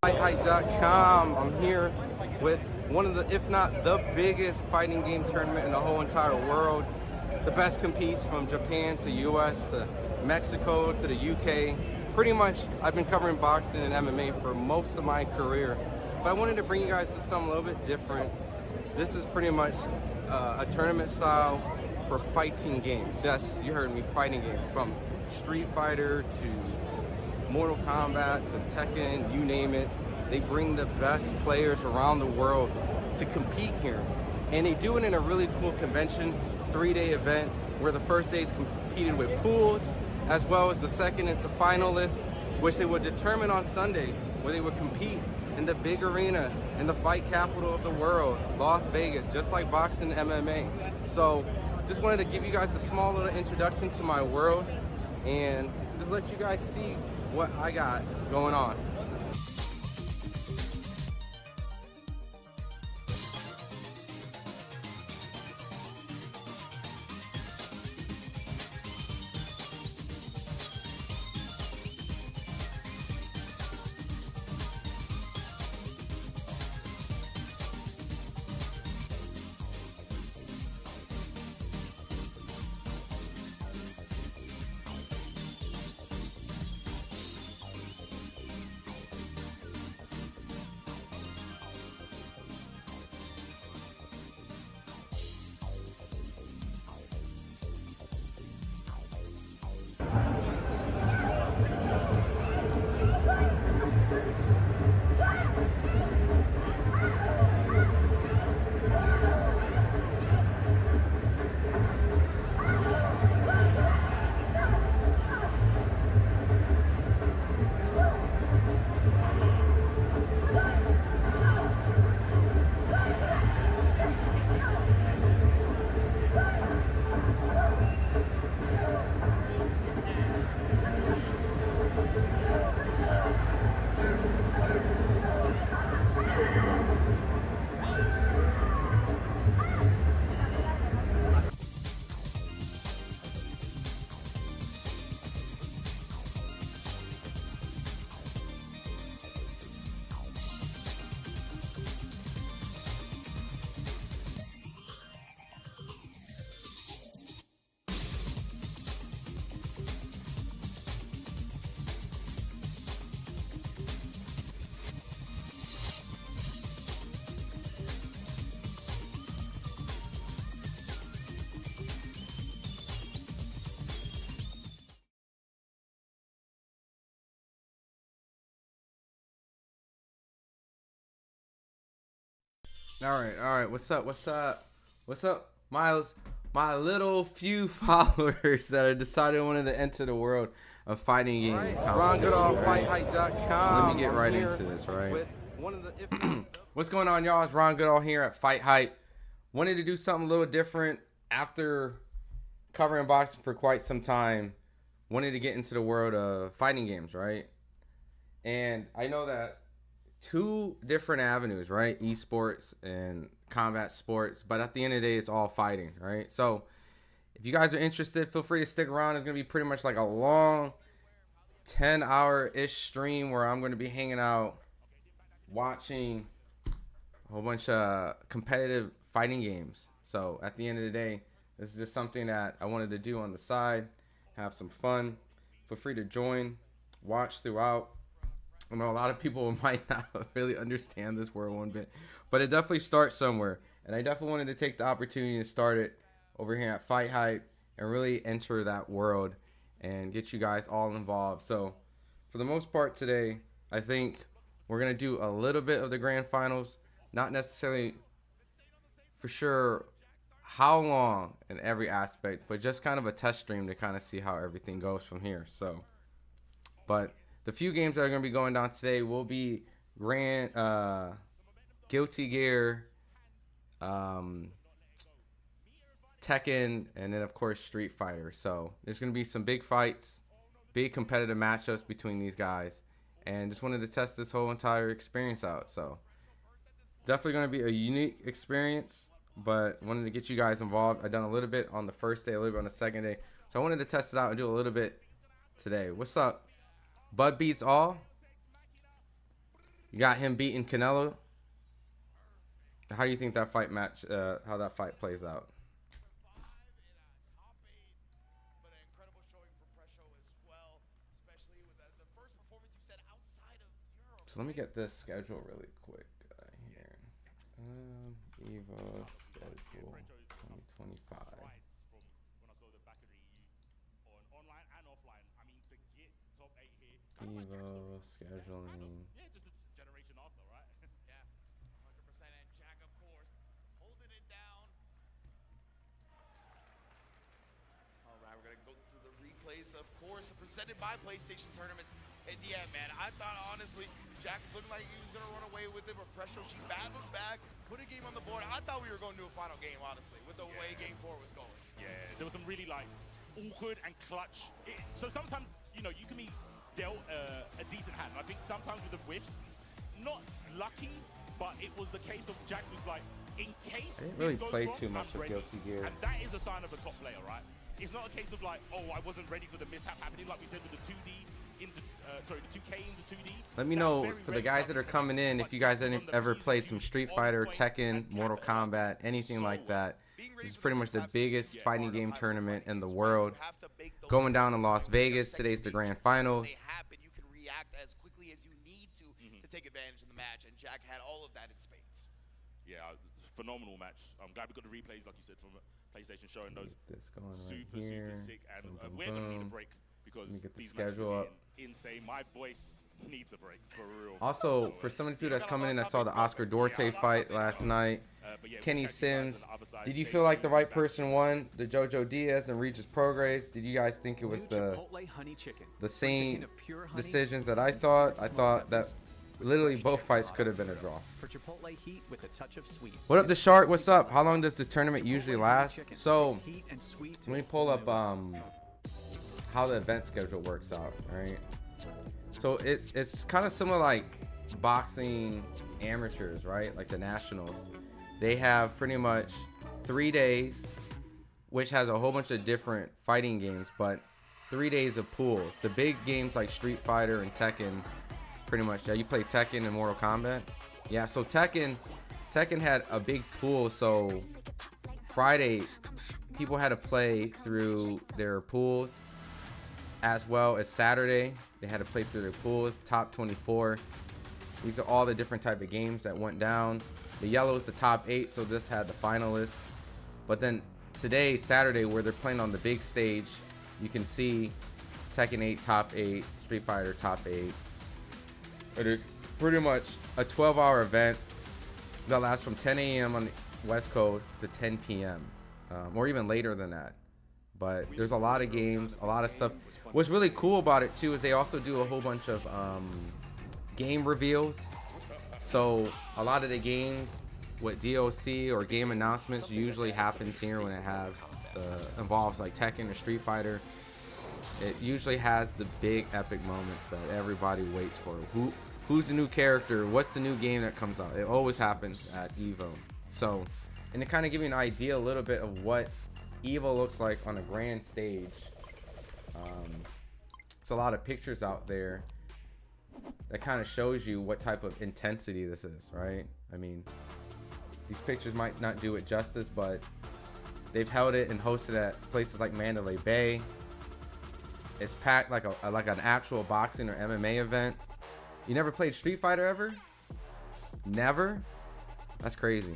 FightHype.com. I'm here with one of the, if not the biggest fighting game tournament in the whole entire world. The best competes from Japan to US to Mexico to the UK. Pretty much, I've been covering boxing and MMA for most of my career, but I wanted to bring you guys to something a little bit different. This is pretty much a tournament style for fighting games. Yes, you heard me, fighting games. From Street Fighter to Mortal Kombat to Tekken, you name it. They bring the best players around the world to compete here. And they do it in a really cool convention, 3-day event, where the first day is competed with pools, as well as the second is the finalists, which they would determine on Sunday, where they would compete in the big arena, in the fight capital of the world, Las Vegas, just like boxing and MMA. So just wanted to give you guys a small little introduction to my world and just let you guys see what I got going on. All right. What's up, Miles? My little few followers that have decided wanted to enter the world of fighting games. Right. Ron Goodall, FightHype.com. Let me get right into this, right? What's going on, y'all? It's Ron Goodall here at FightHype. Wanted to do something a little different after covering boxing for quite some time. Wanted to get into the world of fighting games, right? And I know that two different avenues, right? Esports and combat sports, but at the end of the day, it's all fighting, right? So if you guys are interested, feel free to stick around. It's going to be pretty much like a long 10-hour-ish stream where I'm going to be hanging out, watching a whole bunch of competitive fighting games. So at the end of the day, this is just something that I wanted to do on the side, have some fun. Feel free to join, watch throughout. I know a lot of people might not really understand this world one bit, but it definitely starts somewhere. And I definitely wanted to take the opportunity to start it over here at FightHype and really enter that world and get you guys all involved. So for the most part today, I think we're going to do a little bit of the grand finals, not necessarily for sure how long in every aspect, but just kind of a test stream to kind of see how everything goes from here. So, but the few games that are going to be going down today will be Guilty Gear, Tekken, and then of course Street Fighter. So there's going to be some big fights, big competitive matchups between these guys, and just wanted to test this whole entire experience out. So definitely going to be a unique experience, but wanted to get you guys involved. I've done a little bit on the first day, a little bit on the second day, so I wanted to test it out and do a little bit today. What's up? Bud Beats All? You got him beating Canelo. How do you think that fight match, how that fight plays out? So let me get this schedule really quick here. Evo schedule 2025. Evo scheduling. Of course, presented by PlayStation Tournaments. And yeah, man, I thought honestly, Jack looked like he was gonna run away with it, but Pressure, she battled back, put a game on the board. I thought we were going to do a final game, honestly, with the way Game 4 was going. Yeah, there was some really like awkward and clutch. So sometimes, you know, you can be dealt a decent hand. I think sometimes with the whiffs, not lucky, but it was the case of Jack was like, in case I didn't really play wrong, too much of Guilty Gear. And that is a sign of a top player, right? It's not a case of like, oh, I wasn't ready for the mishap happening, like we said with the 2D into, sorry, the 2K into 2D. Let me know for the guys that are coming in, if you guys ever played some Street Fighter, Tekken, Mortal Kombat, anything like that. This is pretty much the biggest fighting game tournament in the world. Going down in Las Vegas. Today's the grand finals. You can react as quickly as you need to take advantage of the match, and Jack had all of that in spades. Yeah, phenomenal match. I'm glad we got the replays, like you said, from PlayStation showing those this going super, right here. super sick. And Boom, boom, we're going to need a boom. break because Let me get the these schedule matches up. are insane. My voice needs a break, for real. Also, for some of you that's coming in, I saw the Oscar Duarte fight last night. Yeah, Kenny Sims. Did you feel like the right person won? The Jojo Diaz and Regis Prograis. Did you guys think it was the same decisions that I thought? I thought that literally both fights could have been a draw. What up, the Shark? What's up? How long does the tournament usually last? So let me pull up how the event schedule works out. All right. So it's kind of similar like boxing amateurs, right? Like the nationals. They have pretty much 3 days, which has a whole bunch of different fighting games, but 3 days of pools. The big games like Street Fighter and Tekken, pretty much. Yeah, you play Tekken and Mortal Kombat. Yeah, so Tekken had a big pool. So Friday, people had to play through their pools, as well as Saturday, they had to play through their pools. Top 24. These are all the different type of games that went down. The yellow is the top 8, so this had the finalists. But then today, Saturday, where they're playing on the big stage, you can see Tekken 8 top 8, Street Fighter top 8. It is pretty much a 12-hour event that lasts from 10 a.m. on the West Coast to 10 p.m. Or even later than that. But there's a lot of games, a lot of stuff. What's really cool about it too is they also do a whole bunch of game reveals. So a lot of the games with DOC or game announcements usually happens here when it has involves like Tekken or Street Fighter. It usually has the big epic moments that everybody waits for. Who's the new character? What's the new game that comes out? It always happens at Evo. So, and to kind of give you an idea a little bit of what Evo looks like on a grand stage. It's a lot of pictures out there that kind of shows you what type of intensity this is, right? I mean, these pictures might not do it justice, but they've held it and hosted at places like Mandalay Bay. It's packed like an actual boxing or MMA event. You never played Street Fighter ever? Never? That's crazy.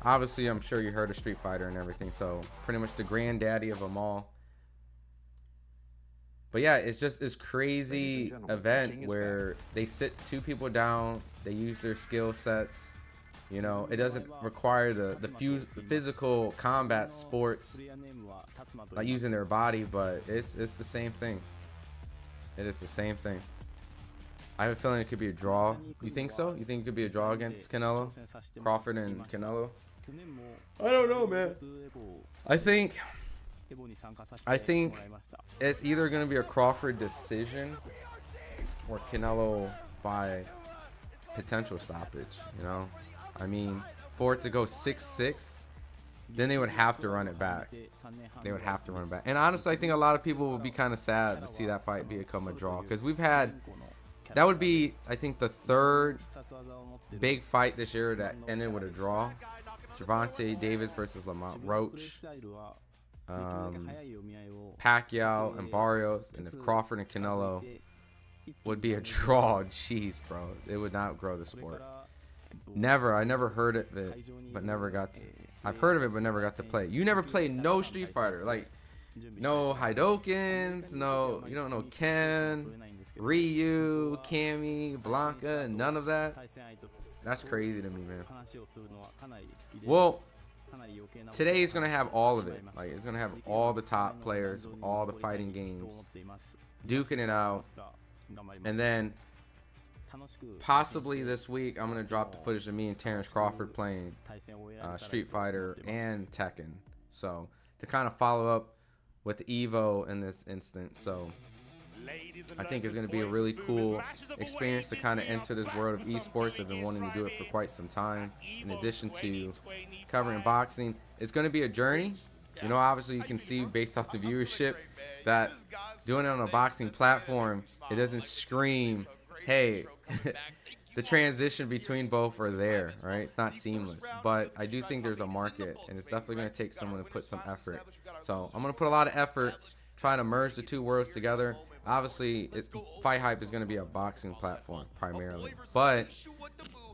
Obviously, I'm sure you heard of Street Fighter and everything, so pretty much the granddaddy of them all. But yeah, it's just this crazy event where they sit 2 people down, they use their skill sets. You know, it doesn't require the physical combat sports, like using their body, but it's the same thing. It is the same thing. I have a feeling it could be a draw. You think so? You think it could be a draw against Canelo? Crawford and Canelo? I don't know, man. I think it's either going to be a Crawford decision or Canelo by potential stoppage, you know? I mean, for it to go 6-6, then they would have to run it back. They would have to run it back. And honestly, I think a lot of people would be kind of sad to see that fight become a draw, because we've had, that would be, I think, the third big fight this year that ended with a draw. Gervonta Davis versus Lamont Roach, Pacquiao and Barrios, and if Crawford and Canelo would be a draw, jeez, bro, it would not grow the sport. I never heard of it, but never got to, I've heard of it, but never got to play it. You never played no Street Fighter, like no Hadokens, no, you don't know Ken, Ryu, Cammy, Blanca, none of that. That's crazy to me, man. Well, today is gonna have all of it. Like, it's gonna have all the top players, all the fighting games, duking it out, and then possibly this week I'm gonna drop the footage of me and Terrence Crawford playing Street Fighter and Tekken, so to kind of follow up with Evo in this instant. So I think it's going to be a really cool experience to kind of enter this world of esports. I've been wanting to do it for quite some time. In addition to covering boxing, it's going to be a journey. You know, obviously you can see based off the viewership that doing it on a boxing platform, it doesn't scream, hey, the transition between both are there, right? It's not seamless, but I do think there's a market, and it's definitely going to take someone to put some effort. So I'm going to put a lot of effort trying to merge the two worlds together. Obviously, FightHype is going to be a boxing platform primarily, but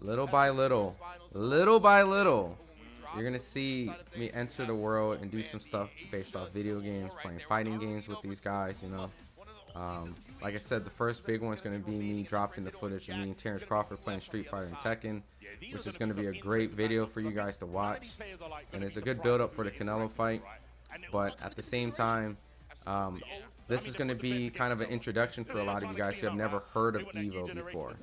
little by little, you're going to see me enter the world and do some stuff based off video games, playing fighting games with these guys, you know. Like I said, the first big one is going to be me dropping the footage of me and Terrence Crawford playing Street Fighter and Tekken, which is going to be a great video for you guys to watch, and it's a good build-up for the Canelo fight. But at the same time, this is going to be kind of an introduction for a lot of you guys who have never heard of Evo before.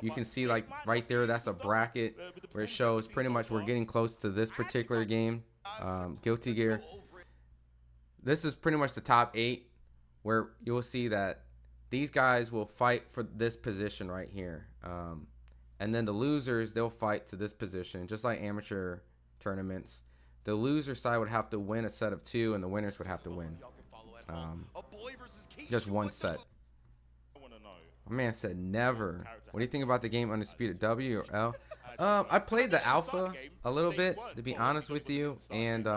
You can see, like, right there, that's a bracket where it shows pretty much we're getting close to this particular game, Guilty Gear. This is pretty much the top 8, where you'll see that these guys will fight for this position right here. And then the losers, they'll fight to this position, just like amateur tournaments. The loser side would have to win a set of 2, and the winners would have to win just one set. My man said never. What do you think about the game Undisputed, W or L? I played the alpha a little bit, to be honest with you, and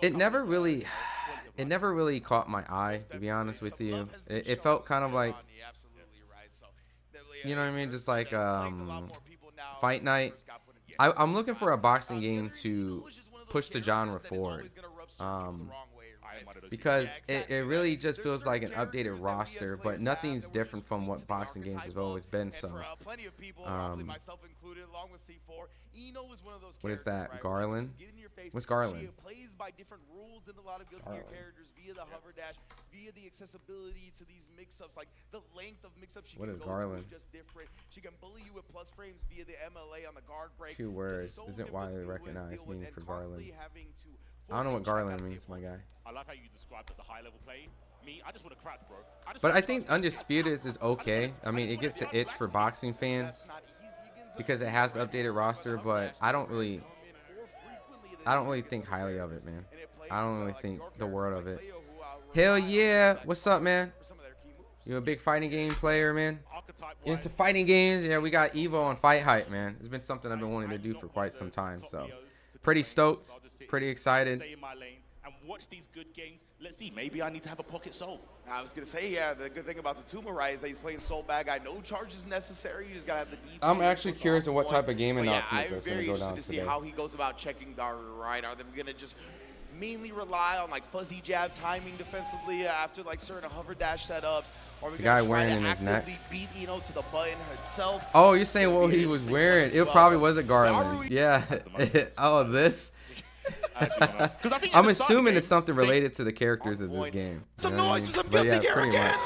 it never really caught my eye, to be honest with you. It felt kind of like, you know what I mean, just like Fight Night. I'm looking for a boxing game to push the genre forward, because it really just feels like an updated roster, but nothing's different from what boxing games have always been. So what is that, Garland? What's Garland? Plays by different rules in a lot of Guilty Gear characters via the hover dash, via the accessibility to these mix-ups, like the length of mix-ups she can go to is just different. She can bully you with plus frames via the MLA on the guard break. 2 words isn't widely recognized meaning for Garland. I don't know what Garland means, my guy. I like how you described the high level play. Me, I just want to crack, bro. But I think Undisputed is okay. I mean, it gets the itch for boxing fans because it has the updated roster, but I don't really think highly of it, man. I don't really think the world of it. Hell yeah. What's up, man? You a big fighting game player, man? Into fighting games? Yeah, we got Evo on FightHype, man. It's been something I've been wanting to do for quite some time, so pretty stoked, pretty excited. And watch these good games. Let's see, maybe I need to have a pocket soul. I was gonna say, yeah, the good thing about Tatuma, right, is that he's playing Soul Bad Guy. No charges necessary. You just gotta have the DP. I'm actually curious on what type of game announcements that's gonna go down I'm very interested to see how he goes about checking Daru, right? Are they gonna just mainly rely on like fuzzy jab timing defensively after like certain hover dash setups? Or the guy wearing in his neck. Beat, you know, to the button itself. Oh, you're saying what he was wearing? It probably was a Garland. Yeah. Oh, this. I'm assuming it's something related to the characters of this game. Some noise for some Guilty Gear again.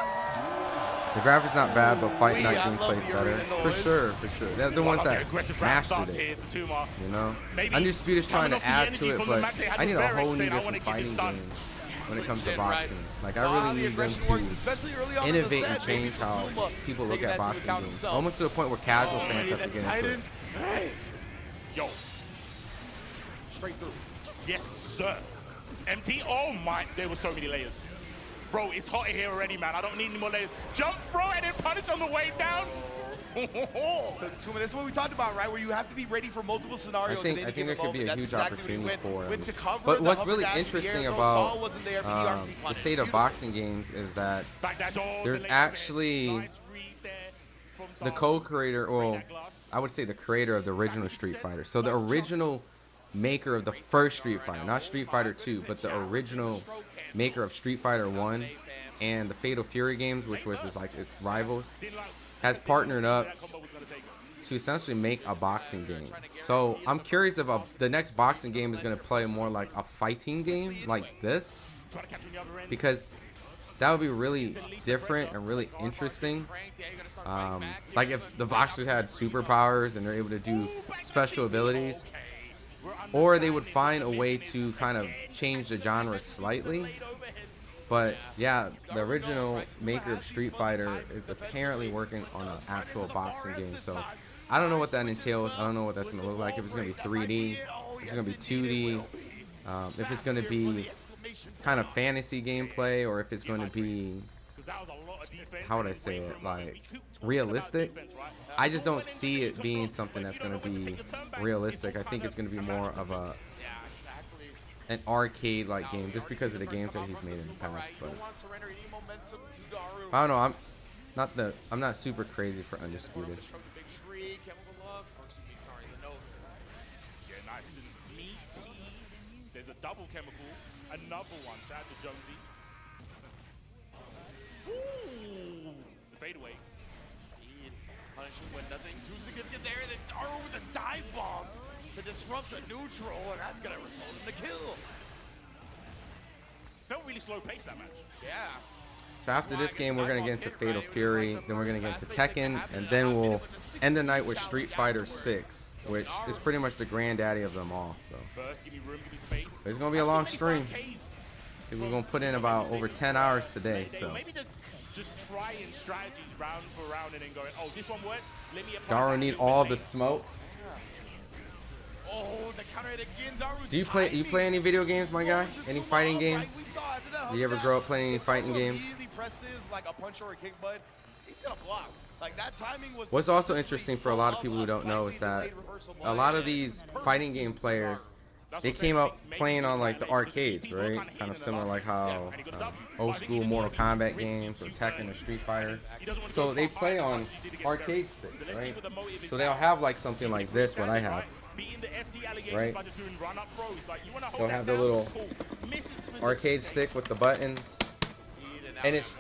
The graphics not bad, but Fight Night gameplay's better. For sure, for sure. They're the ones that mastered it. You know? Undisputed is trying to add to it, but I need a whole new different fighting game when it comes to boxing. Like, I really need them to innovate and change how people look at boxing games. Almost to the point where casual fans have to get into it. Yo. straight through. Yes, sir. MT, oh my, there were so many layers. Bro, it's hot here already, man. I don't need any more layers. Jump, throw, and then punish on the way down. So, this is what we talked about, right? Where you have to be ready for multiple scenarios. I think there could be a huge opportunity for him. But what's really interesting about the state of boxing games is that there's actually the co-creator, or I would say the creator of the original Street Fighter. So the original maker of the first Street Fighter, not Street Fighter 2, but the original maker of Street Fighter 1 and the Fatal Fury games, which was its rivals, has partnered up to essentially make a boxing game. So I'm curious if the next boxing game is going to play more like a fighting game like this, because that would be really different and really interesting. Like if the boxers had superpowers and they're able to do special abilities, or they would find a way to kind of change the genre slightly. But yeah, the original maker of Street Fighter is apparently working on an actual boxing game. So I don't know what that entails. I don't know what that's going to look like. If it's going to be 3D, if it's going to be 2D, if it's going to be kind of fantasy gameplay, or if it's going to be, how would I say it, like realistic. I just don't see it being something that's going to be realistic. I think it's going to be more of an arcade like game, just because of the games that he's made in the past. But I don't know, I'm not super crazy for Undisputed. Nice and meaty. There's a double chemical, another one. Shout out to Jonesy. Ooh, the fadeaway. Punishing when nothing too significant there. Then Daru with a dive bomb to disrupt the neutral, and that's gonna result in the kill. Felt really slow paced that match. Yeah. So after this game, we're gonna get into Fatal Fury, then we're gonna get into Tekken, and then we'll end the night with Street Fighter 6, which is pretty much the granddaddy of them all. So it's gonna be a long stream. We're gonna put in about over 10 hours today. So maybe just trying strategies round for round and then going, oh, this one works. Let me apply. Daru need all the smoke. Oh, the counter hit again. Daru's Do you play any video games, my guy? Any fighting games? Do you ever grow up playing any fighting games? Presses like a punch or a kick, but he's gonna block. Like that timing was. What's also interesting for a lot of people who don't know is that a lot of these fighting game players, they came up playing on like the arcades, right? Kind of similar like how old school Mortal Kombat games or Tekken or Street Fighter. So they play on arcade sticks, right? So they'll have like something like this, what I have, right? They'll have the little arcade stick with the buttons, and it's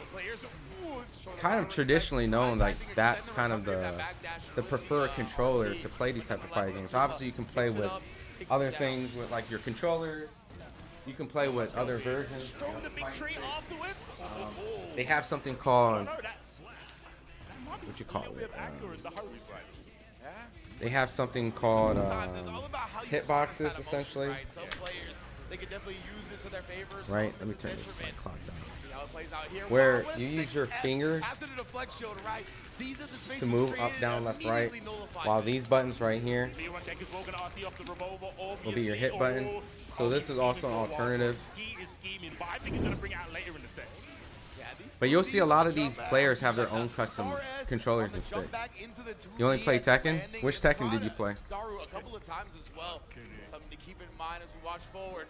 kind of traditionally known like that's kind of the preferred controller to play these type of fighting games. Obviously, you can play with other things with like your controllers. You can play with other versions. They have something called, what you call it? They have something called hitboxes, essentially. Right? Let me turn this clock down. Where you use your fingers to move up, down, left, right, while these buttons right here will be your hit button. So this is also an alternative. But you'll see a lot of these players have their own custom controllers and sticks. You only play Tekken? Which Tekken did you play? Daru a couple of times as well. Something to keep in mind as we watch forward.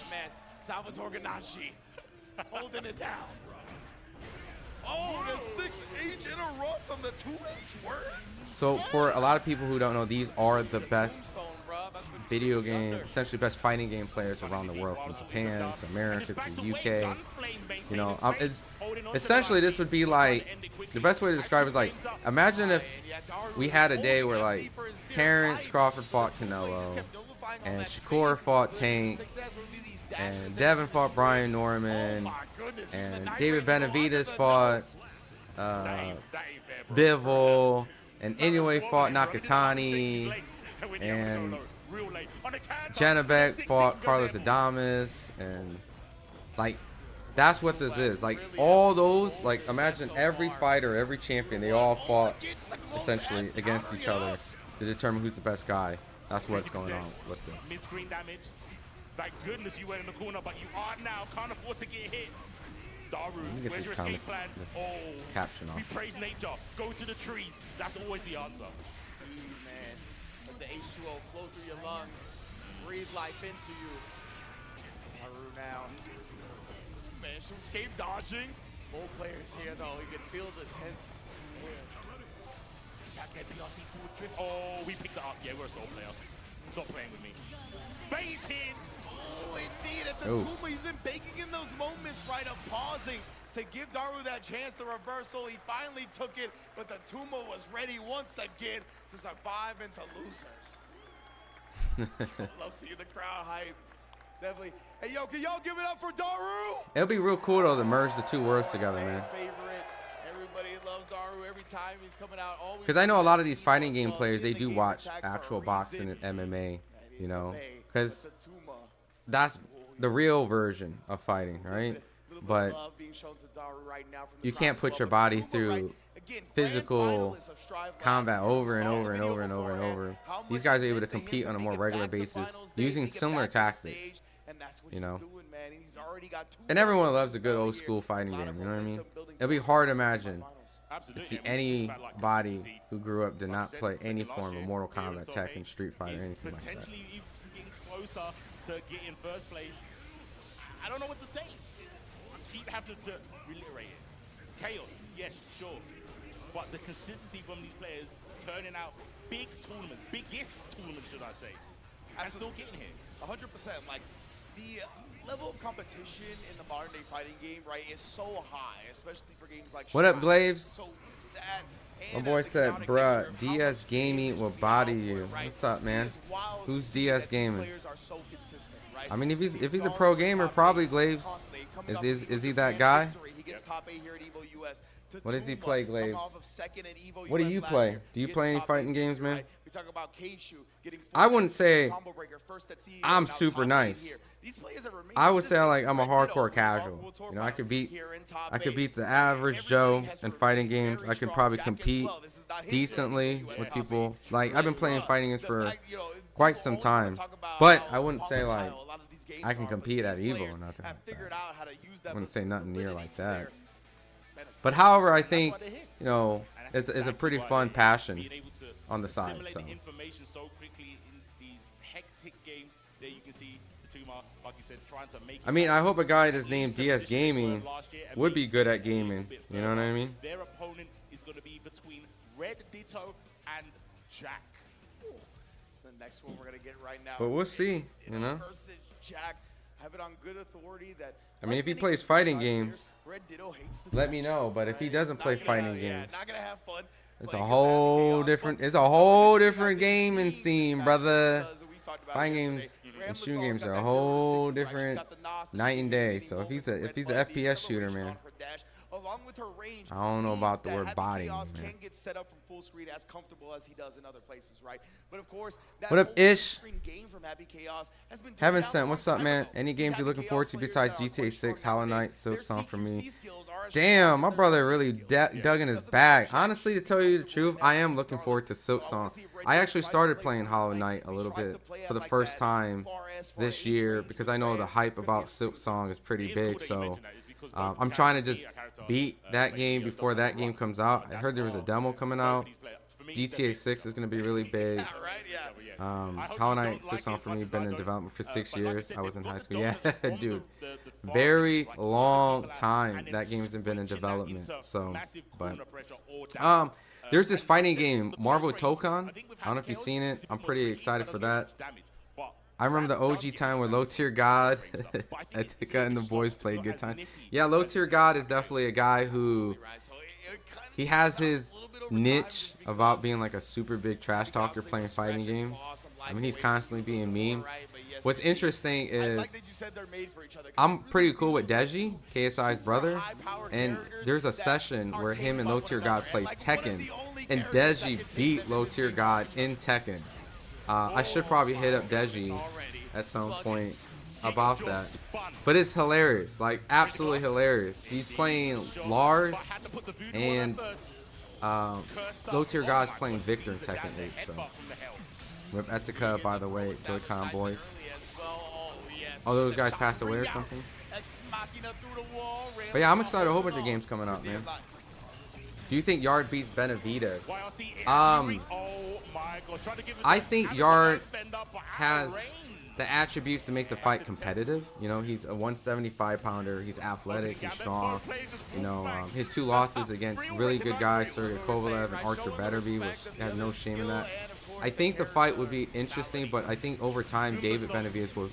Man, Salvatore Ganache holding it down. Oh, the 6H in a row from the 2H word. So for a lot of people who don't know, these are the best video game, essentially best fighting game players around the world, from Japan to America to the UK. You know, it's essentially, this would be like, the best way to describe it is like, imagine if we had a day where like Terrence Crawford fought Canelo, and Shakur fought Tank, and Devin fought Brian Norman, and David Benavidez fought Bivol, and Inoue fought Nakatani, and Janabek fought Carlos Adames, and like, that's what this is. Like, all those, like, imagine every fighter, every champion, they all fought essentially against each other to determine who's the best guy. That's what's going on with this. Mid-screen damage. Thank goodness you went in the corner, but you are now. Can't afford to get hit. Daru, where's your escape plan? Oh, caption off. We praise nature. Go to the trees. That's always the answer. Man, let the H2O flow through your lungs. Breathe life into you. Daru now. Man, she escape dodging. Both players here, though. You can feel the tense air. That BRC forward drift. Oh, we picked it up. Yeah, we're a soul player. Stop playing with me. Base hits! Oh, indeed. It's a Tuma. He's been baking in those moments, right, of pausing to give Daru that chance to reversal. He finally took it, but the Tuma was ready once again to survive into losers. Love seeing the crowd hype. Definitely. Hey, yo, can y'all give it up for Daru? It'll be real cool, though, to merge the two worlds together, man. Favorite. Everybody loves Daru every time he's coming out. Because I know a lot of these fighting game players, they do watch actual boxing and MMA, you know, because that's the real version of fighting, right? But you can't put your body through physical combat over and over and over and over and over. These guys are able to compete on a more regular basis using similar tactics, you know. And everyone loves a good old school fighting game, you know what I mean? It'll be hard to imagine to see anybody who grew up did not play any form of Mortal Kombat, Tekken, Street Fighter, anything like that. Potentially even getting closer to getting first place. I don't know what to say. I keep having to reiterate it. Chaos, yes, sure. But the consistency from these players turning out big tournaments, biggest tournaments, should I say, and still getting here. 100%. Like, the level of competition in the modern day fighting game, right, is so high, especially for games like What up, Glaves? So that, my boy said, bruh, DS Gaming will body you. What's up, man? Who's DS Gaming? I mean, if he's a pro gamer, probably Glaves. Is he that guy? What does he play, Glaves? What do you play? Do you play any fighting games, man? I wouldn't say I'm super nice. I would say like I'm a hardcore casual. You know, I could beat the average Joe in fighting games. I could probably compete decently with people. Like, I've been playing fighting games for quite some time, but I wouldn't say like I can compete at Evo or nothing like that. I wouldn't say nothing near like that. But however, I think, you know, it's a pretty fun passion on the side. So information so quickly in these hectic games that you can see Tuma, like you said, trying to make. I mean, I hope a guy that's named DS Gaming would be good at gaming. You know what I mean? Their opponent is going to be between Red Ditto and Jack. It's the next one we're going to get right now. But we'll see, you know. Jack, have it on good authority that. I mean, if he plays fighting games, let me know. But if he doesn't play fighting games, not gonna have fun. It's a whole different gaming scene, brother. Fighting games and shooting games are a whole different night and day. So if he's a FPS shooter, man, I don't know about the word body, man. Can get set up from full screen as comfortable as he does in other places, right? But of course, what up, Ish? Game from Happy Chaos has been Heaven Sent, what's up, man? Any games you're looking forward to besides GTA 6, Hollow Knight, Silk Song for me? Damn, my brother really dug in his bag. Honestly, to tell you the truth, I am looking forward to Silk Song. I actually started playing Hollow Knight a little bit for the first time this year because I know the hype about Silk Song is pretty big. So I'm trying to just beat that game before that game comes out. I heard there was a demo coming out. GTA 6 is going to be really big. Hollow Knight, Silk Song for me, been in development for 6 years. I was in high school. Yeah, dude. Very long time that game hasn't been in development. So, but there's this fighting game, Marvel Tokon. I don't know if you've seen it. I'm pretty excited for that. I remember the OG time where Low Tier God, Etika and the boys played good time. Yeah, Low Tier God is definitely a guy who he has his niche about being like a super big trash talker playing fighting games. I mean, he's constantly being memed. What's interesting is I'm pretty cool with Deji, KSI's brother, and there's a session where him and Low Tier God played Tekken, and Deji beat Low Tier God in Tekken. I should probably hit up Deji at some point about that. But it's hilarious, like absolutely hilarious. He's playing Lars and Low Tier God's playing Victor in Tekken 8. So With Etika, by the way, Joy-Con boys. Oh, Oh, those guys passed away or something? But yeah, I'm excited. A whole bunch of games coming out, man. Do you think Yard beats Benavidez? I think Yard has the attributes to make the fight competitive. You know, he's a 175-pounder. He's athletic. He's strong. You know, his 2 losses against really good guys, Sergey Kovalev and Arthur Betterby, which has no shame in that. I think the fight would be interesting, but I think over time, David Benavidez will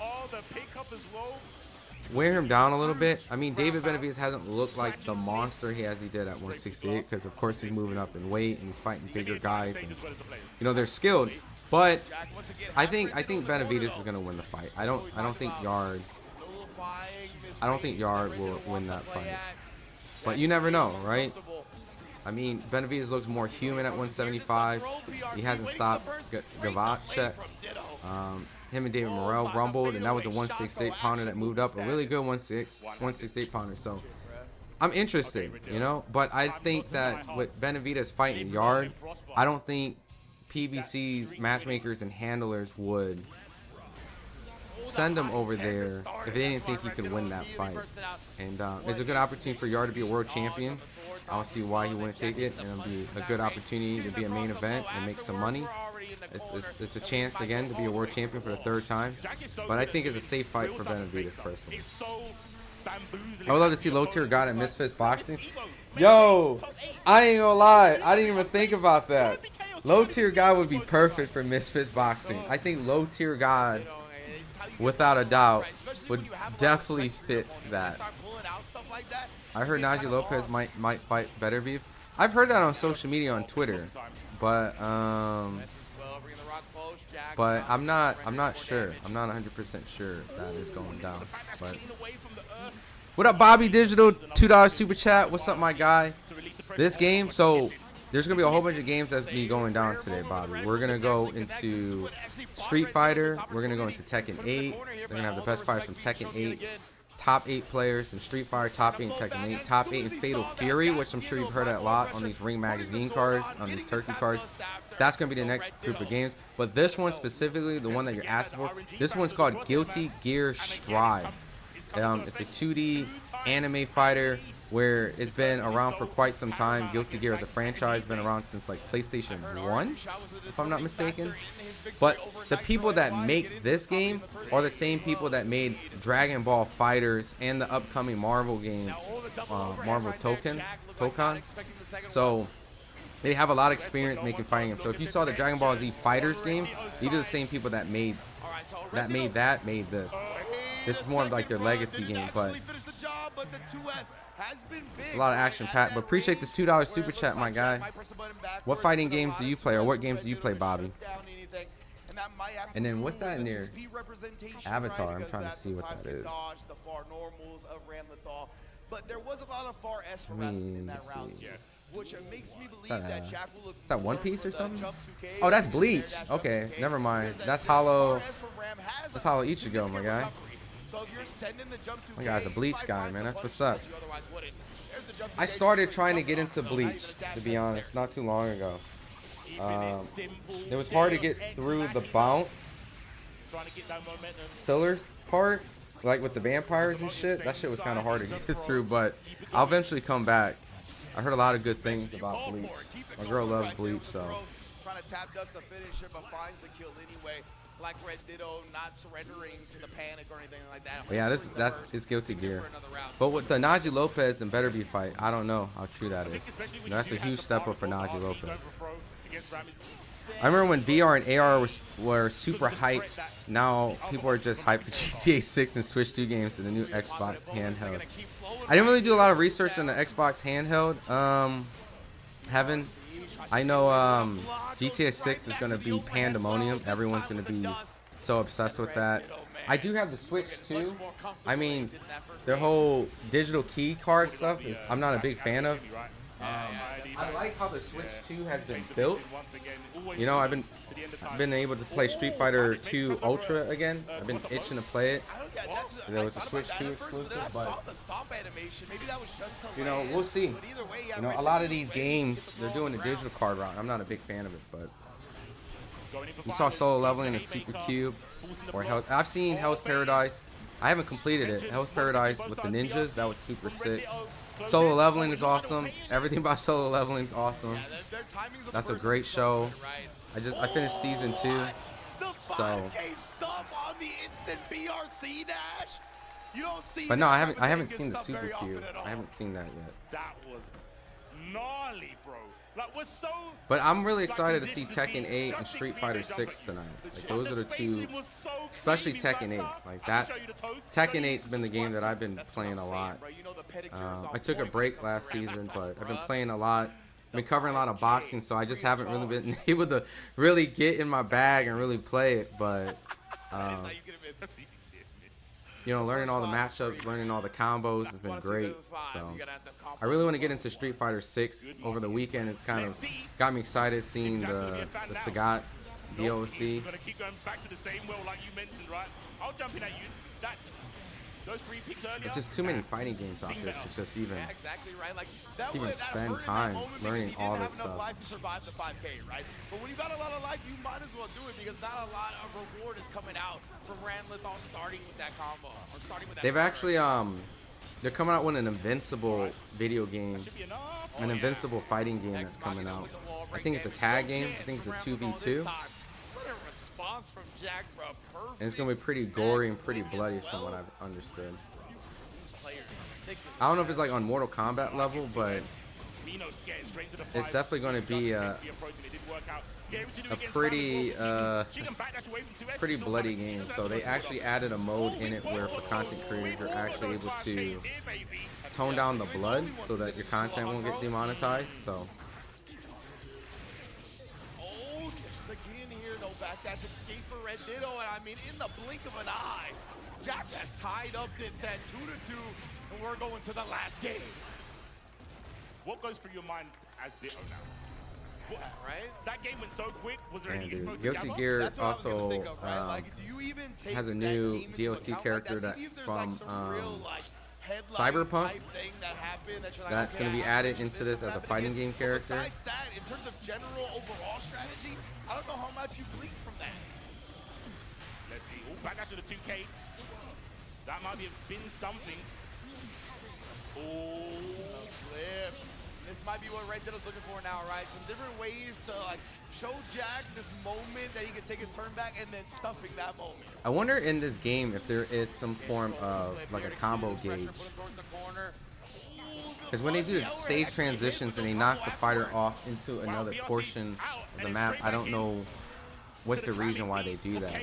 wear him down a little bit. I mean, David Benavidez hasn't looked like the monster he did at 168 because, of course, he's moving up in weight and he's fighting bigger guys. And, you know, they're skilled, but I think Benavidez is gonna win the fight. I don't think Yard will win that fight. But you never know, right? I mean, Benavidez looks more human at 175. He hasn't stopped Gavacek. Him and David Morrell rumbled, and that was a 168-pounder that moved up, a really good 168-pounder. So I'm interested, you know. But I think that with Benavidez fighting Yard, I don't think PBC's matchmakers and handlers would send him over there if they didn't think he could win that fight. And it's a good opportunity for Yard to be a world champion. I don't see why he wouldn't take it, and it'll be a good opportunity to be a main event and make some money. It's a chance again to be a world champion for the 3rd time, but I think it's a safe fight for Benavidez personally. I would love to see Low Tier God at Misfits Boxing. Yo, I ain't gonna lie, I didn't even think about that. Low Tier God would be perfect for Misfits Boxing. I think Low Tier God, without a doubt, would definitely fit that. I heard Najee Lopez might fight Betterby. I've heard that on social media on Twitter, but I'm not sure. I'm not 100% sure that is going down. But what up, Bobby Digital? $2 super chat. What's up, my guy? This game, so there's gonna be a whole bunch of games that's be going down today, Bobby. We're gonna go into Street Fighter. We're gonna go into Tekken 8. They're gonna have the best fighters from Tekken 8. Top 8 players in Street Fighter, top 8 in Tekken 8, top 8 in Fatal Fury, which I'm sure you've heard that a lot on these Ring Magazine cards, on these Turkey cards. That's going to be the next group of games. But this one specifically, the one that you're asking for, this one's called Guilty Gear Strive. It's a 2D anime fighter where it's been around for quite some time. Guilty Gear as a franchise been around since like PlayStation 1, if I'm not mistaken. But the people that make this game are the same people that made Dragon Ball Fighters and the upcoming Marvel game, Marvel Token. So they have a lot of experience making fighting games. So if you saw the Dragon Ball Z Fighters game, these are the same people that made this. This is more of like their legacy game, but it's a lot of action packed. But appreciate this $2 super chat, my guy. What fighting games do you play, or what games do you play, Bobby? And then what's that in your avatar? I'm trying to see what that is. But there was a lot of far S harassment in that round, which makes me believe that Jack will look. Is that One Piece or something? Oh, that's Bleach. Okay, never mind. That's Hollow. That's Hollow Ichigo, my guy. My guy's a Bleach guy, man. That's what's up. I started trying to get into Bleach, to be honest, not too long ago. It was hard to get through the bounce fillers part, like with the vampires and shit. That shit was kind of hard to get through, but I'll eventually come back. I heard a lot of good things about Bleach. My girl loves Bleach, so. Trying to tap dust the finisher, but finds the kill anyway. Like Red Ditto, not surrendering to the panic or anything like that. But yeah, it's Guilty Gear. But with the Najee Lopez and Betterby fight, I don't know how true that is. You know, that's a huge step up for Najee Lopez. I remember when VR and AR were super hyped. Now people are just hyped for GTA 6 and Switch 2 games and the new Xbox handheld. I didn't really do a lot of research on the Xbox handheld. Heaven. I know GTA 6 is going to be pandemonium. Everyone's going to be so obsessed with that. I do have the Switch too. I mean, their whole digital key card stuff is I'm not a big fan of. I like how the Switch 2 has been built. You know, I've been able to play Street Fighter 2 Ultra again. I've been itching to play it. There was a Switch 2 exclusive, but you know, we'll see. You know, a lot of these games, they're doing the digital card route. I'm not a big fan of it, but You saw solo leveling in Super Cube or Hell. I've seen Hell's Paradise. I haven't completed it. Hell's Paradise with the ninjas, that was super sick. Solo leveling is awesome. Everything about solo leveling is awesome. That's a great show. I finished season 2. So, but no, I haven't seen the Super Cube. I haven't seen that yet. That was gnarly, bro. Like, we're so. But I'm really excited to see Tekken 8 and Street Fighter 6 tonight. Like, those are the two, especially Tekken 8. Like, that's Tekken 8's been the game that I've been playing a lot. I took a break last season, but I've been playing a lot. I've been covering a lot of boxing, so I just haven't really been able to really get in my bag and really play it. But you know, learning all the matchups, learning all the combos has been great. So I really want to get into Street Fighter 6 over the weekend. It's kind of got me excited seeing the Sagat DLC. It's just too many fighting games out there to just even spend time learning all this stuff. But when you got a lot of life, you might as well do it because not a lot of reward is coming out from Ranlithal starting with that combo or starting with that. They've actually they're coming out with an Invincible video game, an Invincible fighting game that's coming out. I think it's a tag game. I think it's a 2v2. From Jack, bro. And it's gonna be pretty gory and pretty bloody from what I've understood. I don't know if it's like on Mortal Kombat level, but it's definitely gonna be a pretty pretty bloody game. So they actually added a mode in it where for content creators you're actually able to tone down the blood so that your content won't get demonetized. So backdash escape for Red Ditto, and I mean, in the blink of an eye, Jack has tied up this set 2-2, and we're going to the last game. What goes through your mind as Ditto now? Right? That game went so quick. Was there any info Guilty together? Gear also has a new DLC character that from Cyberpunk that's going to be added into this as a fighting game character. Besides that, in terms of general overall strategy, I don't know how much you glean from that. Let's see. Oh, back to the 2K. That might have been something. Oh, flip. This might be what Red Ditto's looking for now, right? Some different ways to like show Jack this moment that he can take his turn back and then stuffing that moment. I wonder in this game if there is some form of like a combo gauge. Because when they do stage transitions and they knock the fighter off into another portion of the map, I don't know what's the reason why they do that.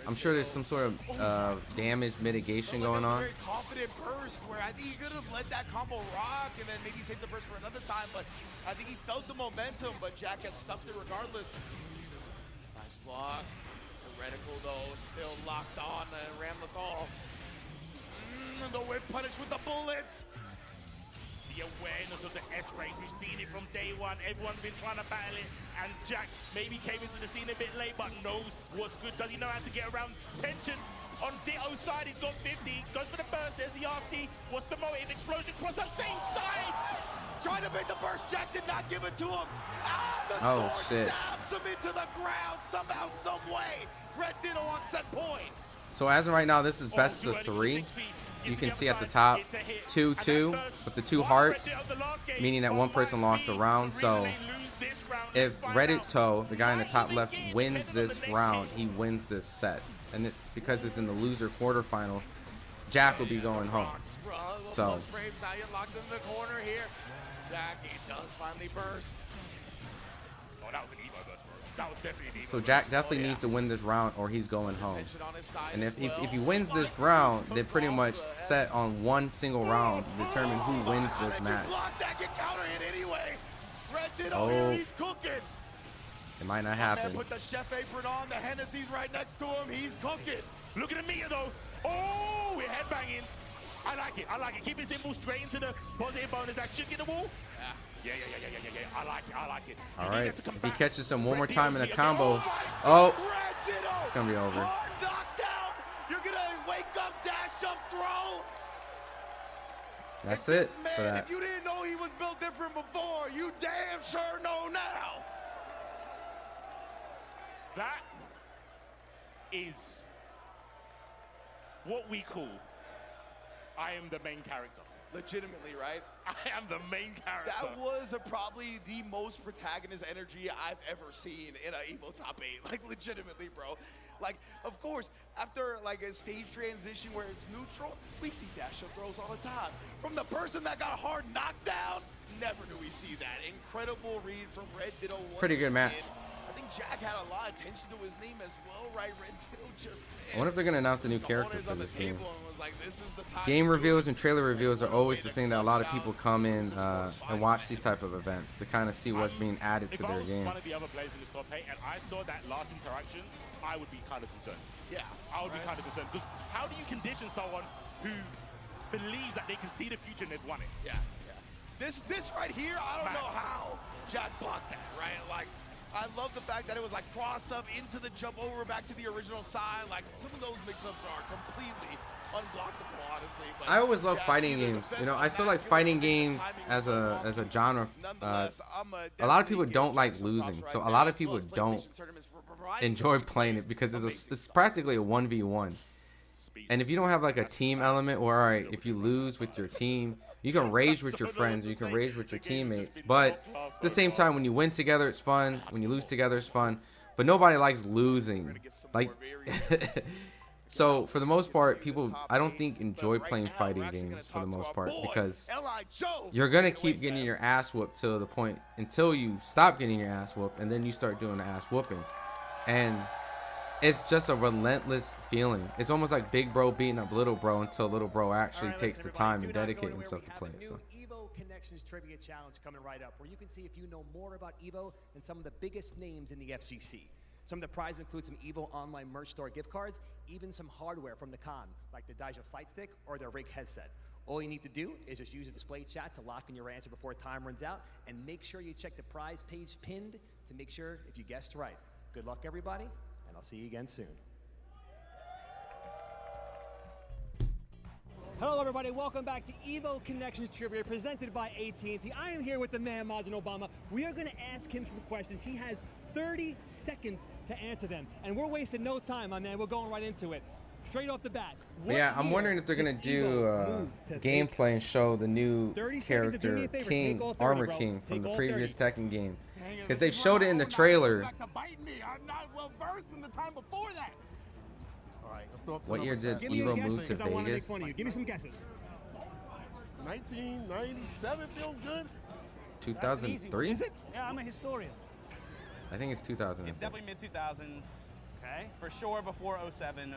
I'm sure there's some sort of damage mitigation going on. Very confident burst where I think he could have let that combo rock and then maybe save the burst for another time, but I think he felt the momentum, but Jack has stuffed it regardless. Nice block. The reticle though still locked on Ranlithal. The whip punish with the bullets. The awareness of the S-range, we've seen it from day one. Everyone's been trying to battle it, and Jack maybe came into the scene a bit late, but knows what's good. Does he know how to get around tension? On Ditto's side, he's got 50, goes for the burst, there's the RC. What's the motive? Explosion cross that same side! Trying to make the burst, Jack did not give it to him. The oh, sword shit. stabs him into the ground somehow, some way. Red Ditto on set point. So as of right now, this is best of 3. You can see at the top 2-2 with the 2 hearts, meaning that one person lost a round. So if Reddit the guy in the top left, wins this round, he wins this set. And it's because it's in the loser quarterfinal, Jack will be going home. So Jack, he does finally burst. Oh, that was an Evo burst, bro. That was definitely an Evo So Jack definitely needs to win this round or he's going home. And if he wins this round, they're pretty much set on one single round to determine who wins this match. Oh, he's cooking. It might not happen. Put the chef apron on, the Hennessy's right next to him, he's cooking. Look at the meter though. Oh, we're headbanging. I like it, I like it. Keep it simple, straight into the positive bonus. That should get the wall. Yeah. I like it. All right, if he catches him one more time in a combo, oh, it's gonna be over. Knockdown. You're gonna wake up, dash up, throw. That's it for that. If you didn't know he was built different before, you damn sure know now. That is what we call I am the main character. Legitimately, right? I am the main character. That was probably the most protagonist energy I've ever seen in a Evo top 8. Like, legitimately, bro. Like, of course, after like a stage transition where it's neutral, we see dash-up throws all the time. From the person that got hard knocked down, never do we see that. Incredible read from Red Ditto. Pretty good match. I think Jack had a lot of attention to his name as well, right? Red Ditto just... I wonder if they're going to announce a new character for this game. Like, this is the time Game reveals and trailer reveals are always the thing that a lot of people come in and watch these type of events to kind of see what's being added to their game. If I was one of the other players in this top 8 and I saw that last interaction, I would be kind of concerned. Yeah. I would be kind of concerned. Because how do you condition someone who believes that they can see the future and they've won it? Yeah, yeah. This right here, I don't know how Jack blocked that, right? Like, I love the fact that it was like cross up into the jump over back to the original side. Like, some of those mix-ups are completely unblockable, honestly. But I always love fighting games. You know, I feel like fighting games as a genre, a lot of people don't like losing. So a lot of people don't enjoy playing it because it's practically a 1v1. And if you don't have like a team element, or all right, if you lose with your team, you can rage with your friends, you can rage with your teammates. But at the same time, when you win together, it's fun. When you lose together, it's fun. But nobody likes losing. Like, so for the most part, people, I don't think, enjoy playing fighting games for the most part, because you're gonna keep getting your ass whooped to the point until you stop getting your ass whooped, and then you start doing the ass whooping, and it's just a relentless feeling. It's almost like big bro beating up little bro until little bro actually takes the time and dedicate himself to play it. So. Evo Connections Trivia Challenge coming right up, where you can see if you know more about Evo than some of the biggest names in the FGC. Some of the prizes include some Evo online merch store gift cards, even some hardware from the con, like the Daija Fight Stick or their Rig headset. All you need to do is just use the display chat to lock in your answer before time runs out, and make sure you check the prize page pinned to make sure if you guessed right. Good luck, everybody, and I'll see you again soon. Hello, everybody. Welcome back to Evo Connections Trivia, presented by AT&T. I am here with the man, Majin Obama. We are going to ask him some questions. He has 30 seconds to answer them, and we're wasting no time, my man. We're going right into it. Straight off the bat. Yeah, I'm wondering if they're going to do gameplay and show the new character, King, Armor King, from the previous Tekken game. Because they showed it in the trailer. I'm not well versed in the time before that. All right, let's throw up What year did Evo move to Vegas? Give me some guesses. 1997 feels good. 2003? Is it? Yeah, I'm a historian. I think it's 2003. It's definitely mid-2000s. Okay. For sure before 07.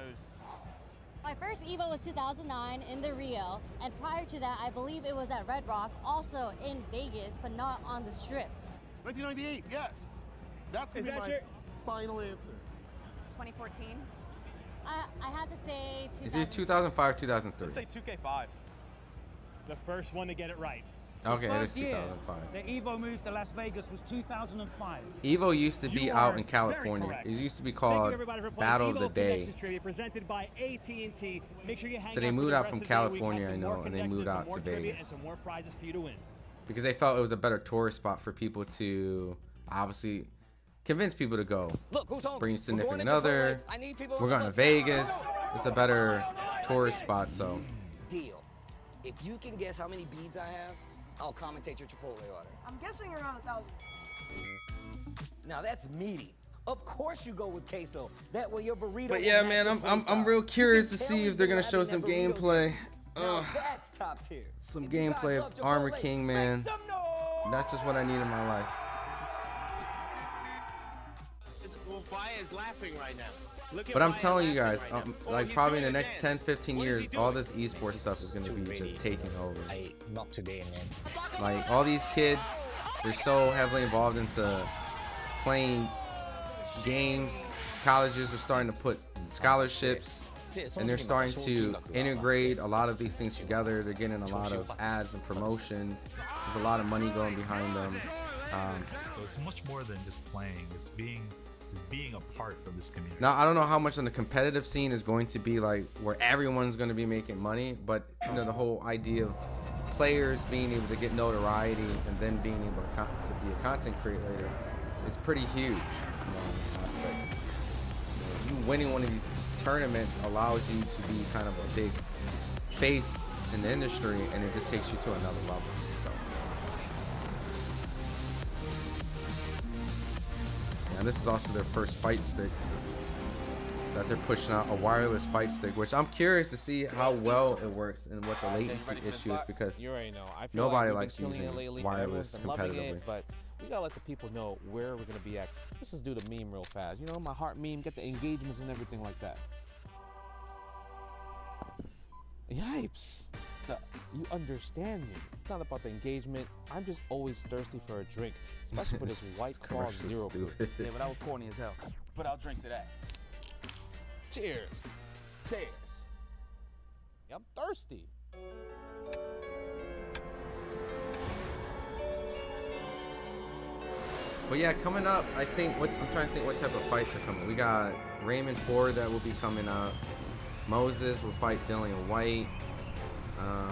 My first Evo was 2009 in the Rio, and prior to that, I believe it was at Red Rock, also in Vegas, but not on the Strip. 1998, yes. That's going to be my final answer. 2014. I had to say 2000. Is it 2005 or 2003? Let's say 2K5. The first one to get it right. Okay, it is First year 2005. the Evo moved to Las Vegas was 2005. Evo used to be You out are in California. very correct. It used to be Thank you, called everybody, for playing Battle of Evo the Day. Connections Trivia, presented by AT&T. Make sure you hang So they out for moved the out rest from of the day. We've got California, some I more know, and they connections, moved some out more to trivia, Vegas. and some more prizes for you to win. Because they felt it was a better tourist spot for people to obviously convince people to go. Look, who's home? Bring your significant other. We're going to Vegas. It's a better tourist spot, so. Deal. If you can guess how many beads I have, I'll commentate your Chipotle order. I'm guessing around 1,000. Now that's meaty. Of course you go with queso. That way your burrito. But yeah, man, I'm real curious to see if they're gonna show some gameplay. That's top tier. Some gameplay of Armor King, man. That's just what I need in my life. Fire is laughing right now. But I'm telling you guys, like probably in the next 10, 15 years, all this esports stuff is gonna be just taking over. Not today, man. Like all these kids, they're so heavily involved into playing games. Colleges are starting to put scholarships, and they're starting to integrate a lot of these things together. They're getting a lot of ads and promotions. There's a lot of money going behind them. So it's much more than just playing. It's being a part of this community. Now, I don't know how much on the competitive scene is going to be like where everyone's going to be making money, but you know, the whole idea of players being able to get notoriety and then being able to be a content creator is pretty huge, you know, in this aspect. winning one of these tournaments allows you to be kind of a big face in the industry, and it just takes you to another level. So, and this is also their first fight stick that they're pushing out, a wireless fight stick, which I'm curious to see how well it works and what the latency issue is, because you already know. I feel nobody like likes using wireless competitively. but we gotta let the people know where we're gonna be at. Let's just do the meme real fast. You know, my heart meme, get the engagements and everything like that. Yipes. So you understand me. It's not about the engagement. I'm just always thirsty for a drink, especially for this White Claw Zero Proof. Yeah, but that was corny as hell. But I'll drink to that. Cheers. Cheers. Yeah, I'm thirsty. But yeah, coming up, I think I'm trying to think what type of fights are coming. We got Raymond Ford that will be coming up. Moses will fight Dillian White. Trying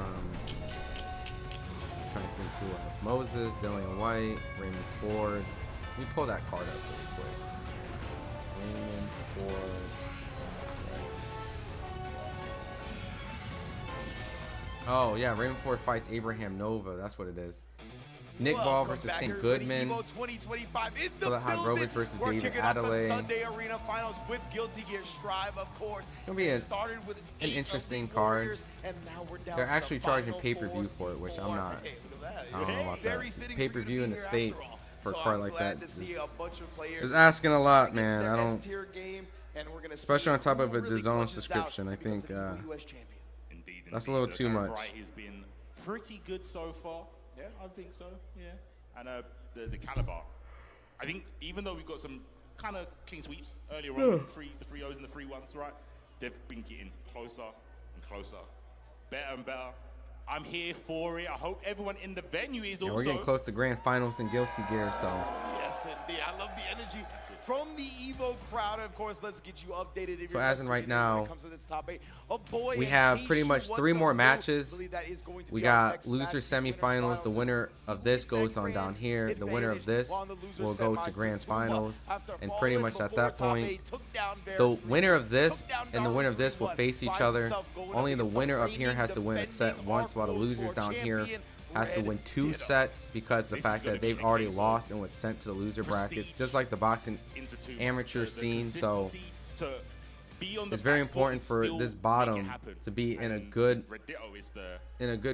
to think who else. Moses, Dillian White, Raymond Ford. Let me pull that card up really quick. Raymond Ford. Oh yeah, Raymond Ford fights Abraham Nova. That's what it is. Nick Ball versus St. Goodman. Evo 2025 in the Hadrovich versus We're David kicking off the Adelaide. Sunday Arena Finals with Guilty Gear Strive, of course. It'll be an interesting card. And now we're down They're to actually the charging final pay-per-view four for it, which I'm C4. not. Hey, look at that. I don't know about Very that. fitting Pay-per-view for in the you to be here States after all. for a So card I'm like glad that to see a bunch of players is asking a lot, bringing man. their I don't. S-tier game, and we're gonna Especially see on top who of a really DAZN clutches out subscription, I and becomes think the new US champion. Indeed, That's a little the too much. variety has been pretty good so far. Yeah, I think so. Yeah, and the caliber. I think even though we've got some kind of clean sweeps earlier on, the 3-0s and the 3-1s, right? They've been getting closer and closer, better and better. I'm here for it. I hope everyone in the venue is also. We're getting close to grand finals in Guilty Gear, so. Yes, indeed. I love the energy from the Evo crowd. Of course, let's get you updated. If So you're as in right now, when it comes to this top 8. Oh boy, we have Keishu pretty much won 3 the more vote. matches. I believe that is going to We be our got next loser match. semifinals. The winner of this goes on down here. The winner of this will go to grand finals. And pretty much at that point, the winner of this and the winner of this will face each other. Only the winner up here has to win a set once, while the losers down here has to win 2 sets, because the fact that they've already lost and was sent to the loser brackets, just like the boxing amateur scene. So it's very important for this bottom to be in a good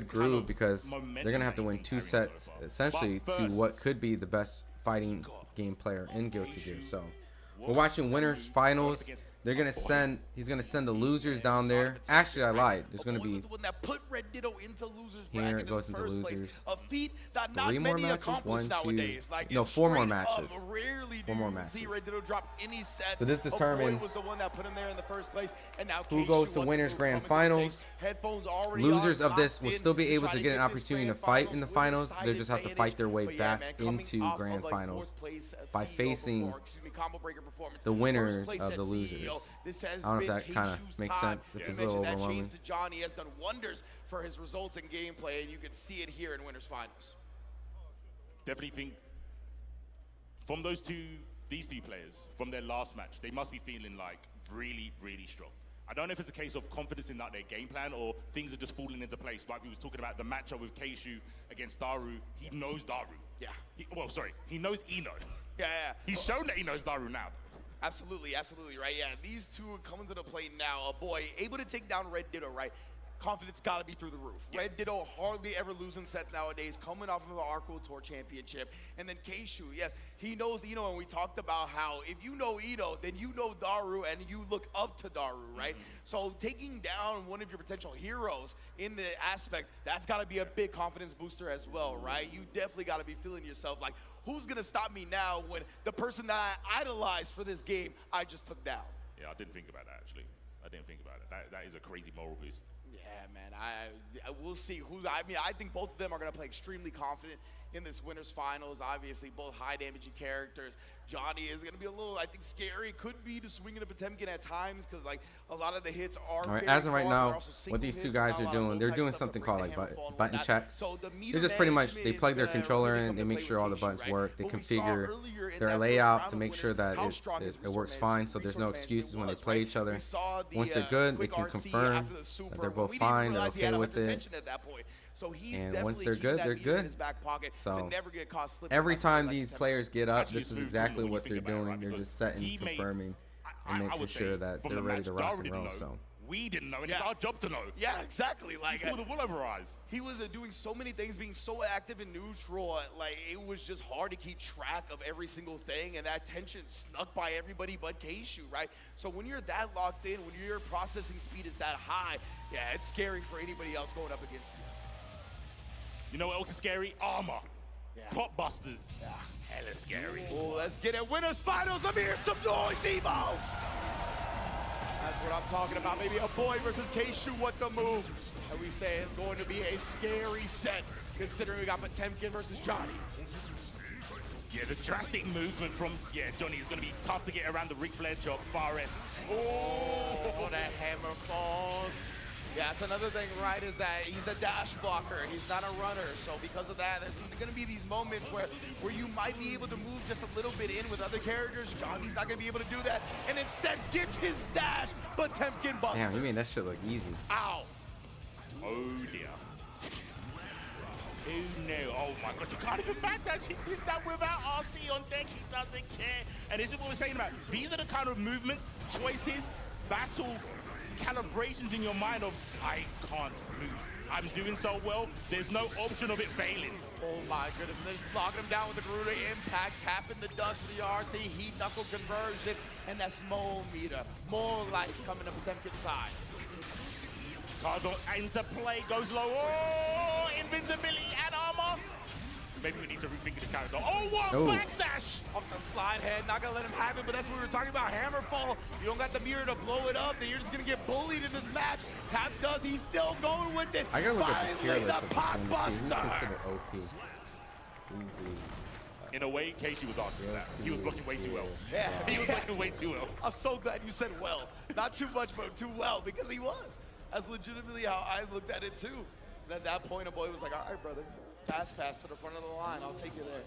groove, because they're gonna have to win 2 sets essentially to what could be the best fighting game player in Guilty Gear. So we're watching winners finals. They're gonna send. He's gonna send the losers down there. Actually, I lied. There's gonna be. Here it goes into losers. 3 more matches. 1, 2. No, 4 more matches. 4 more matches. So this determines who goes to winners grand finals. Losers of this will still be able to get an opportunity to fight in the finals. They just have to fight their way back into grand finals by facing the winners of the losers. I don't know if that kind of makes sense. If it's a little overwhelming. He has done wonders for his results in gameplay, and you can see it here in winners finals. Definitely think from these two players, from their last match, they must be feeling like really, really strong. I don't know if it's a case of confidence in that their game plan, or things are just falling into place. Like we was talking about the matchup with Keishu against Daru. He knows Daru. Yeah. He knows Eno. Yeah. He's shown that he knows Daru now. Absolutely, right? Yeah, these two are coming to the plate now. Boy, able to take down Red Ditto, right? Confidence got to be through the roof. Yeah. Red Ditto hardly ever losing sets nowadays, coming off of the Arco Tour Championship. And then Keishu, yes, he knows Eno, and we talked about how if you know Eno, then you know Daru, and you look up to Daru, right? So taking down one of your potential heroes in the aspect, that's got to be a big confidence booster as well, right? You definitely got to be feeling yourself like, who's going to stop me now when the person that I idolized for this game, I just took down? Yeah, I didn't think about that, actually. I didn't think about it. That is a crazy moral boost. Yeah, man. I will see who. I mean, I think both of them are going to play extremely confident in this winners finals. Obviously, both high damaging characters. Johnny is going to be a little, I think, scary. Could be to swing into Potemkin at times because like a lot of the hits are. All right, as of right now, what these two guys are doing, they're doing something called like button checks. So They're just pretty much, they plug their controller in, they make sure all the buttons work, they configure their layout to make sure that it works fine, so there's no excuses when they play each other. Once they're good, they can confirm that they're both fine, they're okay with it. And once they're good, they're good. So every time these players get up, this is exactly what they're doing. They're just setting, confirming, and making sure that they're ready to rock and roll. So we didn't know, and it's our job to know. Yeah, exactly. Like pull the wool over our eyes. He was doing so many things, being so active and neutral. Like it was just hard to keep track of every single thing, and that tension snuck by everybody but Keishu, right? So when you're that locked in, when your processing speed is that high, yeah, it's scary for anybody else going up against you. You know what else is scary? Armor. Yeah. Pop busters. Yeah. Hella scary. Oh, let's get it. Winners finals. Let me hear some noise, Evo. That's what I'm talking about. Maybe a boy versus Keishu. What the move? And we say it's going to be a scary set, considering we got Potemkin versus Johnny. Yeah, the drastic movement from Johnny is going to be tough to get around the Ric Flair chop. Fares. Oh, that hammer falls. Yeah, that's another thing, right, is that he's a dash blocker. He's not a runner. So because of that, there's going to be these moments where you might be able to move just a little bit in with other characters. Johnny's not going to be able to do that. And instead gets his dash, but Potemkin buster. Damn, you mean that shit look easy. Ow. Oh, dear. Oh, no. Oh, my gosh. You can't even backdash. He did that without RC on deck. He doesn't care. And this is what we're saying about. These are the kind of movements, choices, battle calibrations in your mind of, I can't move. I'm doing so well, there's no option of it failing. Oh my goodness, and they're just locking him down with the Garuda impact, tapping the dust for the RC, heat knuckle conversion, and that small meter. More life coming to Potemkin's side. Cards into play, goes low. Oh, invincibility and armor. Maybe we need to rethink this character. Oh, what backdash! Off the slide head, not gonna let him have it, but that's what we were talking about, Hammerfall. You don't got the mirror to blow it up, then you're just gonna get bullied in this match. Tap does, he's still going with it. I gotta look at the tier list of this one to see who's considered OP. In a way, Keishu was asking for that. He was blocking way too well. Yeah. He was blocking way too well. I'm so glad you said well. Not too much, but too well, because he was. That's legitimately how I looked at it too. And at that point, a boy was like, all right, brother. Fast pass to the front of the line. I'll take you there.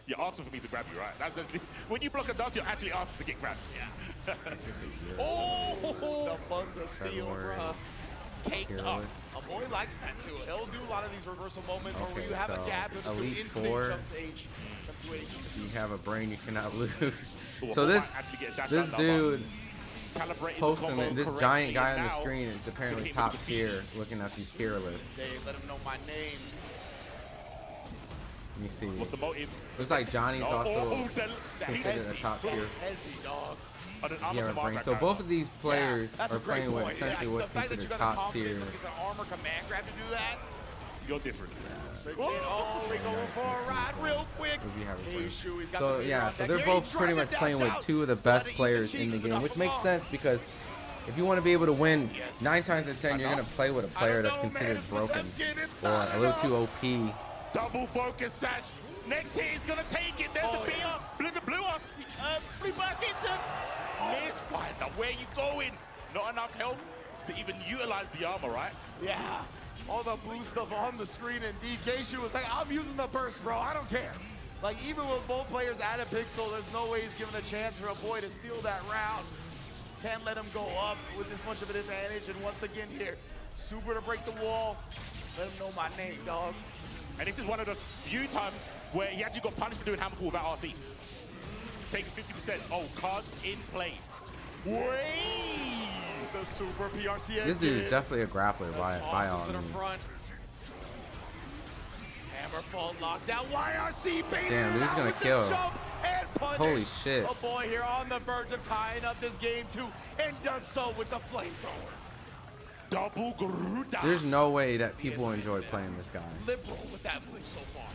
You're asking for me to grab you, right? That's when you block a dodge, you're actually asking to get grabbed. Yeah. Oh, the buns of steel, bro. Caked up. A boy likes that too. He'll do a lot of these reversal moments where you have a gap in the instant jump to H. You have a brain you cannot lose. So this dude posts him, and this giant guy on the screen is apparently top tier. Looking at these tier lists. Let him know my name. Let me see. What's the motive? Looks like Johnny's also considered a top tier. Yeah, brain. So both of these players are playing with essentially what's considered top tier. Armor command grab to do that. You're different. Oh, we going for a ride real quick. So yeah, so they're both pretty much playing with two of the best players in the game, which makes sense because if you want to be able to win, 9 times out of 10, you're going to play with a player that's considered broken or a little too OP. Double focus sash. Next hit is going to take it. There's the blue burst into Mistfinder. Where you going? Not enough health to even utilize the armor, right? Yeah. All the blue stuff on the screen, and DK was like, I'm using the burst, bro. I don't care. Like, even with both players at a pixel, there's no way he's given a chance for a boy to steal that round. Can't let him go up with this much of an advantage. And once again here, Super to break the wall. Let him know my name, dog. And this is one of the few times where he actually got punished for doing Hammerfall without RC. Taking 50%. Oh, card in play. Wait! The Super PRC. This dude is definitely a grappler by all means. Hammerfall lockdown. YRC baiting. Damn, dude's gonna kill. Holy shit. A boy here on the verge of tying up this game too, and does so with the flamethrower. Double Garuda. There's no way that people enjoy playing this guy. Liberal with that move so far.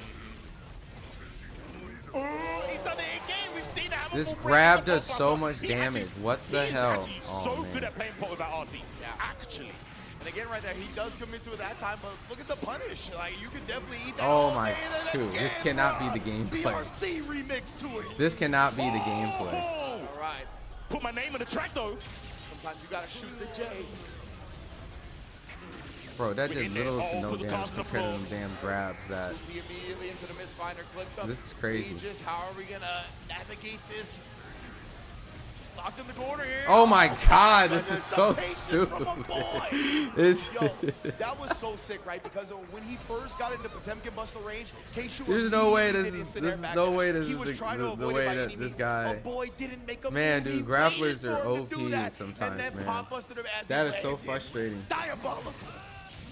Oh, he's done it again. We we've seen it. This grab does so much damage. What the hell? He's Oh, so man. good at playing pot without RC. Yeah. Actually. And again, right there, he does commit to it that time, but look at the punish. Like, you can definitely eat that Oh all my day, and then shoot. This again, cannot be the gameplay. PRC remix to it. This cannot be the gameplay. Oh! All right. Put my name on the track, though. Sometimes you gotta shoot the J. Bro, that did little to no put the damage cards on the compared to floor. them damn grabs that. Immediately into the misfinder clipped up. This is crazy. Just how are we gonna navigate this? Just locked in the corner here. Oh my god, this goodness, is so the patience stupid. from a boy. It's Yo, that was so sick, right? Because when he first got into Potemkin Buster range, Keishu There's no way immediately this is did instant air no backdash. way this He is was trying to the avoid way it by that any this means. guy. A boy didn't make a Man, move. dude, He grapplers waited are for him to do OP that, sometimes, and then man. pop busted him as That he is so landed. frustrating. Diabolical.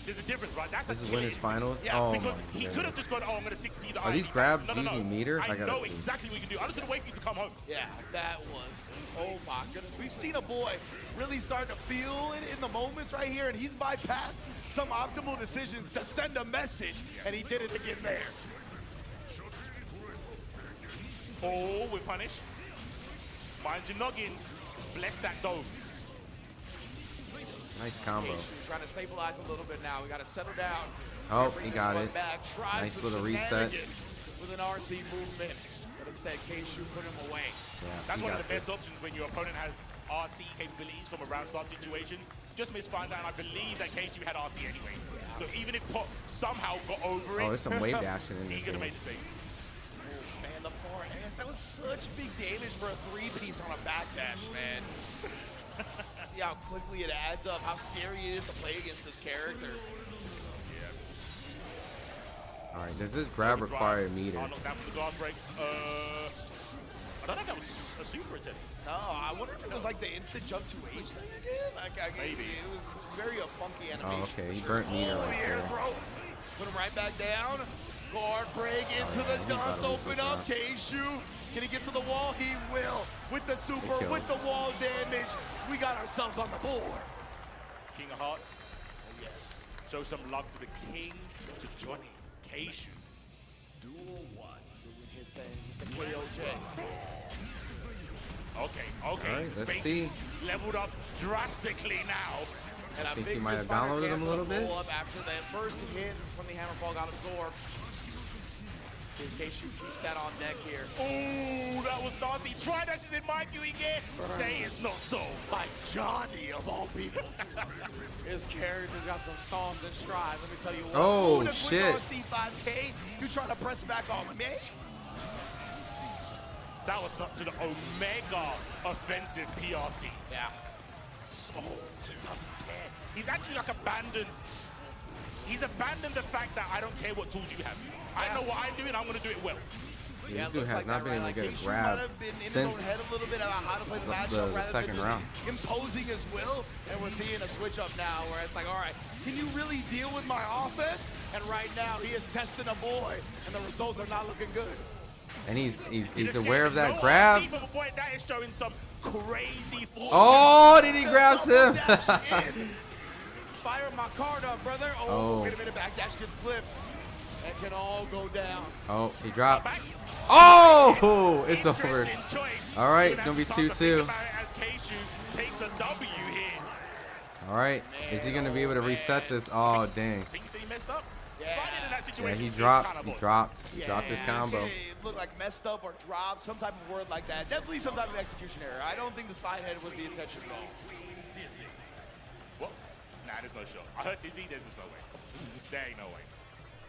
There's a difference, right? That's This a is killing winners instinct. finals? Yeah, Oh because my he could have just gone, oh, I'm going to 6P the Are these iron grabs box. No, using meter? I I gotta know see. exactly what you can do. I'm just going to wait for you to come home. Yeah, that was, oh my goodness. We've seen a boy really start to feel it in the moments right here, and he's bypassed some optimal decisions to send a message, and he did it again there. Oh, we're punished. Mind your noggin. Bless that dome. Nice combo. Trying to stabilize a little bit now. We got to settle down. Oh, Bring he this got one it. back. Tries Nice some little reset. shenanigans with an RC movement, but instead Keishu put him away. Yeah, That's he one of got the best this. options when your opponent has RC capabilities from a round start situation. Just misfind that, and I believe that KSU had RC anyway. So even if Pop somehow got over it, Oh, there's some wave dashing in he this could have game. made the save. Oh, man, the far ass. That was such big damage for a three-piece on a backdash, man. See how quickly it adds up, how scary it is to play against this character. All right, does this grab require a meter? Knocked down from the glass break. I don't think that was a super attack. No, I wonder if it was like the instant jump to H thing again. Like, Maybe. It was very a funky animation. Oh, okay, he burnt meter Oh, right the air there. throw. Put him right back down. Guard break into the he's dust. about to lose Open this up. round. Keishu. Can he get to the wall? He will. With the super, kills. with the wall damage, we got ourselves on the board. King of Hearts. Oh, yes. Show some love to the king, to Johnny's, Keishu. Duel 1. Doing his thing. He's the KOJ. Okay. All right, let's Space see. leveled up drastically now. And a think big he might have misfire downloaded him a cancel little bit. pull up after that first hit from the Hammerfall got absorbed. In case you keeps that on deck here. Oh, that was nasty. Try that shit in my queue again. Say it's not so. By Johnny of all people. His character's got some sauce and stride. Let me tell you what. Oh, Ooh, the quick shit. RC5K. You trying to press back on me? That was such an omega offensive PRC. Yeah. So, he doesn't care. He's actually like abandoned. He's abandoned the fact that I don't care what tools you have. I know what I'm doing, I'm gonna do it well. Yeah, this it dude looks has like not that, been able right? to get Like, a Keishu grab might have been in his since own head a little bit about how to play the matchup the rather second than round. just imposing his will. And we're seeing a switch up now where it's like, all right, can you really deal with my offense? And right now he is testing a boy, and the results are not looking good. And he's Just aware of getting that no grab. RC from a boy that is showing some crazy force. Oh, did he grab him? Fire my card up, brother. Oh, wait a minute, backdash gets clipped. That can all go down. Oh, he dropped. Oh, it's over. Interesting choice. All right, it's Even gonna be as we start to 2-2. think about it as Keishu takes the W here. All right, is he gonna be able to reset this? Oh, dang. Thinks that he messed up. Sliding in that Yeah, situation he is dropped. kind He of dropped. He dropped his combo. It looked like messed up or dropped, some type of word like that. Definitely some type of execution error. I don't think the slide head was the intention at all. Well, nah, there's no shot. I heard Dizzy, there's just no way. There ain't no way.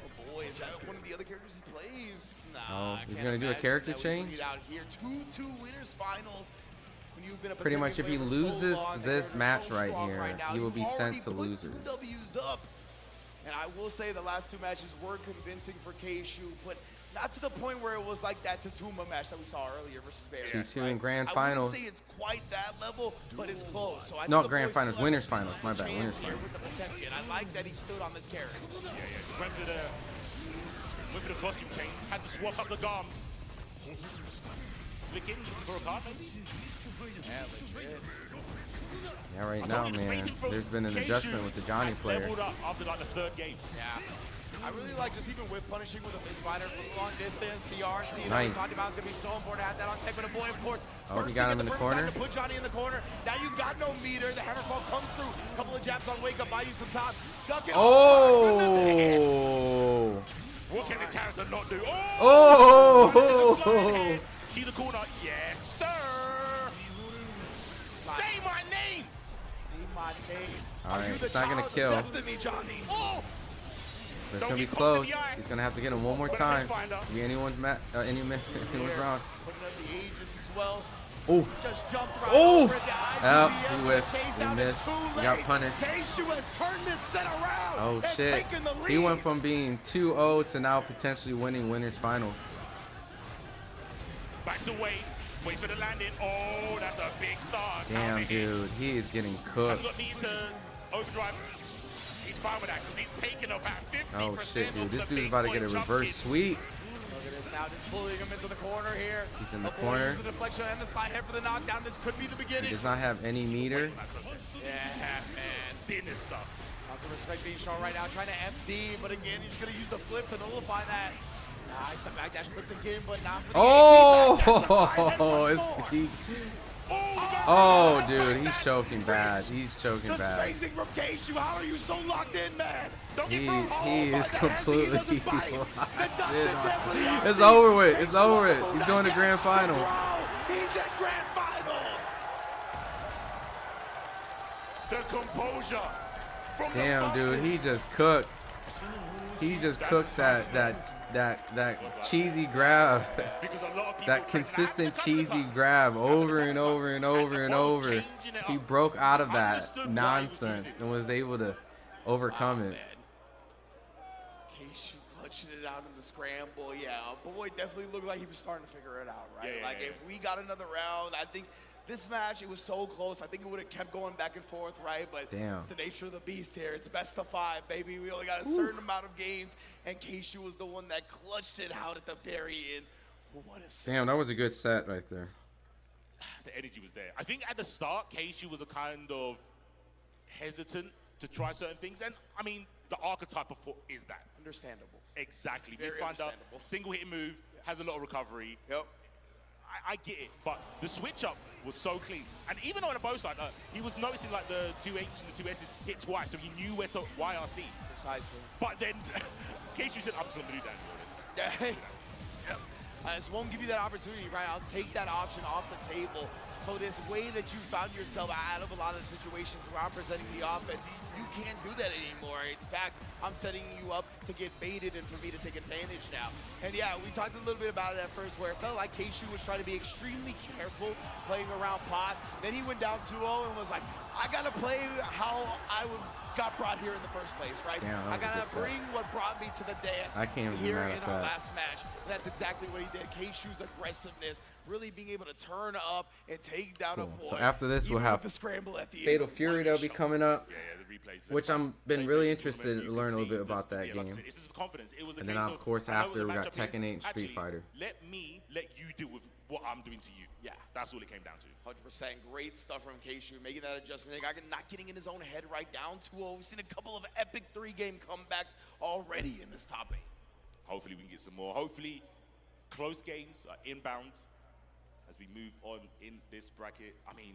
Oh boy, is that one of the other characters he plays? Nah, Oh, I he's can't gonna do a imagine character that we change? put it out here. 2-2 winners finals. When you've been a Pretty much, if he Potemkin player for so loses long, the this character's match so right strong here, right now. he will be You've sent already to put losers. 2 W's up. And I will say the last 2 matches were convincing for Keishu, but not to the point where it was like that Tatuma match that we saw earlier versus Bear. 2-2 in grand I finals. wouldn't say it's quite that level, but it's close. So I No, think the grand boys finals, still have winners a finals, my bad, chance winners here finals. with the Potemkin. I like that he stood on this character. Yeah. Just went for the costume change. Had to swap up the gums. Flick in for a card, maybe? Yeah, legit. Yeah, right I now, told you the man. spacing from There's been an Keishu adjustment with the Johnny has player. leveled up after like the 3rd game. Yeah. I really like just even whip punishing with a misfighter from long distance. The RC that we Nice. talked about is going to be so important to have that on tech. But a boy, of course, Oh, he got him in the corner. To put Johnny in the corner. Now you've got no meter. The hammerfall comes through. A couple of jabs on wake up, buy you some time. Duck it. Oh! What can the character not do? Oh! See the corner. Yes, sir. Say my name. Say my name. All right, it's not gonna kill. Destiny, Johnny. Oh! But it's gonna be close. He's gonna have to get him one more time. Be anyone's anyone's round. Putting up the Aegis as well. Oof. Just jumped right Oof. over the Oh, ICBS he whiffed. chased He down missed. and too He got late. punished. Keishu has turned this set around. Oh and shit. taken the He lead. went from being 2-0 to now potentially winning winners finals. Backs away. Wait for the landing. Oh, that's a big start. Damn, dude. He is getting cooked. Got need to overdrive. He's fine with that because he's taking about 50%. Oh shit, dude. of This the dude's big about to boy get a jump reverse kick. sweep. Look at this now, just pulling him into the corner here. He's in the Avoids corner. The deflection and the slide head for the knockdown. This could be the He beginning. does not have any meter. Yeah, man. Sinister. Not to respect being shown right now, trying to FD, but again, he's going to use the flip to nullify that. Nice, the backdash flipped again, but not for the Oh, it's he. Oh, dude, he's choking bad. He's choking the bad. spacing from Keishu, how are you so locked in, man? Don't He get is completely locked in. It's It's over with. It's over with. He's going to grand finals. He's at grand finals. The composure. From Damn, the dude, he just cooked. He just cooked that cheesy grab. Because a lot of people That consistent cheesy grab over and over and over and over. He broke out of that nonsense and was able to overcome it. Keishu clutching it out in the scramble. Yeah, boy definitely looked like he was starting to figure it out, right? Yeah, like if we got another round, I think this match, it was so close. I think it would have kept going back and forth, right? But Damn. it's the nature of the beast here. It's best of 5, baby. We only got a certain amount of games, and Keishu was the one that clutched it out at the very end. What a set. Damn, that was a good set right there. The energy was there. I think at the start, Keishu was a kind of hesitant to try certain things. And, I mean, the archetype of foot is that. Understandable. Exactly. Very Mid-finder, understandable. single hit move, has a lot of recovery. Yep. I get it, but the switch up was so clean. And even on the both side, he was noticing like the 2H and the 2S's hit twice, so he knew where to YRC. Precisely. But then, Keishu said, I'm just gonna do that. Yeah. I just won't give you that opportunity, right? I'll take that option off the table. So this way that you found yourself out of a lot of the situations where I'm presenting the offense, you can't do that anymore. In fact, I'm setting you up to get baited and for me to take advantage now. And yeah, we talked a little bit about it at first where it felt like Keishu was trying to be extremely careful playing around pot. Then he went down 2-0 and was like, I gotta play how I got brought here in the first place, right? Damn, I gotta that was a good bring what brought me to the dance I can't even be here mad in at our that. last match. And that's exactly what he did. Keishu's aggressiveness, really being able to turn up and take down a Cool. boy. So after this, even we'll have with the scramble at the Fatal end. Fury that'll be coming up, Yeah, the replay. which I'm been really PlayStation interested tournament, to you learn a can little bit see about this- that yeah, like I game. said, this is the confidence. It was a And then case of course I know what after the we got matchup is. Tekken 8 and Street Actually, Fighter. Let me let you deal with what I'm doing to you. Yeah. That's all it came down to. 100%. Great stuff from Keishu, making that adjustment. Not getting in his own head right down 2-0. We've seen a couple of epic 3-game comebacks already in this top 8. Hopefully we can get some more. Hopefully close games are inbound as we move on in this bracket. I mean,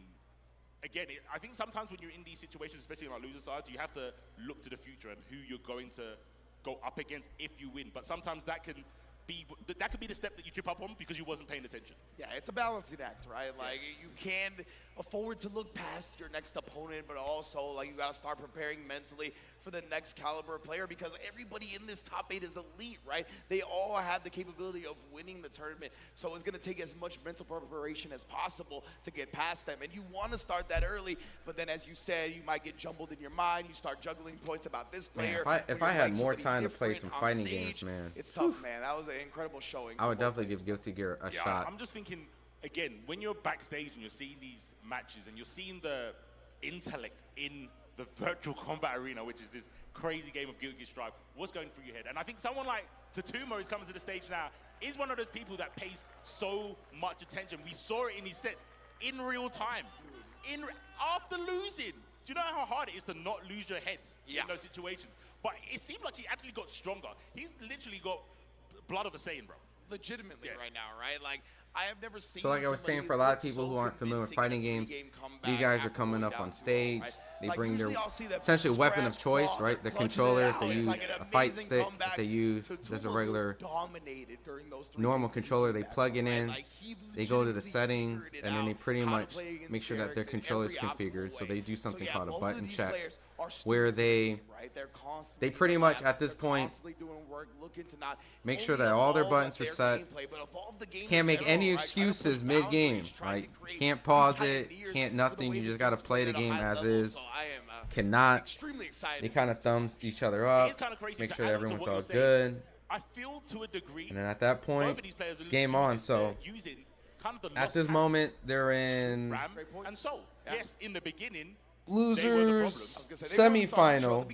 again, I think sometimes when you're in these situations, especially on our loser side, you have to look to the future and who you're going to go up against if you win. But sometimes that could be the step that you trip up on because you wasn't paying attention. Yeah, it's a balancing act, right? Like, you can afford to look past your next opponent, but also, like, you got to start preparing mentally for the next caliber player because everybody in this top 8 is elite, right? They all have the capability of winning the tournament. So it's going to take as much mental preparation as possible to get past them. And you want to start that early, but then as you said, you might get jumbled in your mind. You start juggling points about this player. Man, if I had more time to play some fighting games, man. It's tough, man. That was an incredible showing. I would definitely give Guilty Gear a shot. I'm just thinking, again, when you're backstage and you're seeing these matches and you're seeing the intellect in the virtual combat arena, which is this crazy game of Guilty Gear Strive, what's going through your head? And I think someone like Tatumo is coming to the stage now, is one of those people that pays so much attention. We saw it in his sets in real time. After losing, Do you know how hard it is to not lose your head in those situations? But it seemed like he actually got stronger. He's literally got blood of a Saiyan, bro. Legitimately right now, right? Like, I have never seen. So like I was saying, for a lot of people who aren't familiar with fighting games, these guys are coming up on stage. They bring their essentially weapon of choice, right? The controller, if they use a fight stick, if they use just a regular normal controller, they plug it in, they go to the settings, and then they pretty much make sure that their controller is configured. So they do something called a button check, where they pretty much at this point make sure that all their buttons are set. Can't make any excuses mid-game, right? Can't pause it, can't nothing. You just gotta play the game as is. Cannot. They kind of thumbs each other up, make sure that everyone's all good. I feel to a degree, and then at that point, it's game on. So at this moment, they're in and so yes, in the beginning, losers semi-final.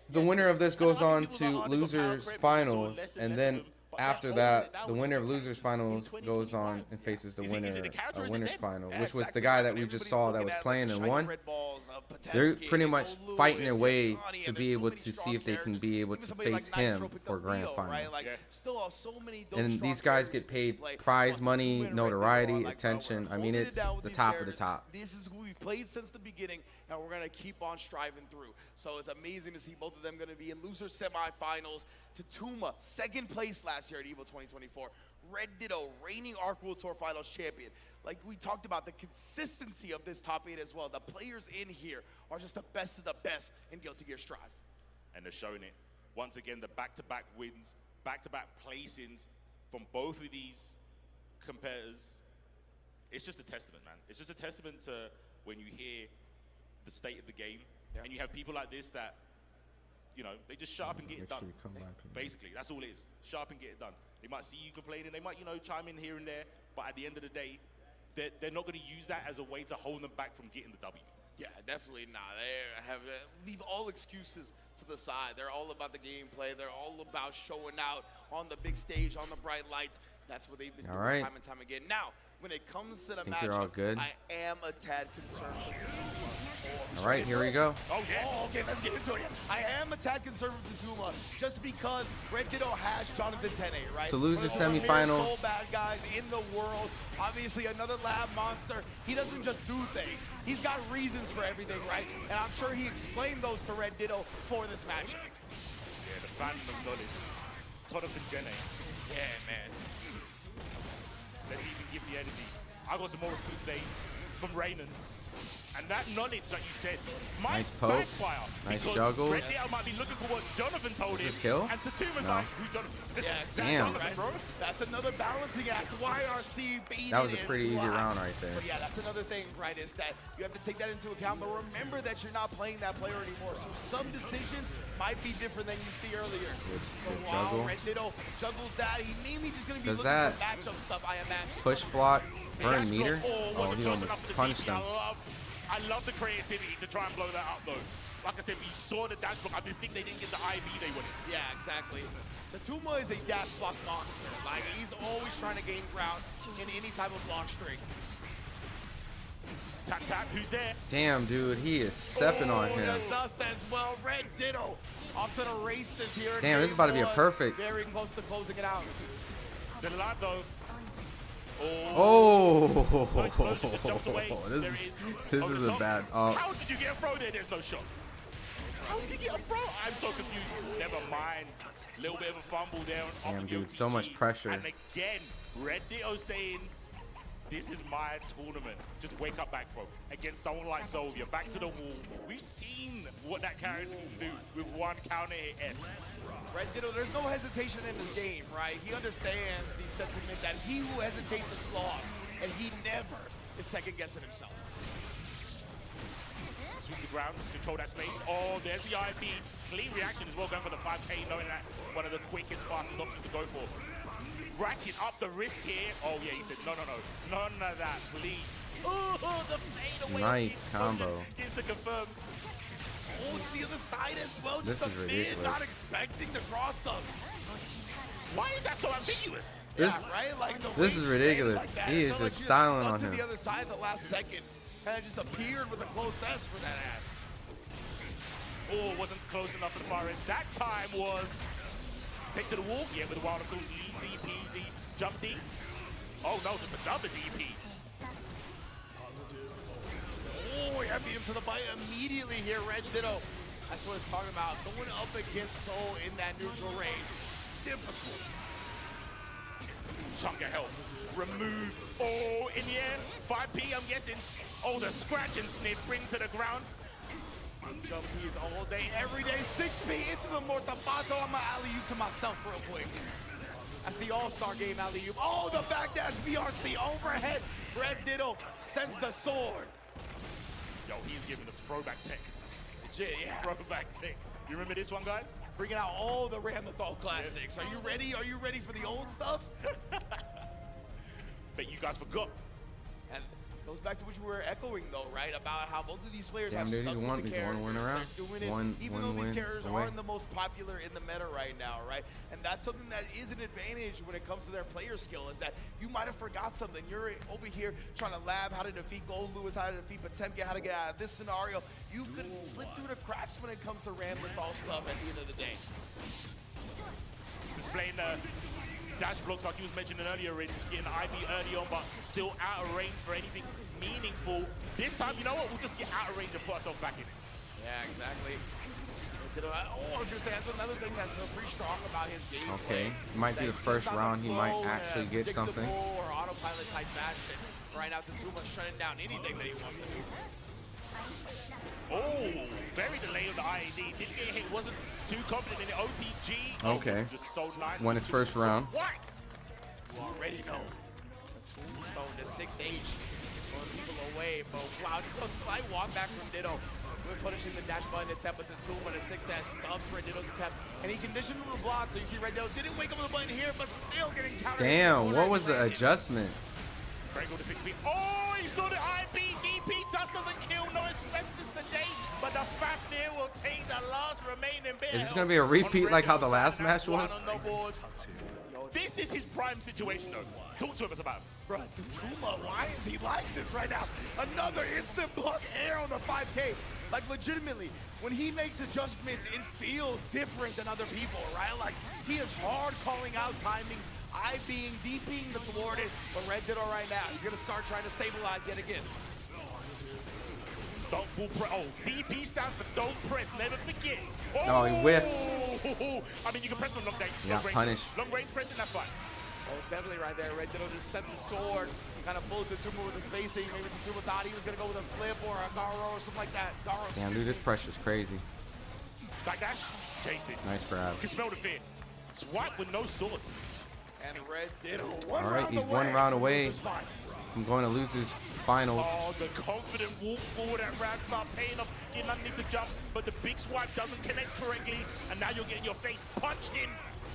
The winner of this goes on to losers finals, and then after that, the winner of losers finals goes on and faces the winner of winners final, which was the guy that we just saw that was playing and won. They're pretty much fighting their way to be able to see if they can be able to face him for grand finals. And these guys get paid prize money, notoriety, attention. I mean, it's the top of the top. This is who we've played since the beginning, and we're going to keep on striving through. So it's amazing to see both of them going to be in loser semifinals. Tatuma, second place last year at EVO 2024. Red Ditto, reigning Arc World Tour Finals champion. Like we talked about, the consistency of this top 8 as well. The players in here are just the best of the best in Guilty Gear Strive. And they're showing it. Once again, the back-to-back wins, back-to-back placings from both of these competitors. It's just a testament, man. It's just a testament to when you hear the state of the game, and you have people like this that, you know, they just shut up and get it done. Basically, that's all it is. Shut up and get it done. They might see you complaining, they might, you know, chime in here and there, but at the end of the day, they're not going to use that as a way to hold them back from getting the W. Yeah, definitely not. They have leave all excuses to the side. They're all about the gameplay. They're all about showing out on the big stage, on the bright lights. That's what they've been doing time and time again. Now, when it comes to the matchup, I am a tad concerned with Tatuma. All right, here we go. Oh, yeah. Oh, okay, let's get into it. I am a tad concerned with Tatuma just because Red Ditto has Jonathan Tene, right? So loser semifinals. So bad guys in the world. Obviously, another lab monster. He doesn't just do things. He's got reasons for everything, right? And I'm sure he explained those to Red Ditto for this matchup. Yeah, the fandom knowledge. Jonathan Tene. Yeah, man. Let's see if he can give the energy. I got some more respect today from Raynon. And that knowledge that you said might backfire. Nice juggles. Red Ditto might be looking for what Jonathan told him. Kill? And Tatuma's like, who's Jonathan? Yeah, exactly. Damn. Right? That's another balancing act. YRC beat That was a pretty easy round right there. But yeah, that's another thing, right, is that you have to take that into account. But remember that you're not playing that player anymore. So some decisions might be different than you see earlier. So while Red Ditto juggles that, he mainly just going to be looking for matchup stuff, I imagine. Push block, burn meter? Oh, he almost punched him. I love the creativity to try and blow that up, though. Like I said, we saw the dash block. I just think they didn't get the IB they wanted. Yeah, exactly. Tatuma is a dash block monster. Like, he's always trying to gain ground in any type of block string. Tap, tap, who's there? Damn, dude, he is stepping on him. The dust as well. Red Ditto off to the races here. Damn, this is about to be a perfect. Very close to closing it out. Still alive, though. Oh, this is a bad. How did you get a throw there? There's no shot. How did you get a throw? I'm so confused. Never mind. Little bit of a fumble there. Damn, dude, so much pressure. And again, Red Ditto saying, this is my tournament. Just wake up back throw. Against someone like Sylvia, back to the wall. We've seen what that character can do with one counter hit S. Red Ditto, there's no hesitation in this game, right? He understands the sentiment that he who hesitates is lost, and he never is second-guessing himself. Sweep the ground, control that space. Oh, there's the IB. Clean reaction as well, going for the 5K, knowing that one of the quickest, fastest options to go for. Racking up the risk here. Oh, yeah, he said, no, no, no. None of that, please. Oh, the fade away. Nice combo. Gets the confirm. Oh, to the other side as well. This just is a ridiculous. Not expecting the cross-up. Why is that so ambiguous? Yeah, right? Like this is ridiculous. Like he is just styling on to him. the other side the last second. Kind of just appeared with a close S for that ass. Oh, wasn't close enough as far as that time was. Take to the wall. Yeah, with the wild assault. Easy peasy. Jump deep. Oh no, just another DP. Oh, yeah, beat him to the bite immediately here, Red Ditto. That's what it's talking about. Going up against Soul in that neutral range. Difficult. Chunk of health. Remove. Oh, in the end, 5P, I'm guessing. Oh, the scratch and sniff bring to the ground. Jump keys all day, every day. 6P into the Mortabato. I'm gonna alley-oop to myself real quick. That's the all-star game alley-oop. Oh, the backdash BRC overhead. Red Ditto sends the sword. Yo, he's giving us throwback tech. Legit, yeah. Throwback tech. You remember this one, guys? Bringing out all the Ramlethal classics. Are you ready? Are you ready for the old stuff? Bet you guys forgot. And goes back to what you were echoing, though, right? About how both of these players Damn, have dude, stuck he's with the characters. one around. Doing it, even though these characters aren't the most popular in the meta right now, right? And that's something that is an advantage when it comes to their player skill, is that you might have forgot something. You're over here trying to lab how to defeat Gold Lewis, how to defeat Potemkin, how to get out of this scenario. You could slip through the cracks when it comes to Ramlethal stuff at the end of the day. Displaying the dash blocks like you was mentioning earlier, Rich, getting the IB early on, but still out of range for anything meaningful. This time, you know what? We'll just get out of range and put ourselves back in it. Yeah, exactly. Oh, I was gonna say, that's another thing that's pretty strong about his game. Okay, it might be the first round. He might actually get something. Or autopilot type match. Right now, Tatsuma shutting down anything that he wants to do. Oh, very delayed on the IAD. Didn't get hit, wasn't too confident in the OTG. Okay. Just so nice. Won his first round. Twice. You already know. Tombstone to 6H. Pulling people away, but wow, just a slight walk back from Ditto. We're punishing the dash button attempt with the Tomb and a 6S stuffs Red Ditto's attempt. And he conditioned him to block, so you see Red Ditto didn't wake up with the button here, but still getting countered. Damn, what was the adjustment? Go to 6P. Oh, he saw the IB, DP, dust doesn't kill, no asbestos today, but the Fafnir will take the last remaining bit. Is this going to be a repeat like how the last match was? This is his prime situation, though. Talk to us about it. Bro, Tatsuma, why is he like this right now? Another instant block air on the 5K. Like, legitimately, when he makes adjustments, it feels different than other people, right? Like, he is hard calling out timings, IBing, DPing the thwarted, but Red Ditto right now, he's going to start trying to stabilize yet again. Don't full press. Oh, DP stands for don't press, never forget. Oh, he whiffs. I mean, you can press from long range. Yeah, punish. Long range pressing, that's fine. Oh, it's definitely right there. Red Ditto just sent the sword, kind of pulled Tatsuma with the spacing. Maybe Tatsuma thought he was going to go with a flip or a Garo or something like that. Garo. Damn, dude, this pressure's crazy. Backdash, chased it. Nice grab. You can smell the fear. Swipe with no swords. And Red Ditto, all right, he's one round away from going to lose his finals. Oh, the confident walk forward at Radstar paying off, getting underneath the jump, but the big swipe doesn't connect correctly, and now you're getting your face punched in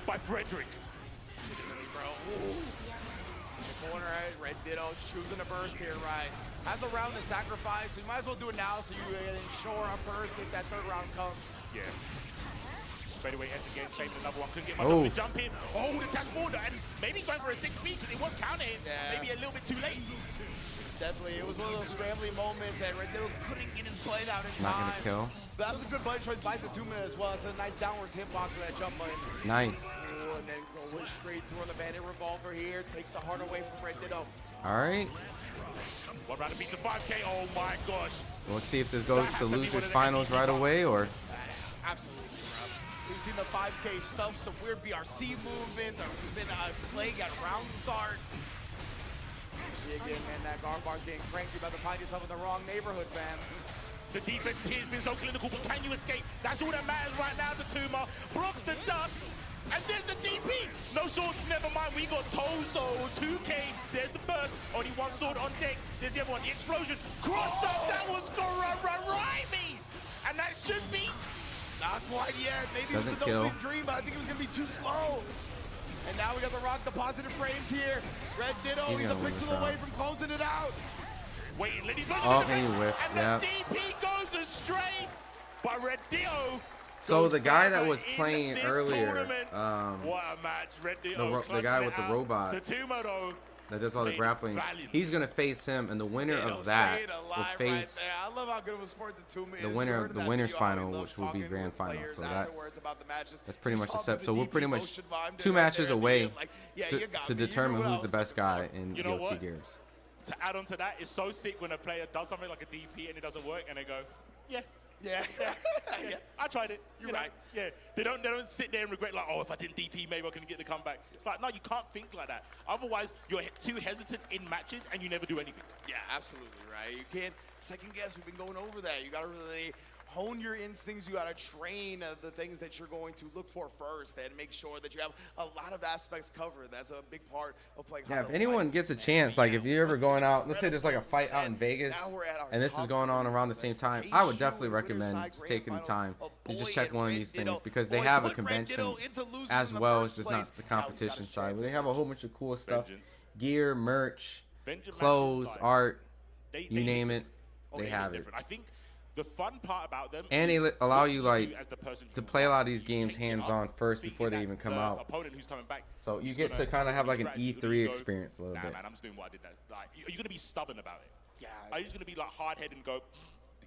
by Frederick. Bro, the corner, right? Red Ditto choosing a burst here, right? Has a round to sacrifice, so you might as well do it now so you can ensure a burst if that third round comes. Yeah. By the way, S again, saved another one, couldn't get much jump in. Oh, the dash forward, and maybe going for a 6B because it was counting. Yeah. Maybe a little bit too late. Definitely, it was one of those scrambling moments that Red Ditto couldn't get his blade out in time. Not gonna kill. But that was a good button choice by the 2 minutes as well. It's a nice downwards hitbox for that jump button. Nice. Ooh, and then go straight through on the Bandit Revolver here. Takes the heart away from Red Ditto. All right. One round to beat the 5K. Oh my gosh. We'll see if this goes to losers finals right away or. Absolutely, bro. We've seen the 5K stuff, some weird BRC movement. There's been a plague at round start. See again, man, that guard bar's getting cranked. You're about to find yourself in the wrong neighborhood, fam. The defense here has been so clinical, but can you escape? That's all that matters right now to Tuma. Brooks the dust, and there's the DP. No swords, never mind. We got toes though. 2K, there's the burst. Only one sword on deck. There's the other one. The explosion. Cross up, that was Raimi. And that should be. Not quite yet. Maybe doesn't it was a kill. no-win dream, but I think it was going to be too slow. And now we got the rock deposited frames here. Red Ditto, he's a pixel away from closing it out. Wait, oh, and he whiffed. Yeah. The DP goes astray by Red Ditto. So the guy that was playing earlier, what a match, Red Ditto. the guy with the robot. The Tumo though, that does all the grappling. valiant. He's gonna face him, and the winner They'll of that stay will alive face right there. I love how good of a sport the 2 minutes. the winner of the winners final, which will be grand final. So that's pretty much the step. So we're pretty much 2 matches away to determine who's the best guy in You know Guilty what? Gears. To add on to that, it's so sick when a player does something like a DP and it doesn't work, and they go, yeah. Yeah. Yeah, I tried it. You're right. Yeah, they don't sit there and regret like, oh, if I didn't DP, maybe I couldn't get the comeback. It's like, no, you can't think like that. Otherwise, you're too hesitant in matches and you never do anything. Yeah, absolutely right. You can't second guess. We've been going over that. You got to really hone your instincts. You got to train the things that you're going to look for first and make sure that you have a lot of aspects covered. That's a big part of playing. Yeah, if anyone gets a chance, like if you're ever going out, let's say there's like a fight out in Vegas, and this is going on around the same time, I would definitely recommend just taking the time to just check one of these things, because they have a convention as well as just not the competition side, where they have a whole bunch of cool stuff, gear, merch, clothes, art, you name it, they have it. I think the fun part about them, and they allow you like to play a lot of these games hands-on first before they even come out. Opponent who's coming back, So you get to kind of have like an E3 experience a little bit. Man, I'm just doing what I did that. Like, are you gonna be stubborn about it? Yeah. Are you just gonna be like hard-headed and go,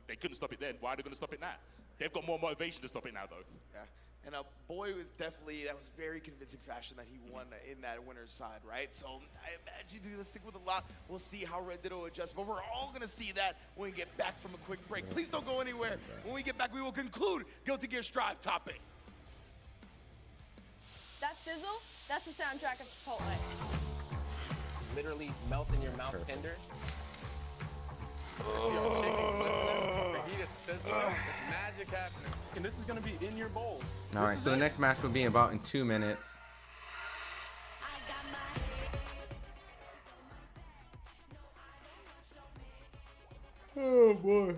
they couldn't stop it then, why are they gonna stop it now? They've got more motivation to stop it now, though. Yeah. And boy, was definitely, that was very convincing fashion that he won in that winner's side, right? So I imagine he's gonna stick with a lot. We'll see how Red Ditto adjusts, but we're all gonna see that when we get back from a quick break. Please don't go anywhere. When we get back, we will conclude Guilty Gear Strive Top 8. That sizzle, that's the soundtrack of Chipotle. Literally melt in your mouth tender. Magic happening. And this is going to be in your bowl. All right, so the next match will be about in 2 minutes. Oh boy.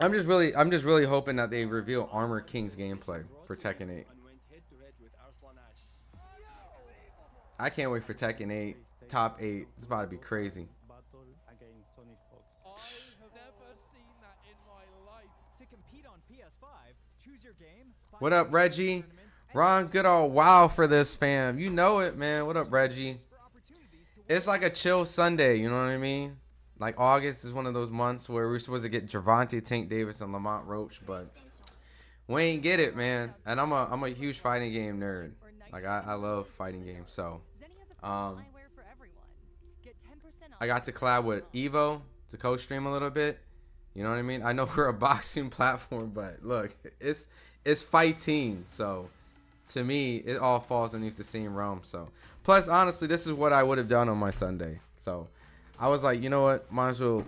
I'm just really hoping that they reveal Armor King's gameplay for Tekken 8. I can't wait for Tekken 8 top 8. It's about to be crazy. What up, Reggie? Ron Goodall, wow for this, fam. You know it, man. What up, Reggie? It's like a chill Sunday, you know what I mean? Like August is one of those months where we're supposed to get Gervonta Tank Davis and Lamont Roach, but we ain't get it, man. And I'm a huge fighting game nerd. Like I love fighting games, so I got to collab with Evo to co-stream a little bit. You know what I mean? I know we're a boxing platform, but look, it's fighting. So to me, it all falls underneath the same realm. So plus, honestly, this is what I would have done on my Sunday. So I was like, you know what? Might as well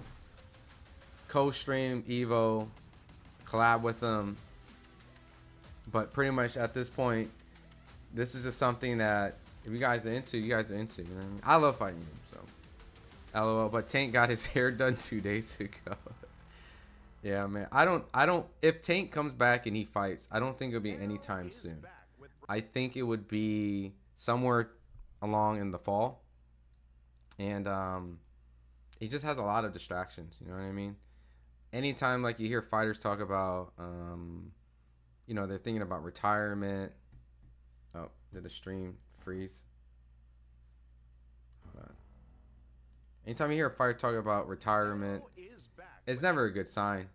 co-stream Evo, collab with them. But pretty much at this point, this is just something that if you guys are into, you guys are into. You know what I mean? I love fighting games, so LOL. But Tank got his hair done 2 days ago. Yeah, man. I don't. If Tank comes back and he fights, I don't think it'll be anytime soon. I think it would be somewhere along in the fall. And he just has a lot of distractions. You know what I mean? Anytime like you hear fighters talk about, you know, they're thinking about retirement. Oh, did the stream freeze? Hold on. Anytime you hear a fighter talk about retirement, it's never a good sign,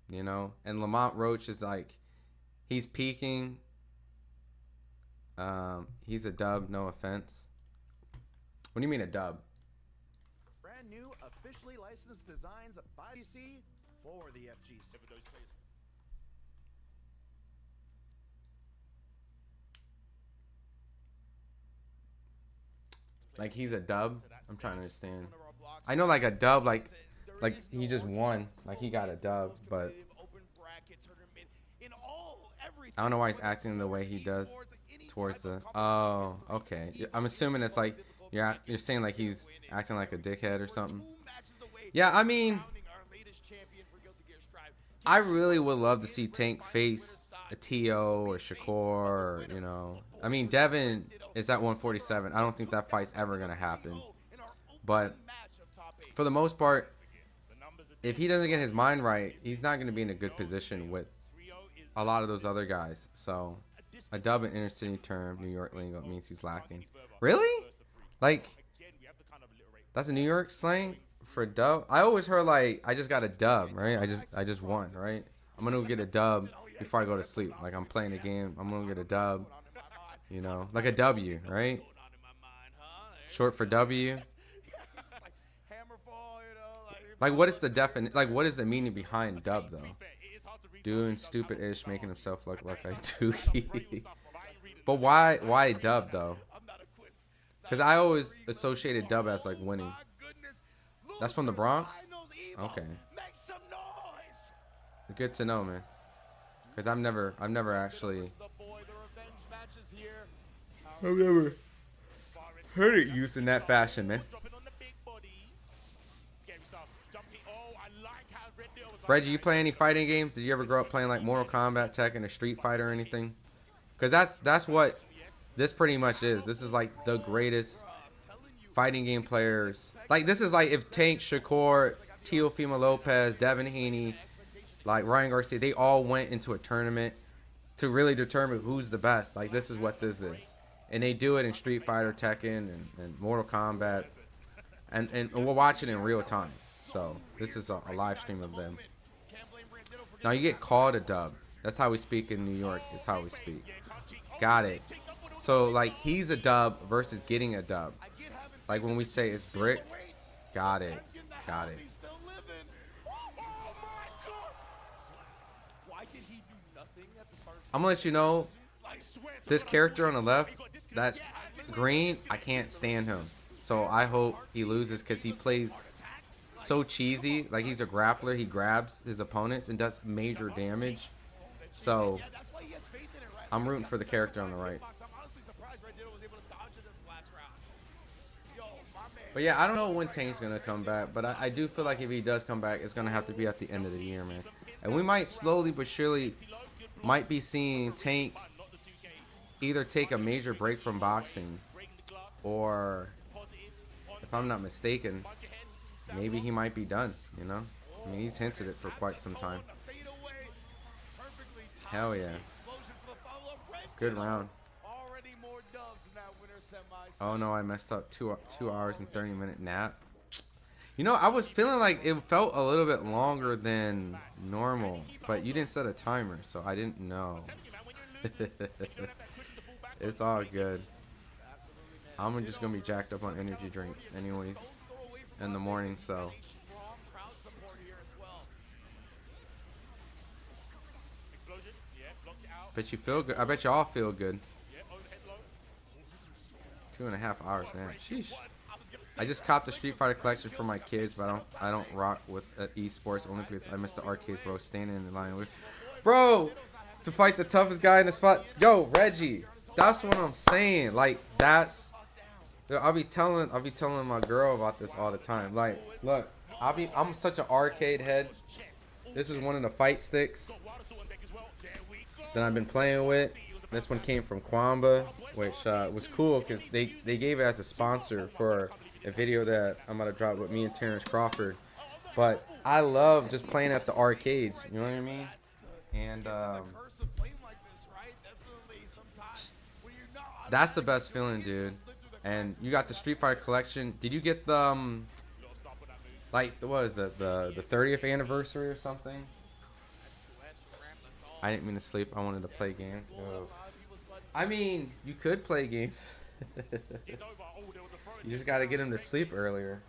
you know? And Lamont Roach is like, he's peaking. He's a dub, no offense. What do you mean a dub? Brand new, officially licensed designs by DC for the FGC. Like he's a dub? I'm trying to understand. I know like a dub, like he just won. Like he got a dub, but I don't know why he's acting the way he does towards the. Oh, okay. I'm assuming it's like you're saying like he's acting like a dickhead or something. Yeah, I mean, I really would love to see Tank face a T.O. or Shakur, or, you know. I mean, Devin is at 147. I don't think that fight's ever going to happen. But for the most part, if he doesn't get his mind right, he's not going to be in a good position with a lot of those other guys. So A dub in inner city term, New York lingo means he's lacking. Really? Like, that's a New York slang for dub? I always heard like, I just got a dub, right? I just won, right? I'm gonna get a dub before I go to sleep. Like, I'm playing a game, I'm gonna get a dub, you know, like a W, right? Short for W. Like, what is the definition? Like, what is the meaning behind dub though? Doing stupid-ish, making himself look like I do. But why dub though? Because I always associated dub as like winning. That's from the Bronx? Okay. Good to know, man. Because I've never actually heard it used in that fashion, man. Reggie, you play any fighting games? Did you ever grow up playing like Mortal Kombat, Tekken, or Street Fighter or anything? Because that's what this pretty much is. This is like the greatest fighting game players. Like, this is like if Tank, Shakur, Teofimo Lopez, Devin Haney, like Ryan Garcia, they all went into a tournament to really determine who's the best. Like, this is what this is. And they do it in Street Fighter, Tekken, and Mortal Kombat. And we're watching in real time. So this is a live stream of them. Now you get called a dub. That's how we speak in New York. Is how we speak. Got it. So like, he's a dub versus getting a dub. Like when we say it's brick. Got it. Got it. I'm gonna let you know, this character on the left, that's green, I can't stand him. So I hope he loses because he plays so cheesy. Like, he's a grappler. He grabs his opponents and does major damage. So I'm rooting for the character on the right. But yeah, I don't know when Tank's gonna come back, but I do feel like if he does come back, it's gonna have to be at the end of the year, man. And we might slowly but surely might be seeing Tank either take a major break from boxing, or if I'm not mistaken, maybe he might be done, you know? I mean, he's hinted it for quite some time. Hell yeah. Good round. Oh no, I messed up. 2 hours and 30-minute nap. You know, I was feeling like it felt a little bit longer than normal, but you didn't set a timer, so I didn't know. It's all good. I'm just gonna be jacked up on energy drinks anyways in the morning, so bet you feel good. I bet you all feel good. 2.5 hours, man. Sheesh. I just copped the Street Fighter collection for my kids, but I don't rock with esports only because I miss the arcades, bro. Standing in the line with, bro, to fight the toughest guy in the spot. Yo, Reggie, that's what I'm saying. Like, that's, I'll be telling my girl about this all the time. Like, look, I'm such an arcade head. This is one of the fight sticks that I've been playing with. This one came from Kwamba, which was cool because they gave it as a sponsor for a video that I'm gonna drop with me and Terrence Crawford. But I love just playing at the arcades, you know what I mean? And that's the best feeling, dude. And you got the Street Fighter collection. Did you get the like, what is that, the 30th anniversary or something? I didn't mean to sleep. I wanted to play games. Oh. I mean, you could play games. You just got to get him to sleep earlier.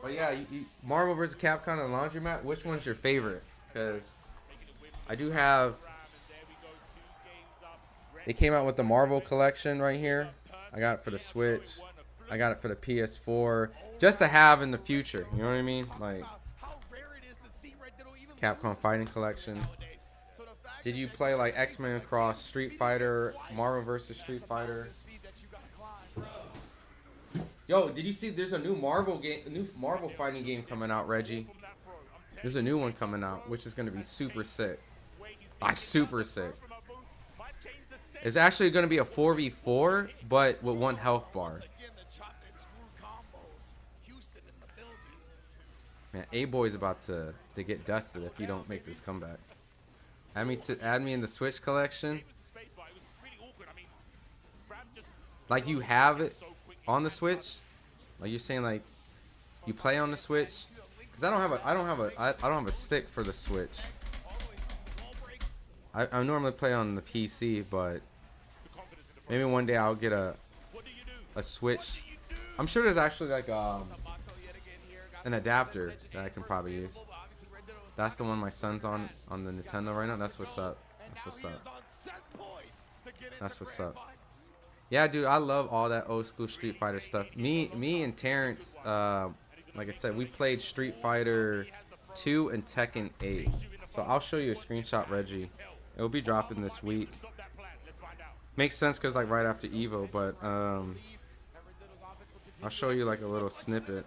But yeah, Marvel vs. Capcom and Laundromat, which one's your favorite? Because I do have, they came out with the Marvel collection right here. I got it for the Switch. I got it for the PS4. Just to have in the future. You know what I mean? Like, Capcom Fighting Collection. Did you play like X-Men Cross Street Fighter, Marvel vs. Street Fighter? Yo, did you see there's a new Marvel game, a new Marvel fighting game coming out, Reggie? There's a new one coming out, which is going to be super sick. Like, super sick. It's actually going to be a 4v4, but with 1 health bar. Man, A-Boy's about to get dusted if you don't make this comeback. Add me in the Switch collection. Like you have it on the Switch? Like you're saying like you play on the Switch? Cause I don't have a stick for the Switch. I normally play on the PC, but maybe one day I'll get a Switch. I'm sure there's actually like an adapter that I can probably use. That's the one my son's on the Nintendo right now. That's what's up. That's what's up. That's what's up. Yeah, dude, I love all that old school Street Fighter stuff. Me and Terrence, like I said, we played Street Fighter 2 and Tekken 8. So I'll show you a screenshot, Reggie. It'll be dropping this week. Makes sense because like right after Evo, but I'll show you like a little snippet.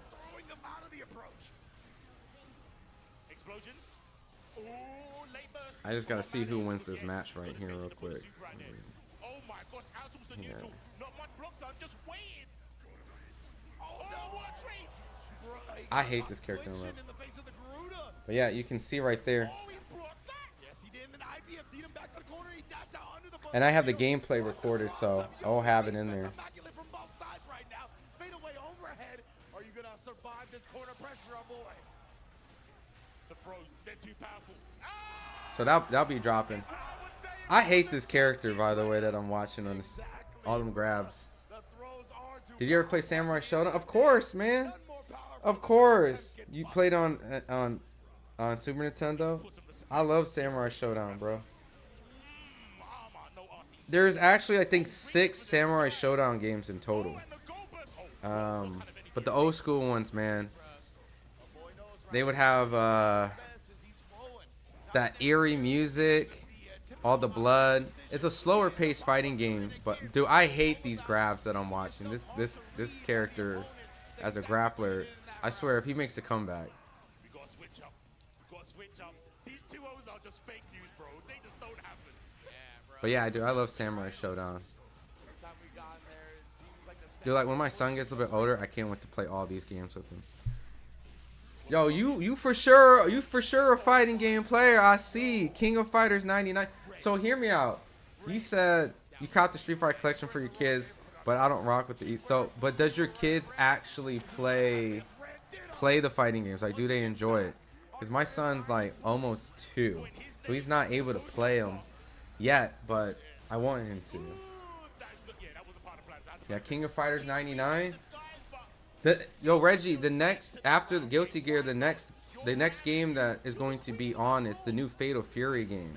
I just gotta see who wins this match right here real quick. Yeah. I hate this character, but yeah, you can see right there. And I have the gameplay recorded, so I'll have it in there. So that'll be dropping. I hate this character, by the way, that I'm watching on this, all them grabs. Did you ever play Samurai Shodown? Of course, man. Of course. You played on Super Nintendo? I love Samurai Shodown, bro. There's actually, I think, 6 Samurai Shodown games in total. But the old school ones, man, they would have that eerie music, all the blood. It's a slower paced fighting game, but dude, I hate these grabs that I'm watching. This character as a grappler, I swear, if he makes a comeback. But yeah, dude, I love Samurai Shodown. Dude, like when my son gets a bit older, I can't wait to play all these games with him. Yo, you for sure a fighting game player. I see. King of Fighters 99. So hear me out. You said you caught the Street Fighter collection for your kids, but I don't rock with the but does your kids actually play the fighting games? Like, do they enjoy it? Because my son's like almost 2, so he's not able to play them yet, but I want him to. Yeah, King of Fighters 99. Yo, Reggie, the next after the Guilty Gear, the next game that is going to be on is the new Fatal Fury game.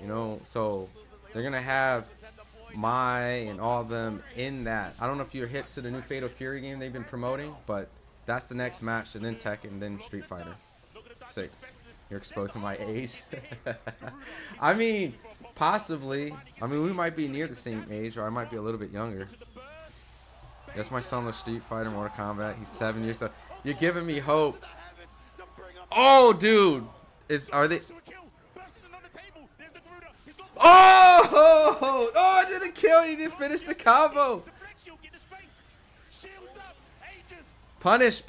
You know, so they're gonna have Mai and all of them in that. I don't know if you're hip to the new Fatal Fury game they've been promoting, but that's the next match, and then Tekken, then Street Fighter 6. You're exposing my age. I mean, possibly. I mean, we might be near the same age, or I might be a little bit younger. That's my son with Street Fighter, Mortal Kombat. He's 7 years old. You're giving me hope. Oh, dude. Are they? Oh! Oh, I didn't kill. He didn't finish the combo. Punish.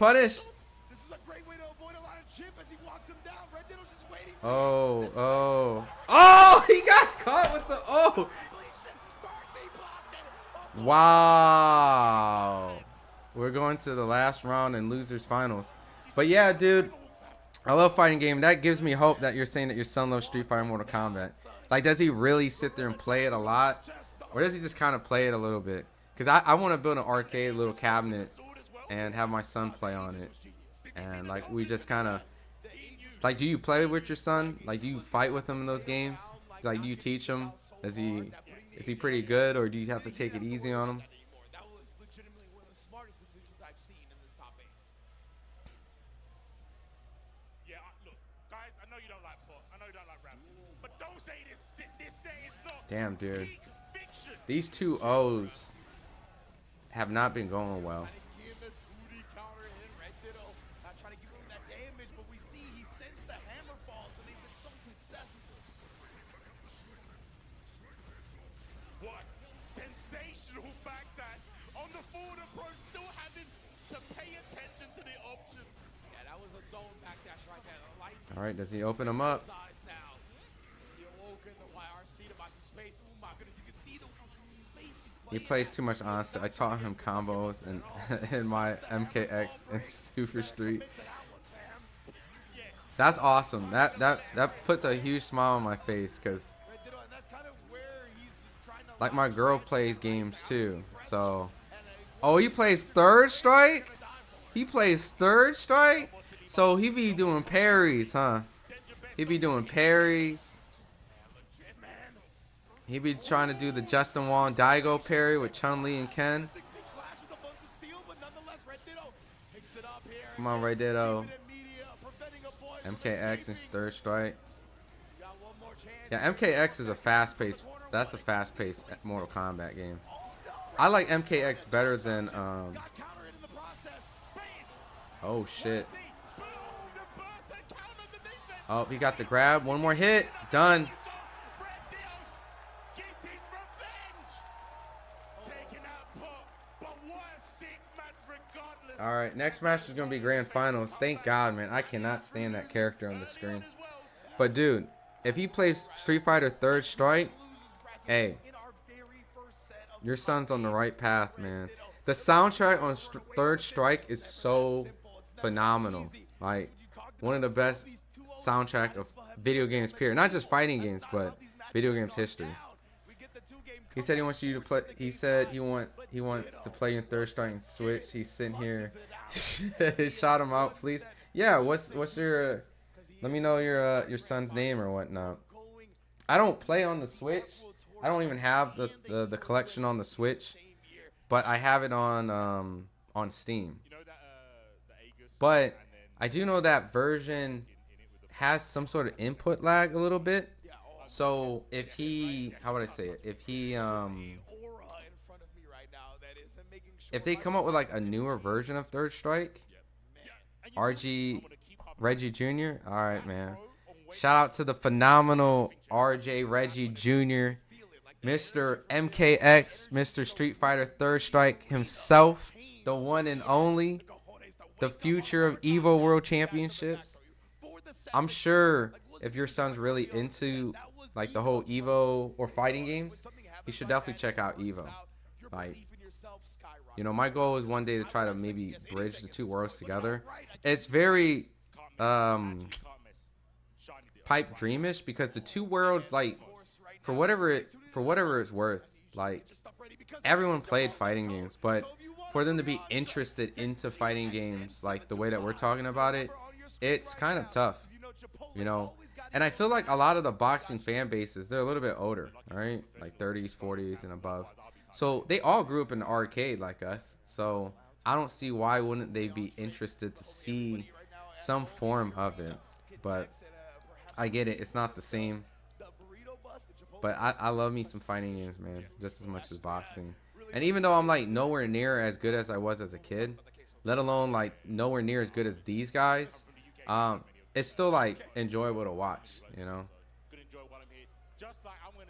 Oh. Oh, he got caught with the, oh. Wow. We're going to the last round in losers finals. But yeah, dude, I love fighting game. That gives me hope that you're saying that your son loves Street Fighter, Mortal Kombat. Like, does he really sit there and play it a lot? Or does he just kind of play it a little bit? Because I want to build an arcade little cabinet and have my son play on it. And like, we just kind of, like, do you play with your son? Like, do you fight with him in those games? Like, do you teach him? Is he pretty good, or do you have to take it easy on him? That was legitimately one of the smartest decisions I've seen in this top 8. Yeah, look, guys, I know you don't like pop, I know you don't like rap, but don't say this is not. Damn, dude. These 2 O's have not been going well. All right, does he open him up? He plays too much honestly. I taught him combos and in my MKX and Super Street. That's awesome. That puts a huge smile on my face because like my girl plays games too. So, oh, he plays third strike. He plays third strike. So he be doing parries, huh? He be doing parries. He be trying to do the Justin Wong Daigo parry with Chun-Li and Ken. Come on, Ray Ditto. MKX and third strike. Yeah, MKX is a fast-paced. That's a fast-paced Mortal Kombat game. I like MKX better than. Oh shit. Oh, he got the grab. One more hit. Done. All right, next match is going to be Grand Finals. Thank God, man. I cannot stand that character on the screen. But, dude, if he plays Street Fighter Third Strike, hey, your son's on the right path, man. The soundtrack on Third Strike is so phenomenal. Like, one of the best soundtrack of video games, period. Not just fighting games, but video games history. He said he wants you to play. He said he wants to play in Third Strike and Switch. He's sitting here. Shout him out, please. Yeah. What's your? Let me know your son's name or whatnot. I don't play on the Switch. I don't even have the collection on the Switch, but I have it on Steam. But I do know that version has some sort of input lag a little bit. So if he, how would I say it? If he, if they come up with like a newer version of Third Strike, Reggie Jr. All right, man. Shout out to the phenomenal RJ Reggie Jr., Mr. MKX, Mr. Street Fighter Third Strike himself, the one and only, the future of EVO World Championships. I'm sure if your son's really into like the whole EVO or fighting games, he should definitely check out EVO. Like, you know, my goal is one day to try to maybe bridge the two worlds together. It's very pipe dreamish because the two worlds, like, for whatever it's worth, like, everyone played fighting games, but for them to be interested into fighting games like the way that we're talking about it, it's kind of tough, you know. And I feel like a lot of the boxing fan bases, they're a little bit older, all right? Like 30s, 40s, and above. So they all grew up in the arcade like us. So I don't see why wouldn't they be interested to see some form of it. But I get it. It's not the same. But I love me some fighting games, man, just as much as boxing. And even though I'm like nowhere near as good as I was as a kid, let alone like nowhere near as good as these guys, it's still like enjoyable to watch, you know.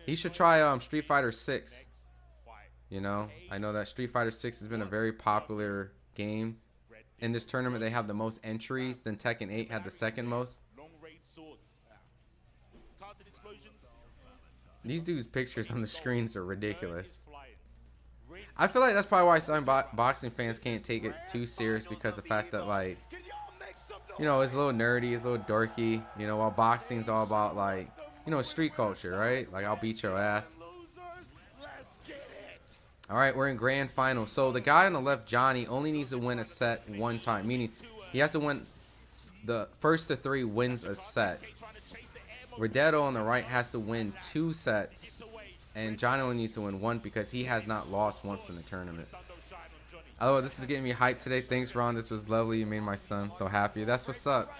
He should try Street Fighter 6. You know, I know that Street Fighter 6 has been a very popular game. In this tournament, they have the most entries. Then Tekken 8 had the second most. These dudes' pictures on the screens are ridiculous. I feel like that's probably why some boxing fans can't take it too serious, because of the fact that, like, you know, it's a little nerdy, it's a little dorky, you know, while boxing's all about, like, you know, street culture, right? Like, I'll beat your ass. All right, we're in grand final. So the guy on the left, Johnny, only needs to win a set one time, meaning he has to win the first to 3 wins a set. Redetto on the right has to win 2 sets, and Johnny only needs to win 1 because he has not lost once in the tournament. Oh, this is getting me hyped today. Thanks, Ron. This was lovely. You made my son so happy. That's what's up.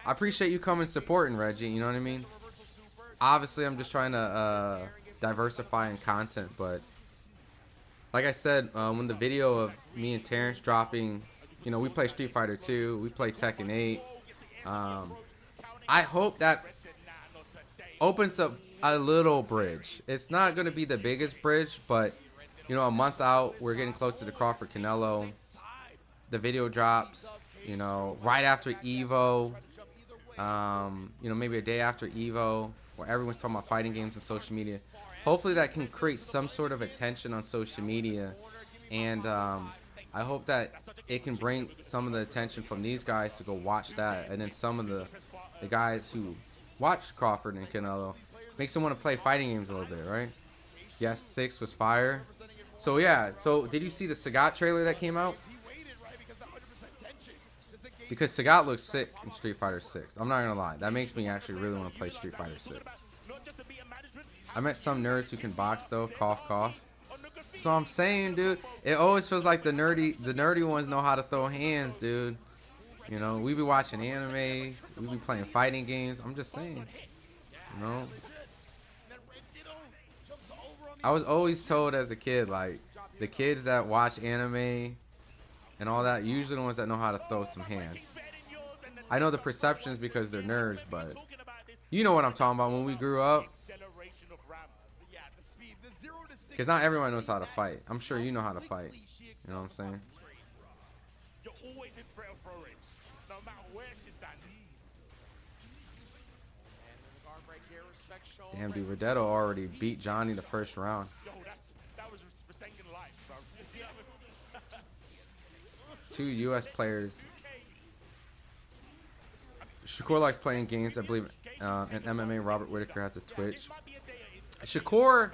I appreciate you coming supporting, Reggie. You know what I mean? Obviously, I'm just trying to diversify in content, but like I said, when the video of me and Terrence dropping, you know, we play Street Fighter 2, we play Tekken 8. I hope that opens up a little bridge. It's not going to be the biggest bridge, but, you know, a month out, we're getting close to the Crawford Canelo. The video drops, you know, right after EVO. you know, maybe a day after Evo, where everyone's talking about fighting games on social media. Hopefully that can create some sort of attention on social media, and I hope that it can bring some of the attention from these guys to go watch that, and then some of the guys who watch Crawford and Canelo makes them want to play fighting games a little bit, right? Yes, 6 was fire. So yeah, so did you see the Sagat trailer that came out? Because Sagat looks sick in Street Fighter 6. I'm not gonna lie, that makes me actually really want to play Street Fighter 6. I met some nerds who can box though, cough cough. So I'm saying, dude, it always feels like the nerdy ones know how to throw hands, dude. You know, we be watching animes, we be playing fighting games. I'm just saying, you know. I was always told as a kid, like, the kids that watch anime and all that, usually the ones that know how to throw some hands. I know the perceptions because they're nerds, but you know what I'm talking about when we grew up. Because not everyone knows how to fight. I'm sure you know how to fight. You know what I'm saying? Damn, dude, Redetto already beat Johnny the first round. Two U.S. players. Shakur likes playing games. I believe in MMA. Robert Whitaker has a Twitch. Shakur.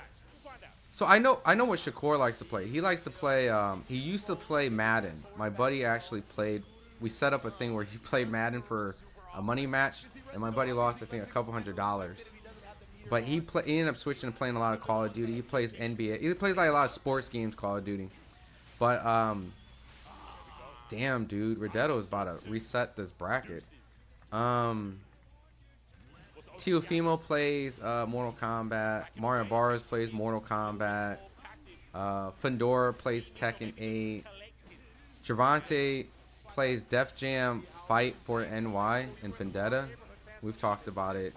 So I know what Shakur likes to play. He likes to play. He used to play Madden. My buddy actually played. We set up a thing where he played Madden for a money match, and my buddy lost, I think, a couple $100s. But he ended up switching to playing a lot of Call of Duty. He plays NBA. He plays like a lot of sports games, Call of Duty. But damn, dude, Redetto is about to reset this bracket. Teofimo plays Mortal Kombat. Mario Barros plays Mortal Kombat. Fandora plays Tekken 8. Javante plays Def Jam Fight for NY and Vendetta. We've talked about it.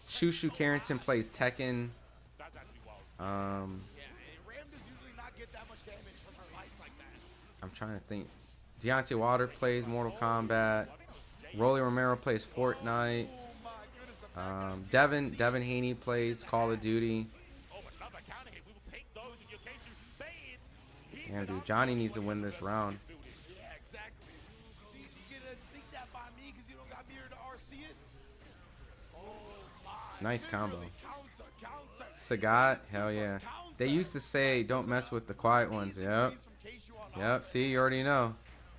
Shushu Carrington plays Tekken. I'm trying to think. Deontay Wilder plays Mortal Kombat. Rolly Romero plays Fortnite. Devin Haney plays Call of Duty. Damn, dude, Johnny needs to win this round. Nice combo. Sagat, hell yeah. They used to say, don't mess with the quiet ones. Yep. Yep. See, you already know.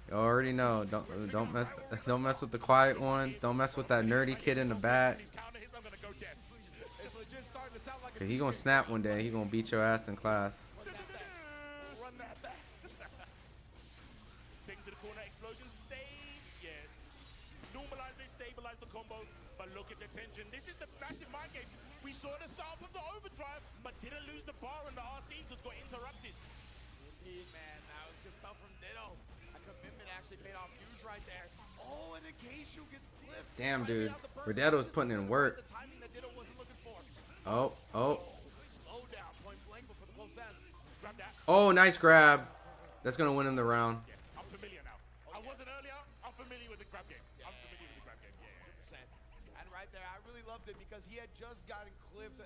You already know. Don't mess with the quiet ones. Don't mess with that nerdy kid in the back. Okay, he gonna snap one day. He gonna beat your ass in class. Look at the tension. This is the massive mind game. We saw the start of the overdrive, but didn't lose the bar and the RC because got interrupted. Indeed, man. That was good stuff from Ditto. A commitment actually paid off huge right there. Oh, and the Keishu gets clipped. Damn, dude. Redetto's putting in work. Oh. Oh, nice grab. That's going to win him the round. I'm familiar now. I wasn't earlier. I'm familiar with the grab game. I'm familiar with the grab game. Yeah. And right there, I really loved it because he had just gotten clipped.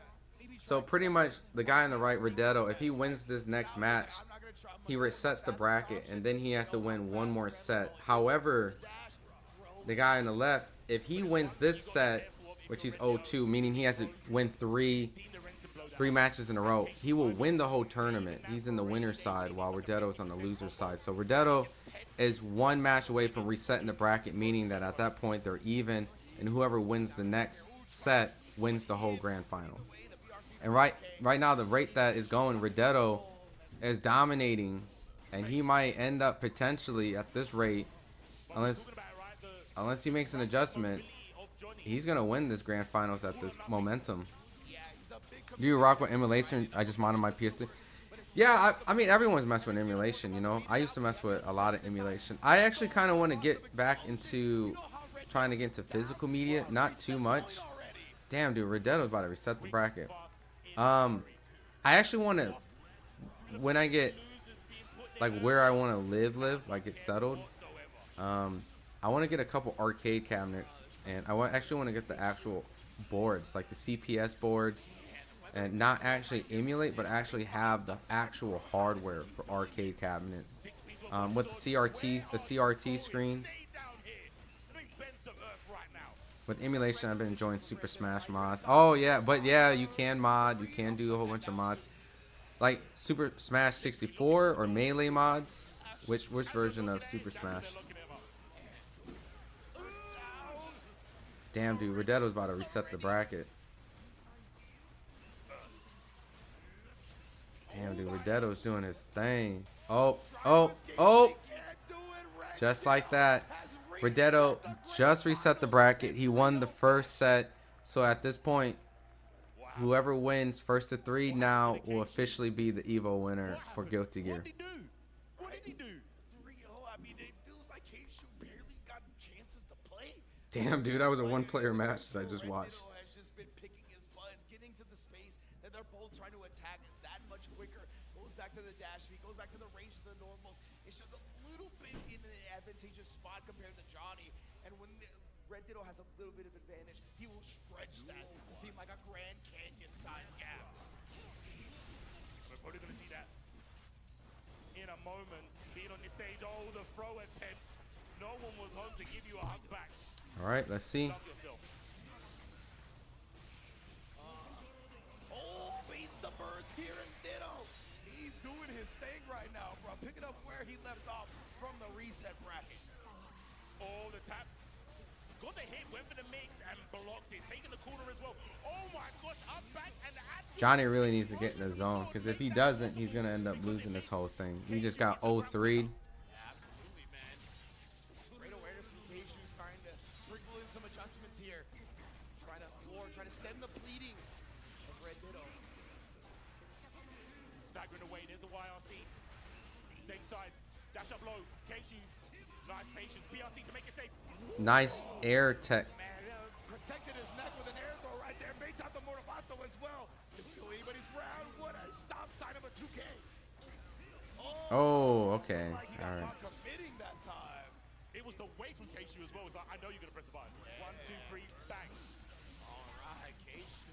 So pretty much the guy on the right, Redetto, if he wins this next match, he resets the bracket, and then he has to win one more set. However, the guy on the left, if he wins this set, which he's 0-2, meaning he has to win three matches in a row, he will win the whole tournament. He's in the winner's side while Redetto's on the loser's side. So Redetto is one match away from resetting the bracket, meaning that at that point they're even, and whoever wins the next set wins the whole grand finals. And right now, the rate that is going, Redetto is dominating, and he might end up potentially at this rate, unless he makes an adjustment, he's gonna win this grand finals at this momentum. Do you rock with emulation? I just modded my PS3. Yeah, I mean, everyone's messed with emulation, you know. I used to mess with a lot of emulation. I actually kind of want to get back into trying to get into physical media, not too much. Damn, dude, Redetto's about to reset the bracket. I actually want to, when I get like where I want to live, like get settled, I want to get a couple arcade cabinets, and actually want to get the actual boards, like the CPS boards, and not actually emulate, but actually have the actual hardware for arcade cabinets, with the CRT screens. With emulation, I've been enjoying Super Smash mods. Oh yeah, but yeah, you can mod. You can do a whole bunch of mods, like Super Smash 64 or Melee mods. Which version of Super Smash? Damn, dude, Redetto's about to reset the bracket. Damn, dude, Redetto's doing his thing. Oh, oh, oh! Just like that. Redetto just reset the bracket. He won the first set. So at this point, whoever wins first to 3 now will officially be the Evo winner for Guilty Gear. What did he do? 3-0. I mean, it feels like Keishu barely got chances to play. Damn, dude, that was a one-player match that I just watched. Has just been picking his buttons, getting to the space that they're both trying to attack that much quicker. Goes back to the dash speed, goes back to the range of the normals. It's just a little bit in an advantageous spot compared to Johnny. And when Red Ditto has a little bit of advantage, he will stretch that to seem like a Grand Canyon size gap. We're probably going to see that in a moment. Being on this stage, oh, the throw attempts. No one was home to give you a hug back. All right, let's see. Oh, beats the burst here in Ditto. He's doing his thing right now, bro. Picking up where he left off from the reset bracket. Oh, the tap. Got the hit, went for the mix and blocked it. Taking the corner as well. Oh my gosh, up back and Johnny really needs to get in the zone, because if he doesn't, he's going to end up losing this whole thing. He just got 0-3. Absolutely, man. Great awareness from Keishu, starting to sprinkle in some adjustments here. Trying to stem the bleeding of Red Ditto. Staggering away, there's the YRC. Same side, dash up low. Keishu, nice patience. PRC to make it safe. Nice air tech. Man, protected his neck with an air throw right there. Baits out the Mortabato as well. It's still anybody's round. What a stop sign of a 2K. Oh, okay. Like he All got right. caught committing that time. It was the way from Keishu as well. It's like, I know you're going to press the button. 1, 2, 3, bang. All right, Keishu.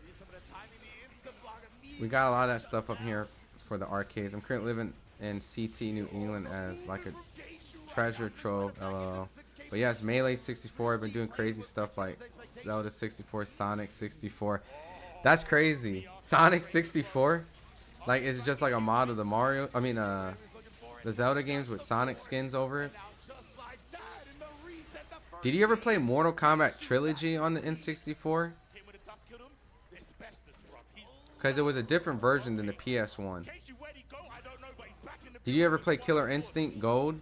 Maybe some of the timing, the instant block immediately. We got a lot of that stuff up here for the arcades. I'm currently living in CT New England as like a treasure trove, LOL. But yes, Melee 64. I've been doing crazy stuff like Zelda 64, Sonic 64. That's crazy. Sonic 64? Like, is it just like a mod of the Mario? I mean, the Zelda games with Sonic skins over it? Did you ever play Mortal Kombat Trilogy on the N64? Because it was a different version than the PS1. Did you ever play Killer Instinct Gold?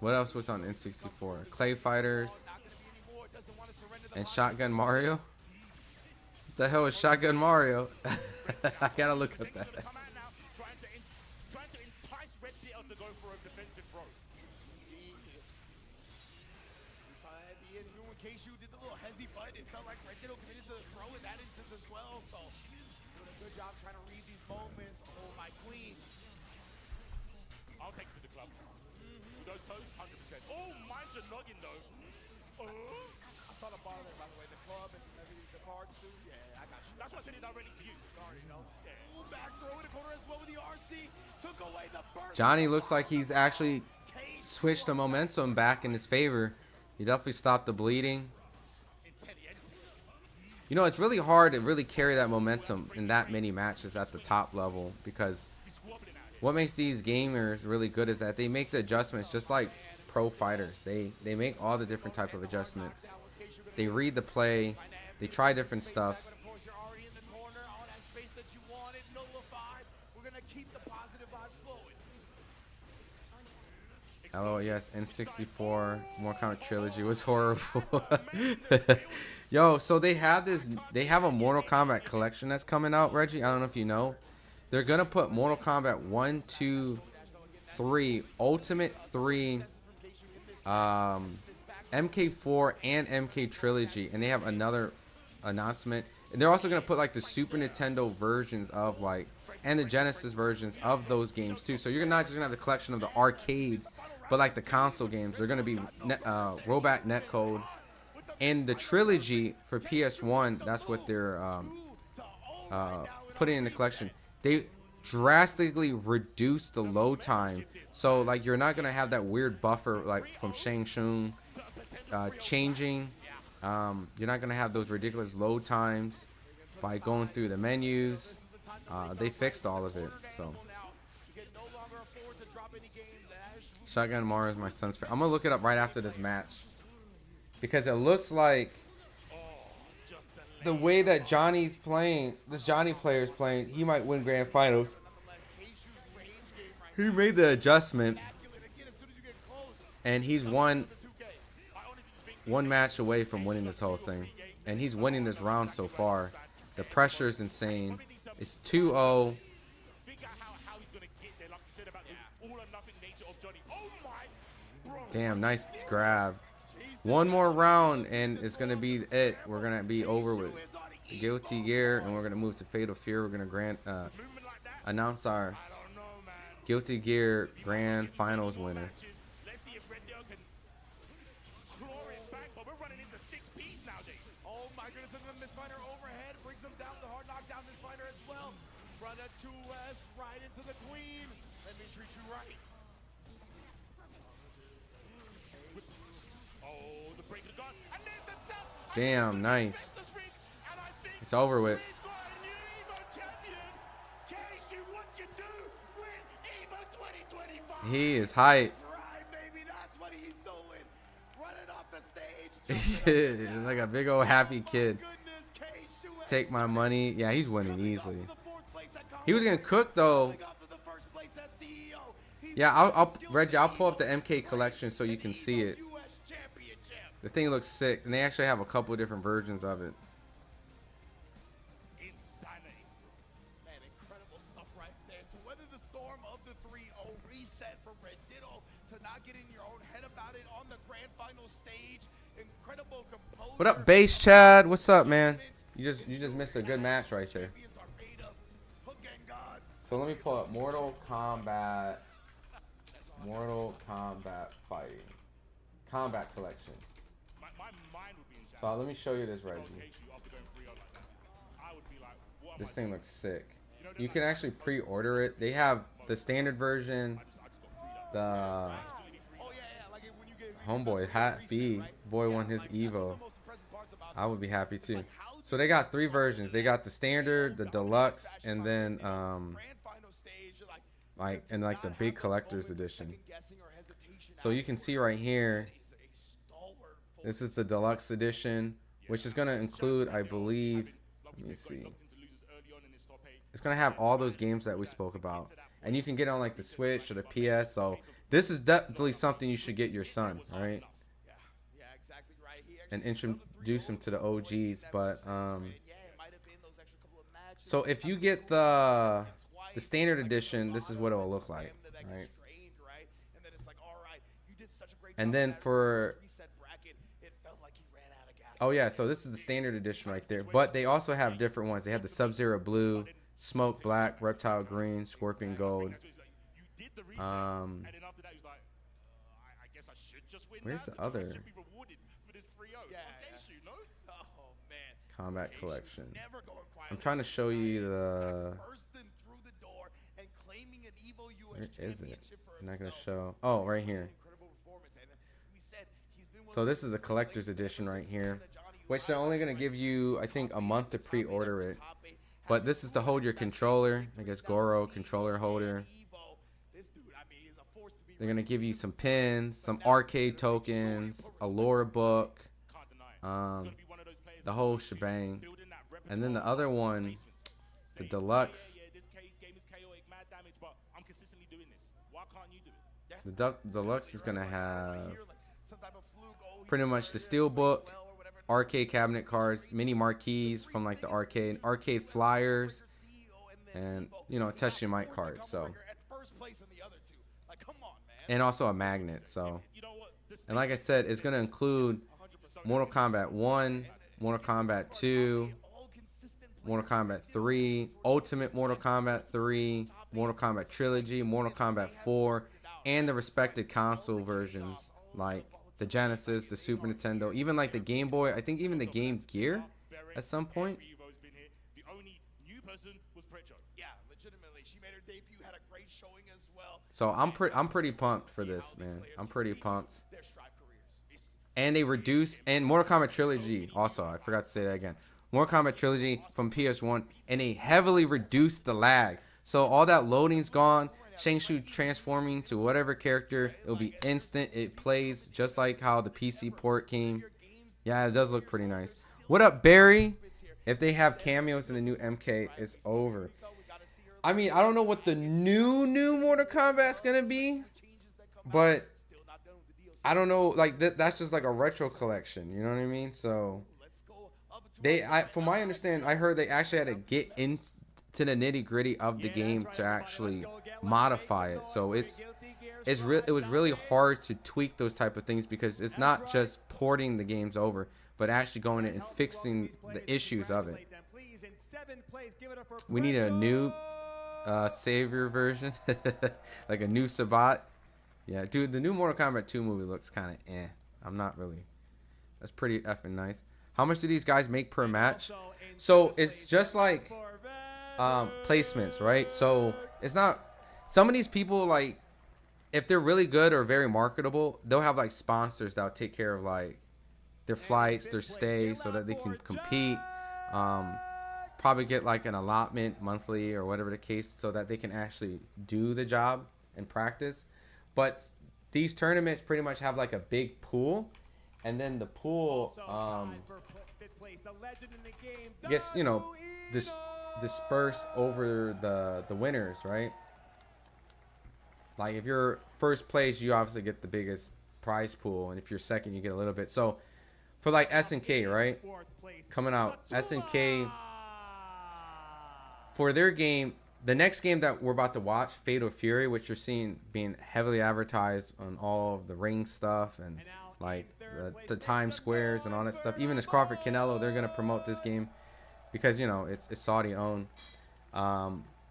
What else was on N64? Clay Fighters and Shotgun Mario? What the hell is Shotgun Mario? I gotta look up that. Trying to entice Red Ditto to go for a defensive throw. We saw that at the end. Even when Keishu did the little hezzy button, it felt like Red Ditto committed to the throw in that instance as well. So doing a good job trying to read these moments. Oh, my queen. I'll take it to the club. With those toes, 100%. Oh, mine's a noggin though. Oh. I saw the bar there, by the way. The club and the cards too. Yeah, I got you. That's why I said it directly to you. You know. Yeah. Back throw in the corner as well with the RC. Took away the first. Johnny looks like he's actually switched the momentum back in his favor. He definitely stopped the bleeding. You know, it's really hard to really carry that momentum in that many matches at the top level, because what makes these gamers really good is that they make the adjustments just like pro fighters. They make all the different type of adjustments. They read the play. They try different stuff. Oh yes, N64 More Kombat Trilogy was horrible. Yo, so they have a Mortal Kombat collection that's coming out, Reggie. I don't know if you know. They're gonna put Mortal Kombat 1, 2, 3, Ultimate 3, MK4, and MK Trilogy, and they have another announcement. And they're also gonna put like the Super Nintendo versions of like and the Genesis versions of those games too. So you're not just gonna have the collection of the arcades, but like the console games. They're gonna be rollback netcode, and the trilogy for PS1. That's what they're putting in the collection. They drastically reduced the load time, so like you're not gonna have that weird buffer like from Shang Tsung changing. You're not gonna have those ridiculous load times by going through the menus. They fixed all of it. So Shotgun Mario is my son's favorite. I'm gonna look it up right after this match because it looks like the way that Johnny's playing, this Johnny player is playing, he might win grand finals. He made the adjustment and he's one match away from winning this whole thing, and he's winning this round so far. The pressure is insane. It's 2-0. Damn, nice grab. One more round and it's gonna be it. We're gonna be over with Guilty Gear and we're gonna move to Fatal Fear. We're gonna announce our Guilty Gear Grand Finals winner. Right into the queen. Let me treat you right. Oh, the break of God. And there's the death. Damn, nice. It's over with. He is hype. Like a big old happy kid. Take my money. Yeah, he's winning easily. He was gonna cook though. Yeah, Reggie, I'll pull up the MK collection so you can see it. The thing looks sick, and they actually have a couple of different versions of it. Insanity. Man, incredible stuff right there. To weather the storm of the 3-0 reset from Goodall, to not get in your own head about it on the grand final stage. Incredible composure. What up, Base Chad? What's up, man? You just missed a good match right there. So let me pull up Mortal Kombat fighting. Combat collection. So let me show you this, Reggie. This thing looks sick. You can actually pre-order it. They have the standard version, the homeboy Hat B boy won his Evo. I would be happy too. So they got 3 versions. They got the standard, the deluxe, and then like the big collector's edition. So you can see right here, this is the deluxe edition, which is going to include, I believe, let me see, it's going to have all those games that we spoke about, and you can get on like the Switch or the PS. So this is definitely something you should get your son, all right, and introduce him to the OGs. But so if you get the standard edition, this is what it will look like, right? And then for, oh yeah, so this is the standard edition right there. But they also have different ones. They have the Sub-Zero Blue, Smoke Black, Reptile Green, Scorpion Gold. Where's the other combat collection? I'm trying to show you the. Where is it? I'm not gonna show. Oh, right here. So this is the collector's edition right here, which they're only gonna give you, I think, a month to pre-order it. But this is to hold your controller. I guess Goro controller holder. They're gonna give you some pins, some arcade tokens, a lore book, the whole shebang. And then the other one, the deluxe. The deluxe is gonna have pretty much the steelbook, arcade cabinet cards, mini marquees from like the arcade flyers, and you know, a touch your mic card. So, and also a magnet. So, and like I said, it's gonna include Mortal Kombat 1, Mortal Kombat 2, Mortal Kombat 3, Ultimate Mortal Kombat 3, Mortal Kombat Trilogy, Mortal Kombat 4, and the respected console versions like the Genesis, the Super Nintendo, even like the Game Boy. I think even the Game Gear at some point. The only new person was Precho. Yeah, legitimately. She made her debut, had a great showing as well. So I'm pretty pumped for this, man. I'm pretty pumped. And they reduced, and Mortal Kombat Trilogy also, I forgot to say that again. Mortal Kombat Trilogy from PS1, and they heavily reduced the lag. So all that loading's gone. Shang Tsung transforming to whatever character, it'll be instant. It plays just like how the PC port came. Yeah, it does look pretty nice. What up, Barry? If they have cameos in the new MK, it's over. I mean, I don't know what the new Mortal Kombat's gonna be, but I don't know. Like that's just like a retro collection. You know what I mean? So from my understanding, I heard they actually had to get into the nitty gritty of the game to actually modify it. So it was really hard to tweak those type of things because it's not just porting the games over, but actually going in and fixing the issues of it. We need a new Savior version, like a new Sabat. Yeah, dude, the new Mortal Kombat 2 movie looks kind of eh. I'm not really. That's pretty effing nice. How much do these guys make per match? So it's just like placements, right? So it's not. Some of these people, like, if they're really good or very marketable, they'll have like sponsors that'll take care of like their flights, their stays, so that they can compete. Probably get like an allotment monthly or whatever the case, so that they can actually do the job and practice. But these tournaments pretty much have like a big pool, and then the pool gets, you know, dispersed over the winners, right? Like if you're first place, you obviously get the biggest prize pool, and if you're second, you get a little bit. So for like SNK, right, coming out, SNK for their game, the next game that we're about to watch, Fatal Fury, which you're seeing being heavily advertised on all of the ring stuff and like the Times Squares and all that stuff. Even as Crawford Canelo, they're gonna promote this game because, you know, it's Saudi owned.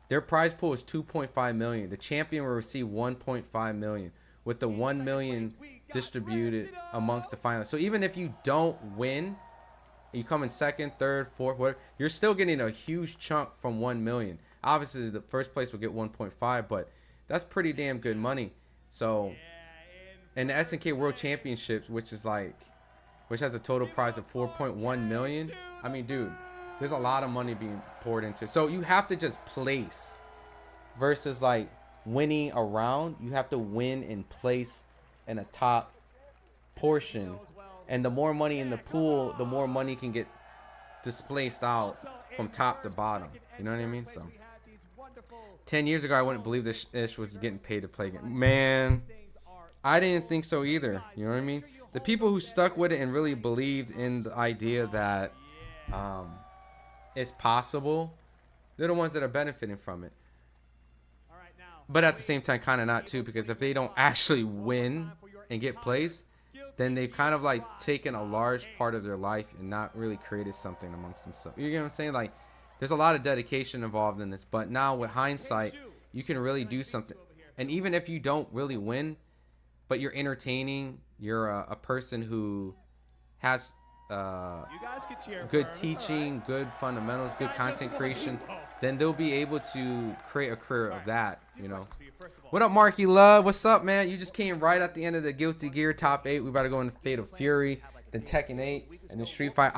Their prize pool is 2.5 million. The champion will receive 1.5 million, with the 1 million distributed amongst the finalists. So even if you don't win, you come in second, third, fourth, whatever, you're still getting a huge chunk from 1 million. Obviously, the first place will get 1.5, but that's pretty damn good money. So, and the SNK World Championships, which has a total prize of 4.1 million. I mean, dude, there's a lot of money being poured into it. So you have to just place versus like winning a round. You have to win and place in a top portion. And the more money in the pool, the more money can get displaced out from top to bottom. You know what I mean? So 10 years ago, I wouldn't believe this ish was getting paid to play again. Man, I didn't think so either. You know what I mean? The people who stuck with it and really believed in the idea that it's possible, they're the ones that are benefiting from it. But at the same time, kind of not too, because if they don't actually win and get placed, then they've kind of like taken a large part of their life and not really created something amongst themselves. You know what I'm saying? Like, there's a lot of dedication involved in this, but now with hindsight, you can really do something. And even if you don't really win, but you're entertaining, you're a person who has good teaching, good fundamentals, good content creation, then they'll be able to create a career of that, you know. What up, Marky Love? What's up, man? You just came right at the end of the Guilty Gear top 8. We about to go into Fatal Fury, then Tekken 8, and then Street Fighter.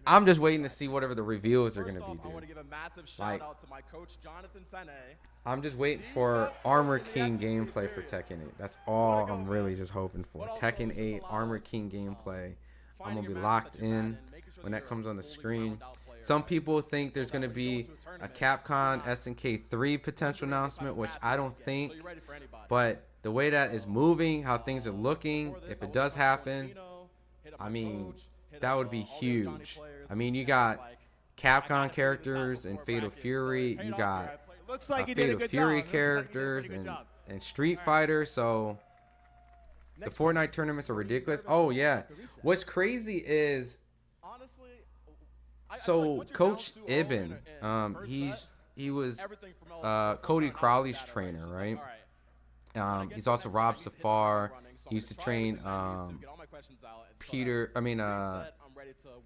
I'm just waiting to see whatever the reveals are going to be, dude. Like, I'm just waiting for Armor King gameplay for Tekken 8. That's all I'm really just hoping for. Tekken 8, Armor King gameplay. I'm going to be locked in when that comes on the screen. Some people think there's going to be a Capcom SNK 3 potential announcement, which I don't think. But the way that is moving, how things are looking, if it does happen, I mean, that would be huge. I mean, you got Capcom characters in Fatal Fury. You got Fatal Fury characters and Street Fighter. So the Fortnite tournaments are ridiculous. Oh, yeah. What's crazy is So Coach Ibn, he was Cody Crowley's trainer, right? He's also Rob Safar. He used to train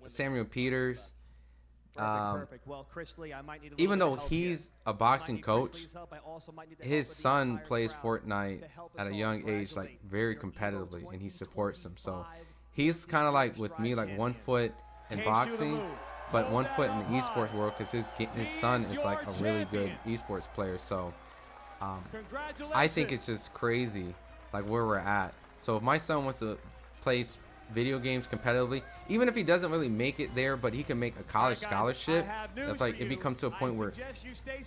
Samuel Peters. Perfect. Well, Chris Lee, I might need Even though he's a boxing coach, his son plays Fortnite at a young age, like very competitively, and he supports him. So he's kind of like with me, like 1 foot in boxing, but 1 foot in the esports world, because his son is like a really good esports player. So I think it's just crazy, like where we're at. So if my son wants to play video games competitively, even if he doesn't really make it there, but he can make a college scholarship, that's like, it becomes to a point where,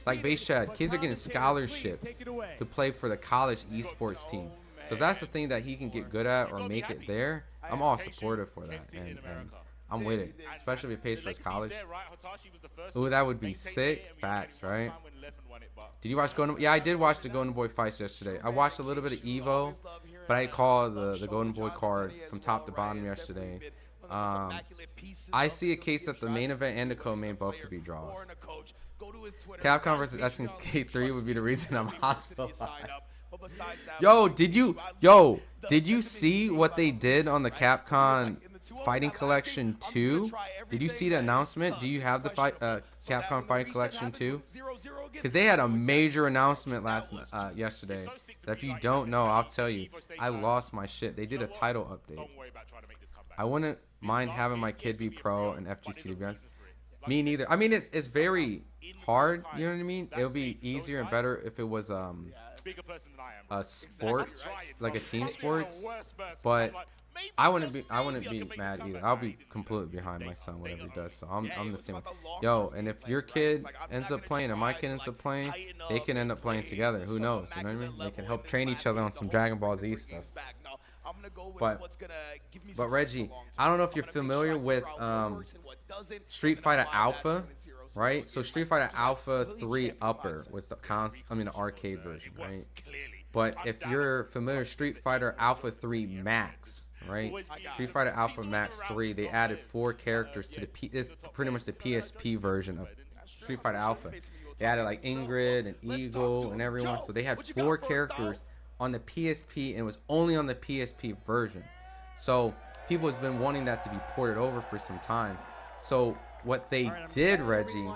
like Base Chad, kids are getting scholarships to play for the college esports team. So if that's the thing that he can get good at or make it there, I'm all supportive for that, and I'm with it, especially if it pays for his college. Ooh, that would be sick. Facts, right? Did you watch Golden? Yeah, I did watch the Golden Boy fights yesterday. I watched a little bit of Evo, but I called the Golden Boy card from top to bottom yesterday. I see a case that the main event and the co-main both could be draws. Capcom versus SNK3 would be the reason I'm hospitalized. Yo, did you see what they did on the Capcom Fighting Collection 2? Did you see the announcement? Do you have the Capcom Fighting Collection 2? Because they had a major announcement yesterday that if you don't know, I'll tell you. I lost my shit. They did a title update. I wouldn't mind having my kid be pro in FGC, to be honest. Me neither. I mean, it's very hard, you know what I mean? It would be easier and better if it was a sport, like a team sports, but I wouldn't be mad either. I'll be completely behind my son, whatever he does. So I'm the same. Yo, and if your kid ends up playing or my kid ends up playing, they can end up playing together. Who knows? You know what I mean? They can help train each other on some Dragon Ball Z stuff. But Reggie, I don't know if you're familiar with Street Fighter Alpha, right? So Street Fighter Alpha 3 Upper was the arcade version, right? But if you're familiar with Street Fighter Alpha 3 Max, right? Street Fighter Alpha Max 3, they added 4 characters to this pretty much the PSP version of Street Fighter Alpha. They added like Ingrid and Eagle and everyone, so they had 4 characters on the PSP, and it was only on the PSP version. So people have been wanting that to be ported over for some time. So what they did, Reggie,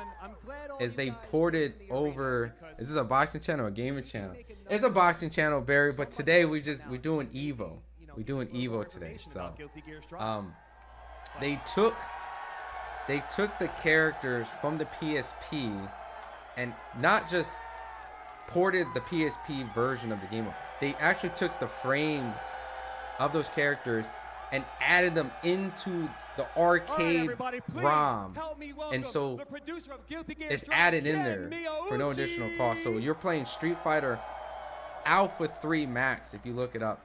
is they ported over. Is this a boxing channel or a gaming channel? It's a boxing channel, Barry. But today we're doing Evo. We're doing Evo today. So they took the characters from the PSP and not just ported the PSP version of the game. They actually took the frames of those characters and added them into the arcade ROM, and so it's added in there for no additional cost. So you're playing Street Fighter Alpha 3 Max, if you look it up,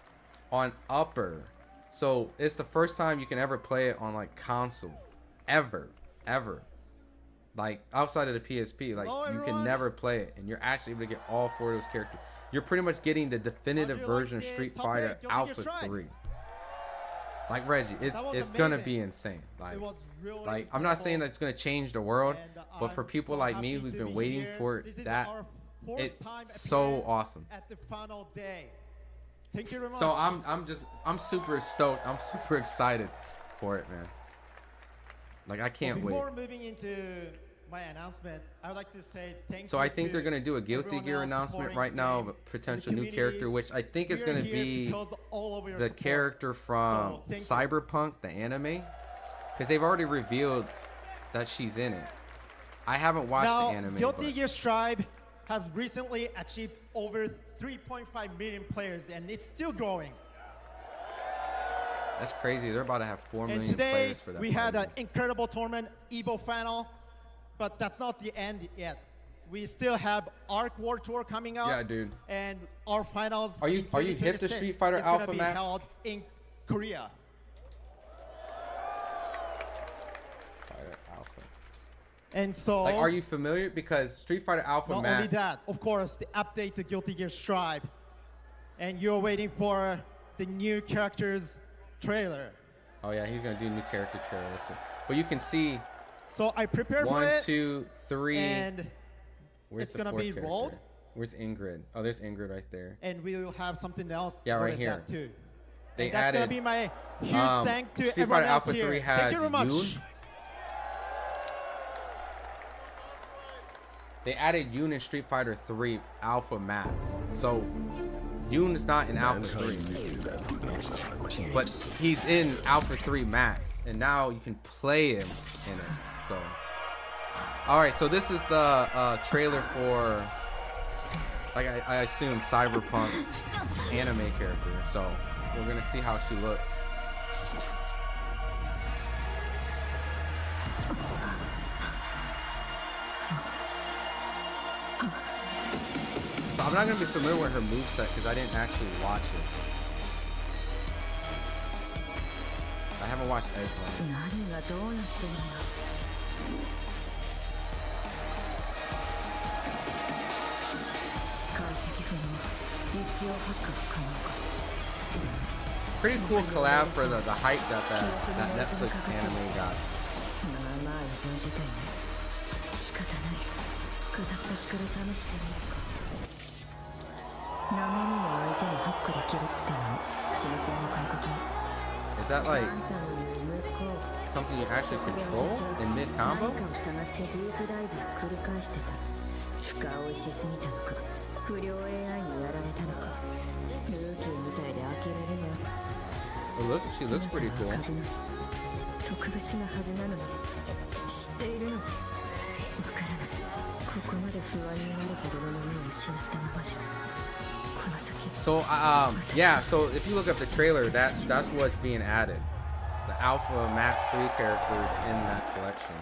on Upper. So it's the first time you can ever play it on like console, ever, like outside of the PSP. Like you can never play it, and you're actually able to get all 4 of those characters. You're pretty much getting the definitive version of Street Fighter Alpha 3. Like Reggie, it's gonna be insane. Like I'm not saying that it's gonna change the world, but for people like me who's been waiting for that, it's so awesome. So I'm super stoked. I'm super excited for it, man. Like I can't wait. Before moving into my announcement, I would like to say thank you. So I think they're gonna do a Guilty Gear announcement right now of a potential new character, which I think is gonna be the character from Cyberpunk, the anime, because they've already revealed that she's in it. I haven't watched the anime. Guilty Gear Strive has recently achieved over 3.5 million players, and it's still growing. That's crazy. They're about to have 4 million today, players for that. We had an incredible tournament, Evo final, but that's not the end yet. We still have Arc War Tour coming up. Yeah, dude. And our finals. Are you hip to Street Fighter Alpha Max? Be held in Korea. Fighter Alpha. And so. Like, are you familiar? Because Street Fighter Alpha Max. Not only that, of course, the update to Guilty Gear Strive, and you're waiting for the new characters trailer. Oh yeah, he's gonna do new character trailers. But you can see So I prepared for 1, it. 2, 3. And where's it's the gonna fourth be character? rolled. Where's Ingrid? Oh, there's Ingrid right there. And we will have something else. Yeah, right for here. that too. They and that's added. gonna be my huge thank to Street everyone Fighter else Alpha here. 3 has Thank you very much. Yoon. They added Yoon in Street Fighter 3 Alpha Max. So Yoon is not in Alpha 3, but he's in Alpha 3 Max, and now you can play him in it. So, all right. So this is the trailer for, like I assume, Cyberpunk's anime character. So we're gonna see how she looks. So I'm not gonna be familiar with her moveset because I didn't actually watch it. I haven't watched Edgeland. Pretty cool collab for the hype that Netflix anime got. Is that like something you actually control in mid combo? Oh, look, she looks pretty cool. So yeah, so if you look up the trailer, that's what's being added. The Alpha Max 3 characters in that collection.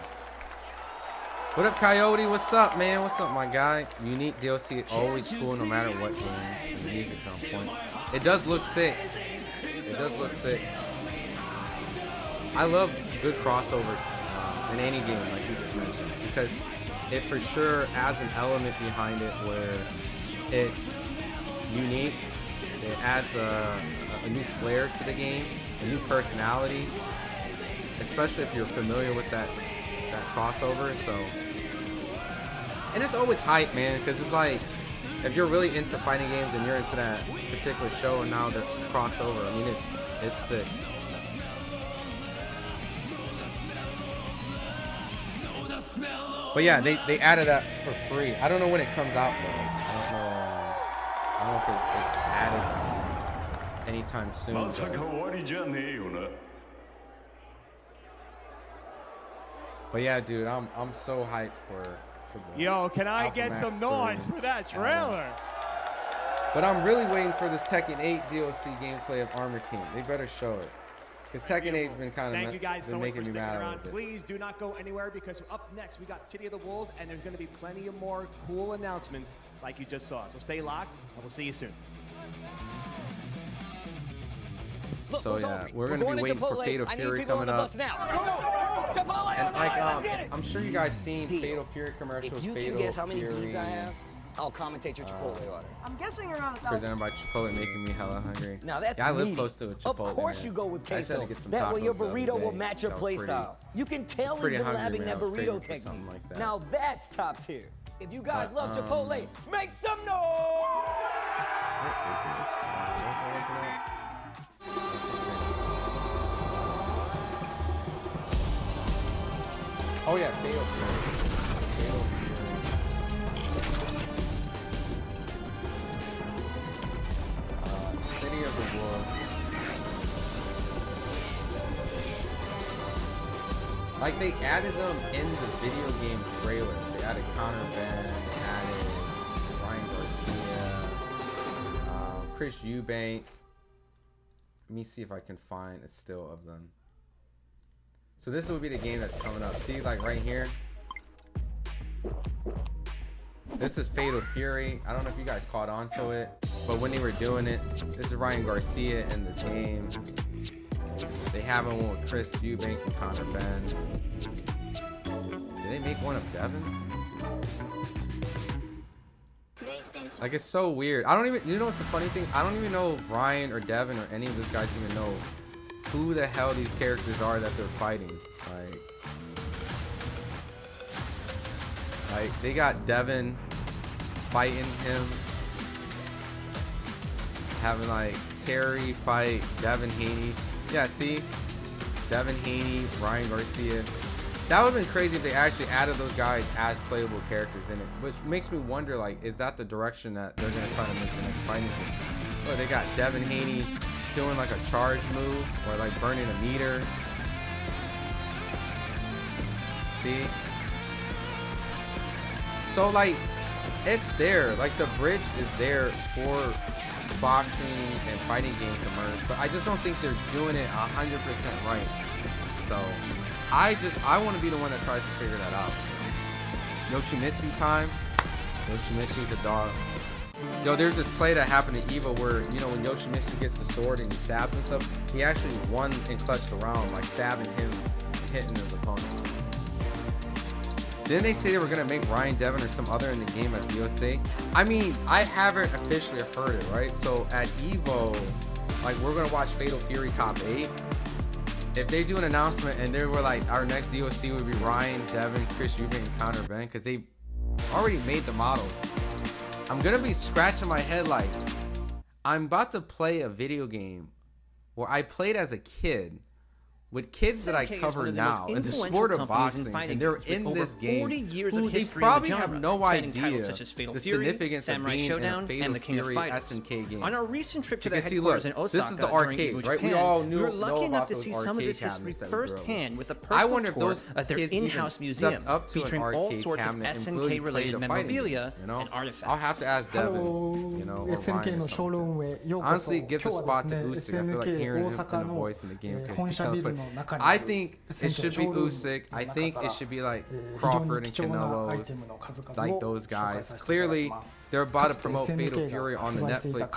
What up, Coyote? What's up, man? What's up, my guy? Unique DLC, always cool no matter what game. The music's on point. It does look sick. It does look sick. I love good crossover in any game, like you just mentioned, because it for sure adds an element behind it where it's unique. It adds a new flair to the game, a new personality, especially if you're familiar with that crossover. So, and it's always hype, man, because it's like if you're really into fighting games and you're into that particular show and now they're crossed over, I mean it's sick. But yeah, they added that for free. I don't know when it comes out though. I don't know if it's added anytime soon. But yeah, dude, I'm so hyped for the Yo, can I Alpha get Max some noise 3 for that trailer? But I'm really waiting for this Tekken 8 DLC gameplay of Armor King. They better show it. Because Tekken 8's been kind of Thank you guys so much making for me sticking mad a around. little bit. Please do not go anywhere because up next we got City of the Wolves and there's going to be plenty of more cool announcements like you just saw. So stay locked and we'll see you soon. So yeah, we're gonna be waiting for Fatal Fury coming up. And like, I'm sure you guys seen Fatal Fury commercials. If you Fatal can guess how many Fury, beads I have, I'll commentate your Chipotle order. I'm guessing around 1,000. presented by Chipotle, making me hella hungry. Now that's yeah, I live meaty. close to a Chipotle. Of course man. you go with I just had to queso. get some That way your tacos the other burrito will day. match your That was play pretty- style. You can tell he's pretty been hungry, having man. that I was craving burrito for technique. something like that. Now that's top tier. If you guys love But, Chipotle, make some noise! Oh yeah, Fatal Fury. Fatal Fury. City of the Wolves. Like they added them in the video game trailer. They added Connor Ben, they added Ryan Garcia, Chris Eubank. Let me see if I can find a still of them. So this will be the game that's coming up. See, like right here. This is Fatal Fury. I don't know if you guys caught on to it, but when they were doing it, this is Ryan Garcia in this game. They have one with Chris Eubank and Connor Ben. Did they make one of Devin? Like, it's so weird. I don't even, you know what's the funny thing? I don't even know if Ryan or Devin or any of those guys even know who the hell these characters are that they're fighting. Like, Like, they got Devin fighting him. Having, like, Terry fight Devin Haney. Yeah, see? Devin Haney, Ryan Garcia. That would have been crazy if they actually added those guys as playable characters in it. Which makes me wonder, like, is that the direction that they're going to try to make the next fighting game? Oh, they got Devin Haney doing, like, a charge move. Or, like, burning a meter. See? So, like, it's there. Like, the bridge is there for boxing and fighting games to merge. But I just don't think they're doing it 100% right. So, I want to be the one that tries to figure that out. Yoshimitsu time. Yoshimitsu's a dog. Yo, there's this play that happened to Evo where, you know, when Yoshimitsu gets the sword and he stabs himself, he actually won and clutched the round, like stabbing him, hitting his opponents. Didn't they say they were going to make Ryan Devin or some other in the game as DOC? I mean, I haven't officially heard it, right? So at Evo, like, we're going to watch Fatal Fury top 8. If they do an announcement and they were like, our next DOC would be Ryan, Devin, Chris Eubank, and Counter Ben, because they already made the models. I'm going to be scratching my head like, I'm about to play a video game where I played as a kid with kids that I cover now in the sport of boxing, and they're in this game who they probably have no idea the significance of being in a Fatal Fury SNK game. On our recent trip to their headquarters in Osaka, this is the arcades, right? We all knew, we were lucky enough about to those see some of this arcade history cabinets that we grew up with. firsthand with a I personal wonder if tour those of their kids in-house even museum, stepped up to an featuring all arcade sorts of cabinet and really SNK-related played a fighting memorabilia game, you know? and artifacts. I'll have to ask Devin, you know, or Ryan or something. Honestly, give the spot to Usyk. I feel like hearing him in the voice in the game. I think it should be Usyk. I think it should be like Crawford and Canelo's, like those guys. Clearly, they're about to promote Fatal Fury on the Netflix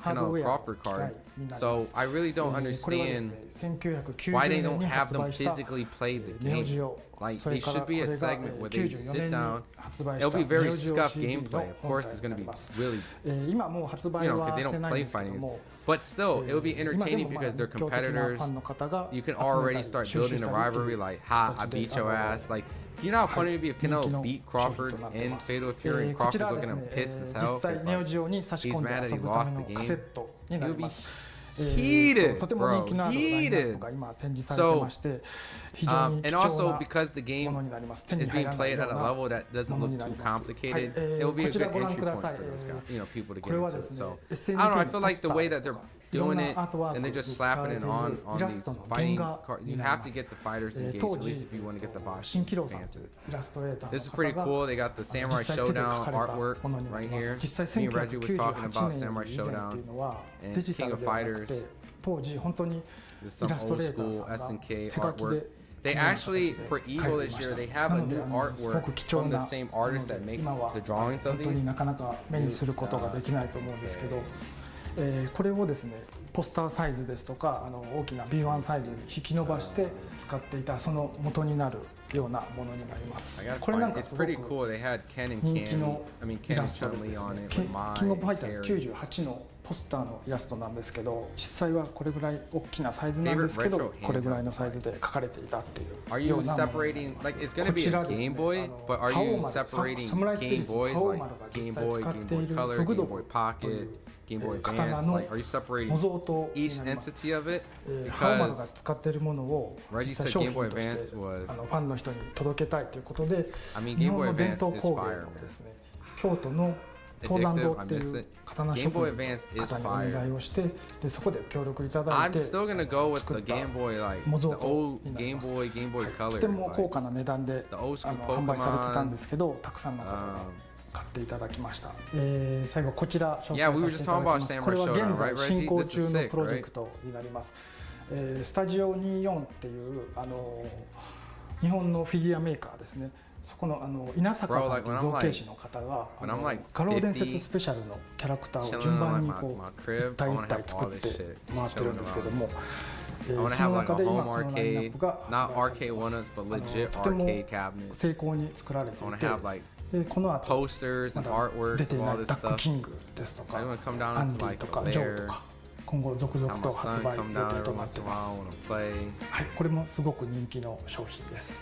Canelo Crawford card. So I really don't understand why they don't have them physically play the game. Like, it should be a segment where they sit down. It'll be very scuffed gameplay. Of course, it's going to be really, you know, because they don't play fighting games. But still, it will be entertaining because they're competitors. You can already start building a rivalry like, ha, I beat your ass. Like, you know how funny it would be if Canelo beat Crawford in Fatal Fury and Crawford's looking at him pissed as hell? Like, he's mad that he lost the game. He would be heated, bro, heated. So, and also because the game is being played at a level that doesn't look too complicated, it will be a good entry point for those guys, you know, people to get into it. So, I don't know, I feel like the way that they're doing it and they're just slapping it on these fighting cards, you have to get the fighters engaged, at least if you want to get the boxing fans. This is pretty cool. They got the Samurai Showdown artwork right here. Me and Reggie was talking about Samurai Showdown and King of Fighters. This is some old school SNK artwork. They actually, for Evo this year, they have a new artwork from the same artist that makes the drawings of these. これをですね、ポスターサイズですとか、大きな B1 サイズに引き伸ばして使っていたその元になるようなものになります。これなんかすごく人気のイラストですね。キングオブファイターズ98のポスターのイラストなんですけど、実際はこれぐらい大きなサイズなんですけど、これぐらいのサイズで描かれていたっていうようなものになります。こちらですね、覇王丸、サムライスピリッツの覇王丸が実際使っているフグ毒という Game Boy Advance, like, are you separating each entity of it? Because Reggie said Game Boy Advance was, I mean, Game Boy Advance is fire, man. Addictive, I miss it. Game Boy Advance is fire. I'm still gonna go with the Game Boy, like, the old Game Boy Color, like, the old school Pokemon. 買っていただきました。最後こちら紹介させていただきます。これは現在進行中のプロジェクトになります。スタジオ24っていう日本のフィギュアメーカーですね。そこの稲坂さんという造形師の方が画廊伝説スペシャルのキャラクターを順番にこう一体一体作って回ってるんですけども。 その中で今このラインナップがとても成功に作られていて、でこの後出ていないダックキングですとかアンディとかジョーとか今後続々と発売予定となっています。はい、これもすごく人気の商品です。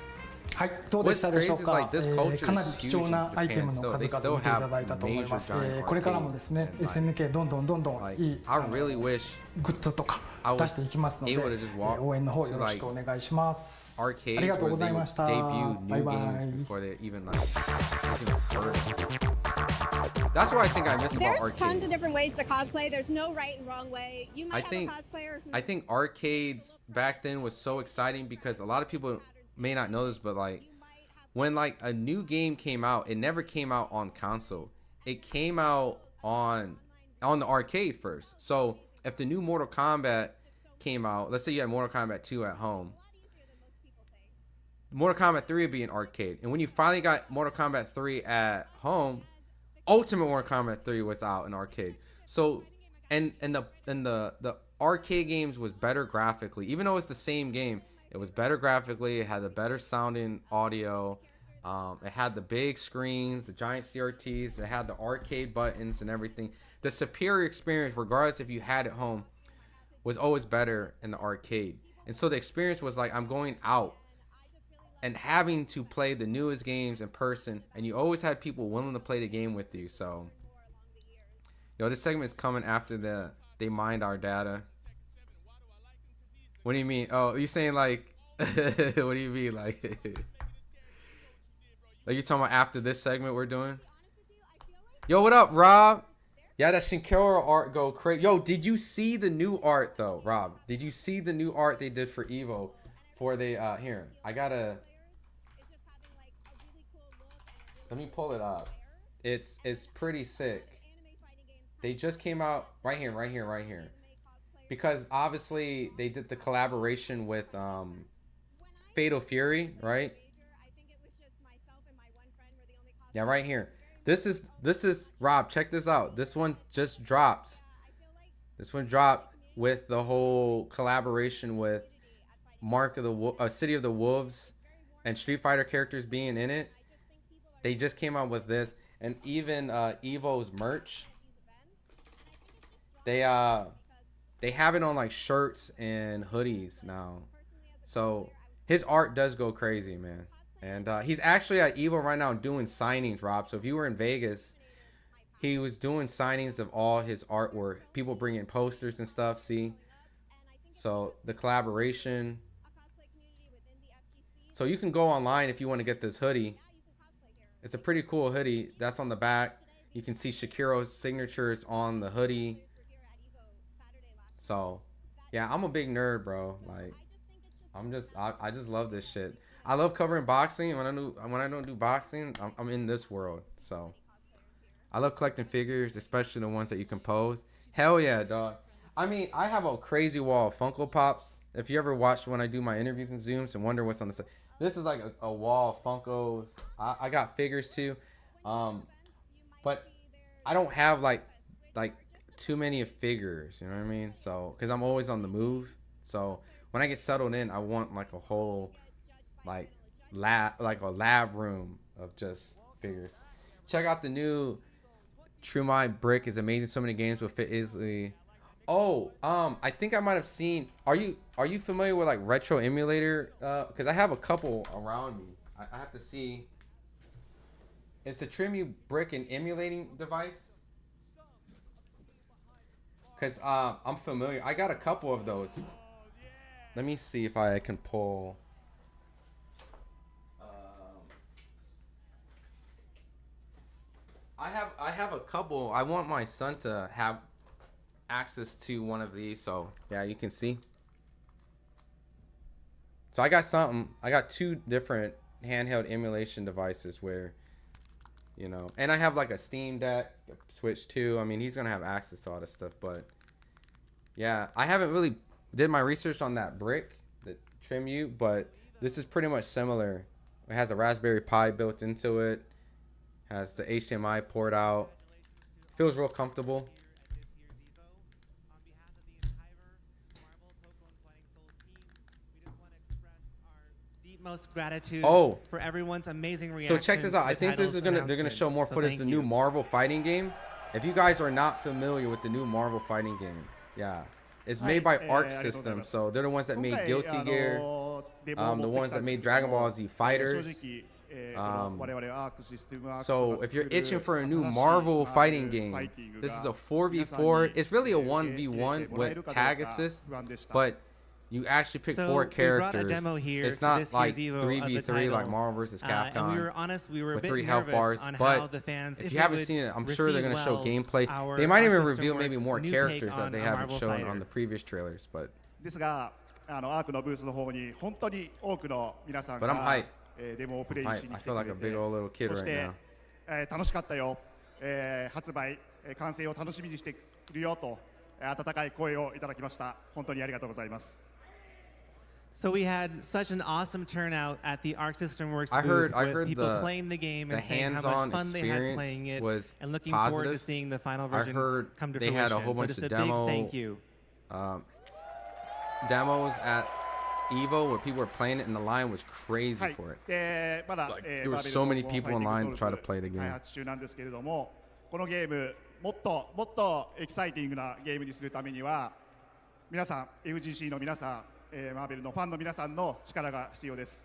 はい、どうでしたでしょうか。 like this culture かなり is 貴 huge 重 in なアイテ Japan ムの still. 数 They 々 still 見ていた have だいたと思い major ます。 giant これからもですね、 arcades. SNK どんどんいい I really wish グッズとか I 出していきますので、 was able to just walk 応援の方 to よろしくお願いします。 arcades ありがとう where ござい they ま would した。 debut バイ new バ games イ。 before they even like heard of it. That's what I think I miss about There's arcades. tons of different ways to cosplay. There's no right and wrong way. You might I have a cosplayer who I think arcades back then was so exciting because a lot of people may not know this, but like when like a new game came out, it never came out on console. It came out on the arcade first. So if the new Mortal Kombat came out, let's say you had Mortal Kombat 2 at home, Mortal Kombat 3 would be an arcade. And when you finally got Mortal Kombat 3 at home, Ultimate Mortal Kombat 3 was out in arcade. So and the arcade games was better graphically. Even though it's the same game, it was better graphically. It had the better sounding audio. It had the big screens, the giant CRTs. It had the arcade buttons and everything. The superior experience, regardless if you had it home, was always better in the arcade. And so the experience was like, I'm going out and having to play the newest games in person, and you always had people willing to play the game with you. So, yo, this segment is coming after they mined our data. What do you mean? Oh, you saying like, what do you mean like? Like you talking about after this segment we're doing? Yo, what up, Rob? Yeah, that Shinkaro art go crazy. Yo, did you see the new art though, Rob? Did you see the new art they did for Evo? For the here, I gotta. Let me pull it up. It's pretty sick. They just came out right here. Because obviously they did the collaboration with Fatal Fury, right? Yeah, right here. This is Rob, check this out. This one just drops. This one dropped with the whole collaboration with Mark of the City of the Wolves and Street Fighter characters being in it. They just came out with this, and even Evo's merch. They have it on like shirts and hoodies now. So his art does go crazy, man. And he's actually at Evo right now doing signings, Rob. So if you were in Vegas, he was doing signings of all his artwork. People bring in posters and stuff, see? So the collaboration. So you can go online if you want to get this hoodie. It's a pretty cool hoodie. That's on the back. You can see Shakiro's signatures on the hoodie. So, yeah, I'm a big nerd, bro. Like, I just love this shit. I love covering boxing. When I don't do boxing, I'm in this world. So, I love collecting figures, especially the ones that you compose. Hell yeah, dog. I mean, I have a crazy wall of Funko Pops. If you ever watch when I do my interviews and Zooms and wonder what's on the side. This is like a wall of Funkos. I got figures too. But I don't have like too many figures, you know what I mean? So, cause I'm always on the move. So when I get settled in, I want like a whole like a lab room of just figures. Check out the new True Mind brick. Is amazing. So many games will fit easily. Oh, I think I might have seen. Are you familiar with like Retro Emulator? Because I have a couple around me. I have to see. Is the Trimu brick an emulating device? Because I'm familiar. I got a couple of those. Let me see if I can pull. I have a couple. I want my son to have access to one of these, so yeah, you can see. So I got two different handheld emulation devices where, you know, and I have like a Steam Deck, Switch 2. I mean, he's gonna have access to all this stuff, but yeah, I haven't really did my research on that brick, the Trimu, but this is pretty much similar. It has a Raspberry Pi built into it, has the HDMI port out, feels real comfortable. Most gratitude for everyone's amazing reaction. So check this out. I think this is they're gonna show more footage of the new Marvel fighting game. If you guys are not familiar with the new Marvel fighting game, yeah, it's made by Arc System, so they're the ones that made Guilty Gear. the ones that made Dragon Ball Z Fighters. So if you're itching for a new Marvel fighting game, this is a 4v4. It's really a 1v1 with tag assist, but you actually pick 4 characters. It's not like 3v3 like Marvel vs. Capcom and we were honest, we were a with bit 3 health bars. on But how the fans, if you haven't seen it, I'm sure they're going to show gameplay. They might even reveal maybe more characters that they haven't shown on the previous trailers. But I'm hyped. I feel like a big old little kid right now. 楽しかったよ。発売完成を楽しみにしているよと温かい声をいただきました。本当にありがとうございます。 So we had such an awesome turnout at the Arc System Works booth. I heard people the playing the game and saying how hands-on much fun they had playing it, was and looking positive. forward to seeing the final version I heard come to they fruition. had a whole bunch so just of a big thank you. Demos at Evo where people were playing it and the line was crazy for it. There were so many people in line to try to play the game. 開発中なんですけれども、このゲームもっとエキサイティングなゲームにするためには皆さん FGC の皆さん、マーベルのファンの皆さんの力が必要です。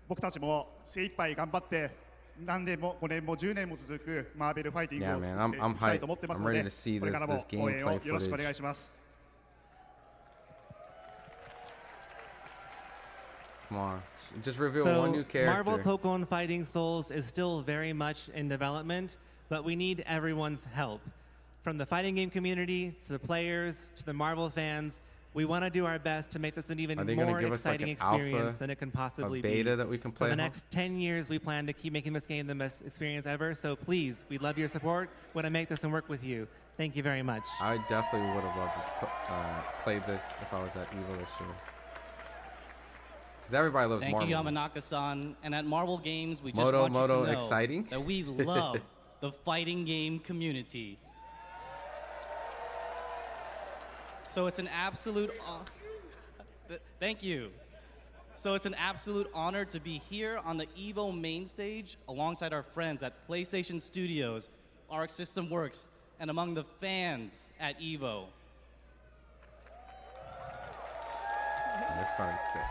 僕たちも精一杯頑張って何年も5年も10年も続くマーベルファイティングを作っていきたいと思ってますので、これからも応援をよろしくお願いします。 Come on, just reveal So one new character. Marvel Tokon Fighting Souls is still very much in development, but we need everyone's help. From the fighting game community, to the players, to the Marvel fans, we want to do our best to make this an even more exciting experience than it can possibly be. Beta that we can play. For the next 10 years, we plan to keep making this game the best experience ever, so please, we'd love your support. We want to make this and work with you. Thank you very much. I definitely would have loved to play this if I was at Evo this year. Because everybody loves Marvel. Thank you, Yamanaka-san. And at Marvel Games, we just want you to know exciting. that we love the fighting game community. So it's an absolute thank you. So it's an absolute honor to be here on the Evo main stage alongside our friends at PlayStation Studios, Arc System Works, and among the fans at Evo. That's probably sick.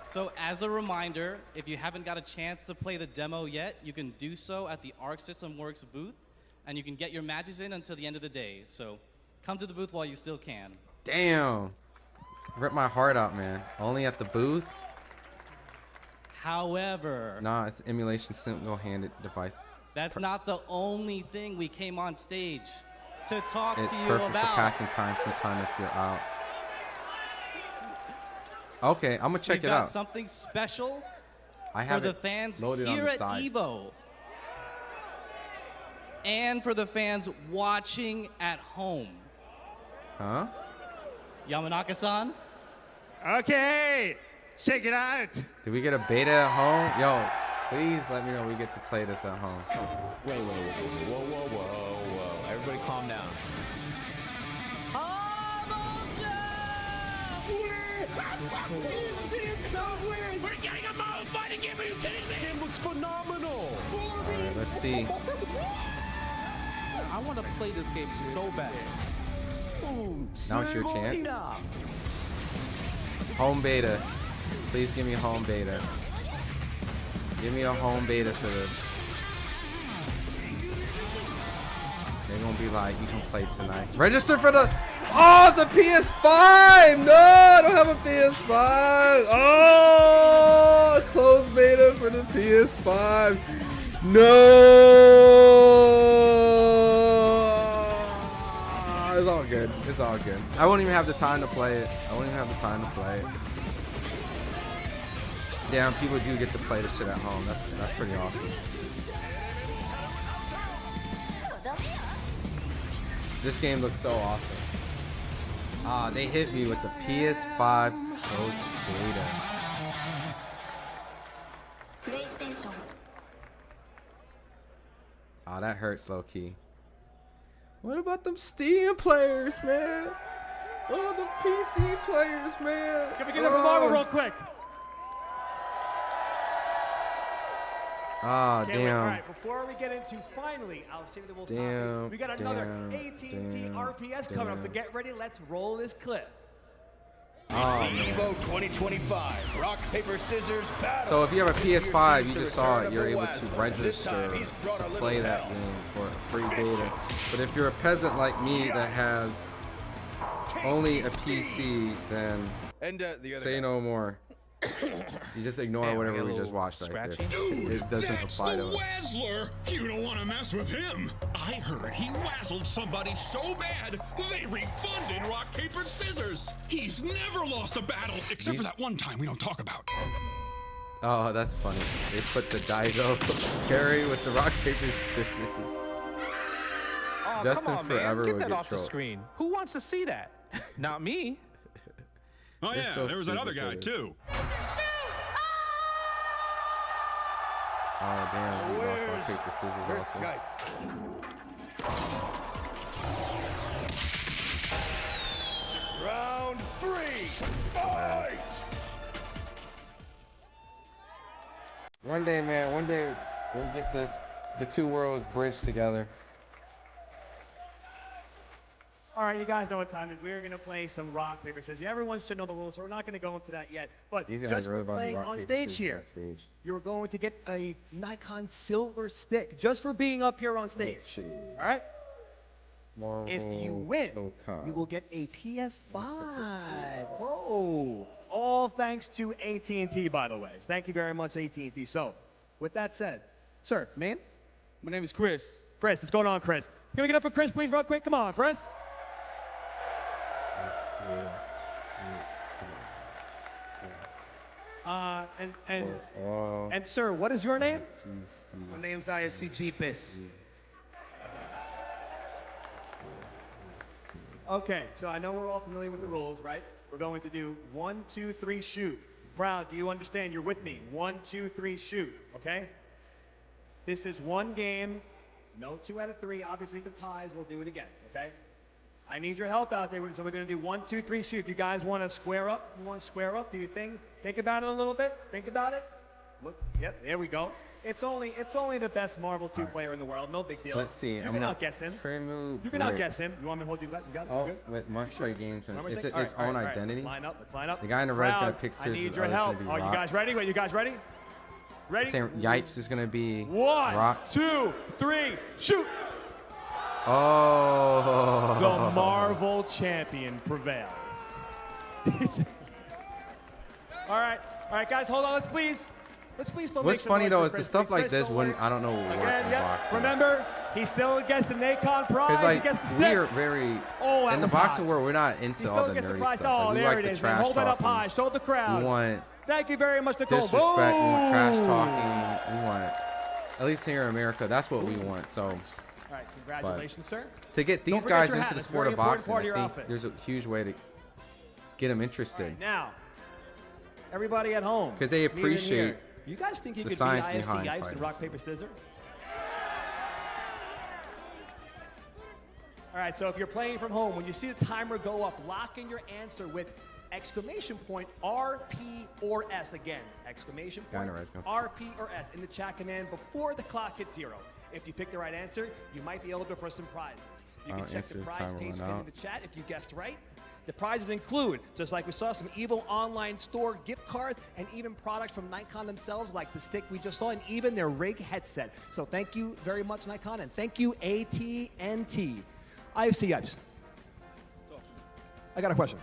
So as a reminder, if you haven't got a chance to play the demo yet, you can do so at the Arc System Works booth, and you can get your matches in until the end of the day. So come to the booth while you still can. Damn. Rip my heart out, man. Only at the booth? However... Nah, it's an emulation single-handed device. That's not the only thing we came on stage to talk to you about. It's perfect for passing time sometime if you're out. Okay, I'm gonna check it out. We've got something special for the fans here at Evo. And for the fans watching at home. Huh? Yamanaka-san? Okay, check it out. Did we get a beta at home? Yo, please let me know we get to play this at home. Wait. Whoa. Everybody calm down. We're getting a Marvel fighting game. Are you kidding me? It looks phenomenal. All right, let's see. I want to play this game so bad. Now it's your chance. Home beta. Please give me a home beta. Give me a home beta for this. They're gonna be like, you can play tonight. Register for the... Oh, it's a PS5! No, I don't have a PS5! Oh, closed beta for the PS5. No! It's all good. It's all good. I won't even have the time to play it. Damn, people do get to play this shit at home. That's pretty awesome. This game looks so awesome. Ah, they hit me with the PS5 closed beta. Ah, that hurts low key. What about them Steam players, man? What about the PC players, man? Can we get up a Marvel real quick? Ah, damn. All right, before we get into finally our single topic, we got another AT&T RPS coming up, so get ready. Let's roll this clip. Evo 2025. Rock, paper, scissors, battle. So if you have a PS5, you just saw it, you're able to register to play that game for a free beta. But if you're a peasant like me that has only a PC, then say no more. You just ignore whatever we just watched right there. It doesn't apply to us. Wazzler! You don't want to mess with him. I heard he wazzled somebody so bad they refunded rock, paper, scissors. He's never lost a battle except for that one time we don't talk about. Oh, that's funny. They put the Daigo parry with the rock, paper, scissors. Oh, Justin come on, forever man. would Get that get off the trolled. screen. Who wants to see that? Not me. Oh They're yeah, so there was that stupid other for guy this. too. Oh damn, we lost rock, paper, scissors also. Round 3, fight! One day, man, one day we'll get the two worlds bridged together. All right, you guys know what time it is. We're going to play some rock, paper, scissors. Everyone should know the rules, so we're not going to go into that yet. But These guys just are really for about to playing rock, on paper, stage scissors here, on stage. you're going to get a Nikon silver stick just for being up here on stage. All right? If you win, you will get a PS5. Whoa! All thanks to AT&T, by the way. Thank you very much, AT&T. So, with that said, sir, man? My name is Chris. Chris, what's going on, Chris? Can we get up for Chris, please, real quick? Come on, Chris. And sir, what is your name? My name's IFC Jeepus. Okay, so I know we're all familiar with the rules, right? We're going to do 1, 2, 3, shoot. Proud, do you understand? You're with me. 1, 2, 3, shoot, okay? This is one game, no 2 out of 3. Obviously, the ties, we'll do it again, okay? I need your help out there, so we're gonna do 1, 2, 3, shoot. If you guys wanna square up, do your thing. Think about it a little bit, think about it. Look, yep, there we go. It's only the best Marvel 2 player in the world, no big deal. Let's see. You can outguess him. You can outguess him. You want me to hold you back? You got it? Oh, Good? with Muscle Games, and it's All its right, own all right. identity. Let's line up. The guy in the red's gonna Proud, pick I scissors. need your help. Are you guys ready? Wait, you guys ready? Ready? Saying Yipes is gonna be 1, rock. 2, 3, shoot! Oh. The Marvel champion prevails. All right, guys, hold on. Let's please still make What's some funny noise though for is the Chris. stuff Please, like Chris, this don't wouldn't, worry. I don't know, what work Again, in yep. boxing. Remember, he still gets the Nacon prize. Because He gets like the we stick. are very that in the was boxing hot. world, we're not He into still all the gets the nerdy prize. stuff. Oh, Like, we there like it the is, man. trash Hold that up talking. high. Show the crowd. We want Thank you very much, Nicole. disrespect. We want trash Boom. talking. We want, at least here in America, that's what we want. So. All right, congratulations, sir. To get Don't these forget guys your into hat. the It's a sport very of important boxing, part of I your think outfit. there's a huge way to get them interested. Now, everybody at home. Because they me and appreciate here, you guys think you the could beat science IFC behind Yipes and fighting. rock, paper, scissors? All right, so if you're playing from home, when you see the timer go up, lock in your answer with exclamation point RP or S. Again, exclamation point RP or S in the chat command before the clock hits 0. If you pick the right answer, you might be eligible for some prizes. You can check the prize page in the chat if you guessed right. The prizes include, just like we saw, some Evo online store gift cards and even products from Nikon themselves, like the stick we just saw, and even their rig headset. So thank you very much, Nikon, and thank you, AT&T. IFC Yipes. I got a question.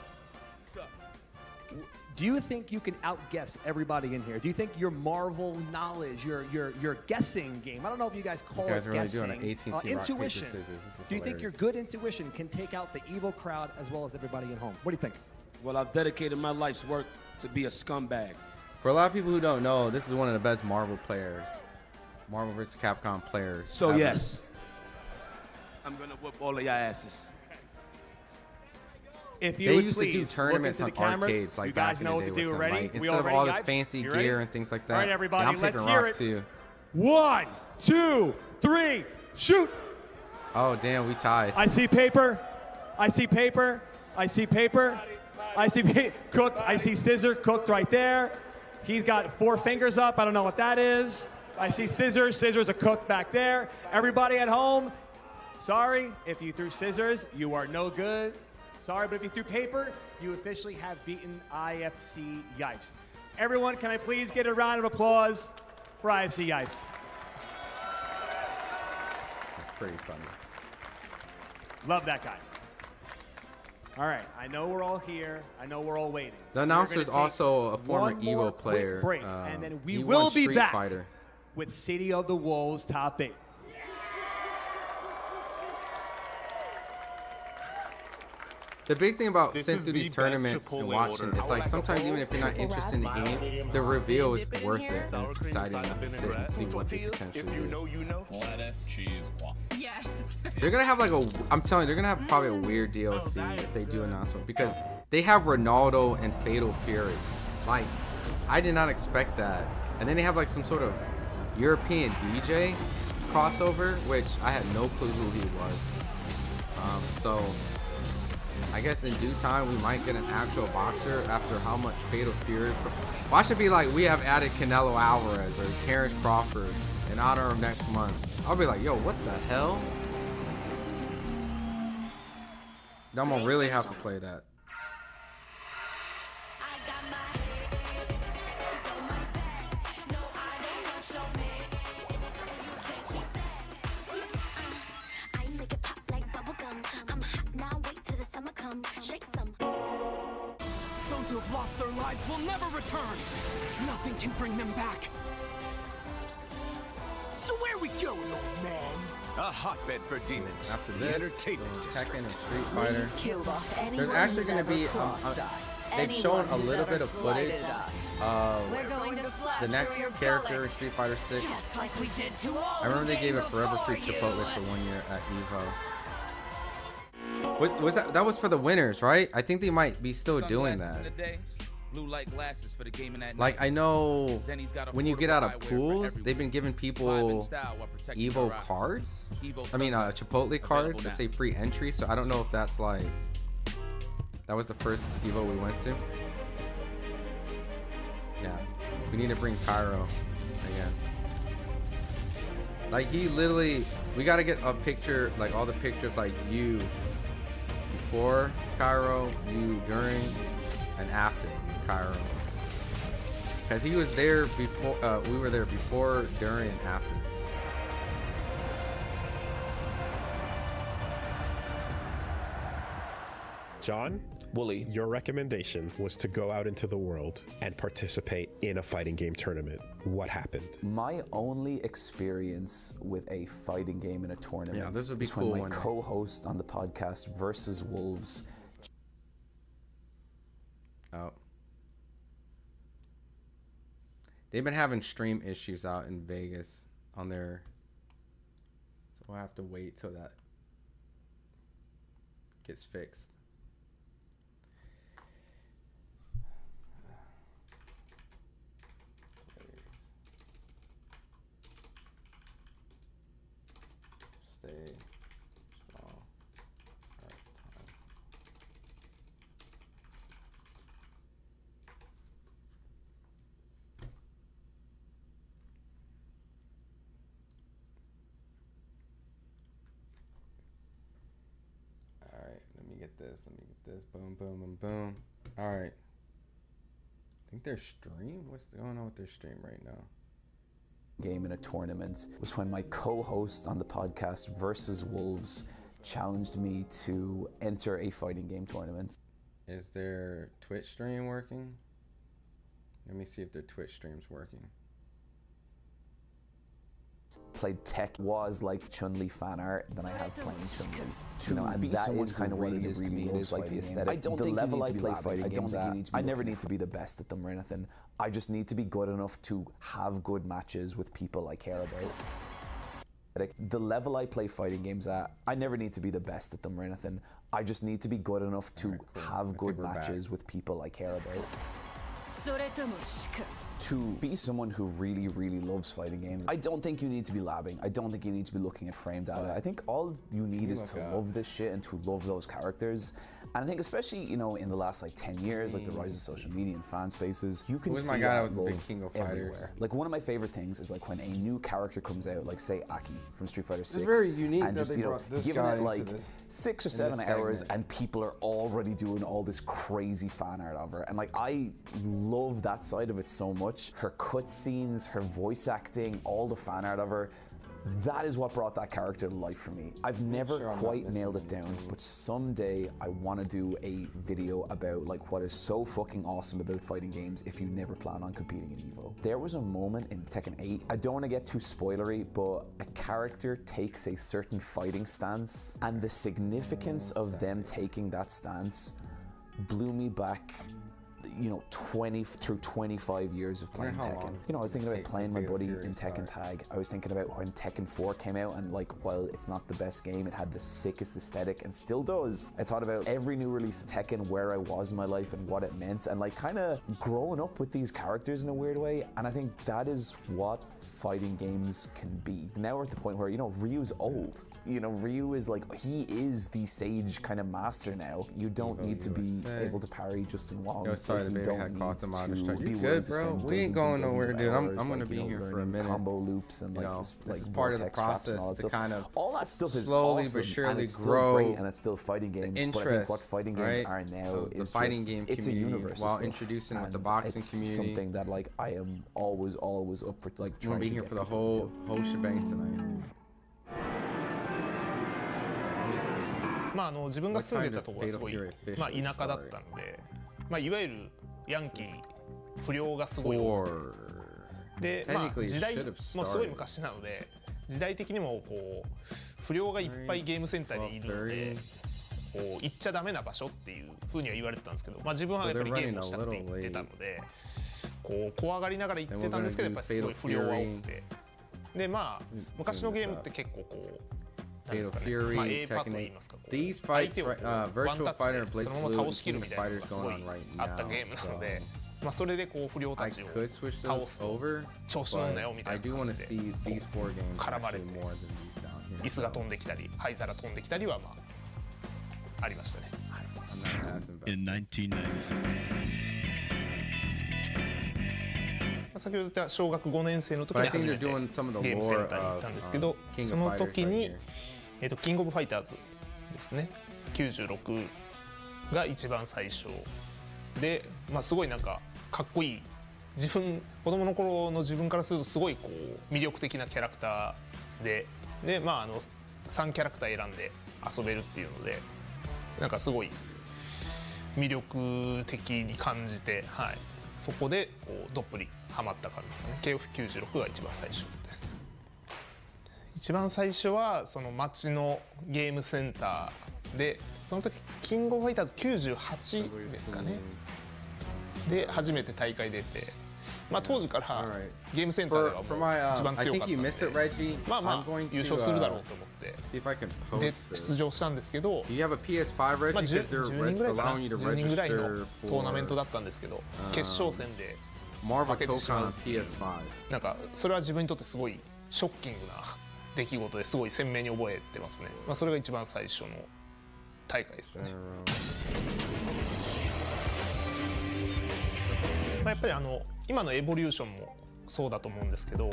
Do you think you can outguess everybody in here? Do you think your Marvel knowledge, your guessing game, I don't know if you guys call it really guessing, doing an AT&T rock, paper, intuition. scissors. This is Do you think hilarious. your good intuition can take out the Evo crowd as well as everybody at home? What do you think? Well, I've dedicated my life's work to be a scumbag. For a lot of people who don't know, this is one of the best Marvel players. Marvel vs. Capcom players. So ever. yes, I'm gonna whoop all of y'all asses. If you They would used to do please tournaments look into on the cameras. arcades like You guys back in know the day what to do. with them, Ready? like, We instead all of ready, all this guys? fancy You gear ready? and things like that. All right, everybody, yeah, I'm let's picking hear rock it. too. 1, 2, 3, shoot! Oh damn, we tied. I see paper. I see paper. I see paper. I see cooked. I see scissor cooked right there. He's got 4 fingers up. I don't know what that is. I see scissors. Scissors are cooked back there. Everybody at home, sorry if you threw scissors. You are no good. Sorry, but if you threw paper, you officially have beaten IFC Yipes. Everyone, can I please get a round of applause for IFC Yipes? It's pretty funny. Love that guy. All right, I know we're all here. I know we're all waiting. The announcer is also a former one more Evo player. Quick break, and then we he will won be Street back Fighter. with City of the Wolves Top 8. The big thing about sitting through these tournaments and watching, it's like sometimes even if you're not interested in the game, the reveal is worth it. And it's exciting to sit and see what they potentially do. Lettuce, cheese, waffle. Yes. They're gonna have like I'm telling you, they're gonna have probably a weird DLC if they do announcement, because they have Ronaldo and Fatal Fury. Like, I did not expect that. And then they have like some sort of European DJ crossover, which I had no clue who he was. So I guess in due time we might get an actual boxer after how much Fatal Fury. Why should it be like we have added Canelo Alvarez or Terrence Crawford in honor of next month? I'll be like, yo, what the hell? I'm gonna really have to play that. Those who have lost their lives will never return. Nothing can bring them back. So where we going, old man? A hotbed for demons. After The this, entertainment Tekken district. and Street Fighter. Killed off anyone There's actually who's going to ever be, crossed us. they've shown a Anyone little who's bit ever of footage slighted us. of We're going to slash the next through your character in bullets. Street Fighter 6. Just like we did to all I remember who they gave came it forever free before Chipotle you. for 1 year at Evo. Was that was for the winners, right? I think they might be still doing that. Blue light glasses for the game in that Like, I know Zenny's got when you get out of affordable eyewear for pools, everyone. they've been giving Vibe and people style while protecting Evo our eyes. cards. Evo I mean, Sunlight. Chipotle cards Available that now. say free entry. So I don't know if that's like, that was the first Evo we went to. Yeah, we need to bring Cairo again. Like, he literally, we got to get a picture, like all the pictures, like you before Cairo, you during, and after Cairo. Because he was there before, we were there before, during, and after. John, Wooly, your recommendation was to go out into the world and participate in a fighting game tournament. What happened? My only experience with a fighting game in a tournament Yeah, this would be was cool when my one day. co-host on the podcast Versus Wolves. Oh. They've been having stream issues out in Vegas on their, so we'll have to wait till that gets fixed. Stay strong. All right, time. All right, let me get this. Boom, boom, boom, boom. All right. I think their stream. What's going on with their stream right now? Game in a tournament was when my co-host on the podcast Versus Wolves challenged me to enter a fighting game tournament. Is their Twitch stream working? Let me see if their Twitch stream's working. Played Tech was like Chun-Li fan art than I have playing Chun-Li. You know, and that is kind of what it is to me. It is like the aesthetic. I don't think level I play fighting games at, I never need to be the best at them or anything. I just need to be good enough to have good matches with people I care about. The level I play fighting games at, I never need to be the best at them or anything. I just need to be good enough to have good matches with people I care about. To be someone who really, really loves fighting games, I don't think you need to be labbing. I don't think you need to be looking at frame data. I think all you need is to love this shit and to love those characters. And I think especially, you know, in the last like 10 years, like the rise of social media and fan spaces, you can Who's see my guy that that was a big love King of Fighters? everywhere. Like one of my favorite things is like when a new character comes out, like say Aki from Street Fighter 6. It's very unique and that just, they you know, brought this giving guy it like into 6 or in 7 this hours segment. and people are already doing all this crazy fan art of her. And like I love that side of it so much. Her cutscenes, her voice acting, all the fan art of her. That is what brought that character to life for me. I've never quite nailed it down, but someday I want to do a video about like what is so fucking awesome about fighting games if you never plan on competing in EVO. There was a moment in Tekken 8, I don't want to get too spoilery, but a character takes a certain fighting stance, and the significance of them taking that stance blew me back, you know, 20 through 25 years of playing Tekken. You know, I was thinking about playing my buddy in Tekken Tag. I was thinking about when Tekken 4 came out, and like, while it's not the best game, it had the sickest aesthetic and still does. I thought about every new release of Tekken, where I was in my life and what it meant, and like kind of growing up with these characters in a weird way. And I think that is what fighting games can be. Now we're at the point where, you know, Ryu's old. You know, Ryu is like, he is the sage kind of master now. You don't need to be able to parry Justin Wong. Yo, sorry, the baby had cost him out of strike. You be good, bro? We ain't going nowhere, dude. I'm gonna like, be here for a minute. Combo loops and like, this like is part of the process to kind of all that stuff is slowly awesome, but surely and it's grow still great, and it's still fighting games. interest, but I think what fighting games are now the is fighting just, game it's a community universe while of stuff, introducing with the and boxing it's community. something that like I am always up for, like I'm gonna trying be to here get for the people whole shebang tonight. まあ自分が住んでたところはすごいまあ田舎だったので、まあいわゆるヤンキー不良がすごい多くて、でまあ時代もすごい昔なので時代的にもこう不良がいっぱいゲームセンターにいるので。こう行っちゃダメな場所っていう風には言われてたんですけど、まあ自分はやっぱりゲームをしたくて行ってたので、こう怖がりながら行ってたんですけど、やっぱりすごい不良は多くて、でまあ昔のゲームって結構こう。Fatal Fury, Tekken 8. These fights, Virtual Fighter and Blitz Blue, King of Fighters going on right now. あったゲームなので、まあそれでこう不良たちを倒すと調子乗んなよみたいな感じで絡まれて、椅子が飛んできたり、灰皿飛んできたりはまあありましたね。In 1996. 先ほど言った小学5年生の時に初めてゲームセンターに行ったんですけど、その時にキングオブファイターズですね、96が一番最初で、まあすごいなんかかっこいい、子供の頃の自分からするとすごいこう魅力的なキャラクターで、まあ3キャラクター選んで遊べるっていうので、なんかすごい魅力的に感じて、はい、そこでこうどっぷりハマった感じですかね。KF96 が一番最初です。一番最初はその町のゲームセンターで、その時キングオブファイターズ98ですかね。で初めて大会出て、まあ当時からゲームセンターではもう一番強かったので、まあまあ優勝するだろうと思ってで出場したんですけど、まあ10人ぐらいかな、10人ぐらいのトーナメントだったんですけど、決勝戦で負けてしまうっていう、なんかそれは自分にとってすごいショッキングな出来事ですごい鮮明に覚えてますね。まあそれが一番最初の大会ですね。まあやっぱり今のエボリューションもそうだと思うんですけど、や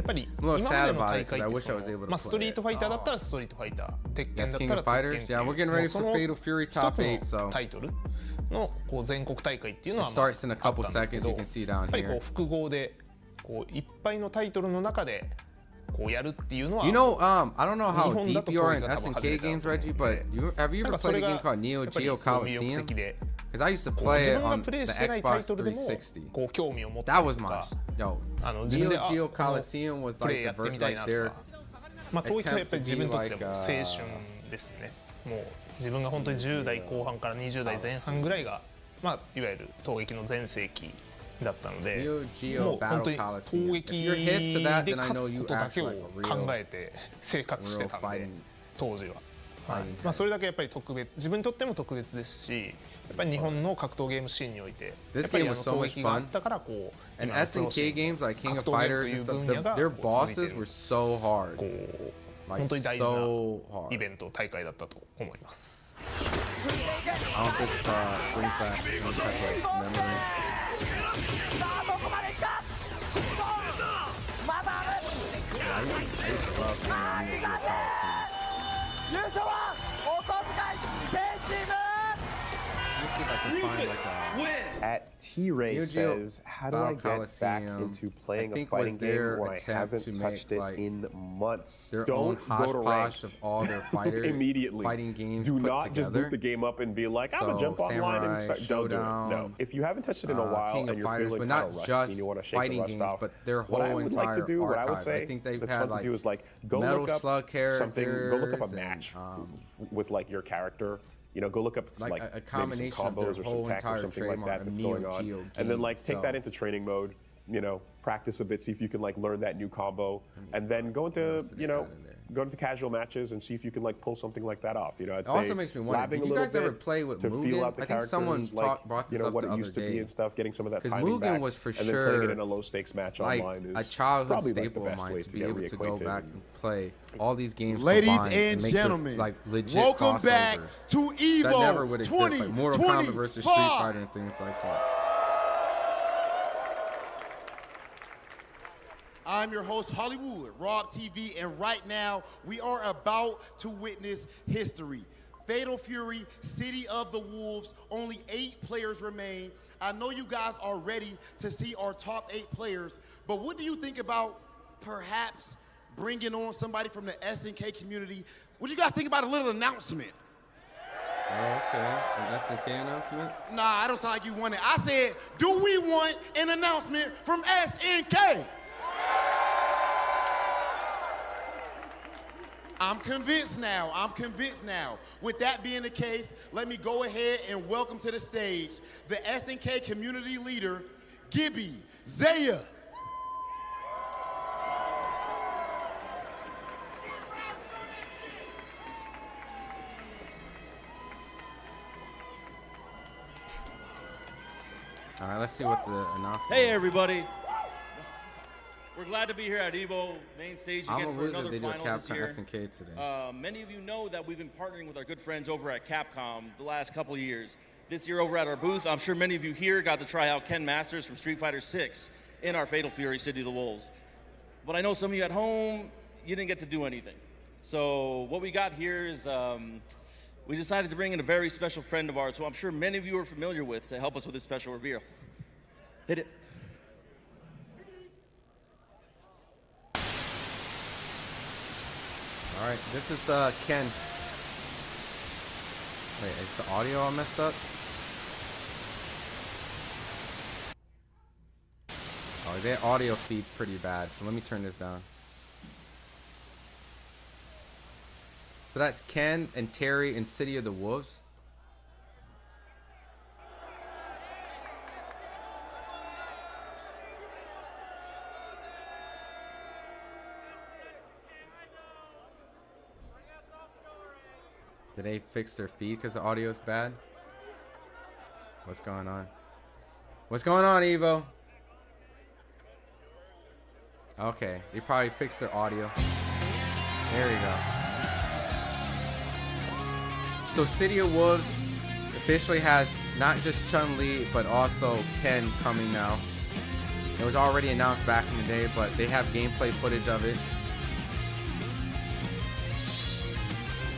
っぱり今までの大会ってまあストリートファイターだったらストリートファイター、鉄拳だったら鉄拳っていうその一つのタイトルのこう全国大会っていうのはあったんですけど、やっぱりこう複合でこういっぱいのタイトルの中でこうやるっていうのは、 You know, I don't know how deep you are in SNK games, Reggie, but have you ever played a game called Neo Geo Coliseum? Because I used to play it on the Xbox 360. That was my Neo Geo Coliseum was like the version like their まあ東京はやっぱり自分にとっても青春ですね。もう自分が本当に10代後半から20代前半ぐらいがまあいわゆる闘撃の全盛期だったので、もう本当に攻撃で勝つことだけを考えて生活してたんで、当時は。まあそれだけやっぱり特別、自分にとっても特別ですし、やっぱり日本の格闘ゲームシーンにおいて、やっぱり攻撃があったからこう、And SNK games like King of Fighters and stuff, their bosses were so hard. 本当に大事なイベント大会だったと思います。I don't think brings back any type of memory. Yeah, I used to love playing Neo Geo Coliseum. Let me see if I can find like a... At T-Ray says, how do I get back into playing a fighting game when I haven't touched it in months? Don't go to ranked of all their fighters immediately. Fighting games do put not together. just boot the game up and be like, I'm gonna jump online and start. Don't do it. No. If you haven't touched it in a while King and you're Fighters, feeling but kind of not rusty just and you want to shake fighting the rust games, off, but their what I whole would like to do, what I would archive. say, I think they've that's had fun like to do is like go Metal look up Slug something. Go look up a characters match and, with like your character. You know, go look up like like a maybe combination some of their combos or some whole tech or entire something like that trademark, that's a going Neo on, Geo and then game, like take so- that into training mode. You know, practice a bit, see if you can like learn that new combo, and then go into go into casual matches and see if you can like pull something like that off. You know, I'd It say also makes me wonder, labbing did a you little guys ever bit play with to feel Mugen? out the I think someone characters, like, brought this you know up what the it other used to day. be and stuff. Getting some of that 'Cause timing Mugen back, was for and then playing sure it in a low stakes match like online is a childhood probably like the staple of best mine way to to be get able to go reacquainted. back and play all these games. Ladies combined and make gentlemen, like legit welcome back crossovers to Evo that never would exist, like Mortal Kombat versus Street 2025. Fighter and things like that. I'm your host, Hollywood, Rob TV, and right now we are about to witness history. Fatal Fury, City of the Wolves, only 8 players remain. I know you guys are ready to see our top 8 players, but what do you think about perhaps bringing on somebody from the SNK community? What do you guys think about a little announcement? Oh, okay, an SNK announcement? Nah, I don't sound like you want it. I said, do we want an announcement from SNK? I'm convinced now. I'm convinced now. With that being the case, let me go ahead and welcome to the stage the SNK community leader, Gibby Zaya. All right, let's see what the announcement Hey, is. everybody. We're glad to be here at Evo main stage I'm again a for wizard. another They do a finals this Capcom year. SNK today. Many of you know that we've been partnering with our good friends over at Capcom the last couple of years. This year over at our booth, I'm sure many of you here got to try out Ken Masters from Street Fighter 6 in our Fatal Fury City of the Wolves. But I know some of you at home, you didn't get to do anything. So what we got here is we decided to bring in a very special friend of ours who I'm sure many of you are familiar with to help us with this special reveal. Hit it. All right, this is Ken. Wait, is the audio all messed up? Oh, their audio feed's pretty bad, so let me turn this down. So that's Ken and Terry in City of the Wolves. Did they fix their feed because the audio is bad? What's going on? What's going on, Evo? Okay, they probably fixed their audio. There you go. So City of Wolves officially has not just Chun-Li, but also Ken coming now. It was already announced back in the day, but they have gameplay footage of it.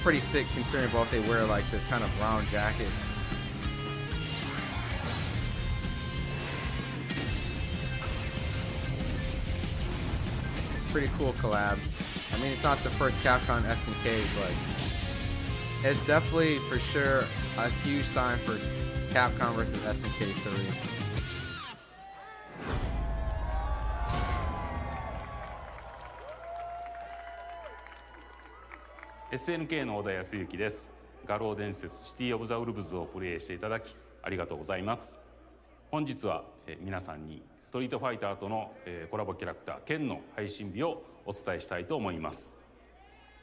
Pretty sick considering both they wear like this kind of brown jacket. Pretty cool collab. I mean, it's not the first Capcom SNK, but it's definitely for sure a huge sign for Capcom versus SNK 3. SNK の小田康之です。画廊伝説シティオブザウルブズをプレイしていただきありがとうございます。本日は皆さんにストリートファイターとのコラボキャラクターケンの配信日をお伝えしたいと思います。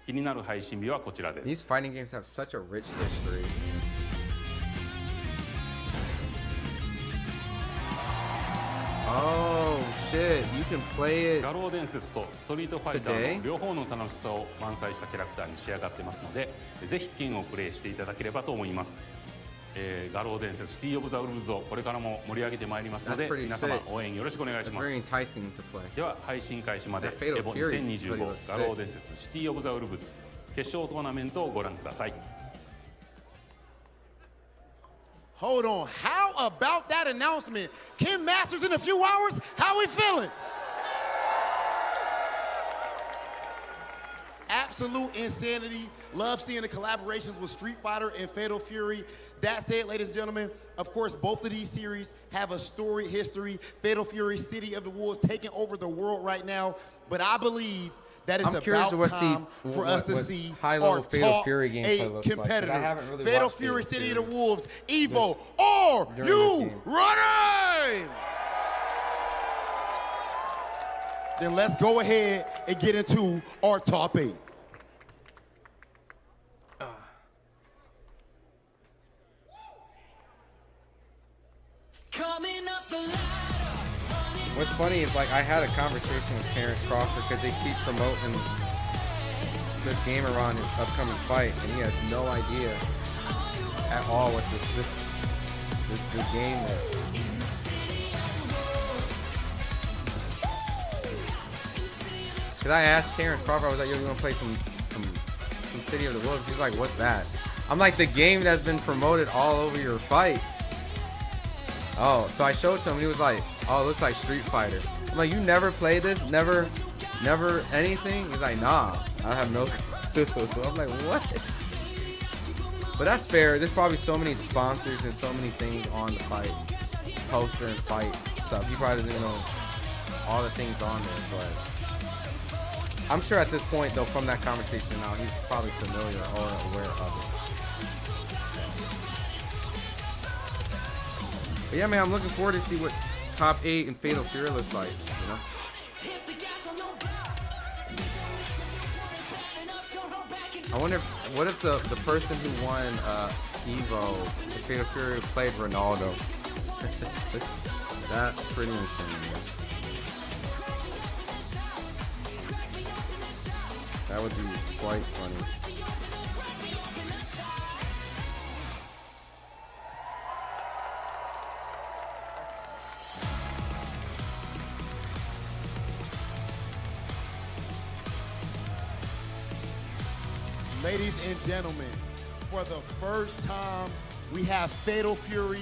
気になる配信日はこちらです。 These fighting games have such a rich history. Oh shit, you can play it 画廊伝説とストリートファイターの両方の楽しさを満載したキャラクターに仕上がってますので、ぜひ剣をプレイしていただければと思います。画廊伝説シティオブザウルブズをこれからも盛り上げてまいりますので、皆様応援よろしくお願いします。では配信開始までエボ2025画廊伝説シティオブザウルブズ決勝トーナメントをご覧ください。Hold on. How about that announcement? Ken Masters in a few hours? How we feeling? Absolute insanity. Love seeing the collaborations with Street Fighter and Fatal Fury. That said, ladies and gentlemen, of course, both of these series have a storied history. Fatal Fury, City of the Wolves, taking over the world right now. But I believe that it's about time for us to see our top 8 competitors. Fatal Fury, City of the Wolves, Evo, are you ready? Then let's go ahead and get into our top 8. What's funny is, like, I had a conversation with Terrence Crawford because they keep promoting this game around his upcoming fight, and he has no idea at all what this game is. Because I asked Terrence Crawford, I was like, yo, you want to play some City of the Wolves? He's like, what's that? I'm like, the game that's been promoted all over your fights. Oh, so I showed it to him, and he was like, oh, it looks like Street Fighter. I'm like, you never played this? Never anything? He's like, nah, I have no clue. I'm like, what? But that's fair. There's probably so many sponsors and so many things on the fight, poster and fight stuff. He probably doesn't know all the things on there, but I'm sure at this point, though, from that conversation now, he's probably familiar or aware of it. But yeah, man, I'm looking forward to see what top 8 in Fatal Fury looks like, you know? I wonder what if the person who won Evo, the Fatal Fury, played Ronaldo. That's pretty insane, man. That would be quite funny. Ladies and gentlemen, for the first time, we have Fatal Fury.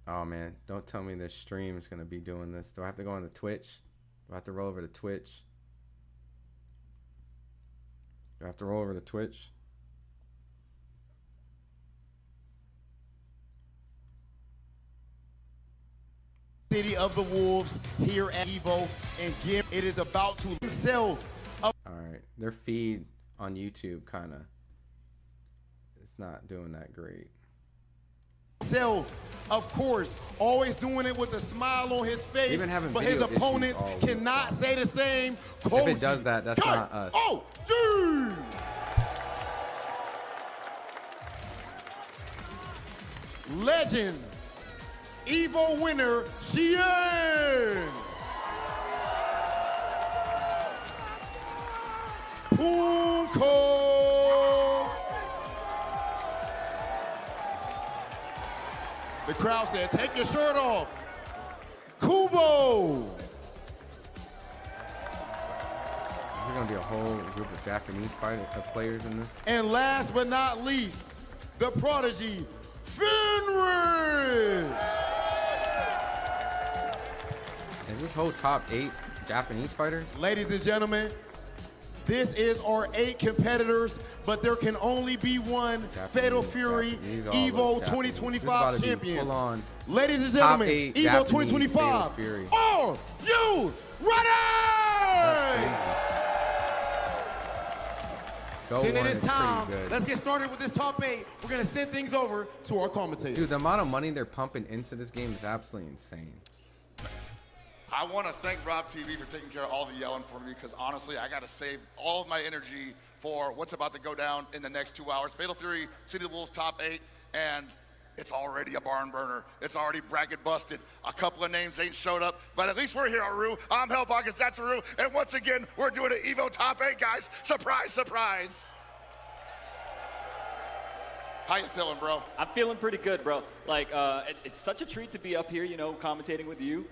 Oh man, don't tell me this stream is gonna be doing this. Do I have to go on the Twitch? Do I have to roll over to Twitch? Do I have to roll over to Twitch? City of the Wolves here at Evo, and Gim, it is about to himself. All right, their feed on YouTube kind of, it's not doing that great. Self, of course, always doing it with a smile on his face, but his opponents cannot say the same. If it does that, that's not us. Oh, dude! Legend, Evo winner, Xian! Punko! The crowd said, take your shirt off. Kubo! Is there going to be a whole group of Japanese players in this? And last but not least, the prodigy, Fenris! Is this whole top 8 Japanese fighters? Ladies and gentlemen, this is our 8 competitors, but there can only be one Fatal Fury Evo 2025 champion. Ladies and gentlemen, Evo 2025, are you ready? Then it is time. Let's get started with this top 8. We're going to send things over to our commentators. Dude, the amount of money they're pumping into this game is absolutely insane. I want to thank Rob TV for taking care of all the yelling for me, because honestly, I got to save all of my energy for what's about to go down in the next 2 hours. Fatal Fury, City of the Wolves, top 8, and it's already a barn burner. It's already bracket busted. A couple of names ain't showed up, but at least we're here, Aru. I'm Hellbogus, that's Aru, and once again, we're doing an Evo top 8, guys. Surprise, surprise. How you feeling, bro? I'm feeling pretty good, bro. Like, it's such a treat to be up here, you know, commentating with you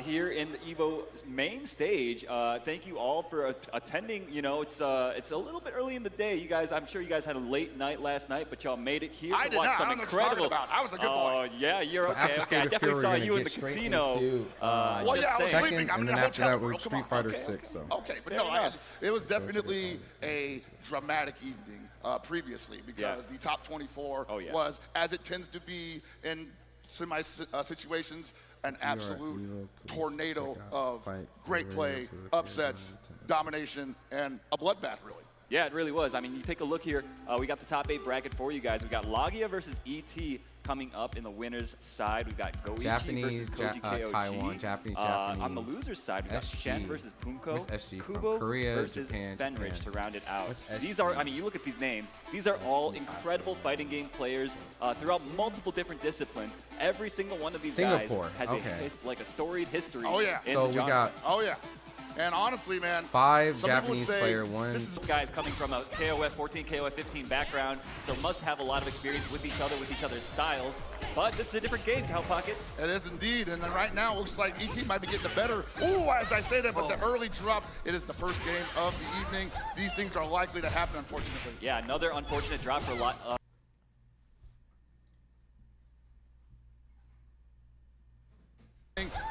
here in the EVO main stage. Thank you all for attending. You know, it's a little bit early in the day. You guys, I'm sure you guys had a late night last night, but y'all made it here I to did watch not. some I don't know what you're talking incredible. about. I was a good boy. Oh, yeah, you're So okay. after Okay, I Fatal definitely Fury, saw we're you gonna in the get straight casino. into, Well, yeah, I was second, sleeping. I'm and in then a after hotel that, we're room. Come Street on. Fighter Okay, 6. So. Okay, but no, it was definitely a dramatic evening previously because the top 24 was, as it tends to be in semi situations, an absolute tornado of great play, upsets, domination, and a bloodbath, really. Yeah, it really was. I mean, you take a look here. We got the top 8 bracket for you guys. We got Lagia versus ET coming up in the winner's side. We've got Goichi Japanese, versus Koji KOG. Taiwan, Japanese. On the loser's side, we got Shen versus Punko. Kubo Korea, versus Japan, Fenrich to round it out. These are, I mean, you look at these names. These are all incredible fighting game players throughout multiple different disciplines. Every single one of these guys has a storied history. Oh, yeah. In So the we genre. got Oh, yeah. And honestly, man, 5 some people would Japanese say player, 1. This is guys coming from a KOF 14, KOF 15 background, so must have a lot of experience with each other, with each other's styles. But this is a different game, Cow Pockets. It is indeed, and then right now it looks like ET might be getting the better. Ooh, as I say that, but the early drop, it is the first game of the evening. These things are likely to happen, unfortunately. Yeah, another unfortunate drop for a lot.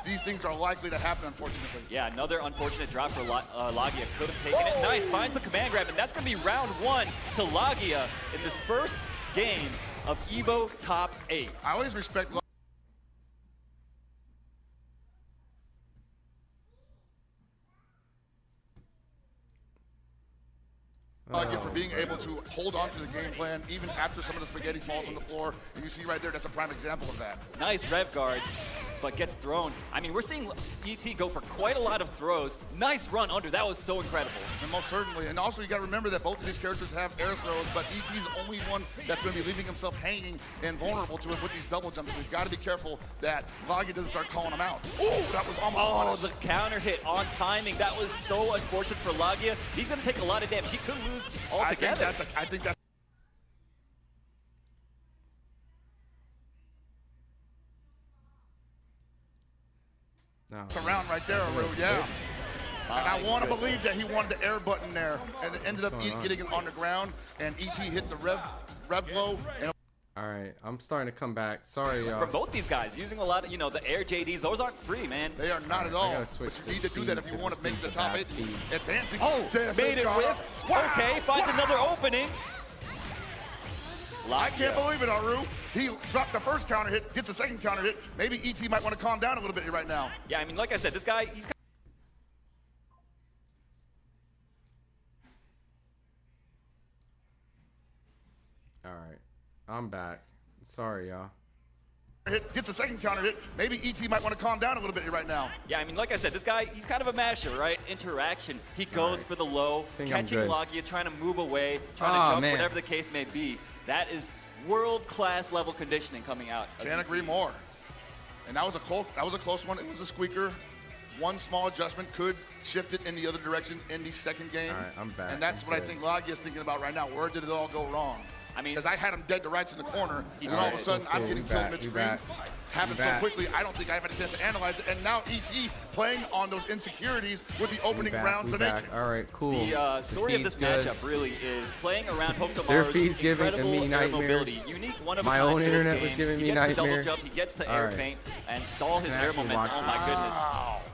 These things are likely to happen, unfortunately. Yeah, another unfortunate drop for Lagia. Could have taken it. Nice, finds the command grab, and that's going to be round 1 to Lagia in this first game of EVO Top 8. I always respect Lagia for being able to hold on to the game plan even after some of the spaghetti falls on the floor. And you see right there, that's a prime example of that. Nice rev guards, but gets thrown. I mean, we're seeing ET go for quite a lot of throws. Nice run under. That was so incredible. And most certainly. And also, you got to remember that both of these characters have air throws, but ET is the only one that's going to be leaving himself hanging and vulnerable to it with these double jumps. We've got to be careful that Lagia doesn't start calling him out. Ooh, that was almost the counter hit on timing. That was so unfortunate for Lagia. He's going to take a lot of damage. He could lose altogether. I think that's It's a round right there, Aru, yeah. And I want to believe that he wanted the air button there, and it ended up getting it on the ground, and ET hit the rev blow. And all right, I'm starting to come back. Sorry, y'all. From both these guys, using a lot of, you know, the air JDs, those aren't free, man. They are not at all. But you need to do that if you want to make the top 8. Advancing. Oh, made it whiff. Wow. Okay, finds another opening. I can't believe it, Aru. He dropped the first counter hit, gets the second counter hit. Maybe ET might want to calm down a little bit right now. Yeah, I mean, like I said, this guy, he's All right, I'm back. Sorry, y'all. Gets the second counter hit. Maybe ET might want to calm down a little bit right now. Yeah, I mean, like I said, this guy, he's kind of a masher, right? Interaction. He goes for the low, catching Lagia, trying to move away, trying to jump, whatever the case may be. That is world-class level conditioning coming out. Can't agree more. And that was a close one. It was a squeaker. One small adjustment could shift it in the other direction in the second game. All right, I'm back. And that's what I think Lagia is thinking about right now. Where did it all go wrong? I mean, because I had him dead to rights in the corner, and all of a sudden I'm getting killed mid-screen. Happened so quickly, I don't think I have had a chance to analyze it. And now ET playing on those insecurities with the opening rounds of nature. All right, cool. The story of this matchup really is playing around Their feed's incredible giving me nightmares. mobility. Unique, one of My own internet was giving me nightmares. He gets the double jump, he gets to air feint, and stall his air momentum. Oh my goodness.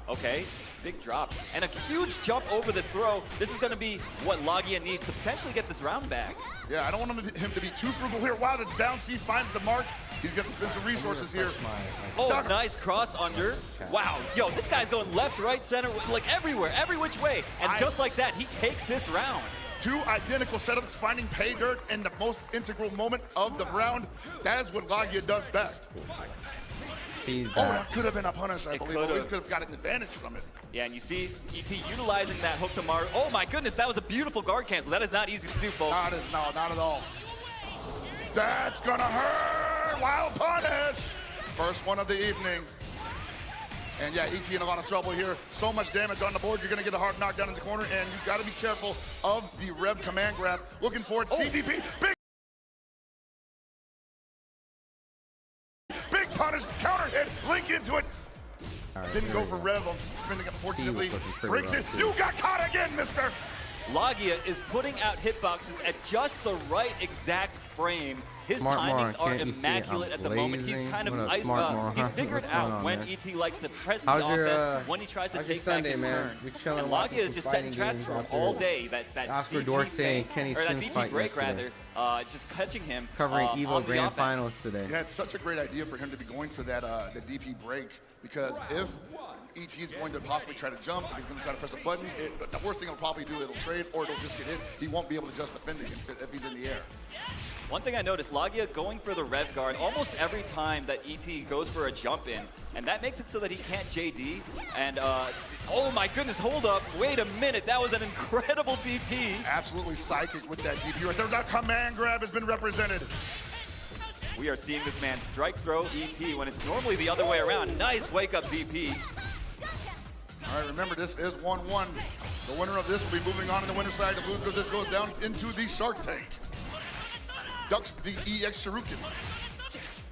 Okay, big drop. And a huge jump over the throw. This is going to be what Lagia needs to potentially get this round back. Yeah, I don't want him to be too frugal here. Wow, the down C finds the mark. He's got to spend some resources here. Oh, nice cross under. Wow, yo, this guy's going left, right, center, like everywhere, every which way. And just like that, he takes this round. Two identical setups, finding pay dirt in the most integral moment of the round. That is what Lagia does best. That could have been a punish, I believe. We could have gotten an advantage from it. Yeah, and you see ET utilizing that hook to Maru. Oh my goodness, that was a beautiful guard cancel. That is not easy to do, folks. Not at all. That's gonna hurt. Wild punish. First one of the evening. And yeah, ET in a lot of trouble here. So much damage on the board. You're gonna get a hard knockdown in the corner, and you gotta be careful of the rev command grab. Looking for it. CDP. Big Big punish, counter hit, link into it. Right, Didn't go for Rev on spinning, unfortunately. Breaks it. You got caught again, mister. Logia is putting out hitboxes at just the right exact frame. His timings are immaculate at the moment. He's kind of he's figured out when ET likes to press the offense, when he tries to take back his turn. And Logia is just setting traps for him all day. That Oscar DP Duarte and Kenny that Sims DP fight break yesterday. rather, just catching him Covering Evo on the Grand offense. Finals today. Yeah, it's such a great idea for him to be going for that the DP break, because if ET is going to possibly try to jump, if he's going to try to press a button, the worst thing it'll probably do, it'll trade or it'll just get hit. He won't be able to just defend against it if he's in the air. One thing I noticed, Logia going for the rev guard almost every time that ET goes for a jump in, and that makes it so that he can't JD. And oh my goodness, hold up, wait a minute, that was an incredible DP. Absolutely psychic with that DP right there. That command grab has been represented. We are seeing this man strike throw ET when it's normally the other way around. Nice wake up DP. All right, remember this is 1-1. The winner of this will be moving on to the winner's side. The loser of this goes down into the Shark Tank. Ducks the EX Shuriken.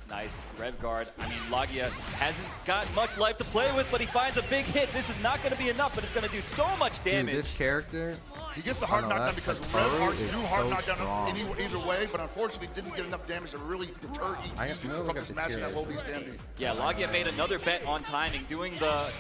Nice rev guard. I mean, Logia hasn't got much life to play with, but he finds a big hit. This is not going to be enough, but it's going to do so much damage. Dude, this character, he gets the hard knockdown because Rev Arts do hard knockdown either way, but unfortunately didn't get enough damage to really deter ET from smashing that low B standing. Yeah, Logia made another bet on timing, doing the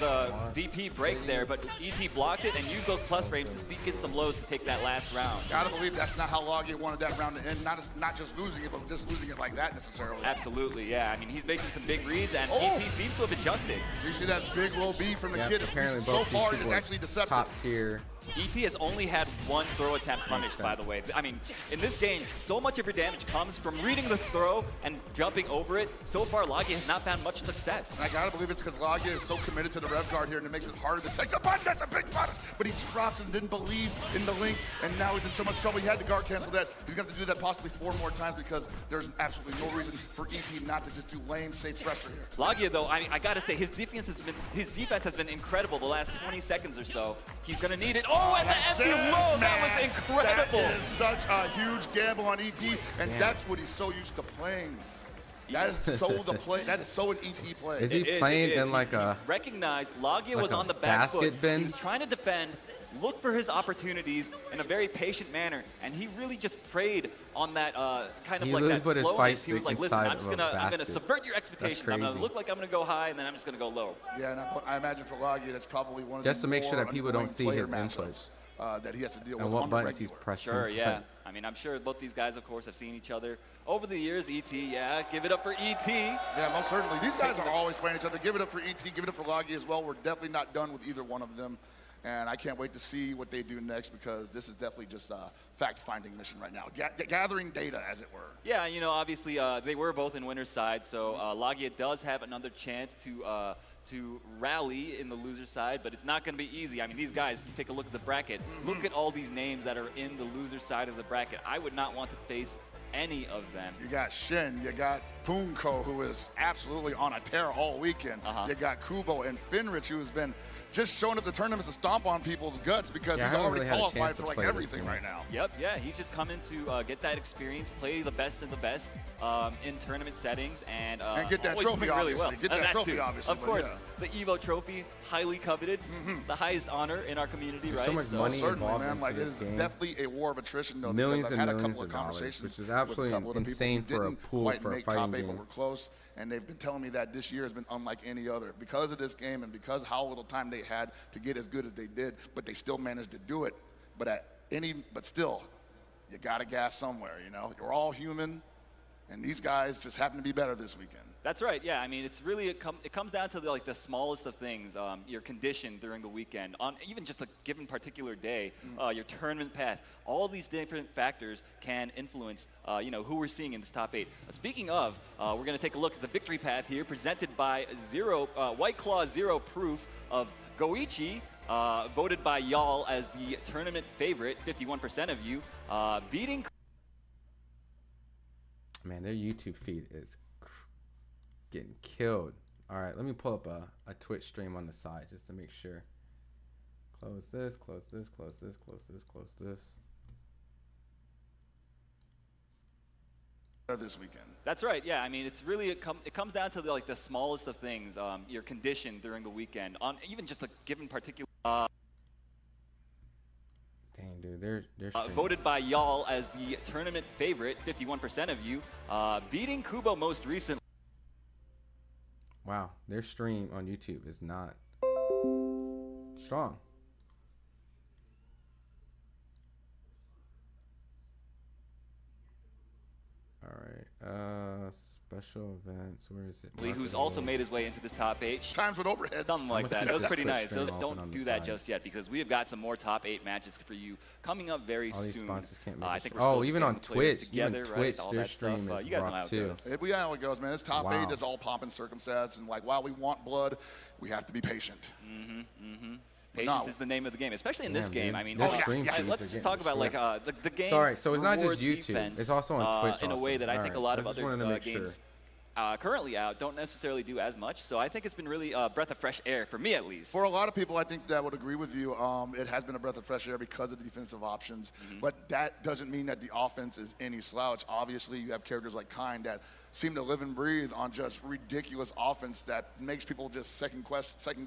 DP break there, but ET blocked it and used those plus frames to get some lows to take that last round. Gotta believe that's not how Logia wanted that round to end. Not just losing it, but just losing it like that necessarily. Absolutely, yeah. I mean, he's making some big reads, and ET seems to have adjusted. You see that big low B from the kid? Apparently so far, it's actually deceptive. Top tier. ET has only had one throw attempt punished, by the way. I mean, in this game, so much of your damage comes from reading this throw and jumping over it. So far, Logia has not found much success. And I gotta believe it's because Logia is so committed to the rev guard here, and it makes it harder to take the button. That's a big punish, but he drops and didn't believe in the link, and now he's in so much trouble. He had to guard cancel that. He's gonna have to do that possibly 4 more times because there's absolutely no reason for ET not to just do lame, safe pressure here. Logia, though, I gotta say, his defense has been incredible the last 20 seconds or so. He's gonna need it. Oh, and the empty low, that was incredible. That is such a huge gamble on ET, and that's what he's so used to playing. That is so the play. That is so an ET play. Is he playing in like a recognized Logia was on the back foot. basket bin? He was trying to defend, look for his opportunities in a very patient manner, and he really just preyed on that kind of He like that put his slowness. fight He was like, stick listen, I'm inside gonna of a subvert your expectations. I'm gonna crazy. look like I'm gonna go high, and then I'm just gonna go low. Yeah, and I imagine for Logia, that's probably one of Just the to make sure more that people don't annoying see player his matchups, that he has to deal and with what on buttons the he's regular. pressing. Sure, yeah. I mean, I'm sure both these guys, of course, have seen each other over the years. ET, yeah, give it up for ET. Yeah, most certainly. These guys are always playing each other. Give it up for ET, give it up for Logia as well. We're definitely not done with either one of them. And I can't wait to see what they do next, because this is definitely just a fact-finding mission right now. Gathering data, as it were. Yeah, you know, obviously they were both in winner's side, so Logia does have another chance to rally in the loser side, but it's not going to be easy. I mean, these guys, you take a look at the bracket. Look at all these names that are in the loser side of the bracket. I would not want to face any of them. You got Shin, you got Punko, who is absolutely on a tear all weekend. You got Kubo and Finrich, who has been just showing up the tournaments to stomp on people's guts because he's already qualified for like everything right now. Yep, yeah, he's just coming to get that experience, play the best of the best in tournament settings, and get that always trophy, doing really well. obviously. Get that trophy, obviously. Of course, the Evo trophy, highly coveted, the highest honor in our community, right? So much money involved man, into like, this it game. is definitely a war of attrition, though. Millions and I've had millions a couple of of dollars, conversations, which is absolutely insane for a pool for a fighting game. But we're close, and they've been telling me that this year has been unlike any other because of this game and because how little time they had to get as good as they did, but they still managed to do it. But still, you gotta gas somewhere, you know? You're all human, and these guys just happen to be better this weekend. That's right. Yeah, I mean, it's really it comes down to the smallest of things. Your condition during the weekend, on even just a given particular day, your tournament path. All these different factors can influence, who we're seeing in this top 8. Speaking of, we're going to take a look at the victory path here, presented by White Claw Zero Proof of Goichi, voted by y'all as the tournament favorite. 51% of you beating. Man, their YouTube feed is getting killed. All right, let me pull up a Twitch stream on the side just to make sure. Close this, close this, close this, close this, close this. this weekend. That's right. Yeah, I mean, it's really it comes down to the smallest of things. Your condition during the weekend, on even just a given particular. Dang, dude, they're voted by y'all as the tournament favorite. 51% of you, beating Kubo most recently. Wow, their stream on YouTube is not strong. All right, special events. Where is it? Lee, who's also made his way into this top 8. Times with overheads. Something like that. That was pretty nice. Don't do that just yet because we have got some more top 8 matches for you coming up very soon. All these sponsors can't make I think even on Twitch, together, Twitch, right? All their that stream stuff. is You guys know how rough it too. goes. We know how it goes, man. It's top 8. It's all pomp and circumstance, and while we want blood, we have to be patient. Patience is the name of the game, especially in this game. I mean, let's just talk about the game. Sorry, so it's not just rewards YouTube. defense, It's also on Twitch. in a way that I think a lot of other games games currently out don't necessarily do as much. So I think it's been really a breath of fresh air for me, at least. For a lot of people, I think that would agree with you. It has been a breath of fresh air because of the defensive options, but that doesn't mean that the offense is any slouch. Obviously, you have characters like Kind that seem to live and breathe on just ridiculous offense that makes people just second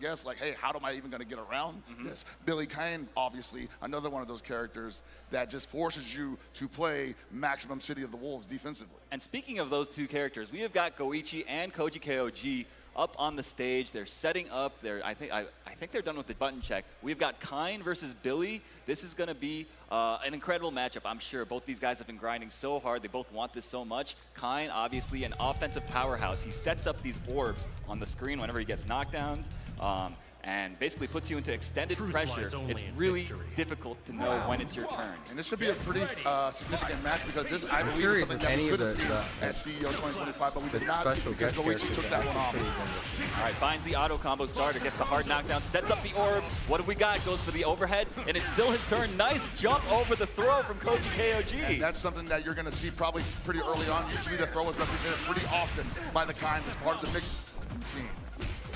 guess, like, hey, how am I even going to get around this? Billy Kind, obviously, another one of those characters that just forces you to play maximum City of the Wolves defensively. And speaking of those two characters, we have got Goichi and Koji KOG up on the stage. They're setting up. I think they're done with the button check. We've got Kind versus Billy. This is going to be an incredible matchup, I'm sure. Both these guys have been grinding so hard. They both want this so much. Kind, obviously, an offensive powerhouse. He sets up these orbs on the screen whenever he gets knockdowns. And basically puts you into extended pressure. It's really difficult to know when it's your turn. And this should be a pretty significant match because this, I believe, is something that we could have seen at CEO 2025, but we did not because Goichi took that one off. All right, finds the auto combo starter, gets the hard knockdown, sets up the orbs. What have we got? Goes for the overhead, and it's still his turn. Nice jump over the throw from Koji KOG. And that's something that you're going to see probably pretty early on. Usually the throw is represented pretty often by the Kinds as part of the mixed routine.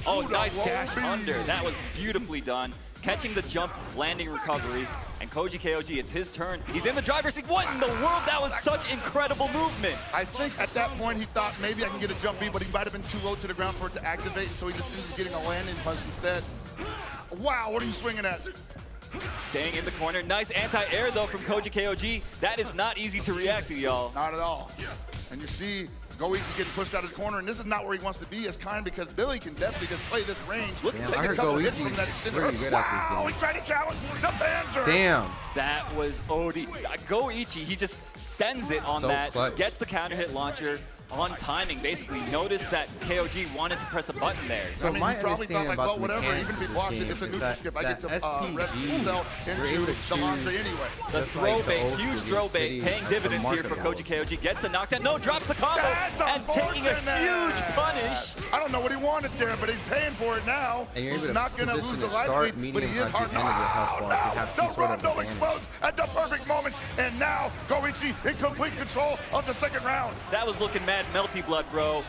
Oh, nice dash under. That was beautifully done. Catching the jump, landing recovery, and Koji KOG, it's his turn. He's in the driver's seat. What in the world? That was such incredible movement. I think at that point he thought maybe I can get a jump B, but he might have been too low to the ground for it to activate, so he just ended up getting a landing punch instead. Wow, what are you swinging at? Staying in the corner. Nice anti-air, though, from Koji KOG. That is not easy to react to, y'all. Not at all. And you see Goichi getting pushed out of the corner, and this is not where he wants to be as Kind because Billy can definitely just play this range. Damn, take I a heard couple hits Goichi from that extended. pretty good at this game. He's trying to challenge the Panzer. Damn. That was OD. Goichi, he just sends it on that, gets the counter hit launcher on timing, basically. Noticed that KOG wanted to press a button there. So I mean, my he probably thought, like, well, whatever, even if he blocks it, it's a neutral skip. I get to rep cell into the launcher anyway. The throw bait, huge throw bait, paying dividends here for Koji KOG. Gets the knockdown, no, drops the combo, and taking a huge punish. I don't know what he wanted there, but he's paying for it now. And you're he's able not to going to lose the start life lead, medium but he is at hard. the end of your health bar to have some sort of Rondo advantage. explodes at the perfect moment, and now Goichi in complete control of the second round. That was looking mad melty blood, bro.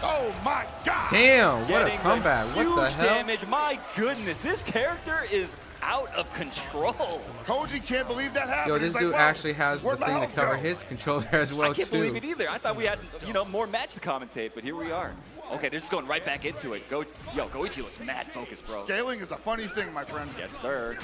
Oh my God! Damn, what a comeback. What the hell? Damage. My goodness, this character is out of control. Koji can't believe that happened. Yo, this dude actually has the thing to cover his controller as well, I can't too. believe it either. I thought we had, more match to commentate, but here we are. Okay, they're just going right back into it. Goichi looks mad focused, bro. Scaling is a funny thing, my friend. Yes, sir.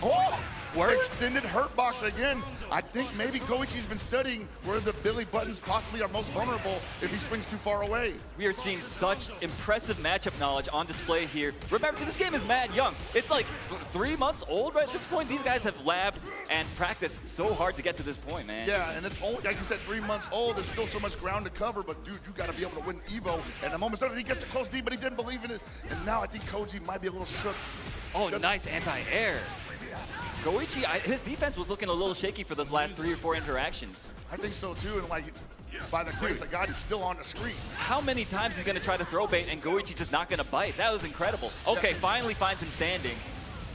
Oh! Extended hurt box again. I think maybe Goichi's been studying where the Billy buttons possibly are most vulnerable if he swings too far away. We are seeing such impressive matchup knowledge on display here. Remember, this game is mad young. It's like 3 months old right at this point. These guys have labbed and practiced so hard to get to this point, man. Yeah, and it's only, like you said, 3 months old. There's still so much ground to cover, but dude, you got to be able to win Evo. And the moment he gets to close D, but he didn't believe in it. And now I think Koji might be a little shook. Oh, nice anti-air. Goichi, his defense was looking a little shaky for those last 3 or 4 interactions. I think so too, and like, by the grace of God, he's still on the screen. How many times he's gonna try to throw bait and Goichi's just not gonna bite? That was incredible. Okay, finally finds him standing.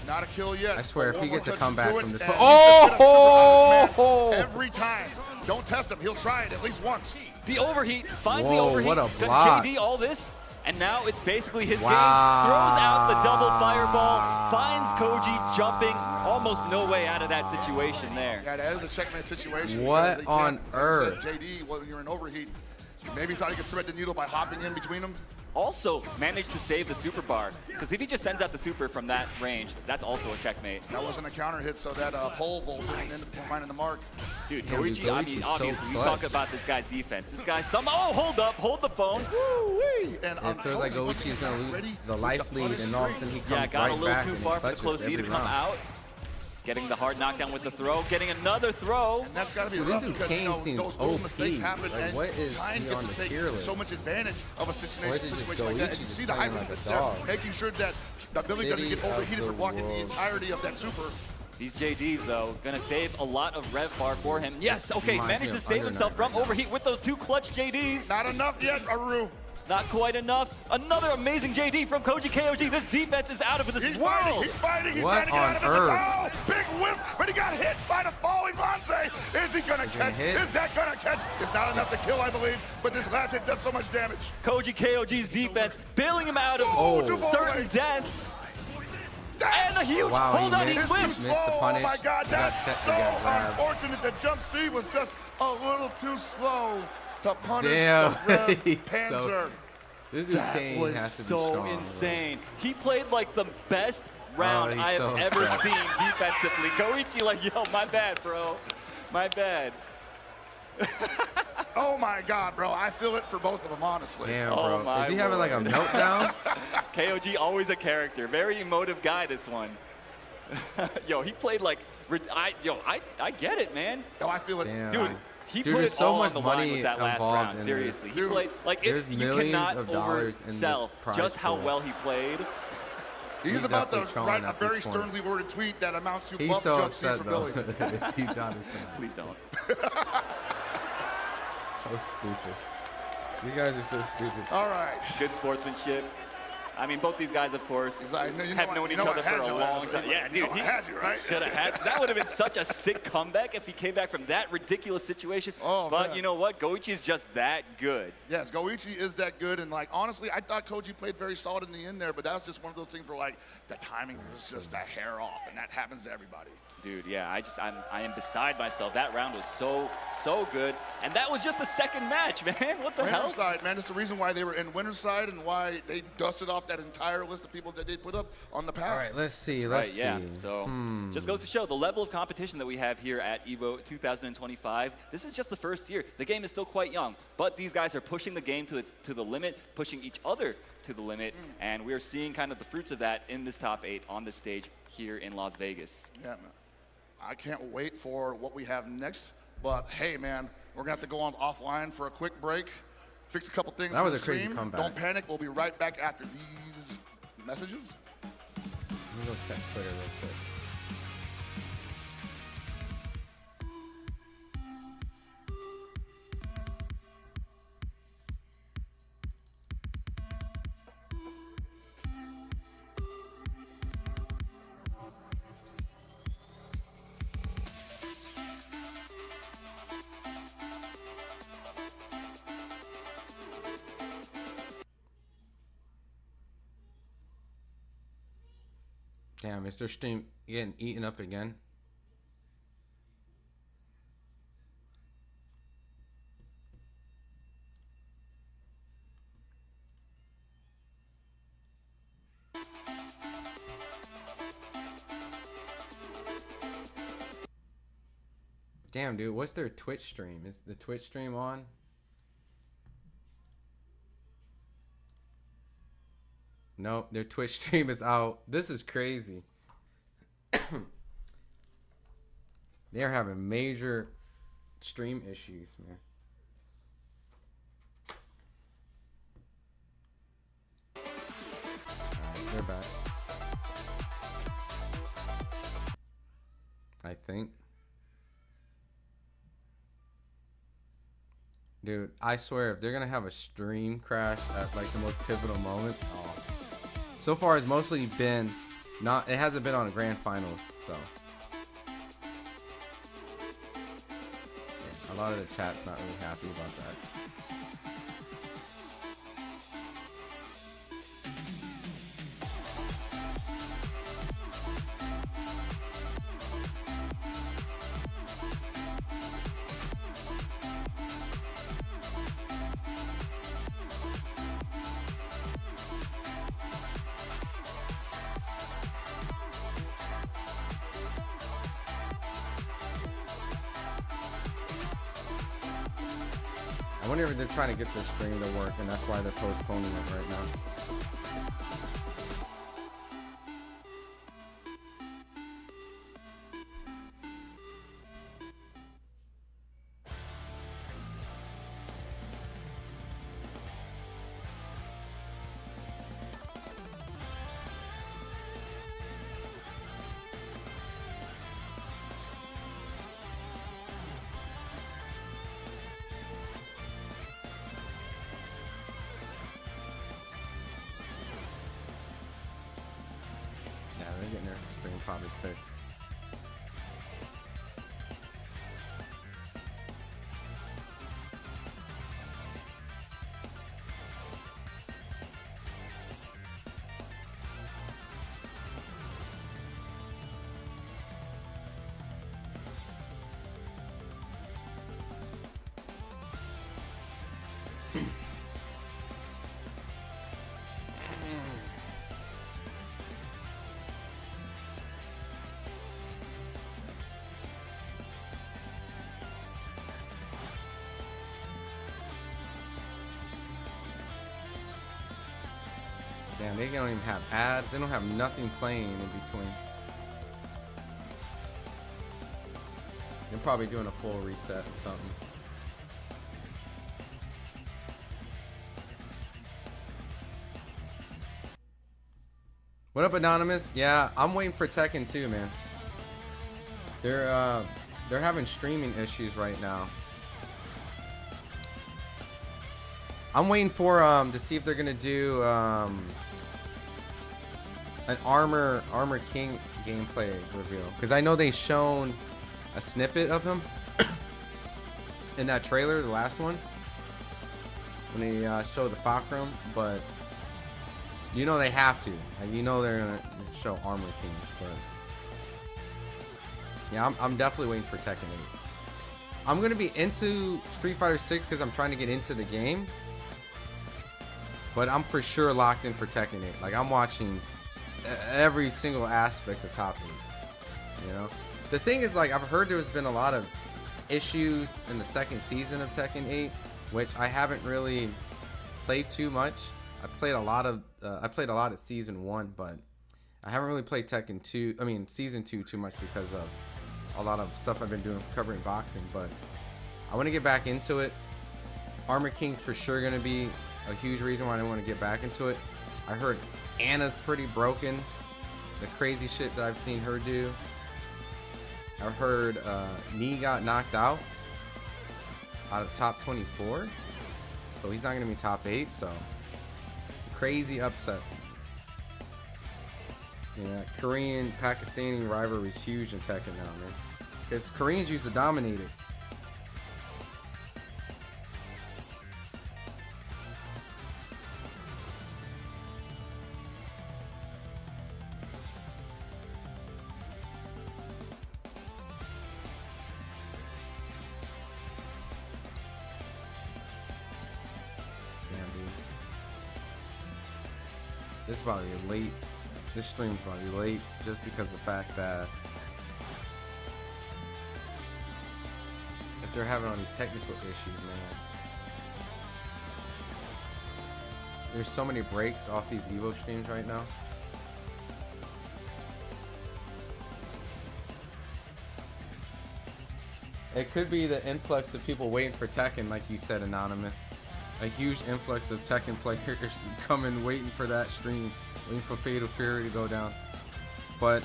Not a kill yet. I swear, if he gets a comeback from this. Oh! Every time. Don't test him. He'll try it at least once. The overheat finds the overheat. What a block. KD all this. And now it's basically his game. Throws out the double fireball, finds Koji jumping. Almost no way out of that situation there. Yeah, that is a checkmate situation. What on earth? JD, when you're in overheat, maybe thought he could thread the needle by hopping in between them. Also managed to save the super bar, because if he just sends out the super from that range, that's also a checkmate. That wasn't a counter hit, so that pole vault didn't end up finding the mark. Dude, Koichi, I mean, obviously, you talk about this guy's defense. This guy, hold the phone. And it feels like Goichi is going to lose the life lead, and all of a sudden he comes right back. Yeah, got a little too far for the close knee to come out. Getting the hard knockdown with the throw, getting another throw. And that's got to be rough because those little mistakes happen, like, and what is Kane gets to take so much advantage of a situation like that. And you see the hyper there, making sure that the Billy doesn't get overheated for blocking the entirety of that super. These JDs, though, gonna save a lot of rev bar for him. Yes, okay, managed to save himself from overheat with those two clutch JDs. Not enough yet, Aru. Not quite enough. Another amazing JD from Koji KOG. This defense is out of this world. He's fighting. He's trying to get out of it. Oh, big whiff, but he got hit by the falling Lanze. Is he gonna catch? Is that gonna catch? It's not enough to kill, I believe, but this last hit does so much damage. Koji KOG's defense bailing him out of certain death. And a huge hold on, he whiffs. Oh my God, that's so unfortunate. The jump C was just a little too slow to punish the Red Panzer. That was so insane. He played like the best round I have ever seen defensively. Koichi like, yo, my bad, bro. My bad. Oh my God, bro. I feel it for both of them, honestly. Damn, bro. Is he having like a meltdown? KOG always a character. Very emotive guy, this one. Yo, he played like, I get it, man. Yo, I feel it. Damn. Dude, he put it all on the line with that last round, in seriously. He played, like, you cannot oversell just how well he played. He's about to write a very sternly worded tweet that amounts to buff jump C for Billy. Please don't. So stupid. These guys are so stupid. All right. Good sportsmanship. I mean, both these guys, of course, have known each other for a long time. Yeah, dude, he had you, right? Should have had. That would have been such a sick comeback if he came back from that ridiculous situation. Oh, but man. You know what? Goichi is just that good. Yes, Goichi is that good, and like honestly, I thought Koji played very solid in the end there, but that was just one of those things where like the timing was just a hair off, and that happens to everybody. Dude, yeah, I am beside myself. That round was so good, and that was just the second match, man. What the hell? Winner's side, man. It's the reason why they were in winner's side and why they dusted off that entire list of people that they put up on the path. All right, let's see. Yeah. So just goes to show the level of competition that we have here at EVO 2025. This is just the first year. The game is still quite young, but these guys are pushing the game to the limit, pushing each other to the limit, and we're seeing kind of the fruits of that in this top 8 on this stage here in Las Vegas. Yeah, man. I can't wait for what we have next, but hey, man, we're gonna have to go on offline for a quick break, fix a couple things. That was a crazy comeback. Don't panic. We'll be right back after these messages. Let me go check Twitter real quick. Damn, is their stream getting eaten up again? Damn, dude, what's their Twitch stream? Is the Twitch stream on? Nope, their Twitch stream is out. This is crazy. They're having major stream issues, man. Alright, they're back. I think. Dude, I swear, if they're gonna have a stream crash at like the most pivotal moment, oh. So far, it's mostly been it hasn't been on a grand finals, so. Yeah, a lot of the chat's not really happy about that. wonder if they're trying to get their stream to work, and that's why they're postponing it right now. They're getting their stream probably fixed. Damn, they don't even have ads. They don't have nothing playing in between. They're probably doing a full reset or something. What up, Anonymous? Yeah, I'm waiting for Tekken 2, man. They're having streaming issues right now. I'm waiting for to see if they're gonna do an Armor King gameplay reveal, because I know they shown a snippet of him in that trailer, the last one, when they showed the Fakrum, but you know they have to. Like, you know they're gonna show Armor King, but yeah, I'm definitely waiting for Tekken 8. I'm gonna be into Street Fighter 6 because I'm trying to get into the game, but I'm for sure locked in for Tekken 8. Like, I'm watching every single aspect of Top 8. You know, the thing is, like, I've heard there's been a lot of issues in the second season of Tekken 8, which I haven't really played too much. I played a lot of season 1, but I haven't really played Tekken 2. I mean, season 2 too much because of a lot of stuff I've been doing covering boxing. But I want to get back into it. Armor King's for sure gonna be a huge reason why I want to get back into it. I heard Anna's pretty broken. The crazy shit that I've seen her do. I heard Nee got knocked out of top 24, so he's not gonna be top 8. So crazy upsets. Yeah, Korean Pakistani rivalry is huge in Tekken now, man. Because Koreans used to dominate it. This is about to be late. This stream's about to be late just because of the fact that if they're having all these technical issues, man. There's so many breaks off these Evo streams right now. It could be the influx of people waiting for Tekken, like you said, Anonymous. A huge influx of Tekken players coming, waiting for that stream, waiting for Fatal Fury to go down. But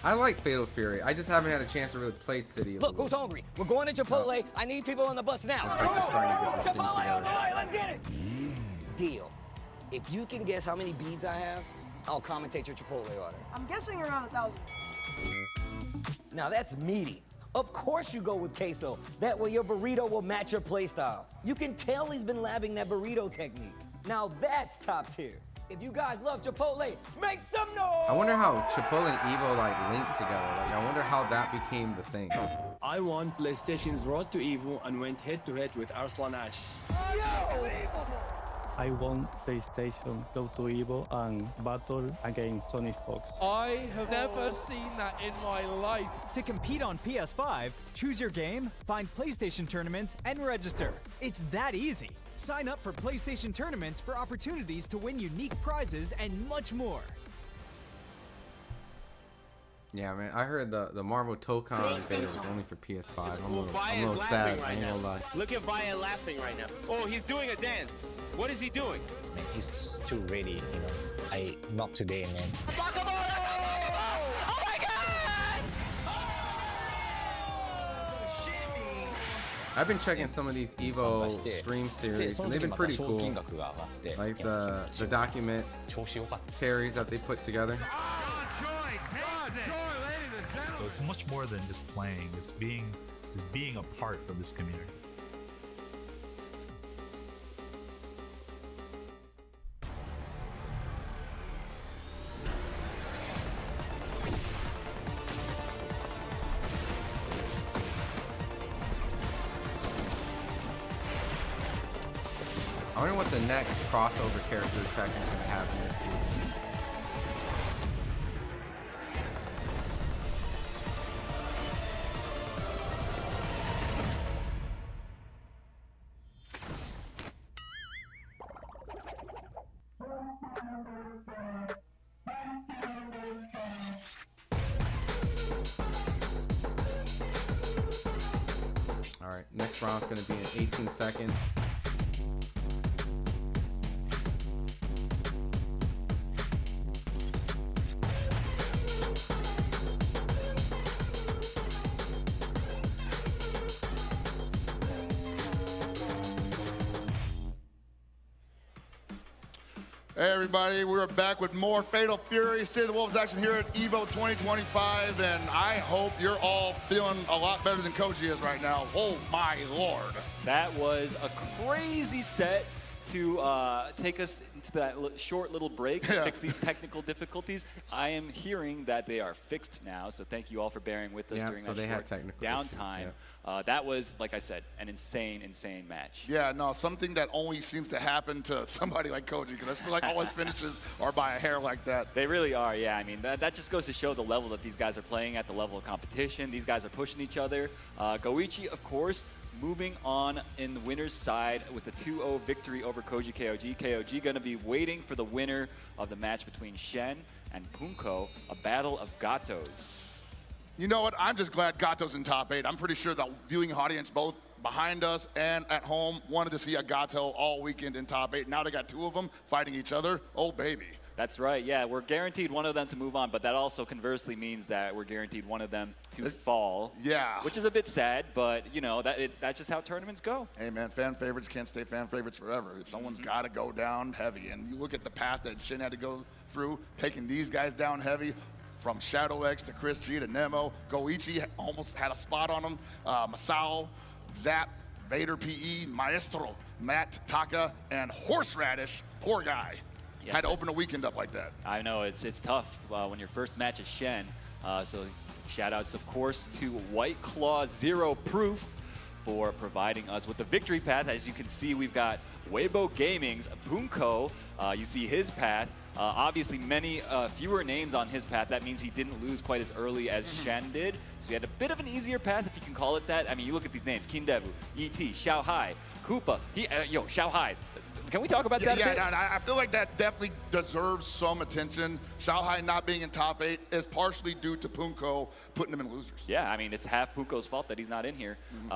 I like Fatal Fury. I just haven't had a chance to really play City of Look, who's hungry? We're going to Chipotle. I need people on the bus now. Looks like they're starting to get this thing Chipotle on the together. way. Let's get it. Deal. If you can guess how many beads I have, I'll commentate your Chipotle order. I'm guessing around 1,000. Now that's meaty. Of course you go with queso. That way your burrito will match your playstyle. You can tell he's been labbing that burrito technique. Now that's top tier. If you guys love Chipotle, make some noise! I wonder how Chipotle and Evo like linked together. Like, I wonder how that became the thing. I won PlayStation's Road to Evo and went head-to-head with Arslan Ash. I want PlayStation, go to Evo and battle against Sony Fox. I have never seen that in my life. To compete on PS5, choose your game, find PlayStation tournaments, and register. It's that easy. Sign up for PlayStation tournaments for opportunities to win unique prizes and much more. Yeah, man, I heard the Marvel Tokon beta was only for PS5. I'm a little sad, I ain't gonna lie. Look at Vaya laughing right now. Oh, he's doing a dance. What is he doing? Man, he's just too ready, you know. Not today, man. Oh my God! I've been checking some of these Evo stream series, and they've been pretty cool. Like the document Terry's that they put together. So it's much more than just playing. It's being a part of this community. I wonder what the next crossover character Tekken is going to have in this season. All right, next round's going to be in 18 seconds. Hey everybody, we're back with more Fatal Fury City of the Wolves action here at EVO 2025, and I hope you're all feeling a lot better than Koji is right now. Oh my lord. That was a crazy set to take us into that short little break to fix these technical difficulties. I am hearing that they are fixed now, so thank you all for bearing with us during that short downtime. That was, like I said, an insane match. Yeah, no, something that only seems to happen to somebody like Koji, because I feel like all his finishes are by a hair like that. They really are, yeah. I mean, that just goes to show the level that these guys are playing at, the level of competition. These guys are pushing each other. Goichi, of course, moving on in the winner's side with a 2-0 victory over Koji KOG. KOG going to be waiting for the winner of the match between Shen and Punko, a battle of Gatos. You know what? I'm just glad Gato's in top 8. I'm pretty sure the viewing audience, both behind us and at home, wanted to see a Gato all weekend in top 8. Now they got two of them fighting each other. Oh, baby. That's right, yeah. We're guaranteed one of them to move on, but that also conversely means that we're guaranteed one of them to fall. Yeah. Which is a bit sad, but, you know, that's just how tournaments go. Hey, man, fan favorites can't stay fan favorites forever. Someone's got to go down heavy. And you look at the path that Shin had to go through, taking these guys down heavy, from Shadow X to Chris G to Nemo. Goichi almost had a spot on him. Masao, Zap, Vader PE, Maestro, Matt, Taka, and Horseradish. Poor guy. Yeah, had to open a weekend up like that. I know, it's tough when your first match is Shen. So shout outs, of course, to White Claw Zero Proof for providing us with the victory path. As you can see, we've got Weibo Gaming's Punko. You see his path. Obviously, many fewer names on his path. That means he didn't lose quite as early as Shen did. So he had a bit of an easier path, if you can call it that. I mean, you look at these names: Kindevu, E.T., Xiao Hai, Koopa. Xiao Hai. Can we talk about that a bit? Yeah, I feel like that definitely deserves some attention. Xiao Hai not being in top 8 is partially due to Punko putting him in losers. Yeah, I mean, it's half Punko's fault that he's not in here. You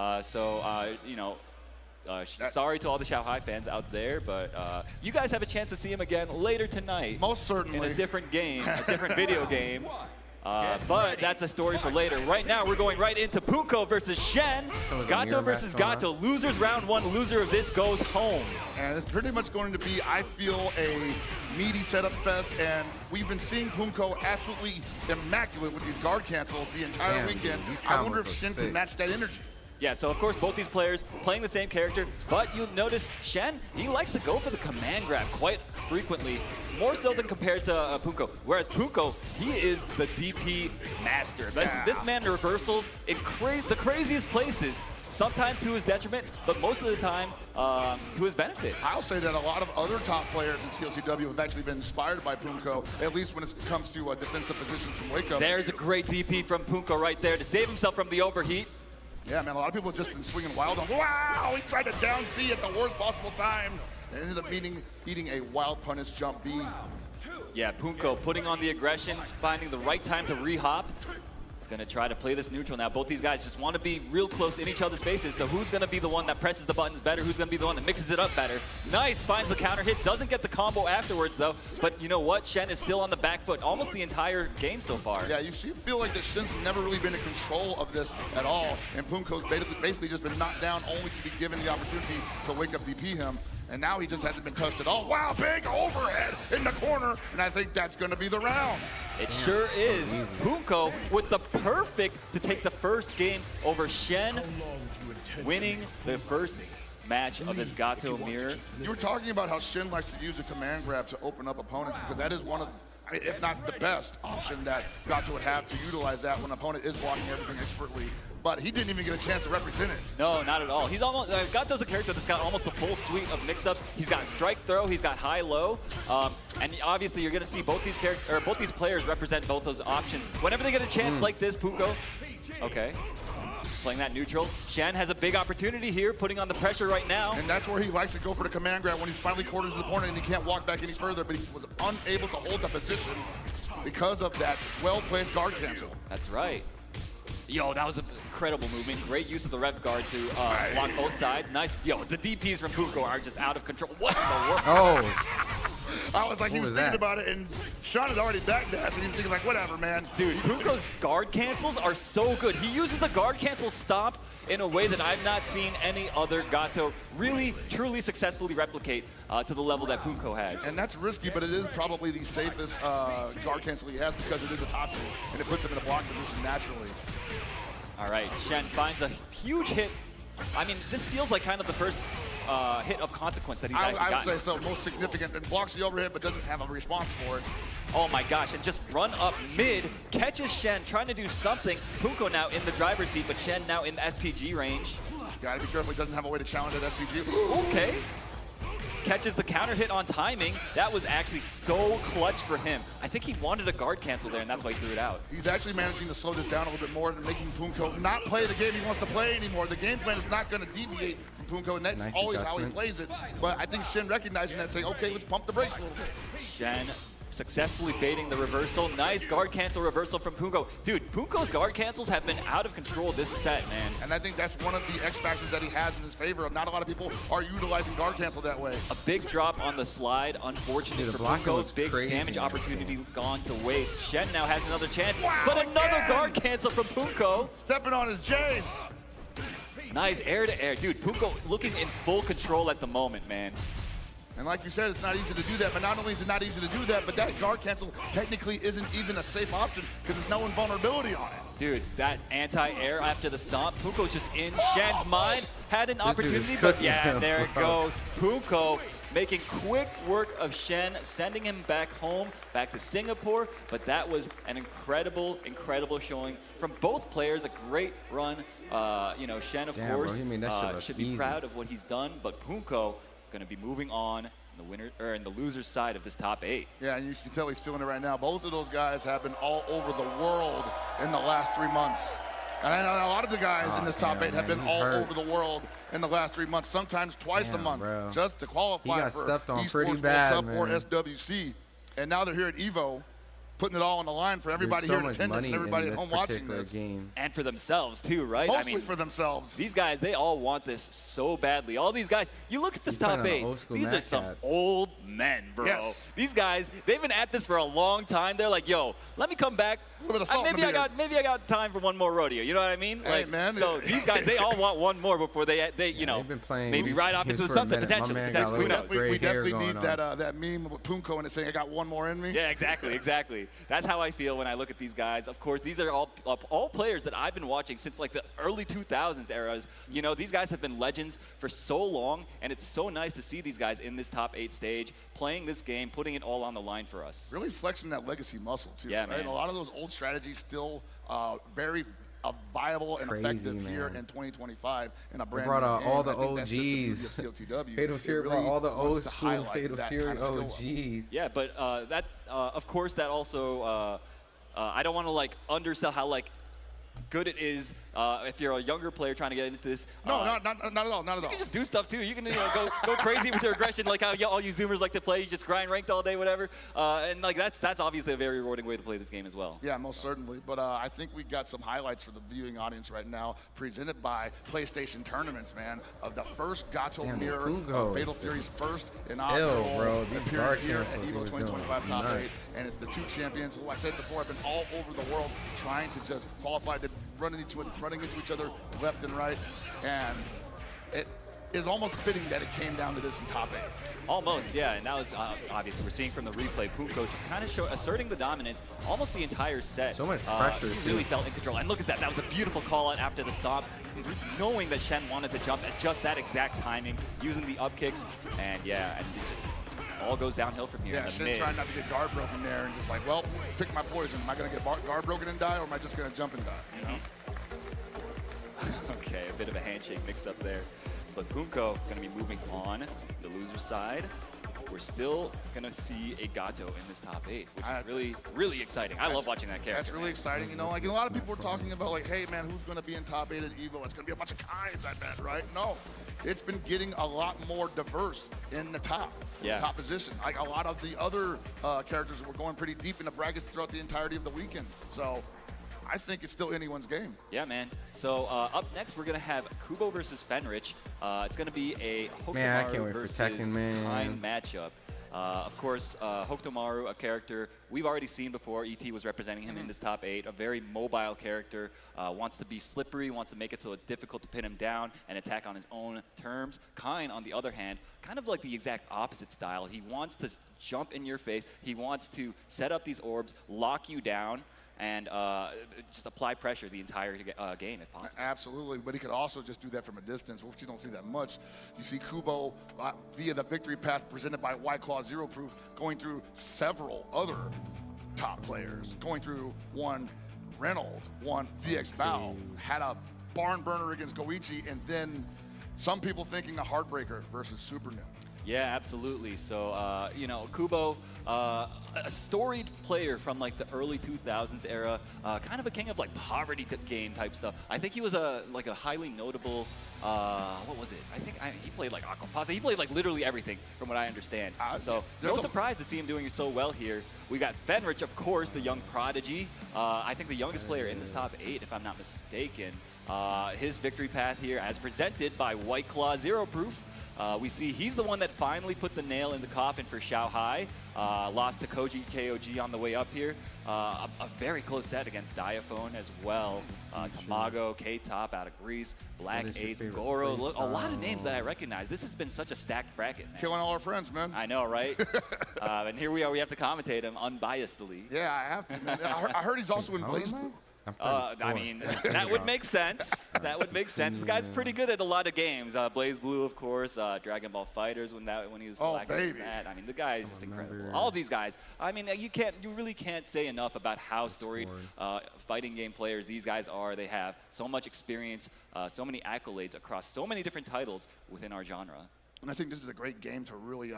know, sorry to all the Xiao Hai fans out there, but you guys have a chance to see him again later tonight. Most certainly. In a different game, a different video game. But that's a story for later. Right now, we're going right into Punko versus Shen. Gato versus Gato. Losers round 1. Loser of this goes home. And it's pretty much going to be, I feel, a meaty setup fest. And we've been seeing Punko absolutely immaculate with these guard cancels the entire weekend. I wonder if Shen can match that energy. Yeah, so of course both these players playing the same character, but you'll notice Shen, he likes to go for the command grab quite frequently, more so than compared to Punko. Whereas Punko, he is the DP master. This man reversals in the craziest places. sometimes to his detriment, but most of the time to his benefit. I'll say that a lot of other top players in CLTW have actually been inspired by Punko, at least when it comes to defensive positions from Wake Up. There's a great DP from Punko right there to save himself from the overheat. Yeah, man, a lot of people have just been swinging wild on. Wow, he tried to down C at the worst possible time. And ended up eating a wild punish jump B. Yeah, Punko putting on the aggression, finding the right time to re-hop. He's gonna try to play this neutral now. Both these guys just want to be real close in each other's faces, so who's gonna be the one that presses the buttons better? Who's gonna be the one that mixes it up better? Nice, finds the counter hit, doesn't get the combo afterwards though, but you know what? Shen is still on the back foot almost the entire game so far. Yeah, you feel like that Shen's never really been in control of this at all, and Punko's basically just been knocked down only to be given the opportunity to Wake Up DP him. And now he just hasn't been touched at all. Wow, big overhead in the corner, and I think that's gonna be the round. It sure is. Punko with the perfect to take the first game over Shen, winning the first match of his Gato mirror. You were talking about how Shen likes to use a command grab to open up opponents, because that is one of, I mean, if not the best option that Gato would have to utilize that when an opponent is blocking everything expertly. But he didn't even get a chance to represent it. No, not at all. He's almost, Gato's a character that's got almost a full suite of mix-ups. He's got strike throw, he's got high-low, and obviously you're gonna see both these players represent both those options. Whenever they get a chance like this, Punko, okay, playing that neutral. Shen has a big opportunity here, putting on the pressure right now. And that's where he likes to go for the command grab when he's finally corners his opponent and he can't walk back any further, but he was unable to hold the position because of that well-placed guard cancel. That's right. Yo, that was an incredible movement. Great use of the rev guard to block both sides. Nice. Yo, the DPs from Punko are just out of control. What in the world? Oh. I was like, he was thinking about it, and Sean had already backdashed, and he was thinking like, whatever, man. Dude, Punko's guard cancels are so good. He uses the guard cancel stop in a way that I've not seen any other Gato really, truly successfully replicate to the level that Punko has. And that's risky, but it is probably the safest guard cancel he has because it is a top two, and it puts him in a block position naturally. All right, Shen finds a huge hit. I mean, this feels like kind of the first hit of consequence that he's actually gotten. I would say so, most significant, and blocks the overhead but doesn't have a response for it. Oh my gosh, and just run up mid, catches Shen, trying to do something. Punko now in the driver's seat, but Shen now in SPG range. Gotta be careful he doesn't have a way to challenge that SPG. Okay. Catches the counter hit on timing. That was actually so clutch for him. I think he wanted a guard cancel there, and that's why he threw it out. He's actually managing to slow this down a little bit more and making Punko not play the game he wants to play anymore. The game plan is not going to deviate from Punko, and that's always how he plays it. But I think Shen recognizing that, saying, okay, let's pump the brakes a little bit. Shen successfully baiting the reversal. Nice guard cancel reversal from Punko. Dude, Punko's guard cancels have been out of control this set, man. And I think that's one of the X factors that he has in his favor. Not a lot of people are utilizing guard cancel that way. A big drop on the slide. Unfortunate for Punko. Big damage opportunity gone to waste. Shen now has another chance, but another guard cancel from Punko. Stepping on his J's. Nice air to air. Dude, Punko looking in full control at the moment, man. And like you said, it's not easy to do that, but not only is it not easy to do that, but that guard cancel technically isn't even a safe option because there's no invulnerability on it. Dude, that anti-air after the stomp, Punko's just in Shen's mind, had an opportunity, but yeah, there it goes. Punko making quick work of Shen, sending him back home, back to Singapore, but that was an incredible, incredible showing from both players, a great run. You know, Shen, of course, should be proud of what he's done, but Punko going to be moving on in the winner or in the loser's side of this top 8. Yeah, and you can tell he's feeling it right now. Both of those guys have been all over the world in the last 3 months. And I know a lot of the guys in this top 8 have been all over the world in the last 3 months, sometimes twice a month, just to qualify for esports World Cup or SWC. And now they're here at EVO, putting it all on the line for everybody here in attendance and everybody at home watching this. And for themselves too, right? Mostly for themselves. These guys, they all want this so badly. All these guys, you look at this top 8, these are some old men, bro. Yes. These guys, they've been at this for a long time. They're like, yo, let me come back. Maybe I got time for one more rodeo. You know what I mean? Hey, like, man. So these guys, they all want one more before they you know, they've been playing maybe ride off into the sunset potentially. Who knows? We definitely need that meme with Punko and it saying, I got one more in me. Yeah, exactly, exactly. That's how I feel when I look at these guys. Of course, these are all players that I've been watching since like the early 2000s eras. You know, these guys have been legends for so long, and it's so nice to see these guys in this top 8 stage, playing this game, putting it all on the line for us. Really flexing that legacy muscle too, yeah, right? Man. And a lot of those old strategies still very a viable and Crazy, effective year man. in 2025 in a They brand brought new out game. all the I think that's just the beauty OGs. of CLTW. Fatal It Fury really brought all the wants old to school highlight Fatal that Fury kind of skill level. OGs. Yeah, but of course, that also, I don't want to like undersell how like good it is if you're a younger player trying to get into this. No, not at all, not at all. You can just do stuff too. You can go crazy with your aggression, like how all you Zoomers like to play. You just grind ranked all day, whatever. And like that's obviously a very rewarding way to play this game as well. Yeah, most certainly. But I think we got some highlights for the viewing audience right now, presented by PlayStation Tournaments, man, of the first Gato Damn, mirror Kungo. of Fatal Fury's first Bro. inaugural These appearance guard here at cancels he EVO was 2025 doing. Top 8. Nice. And it's the two champions who I said before have been all over the world trying to just qualify. They're running into each other left and right. And it is almost fitting that it came down to this in Top 8. Almost, yeah, and that was obviously we're seeing from the replay. Punko just kind of asserting the dominance almost the entire set. So much pressure, He too. really felt in control. And look at that. That was a beautiful call out after the stomp, knowing that Shen wanted to jump at just that exact timing, using the up kicks, and yeah, and it just all goes downhill from here. Yeah, in the Shen mid. trying not to get guard broken there and just like, well, pick my poison. Am I going to get guard broken and die, or am I just going to jump and die? You know? Okay, a bit of a handshake mix up there. But Punko going to be moving on the loser side. We're still going to see a Gato in this Top 8, which is really, really exciting. I love watching that character. That's really exciting. You know, like a lot of people are talking about like, hey man, who's going to be in Top 8 at EVO? It's going to be a bunch of Kains, I bet, right? No, it's been getting a lot more diverse in the top position. Like a lot of the other characters were going pretty deep in the brackets throughout the entirety of the weekend. So I think it's still anyone's game. Yeah, man. So up next, we're going to have Kubo versus Fenrich. It's going to be a Man, I can't Hokumaru wait for versus Tekken, man. Kain matchup. Of course, Hokumaru, a character we've already seen before. ET was representing him in this Top 8. A very mobile character, wants to be slippery, wants to make it so it's difficult to pin him down and attack on his own terms. Kain, on the other hand, kind of like the exact opposite style. He wants to jump in your face. He wants to set up these orbs, lock you down, and just apply pressure the entire game if possible. Absolutely, but he could also just do that from a distance, which you don't see that much. You see Kubo, via the victory path presented by White Claw Zero Proof, going through several other top players, going through one Reynolds, one VX Bao, had a barn burner against Goichi, and then some people thinking a heartbreaker versus Super Nim. Yeah, absolutely. So, you know, Kubo, a storied player from like the early 2000s era, kind of a king of like poverty game type stuff. I think he was like a highly notable, what was it? I think he played like Aquapasa. He played like literally everything from what I understand. So no surprise to see him doing so well here. We got Fenrich, of course, the young prodigy. I think the youngest player in this Top 8, if I'm not mistaken. His victory path here as presented by White Claw Zero Proof. We see he's the one that finally put the nail in the coffin for Xiaohai. Lost to Koji KOG on the way up here. A very close set against Diaphone as well. Tamago, K-Top out of Greece, Black Ace, Goro. Look, a lot of names that I recognize. This has been such a stacked bracket, man. Killing all our friends, man. I know, right? And here we are. We have to commentate him unbiasedly. Yeah, I have to, man. I heard he's also in Blaze Blue. I mean, that would make sense. That would make sense. The guy's pretty good at a lot of games. Blaze Blue, of course. Dragon Ball Fighters when he was lacking that. I mean, the guy is just incredible. All these guys. I mean, you really can't say enough about how storied fighting game players these guys are. They have so much experience, so many accolades across so many different titles within our genre. And I think this is a great game to really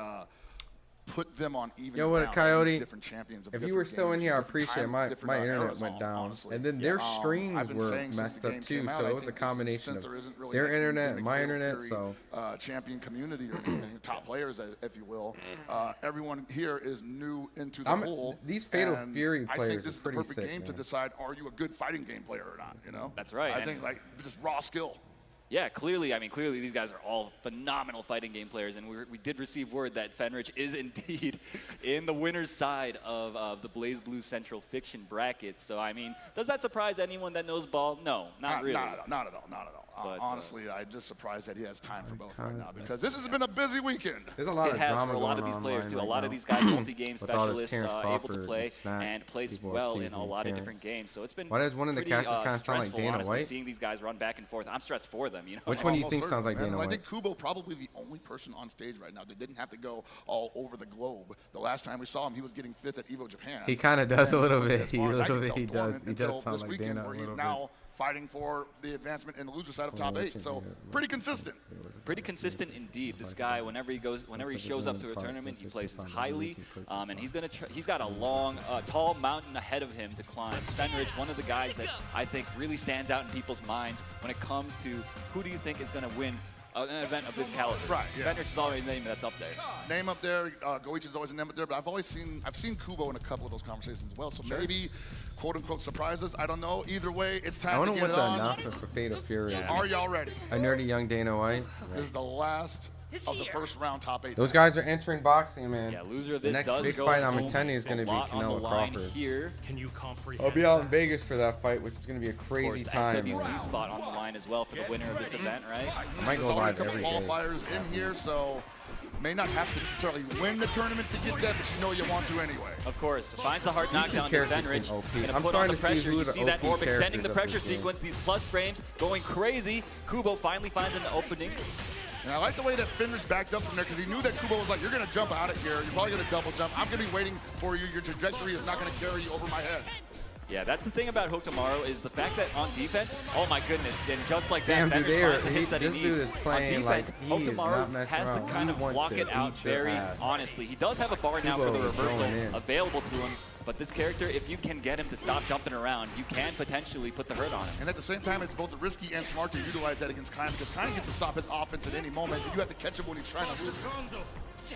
put them on even Yo, what, ground Coyote? against different champions of If you different were still in games, here, I different appreciate times, my different internet eras, went down, honestly. and then their I've streams been were saying since messed the up game too. came out, So I it was a think combination since of there isn't really their anything internet, in the my Fatal internet. Fury, So champion community or top players, if you will, everyone here is new into the pool. These Fatal and Fury I players think this are is the pretty perfect sick, game to man. decide: are you a good fighting game player or not? You know, That's right. I think like just raw skill. Yeah, clearly these guys are all phenomenal fighting game players, and we did receive word that Fenrich is indeed in the winner's side of the Blaze Blue Central Fiction bracket. So, I mean, does that surprise anyone that knows ball? No, not really. Not at all. But, honestly, I'm just surprised that he has time for both right now, because this has been a busy weekend. There's a lot of drama for a lot going of these on players too. A right lot now. of these guys, multi-game With all this specialists, Terrence able Crawford to play and Snack, and place people are well in teasing a lot of Terrence. different games. So it's been Why does one of the pretty, casters kind of sound like stressful, Dana honestly, White? seeing these guys run back and forth. I'm stressed for them. You know. Which one do you think sounds like Dana I White? think Kubo probably the only person on stage right now that didn't have to go all over the globe. The last time we saw him, he was getting 5th at EVO Japan. He kind of does a little bit. As far as I can tell, He dormant does until sound this like weekend, Dana a where he's little now fighting for the advancement in the loser side of top 8. So pretty consistent. Pretty consistent indeed. This guy, whenever he shows up to a tournament, he places highly, and he's got a long, tall mountain ahead of him to climb. Fenrich, one of the guys that I think really stands out in people's minds when it comes to who do you think is going to win an event of this caliber. Right. Yeah. Fenrich is always a name that's up there. Name up there. Goichi is always a name up there, but I've seen Kubo in a couple of those conversations as well. So maybe, quote unquote, surprises. I don't know. Either way, it's time to get it on. I wonder what the announcement for Fatal Fury is. Are y'all ready? A nerdy young Dana White. This is the last of the first round top 8. Those guys are entering boxing, man. Yeah, loser of the this next does big go fight I'm home. attending is going to be Canelo Crawford. Here. Can you comprehend? I'll be out in Vegas for that fight, which is going to be a crazy Of course, time. SWC spot on the line as well for the winner of this event, right? I might go live every day. Qualifiers in here, so may not have to necessarily win the tournament to get that, but you know you want to anyway. Of course, finds the hard knockdown to Fenrich. I'm starting to see who you the see that OP orb extending the characters pressure of this game. sequence, these plus frames going crazy. Kubo finally finds an opening. And I like the way that Fenrich backed up from there because he knew that Kubo was like, you're going to jump out of here. You're probably going to double jump. I'm going to be waiting for you. Your trajectory is not going to carry you over my head. Yeah, that's the thing about Hook Tomorrow is the fact that on defense, oh my goodness, and just like that, Damn, dude, Fenrich finds the hits that he this needs. dude is playing on defense, like he Hook is Tomorrow not messing has to around. kind He of wants block to it out eat your very ass. honestly. He does have a bar now for the Kubo is reversal going in. available to him, but this character, if you can get him to stop jumping around, you can potentially put the hurt on him. And at the same time, it's both risky and smart to utilize that against Kine because Kine gets to stop his offense at any moment, and you have to catch him when he's trying to move.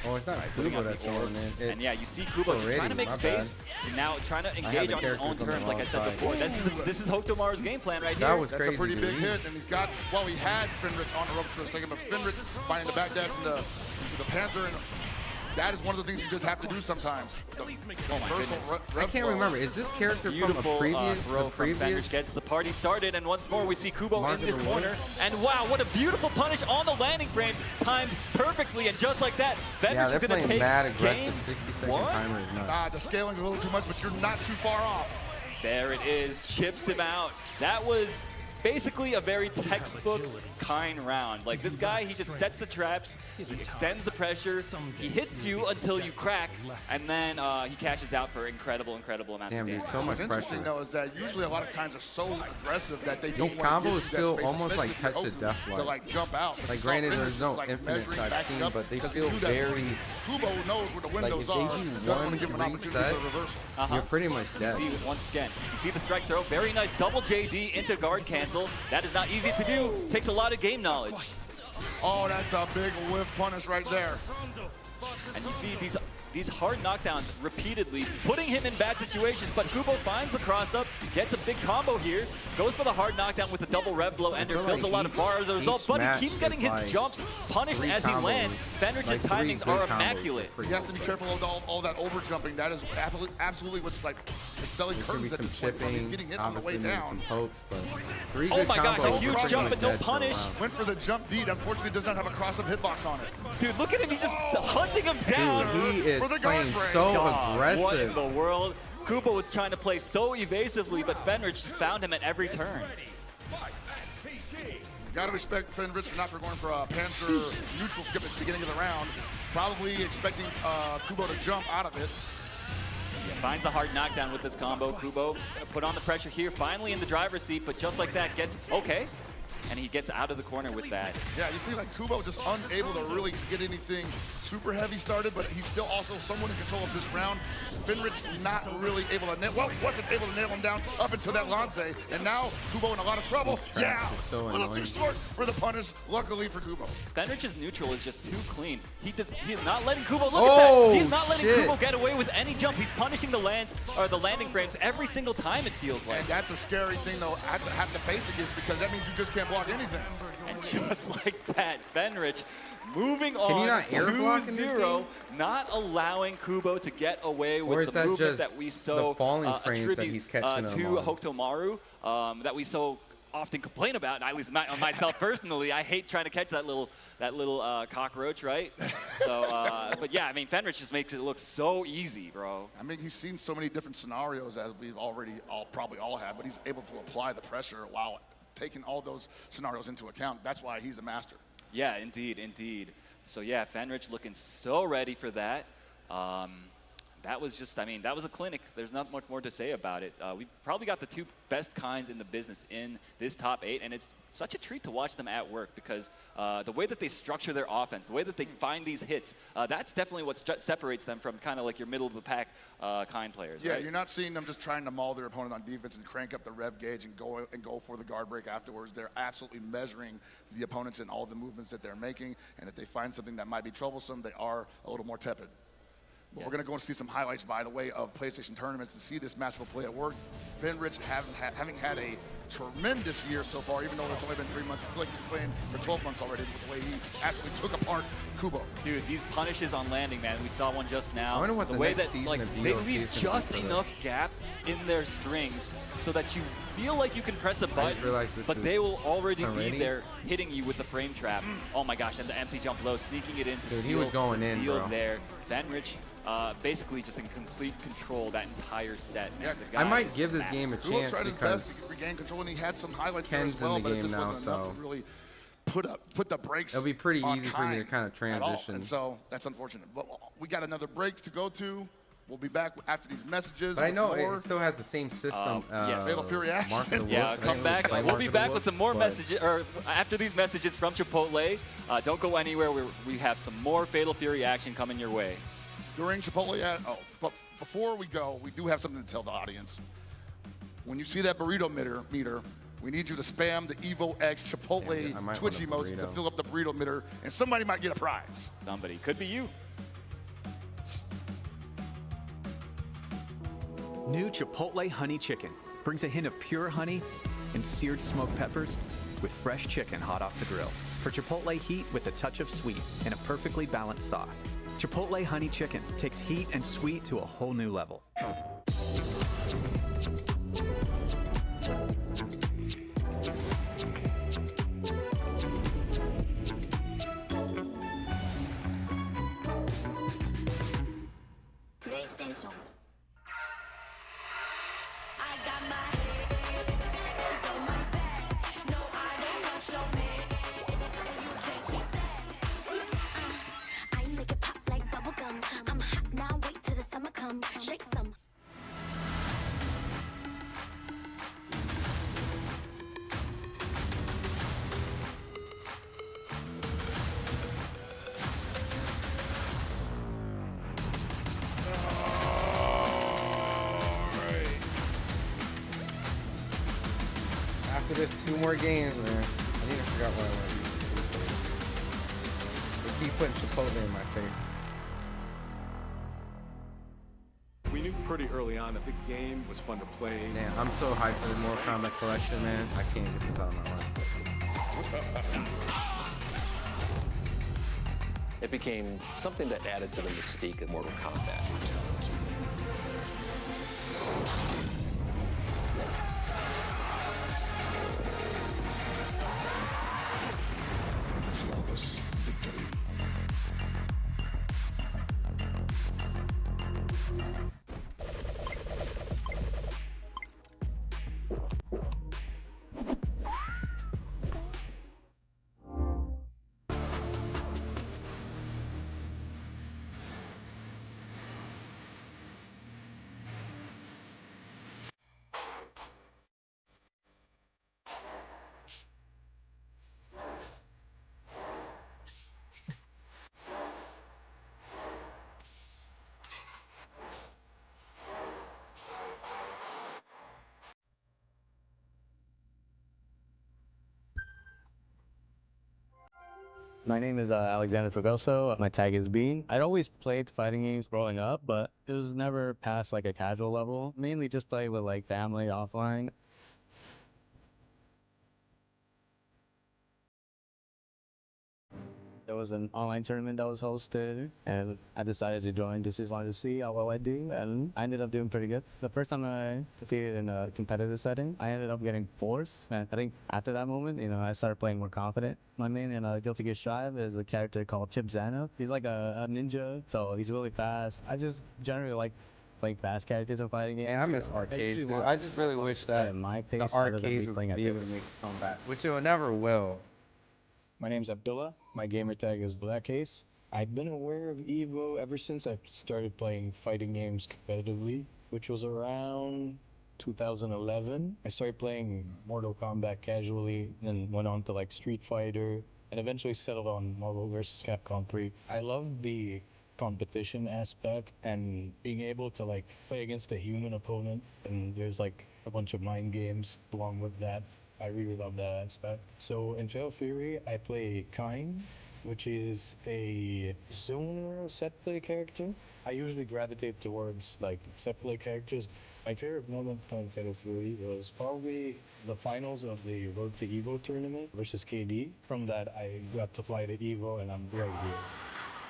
Oh, it's not Kubo that's on, man. And yeah, you see Kubo just trying to make space and now trying to engage on his own terms, like I said before. This is Hokutomaru's game plan right here. That was That's crazy, a pretty dude. big hit, and he's got, well, he had Fenrich on the ropes for a second, but Fenrich finding the backdash into the Panther, and that is one of the things you just have to do sometimes. Oh my goodness. I can't remember. Is this character from a Beautiful previous? throw from Fenrich gets the party started, and once more we see Kubo in the corner. And wow, what a beautiful punish on the landing frames, timed perfectly, and just like that, Yeah, Fenrich they're is going to playing take mad aggressive. game 60-second one. timer is nuts. The scaling's a little too much, but you're not too far off. There it is, chips him out. That was basically a very textbook Kine round. Like this guy, he just sets the traps, he extends the pressure, he hits you until you crack, and then he cashes out for incredible amounts Damn, of damage. dude, so much What's interesting pressure. though is that usually a lot of Kines are so aggressive that they These don't want to combos give you that feel space, almost like especially touch if of you're death open to like jump out. But Like you saw granted, Fenrich there's no just, like, infinite measuring, I've backing seen, up, but they because he feel knew that very. Kubo knows where the Like windows if they are. do Doesn't want to give him an one opportunity reset, for a reversal. you're pretty much dead. You see once again, you see the strike throw, very nice double JD into guard cancel. That is not easy to do, takes a lot of game knowledge. Oh, that's a big whiff punish right there. And you see these hard knockdowns repeatedly, putting him in bad situations, but Kubo finds the cross-up, gets a big combo here, goes for the hard knockdown with the double rev blow ender, builds a lot of bar as a result, but he keeps getting his jumps punished as he lands. Fenrich's timings are immaculate. You have to be careful of all that over jumping. That is absolutely what's like spelling curtains at Some this point. He's chipping, getting hit on the way obviously maybe down. some pokes, but three Oh good my gosh, a combos. huge Pretty jump much but no dead for a punish. while. Went for the jump deed. Unfortunately, does not have a cross-up hitbox on it. Dude, look at him, he's just hunting him down. Dude, he is For the playing guard so God, aggressive. what in the world? Kubo was trying to play so evasively, but Fenrich just found him at every turn. Gotta respect Fenrich for not going for a Panzer neutral skip at the beginning of the round. Probably expecting Kubo to jump out of it. Finds the hard knockdown with this combo. Kubo gonna put on the pressure here, finally in the driver's seat, but just like that gets, okay. And he gets out of the corner with that. Yeah, you see like Kubo just unable to really get anything super heavy started, but he's still also somewhat in control of this round. Fenrich not really able to nail, well, wasn't able to nail him down up until that lance, and now Kubo in a lot of trouble. Yeah, is so a little annoying. too short for the punish, luckily for Kubo. Fenrich's neutral is just too clean. He is not letting Kubo, look Oh, at that! He's not letting shit. Kubo get away with any jumps. He's punishing the landing frames every single time, it feels like. And that's a scary thing though, have to face against, because that means you just can't block anything. And just like that, Fenrich moving Can on you not air block in this 2-0, not allowing Kubo to get away Or with is the that movement just that we so the falling frames that attribute he's catching to them on? Hokutomaru, that we so often complain about, at least myself personally. I hate trying to catch that little cockroach, right? So, but yeah, I mean, Fenrich just makes it look so easy, bro. I mean, he's seen so many different scenarios as we've already probably all have, but he's able to apply the pressure while taking all those scenarios into account. That's why he's a master. Yeah, indeed. So yeah, Fenrich looking so ready for that. that was just, I mean, that was a clinic. There's not much more to say about it. We've probably got the two best kinds in the business in this top 8, and it's such a treat to watch them at work because the way that they structure their offense, the way that they find these hits, that's definitely what separates them from kind of like your middle of the pack kind players. Yeah, right? you're not seeing them just trying to maul their opponent on defense and crank up the rev gauge and go for the guard break afterwards. They're absolutely measuring the opponents and all the movements that they're making, and if they find something that might be troublesome, they are a little more tepid. But we're going to go and see some highlights, by the way, of PlayStation tournaments to see this masterful play at work. Fenrich having had a tremendous year so far, even though it's only been 3 months. I feel like he's playing for 12 months already with the way he absolutely took apart Kubo. Dude, these punishes on landing, man. We saw one just now. I wonder what the way next that season like of they DLC leave is gonna just be for enough this. gap in their strings so that you feel like you can press a button, realized this but is they will already already? be there hitting you with the frame trap. Oh my gosh, and the empty jump low, sneaking it into Dude, he was going in, field bro. there. Fenrich basically just in complete control that entire set. Man. The I guy might is give this massive. game a Goodall chance tried his because best to regain control, and he had some highlights there Ken's as well, in the but it game just now, wasn't enough so to really put the brakes. it'll be pretty on easy for me to kind of at all. transition. And so that's unfortunate. But we got another break to go to. We'll be back after these messages. But I know with more. it still has the same system. yes. Fatal Fury Mark action. of the Yeah, Wolf. come back. Like We'll Mark be of the back Wolf, with some more but- messages, or after these messages from Chipotle. Don't go anywhere. We have some more Fatal Fury action coming your way. During Chipotle but before we go, we do have something to tell the audience. When you see that burrito meter, we need you to spam the Evo X Chipotle I might Twitch want a emotes to burrito. fill up the burrito meter, and somebody might get a prize. Somebody. Could be you. New Chipotle Honey Chicken brings a hint of pure honey and seared smoked peppers with fresh chicken hot off the grill. For Chipotle heat with a touch of sweet and a perfectly balanced sauce. Chipotle Honey Chicken takes heat and sweet to a whole new level. PlayStation. Shake some. After this, 2 more games, man. I think I forgot what I wanted to do. They keep putting Chipotle in my face. We knew pretty early on that the game was fun to play. Man, I'm so hyped for the Mortal Kombat collection, man. I can't get this out of my mind. It became something that added to the mystique of Mortal Kombat. Flawless victory. My name is Alexander Fregoso. My tag is Bean. I'd always played fighting games growing up, but it was never past like a casual level. Mainly just play with like family offline. There was an online tournament that was hosted, and I decided to join. Just wanted to see how well I do, and I ended up doing pretty good. The first time I competed in a competitive setting, I ended up getting fourth, and I think after that moment, I started playing more confident. My main in Guilty Gear Strive is a character called Chip Zano. He's like a ninja, so he's really fast. I just generally like playing fast characters in fighting games. Hey, I miss arcades, dude. I just really wish that my the pace rather than arcades me would playing at be able to pace. make a comeback, which it never will. My name's Abdullah. My gamer tag is Blackcase. I've been aware of Evo ever since I started playing fighting games competitively, which was around 2011. I started playing Mortal Kombat casually, then went on to like Street Fighter, and eventually settled on Marvel vs. Capcom 3. I love the competition aspect and being able to like play against a human opponent, and there's like a bunch of mind games along with that. I really love that aspect. So in Fatal Fury, I play Kain, which is a zone set play character. I usually gravitate towards like set play characters. My favorite moment on Fatal Fury was probably the finals of the Road to Evo tournament versus KD. From that, I got to fly to Evo, and I'm right here.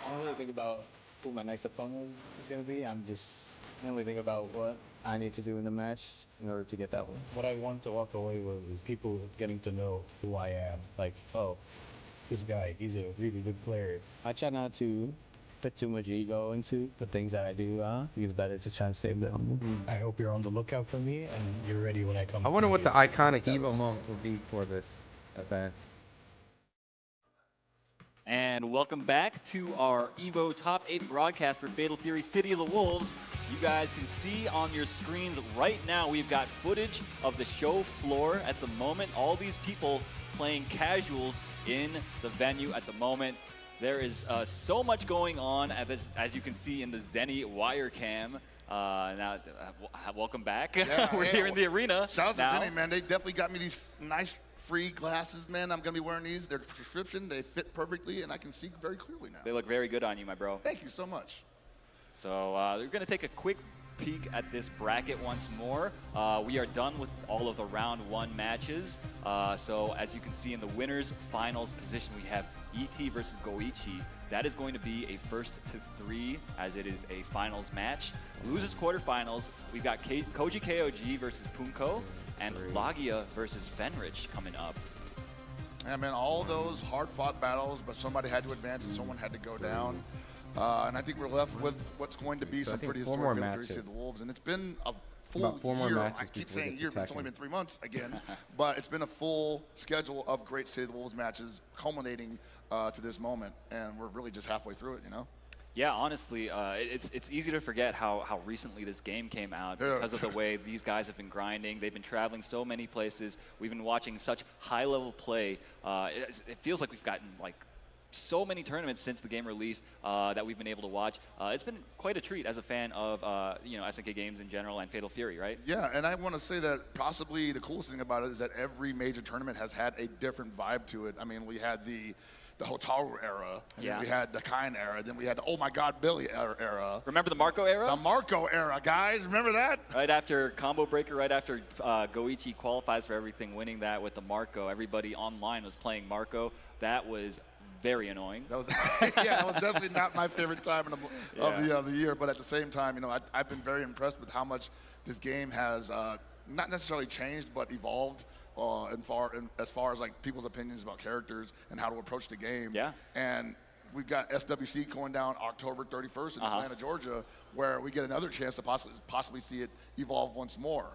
I don't really think about who my next opponent is going to be. I only think about what I need to do in the match in order to get that one. What I want to walk away with is people getting to know who I am. Like, oh, this guy, he's a really good player. I try not to put too much ego into the things that I do. I think it's better to try and stay humble. I hope you're on the lookout for me and you're ready when I come. I wonder what the iconic Evo moment will be for this event. And welcome back to our EVO Top 8 broadcast for Fatal Fury City of the Wolves. You guys can see on your screens right now, we've got footage of the show floor at the moment. All these people playing casuals in the venue at the moment. There is so much going on, as you can see in the Zenny wire cam. Welcome back. Yeah, We're here in the arena. Shout out to Zenny, man. They definitely got me these nice free glasses, man. I'm going to be wearing these. They're prescription. They fit perfectly, and I can see very clearly now. They look very good on you, my bro. Thank you so much. So we're going to take a quick peek at this bracket once more. We are done with all of the round 1 matches. So as you can see in the winners finals position, we have ET versus Goichi. That is going to be a first to 3, as it is a finals match. Losers quarterfinals, we've got Koji KOG versus Punko, and Lagia versus Fenrich coming up. Yeah, man, all those hard-fought battles, but somebody had to advance and someone had to go down. And I think we're left with what's going to be some pretty historic victories to the Wolves. And it's been a full year. I keep saying year, but it's only been 3 months again. But it's been a full schedule of great City of the Wolves matches culminating to this moment. And we're really just halfway through it, you know? Yeah, honestly, it's easy to forget how recently this game came out because of the way these guys have been grinding. They've been traveling so many places. We've been watching such high-level play. It feels like we've gotten like so many tournaments since the game released that we've been able to watch. It's been quite a treat as a fan of SNK games in general and Fatal Fury, right? Yeah, and I want to say that possibly the coolest thing about it is that every major tournament has had a different vibe to it. I mean, we had the Hotaru era, and then we had the Kain era, then we had the Oh My God Billy era. Remember the Marco era? The Marco era, guys, remember that? Right after Combo Breaker, right after Goichi qualifies for everything, winning that with the Marco, everybody online was playing Marco. That was very annoying. That was, yeah, that was definitely not my favorite time of the year, but at the same time, you know, I've been very impressed with how much this game has not necessarily changed, but evolved. As far as like people's opinions about characters and how to approach the game. Yeah. And we've got SWC going down October 31st in Atlanta, Georgia, where we get another chance to possibly see it evolve once more.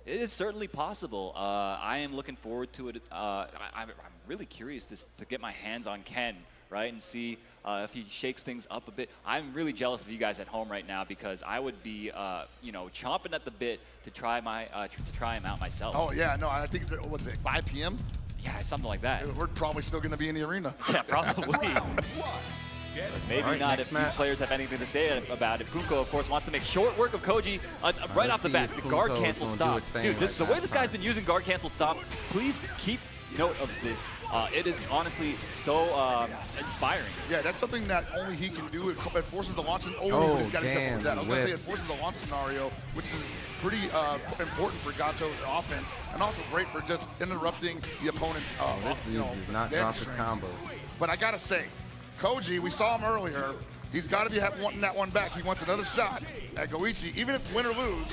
It is certainly possible. I am looking forward to it. I'm really curious to get my hands on Ken, right, and see if he shakes things up a bit. I'm really jealous of you guys at home right now because I would be, chomping at the bit to try him out myself. Oh yeah, no, I think what was it, 5 p.m.? Yeah, something like that. We're probably still going to be in the arena. Yeah, probably. Maybe not if these players have anything to say about it. Punko, of course, wants to make short work of Koji right off the bat. The guard cancel stop. Dude, the way this guy's been using guard cancel stop, please keep note of this. It is honestly so inspiring. Yeah, that's something that only he can do. It forces the launch. He's got to be careful with that. I was going to say it forces the launch scenario, which is pretty important for Gato's offense, and also great for just interrupting the opponent's this dude does not drop his combo. But I got to say, Koji, we saw him earlier. He's got to be wanting that one back. He wants another shot at Goichi, even if win or lose.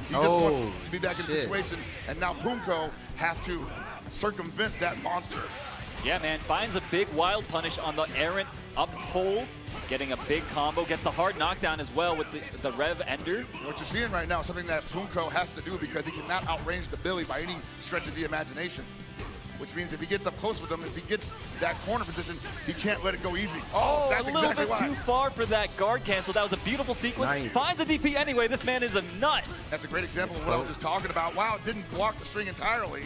He just wants to be back in the situation. And now Punko has to circumvent that monster. Yeah, man, finds a big wild punish on the errant up hold, getting a big combo, gets the hard knockdown as well with the Rev Ender. What you're seeing right now is something that Punko has to do because he cannot outrange the Billy by any stretch of the imagination. which means if he gets up close with him, if he gets that corner position, he can't let it go easy. Oh, that's a little exactly bit too far for that guard cancel. That was a beautiful sequence. Nice. Finds a DP anyway. This man is a nut. That's a great example of what I was just talking about. Wow, it didn't block the string entirely.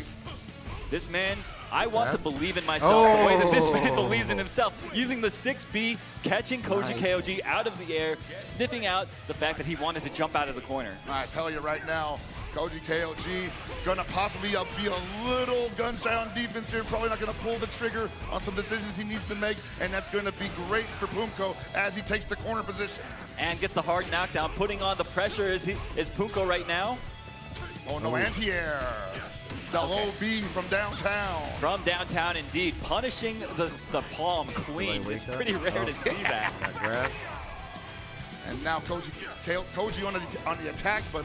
This man, I want to believe in myself the way that this man believes in himself. Using the 6B, catching Koji KOG out of the air, sniffing out the fact that he wanted to jump out of the corner. I tell you right now, Koji KOG gonna possibly be a little gun shy on defense here, probably not gonna pull the trigger on some decisions he needs to make, and that's gonna be great for Punko as he takes the corner position. And gets the hard knockdown, putting on the pressure is Punko right now. Oh no, anti-air. The low B from downtown. From downtown, indeed. Punishing the palm clean. It's pretty rare to see that. And now Koji on the attack, but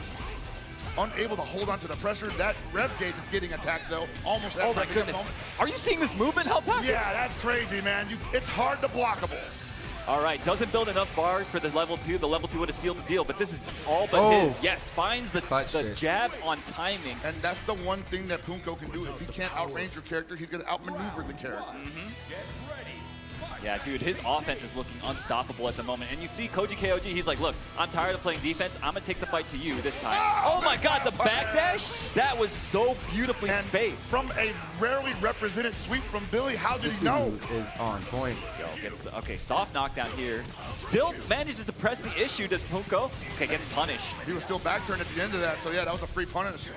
unable to hold on to the pressure. That rev gauge is getting attacked, though. Almost. Oh, my goodness. Are you seeing this movement, Hell Packets? Yeah, that's crazy, man. It's hard to blockable. All right, doesn't build enough bar for the level 2. The level 2 would have sealed the deal, but this is all but his. Yes, finds the jab on timing. And that's the one thing that Punko can do. If he can't outrange your character, he's going to outmaneuver the character. Yeah, dude, his offense is looking unstoppable at the moment. And you see Koji KOG, he's like, look, I'm tired of playing defense. I'm going to take the fight to you this time. Oh my God, the backdash? That was so beautifully spaced. From a rarely represented sweep from Billy, how did he know? Is on point. Okay, soft knockdown here. Still manages to press the issue, does Punko? Okay, gets punished. He was still back turned at the end of that, so yeah, that was a free punish.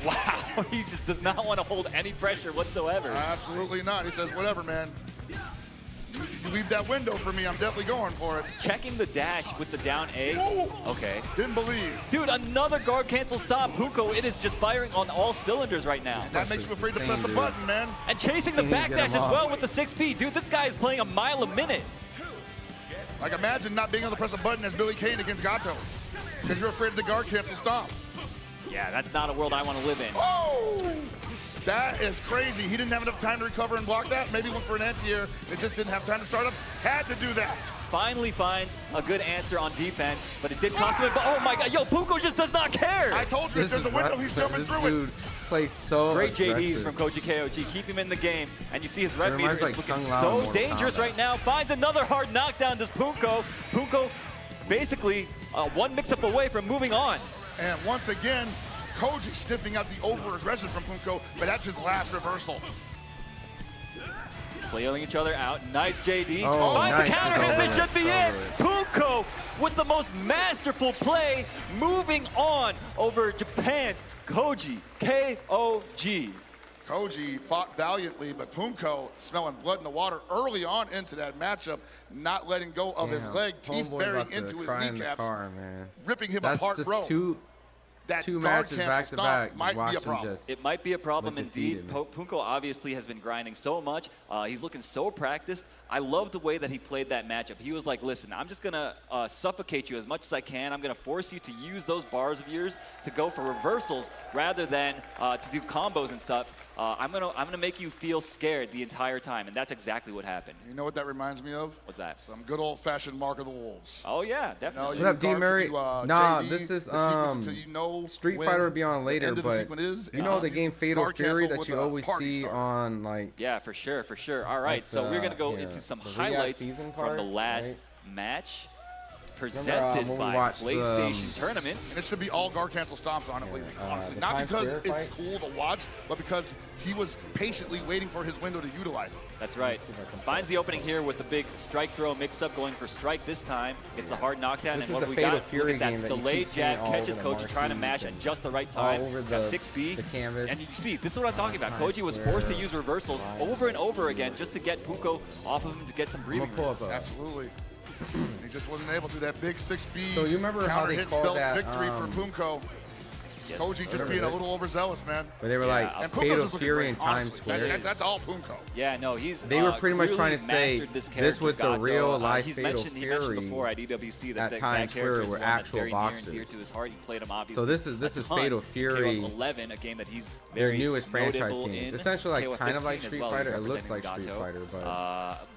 Wow, he just does not want to hold any pressure whatsoever. Absolutely not. He says, whatever, man. You leave that window for me, I'm definitely going for it. Checking the dash with the down A. Whoa. Okay. Didn't believe. Dude, another guard cancel stop. Punko, it is just firing on all cylinders right now. That makes you afraid to press a button, man. And chasing the backdash as well with the 6B. Dude, this guy is playing a mile a minute. Like, imagine not being able to press a button as Billy Kane against Gato. Because you're afraid of the guard cancel stomp. Yeah, that's not a world I want to live in. Oh! That is crazy. He didn't have enough time to recover and block that. Maybe went for an anti-air. It just didn't have time to start up. Had to do that. Finally finds a good answer on defense, but it did cost him. But oh my God, yo, Punko just does not care. I told you, if there's a window, he's jumping through dude plays so Great aggressive. JDs from Koji KOG. Keep him in the game. And you see his red meter is like looking so dangerous right now. Finds another hard knockdown, does Punko. Punko basically one mix-up away from moving on. And once again, Koji sniffing out the over-aggression from Punko, but that's his last reversal. Flailing each other out. Nice JD. Oh, Finds nice. the counter hit. This should be it. Punko with the most masterful play, moving on over Japan's Koji KOG. Koji fought valiantly, but Punko smelling blood in the water early on into that matchup, not letting go of his leg, teeth burying into his kneecaps, ripping him apart, bro. Two matches back to back might be a problem. It might be a problem indeed. Punko obviously has been grinding so much. He's looking so practiced. I love the way that he played that matchup. He was like, listen, I'm just going to suffocate you as much as I can. I'm going to force you to use those bars of yours to go for reversals rather than to do combos and stuff. I'm gonna make you feel scared the entire time, and that's exactly what happened. You know what that reminds me of? What's that? Some good old-fashioned Mark of the Wolves. Oh yeah, definitely. You know, what up, D. Murray? Nah, JD, this is Street Fighter will be on later, but you know the game Fatal Fury that you always see on like. Yeah, for sure. All right, so we're gonna go into some highlights from the last match. Presented by PlayStation Tournaments. It should be all guard cancel stomps on it lately, honestly. Not because it's cool to watch, but because he was patiently waiting for his window to utilize it. That's right. Finds the opening here with the big strike throw mix-up, going for strike this time. Gets the hard knockdown, and what we got, look at that delayed jab, catches Koji trying to mash at just the right time. Got 6B, and you see, this is what I'm talking about. Koji was forced to use reversals over and over again just to get Punko off of him to get some breathing room. Absolutely. He just wasn't able to. That big 6B so you remember how they called that victory for Punko. Koji just being a little overzealous, man. But they were like Fatal Fury in Times Square. That's all Punko. Yeah, no, they were pretty much trying to say this was the real life Fatal Fury. He Fury mentioned before at EWC that at Times Square were actual boxers. To his heart. He played him obviously. So this is Fatal Fury. 11, a game that he's their newest franchise game. Essentially like kind of like Street Fighter. It looks like Street Fighter,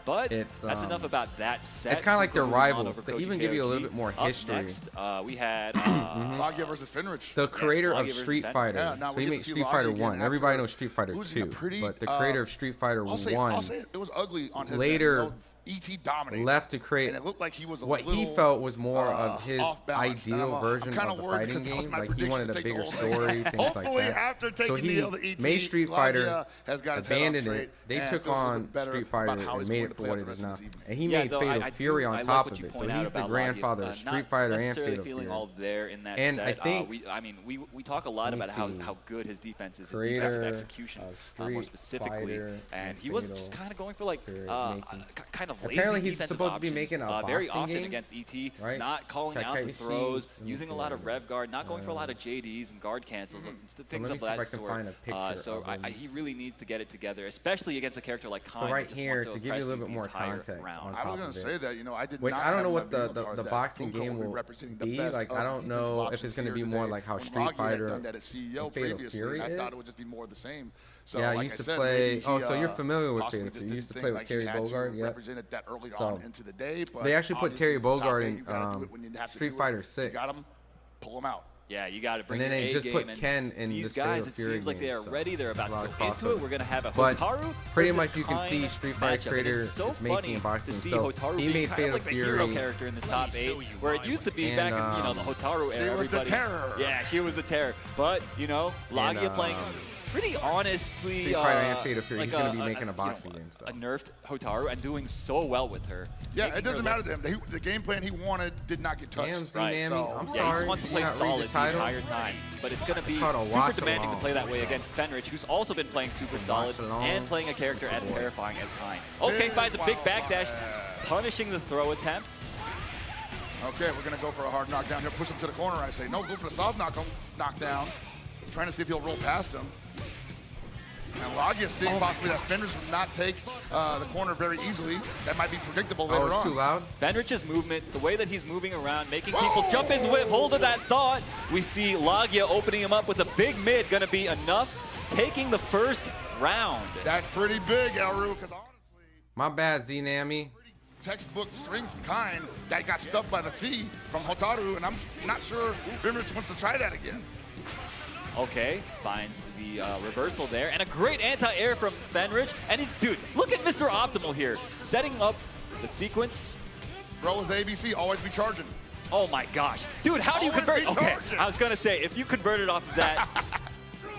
but it's that's enough about that set. It's kind of like their rivals. They even give you a little bit more history. Next, we had Bagia versus Finrich. The creator of Lagia versus Street Fenrir. Fighter. Yeah, now So we he get made to see Street Lagia Fighter again 1. after Everybody knows Street Fighter losing a 2. pretty, But the creator of Street Fighter I'll say 1 it was ugly on his later end. ET dominated. left to create and it looked like he was what he felt was more of his off balance. ideal version of the fighting game. Like he wanted a bigger story, things like Hopefully, that. after taking So he the ET, made Street Fighter, Lagia has got his head on abandoned straight it. They and took feels a little on bit better Street Fighter about how and he's made going it to for play what out it the is rest now. of this evening. And he Yeah, made though, Fatal Fury on I like top what of you it. So point out he's the about grandfather Lagia. of Street Not Fighter and necessarily Fatal feeling Fury. all there in that And set. I think we talk a lot let me about how see. good his defense is, his Creator defensive execution, of more Street specifically. Fighter And and he was Fatal just kind of going for like Fury kind of lazy Apparently he's defensive supposed to be options, making a very boxing often game, against ET, right? not calling out the Takaishi, throws, let me using a see lot what of it rev is. guard, not going for a lot of JDs and guard cancels, and things let me of see if that I can sort. find a picture So of him. he really needs to get it together, especially against a character like Khan. So who right just here, wants to give you a little bit impress more the entire context round. on I top was going of to it. say that, you know, I did Which not I don't know have what my the bingo card the that boxing Goodall game will be will representing the be. best Like of I don't defensive know if options it's going to here be more today. like how When Street Rocky had Fighter done that at CEO and Fatal previously, Fury I is. thought it would just be more of the same. So, Yeah, I like used to said, play. maybe Oh, he, so you're familiar with possibly Fatal just Fury? You used to didn't play think with like he Terry had to Bogard. Yep. represent it that early So on into the day. But they actually put obviously Terry it's the top Bogard eight, in you gotta do it when you have to Street do it. Fighter You 6. got him, pull him out. Yeah, you got to bring And then your they A just game. put And Ken in these this guys, Fatal it Fury seems like they game, are so ready. They're about to there's a go lot of into it. crossover. We're going to have a But Hotaru pretty versus much you can Kine see Street Fighter matchup. And creator it's so is making funny a boxing. to see So Hotaru he being made kind of Fatal like the hero Fury. character in this top 8, where it used to be And, back in the Hotaru she era. was the everybody- terror. Yeah, she was the terror. But Lagia And, playing pretty honestly, Street Fighter and Fatal Fury. like He's going to be making a boxing game. a nerfed Hotaru and doing so well with her. Yeah, Making it doesn't her matter to him. The game plan he wanted did not get touched. Damn, Right. Zinami, So, I'm Yeah, he sorry. just wants to did play you not read solid the the title? entire time. But it's going to be called a super demanding to Watchalong. play that way against Fenrich, who's also been playing super solid Watchalong. and playing a character as terrifying as Kine. Okay, finds a big backdash, punishing the throw attempt. Okay, we're going to go for a hard knockdown here. Push him to the corner, I say. No, go for the soft knockdown. Trying to see if he'll roll past him. And Lagia seeing possibly that Fenrich would not take the corner very easily. That might be predictable later it's on. too loud. Fenrich's movement, the way that he's moving around, making people jump into whip, hold of that thought. We see Lagia opening him up with a big mid, going to be enough, taking the first round. That's pretty big, Elru, because honestly, My bad, Zinami. textbook string from Kine that got stuffed by the C from Hotaru, and I'm not sure Fenrich wants to try that again. Okay, finds the reversal there, and a great anti-air from Fenrich. And dude, look at Mr. Optimal here, setting up the sequence. Bro is ABC, always be charging. Oh my gosh. Dude, how do you Always convert? be Okay, charging. I was gonna say, if you converted off of that,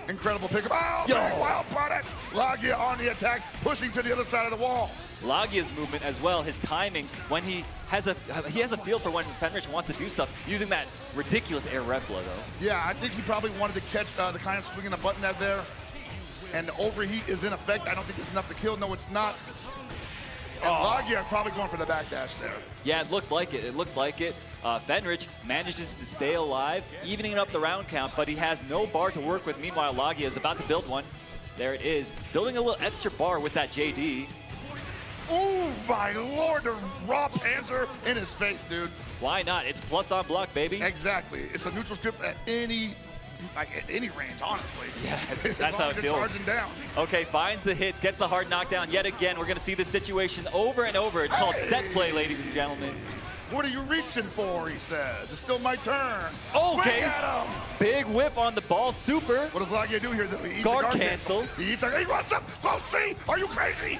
Incredible pickup. Oh, Yo. man, wild punish. Lagia on the attack, pushing to the other side of the wall. Lagia's movement as well, his timings, when he has a feel for when Fenrich wants to do stuff, using that ridiculous air rev blow though. Yeah, I think he probably wanted to catch the kind of swinging a button out there. And the overheat is in effect. I don't think it's enough to kill. No, it's not. And Lagia probably going for the backdash there. Yeah, it looked like it. It looked like it. Fenrich manages to stay alive, evening up the round count, but he has no bar to work with. Meanwhile, Lagia is about to build one. There it is, building a little extra bar with that JD. Ooh, my lord, the raw panzer in his face, dude. Why not? It's plus on block, baby. Exactly. It's a neutral script at any range, honestly. Yeah, As that's long how as it you're feels. charging down. Okay, finds the hits, gets the hard knockdown yet again. We're going to see this situation over and over. It's called set play, ladies and gentlemen. What are you reaching for, he says. It's still my turn. Okay. Swing at him. Big whiff on the ball, super. What does Lagia do here? He eats Guard a guard cancel. He eats a, he runs up. Go see. Are you crazy?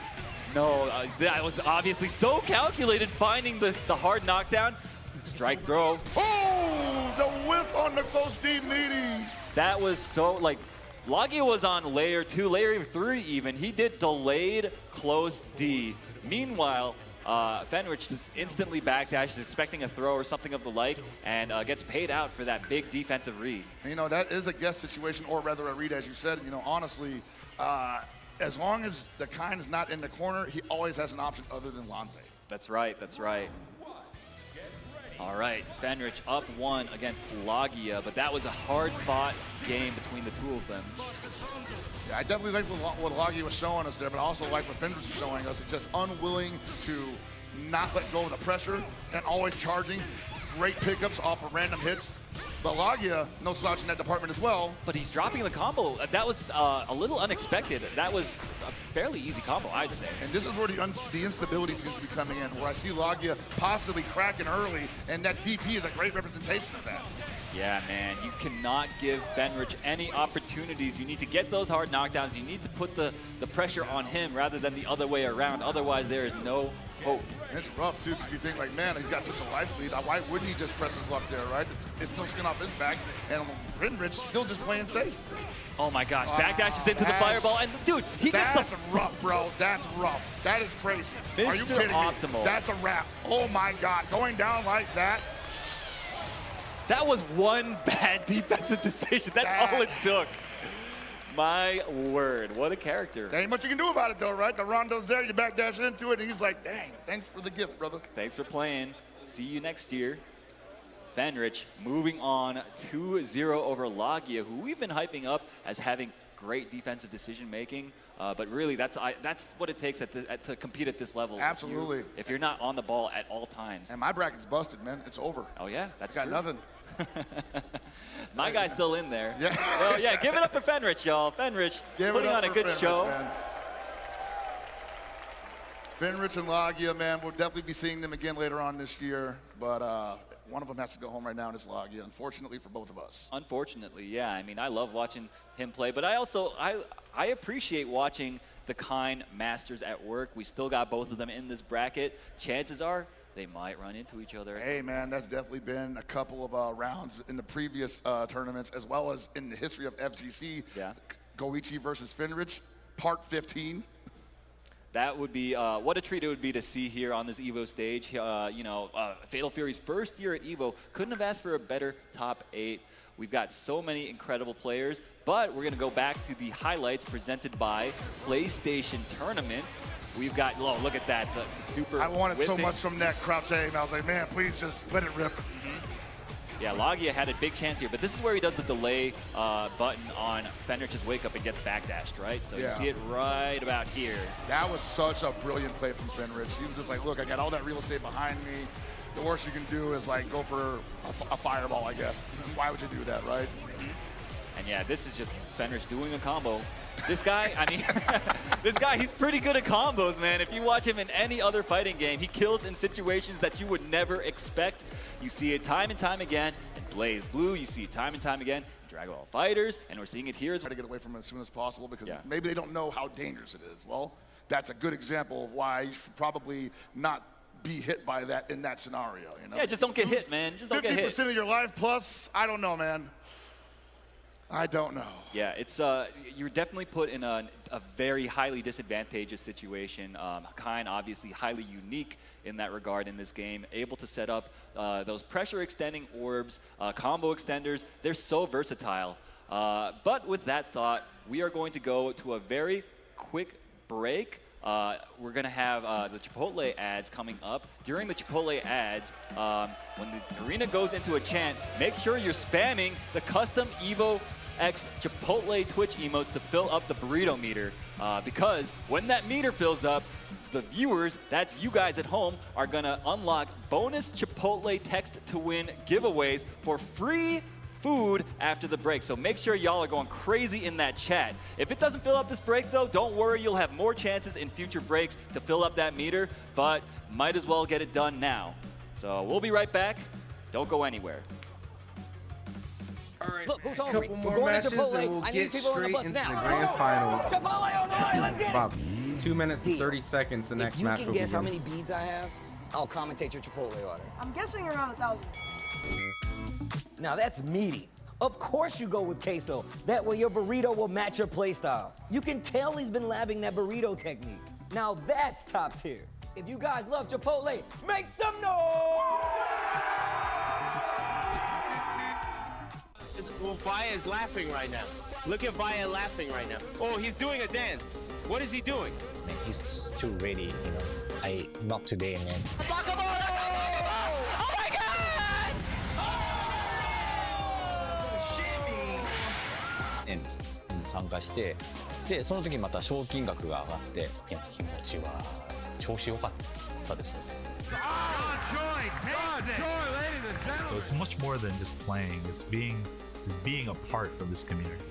No, that was obviously so calculated, finding the hard knockdown. Strike throw. Oh, the whiff on the close deep meaty. That was so, like, Lagia was on layer 2, layer 3 even. He did delayed close D. Meanwhile, Fenrich just instantly backdashes, expecting a throw or something of the like, and gets paid out for that big defensive read. You know, that is a guess situation, or rather a read, as you said. You know, honestly, as long as the Kine's not in the corner, he always has an option other than Lanze. That's right, that's right. All right, Fenrich up 1 against Lagia, but that was a hard-fought game between the two of them. Yeah, I definitely like what Lagia was showing us there, but I also like what Fenrich was showing us. It's just unwilling to not let go of the pressure and always charging. Great pickups off of random hits. But Lagia, no slouch in that department as well. But he's dropping the combo. That was a little unexpected. That was a fairly easy combo, I'd say. And this is where the instability seems to be coming in, where I see Lagia possibly cracking early, and that DP is a great representation of that. Yeah, man, you cannot give Fenrich any opportunities. You need to get those hard knockdowns. You need to put the pressure on him rather than the other way around. Otherwise, there is no hope. And it's rough, too, because you think, like, man, he's got such a life lead. Why wouldn't he just press his luck there, right? It's no skin off his back. And Fenrich still just playing safe. Oh, my gosh. Backdashes into the fireball. And, dude, he gets the... That's rough, bro. That's rough. That is crazy. Are you kidding Optimal. me? That's a wrap. Oh, my God. Going down like that. That was one bad defensive decision. That's all it took. My word, what a character. There ain't much you can do about it, though, right? The rondo's there, you backdash into it, and he's like, dang, thanks for the gift, brother. Thanks for playing. See you next year. Fenrich moving on 2-0 over Lagia, who we've been hyping up as having great defensive decision-making. But really, that's what it takes to compete at this level. Absolutely. If you're not on the ball at all times. And my bracket's busted, man. It's over. Oh, yeah? That's got true. nothing. My guy's still in there. Yeah. Well, yeah, give it up for Fenrich, y'all. Fenrich putting on a good show. Man. Fenrich and Lagia, man, we'll definitely be seeing them again later on this year. But one of them has to go home right now, and it's Lagia, unfortunately for both of us. Unfortunately, yeah. I mean, I love watching him play, but I also I appreciate watching the Kind Masters at work. We still got both of them in this bracket. Chances are they might run into each other. Hey, man, that's definitely been a couple of rounds in the previous tournaments, as well as in the history of FGC. Yeah. Goichi versus Fenrich, part 15. That would be, what a treat it would be to see here on this EVO stage. Fatal Fury's first year at EVO, couldn't have asked for a better top 8. We've got so many incredible players, but we're going to go back to the highlights presented by PlayStation Tournaments. We've got, oh, look at that, the super I wanted whipping. so much from that crouch A, and I was like, man, please just let it rip. Yeah, Lagia had a big chance here, but this is where he does the delay button on Fenrich's wake up and gets backdashed, right? So you see it right about here. That was such a brilliant play from Fenrich. He was just like, look, I got all that real estate behind me. The worst you can do is like go for a fireball, I guess. Why would you do that, right? And yeah, this is just Fenrich doing a combo. This guy, I mean, this guy, he's pretty good at combos, man. If you watch him in any other fighting game, he kills in situations that you would never expect. You see it time and time again in Blaze Blue. You see it time and time again in Dragon Ball FighterZ, and we're seeing it here as well. Try to get away from it as soon as possible because maybe they don't know how dangerous it is. Well, that's a good example of why you should probably not be hit by that in that scenario. You know? Yeah, just don't get hit, man. Just don't get hit. 50% of your life plus, I don't know, man. I don't know. Yeah, it's you're definitely put in a very highly disadvantageous situation. Kind obviously highly unique in that regard in this game, able to set up those pressure extending orbs, combo extenders. They're so versatile. But with that thought, we are going to go to a very quick break. We're going to have the Chipotle ads coming up. During the Chipotle ads, when the arena goes into a chant, make sure you're spamming the custom Evo X Chipotle Twitch emotes to fill up the burrito meter. Because when that meter fills up, the viewers, that's you guys at home, are going to unlock bonus Chipotle text to win giveaways for free food after the break. So make sure y'all are going crazy in that chat. If it doesn't fill up this break though, don't worry, you'll have more chances in future breaks to fill up that meter, but might as well get it done now. So we'll be right back. Don't go anywhere. All right, Look, who's a hungry? couple We're more going to matches Chipotle. and we'll I get need people on the straight bus into now. the grand finals. Chipotle on the way, let's get it. About 2 minutes and 30 seconds, the next match If will you can guess how begin. many beads I have, I'll commentate your Chipotle order. I'm guessing around 1,000. Now that's meaty. Of course you go with queso. That way your burrito will match your playstyle. You can tell he's been labbing that burrito technique. Now that's top tier. If you guys love Chipotle, make some noise! Well, Vaya is laughing right now. Look at Vaya laughing right now. Oh, he's doing a dance. What is he doing? Man, he's too ready, you know. Not today, man. Oh my God! に参加して、でその時にまた賞金額が上がって、いや気持ちは調子良かったです。So it's much more than just playing. It's being a part of this community.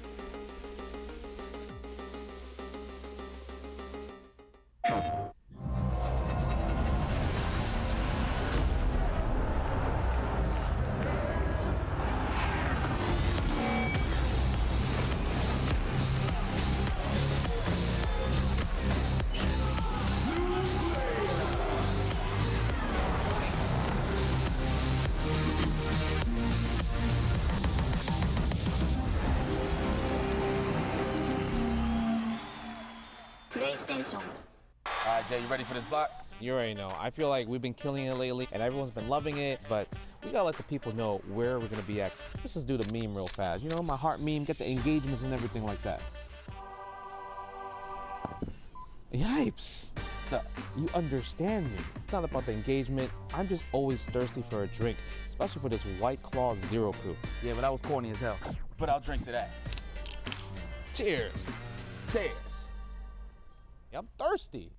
All right, Jay, you ready for this block? You already know. I feel like we've been killing it lately, and everyone's been loving it, but we gotta let the people know where we're gonna be at. Let's just do the meme real fast. You know, my heart meme, get the engagements and everything like that. Yipes. So, you understand me. It's not about the engagement. I'm just always thirsty for a drink, especially for this White Claw Zero Proof. Yeah, but that was corny as hell. But I'll drink to that. Cheers. Cheers. Yeah, I'm thirsty.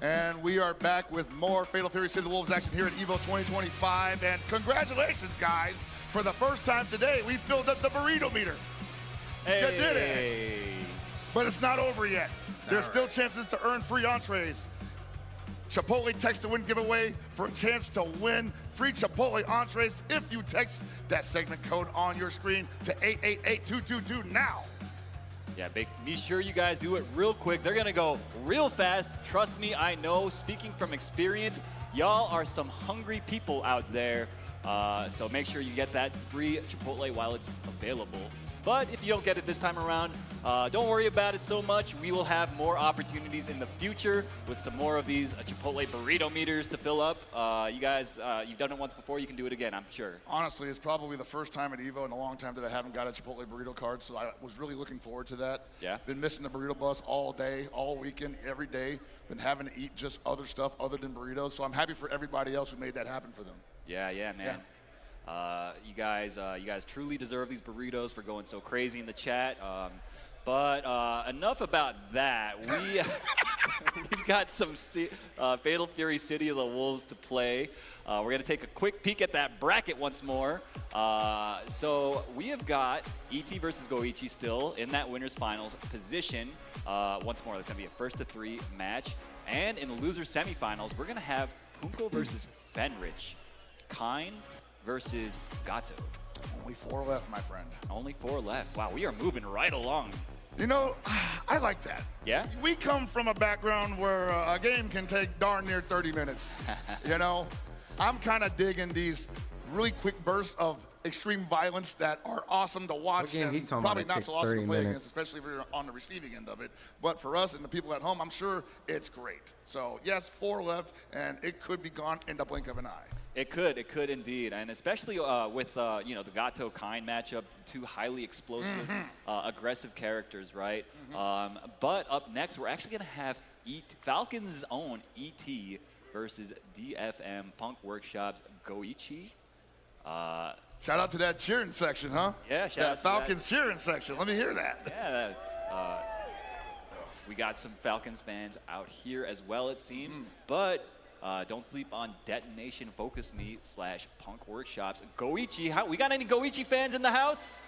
And we are back with more Fatal Fury City of the Wolves action here at EVO 2025. And congratulations, guys. For the first time today, we filled up the burrito meter. Hey. You did it. But it's not over yet. There's still chances to earn free entrees. Chipotle text to win giveaway for a chance to win free Chipotle entrees if you text that segment code on your screen to 888-222 now. Yeah, be sure you guys do it real quick. They're gonna go real fast. Trust me, I know. Speaking from experience, y'all are some hungry people out there. So make sure you get that free Chipotle while it's available. But if you don't get it this time around, don't worry about it so much. We will have more opportunities in the future with some more of these Chipotle burrito meters to fill up. You guys, you've done it once before. You can do it again, I'm sure. Honestly, it's probably the first time at EVO in a long time that I haven't got a Chipotle burrito card, so I was really looking forward to that. Yeah. Been missing the burrito bus all day, all weekend, every day. Been having to eat just other stuff other than burritos, so I'm happy for everybody else who made that happen for them. Yeah, man. Yeah. You guys truly deserve these burritos for going so crazy in the chat. But enough about that. We've got some Fatal Fury City of the Wolves to play. We're going to take a quick peek at that bracket once more. So we have got ET versus Goichi still in that winner's finals position. Once more, that's going to be a first to three match. And in the loser semifinals, we're going to have Punko versus Fenrich. Kine versus Gato. Only 4 left, my friend. Only 4 left. Wow, we are moving right along. You know, I like that. Yeah? We come from a background where a game can take darn near 30 minutes. You know, I'm kind of digging these really quick bursts of extreme violence that are awesome to watch Again, and probably not so awesome to play against, especially if you're on the receiving end of it. But for us and the people at home, I'm sure it's great. So yes, 4 left, and it could be gone in the blink of an eye. It could indeed, and especially with you know, the Gato Kine matchup, 2 highly explosive, aggressive characters, right? But up next, we're actually going to have Falcon's own ET versus DFM Punk Workshop's Goichi. Shout out to that cheering section, huh? Yeah, shout out to Falcons cheering section. Let me hear that. Yeah, we got some Falcons fans out here as well, it seems. But don't sleep on Detonation Focus Me / Punk Workshops. Goichi, we got any Goichi fans in the house?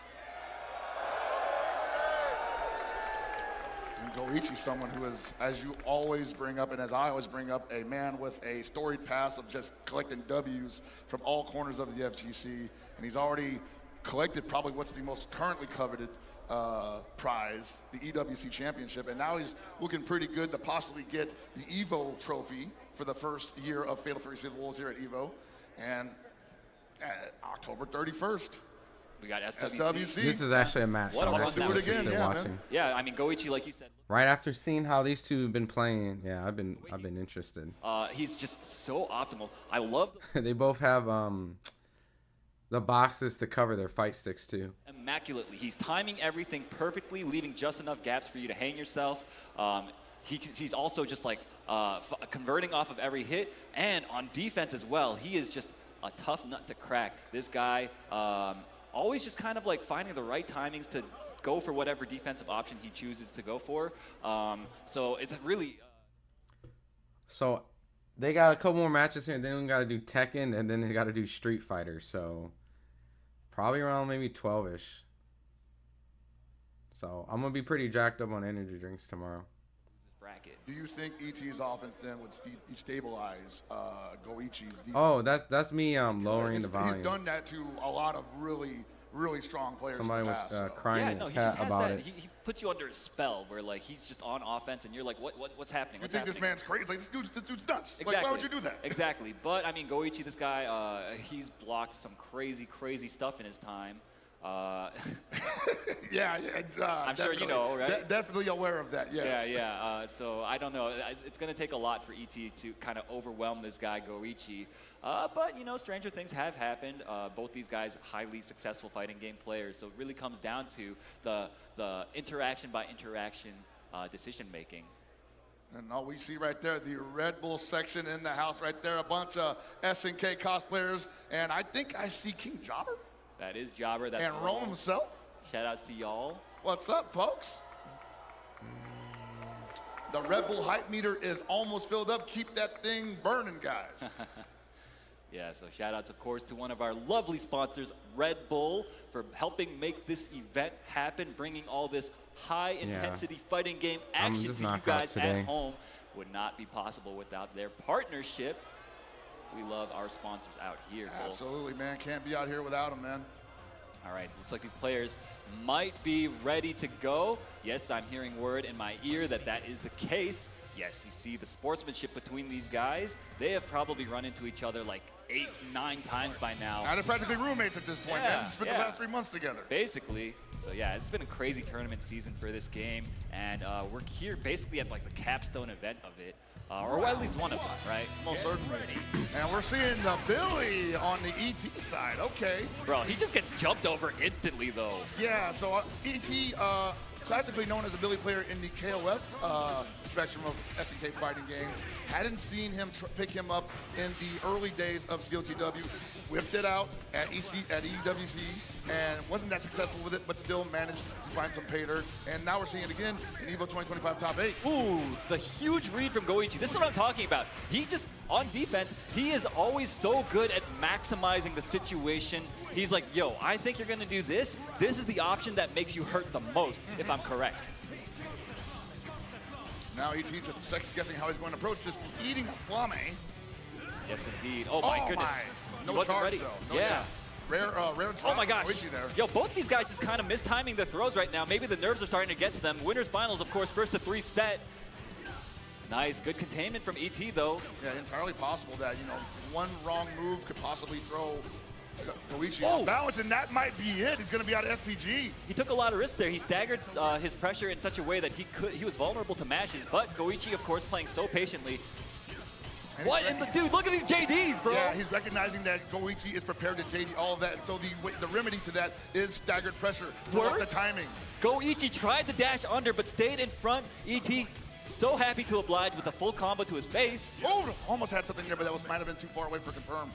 And Goichi's someone who is, as you always bring up, and as I always bring up, a man with a storied past of just collecting W's from all corners of the FGC. And he's already collected probably what's the most currently coveted prize, the EWC Championship. And now he's looking pretty good to possibly get the EVO trophy for the first year of Fatal Fury City of the Wolves here at EVO. And October 31st. We got SWC. SWC. This is actually a match What a I'm run actually that was. interested in watching. man. Yeah, I mean, Goichi, like you said. Right after seeing how these two have been playing, yeah, I've been interested. He's just so optimal. I love They both have the boxes to cover their fight sticks too. immaculately. He's timing everything perfectly, leaving just enough gaps for you to hang yourself. He's also just like converting off of every hit, and on defense as well. He is just a tough nut to crack. This guy always just kind of like finding the right timings to go for whatever defensive option he chooses to go for. So it's really... So they got a couple more matches here, and then we got to do Tekken, and then they got to do Street Fighter. So probably around maybe 12-ish. So I'm going to be pretty jacked up on energy drinks tomorrow. Bracket. Do you think ET's offense then would destabilize Goichi's defense? Oh, that's me lowering the volume. He's done that to a lot of really strong players. Somebody was crying in the he chat just has about that. it. He puts you under a spell where like he's just on offense and you're like, what's happening? You What's think happening? this man's crazy? Like, this dude's nuts. Exactly. Like, why would you do that? Exactly. But I mean, Goichi, this guy, he's blocked some crazy stuff in his time. Yeah, I'm sure you know, right? Definitely aware of that, yes. Yeah. So I don't know. It's going to take a lot for ET to kind of overwhelm this guy, Goichi. But, you know, stranger things have happened. Both these guys, highly successful fighting game players. So it really comes down to the interaction by interaction decision making. And all we see right there, the Red Bull section in the house right there, a bunch of SNK cosplayers. And I think I see King Jobber. That is Jobber. That's and Rome himself. Shout outs to y'all. What's up, folks? The Red Bull hype meter is almost filled up. Keep that thing burning, guys. Yeah, so shout outs, of course, to one of our lovely sponsors, Red Bull, for helping make this event happen, bringing all this high-intensity fighting game action to you guys at home. Would not be possible without their partnership. We love our sponsors out here, folks. Absolutely, man. Can't be out here without them, man. All right, looks like these players might be ready to go. Yes, I'm hearing word in my ear that that is the case. Yes, you see the sportsmanship between these guys. They have probably run into each other like 8, 9 times by now. Now they're practically roommates at this point, man. Spent the last 3 months together. Basically. So yeah, it's been a crazy tournament season for this game, and we're here basically at like the capstone event of it. Or at least one of them, right? Most certainly. And we're seeing the Billy on the ET side. Okay. Bro, he just gets jumped over instantly, though. Yeah, so ET, classically known as a Billy player in the KOF spectrum of SNK fighting games. Hadn't seen him pick him up in the early days of COTW. Whipped it out at EWC and wasn't that successful with it, but still managed to find some pay dirt. And now we're seeing it again in EVO 2025 Top 8. Ooh, the huge read from Goichi. This is what I'm talking about. He just, on defense, he is always so good at maximizing the situation. He's like, yo, I think you're gonna do this. This is the option that makes you hurt the most, if I'm correct. Now ET just second guessing how he's going to approach this, eating a flame. Yes, indeed. Oh my goodness. No wasn't charge ready. though. No, Yeah. Rare drop. Oh my gosh. There. Yo, both these guys just kind of mistiming the throws right now. Maybe the nerves are starting to get to them. Winners finals, of course, first to 3 set. Nice, good containment from ET though. Yeah, entirely possible that, you know, one wrong move could possibly throw Goichi Oh. off balance, and that might be it. He's going to be out of SPG. He took a lot of risks there. He staggered his pressure in such a way that he was vulnerable to mashes, but Goichi, of course, playing so patiently. And what in the dude? Look at these JDs, bro. Yeah, he's recognizing that Goichi is prepared to JD all of that. So the remedy to that is staggered pressure. Throw up the timing. Goichi tried the dash under, but stayed in front. ET so happy to oblige with a full combo to his face. Oh, almost had something there, but that might have been too far away for confirm.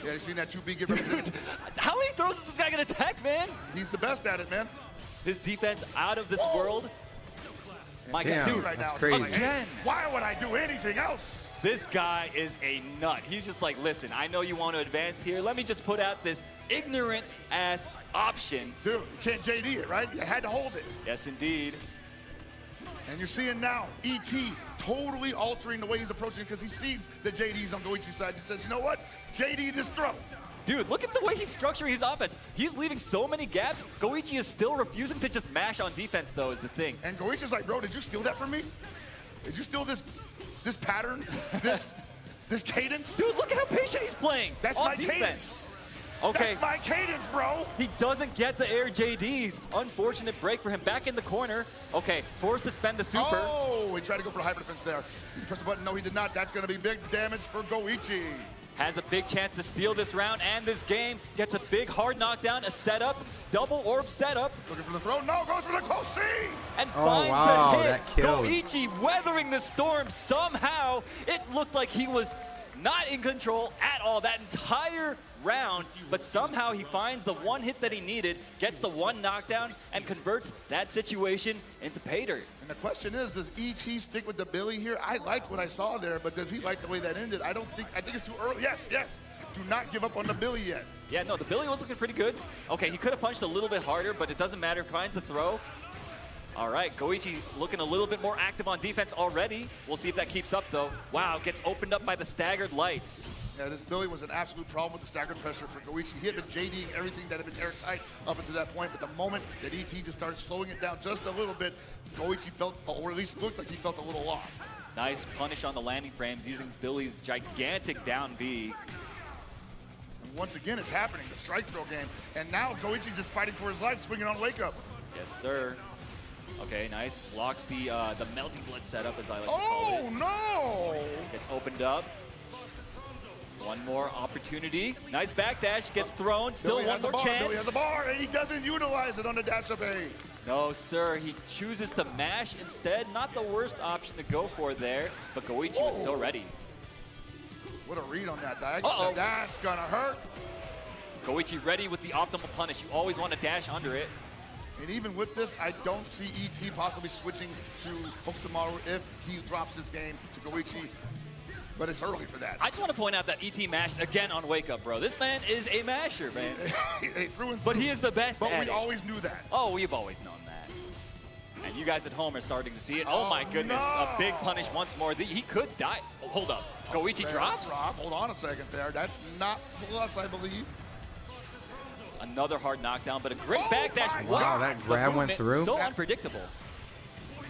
Yeah, you seen that 2B get represented? How many throws is this guy gonna tech, man? He's the best at it, man. His defense out of this world. My Damn, God, dude, right now, crazy. Again. Why would I do anything else? This guy is a nut. He's just like, listen, I know you want to advance here. Let me just put out this ignorant-ass option. Dude, you can't JD it, right? You had to hold it. Yes, indeed. And you're seeing now ET totally altering the way he's approaching because he sees the JDs on Goichi's side. He says, you know what? JD this throw. Dude, look at the way he's structuring his offense. He's leaving so many gaps. Goichi is still refusing to just mash on defense, though, is the thing. And Goichi's like, bro, did you steal that from me? Did you steal this pattern? this cadence? Dude, look at how patient he's playing. That's on my defense. cadence. Okay. That's my cadence, bro. He doesn't get the air JDs. Unfortunate break for him. Back in the corner. Okay, forced to spend the super. Oh, he tried to go for the hyper defense there. He pressed the button. No, he did not. That's going to be big damage for Goichi. Has a big chance to steal this round and this game. Gets a big hard knockdown, a setup, double orb setup. Looking for the throw. No, goes for the close C. And Oh, finds wow, the hit. that kills. Goichi weathering the storm somehow. It looked like he was not in control at all that entire round, but somehow he finds the one hit that he needed, gets the one knockdown, and converts that situation into pay dirt. And the question is, does ET stick with the Billy here? I liked what I saw there, but does he like the way that ended? I think it's too early. Yes, yes. Do not give up on the Billy yet. Yeah, no, the Billy was looking pretty good. Okay, he could have punched a little bit harder, but it doesn't matter. Finds the throw. All right, Goichi looking a little bit more active on defense already. We'll see if that keeps up, though. Wow, gets opened up by the staggered lights. Yeah, this Billy was an absolute problem with the staggered pressure for Goichi. He had been JDing everything that had been airtight up until that point, but the moment that ET just started slowing it down just a little bit, Goichi felt, or at least looked like he felt a little lost. Nice punish on the landing frames using Billy's gigantic down B. And once again, it's happening, the strike throw game. And now Goichi's just fighting for his life, swinging on wake up. Yes, sir. Okay, nice. Blocks the melting blood setup, as I like to call it. Oh, no! Gets opened up. One more opportunity. Nice backdash. Gets thrown. Still Billy one more chance. Billy has the bar, and he doesn't utilize it on the dash up A. No, sir. He chooses to mash instead. Not the worst option to go for there, but Goichi was so ready. What a read on that diagonal. That's going to hurt. Goichi ready with the optimal punish. You always want to dash under it. And even with this, I don't see ET possibly switching to Hope Tomorrow if he drops this game to Goichi. But it's early for that. I just want to point out that ET mashed again on Wake Up, bro. This man is a masher, man. But he is the best But at we it. always knew that. Oh, we've always known that. And you guys at home are starting to see it. Oh my goodness, no. a big punish once more. He could die. Oh, hold up. Goichi drops? Hold on a second there. That's not plus, I believe. Another hard knockdown, but a great backdash. Wow, that grab went through. So unpredictable.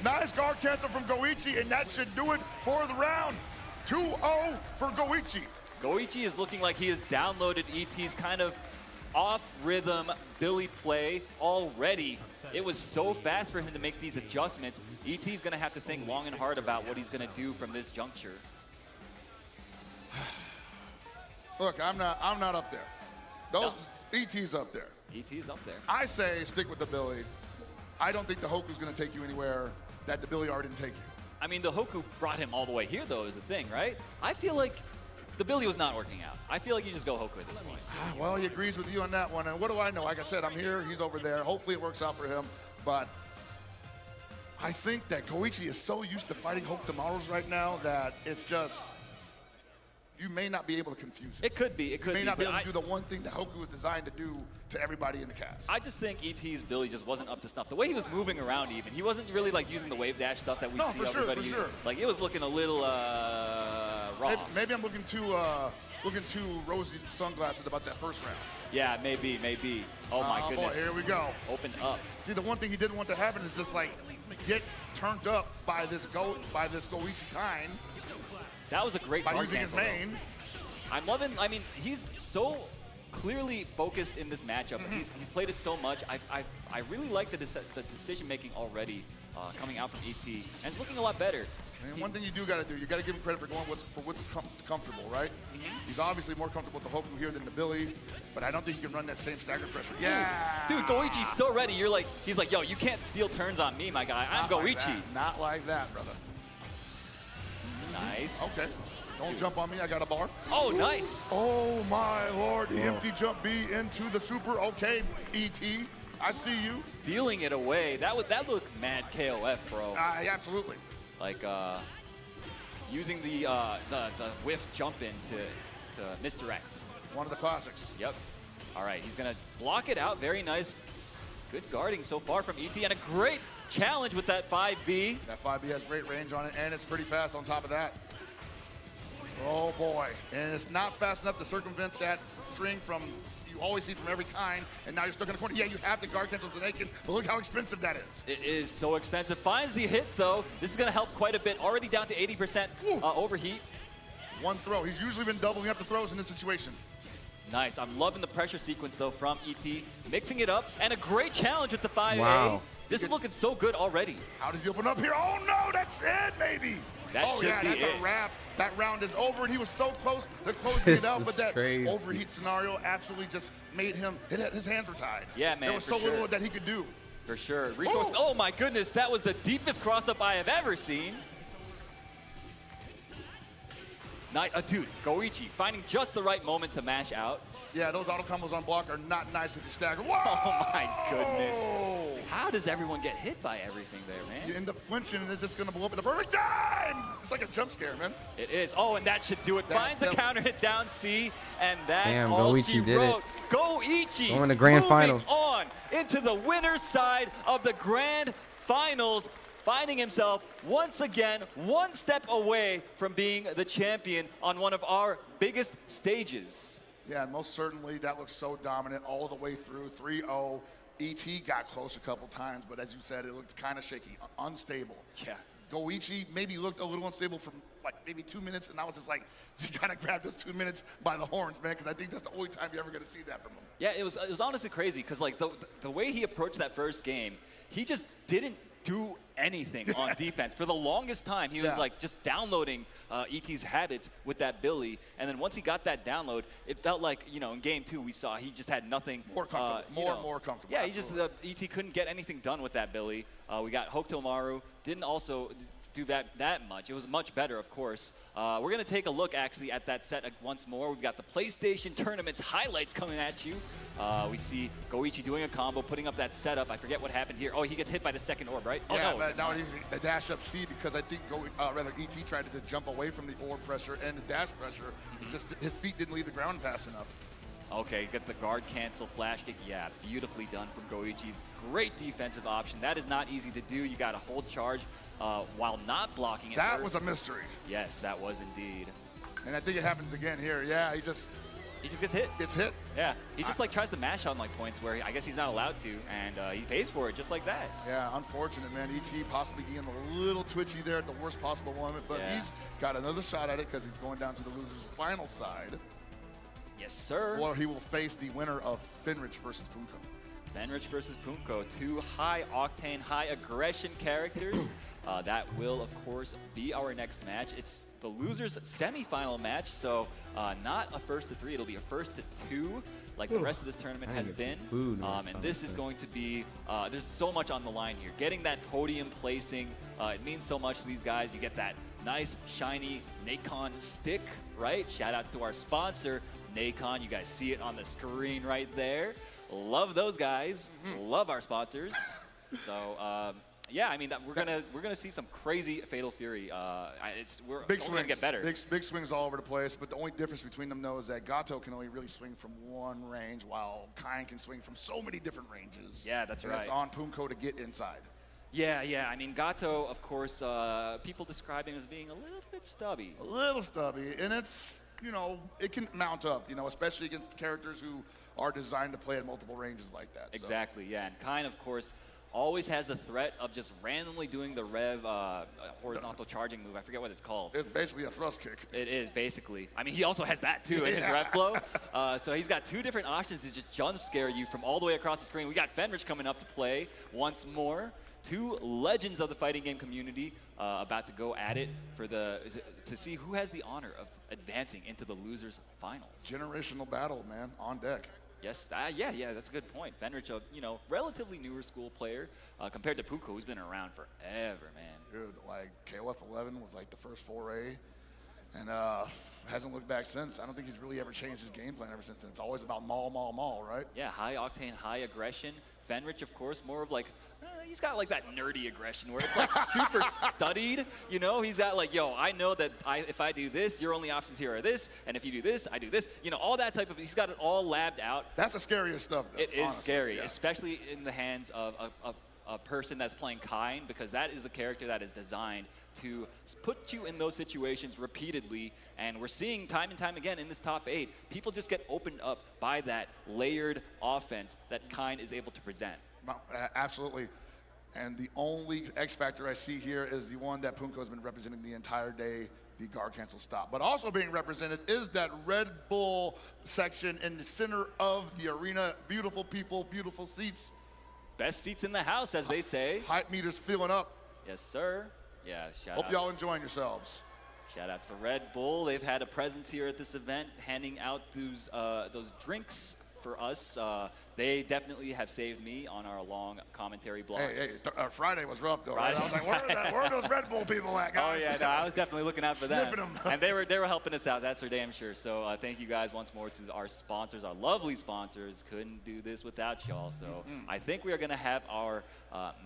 Nice guard cancel from Goichi, and that should do it for the round. 2-0 for Goichi. Goichi is looking like he has downloaded ET's kind of off-rhythm Billy play already. It was so fast for him to make these adjustments. ET's going to have to think long and hard about what he's going to do from this juncture. Look, I'm not up there. Those ET's up there. ET's up there. I say stick with the Billy. I don't think the Hoku's going to take you anywhere that the Billy already didn't take you. I mean, the Hoku brought him all the way here, though, is the thing, right? I feel like the Billy was not working out. I feel like you just go Hoku at this point. Well, he agrees with you on that one. And what do I know? Like I said, I'm here. He's over there. Hopefully it works out for him. But I think that Goichi is so used to fighting Hope Tomorrows right now that it's just, you may not be able to confuse it. It could be. It could be. You may not be able to do the one thing that Hoku was designed to do to everybody in the cast. I just think ET's Billy just wasn't up to snuff. The way he was moving around even, he wasn't really like using the wave dash stuff that we see everybody use. Like it was looking a little raw. Maybe I'm looking too rosy sunglasses about that first round. Yeah, maybe. Oh my goodness. Boy, here we go. Opened up. See, the one thing he didn't want to happen is just like get turned up by this Goichi kind. That was a great by guard using his cancel, main. though. I'm loving. I mean, he's so clearly focused in this matchup. He's played it so much. I really like the decision making already coming out from ET, and it's looking a lot better. And one thing you do got to do, you got to give him credit for going what's comfortable, right? He's obviously more comfortable with the Hoku here than the Billy, but I don't think he can run that same stagger pressure. Yeah, dude, Goichi's so ready. He's like, yo, you can't steal turns on me, my guy. I'm Goichi. Not like that, brother. Nice. Okay. Don't jump on me. I got a bar. Oh, nice. Oh, my Lord. The empty jump B into the super. Okay, ET. I see you. Stealing it away. That looked mad KOF, bro. Absolutely. Like using the whiff jump in to misdirect. One of the classics. Yep. All right, he's going to block it out. Very nice. Good guarding so far from ET, and a great challenge with that 5B. That 5B has great range on it, and it's pretty fast on top of that. Oh, boy. And it's not fast enough to circumvent that string from you always see from every kind, and now you're stuck in the corner. Yeah, you have the guard cancels the naked, but look how expensive that is. It is so expensive. Finds the hit, though. This is going to help quite a bit. Already down to 80% overheat. One throw. He's usually been doubling up the throws in this situation. Nice. I'm loving the pressure sequence, though, from ET. Mixing it up, and a great challenge with the 5A. Wow. This is looking so good already. How does he open up here? Oh, no, that's it, maybe. That oh, should yeah, be that's it. a wrap. That round is over, and he was so close to closing This it out, is but that crazy. overheat scenario absolutely just made him, his hands were tied. Yeah, man, There was for so sure. little that he could do. For sure. Resource. Oh, my goodness. That was the deepest cross-up I have ever seen. Dude, Goichi finding just the right moment to mash out. Yeah, those auto combos on block are not nice if you stagger. Whoa! Oh, my goodness. How does everyone get hit by everything there, man? You end up flinching, and it's just going to blow up at the perfect time. It's like a jump scare, man. It is. Oh, and that should do it. Finds the counter hit down C, and that's Damn, all Goichi she did it. wrote. Goichi Going to grand moving finals. on into the winner's side of the grand finals, finding himself once again one step away from being the champion on one of our biggest stages. Yeah, most certainly. That looks so dominant all the way through. 3-0. ET got close a couple times, but as you said, it looked kind of shaky, unstable. Yeah. Goichi maybe looked a little unstable for like maybe 2 minutes, and I was just like, you gotta grab those 2 minutes by the horns, man, because I think that's the only time you're ever gonna see that from him. Yeah, it was honestly crazy because like the way he approached that first game, he just didn't do anything on defense. For the longest time, he was like just downloading ET's habits with that Billy, and then once he got that download, it felt like, you know, in game 2 we saw he just had nothing. More comfortable, more comfortable. Yeah, he just ET couldn't get anything done with that Billy. We got Hokutomaru, didn't also do that much. It was much better, of course. We're gonna take a look actually at that set once more. We've got the PlayStation Tournament's highlights coming at you. We see Goichi doing a combo, putting up that setup. I forget what happened here. Oh, he gets hit by the second orb, right? Yeah, oh, no. but now he's a dash up C because I think ET tried to just jump away from the orb pressure and the dash pressure. Just his feet didn't leave the ground fast enough. Okay, get the guard cancel flash kick. Yeah, beautifully done from Goichi. Great defensive option. That is not easy to do. You got to hold charge while not blocking it. That was a mystery. Yes, that was indeed. And I think it happens again here. Yeah, he just gets hit. Gets hit. Yeah, he just like tries to mash on like points where I guess he's not allowed to, and he pays for it just like that. Yeah, unfortunate, man. ET possibly getting a little twitchy there at the worst possible moment, but he's got another shot at it because he's going down to the loser's final side. Yes, sir. Or he will face the winner of Fenrich versus Punko. Fenrich versus Punko, two high-octane, high-aggression characters. That will, of course, be our next match. It's the loser's semifinal match, so not a first to 3. It'll be a first to 2, like the rest of this tournament has been. And this is going to be, there's so much on the line here. Getting that podium placing, it means so much to these guys. You get that nice, shiny Nacon stick, right? Shout-outs to our sponsor, Nacon. You guys see it on the screen right there. Love those guys. Love our sponsors. So, yeah, I mean, we're gonna see some crazy Fatal Fury. We're big only swings, gonna get better. Big swings all over the place. But the only difference between them, though, is that Gato can only really swing from one range, while Kain can swing from so many different ranges. Yeah, that's right. It's on Punko to get inside. Yeah. I mean, Gato, of course, people describe him as being a little bit stubby. A little stubby, and it's, you know, it can mount up, you know, especially against characters who are designed to play at multiple ranges like that. Exactly, yeah. And Kain, of course, always has the threat of just randomly doing the rev horizontal charging move. I forget what it's called. It's basically a thrust kick. It is, basically. I mean, he also has that, too, in his rev flow. So he's got two different options to just jump scare you from all the way across the screen. We got Fenrich coming up to play once more. Two legends of the fighting game community about to go at it for to see who has the honor of advancing into the losers finals. Generational battle, man, on deck. Yes, yeah, that's a good point. Fenrich, a relatively newer school player compared to Punko, who's been around forever, man. Dude, like KOF 11 was like the first foray, and hasn't looked back since. I don't think he's really ever changed his game plan ever since then. It's always about maul, right? Yeah, high octane, high aggression. Fenrich, of course, more of like, he's got like that nerdy aggression where it's like super studied, you know? He's got like, yo, I know that if I do this, your only options here are this, and if you do this, I do this. You know, all that type of, he's got it all labbed out. That's the scariest stuff, though. It is honestly, scary, yeah. especially in the hands of a person that's playing Kain, because that is a character that is designed to put you in those situations repeatedly, and we're seeing time and time again in this top 8, people just get opened up by that layered offense that Kain is able to present. Absolutely. And the only X factor I see here is the one that Punko has been representing the entire day, the guard cancel stop. But also being represented is that Red Bull section in the center of the arena. Beautiful people, beautiful seats. Best seats in the house, as they say. Hype meters filling up. Yes, sir. Yeah, Hope y'all enjoying yourselves. Shout outs to Red Bull. They've had a presence here at this event, handing out those drinks for us. They definitely have saved me on our long commentary blogs. Hey, Friday was rough though, right? I was like, where are those Red Bull people at, guys? Oh yeah, no, I was definitely looking out for them. Sniffing them. And they were helping us out, that's for damn sure. So thank you guys once more to our sponsors, our lovely sponsors. Couldn't do this without y'all. So I think we are gonna have our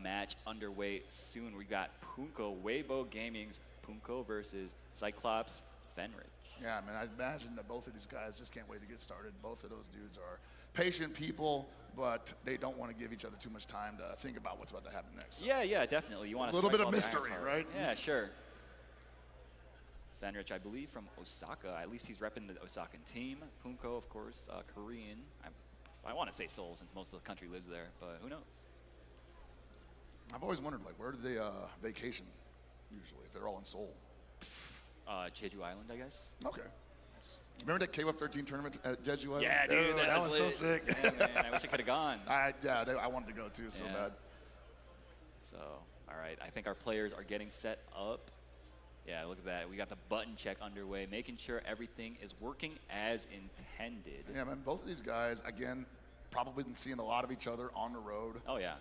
match underway soon. We got Punko Weibo Gaming's Punko versus Cyclops Fenrich. Yeah, man, I imagine that both of these guys just can't wait to get started. Both of those dudes are patient people, but they don't want to give each other too much time to think about what's about to happen next. So. Yeah, definitely. You want a little bit of mystery, right? Yeah, sure. Fenrich, I believe, from Osaka. At least he's repping the Osakan team. Punko, of course, Korean. I want to say Seoul since most of the country lives there, but who knows? I've always wondered, like, where do they vacation usually if they're all in Seoul? Jeju Island, I guess. Okay. Remember that KWF13 tournament at Jeju Island? Yeah, dude, that was so sick. Yeah, man, I wish I could have gone. I wanted to go too so bad. So, all right, I think our players are getting set up. Yeah, look at that. We got the button check underway, making sure everything is working as intended. Yeah, man, both of these guys, again, probably been seeing a lot of each other on the road. Oh, yeah.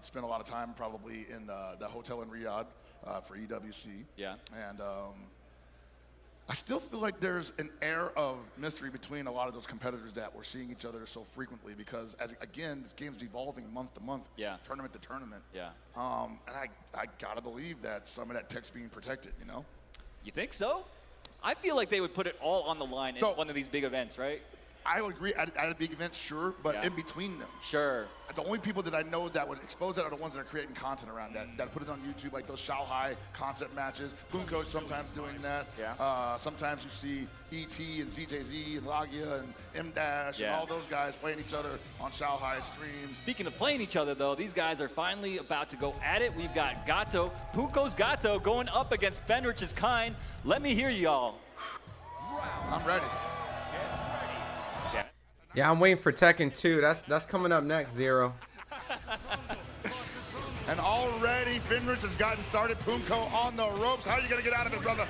Spent a lot of time probably in the hotel in Riyadh for EWC. Yeah. And I still feel like there's an air of mystery between a lot of those competitors that we're seeing each other so frequently because, again, this game's evolving month to month, tournament to tournament. Yeah. And I gotta believe that some of that tech's being protected, you know? You think so? I feel like they would put it all on the line in one of these big events, right? I would agree. At a big event, sure, but in between them. Sure. The only people that I know that would expose that are the ones that are creating content around that put it on YouTube, like those Shanghai concept matches. Punko's sometimes doing that. Yeah. Sometimes you see E.T. and ZJZ and Lagia and M-Dash and all those guys playing each other on Shanghai streams. Speaking of playing each other, though, these guys are finally about to go at it. We've got Gato, Punko's Gato going up against Fenrich's Kind. Let me hear y'all. I'm ready. Yeah, I'm waiting for Tekken 2. That's coming up next, Zero. And already Fenrich has gotten started. Punko on the ropes. How are you going to get out of it, brother?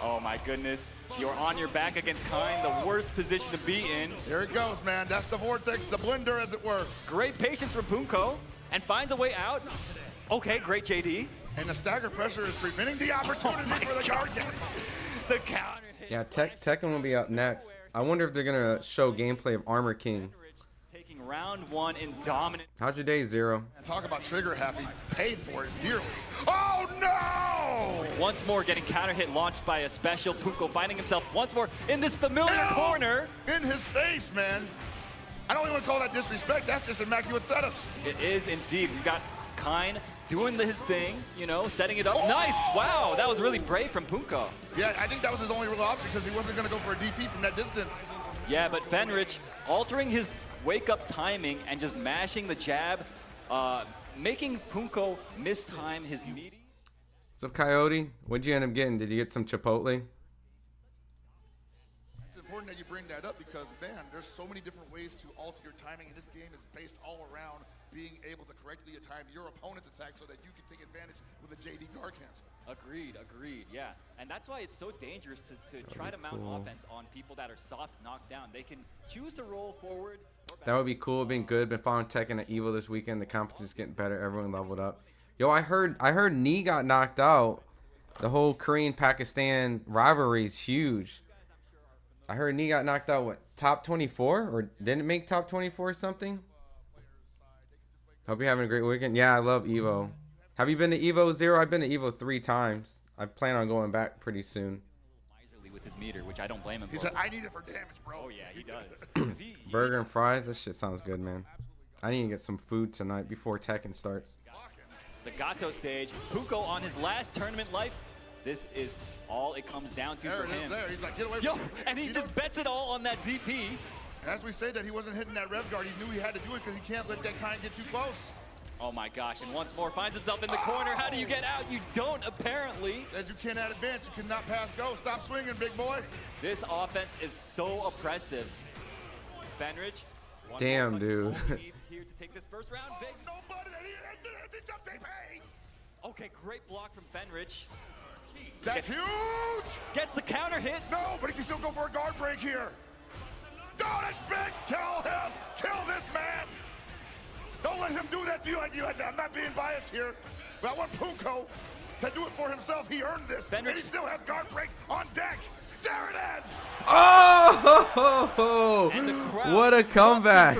Oh, my goodness. You're on your back against Kind, the worst position to be in. Here it goes, man. That's the vortex, the blender, as it were. Great patience from Punko, and finds a way out. Okay, great, JD. And the stagger pressure is preventing the opportunity for the guard cancel. The counter hit. Yeah, Tekken will be up next. I wonder if they're going to show gameplay of Armor King. Taking round one in dominant. How's your day, Zero? And talk about trigger happy. Paid for it dearly. Oh, no! Once more getting counter hit launched by a special. Punko finding himself once more in this familiar corner. In his face, man. I don't even want to call that disrespect. That's just immaculate setups. It is indeed. We've got Kind doing his thing, you know, setting it up. Oh! Nice. Wow, that was really brave from Punko. Yeah, I think that was his only real option because he wasn't going to go for a DP from that distance. Yeah, but Fenrich altering his wake-up timing and just mashing the jab, making Punko mistime his meaty. What's up, Coyote? What'd you end up getting? Did you get some Chipotle? It's important that you bring that up because, man, there's so many different ways to alter your timing, and this game is based all around being able to correctly time your opponent's attack so that you can take advantage with a JD guard cancel. Agreed, yeah. And that's why it's so dangerous to try to mount offense on people that are soft knocked down. They can choose to roll forward. That would be cool. Been good. Been following Tekken at Evo this weekend. The competition's getting better. Everyone leveled up. Yo, I heard Nee got knocked out. The whole Korean-Pakistan rivalry is huge. I heard Nee got knocked out, what, top 24? Or didn't make top 24 or something? Hope you're having a great weekend. Yeah, I love Evo. Have you been to Evo, Zero? I've been to Evo 3 times. I plan on going back pretty soon. Miserly with his meter, which I don't blame him for. He said, I need it for damage, bro. Oh, yeah, he does. Burger and fries? That shit sounds good, man. I need to get some food tonight before Tekken starts. The Gato stage. Punko on his last tournament life. This is all it comes down to for him. There. He's like, get away Yo, from me. And he just bets it all on that DP. As we say that he wasn't hitting that rev guard, he knew he had to do it because he can't let that Kind get too close. Oh my gosh, and once more finds himself in the corner. How do you get out? You don't, apparently. Says you cannot advance, you cannot pass go. Stop swinging, big boy. This offense is so oppressive. Fenrich. Damn, dude. Here to take this first round. Big. Okay, great block from Fenrich. That's huge! Gets the counter hit. No, but he can still go for a guard break here. Oh, that's big! Kill him! Kill this man! Don't let him do that to you. I'm not being biased here, but I want Punko to do it for himself. He earned this, and he still has guard break on deck. There it is! Oh! What a comeback!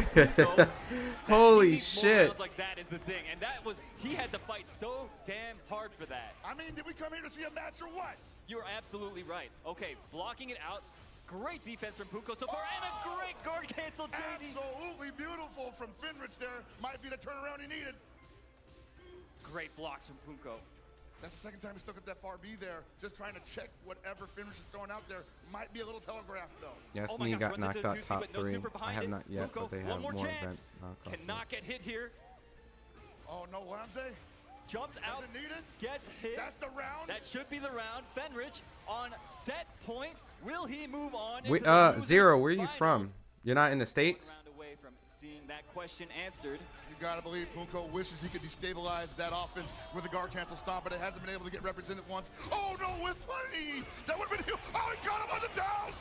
Holy shit! Like that is the thing, and that was, he had to fight so damn hard for that. I mean, did we come here to see a match or what? You're absolutely right. Okay, blocking it out. Great defense from Punko so far, and a great guard cancel, JD. Absolutely beautiful from Fenrich there. Might be the turnaround he needed. Great blocks from Punko. That's the second time he stuck at that far B there. Just trying to check whatever Fenrich is throwing out there. Might be a little telegraphed, though. Yes, Oh my got gosh, runs knocked into out Tusi, top but no 3. super I behind have it. not yet, Punko, but they one have more more chance. events. Cannot get hit here. Oh, no, Wanze. Jumps out, needed? gets hit. That's the round. That should be the round. Fenrich on set point. Will he move on? Wait, into the losers Zero, where are you finals? from? You're not in the States? Round away from seeing that question answered. You gotta believe Punko wishes he could destabilize that offense with a guard cancel stomp, but it hasn't been able to get represented once. Oh no, with plenty! That would have been huge. Oh, he got him on the downs!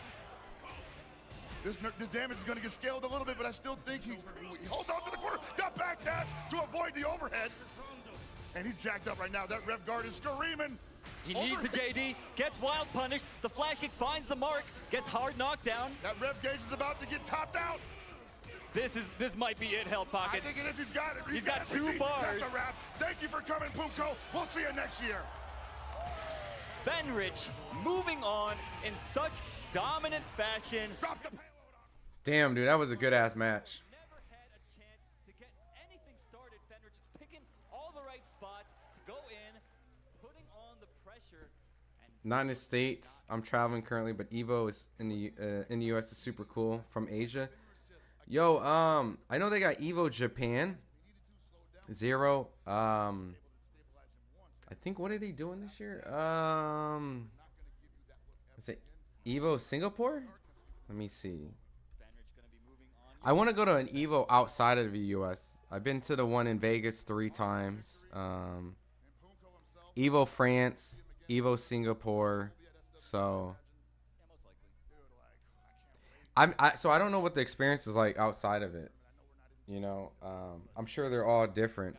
This damage is gonna get scaled a little bit, but I still think he holds on to the corner. Duck back dash to avoid the overhead. And he's jacked up right now. That rev guard is screaming. He needs the JD, gets wild punish. The flash kick finds the mark, gets hard knockdown. That rev gauge is about to get topped out. This might be it, Held Pockets. I think it is. He's got it. He's got 2 bars. That's a wrap. Thank you for coming, Punko. We'll see you next year. Fenrich moving on in such dominant fashion. Drop the payload on. Damn, dude, that was a good ass match. Never had a chance to get anything started. Fenrich is picking all the right spots to go in, putting on the pressure. And Not in the States. I'm traveling currently, but Evo is in the US is super cool from Asia. Yo, I know they got Evo Japan. Zero. I think, what are they doing this year? Is it Evo Singapore? Let me see. I want to go to an Evo outside of the US. I've been to the one in Vegas 3 times. Evo France, Evo Singapore. So so I don't know what the experience is like outside of it. You know, I'm sure they're all different.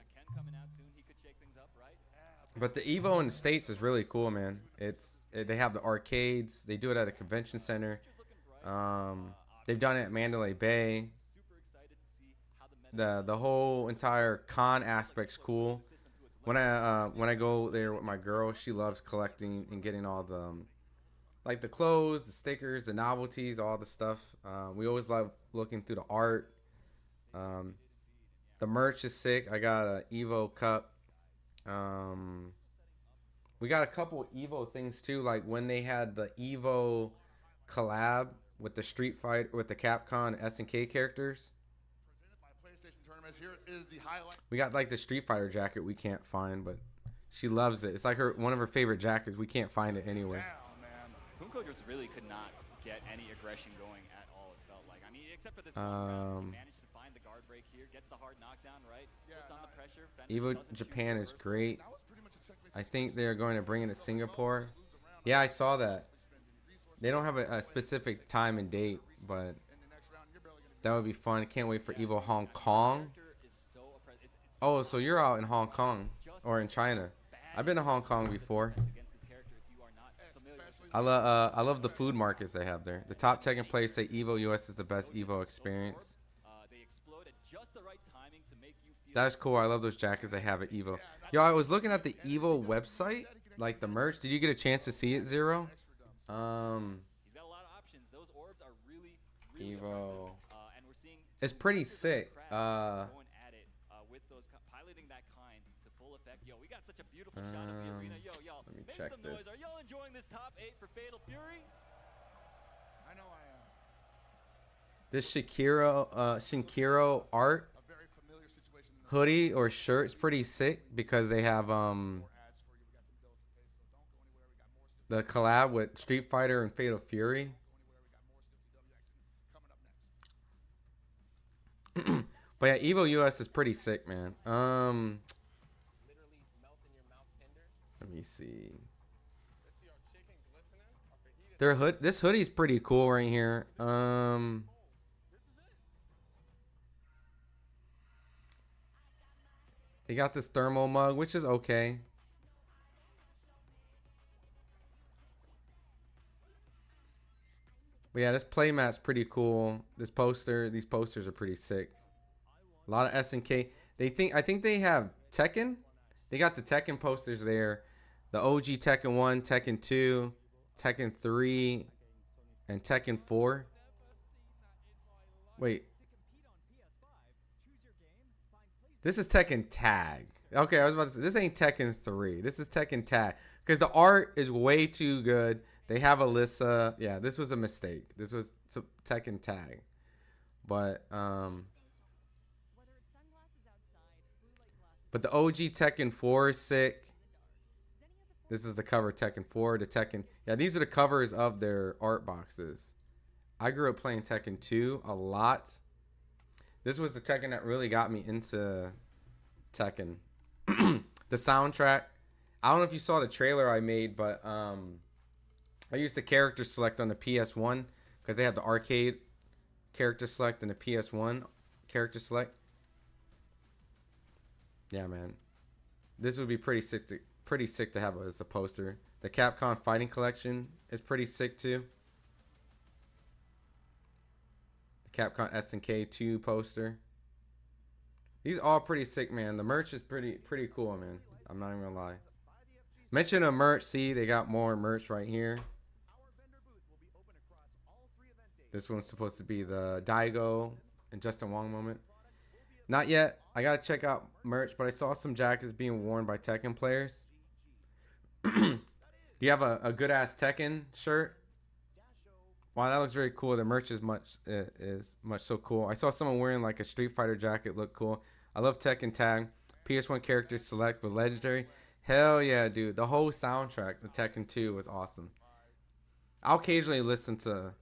But the Evo in the States is really cool, man. They have the arcades. They do it at a convention center. They've done it at Mandalay Bay. The whole entire con aspect's cool. When I go there with my girl, she loves collecting and getting all the like the clothes, the stickers, the novelties, all the stuff. We always love looking through the art. The merch is sick. I got a Evo cup. We got a couple Evo things too, like when they had the Evo collab with the Street Fighter, with the Capcom SNK characters. Here is the highlight. We got like the Street Fighter jacket we can't find, but she loves it. It's like one of her favorite jackets. We can't find it anywhere. Punko just really could not get any aggression going at all, it felt like. I mean, except for this one round, he managed to find the guard break here, gets the hard knockdown, right? Puts on the pressure. Evo Japan is great. I think they're going to bring it to Singapore. Yeah, I saw that. They don't have a specific time and date, but that would be fun. Can't wait for Evo Hong Kong. Oh, so you're out in Hong Kong or in China. I've been to Hong Kong before. I love the food markets they have there. The top tech and players say Evo US is the best Evo experience. That is cool. I love those jackets they have at Evo. Yo, I was looking at the Evo website, like the merch. Did you get a chance to see it, Zero? He's got a lot of options. Those orbs are really Evo. And we're seeing It's pretty sick. going at it with those piloting that kind to full effect. Yo, we got such a beautiful shot of the arena. Yo, y'all, let me make check some this. noise. Are y'all enjoying this top 8 for Fatal Fury? I know I am. This Shinkiro art. hoodie or shirt is pretty sick because they have the collab with Street Fighter and Fatal Fury. But yeah, Evo US is pretty sick, man. Let me see. This hoodie's pretty cool right here. They got this thermal mug, which is okay. But yeah, this playmat's pretty cool. These posters are pretty sick. A lot of SNK. I think they have Tekken. They got the Tekken posters there. The OG Tekken 1, Tekken 2, Tekken 3, and Tekken 4. Wait. This is Tekken Tag. Okay, I was about to say, this ain't Tekken 3. This is Tekken Tag. Because the art is way too good. They have Alyssa. Yeah, this was a mistake. This was Tekken Tag. But the OG Tekken 4 is sick. This is the cover, Tekken 4 to Tekken. Yeah, these are the covers of their art boxes. I grew up playing Tekken 2 a lot. This was the Tekken that really got me into Tekken. The soundtrack. I don't know if you saw the trailer I made, but I used the character select on the PS1 because they had the arcade character select and the PS1 character select. Yeah, man. This would be pretty sick to have as a poster. The Capcom Fighting Collection is pretty sick too. The Capcom SNK 2 poster. These are all pretty sick, man. The merch is pretty cool, man. I'm not even gonna lie. Mention of merch. See, they got more merch right here. This one's supposed to be the Daigo and Justin Wong moment. Not yet. I gotta check out merch, but I saw some jackets being worn by Tekken players. Do you have a good ass Tekken shirt? Wow, that looks very cool. The merch is much so cool. I saw someone wearing like a Street Fighter jacket. Look cool. I love Tekken Tag. PS1 characters select with legendary. Hell yeah, dude. The whole soundtrack, the Tekken 2 was awesome. I'll occasionally listen to,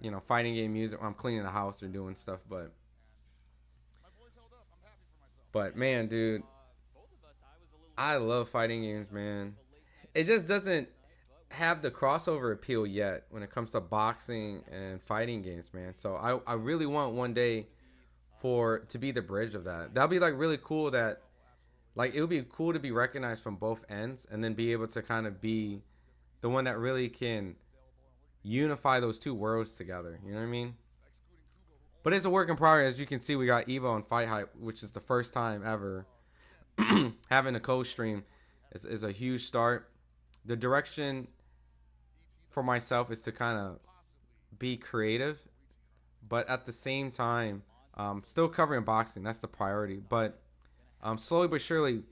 you know, fighting game music when I'm cleaning the house or doing stuff, but man, dude, I love fighting games, man. It just doesn't have the crossover appeal yet when it comes to boxing and fighting games, man. So I really want one day to be the bridge of that. That'll be like really cool that, like, it would be cool to be recognized from both ends and then be able to kind of be the one that really can unify those two worlds together. You know what I mean? But it's a work in progress. As you can see, we got Evo and FightHype, which is the first time ever having a co-stream. Is a huge start. The direction for myself is to kind of be creative, but at the same time, still covering boxing. That's the priority. But slowly but surely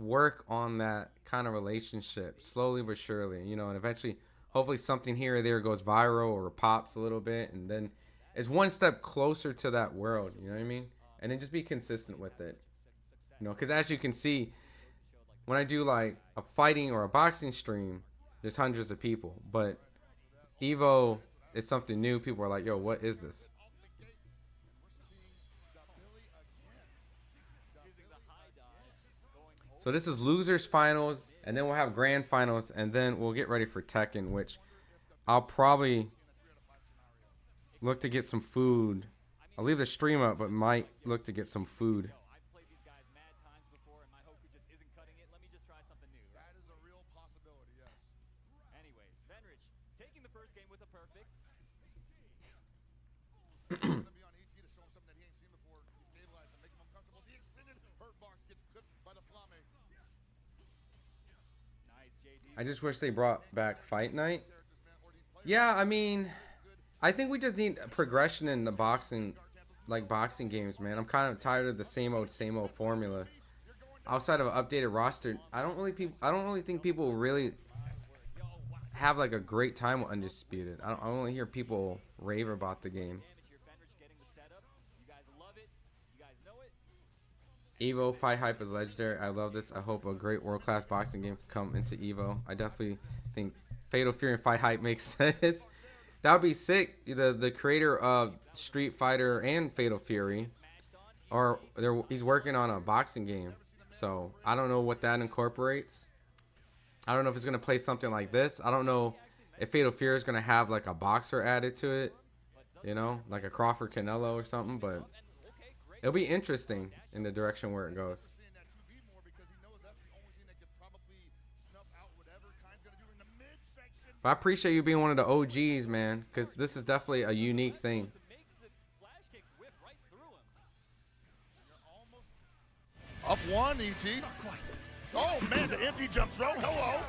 work on that kind of relationship. Slowly but surely, you know, and eventually, hopefully something here or there goes viral or pops a little bit, and then it's one step closer to that world. You know what I mean? And then just be consistent with it. You know, because as you can see, when I do like a fighting or a boxing stream, there's hundreds of people. But Evo is something new. People are like, yo, what is this? So this is losers finals, and then we'll have grand finals, and then we'll get ready for Tekken, which I'll probably look to get some food. I'll leave the stream up, but might look to get some food. I just wish they brought back Fight Night. Yeah, I mean, I think we just need progression in the boxing games, man. I'm kind of tired of the same old formula. Outside of an updated roster, I don't really think people really have like a great time with Undisputed. I only hear people rave about the game. Evo FightHype is legendary. I love this. I hope a great world-class boxing game can come into Evo. I definitely think Fatal Fury and FightHype makes sense. That would be sick. The creator of Street Fighter and Fatal Fury, he's working on a boxing game. So I don't know what that incorporates. I don't know if it's gonna play something like this. I don't know if Fatal Fury is gonna have like a boxer added to it, you know, like a Crawford Canelo or something. But it'll be interesting in the direction where it goes. But I appreciate you being one of the OGs, man, because this is definitely a unique thing. Up one, ET. Oh, man, the empty jump throw. Hello.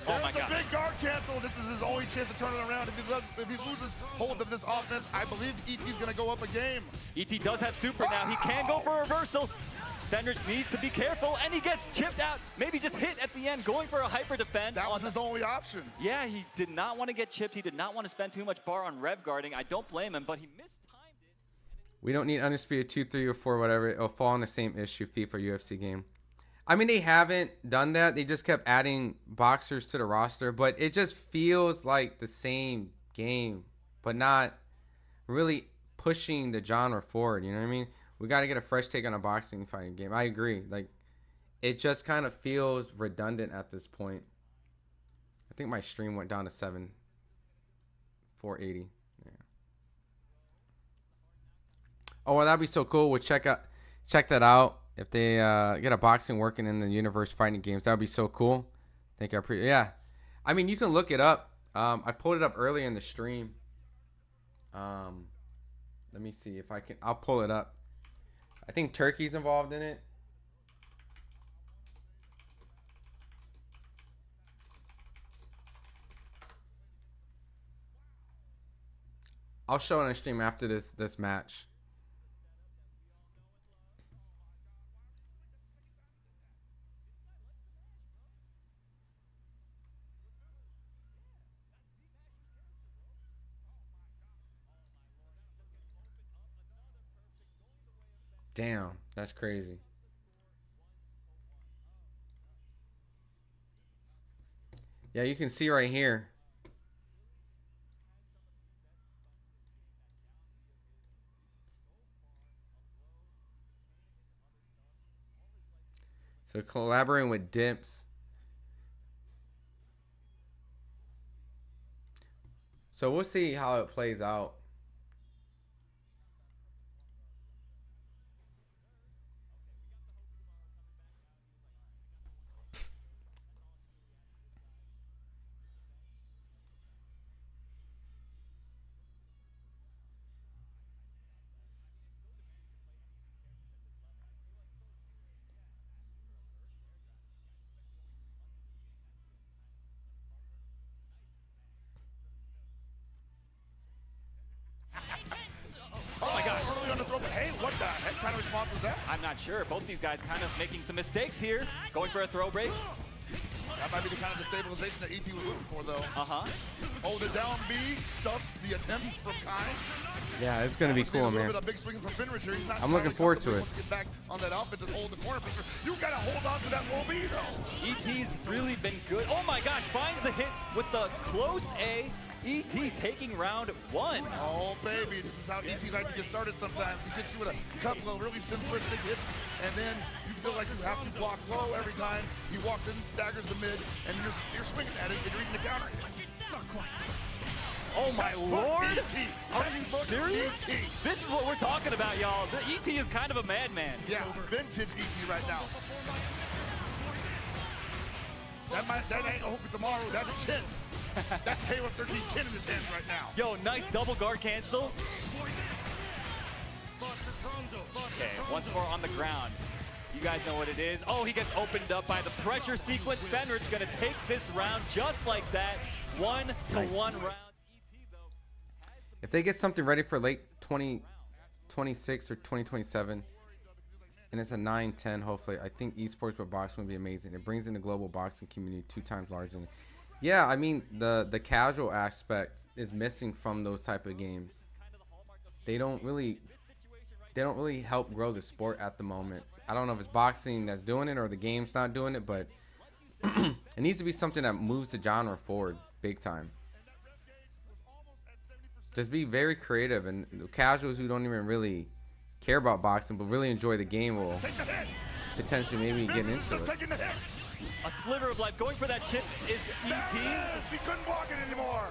Oh my There's God. a big guard cancel. This is his only chance to turn it around. If he loses hold of this offense, I believe ET's going to go up a game. ET does have super now. He can go for a reversal. Fendrich needs to be careful, and he gets chipped out. Maybe just hit at the end, going for a hyper defend. That was his only option. Yeah, he did not want to get chipped. He did not want to spend too much bar on rev guarding. I don't blame him, but he missed. We don't need Undisputed 2, 3, or 4, whatever. It'll fall on the same issue, FIFA UFC game. I mean, they haven't done that. They just kept adding boxers to the roster, but it just feels like the same game, but not really pushing the genre forward. You know what I mean? We got to get a fresh take on a boxing fighting game. I agree. Like, it just kind of feels redundant at this point. I think my stream went down to 480. Yeah. Oh, well, that'd be so cool. We'll check that out. If they get a boxing working in the universe fighting games, that would be so cool. Thank you. Yeah. I mean, you can look it up. I pulled it up earlier in the stream. Let me see if I can. I'll pull it up. I think Turkey's involved in it. I'll show it on the stream after this match. Damn, that's crazy. Yeah, you can see right here. So collaborating with Dips. So we'll see how it plays out. Oh my gosh. Early on the throw, but hey, what the heck kind of response was that? I'm not sure. Both these guys kind of making some mistakes here. Going for a throw break. That might be the kind of destabilization that ET was looking for, though. Uh-huh. Hold it down, B. Stuffs the attempt from Kai. Yeah, it's going to be cool, man. A big swing from Fenrich here. He's not I'm looking forward to it. Wants to get back on that offense and hold the corner picture. You got to hold on to that low B, though. ET's really been good. Oh my gosh, finds the hit with the close A. ET taking round one. Oh, baby, this is how ET likes to get started sometimes. He gets you with a couple of really simplistic hits, and then you feel like you have to block low every time. He walks in, staggers the mid, and you're swinging at it, and you're eating the counter hit. Oh my lord! Are you serious? This is what we're talking about, y'all. The ET is kind of a madman. Yeah, vintage ET right now. That ain't a hook tomorrow, that's chin. That's Caleb 13 chin in his hands right now. Yo, nice double guard cancel. Okay, once more on the ground. You guys know what it is. Oh, he gets opened up by the pressure sequence. Fenrich gonna take this round just like that. 1-1 round. If they get something ready for late 2026 or 2027, and it's a 9-10, hopefully, I think esports with boxing would be amazing. It brings in the global boxing community 2 times larger. Yeah, I mean, the casual aspect is missing from those type of games. They they don't really help grow the sport at the moment. I don't know if it's boxing that's doing it or the game's not doing it, but it needs to be something that moves the genre forward big time. Just be very creative, and casuals who don't even really care about boxing but really enjoy the game will potentially maybe get into it. A sliver of life going for that chip is ET. He couldn't block it anymore.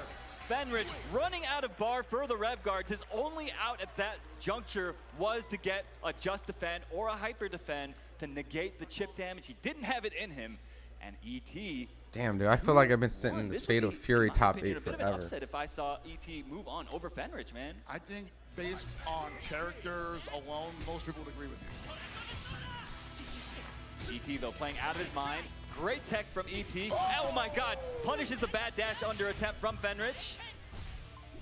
Fenrich running out of bar for the rev guards. His only out at that juncture was to get a just defend or a hyper defend to negate the chip damage. He didn't have it in him, and ET. Damn, dude, I feel like I've been sitting in this Fatal Fury top 8 A bit of an forever. upset if I saw ET move on over Fenrich, man. I think based on characters alone, most people would agree with you. ET though playing out of his mind. Great tech from ET. Oh my God! Punishes the bad dash under attempt from Fenrich.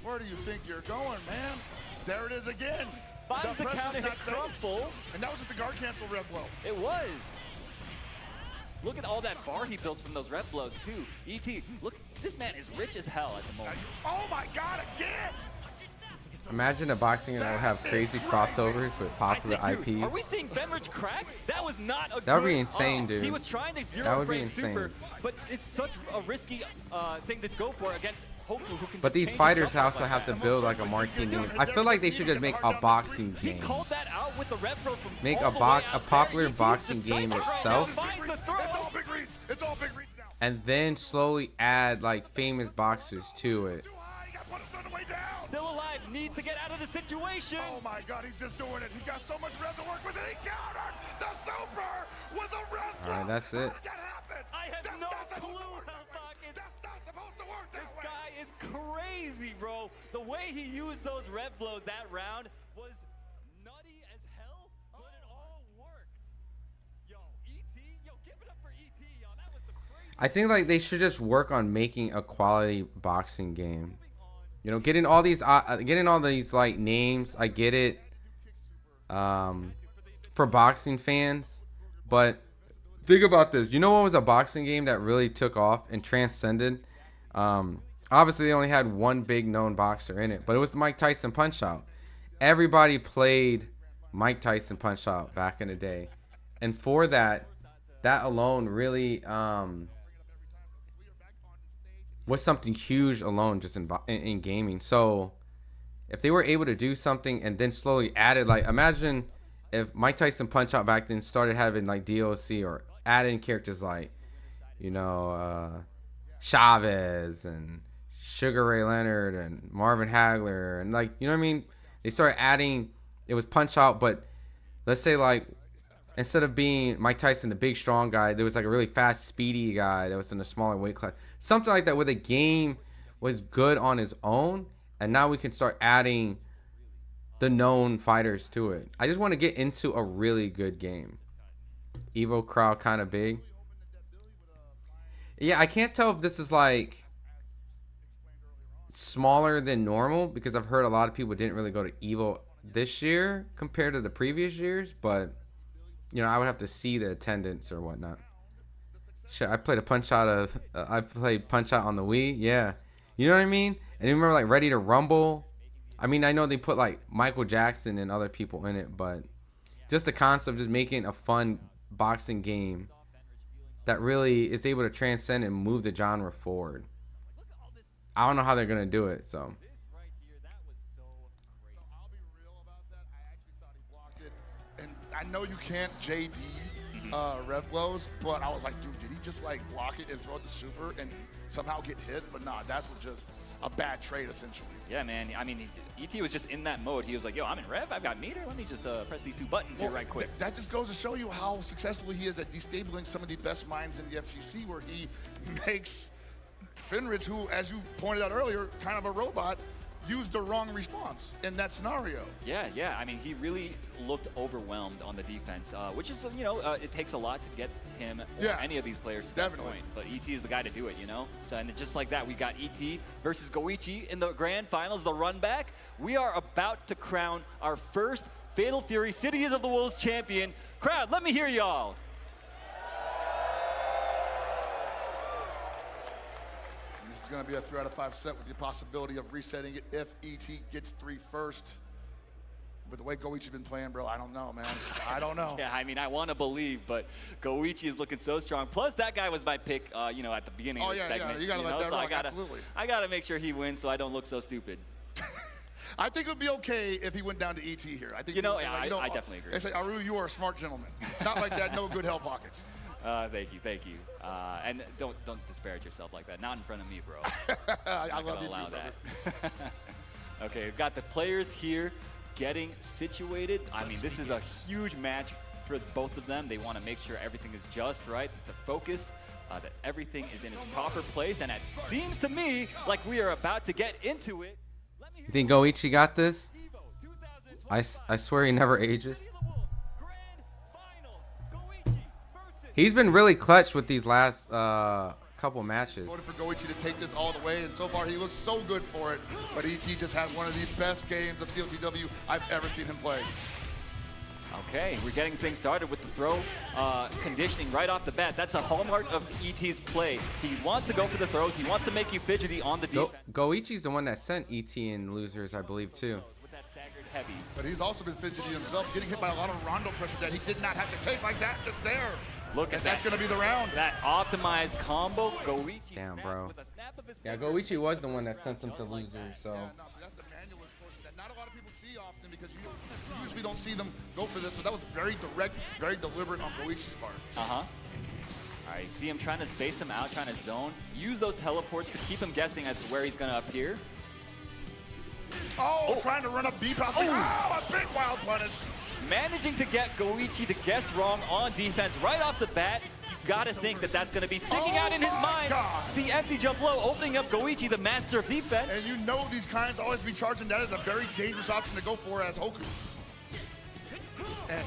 Where do you think you're going, man? There it is again. Finds the counter hit crumple. And that was just a guard cancel rev blow. It was. Look at all that bar he built from those rev blows too. ET, look, this man is rich as hell at the moment. Oh my God, again! Imagine a boxing that would have crazy crossovers with popular IPs. Are we seeing Fenrich crack? That was not a That would be good- insane, dude. He was trying to That zero would be frame insane. super, but it's such a risky thing to go for against Hoku, who can But just these change fighters his jump also like have to that. build like a marquee name. I feel like they should just make a boxing He game. called that out with the rev throw from Make all a the way out popular there. ET is boxing just game psychic right itself. now. Finds the throw. It's all big reads. It's all big reads now. And then slowly add like famous boxers to it. Still alive, needs to get out of the situation. Oh my God, he's just doing it. He's got so much rev to work with, and he countered the super with a rev. Alright, that's it. I have no clue how fucking. That's not supposed to work This guy is crazy, bro. The way he used those rev blows that round was nutty as hell, but it all worked. Yo, ET, yo, give it up for ET, yo. That was some crazy. I think like they should just work on making a quality boxing game. You know, getting all these like names, I get it, for boxing fans, but think about this. You know what was a boxing game that really took off and transcended? Obviously, they only had one big known boxer in it, but it was the Mike Tyson Punch-Out. Everybody played Mike Tyson Punch-Out back in the day, and for that alone really was something huge alone just in gaming. So if they were able to do something and then slowly added, like imagine if Mike Tyson Punch-Out back then started having like DLC or adding characters like, you know, Chavez and Sugar Ray Leonard and Marvin Hagler and like, you know what I mean? They started adding, it was Punch-Out, but let's say like instead of being Mike Tyson, the big strong guy, there was like a really fast, speedy guy that was in a smaller weight class. Something like that where the game was good on its own, and now we can start adding the known fighters to it. I just want to get into a really good game. Evo crowd kind of big. Yeah, I can't tell if this is like smaller than normal because I've heard a lot of people didn't really go to Evo this year compared to the previous years, but you know, I would have to see the attendance or whatnot. Shit, I played Punch-Out on the Wii. Yeah. You know what I mean? And you remember like Ready to Rumble? I mean, I know they put like Michael Jackson and other people in it, but just the concept of just making a fun boxing game that really is able to transcend and move the genre forward. I don't know how they're going to do it, so. I know you can't JD rev blows, but I was like, dude, did he just like block it and throw it to super and somehow get hit? But nah, that's just a bad trade essentially. Yeah, man. I mean, ET was just in that mode. He was like, yo, I'm in rev. I've got meter. Let me just press these two buttons here right quick. That just goes to show you how successful he is at destabilizing some of the best minds in the FGC, where he makes Fenrich, who, as you pointed out earlier, kind of a robot, used the wrong response in that scenario. Yeah. I mean, he really looked overwhelmed on the defense, which is, you know, it takes a lot to get him or any of these players to that point. But ET is the guy to do it, you know? So, and just like that, we got ET versus Goichi in the grand finals, the run back. We are about to crown our first Fatal Fury Cities of the Wolves champion. Crowd, let me hear y'all. This is going to be a 3 out of 5 set with the possibility of resetting it if ET gets 3 first. With the way Goichi's been playing, bro, I don't know, man. I don't know. Yeah, I mean, I want to believe, but Goichi is looking so strong. Plus, that guy was my pick, you know, at the beginning of the segment. Yeah, you got to let that rock, absolutely. I got to make sure he wins so I don't look so stupid. I think it would be okay if he went down to ET here. I think I definitely agree. They say, Aru, you are a smart gentleman. Not like that, no good hell pockets. Thank you. And don't disparage yourself like that. Not in front of me, bro. I love you allow too, that. Okay, we've got the players here getting situated. I mean, this is a huge match for both of them. They want to make sure everything is just right, that they're focused, that everything is in its proper place. And it seems to me like we are about to get into it. You think Goichi got this? I swear he never ages. He's been really clutch with these last couple matches. Voted for Goichi to take this all the way, and so far he looks so good for it. But ET just has one of the best games of COTW I've ever seen him play. Okay, we're getting things started with the throw conditioning right off the bat. That's a hallmark of ET's play. He wants to go for the throws. He wants to make you fidgety on the defense. Goichi's the one that sent ET in losers, I believe, too. With that staggered heavy. But he's also been fidgety himself, getting hit by a lot of rondo pressure that he did not have to take like that, just there. Look at that. That's going to be the round. That optimized combo. Goichi. Damn, bro. Yeah, Goichi was the one that sent them to losers, so. Yeah, no, so that's the manual explosion that not a lot of people see often because you usually don't see them go for this. So that was very direct, very deliberate on Goichi's part. All right, you see him trying to space him out, trying to zone. Use those teleports to keep him guessing as to where he's going to appear. Oh, trying to run a beep out there. Oh, a big wild punish. Managing to get Goichi to guess wrong on defense right off the bat. You got to think that that's going to be sticking out in his mind. God. The empty jump low, opening up Goichi, the master of defense. And you know these kinds always be charging. That is a very dangerous option to go for as Hoku. And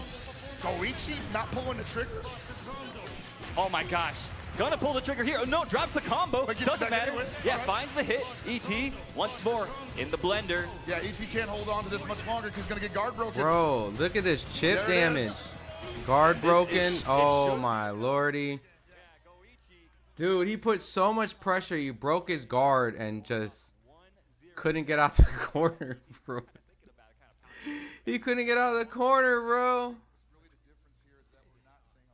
Goichi not pulling the trigger. Oh my gosh. Gonna pull the trigger here. Oh no, drops the combo. Doesn't matter. Anyway. Yeah, finds the hit. ET once more in the blender. Yeah, ET can't hold on to this much longer because he's gonna get guard broken. Bro, look at this chip damage. Guard broken. Oh my lordy. Dude, he put so much pressure. He broke his guard and just couldn't get out the corner, bro. He couldn't get out of the corner, bro.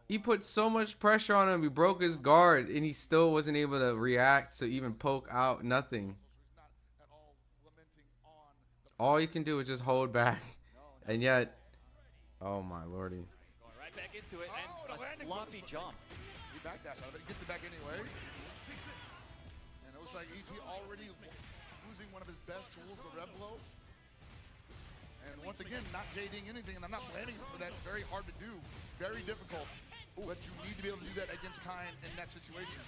He put so much pressure on him. He broke his guard, and he still wasn't able to react to even poke out. Nothing. All you can do is just hold back, and yet, oh my lordy. Going right back into it, and a sloppy jump. He backdash out of it. He gets it back anyway. And it looks like ET already losing one of his best tools, the Red Blow. And once again, not JDing anything, and I'm not blaming him for that. Very hard to do. Very difficult. But you need to be able to do that against Kine in that situation.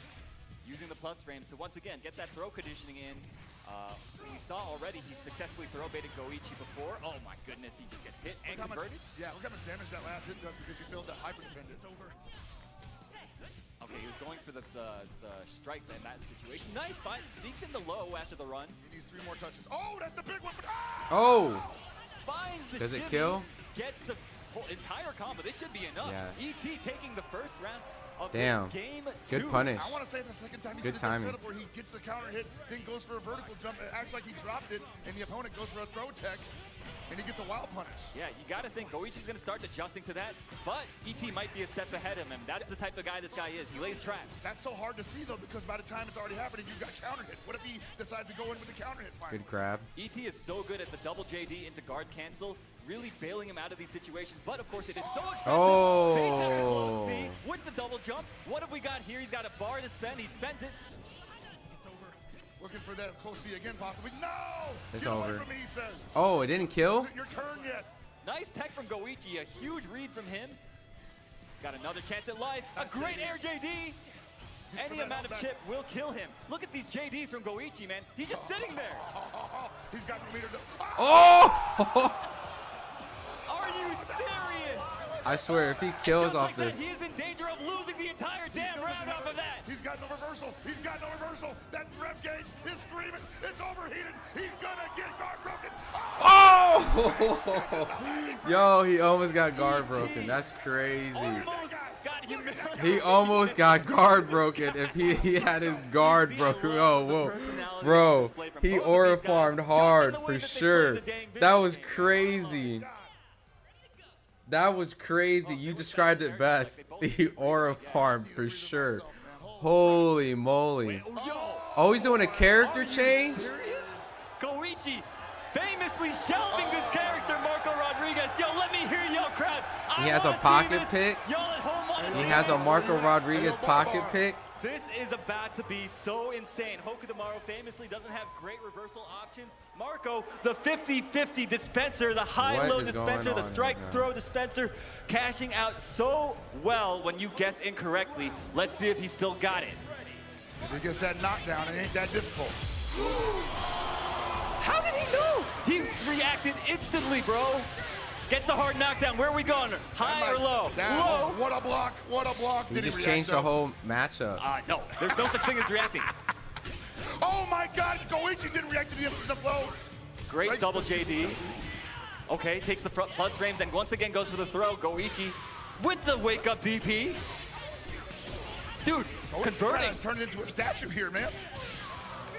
Using the plus frames to once again get that throw conditioning in. We saw already he successfully throw baited Goichi before. Oh my goodness, he just gets hit and converted. Yeah, look how much damage that last hit does because you failed that hyper defend. It's over. Okay, he was going for the strike in that situation. Nice fight, sneaks in the low after the run. He needs 3 more touches. Oh, that's the big one. Oh! Finds the Does it shimmy, kill? Gets the whole entire combo. This should be enough. Yeah. ET taking the first round of Damn. this game. Good 2. punish. I want to say the second time he Good did that timing. setup where he gets the counter hit, then goes for a vertical jump. It acts like he dropped it, and the opponent goes for a throw tech, and he gets a wild punish. Yeah, you got to think Goichi's going to start adjusting to that, but ET might be a step ahead of him. That's the type of guy this guy is. He lays traps. That's so hard to see, though, because by the time it's already happening, you've got counter hit. What if he decides to go in with the counter hit finally? Good grab. ET is so good at the double JD into guard cancel, really bailing him out of these situations, but of course it is so expensive. Oh. Baytech as well as C with the double jump. What have we got here? He's got a bar to spend. He spends it. It's over. Looking for that close C again, possibly. No! It's Get away over. from me, he says. Oh, it didn't kill? Is it your turn yet? Nice tech from Goichi, a huge read from him. He's got another chance at life. A great air JD. Any amount of chip will kill him. Look at these JDs from Goichi, man. He's just sitting there. He's got no meter to... Oh! Are you serious? I swear, if he kills Just off like that, this. he is in danger of losing the entire damn round off of that. He's got no reversal. He's got no reversal. That rev gauge is screaming. It's overheated. He's gonna get guard broken. Oh! Yo, he almost got guard broken. That's crazy. He almost got guard broken if he had his guard broken. Oh, whoa. Bro, he aura farmed hard for sure. That was crazy. That was crazy. You described it best. The aura farm for sure. Holy moly. Oh, he's doing a character change? Serious? Goichi famously shelving this character, Marco Rodriguez. Yo, let me hear y'all crowd. He has a pocket pick. Y'all at home wanna He see has a this? Marco Rodriguez pocket pick. This is about to be so insane. Hokutomaro famously doesn't have great reversal options. Marco, the 50-50 dispenser, the high-low dispenser, the strike-throw dispenser, cashing out so well when you guess incorrectly. Let's see if he still got it. If he gets that knockdown, it ain't that difficult. How did he know? He reacted instantly, bro. Gets the hard knockdown. Where are we going? High or low? Down. Low. What a block. What a block. He Did just he changed the react, whole matchup. No, there's no such thing as reacting. Oh my God, Goichi didn't react to the instant blow. Great double JD. Okay, takes the plus frames, and once again goes for the throw. Goichi with the wake-up DP. Dude, converting. Turn it into a statue here, man.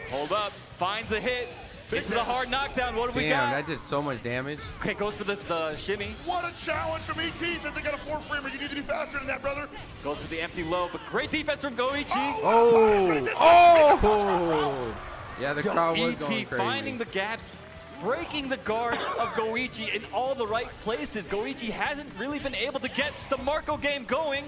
Hold up, finds the hit. Into the hard knockdown. What do we got? Damn, that did so much damage. Okay, goes for the shimmy. What a challenge from ET. Says they got a 4-framer. You need to be faster than that, brother. Goes for the empty low, but great defense from Goichi. Oh! Yeah, the crowd was ET going crazy. finding the gaps, breaking the guard of Goichi in all the right places. Goichi hasn't really been able to get the Marco game going.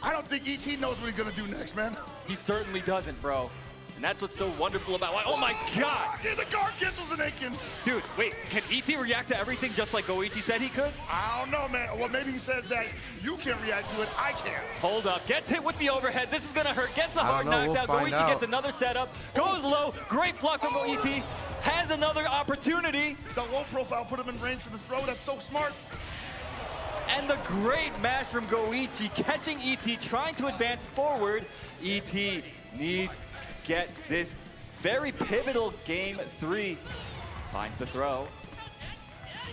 I don't think ET knows what he's going to do next, man. He certainly doesn't, bro. And that's what's so wonderful about why. Oh my God! Yeah, the guard cancels an Aiken. Dude, wait, can ET react to everything just like Goichi said he could? I don't know, man. Well, maybe he says that you can react to it, I can't. Hold up, gets hit with the overhead. This is gonna hurt. Gets the hard knockdown. Goichi gets another setup. Goes low. Great block from ET. Has another opportunity. The low profile put him in range for the throw. That's so smart. And the great mash from Goichi, catching ET, trying to advance forward. ET needs to get this very pivotal game 3. Finds the throw.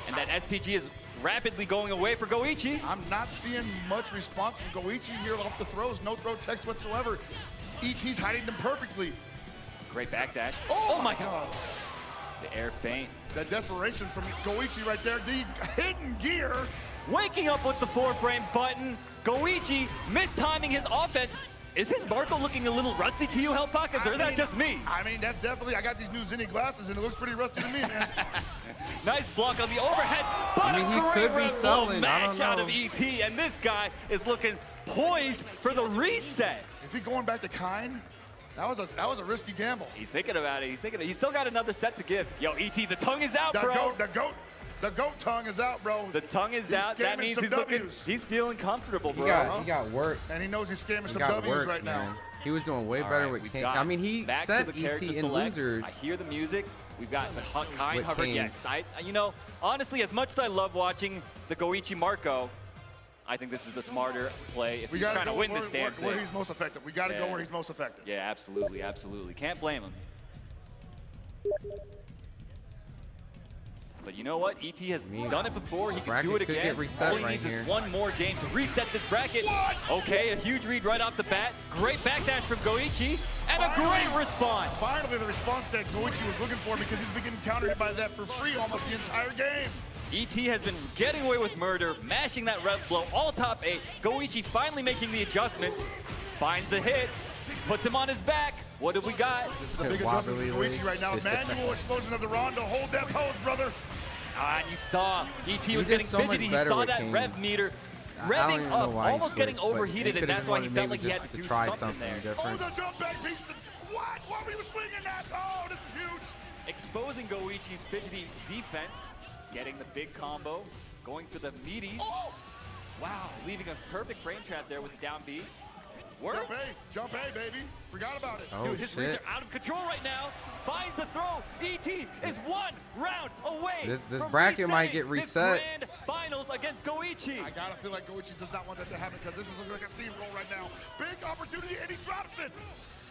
And that SPG is rapidly going away for Goichi. I'm not seeing much response from Goichi here off the throws. No throw text whatsoever. ET's hiding them perfectly. Great backdash. Oh my God. The air feint. That desperation from Goichi right there. The hidden gear. Waking up with the 4-frame button. Goichi mistiming his offense. Is his Marco looking a little rusty to you, Hell Pockets, or is that just me? I mean, that's definitely, I got these new Zinni glasses and it looks pretty rusty to me, man. Nice block on the overhead, but I mean, he could be selling. I don't mash out know. of ET, and this guy is looking poised for the reset. Is he going back to Kine? That was a risky gamble. He's thinking about it. He's still got another set to give. Yo, ET, the tongue is out, bro. The goat tongue is out, bro. The tongue is out. That means he's feeling comfortable, bro. He got worked. And he knows he's scamming some got W's worked, right now. man. He was doing way better with King. I mean, he sent ET in losers. I hear the music. We've got the Kine With hovered. King. Yes, you know, honestly, as much as I love watching the Goichi Marco, I think this is the smarter play if he's trying to win this damn thing. Where he's most effective. We got to go where he's most effective. Yeah, absolutely, absolutely. Can't blame him. But you know what? ET has done it before. He can do it could again. get reset All he right needs here. is one more game to reset this bracket. Okay, a huge read right off the bat. Great backdash from Goichi, and a great response. Finally, the response that Goichi was looking for, because he's been getting countered by that for free almost the entire game. ET has been getting away with murder, mashing that rev blow, all top 8. Goichi finally making the adjustments, finds the hit, puts him on his back. What have we got? This is a big adjustment for Goichi right now. Manual explosion of the Rondo. Hold that pose, brother. And you saw ET He was did getting so much fidgety. He better saw with that King. rev meter I don't even revving know up, why he almost getting switched, but overheated, he and that's could've why he wanted felt maybe like he had just to do try something there. different. Oh, the jump back beast. What? What were you swinging at? Oh, this is huge. Exposing Goichi's fidgety defense, getting the big combo, going for the meaties. Oh. Wow, leaving a perfect frame trap there with the down B. Work. Jump A, baby. Forgot about it. Oh, Dude, his reads shit. are out of control right now. Finds the throw. ET is 1 round away. This from bracket might resetting get reset. This grand finals against Goichi. I gotta feel like Goichi does not want that to happen, because this is looking like a steamroll right now. Big opportunity, and he drops it.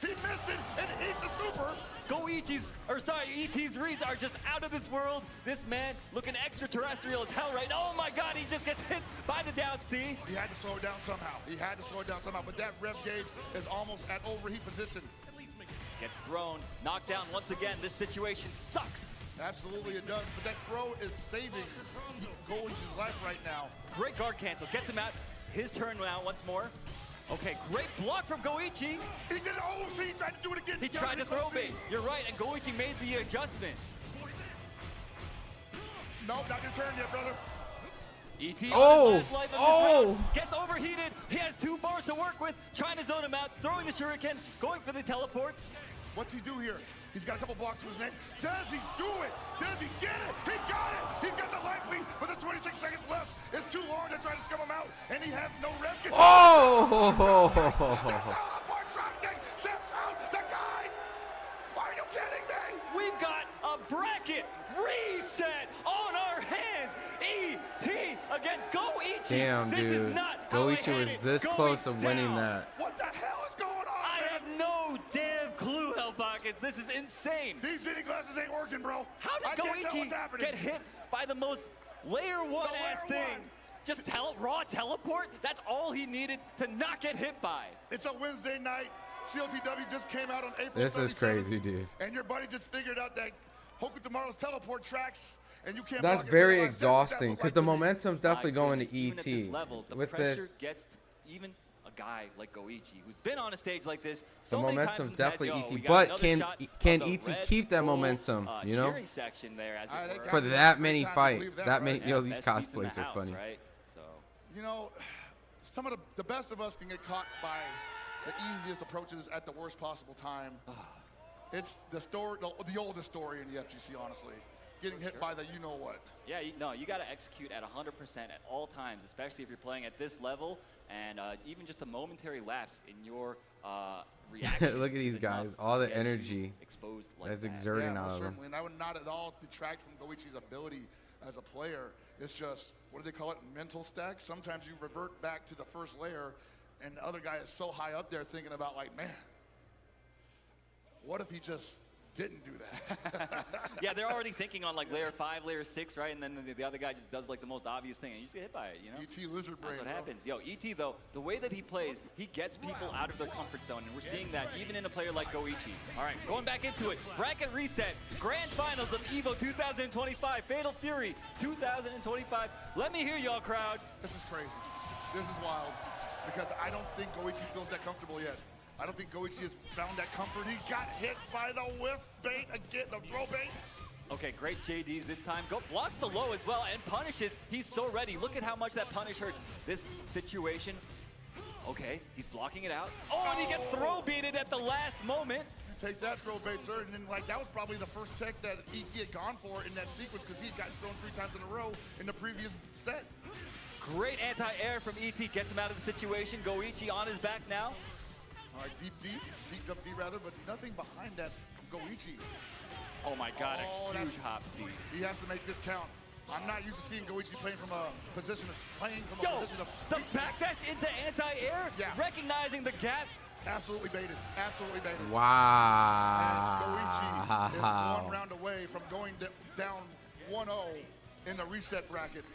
He missed it, and he's a super. ET's reads are just out of this world. This man looking extraterrestrial as hell right now. Oh my God, he just gets hit by the down C. He had to slow it down somehow. But that rev gauge is almost at overheat position. Gets thrown, knocked down once again. This situation sucks. Absolutely it does, but that throw is saving Goichi's life right now. Great guard cancel, gets him out. His turn now once more. Okay, great block from Goichi. He did it, oh, see, he tried to do it again. He tried to throw bait. You're right, and Goichi made the adjustment. Nope, not your turn yet, brother. ET Oh! Gets overheated. He has 2 bars to work with, trying to zone him out, throwing the shurikens, going for the teleports. What's he do here? He's got a couple blocks to his name. Does he do it? Does he get it? He got it! He's got the life lead, but there's 26 seconds left. It's too long to try to scum him out, and he has no rev. Oh! Ships out the guy! Are you kidding me? We've got a bracket reset on our hands. ET against Goichi. Damn, this dude. Is not Goichi was this close to winning down. that. What the hell is going on? I have no damn clue, Hellpockets. This is insane. These eating glasses ain't working, bro. How did Goichi get hit by the most layer 1 ass thing? Just raw teleport? That's all he needed to not get hit by. It's a Wednesday night. CLTW just came out on April 27th. This is crazy, dude. And your buddy just figured out that Hoku Tomorrow's teleport tracks, and you can't. That's very exhausting because the momentum's definitely going to Even ET. at this level, the With pressure this, gets to even a guy like Goichi, who's been on a stage like this the so many times momentum's in the past. definitely We ET. got But another can shot of ET the Red keep that Bull, momentum? You know, cheering section there, as it were. for that many fights, that many. right? Yo, these Best seats in the cosplays are house, funny. right? So. You know, some of the best of us can get caught by the easiest approaches at the worst possible time. It's the story, the oldest story in the FGC, honestly. Getting hit by the you-know-what. Yeah, you got to execute at 100% at all times, especially if you're playing at this level, and even just a momentary lapse in your reaction. Look at these guys, all the energy exposed like that's that. exerting Yeah, out of them. certainly, and I would not at all detract from Goichi's ability as a player. It's just, what do they call it, mental stack? Sometimes you revert back to the first layer, and the other guy is so high up there thinking about, like, man, what if he just didn't do that? Yeah, they're already thinking on like layer 5, layer 6, right? And then the other guy just does like the most obvious thing, and you just get hit by it, you know? ET lizard brain. That's what bro. happens. Yo, ET though, the way that he plays, he gets people out of their comfort zone, and we're seeing that even in a player like Goichi. All right, going back into it. Bracket reset. Grand finals of EVO 2025. Fatal Fury 2025. Let me hear y'all, crowd. This is crazy. This is wild, because I don't think Goichi feels that comfortable yet. I don't think Goichi has found that comfort. He got hit by the whiff bait again, the throw bait. Okay, great JDs this time. Blocks the low as well and punishes. He's so ready. Look at how much that punish hurts. This situation, okay, he's blocking it out. Oh, and he gets throw baited at the last moment. Take that throw bait, sir. And then, like, that was probably the first tech that ET had gone for in that sequence, because he'd gotten thrown 3 times in a row in the previous set. Great anti-air from ET, gets him out of the situation. Goichi on his back now. All right, deep jump D rather, but nothing behind that from Goichi. Oh my God, Oh, a huge hop C. He has to make this count. I'm not used to seeing Goichi playing from a position of position of the backdash into anti-air, recognizing the gap. Absolutely baited. Absolutely baited. Wow. And Goichi is 1 round away from going down 1-0 in the reset bracket.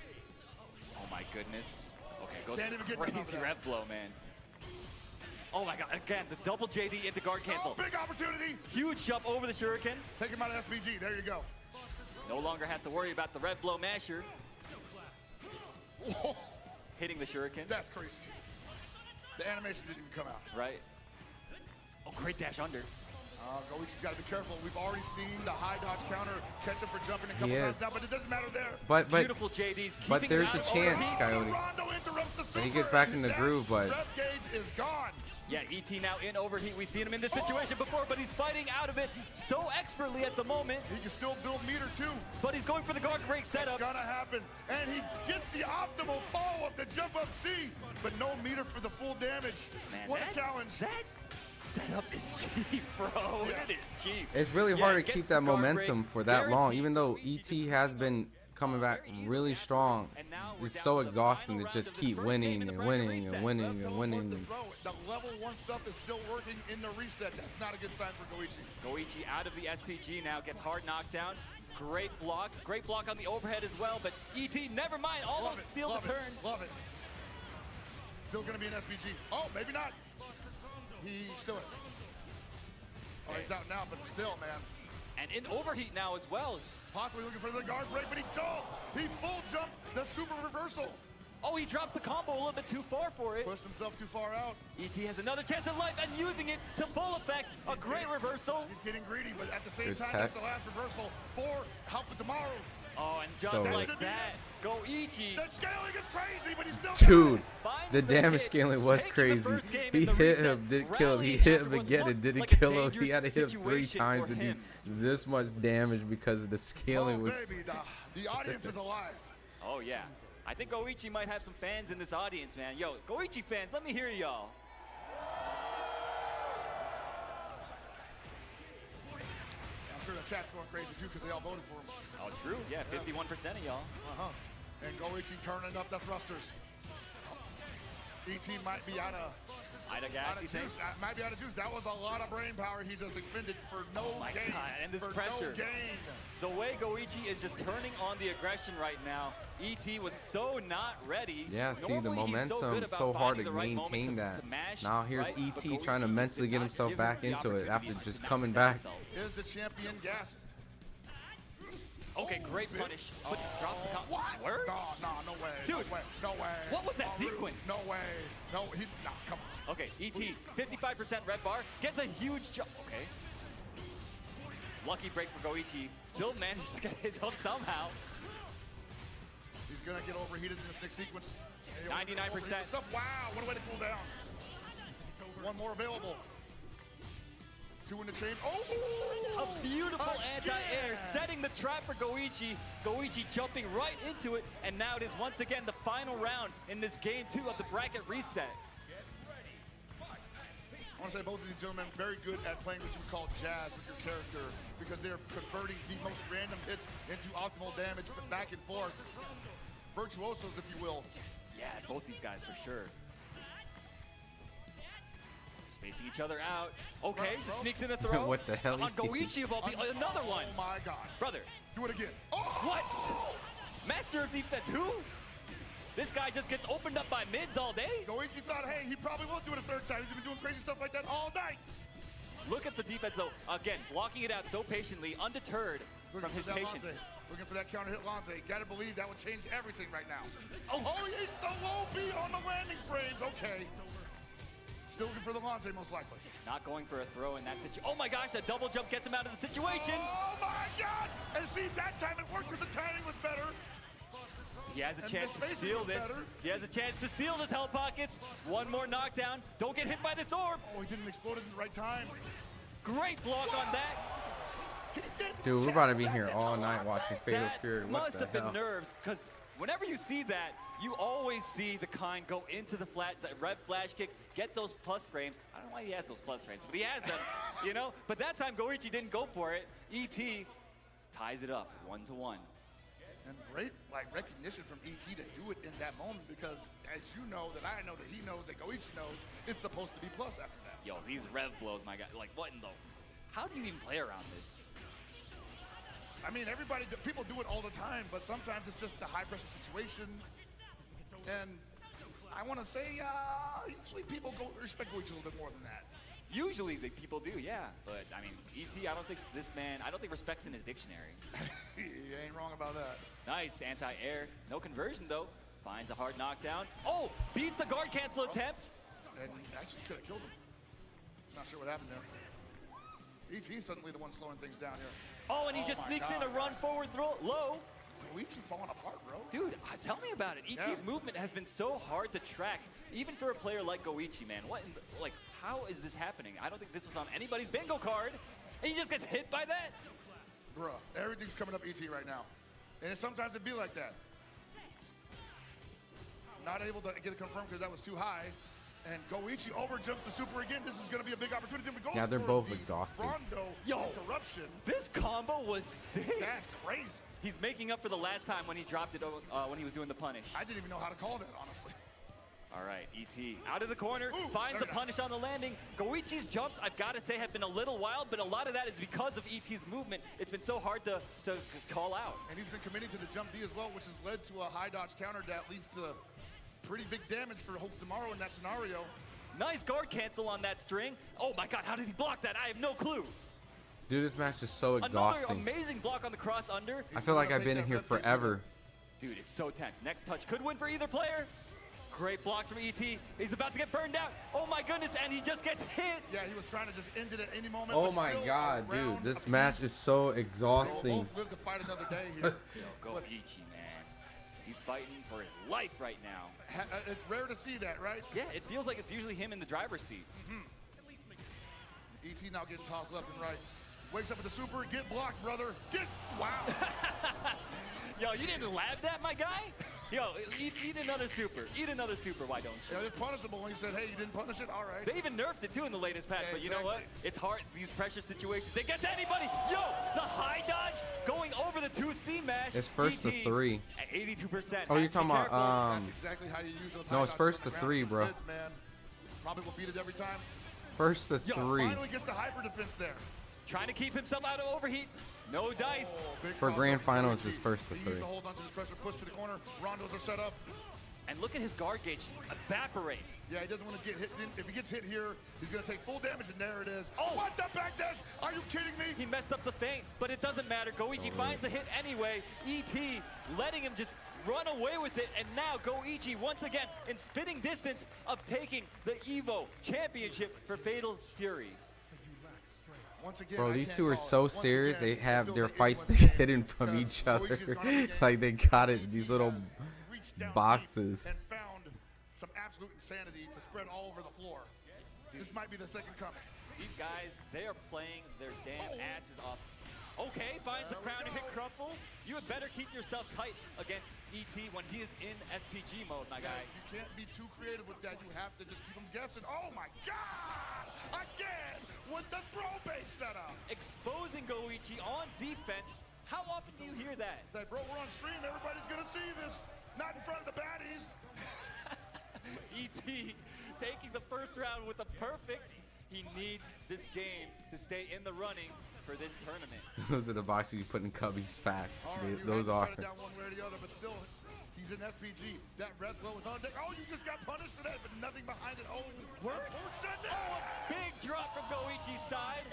Oh my goodness. Okay, goes Can't even get crazy rev blow, man. Oh my God, again, the double JD into guard cancel. Oh, big opportunity. Huge jump over the shuriken. Take him out of SBG, there you go. No longer has to worry about the red blow masher. Whoa. Hitting the shuriken. That's crazy. The animation didn't even come out. Right. Oh, great dash under. Goichi's got to be careful. We've already seen the high dodge counter catch him for jumping a couple He times is. now, but it doesn't matter there. But Beautiful JDs. but there's a chance, Coyote. When he gets back in the groove, but Rev gauge is gone. Yeah, ET now in overheat. We've seen him in this situation before, but he's fighting out of it so expertly at the moment. He can still build meter too. But he's going for the guard break setup. It's gonna happen. And he gets the optimal follow-up to jump up C, but no meter for the full damage. Man, what a challenge. That setup is cheap, bro. Yeah. It is cheap. it's really hard to gets keep the that guard momentum break, for that long, guaranteed. even though ET has been coming back really strong. It's so exhausting to just keep winning and winning and winning and winning. The level 1 stuff is still working in the reset. That's not a good sign for Goichi. Goichi out of the SPG now, gets hard knockdown. Great blocks, great block on the overhead as well, but ET, never mind, almost steal the turn. Love it. Still gonna be an SPG. Oh, maybe not. He still is. Oh, he's out now, but still, man. And in overheat now as well. Possibly looking for the guard break, but he jumped. He full jumped the super reversal. Oh, he drops the combo a little bit too far for it. Pushed himself too far out. ET has another chance at life and using it to full effect. A great reversal. He's getting greedy, but at the same Good time, tech. that's the last reversal for Help with Tomorrow. Oh, and just So- like that, Goichi. The scaling is crazy, but he's still Dude, Finds the damage hit, scaling was taking the crazy. first game He in the hit reset, him, didn't kill him. He rallying hit him after what again and looked didn't like a kill him. He dangerous had to hit him 3 situation times for to do him. this much damage because of the scaling Oh, was. baby, the audience is alive. Oh, yeah. I think Goichi might have some fans in this audience, man. Yo, Goichi fans, let me hear y'all. I'm sure the chat's going crazy too because they all voted for him. Oh, true. Yeah, 51% of y'all. And Goichi turning up the thrusters. ET might be out of gas, you think? juice. Might be out of juice. That was a lot of brain power he just expended for no My gain. God, and this for pressure. no gain. The way Goichi is just turning on the aggression right now, ET was so not ready. Yeah, see the Normally, he's momentum, good about so hard finding to the right moment maintain to that. mash, Now here's right? ET But trying to Goichi just mentally did get not himself give back him the into it after opportunity just to coming maximize back. himself. Is the champion gassed? Okay, great punish, but drops the combo. What? Word? No, no way. Dude, no way. No way. what was that Oh, rude. sequence? No way. No, come on. Okay, ET, 55% red bar, gets a huge jump. Okay. Lucky break for Goichi. Still manages to get his own somehow. He's going to get overheated in this next sequence. 99%. Wow, what a way to cool down. One more available. 2 in the chain. Oh! A beautiful anti-air, setting the trap for Goichi. Goichi jumping right into it, and now it is once again the final round in this game 2 of the bracket reset. I want to say both of these gentlemen very good at playing what you would call jazz with your character because they're converting the most random hits into optimal damage, but back and forth. Virtuosos, if you will. Yeah, both these guys for sure. Spacing each other out. Okay, just sneaks in a throw. What the hell? On Goichi of all people. Another one. Oh my God. Brother. Do it again. Oh! What? Master of defense, who? This guy just gets opened up by mids all day. Goichi thought, hey, he probably won't do it a third time. He's been doing crazy stuff like that all night. Look at the defense, though. Again, blocking it out so patiently, undeterred from his patience. Lance. Looking for that counter hit, Lance. Gotta believe that would change everything right now. Oh, he's the low beat on the landing frames. Okay. Still looking for the Lance, most likely. Not going for a throw in that situation. Oh my gosh, a double jump gets him out of the situation. Oh my God! And see, that time it worked because the timing was better. He has a And chance the to spacing steal was this. better. He has a chance to steal this Hell Pockets. One more knockdown. Don't get hit by this orb. Oh, he didn't explode at the right time. Great block on that. Dude, we're about to be here all night watching Fatal Fury. What Must the have been hell? nerves, because whenever you see that, you always see the kind go into the red flash kick, get those plus frames. I don't know why he has those plus frames, but he has them, you know? But that time, Goichi didn't go for it. ET ties it up 1-1. And great recognition from ET to do it in that moment because, as you know, that I know, that he knows, that Goichi knows, it's supposed to be plus after that. Yo, these rev blows, my guy. Like, what in the... How do you even play around this? I mean, people do it all the time, but sometimes it's just a high-pressure situation. And I want to say, usually people respect Goichi a little bit more than that. Usually the people do, yeah. But, I mean, ET, I don't think respect's in his dictionary. You ain't wrong about that. Nice anti-air. No conversion, though. Finds a hard knockdown. Oh, beats the guard cancel attempt. And actually could have killed him. Not sure what happened there. ET's suddenly the one slowing things down here. Oh, and he just sneaks in a run forward throw low. Goichi falling apart, bro. Dude, tell me about it. ET's movement has been so hard to track, even for a player like Goichi, man. How is this happening? I don't think this was on anybody's bingo card. And he just gets hit by that? Bruh, everything's coming up ET right now. And sometimes it'd be like that. Not able to get it confirmed because that was too high. And Goichi overjumps the super again. This is going to be a big opportunity. Yeah, they're both exhausted. Yo, interruption. This combo was sick. That's crazy. He's making up for the last time when he dropped it when he was doing the punish. I didn't even know how to call that, honestly. All right, ET out of the corner, finds the punish on the landing. Goichi's jumps, I've got to say, have been a little wild, but a lot of that is because of ET's movement. It's been so hard to call out. And he's been committing to the jump D as well, which has led to a high dodge counter that leads to pretty big damage for Hope Tomorrow in that scenario. Nice guard cancel on that string. Oh my God, how did he block that? I have no clue. Dude, this match is so exhausting. Another amazing block on the cross under. I feel like I've been in here forever. Dude, it's so tense. Next touch could win for either player. Great blocks from ET. He's about to get burned out. Oh my goodness, and he just gets hit. Yeah, he was trying to just end it at any moment. Oh my God, dude, this match is so exhausting. Live to fight another day here. Go Ichi, man. He's fighting for his life right now. It's rare to see that, right? Yeah, it feels like it's usually him in the driver's seat. ET now getting tossed left and right. Wakes up with the super. Get blocked, brother. Wow. Yo, you didn't lab that, my guy? Yo, eat another super. Eat another super, why don't you? Yeah, it's punishable when he said, hey, you didn't punish it? All right. They even nerfed it, too, in the latest patch, Yeah, but you know what? It's hard, these pressure situations. They get to anybody. Yo, the high dodge going over the 2C mash. It's first to 3. At 82%. Oh, you're talking about, That's exactly how you use those no, it's first to 3, bro. Bids, man. Probably will beat it every time. First to 3. Finally gets the hyper defense there. Trying to keep himself out of overheat. No dice. For grand finals, it's first to 3. He needs to hold on to this pressure, push to the corner. Rondos are set up. And look at his guard gauge evaporate. Yeah, he doesn't want to get hit. If he gets hit here, he's going to take full damage, and there it is. Oh, what the backdash? Are you kidding me? He messed up the feint, but it doesn't matter. Goichi finds the hit anyway. ET letting him just run away with it, and now Goichi once again in spitting distance of taking the EVO championship for Fatal Fury. Once again, bro, these two are so serious. They have their fights hidden from each other. Like they got it in these little boxes. And found some absolute insanity to spread all over the floor. This might be the second coming. These guys, they are playing their damn asses off. Okay, finds the crown to hit Crumple. You had better keep your stuff tight against ET when he is in SPG mode, my guy. You can't be too creative with that. You have to just keep them guessing. Oh my God! Again with the throw base setup. Exposing Goichi on defense. How often do you hear that? Bro, we're on stream. Everybody's gonna see this. Not in front of the baddies. ET taking the first round with a perfect. He needs this game to stay in the running for this tournament. Those are the boxes you put in Cubby's facts. Right, those are. Shut it down one way or the other, but still, he's in SPG. That red glow is on deck. Oh, you just got punished for that, but nothing behind it. Oh, word. Oh, a big drop from Goichi's side.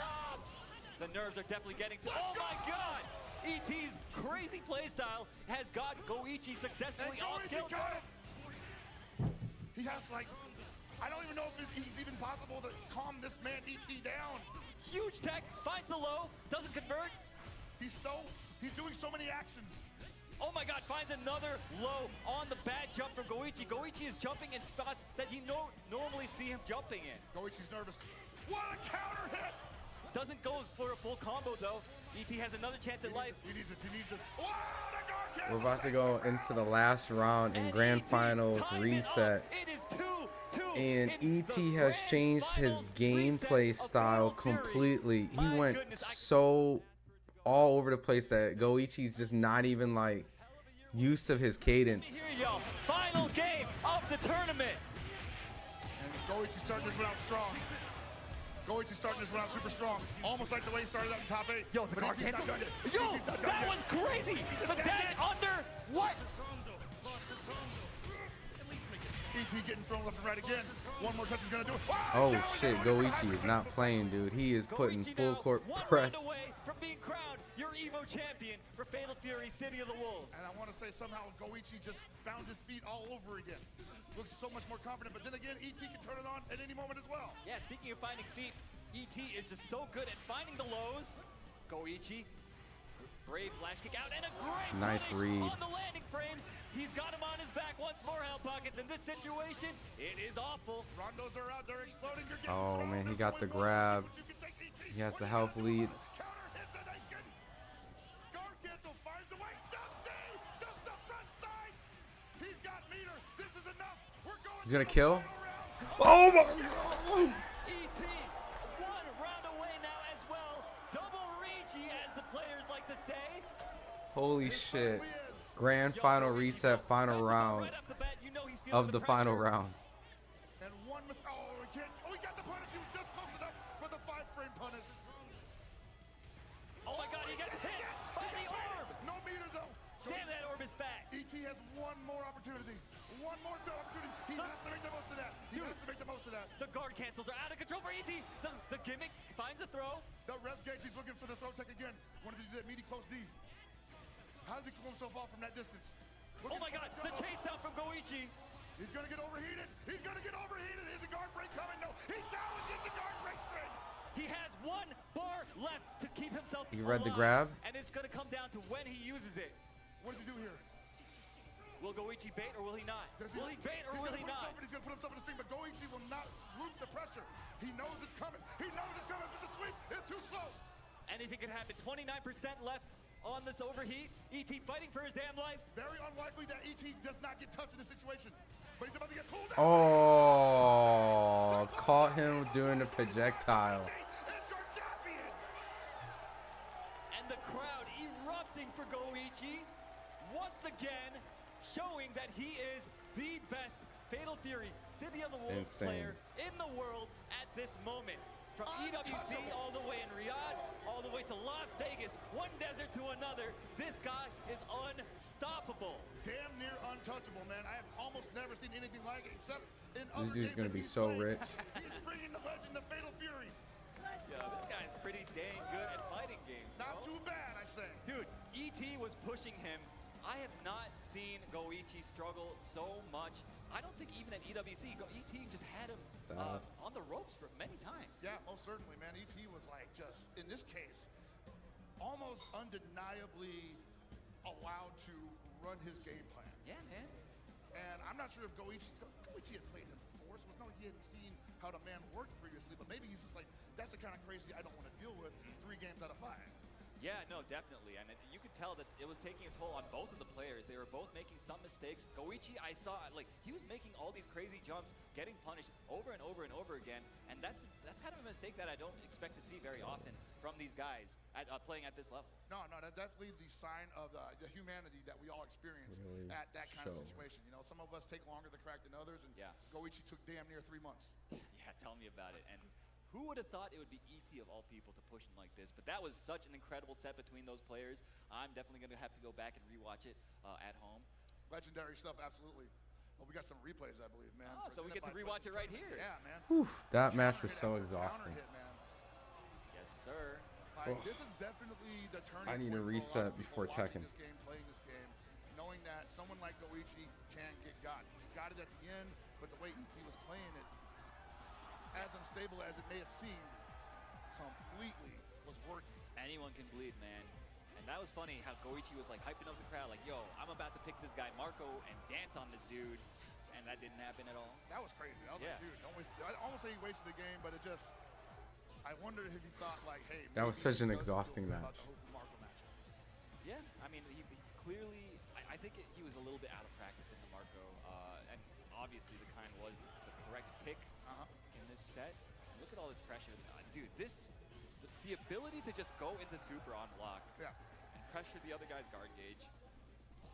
The nerves are definitely getting to. Oh my God! ET's crazy playstyle has got Goichi successfully off kilter. He has like, I don't even know if he's even possible to calm this man ET down. Huge tech, finds the low, doesn't convert. He's doing so many actions. Oh my God, finds another low on the bad jump from Goichi. Goichi is jumping in spots that you normally see him jumping in. Goichi's nervous. What a counter hit! Doesn't go for a full combo though. ET has another chance at life. He needs this. Wow, the guard cancel. We're about to go into the last round in grand finals reset. It is 2-2. And ET has changed his gameplay style completely. He went so all over the place that Goichi's just not even like used to his cadence. Here you go. Final game of the tournament. And Goichi's starting this one out strong. Goichi's starting this one out super strong. Almost like the way he started out in top 8. Yo, the guard cancel. Yo, that was crazy. The dash under. What? ET getting thrown left and right again. One more touch is gonna do it. Oh shit, Goichi is not playing, dude. He is putting full court press. Away from being crowned your EVO champion for Fatal Fury City of the Wolves. And I want to say somehow Goichi just found his feet all over again. Looks so much more confident, but then again, ET can turn it on at any moment as well. Yeah, speaking of finding feet, ET is just so good at finding the lows. Goichi, brave flash kick out and a great nice read on the landing frames. He's got him on his back once more, Hell Pockets. In this situation, it is awful. Rondos are out there exploding. Oh man, he got the grab. He has the health lead. Guard cancel finds a way. Just the front side. He's got meter. This is enough. We're going. He's gonna kill. Oh my God. ET, one round away now as well. Double Ricci, as the players like to say. Holy shit. Grand final reset, final round of the final rounds. And one miss. Oh, he got the punish. He was just close enough for the 5-frame punish. Oh my God, he gets hit by the orb. No meter though. Damn, that orb is fat. ET has one more opportunity. One more opportunity. He has to make the most of that. He has to make the most of that. The guard cancels are out of control for ET. The gimmick finds the throw. The ref gauge, he's looking for the throw tech again. Wanted to do that meaty close D. How does he pull himself off from that distance? Oh my God, the chase down from Goichi. He's gonna get overheated. He's gonna get overheated. Is the guard break coming? No, he challenges the guard break string. He has 1 bar left to keep himself You read the alive, grab? and it's gonna come down to when he uses it. What does he do here? Will Goichi bait or will he not? Will he bait or will he not? He's gonna put himself in the string, but Goichi will not loop the pressure. He knows it's coming. He knows it's coming, but the sweep is too slow. Anything can happen. 29% left on this overheat. ET fighting for his damn life. Very unlikely that ET does not get touched in this situation, but he's about to get pulled down. Oh, caught him doing a projectile. It's your champion. And the crowd erupting for Goichi once again, showing that he is the best Fatal Fury City of the Wolves Insane. player in the world at this moment. From EWC all the way in Riyadh, all the way to Las Vegas, one desert to another, this guy is unstoppable. Damn near untouchable, man. I have almost never seen anything like it, except in other This dude's games gonna that be he's so played. rich. He's bringing the legend of Fatal Fury. Yeah, this guy's pretty dang good at fighting games, bro. Not too bad, I say. Dude, ET was pushing him. I have not seen Goichi struggle so much. I don't think even at EWC, ET just had him on the ropes for many times. Yeah, most certainly, man. ET was like just, in this case, almost undeniably allowed to run his game plan. Yeah, man. And I'm not sure if Goichi had played him before, so no, he hadn't seen how the man worked previously, but maybe he's just like, that's the kind of crazy I don't want to deal with 3 games out of 5. Yeah, no, definitely. And you could tell that it was taking a toll on both of the players. They were both making some mistakes. Goichi, I saw, like, he was making all these crazy jumps, getting punished over and over and over again. And that's kind of a mistake that I don't expect to see very often from these guys playing at this level. No, that's definitely the sign of the humanity that we all experience Really at that kind of show. situation. You know, some of us take longer to crack than others, and Yeah. Goichi took damn near 3 months. Yeah, tell me about it. And who would have thought it would be ET of all people to push him like this? But that was such an incredible set between those players. I'm definitely going to have to go back and rewatch it at home. Legendary stuff, absolutely. Well, we got some replays, I believe, man. Oh, so we get to rewatch it right here. Yeah, man. Whew, that match was so exhausting. Counter hit, man. Yes, sir. Like, this is definitely the turning I need point to for a lot reset of people before watching Tekken. This game, playing this game, knowing that someone like Goichi can get got. He got it at the end, but the way ET was playing it, as unstable as it may have seemed, completely was working. Anyone can bleed, man. And that was funny how Goichi was like hyping up the crowd, like, yo, I'm about to pick this guy Marco and dance on this dude. And that didn't happen at all. That was crazy. I was Yeah. like, dude, don't waste. I almost say he wasted the game, but it just, I wondered if he thought like, hey, That was maybe such an he doesn't feel exhausting good about match. the whole Marco matchup. Yeah, I mean, he clearly, I think he was a little bit out of practice in the Marco. And obviously the kind was the correct pick in this set. Look at all this pressure. Dude, the ability to just go into super on block Yeah. and pressure the other guy's guard gauge.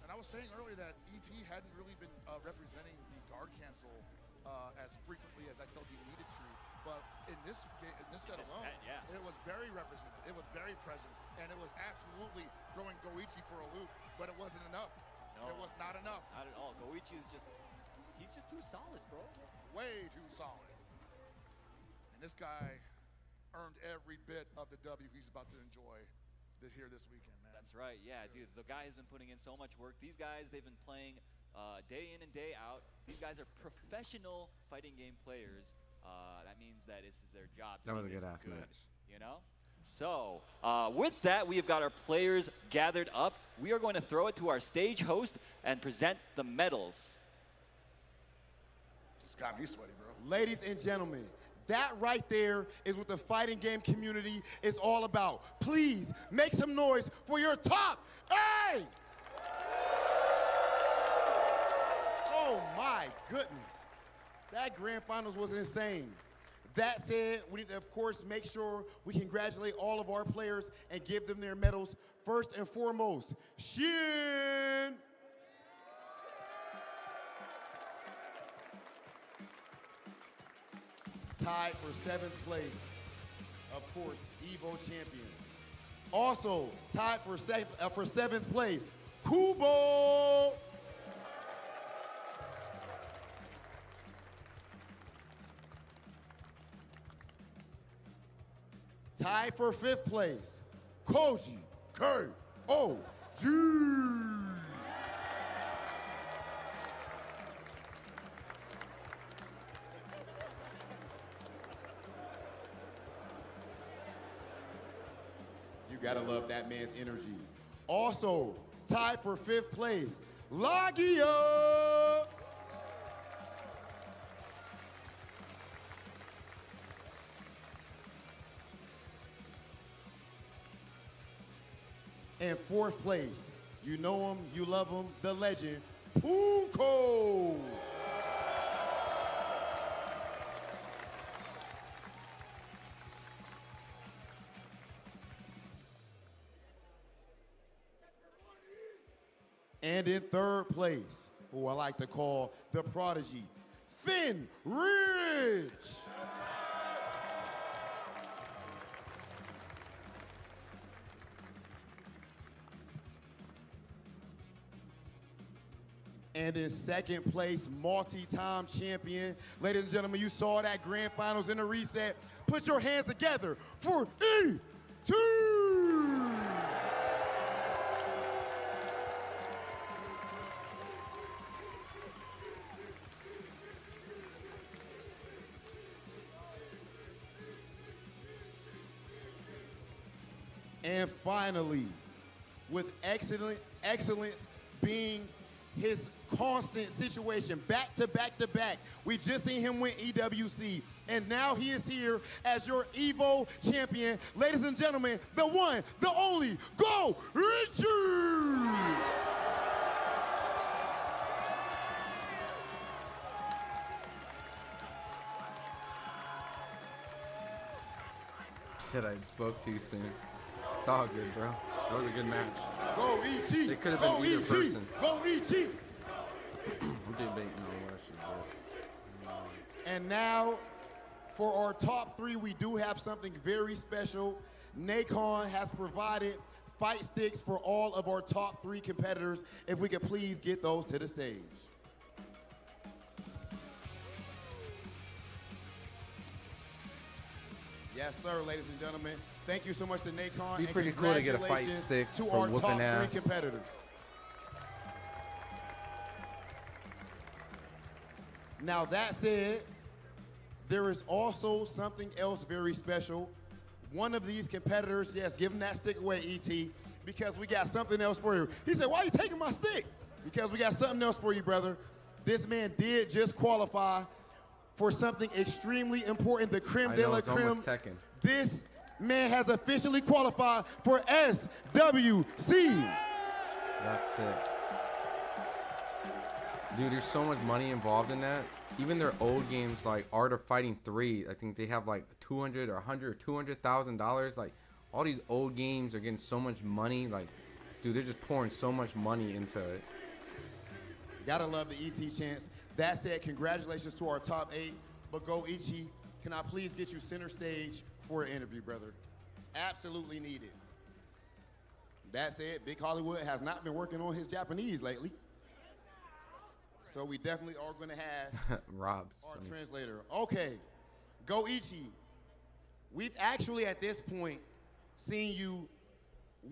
And I was saying earlier that ET hadn't really been representing the guard cancel as frequently as I felt he needed to. But in this game, in this set alone, it was very represented. It was very present, and it was absolutely throwing Goichi for a loop. But it wasn't enough. No. It was not enough. Not at all. Goichi is he's just too solid, bro. Way too solid. And this guy earned every bit of the W he's about to enjoy here this weekend, man. That's right. Yeah, dude. The guy has been putting in so much work. These guys, they've been playing day in and day out. These guys are professional fighting game players. That means that this is their job. That was a good-ass match. You know? So, with that, we have got our players gathered up. We are going to throw it to our stage host and present the medals. It's got me sweaty, bro. Ladies and gentlemen, that right there is what the fighting game community is all about. Please make some noise for your top 8! Oh my goodness. That grand finals was insane. That said, we need to, of course, make sure we congratulate all of our players and give them their medals. First and foremost, Shin. Tied for 7th place, of course, Evo champion. Also tied for 7th place, Kubo. Tied for 5th place, Koji K.O.G. You gotta love that man's energy. Also, tied for 5th place, Lagia. And 4th place, you know him, you love him, the legend, Punko. And in 3rd place, who I like to call the prodigy, Finn Ridge. And in 2nd place, multi-time champion. Ladies and gentlemen, you saw that grand finals in the reset. Put your hands together for E.T. And finally, with excellence being his constant situation, back to back to back. We just seen him win EWC, and now he is here as your Evo champion. Ladies and gentlemen, the one, the only, Go Richie! Said I spoke too soon. It's all good, bro. That was a good match. Go E.T. It could have been either person. Go E.T. I'm debating on what I should do. And now, for our top 3, we do have something very special. Nacon has provided fight sticks for all of our top 3 competitors. If we could please get those to the stage. Yes, sir, ladies and gentlemen. Thank you so much to Nacon. Be pretty cool to get a fight stick to for our whooping top ass. 3 competitors. Now that said, there is also something else very special. One of these competitors, yes, give him that stick away, E.T., because we got something else for you. He said, why are you taking my stick? Because we got something else for you, brother. This man did just qualify for something extremely important, the creme de la creme. This man has officially qualified for SWC. That's sick. Dude, there's so much money involved in that. Even their old games like Art of Fighting 3, I think they have like $200 or $100 or $200,000. Like all these old games are getting so much money. Like, dude, they're just pouring so much money into it. Gotta love the ET chance. That said, congratulations to our top 8. But Go Ichi, can I please get you center stage for an interview, brother? Absolutely needed. That said, Big Hollywood has not been working on his Japanese lately. So we definitely are going to have Rob's our translator. Okay, Go Ichi. We've actually at this point seen you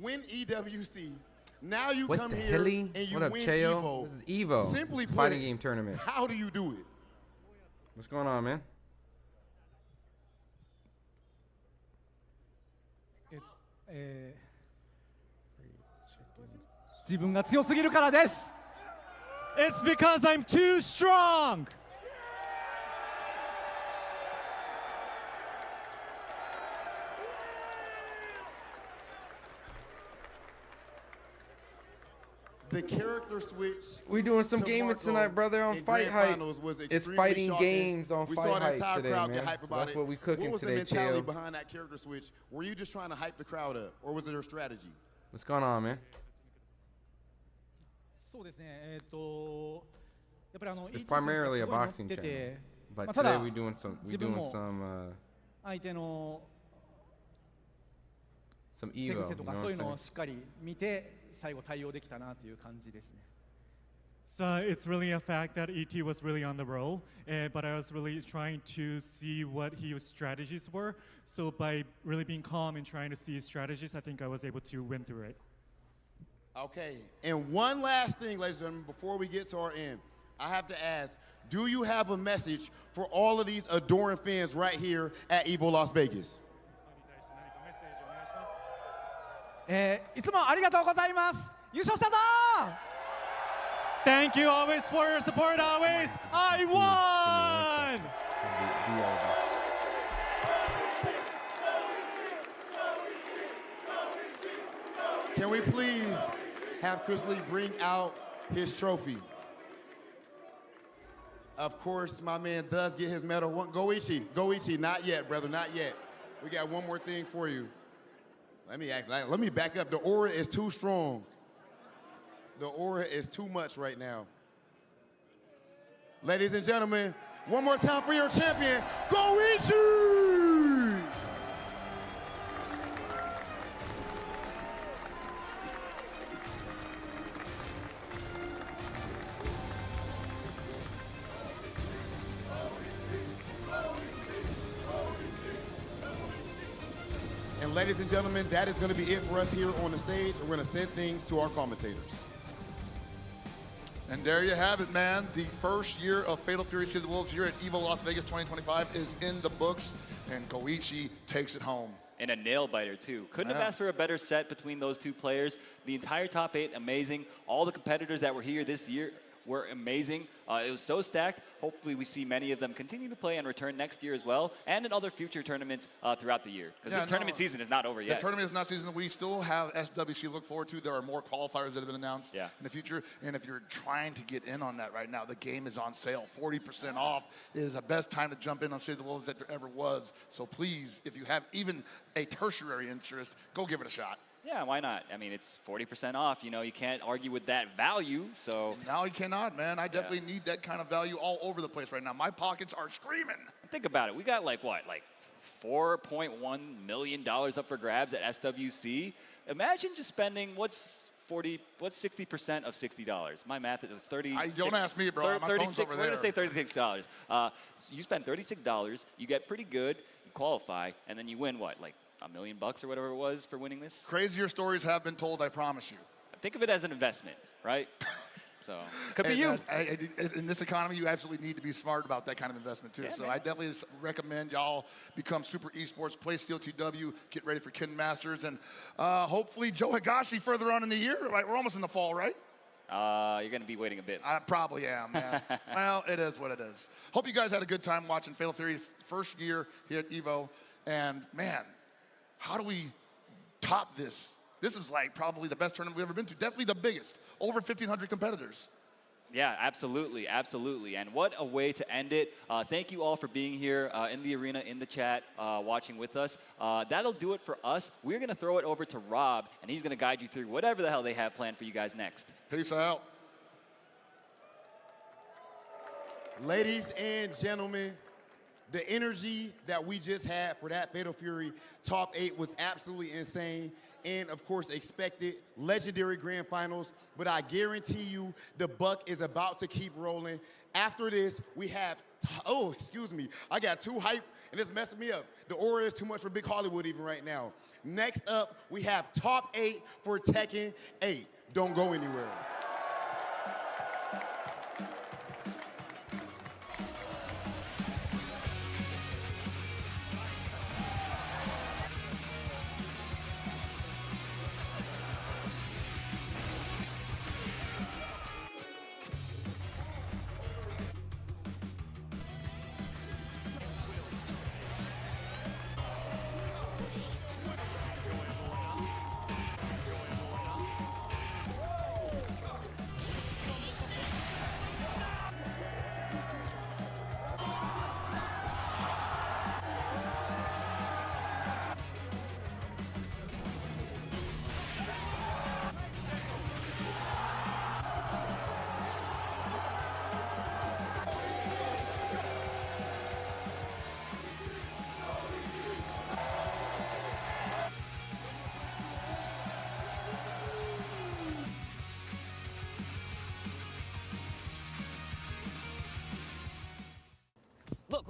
win EWC. Now you What come the here helly? and you What up, win Cheo? Evo. This is Evo. Simply It's a put, fighting game tournament. How do you do it? What's going on, man? 自分が強すぎるからです。It's because I'm too strong. The character switch. We doing some to gaming Marco tonight, brother, on in grand FightHype. finals was It's extremely fighting shocking. games on We saw the FightHype entire today, crowd man. get hype So about that's it. what we cooking What was today, the mentality Cheo. behind that character switch? Were you just trying to hype the crowd up, or was it a strategy? What's going on, man? そうですね。やっぱりIt's primarily a boxing channel, but today we doing some some 手 Evo. 癖 You と know か what そういう I'm のを saying? しっかり見て最後対応できたなという感じですね。So it's really a fact that ET was really on the roll, but I was really trying to see what his strategies were. So by really being calm and trying to see his strategies, I think I was able to win through it. Okay, and one last thing, ladies and gentlemen, before we get to our end, I have to ask, do you have a message for all of these adoring fans right here at EVO Las Vegas? いつもありがとうございます。優勝したぞ! Thank you always for your support always. I won! Can we please have Chris Lee bring out his trophy? Of course, my man does get his medal. Goichi, not yet, brother, not yet. We got one more thing for you. Let me back up. The aura is too strong. The aura is too much right now. Ladies and gentlemen, one more time for your champion, Goichi! And ladies and gentlemen, that is going to be it for us here on the stage. We're going to send things to our commentators. And there you have it, man. The first year of Fatal Fury City of the Wolves here at EVO Las Vegas 2025 is in the books, and Goichi takes it home. And a nail-biter, too. Couldn't have asked for a better set between those two players. The entire top 8, amazing. All the competitors that were here this year were amazing. It was so stacked. Hopefully we see many of them continue to play and return next year as well, and in other future tournaments throughout the year. Because this tournament season is not over yet. The tournament is not season. We still have SWC to look forward to. There are more qualifiers that have been announced in the future. And if you're trying to get in on that right now, the game is on sale, 40% off. It is the best time to jump in on City of the Wolves that there ever was. So please, if you have even a tertiary interest, go give it a shot. Yeah, why not? I mean, it's 40% off. You know, you can't argue with that value, so. Now you cannot, man. I definitely need that kind of value all over the place right now. My pockets are screaming. Think about it. We got like what? Like $4.1 million up for grabs at SWC. Imagine just spending, what's 60% of $60? My math is 30. Don't ask me, bro. My phone's over there. We're going to say $36. So you spend $36, you get pretty good, you qualify, and then you win what? Like $1 million or whatever it was for winning this? Crazier stories have been told, I promise you. Think of it as an investment, right? So, could be you. In this economy, you absolutely need to be smart about that kind of investment, too. Yeah, so man. I definitely recommend y'all become super esports, play Steel TW, get ready for Kin Masters, and hopefully Joe Higashi further on in the year. Right? We're almost in the fall, right? You're going to be waiting a bit. I probably am, man. Well, it is what it is. Hope you guys had a good time watching Fatal Fury first year here at EVO. And, man, how do we top this? This is like probably the best tournament we've ever been to. Definitely the biggest. Over 1,500 competitors. Yeah, absolutely, absolutely. And what a way to end it. Thank you all for being here in the arena, in the chat, watching with us. That'll do it for us. We're going to throw it over to Rob, and he's going to guide you through whatever the hell they have planned for you guys next. Peace out. Ladies and gentlemen, the energy that we just had for that Fatal Fury top 8 was absolutely insane and, of course, expected. Legendary grand finals, but I guarantee you the buck is about to keep rolling. After this, we have, oh, excuse me, I got too hype and it's messing me up. The aura is too much for Big Hollywood even right now. Next up, we have top 8 for Tekken 8. Don't go anywhere.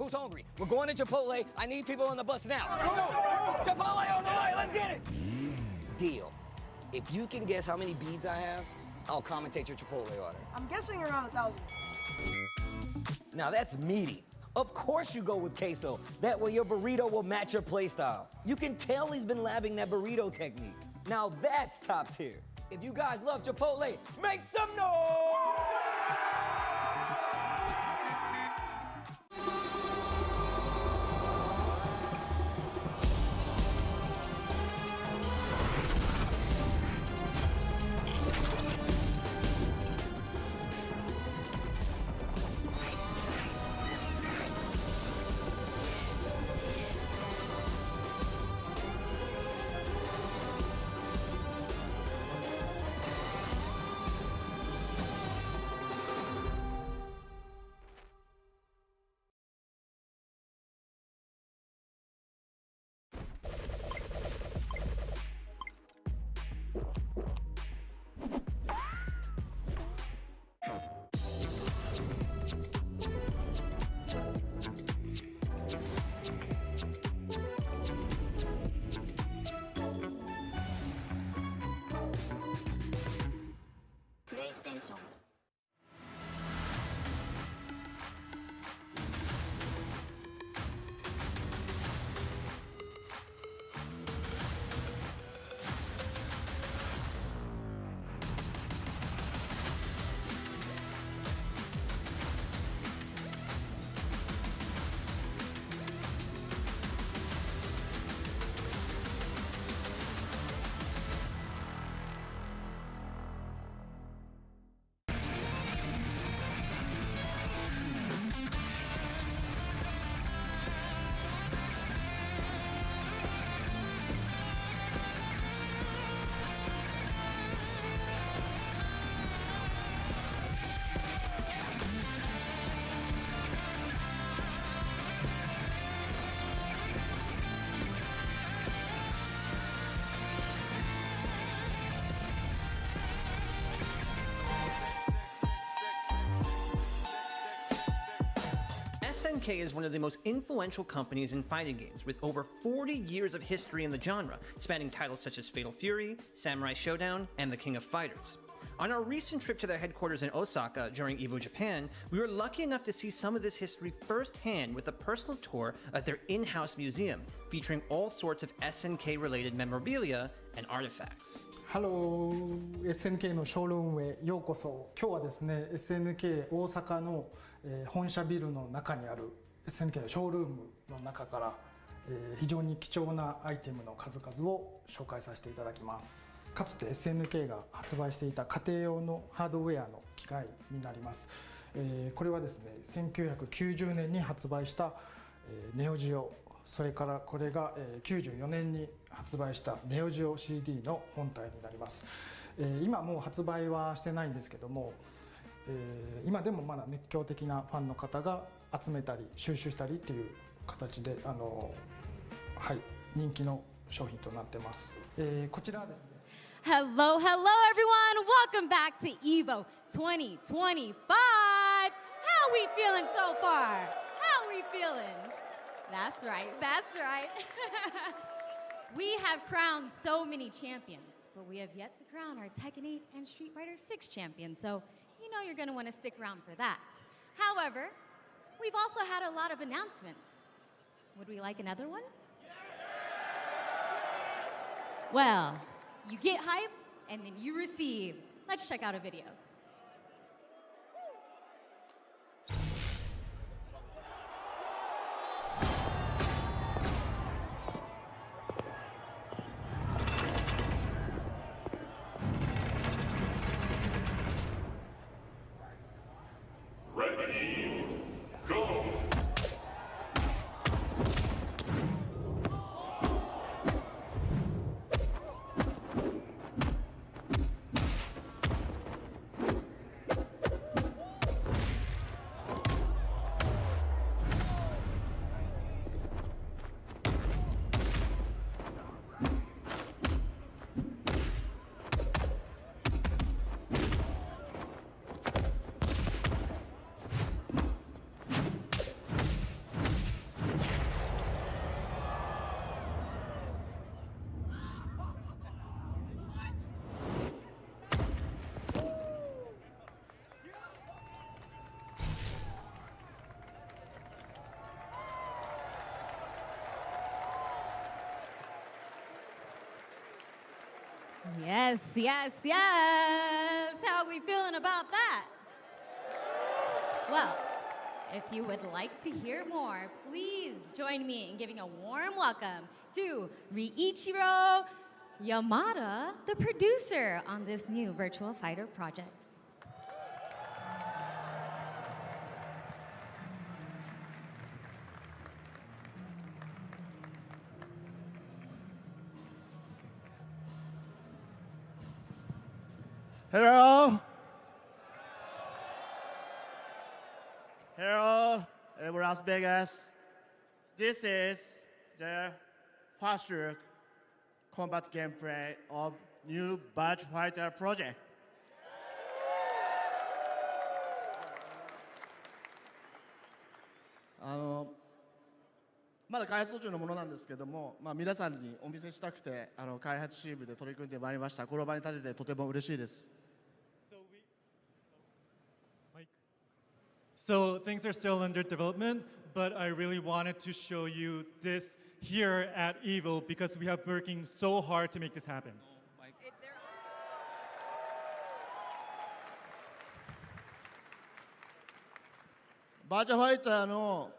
Who's hungry? We're going to Chipotle. I need people on the bus now. Chipotle on the way. Let's get it. Deal. If you can guess how many beads I have, I'll commentate your Chipotle order. I'm guessing around 1,000. Now that's meaty. Of course you go with queso. That way your burrito will match your playstyle. You can tell he's been labbing that burrito technique. Now that's top tier. If you guys love Chipotle, make some noise! SNK is one of the most influential companies in fighting games, with over 40 years of history in the genre, spanning titles such as Fatal Fury, Samurai Showdown, and The King of Fighters. On our recent trip to their headquarters in Osaka during EVO Japan, we were lucky enough to see some of this history firsthand with a personal tour of their in-house museum, featuring all sorts of SNK-related memorabilia and artifacts. ハロー SNK のショールームへようこそ。今日はですね SNK 大阪の、本社ビルの中にある SNK のショールームの中から、非常に貴重なアイテムの数々を紹介させていただきます。かつて SNK が発売していた家庭用のハードウェアの機械になります。これはですね1990年に発売した、ネオジオ、それからこれが94年に発売したネオジオ CD の本体になります。今もう発売はしてないんですけども、今でもまだ熱狂的なファンの方が集めたり収集したりっていう形ではい人気の商品となってます。こちらはですね。Hello, hello everyone. Welcome back to EVO 2025. How we feeling so far? How we feeling? That's right, that's right. We have crowned so many champions, but we have yet to crown our Tekken 8 and Street Fighter 6 champions, so you know you're going to want to stick around for that. However, we've also had a lot of announcements. Would we like another one? Well, you get hype, and then you receive. Let's check out a video. Ready, go! Yes, yes, yes. How are we feeling about that? Well, if you would like to hear more, please join me in giving a warm welcome to Riichiro Yamada, the producer on this new virtual fighter project. Hello. Hello, Las Vegas. This is the first look combat gameplay of new Batch Fighter project. まだ開発途中のものなんですけども、皆さんにお見せしたくて開発チームで取り組んでまいりました。この場に立ててとても嬉しいです。So things are still under development, but I really wanted to show you this here at EVO because we have working so hard to make this happen. バーチャファイターの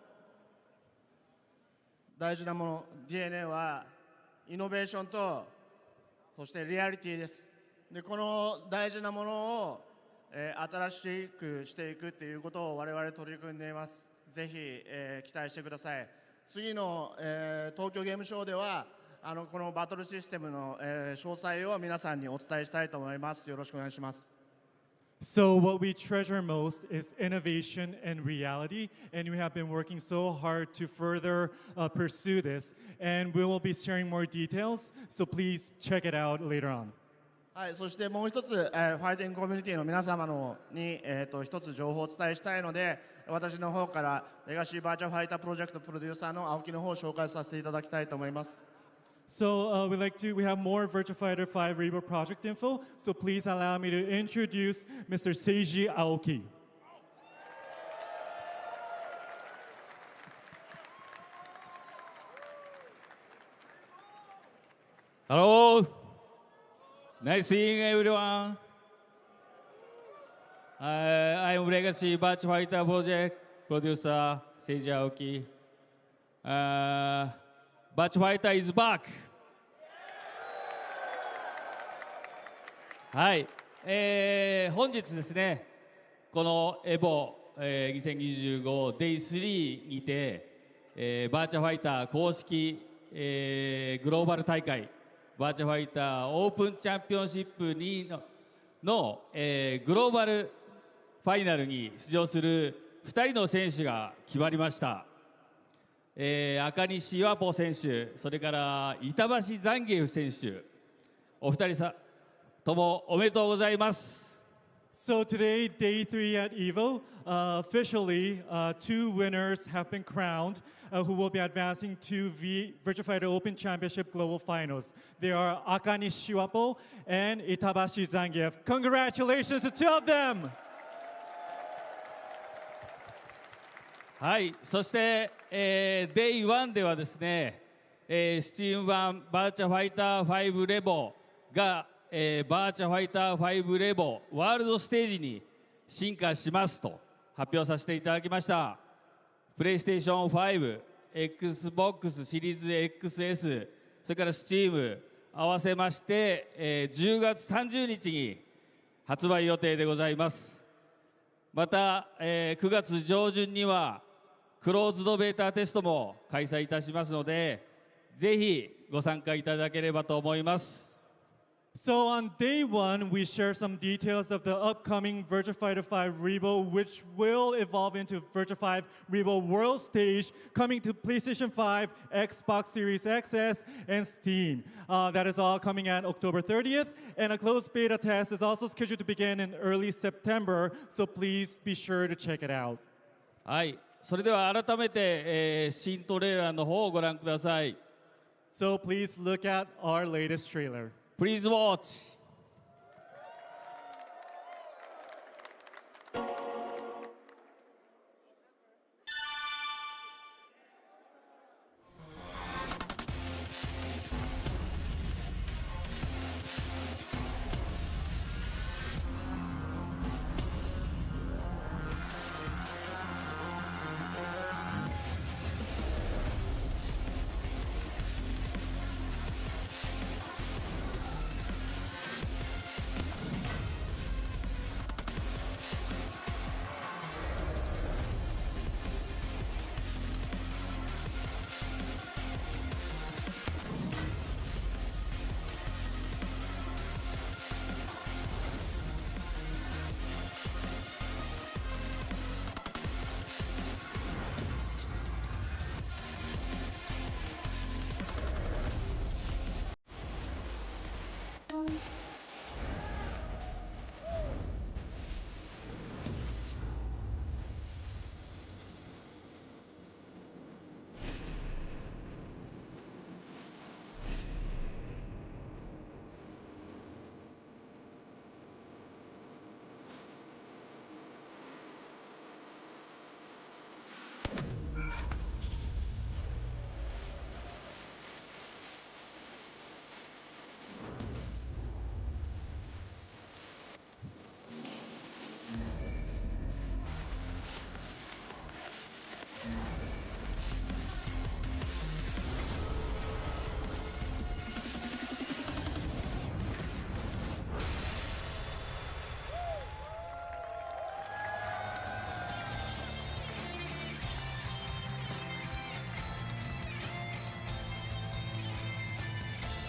大事なもの DNA はイノベーションとそしてリアリティです。でこの大事なものを新しくしていくっていうことを我々取り組んでいます。ぜひ、期待してください。次の、東京ゲームショウではこのバトルシステムの、詳細を皆さんにお伝えしたいと思います。よろしくお願いします。So what we treasure most is innovation and reality, and we have been working so hard to further pursue this, and we will be sharing more details, so please check it out later on. はい、そしてもう一つ、ファイティングコミュニティの皆様に、一つ情報をお伝えしたいので、私の方からレガシーバーチャルファイタープロジェクトプロデューサーの青木の方を紹介させていただきたいと思います。So we have more Virtua Fighter 5 Rebo project info, so please allow me to introduce Mr. Seiji Aoki. Hello. Nice seeing everyone. I am Legacy Batch Fighter Project producer Seiji Aoki. Batch Fighter is back. はい、本日ですね、このエボ、2025 Day3 にて、バーチャファイター公式、グローバル大会バーチャファイターオープンチャンピオンシップ2の、グローバルファイナルに出場する2人の選手が決まりました。赤西和歩選手、それから板橋ザンゲフ選手、お二人ともおめでとうございます。So today, day 3 at EVO, officially, 2 winners have been crowned who will be advancing to the Virtua Fighter Open Championship Global Finals. They are Akani Shiwapo and Itabashi Zangief. Congratulations to 2 of them! はい、そして、Day1 ではですね、Steam 版バーチャファイター5レボがバーチャファイター5レボワールドステージに進化しますと発表させていただきました。プレイステーション5、Xbox シリーズ XS、それから Steam 合わせまして、10月30日に発売予定でございます。また、9月上旬にはクローズドベータテストも開催いたしますので、ぜひご参加いただければと思います。So on day 1, we share some details of the upcoming Virtua Fighter 5 Rebo, which will evolve into Virtua 5 Rebo World Stage, coming to PlayStation 5, Xbox Series XS, and Steam. That is all coming at October 30th, and a closed beta test is also scheduled to begin in early September, so please be sure to check it out. はい、それでは改めて、新トレーラーの方をご覧ください。So please look at our latest trailer. Please watch.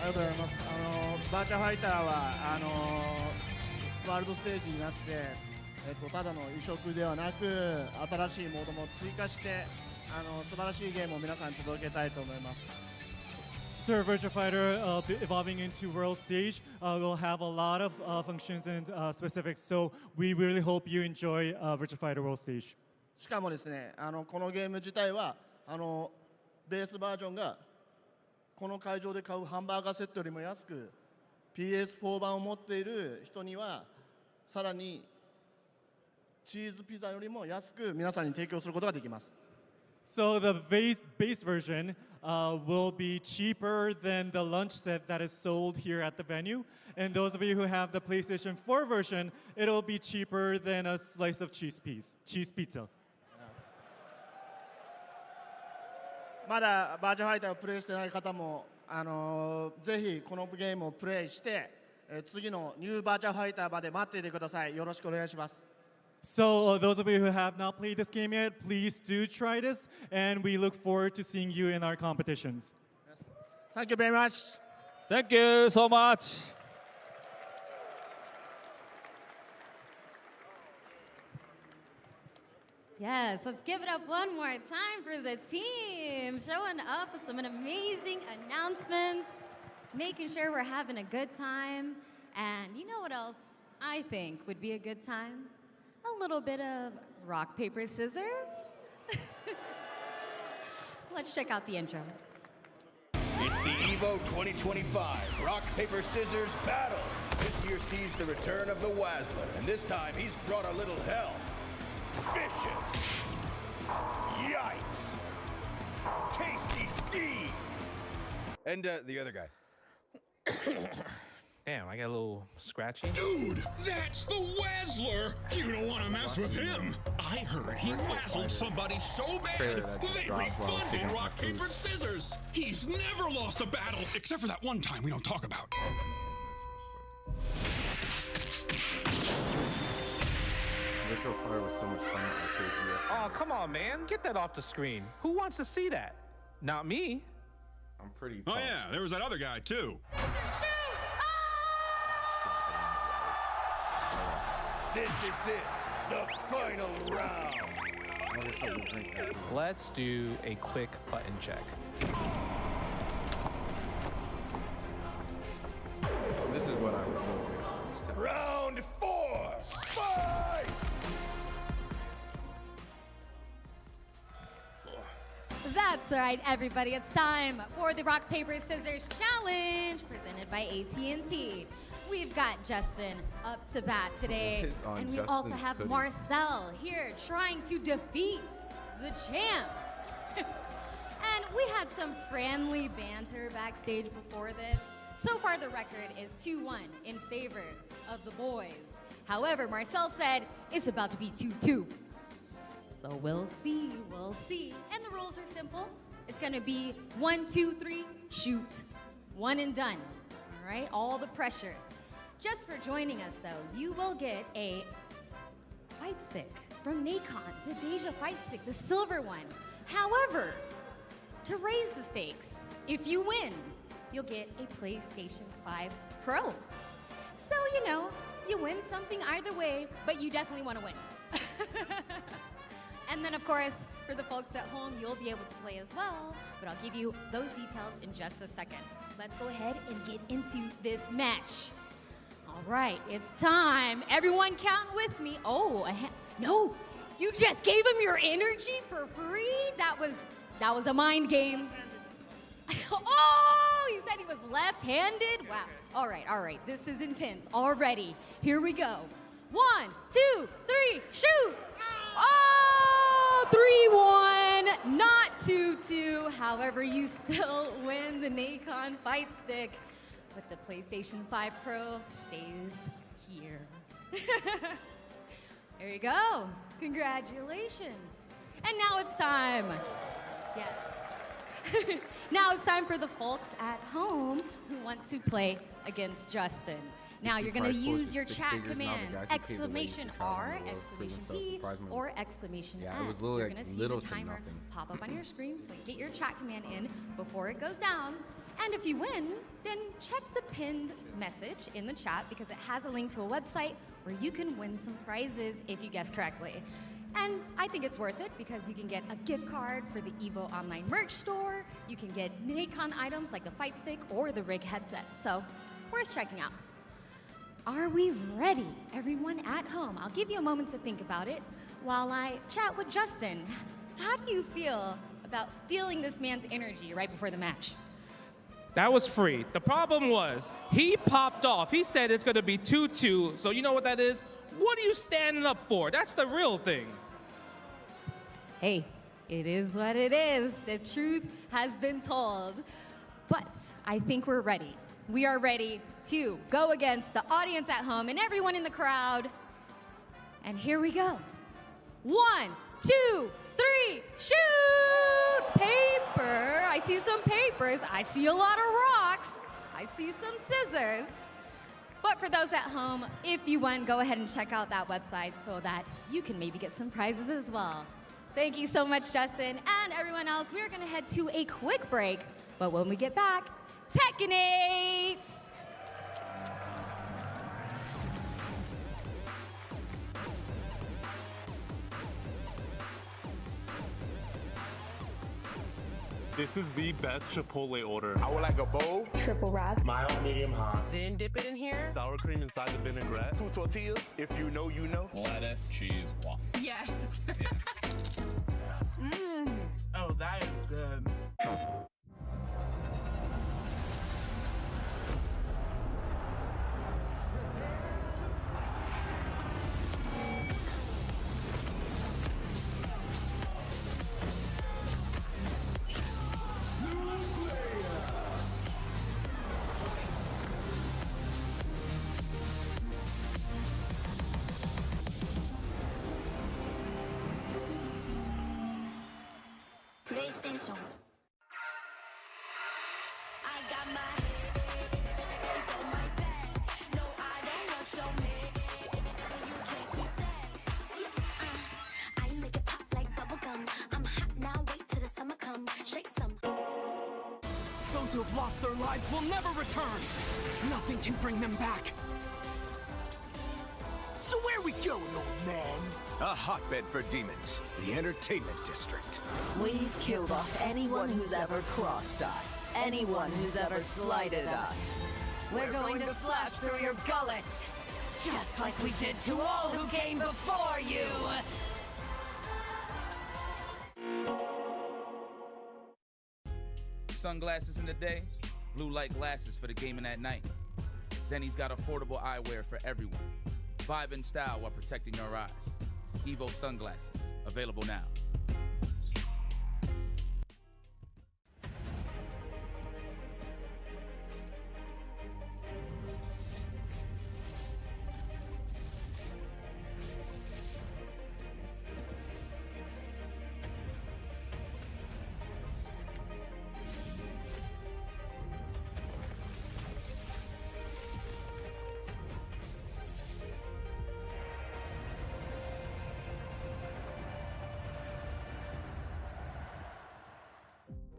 りがとうございます。バーチャファイターはワールドステージになって、ただの移植ではなく新しいモードも追加して素晴らしいゲームを皆さんに届けたいと思います。So Virtua Fighter evolving into World Stage will have a lot of functions and specifics. So we really hope you enjoy Virtua Fighter World Stage. しかもですね、このゲーム自体はベースバージョンがこの会場で買うハンバーガーセットよりも安く PS4 版を持っている人にはさらにチーズピザよりも安く皆さんに提供することができます。So the base version will be cheaper than the lunch set that is sold here at the venue. And those of you who have the PlayStation 4 version, it'll be cheaper than a slice of cheese pizza. まだバーチャファイターをプレイしてない方もぜひこのゲームをプレイして次のニューバーチャファイターまで待っていてください。よろしくお願いします。So those of you who have not played this game yet, please do try this, and we look forward to seeing you in our competitions. Yes. Thank you very much. Thank you so much. Yes, let's give it up one more time for the team. Showing up with some amazing announcements, making sure we're having a good time. And you know what else I think would be a good time? A little bit of rock, paper, scissors. Let's check out the intro. It's the EVO 2025 Rock, Paper, Scissors Battle. This year sees the return of the Wazzler, and this time he's brought a little hell. Vicious. Yipes. Tasty Steve. And the other guy. Damn, I got a little scratchy. Dude, that's the Wazzler! You don't want to mess with him. I heard he wazzled somebody so bad, they refunded rock, paper, scissors. He's never lost a battle, except for that one time we don't talk about. Virtual Fighter was so much fun at arcade here. Oh, come on, man. Get that off the screen. Who wants to see that? Not me. I'm pretty pumped. Oh, yeah, there was that other guy, too. This is it, the final round. Let's do a quick button check. This is what I was hoping for this time. Round 4, fight! That's right, everybody. It's time for the Rock, Paper, Scissors Challenge presented by AT&T. We've got Justin up to bat today, and we also have Marcel here trying to defeat the champ. And we had some friendly banter backstage before this. So far, the record is 2-1 in favor of the boys. However, Marcel said it's about to be 2-2. So we'll see, we'll see. And the rules are simple. It's gonna be 1, 2, 3, shoot. One and done, all right? All the pressure. Just for joining us, though, you will get a fight stick from Nacon, the Deja fight stick, the silver one. However, to raise the stakes, if you win, you'll get a PlayStation 5 Pro. So, you know, you win something either way, but you definitely want to win. And then, of course, for the folks at home, you'll be able to play as well, but I'll give you those details in just a second. Let's go ahead and get into this match. All right, it's time. Everyone count with me. Oh, no, you just gave him your energy for free? That was a mind game. Oh, he said he was left-handed? Wow. All right, this is intense already. Here we go. 1, 2, 3, shoot! Oh, 3-1, not 2-2. However, you still win the Nacon fight stick. But the PlayStation 5 Pro stays here. There you go. Congratulations. And now it's time. Yes. Now it's time for the folks at home who want to play against Justin. Now you're going to use your chat commands, exclamation R, exclamation P, or exclamation S. You're going to see the timer pop up on your screen, so you get your chat command in before it goes down. And if you win, then check the pinned message in the chat because it has a link to a website where you can win some prizes if you guess correctly. And I think it's worth it because you can get a gift card for the EVO online merch store, you can get Nacon items like the fight stick or the rig headset, so worth checking out. Are we ready, everyone at home? I'll give you a moment to think about it while I chat with Justin. How do you feel about stealing this man's energy right before the match? That was free. The problem was, he popped off. He said it's gonna be 2-2, so you know what that is? What are you standing up for? That's the real thing. Hey, it is what it is. The truth has been told. But I think we're ready. We are ready to go against the audience at home and everyone in the crowd. And here we go. 1, 2, 3, shoot! Paper. I see some papers. I see a lot of rocks. I see some scissors. But for those at home, if you won, go ahead and check out that website so that you can maybe get some prizes as well. Thank you so much, Justin. And everyone else, we're gonna head to a quick break. But when we get back, Tekkenate! This is the best Chipotle order. I would like a bowl. Triple wrap. Mild, medium, hot. Then dip it in here. Sour cream inside the vinaigrette. 2 tortillas. If you know, you know. Lettuce, cheese, waffle. Yes. Oh, that is good. PlayStation. I got my hands on my back. No, I don't want your man. You can't keep that. I make it pop like bubblegum. I'm hot now, wait till the summer come. Shake some. Those who have lost their lives will never return. Nothing can bring them back. So where we going, old man? A hotbed for demons, the entertainment district. We've killed off anyone who's ever crossed us, anyone who's ever slighted us. We're going to slash through your gullets, just like we did to all who came before you. Sunglasses in the day, blue light glasses for the gaming at night. Zenny's got affordable eyewear for everyone. Vibe and style while protecting your eyes. Evo sunglasses, available now.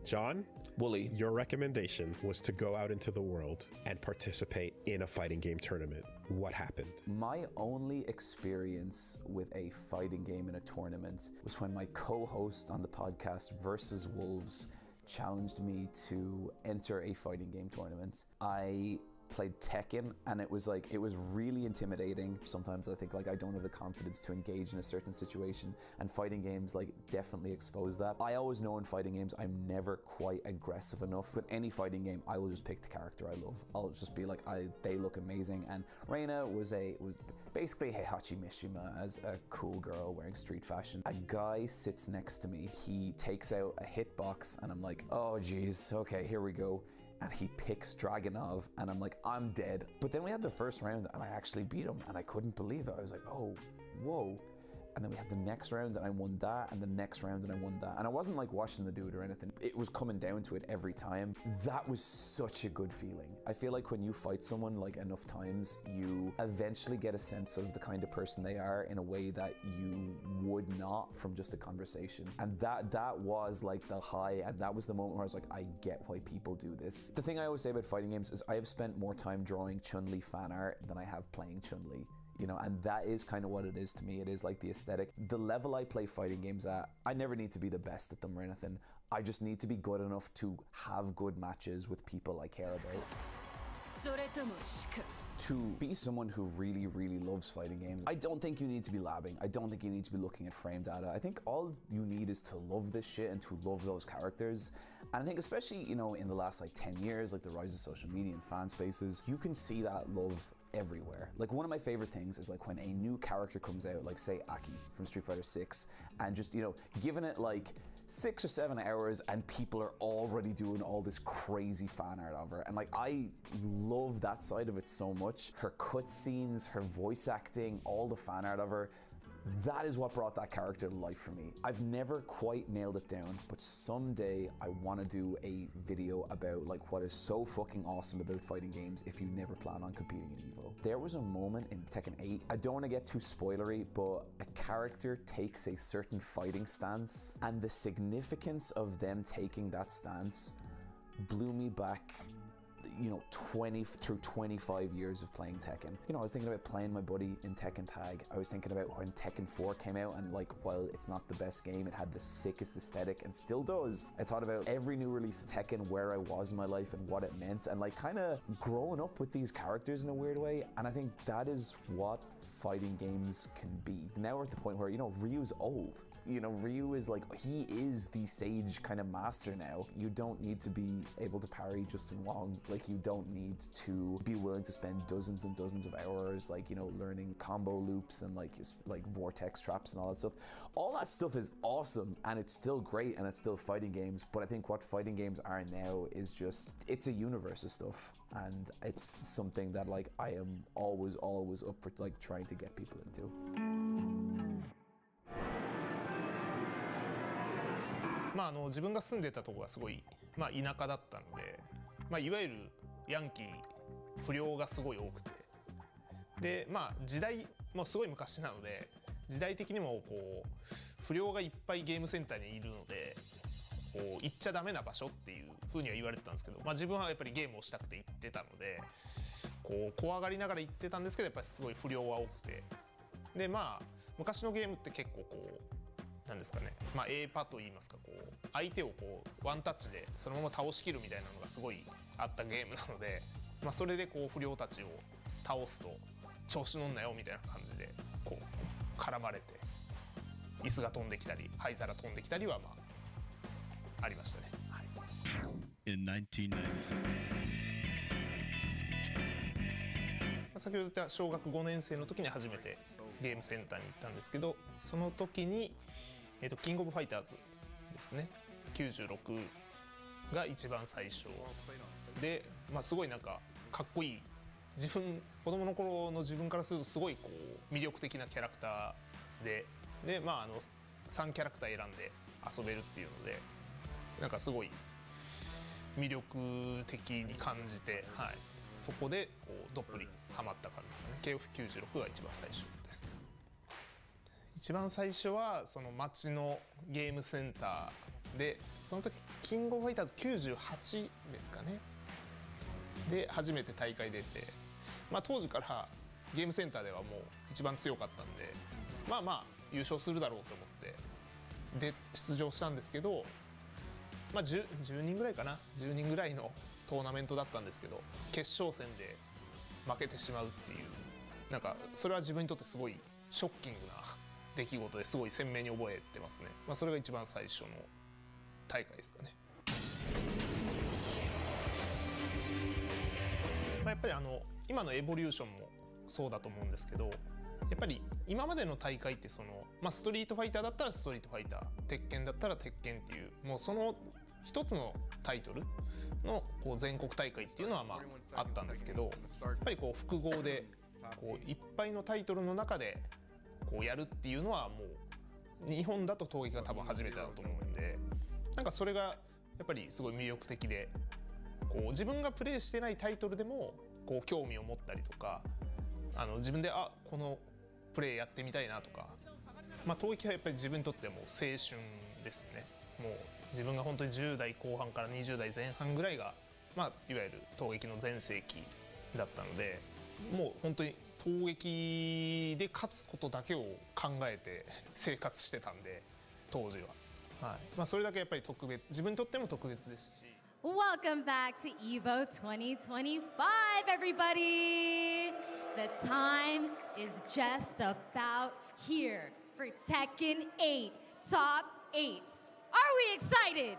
John, Wooly, your recommendation was to go out into the world and participate in a fighting game tournament. What happened? My only experience with a fighting game in a tournament was when my co-host on the podcast Versus Wolves challenged me to enter a fighting game tournament. I played Tekken and it was really intimidating. Sometimes I think I don't have the confidence to engage in a certain situation, and fighting games definitely expose that. I always know in fighting games I'm never quite aggressive enough. With any fighting game I will just pick the character I love. I'll just be like, they look amazing, and Reina was basically Heihachi Mishima as a cool girl wearing street fashion. A guy sits next to me, he takes out a hitbox and I'm like, oh geez, okay, here we go. And he picks Dragunov, and I'm like, I'm dead. But then we had the first round, and I actually beat him, and I couldn't believe it. I was like, oh, whoa. and then we had the next round and I won that, and the next round and I won that. And I wasn't like watching the dude or anything. It was coming down to it every time. That was such a good feeling. I feel like when you fight someone like enough times, you eventually get a sense of the kind of person they are in a way that you would not from just a conversation. And that was like the high, and that was the moment where I was like, I get why people do this. The thing I always say about fighting games is I have spent more time drawing Chun-Li fan art than I have playing Chun-Li. You know, and that is kind of what it is to me. It is like the aesthetic. The level I play fighting games at, I never need to be the best at them or anything. I just need to be good enough to have good matches with people I care about. To be someone who really, really loves fighting games, I don't think you need to be labbing. I don't think you need to be looking at frame data. I think all you need is to love this shit and to love those characters. And I think especially, you know, in the last like 10 years, like the rise of social media and fan spaces, you can see that love everywhere. Like one of my favorite things is like when a new character comes out, like say Aki from Street Fighter 6, and just, you know, giving it like 6 or 7 hours and people are already doing all this crazy fan art of her. And like, I love that side of it so much. Her cutscenes, her voice acting, all the fan art of her, that is what brought that character to life for me. I've never quite nailed it down, but someday I want to do a video about like what is so fucking awesome about fighting games if you never plan on competing in EVO. There was a moment in Tekken 8, I don't want to get too spoilery, but a character takes a certain fighting stance, and the significance of them taking that stance blew me back, you know, 20 through 25 years of playing Tekken. You know, I was thinking about playing my buddy in Tekken Tag. I was thinking about when Tekken 4 came out, and like, while it's not the best game, it had the sickest aesthetic and still does. I thought about every new release of Tekken, where I was in my life and what it meant, and like kind of growing up with these characters in a weird way. And I think that is what fighting games can be. Now we're at the point where, you know, Ryu's old. You know, Ryu is like, he is the sage kind of master now. You don't need to be able to parry Justin Wong. Like, you don't need to be willing to spend dozens and dozens of hours, like, you know, learning combo loops and like vortex traps and all that stuff. All that stuff is awesome, and it's still great, and it's still fighting games. But I think what fighting games are now is just, it's a universe of stuff, and it's something that like I am always up for like trying to get people into. まあ自分が住んでたところがすごい、まあ、田舎だったので、まあ、いわゆるヤンキー不良がすごい多くて、でまあ時代もすごい昔なので、時代的にもこう不良がいっぱいゲームセンターにいるので、こう行っちゃダメな場所っていうふうには言われてたんですけど、まあ、自分はやっぱりゲームをしたくて行ってたので、こう怖がりながら行ってたんですけど、やっぱりすごい不良は多くて、でまあ昔のゲームって結構こうなんですかね、まあ A パと言いますか、こう相手をこうワンタッチでそのまま倒しきるみたいなのがすごいあったゲームなので、まあ、それでこう不良たちを倒すと調子乗んなよみたいな感じでこう絡まれて、椅子が飛んできたり灰皿飛んできたりはまあありましたね。はい、In 1996先ほど言った小学5年生の時に初めてゲームセンターに行ったんですけど、その時にキングオブファイターズですね、96が一番最初で、まあ、すごいなんかかっこいい、自分子供の頃の自分からするとすごいこう魅力的なキャラクターで、まあ3キャラクター選んで遊べるっていうので、なんかすごい魅力的に感じて、はい、そこでこうどっぷりハマった感じですね。KF96 が一番最初です。一番最初はその町のゲームセンターで、その時キングオブファイターズ98ですかねで初めて大会出て、まあ、当時からゲームセンターではもう一番強かったんで、まあまあ優勝するだろうと思ってで出場したんですけど、まあ 10人ぐらいかな、10人ぐらいのトーナメントだったんですけど、決勝戦で負けてしまうっていう、なんかそれは自分にとってすごいショッキングな出来事ですごい鮮明に覚えてますね。まあ、それが一番最初の大会ですかね。まあ、やっぱり今のエボリューションもそうだと思うんですけど、やっぱり今までの大会ってその、まあ、ストリートファイターだったらストリートファイター、鉄拳だったら鉄拳っていう、もうその一つのタイトルのこう全国大会っていうのはまああったんですけど、やっぱりこう複合でこういっぱいのタイトルの中でこうやるっていうのはもう日本だと闘撃が多分初めてだと思うんで、なんかそれがやっぱりすごい魅力的で、こう自分がプレイしてないタイトルでもこう興味を持ったりとか、自分でこのプレイやってみたいなとか、闘撃はやっぱり自分にとってはもう青春ですね。もう自分が本当に10代後半から20代前半ぐらいが、いわゆる闘撃の全盛期だったので、もう本当に闘撃で勝つことだけを考えて生活してたんで、当時は。それだけやっぱり自分にとっても特別ですし。Welcome back to EVO 2025, everybody! The time is just about here for Tekken 8 Top 8. Are we excited?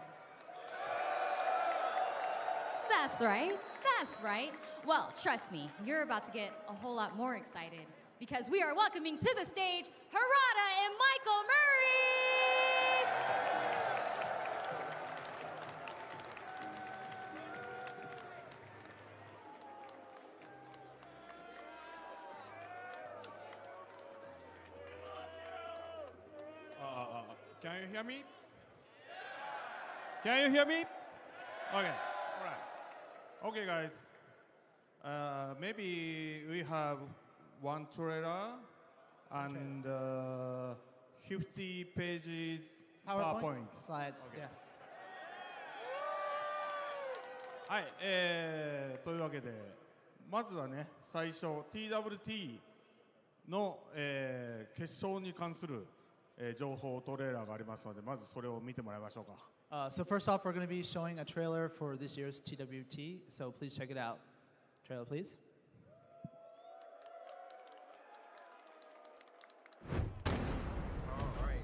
That's right, that's right. Well, trust me, you're about to get a whole lot more excited because we are welcoming to the stage Harada and Michael Murray! Can you hear me? Can you hear me? Okay, all right. Okay, guys. Maybe we have one trailer and 50 pages PowerPoint. Slides, Okay. yes. はい、というわけで、まずはね、最初 TWT の、決勝に関する情報トレーラーがありますので、まずそれを見てもらいましょうか。So first off, we're going to be showing a trailer for this year's TWT, so please check it out. Trailer, please. All right.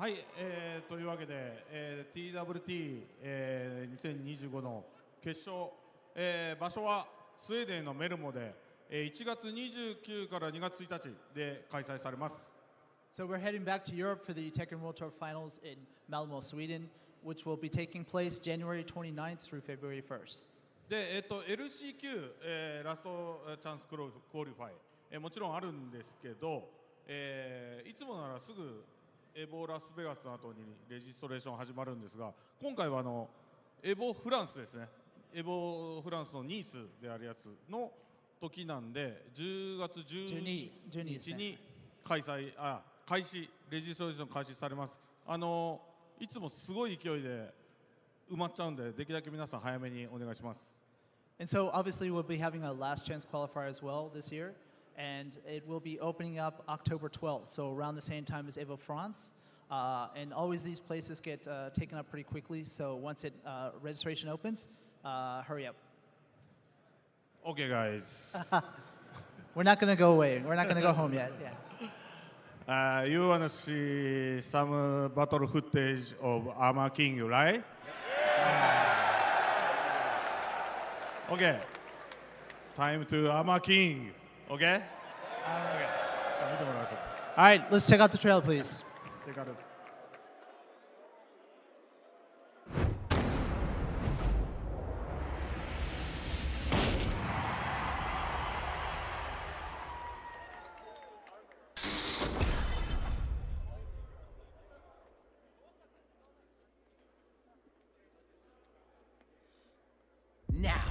はい、というわけで、TWT、2025の決勝、場所はスウェーデンのメルモで、1月29から2月1日で開催されます。So we're heading back to Europe for the Tekken World Tour Finals in Malmö, Sweden, which will be taking place January 29th through February 1st. で、LCQ、ラストチャンスクオリファイ、もちろんあるんですけど、いつもならすぐエボラスベガスの後にレジストレーション始まるんですが、今回はエボフランスですね、エボフランスのニースであるやつの時なんで、10月12日に開始、レジストレーション開始されます。いつもすごい勢いで埋まっちゃうんで、できるだけ皆さん早めにお願いします。And so obviously we'll be having a last chance qualifier as well this year. And it will be opening up October 12th, so around the same time as Evo France. And always these places get taken up pretty quickly, so once registration opens, hurry up. Okay, guys. We're not going to go away. We're not going to go home yet. Yeah. You want to see some battle footage of Armor King, right? Okay. Time to Armor King. Okay? Okay. 見てもらいましょう。All right, let's check out the trailer, please. Take out it. Now,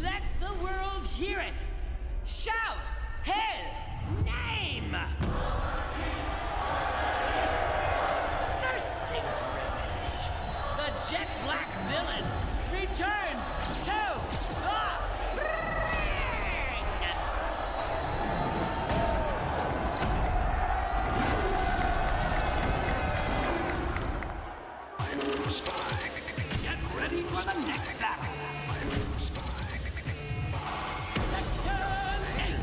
let the world hear it. Shout his name. Thirsting for revenge, the jet black villain returns to the ring. Get ready for the next battle. Section 8.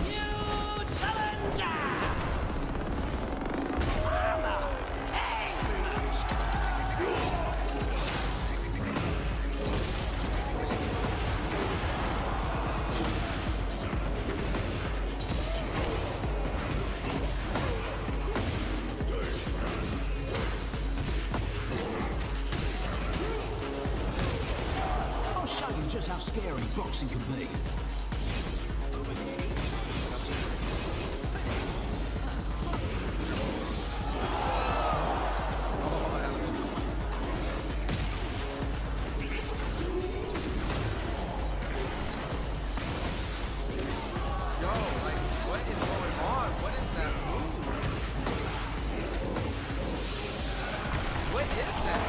New challenger. Mama. I'll show you just how scary boxing can be. Yo, like, what is going on? What is that move? What is that?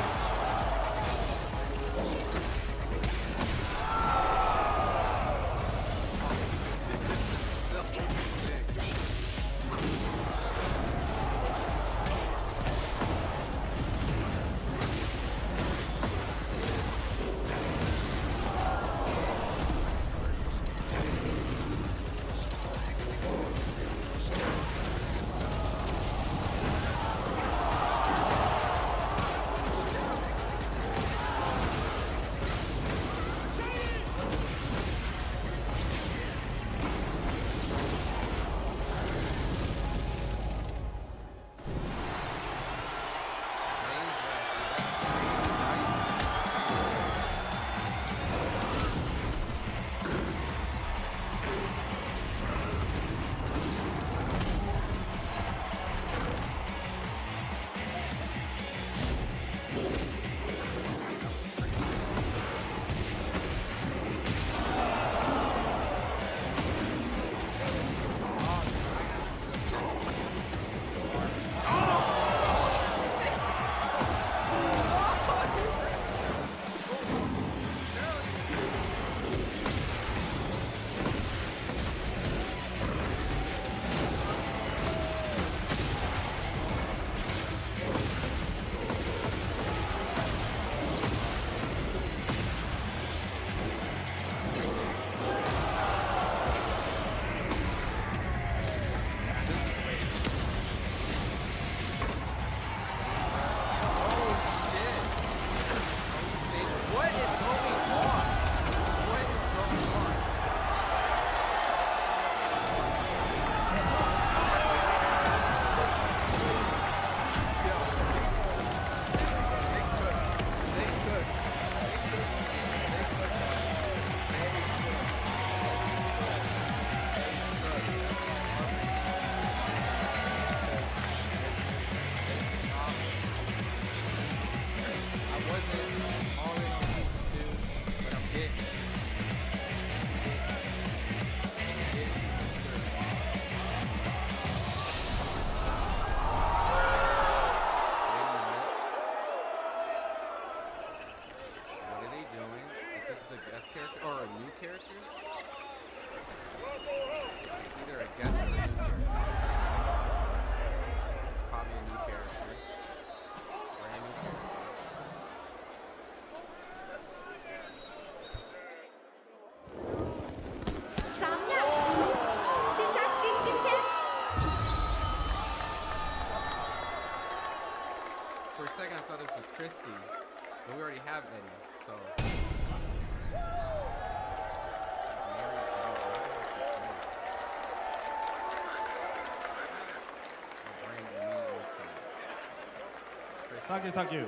For a second, I thought it was Christy, but we already have Eddie, so. Thank you, thank you.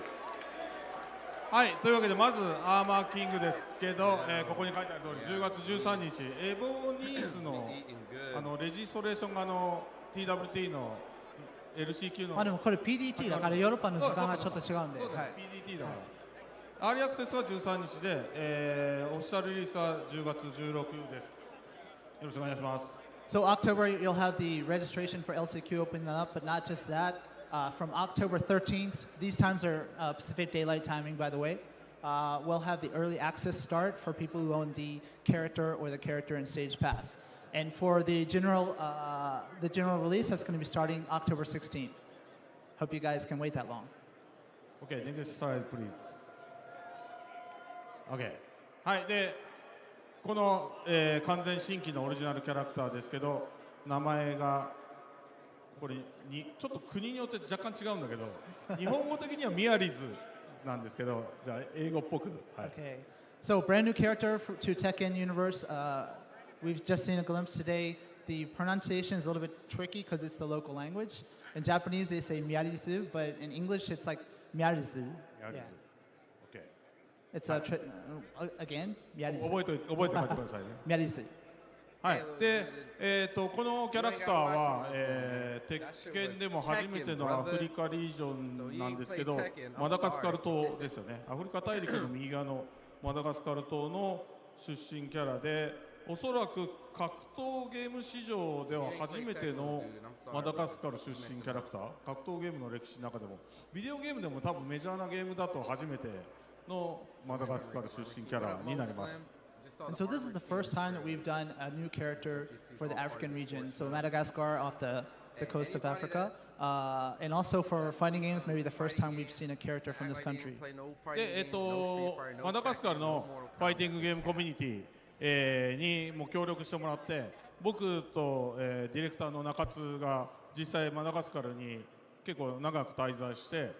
はい、というわけでまずアーマーキングですけど、ここに書いてある通り10月13日エボニースのレジストレーションがTWT の LCQ のまあでもこれ PDT だからヨーロッパの時間がちょっと違うんで。そうだ、PDT だから。アーリーアクセスは13日で、オフィシャルリリースは10月16です。よろしくお願いします。So October, you'll have the registration for LCQ opening up, but not just that. From October 13th, these times are Pacific Daylight timing, by the way. We'll have the early access start for people who own the character or the character and stage pass. And for the general release, that's going to be starting October 16th. Hope you guys can wait that long. Okay, next slide, please. Okay. はい、で、この、完全新規のオリジナルキャラクターですけど、名前がこれにちょっと国によって若干違うんだけど、日本語的にはミアリズなんですけど、じゃあ英語っぽく。はい。Okay. So brand new character to Tekken universe. We've just seen a glimpse today. The pronunciation is a little bit tricky because it's the local language. In Japanese, they say Miyarizu, but in English, it's like Miyarizu. Yeah. Okay. It's again, Miyarizu. 覚えて帰ってくださいね。Miyarizu. はい。で、このキャラクターは、鉄拳でも初めてのアフリカリージョンなんですけど、マダガスカル島ですよね。アフリカ大陸の右側のマダガスカル島の出身キャラで。おそらく格闘ゲーム史上では初めてのマダガスカル出身キャラクター、格闘ゲームの歴史の中でもビデオゲームでも多分メジャーなゲームだと初めてのマダガスカル出身キャラになります。And so this is the first time that we've done a new character for the African region. So Madagascar off the coast of Africa. And also for fighting games, maybe the first time we've seen a character from this country. で、マダガスカルのファイティングゲームコミュニティにも協力してもらって僕と、ディレクターの中津が実際マダガスカルに結構長く滞在して、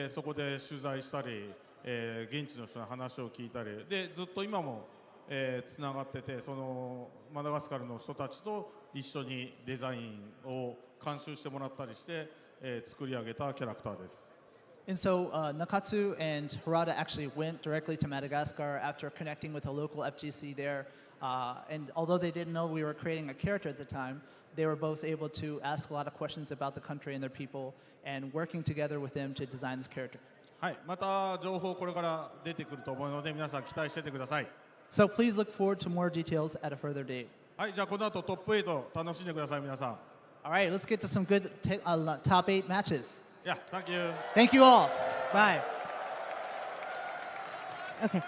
そこで取材したり、現地の人の話を聞いたりでずっと今もつながっててそのマダガスカルの人たちと一緒にデザインを監修してもらったりして、作り上げたキャラクターです。And so Nakatsu and Harada actually went directly to Madagascar after connecting with a local FGC there. And although they didn't know we were creating a character at the time, they were both able to ask a lot of questions about the country and their people and working together with them to design this character. はい、また情報これから出てくると思うので皆さん期待しててください。So please look forward to more details at a further date. はい、じゃあこの後トップ8楽しんでください皆さん。All right, let's get to some good top 8 matches. Yeah, thank you. Thank you all. Bye. Okay.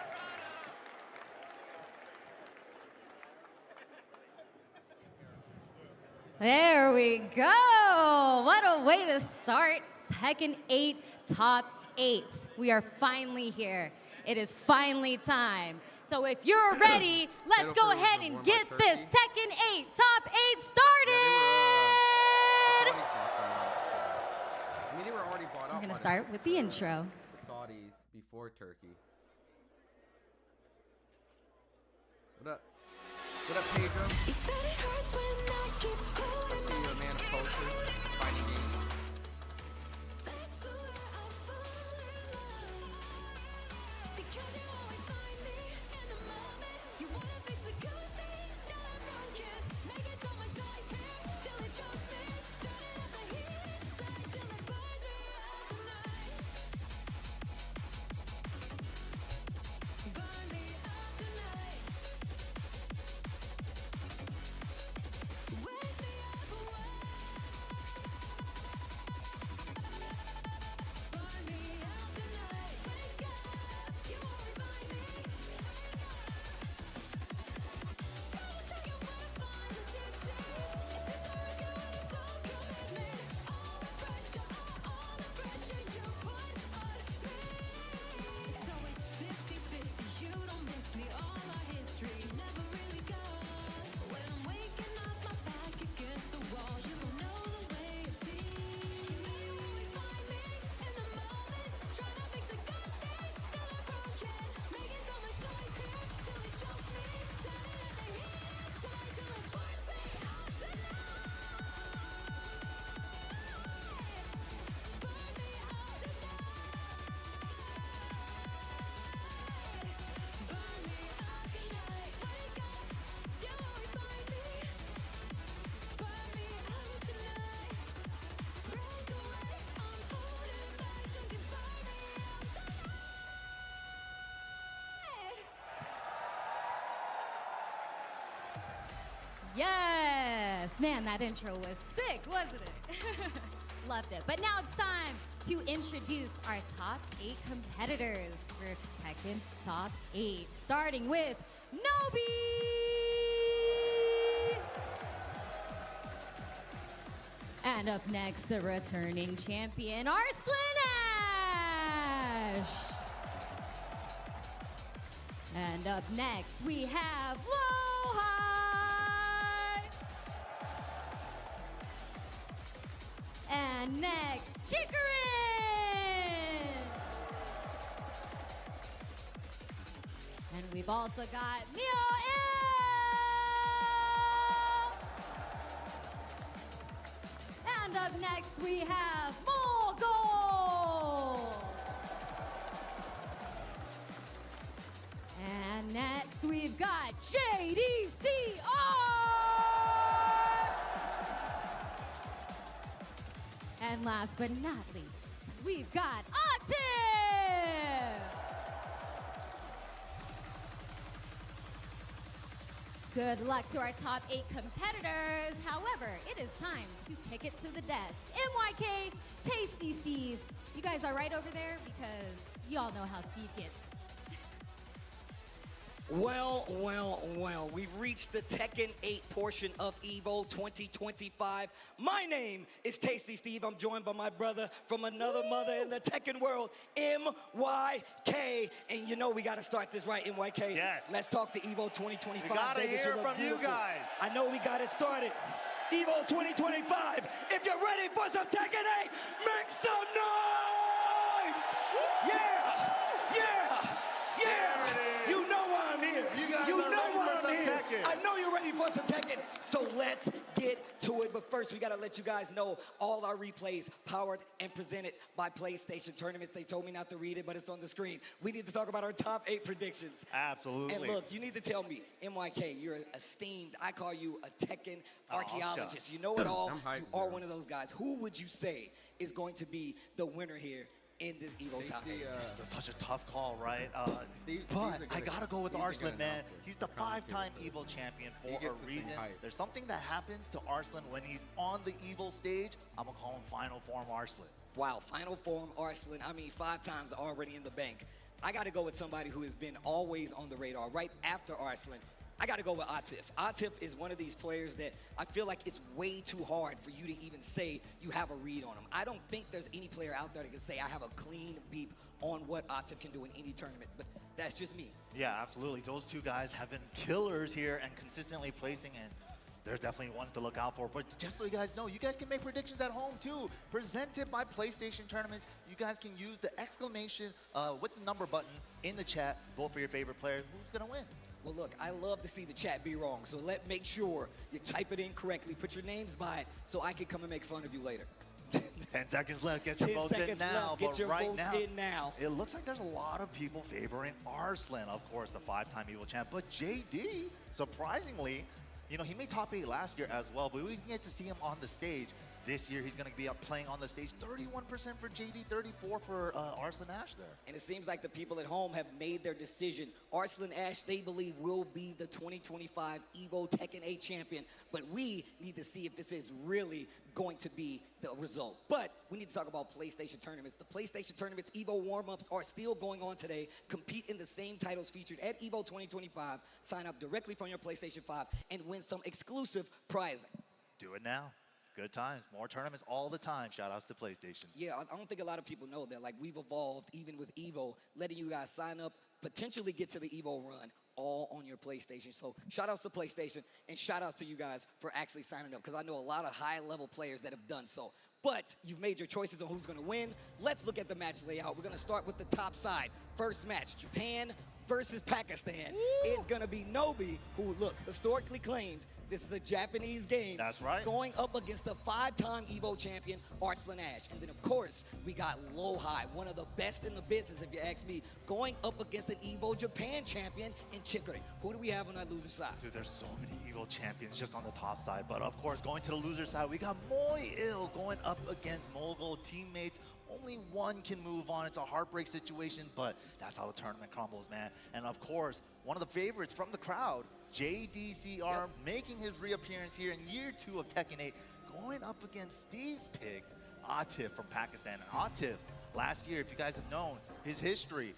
There we go. What a way to start Tekken 8 Top 8. We are finally here. It is finally time. So if you're ready, let's go ahead and get this Tekken 8 Top 8 started. We're going to start with the intro. Saudis before Turkey. What up? What up, Pedro? I see you're a man of culture, fighting games. Yes! Man, that intro was sick, wasn't it? Loved it. But now it's time to introduce our top 8 competitors for Tekken Top 8, starting with Nobi! And up next, the returning champion, Arslan Ash! And up next, we have Low-High! And next, Chikarin! And we've also got Mio-Il! And up next, we have Mogul! And next, we've got JDCR! And last but not least, we've got Atif! Good luck to our top 8 competitors. However, it is time to kick it to the desk. MYK, Tasty Steve, you guys are right over there because y'all know how Steve gets. Well, we've reached the Tekken 8 portion of EVO 2025. My name is Tasty Steve. I'm joined by my brother from another mother in the Tekken world, MYK. And you know we got to start this right, MYK. Yes. Let's talk to EVO 2025. We got to hear from you guys. I know we got it started. EVO 2025, if you're ready for some Tekken 8, make some noise! Yeah! You know why I'm here. You know why I'm here. I know you're ready for some Tekken. So let's get to it. But first, we got to let you guys know all our replays powered and presented by PlayStation Tournaments. They told me not to read it, but it's on the screen. We need to talk about our top 8 predictions. Absolutely. And look, you need to tell me, MYK, you're esteemed. I call you a Tekken archaeologist. You know it all. You are one of those guys. Who would you say is going to be the winner here in this EVO top 8? This is such a tough call, right? But I gotta go with Arslan, man. He's the 5-time EVO champion for a reason. There's something that happens to Arslan when he's on the EVO stage. I'm gonna call him Final Form Arslan. Wow, Final Form Arslan. I mean, 5 times already in the bank. I gotta go with somebody who has been always on the radar. Right after Arslan, I got to go with Atif. Atif is one of these players that I feel like it's way too hard for you to even say you have a read on him. I don't think there's any player out there that can say I have a clean beep on what Atif can do in any tournament, but that's just me. Yeah, absolutely. Those two guys have been killers here and consistently placing in. They're definitely ones to look out for. But just so you guys know, you guys can make predictions at home too. Presented by PlayStation Tournaments. You guys can use the exclamation with the number button in the chat. Vote for your favorite player. Who's going to win? Well, look, I love to see the chat be wrong, so make sure you type it in correctly, put your names by it, so I can come and make fun of you later. 10 seconds left. Get your votes in now. Get your votes in now. It looks like there's a lot of people favoring Arslan, of course, the 5-time EVO champ. But JD, surprisingly, you know, he made top 8 last year as well, but we can get to see him on the stage. This year, he's going to be up playing on the stage. 31% for JD, 34% for Arslan Ash there. And it seems like the people at home have made their decision. Arslan Ash, they believe, will be the 2025 EVO Tekken 8 champion. But we need to see if this is really going to be the result. But we need to talk about PlayStation Tournaments. The PlayStation Tournaments EVO warm-ups are still going on today. Compete in the same titles featured at EVO 2025. Sign up directly from your PlayStation 5 and win some exclusive prizing. Do it now. Good times, more tournaments all the time. Shout outs to PlayStation. Yeah, I don't think a lot of people know that. Like, we've evolved, even with EVO, letting you guys sign up, potentially get to the EVO run, all on your PlayStation. So shout outs to PlayStation, and shout outs to you guys for actually signing up, because I know a lot of high-level players that have done so. But you've made your choices on who's going to win. Let's look at the match layout. We're going to start with the top side. First match, Japan versus Pakistan. It's going to be Nobi, who, look, historically claimed this is a Japanese game. That's right. Going up against the 5-time EVO champion, Arslan Ash. And then, of course, we got Low-High, one of the best in the business, if you ask me, going up against an EVO Japan champion in Chikarin. Who do we have on our loser side? Dude, there's so many EVO champions just on the top side. But, of course, going to the loser side, we got Mio-Il going up against Mogul teammates. Only one can move on. It's a heartbreak situation, but that's how the tournament crumbles, man. And, of course, one of the favorites from the crowd, JDCR making his reappearance here in year 2 of Tekken 8, going up against Steve's pick, Atif from Pakistan. And Atif, last year, if you guys have known his history,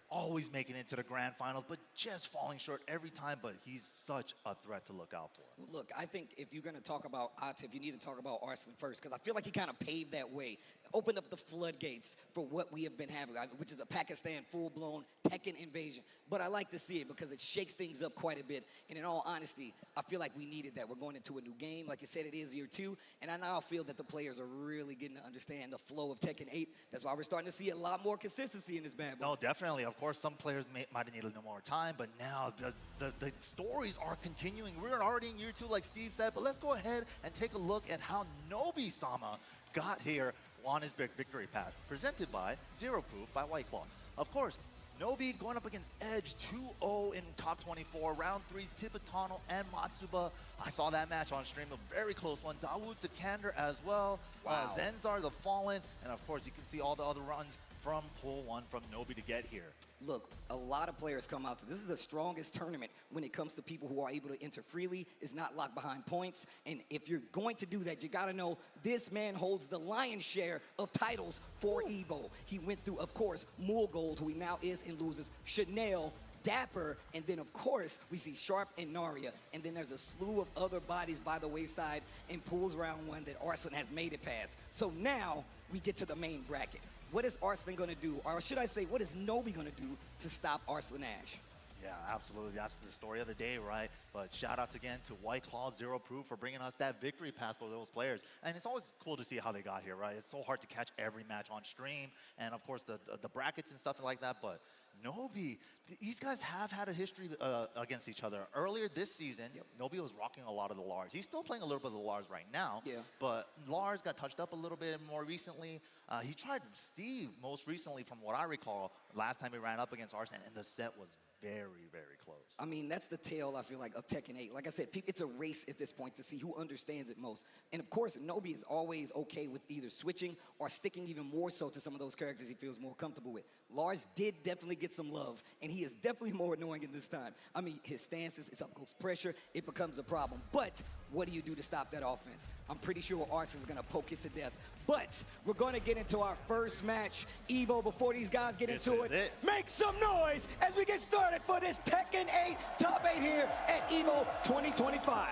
always making it to the grand finals, but just falling short every time. But he's such a threat to look out for. Look, I think if you're going to talk about Atif, you need to talk about Arslan first, because I feel like he kind of paved that way, opened up the floodgates for what we have been having, which is a Pakistan full-blown Tekken invasion. But I like to see it because it shakes things up quite a bit. And in all honesty, I feel like we needed that. We're going into a new game. Like you said, it is year 2. And I now feel that the players are really getting to understand the flow of Tekken 8. That's why we're starting to see a lot more consistency in this bad boy. No, definitely. Of course, some players might have needed a little more time, but now the stories are continuing. We're already in year 2, like Steve said, but let's go ahead and take a look at how Nobi-sama got here on his big victory path, presented by Zero Proof by White Claw. Of course, Nobi going up against Edge 2-0 in top 24. Round 3's Tibetano and Matsuba. I saw that match on stream, a very close one. Dawood Sikander as well. Wow. Zenzar the Fallen, and of course you can see all the other runs from Pool 1 from Nobi to get here. Look, a lot of players come out to this is the strongest tournament when it comes to people who are able to enter freely, is not locked behind points. And if you're going to do that, you got to know this man holds the lion's share of titles for Evo. He went through, of course, Mulgold, who he now is and loses, Chanel, Dapper, and then, of course, we see Sharp and Narya. And then there's a slew of other bodies by the wayside in Pools round 1 that Arslan has made it past. So now we get to the main bracket. What is Arslan going to do? Or should I say, what is Nobi going to do to stop Arslan Ash? Yeah, absolutely. That's the story of the day, right? But shout outs again to White Claw, Zero Proof for bringing us that victory pass for those players. And it's always cool to see how they got here, right? It's so hard to catch every match on stream. And of course, the brackets and stuff like that. But Nobi, these guys have had a history against each other. Earlier this season, Nobi was rocking a lot of the Lars. He's still playing a little bit of the Lars right now. Yeah. But Lars got touched up a little bit more recently. He tried Steve most recently, from what I recall, last time he ran up against Arslan, and the set was very, very close. I mean, that's the tale, I feel like, of Tekken 8. Like I said, it's a race at this point to see who understands it most. And of course, Nobi is always okay with either switching or sticking even more so to some of those characters he feels more comfortable with. Lars did definitely get some love, and he is definitely more annoying in this time. I mean, his stances, his up-close pressure, it becomes a problem. But what do you do to stop that offense? I'm pretty sure Arslan's gonna poke it to death. But we're gonna get into our first match. Evo, before these guys get into it, make some noise as we get started for this Tekken 8 Top 8 here at Evo 2025.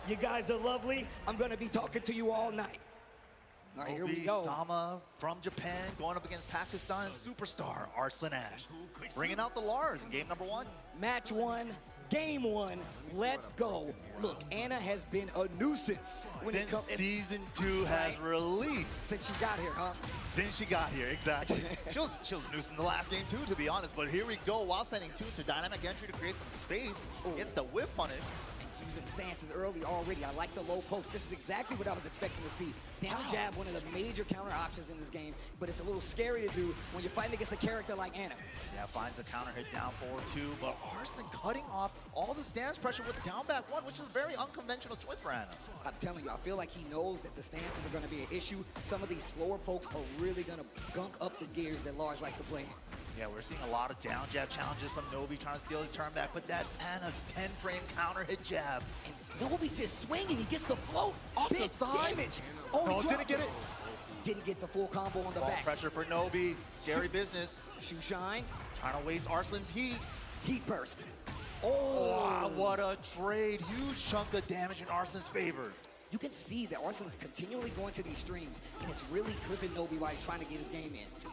You guys are lovely. I'm gonna be talking to you all night. All right, here we go. Nobi-sama from Japan going up against Pakistan superstar Arslan Ash, bringing out the Lars in game number 1. Match 1, game 1, let's go. Look, Anna has been a nuisance when it comes. Since season 2 has released. Since she got here, huh? Since she got here, exactly. she was a nuisance in the last game too, to be honest. But here we go, while sending 2 to dynamic entry to create some space. Gets the whip punish. Using stances early already. I like the low post. This is exactly what I was expecting to see. Down jab, one of the major counter options in this game, but it's a little scary to do when you're fighting against a character like Anna. Yeah, finds the counter hit down forward 2, but Arslan cutting off all the stance pressure with down back 1, which is a very unconventional choice for Anna. I'm telling you, I feel like he knows that the stances are going to be an issue. Some of these slower pokes are really going to gunk up the gears that Lars likes to play. Yeah, we're seeing a lot of down jab challenges from Nobi trying to steal his turn back, but that's Anna's 10-frame counter hit jab. And Nobi just swinging, he gets the float. Off Big the side. damage. No, didn't get it. Didn't get the full combo on the Ball back. pressure for Nobi. Scary business. Shoe shine. Trying to waste Arslan's heat. Heat burst. Oh, what a trade. Huge chunk of damage in Arslan's favor. You can see that Arslan's continually going to these strings, and it's really clipping Nobi while he's trying to get his game in.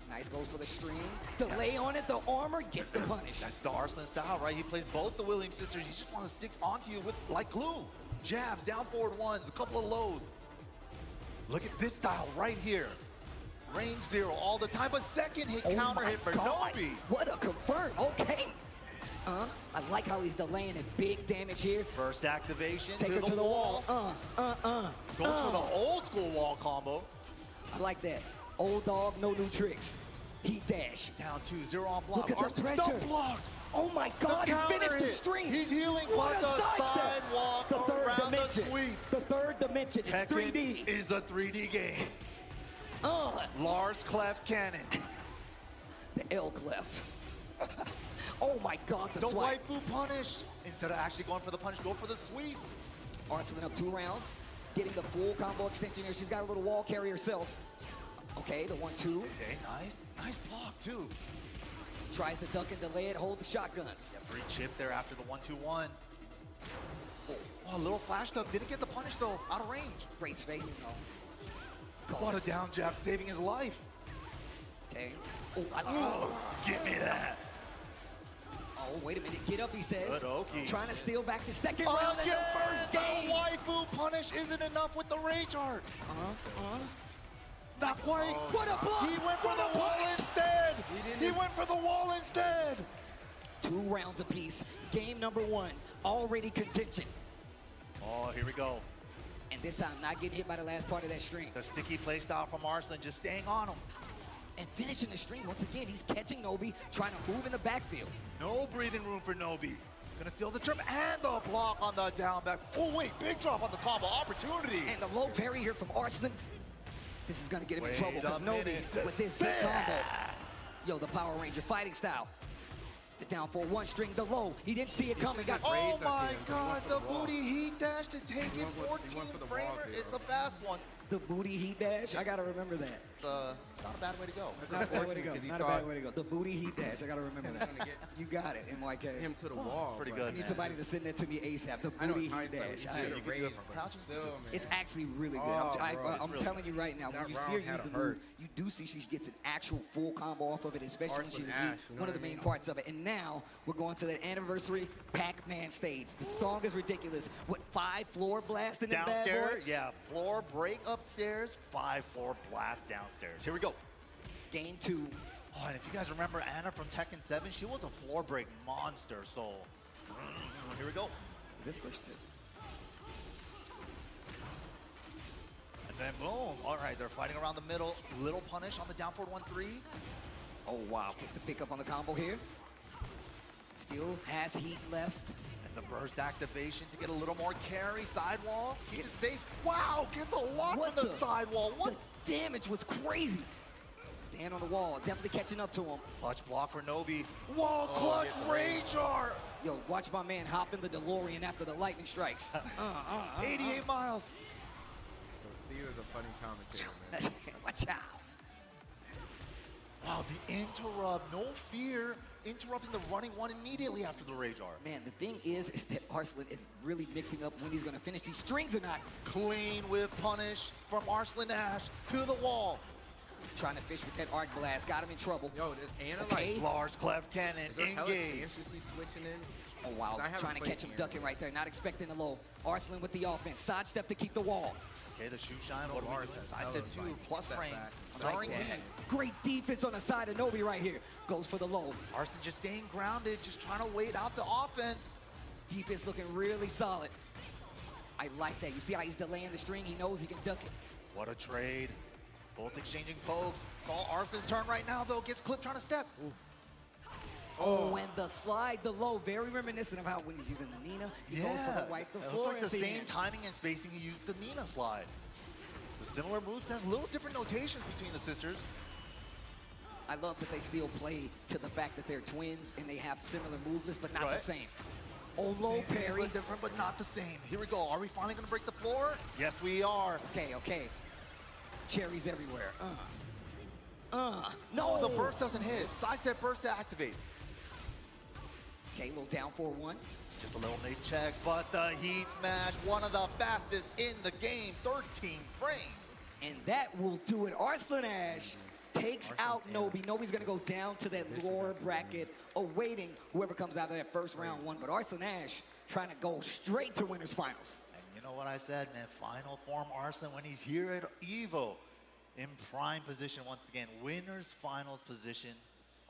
Nice, goes for the string. Delay on it, the armor gets the punish. That's the Arslan style, right? He plays both the Williams sisters. He just wants to stick onto you with like glue. Jabs, down forward 1s, a couple of lows. Look at this style right here. Range 0 all the time, but second hit counter hit for Nobi. What a confirm, okay. I like how he's delaying it. Big damage here. First activation Take her to the wall. Goes for the old school wall combo. I like that. Old dog, no new tricks. Heat dash. Down 2-0 on block. Look at the pressure. Block. Oh my God, he finished the string. He's healing what with the sidewalk around the sweep. The third dimension, it's Tekken 3D. is a 3D game. Lars Clef Cannon. The L Clef. Oh my God, the The swipe. waifu punish. Instead of actually going for the punish, go for the sweep. Arslan up 2 rounds, getting the full combo extension here. She's got a little wall carry herself. Okay, the 1-2. Okay, nice. Nice block, too. Tries to duck and delay it, hold the shotguns. Yeah, free chip there after the 1-2-1. Oh, a little flash duck. Didn't get the punish, though. Out of range. Great spacing, though. What a down jab, saving his life. Okay. Oh, I like Give me that. Oh, wait a minute. Get up, he says. Good Oki. Trying to steal back the second round in the first game. The waifu punish isn't enough with the rage art. Not quite. What a block. He went for the wall instead. He went for the wall instead. 2 rounds apiece. Game number 1. Already contention. Oh, here we go. And this time, not getting hit by the last part of that string. The sticky play style from Arslan, just staying on him. And finishing the string. Once again, he's catching Nobi, trying to move in the backfield. No breathing room for Nobi. Gonna steal the trip and the block on the down back. Oh wait, big drop on the combo, opportunity. And the low parry here from Arslan. This is gonna get him in Wait trouble because a Nobi minute. with this big combo. Yo, the Power Ranger fighting style. The down for 1 string, the low. He didn't see it coming. Got Oh my God, the booty heat dash to take it 14 framer. It's a fast one. The booty heat dash. I gotta remember that. It's not a bad way to go. It's not a bad way to go. Not a bad way to go. The booty heat dash. I gotta remember that. You got it, NYK. Him to the wall. Pretty but good. I need somebody to send that to me ASAP. The I know booty in heat hindsight, dash. you I- could have raised crouches still, man. It's actually really good. Oh, I'm bro, it's really telling you right now, when That you see her round use had the to move, hurt. you do see she gets an actual full combo off of it, especially when Arslan she's Ash, elite, you know one of what the I main mean? parts of it. And now we're going to the anniversary Pac-Man stage. The song is ridiculous. What, 5 floor blasts in this bad Downstairs, boy? yeah, floor break upstairs, 5 floor blast downstairs. Here we go. Game 2. Oh, and if you guys remember Anna from Tekken 7, she was a floor break monster, so here we go. Is this first hit? And then boom. All right, they're fighting around the middle. Little punish on the down forward 1-3. Oh, wow. Gets to pick up on the combo here. Still has heat left. And the burst activation to get a little more carry. Sidewall, keeps it safe. Wow, gets a lot What from the the- sidewall. What? The damage was crazy. Stand on the wall. Definitely catching up to him. Clutch block for Nobi. Whoa, clutch rage art. Yo, watch my man hop in the DeLorean after the lightning strikes. 88 miles. Steve is a funny commentator, man. Watch out. Wow, the interrupt, no fear, interrupting the running one immediately after the rage art. Man, the thing is that Arslan is really mixing up when he's going to finish these strings or not. Clean with punish from Arslan Ash to the wall. Trying to fish with that arc blast. Got him in trouble. Yo, does Anna Okay. like Lars Clef Cannon, is there hella engage. chances he's switching in? Oh, wow. 'Cause I haven't Trying to played catch him Anna. ducking right there. Not expecting the low. Arslan with the offense. Sidestep to keep the wall. Okay, the shoe shine, what are we Lars doing? has Side hella, step 2, like, plus step frames. back. I like Guaranteed. that. Great defense on the side of Nobi right here. Goes for the low. Arslan just staying grounded, just trying to wait out the offense. Defense looking really solid. I like that. You see how he's delaying the string? He knows he can duck it. What a trade. Both exchanging pokes. Saw Arslan's turn right now, though. Gets clipped trying to step. Oh, and the slide, the low, very reminiscent of how when he's using the Nina, he goes for the wipe the it was floor. like the at same end. timing and spacing he used the Nina slide. The similar moves has little different notations between the sisters. I love that they still play to the fact that they're twins and they have similar movements, but not Right. the same. Oh, low parry. Different, but not the same. Here we go. Are we finally going to break the floor? Yes, we are. Okay, okay. Cherries everywhere. No! Oh, the burst doesn't hit. Sidestep burst to activate. Okay, little down 4-1. Just a little mid check, but the heat smash, one of the fastest in the game, 13 frames. And that will do it. Arslan Ash takes out Nobi. Nobi's gonna go down to that lower bracket, awaiting whoever comes out of that first round one. But Arslan Ash trying to go straight to winners finals. And you know what I said, man, final form Arslan when he's here at EVO. In prime position once again, winners finals position.